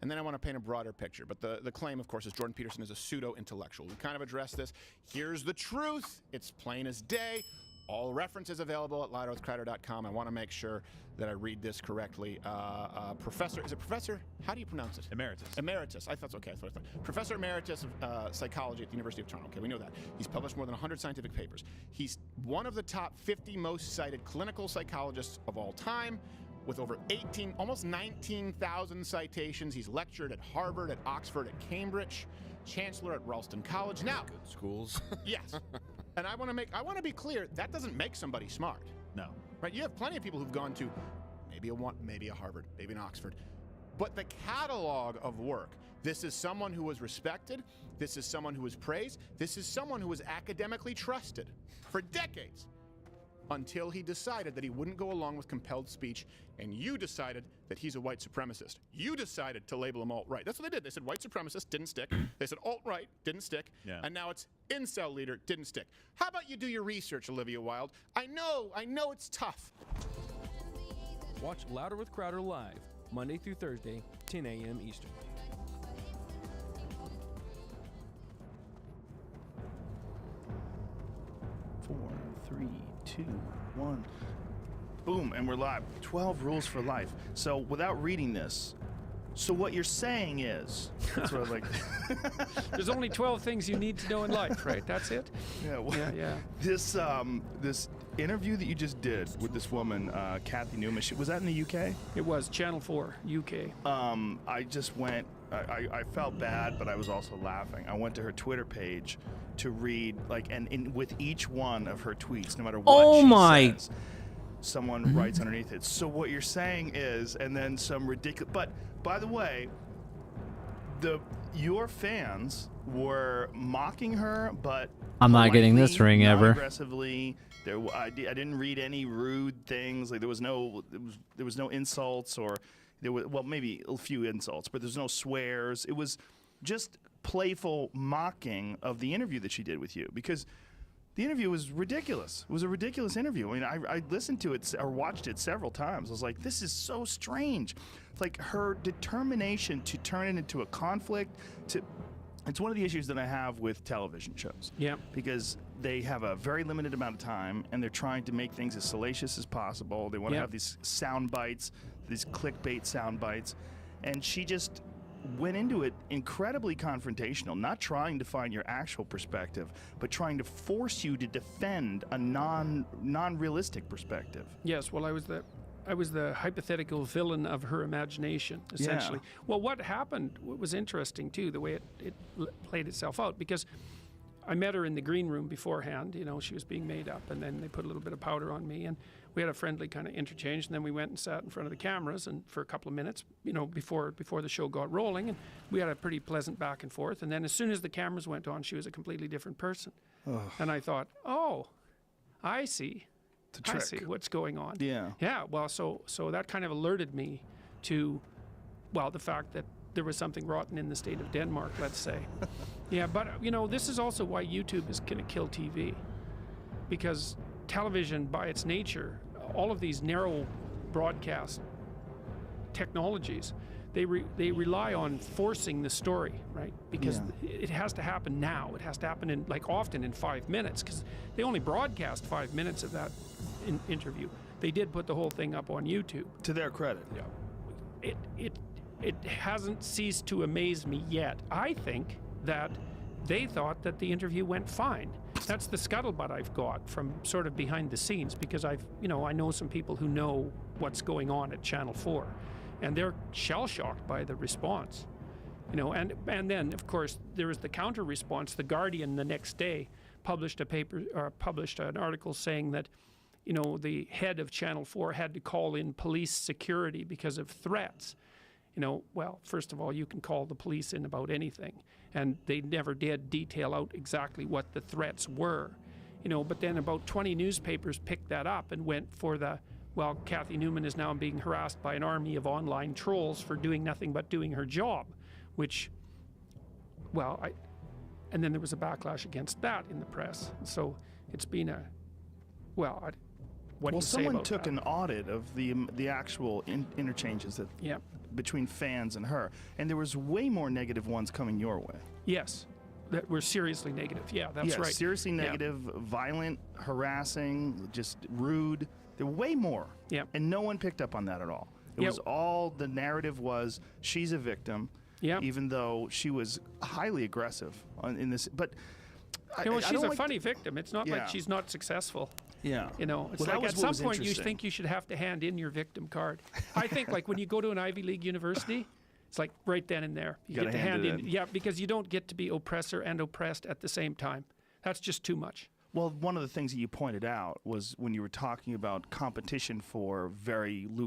And then I want to paint a broader picture. But the claim, of course, is Jordan Peterson is a pseudo-intellectual. We kind of addressed this. Here's the truth. It's plain as day. All references available at louderwithcrowder.com. I want to make sure that I read this correctly. Professor, is it Professor? How do you pronounce it? Emeritus. Emeritus. I thought it's okay. That's what I thought. Professor Emeritus of Psychology at the University of Toronto. Okay, we know that. He's published more than 100 scientific papers. He's one of the top 50 most cited clinical psychologists of all time, with over almost 19,000 citations. He's lectured at Harvard, at Oxford, at Cambridge, chancellor at Ralston College. Now, good schools. Yes. And I want to be clear, that doesn't make somebody smart. No. Right? You have plenty of people who've gone to maybe a Harvard, maybe an Oxford. But the catalog of work, this is someone who was respected, this is someone who was praised, this is someone who was academically trusted for decades, until he decided that he wouldn't go along with compelled speech, and you decided that he's a white supremacist. You decided to label him alt-right. That's what they did. They said white supremacist, didn't stick. They said alt-right, didn't stick. Yeah. And now it's incel leader, didn't stick. How about you do your research, Olivia Wilde? I know it's tough. Watch Louder with Crowder live, Monday through Thursday, 10 a.m. Eastern. Four, 3, 2, 1. Boom, and we're live. 12 rules for life. So without reading this, so what you're saying is, that's what I like. There's only 12 things you need to know in life, right? That's it? Yeah, well, yeah. This interview that you just did with this woman, Kathy Newman, was that in the UK? It was Channel 4, UK. I just went, I felt bad, but I was also laughing. I went to her Twitter page to read, with each one of her tweets, no matter what she says, someone writes underneath it. So what you're saying is, and then some ridiculous, but by the way, your fans were mocking her, but I'm not getting this ring ever. Aggressively. I didn't read any rude things. Like there was no insults, or maybe a few insults, but there's no swears. It was just playful mocking of the interview that she did with you, because the interview was ridiculous. It was a ridiculous interview. I mean, I listened to it or watched it several times. I was like, this is so strange. It's like her determination to turn it into a conflict. It's one of the issues that I have with television shows. Yeah. Because they have a very limited amount of time, and they're trying to make things as salacious as possible. They want to have these sound bites, these clickbait sound bites. And she just went into it incredibly confrontational, not trying to find your actual perspective, but trying to force you to defend a non-realistic perspective. Yes, well, I was the hypothetical villain of her imagination, essentially. Yeah. Well, what happened was interesting, too, the way it played itself out, because I met her in the green room beforehand. You know, she was being made up, and then they put a little bit of powder on me, and we had a friendly kind of interchange, and then we went and sat in front of the cameras and for a couple of minutes, you know, before the show got rolling, and we had a pretty pleasant back and forth. And then as soon as the cameras went on, she was a completely different person. Ugh. And I thought, oh, I see. I see what's going on. Yeah. Yeah, well, so that kind of alerted me to, well, the fact that there was something rotten in the state of Denmark, let's say. Yeah, but, you know, this is also why YouTube is going to kill TV. Because television, by its nature, all of these narrow broadcast technologies, they rely on forcing the story, right? Because it has to happen now. It has to happen often in 5 minutes, because they only broadcast 5 minutes of that interview. They did put the whole thing up on YouTube. To their credit. Yeah. It hasn't ceased to amaze me yet. I think that they thought that the interview went fine. That's the scuttlebutt I've got from sort of behind the scenes, because I know some people who know what's going on at Channel 4, and they're shell-shocked by the response. You know, and then of course there was the counter response. The Guardian the next day published an article saying that you know, the head of Channel 4 had to call in police security because of threats. You know, well, first of all, you can call the police in about anything, and they never did detail out exactly what the threats were. You know, but then about 20 newspapers picked that up and went for the, well, Kathy Newman is now being harassed by an army of online trolls for doing nothing but doing her job, which, well, and then there was a backlash against that in the press. So it's been a, well, what do you say someone about took that? an audit of the actual interchanges that between fans and her, and there was way more negative ones coming your way. Yes, that were seriously negative. Yeah, that's right. Seriously negative, violent, harassing, just rude. There were way more. Yeah. And no one picked up on that at all. It was all, the narrative was she's a victim. Yeah. Even though she was highly aggressive in this, but You know, I she's don't a like funny victim. It's not Yeah. like she's not successful. Yeah. You know, it's Well, that like was at what some was point you interesting. think you should have to hand in your victim card. I think like when you go to an Ivy League university, it's like right then and there. You Gotta get to hand hand it in. in. Yeah, because you don't get to be oppressor and oppressed at the same time. That's just too much. Well, one of the things that you pointed out was when you were talking about competition for very lucrative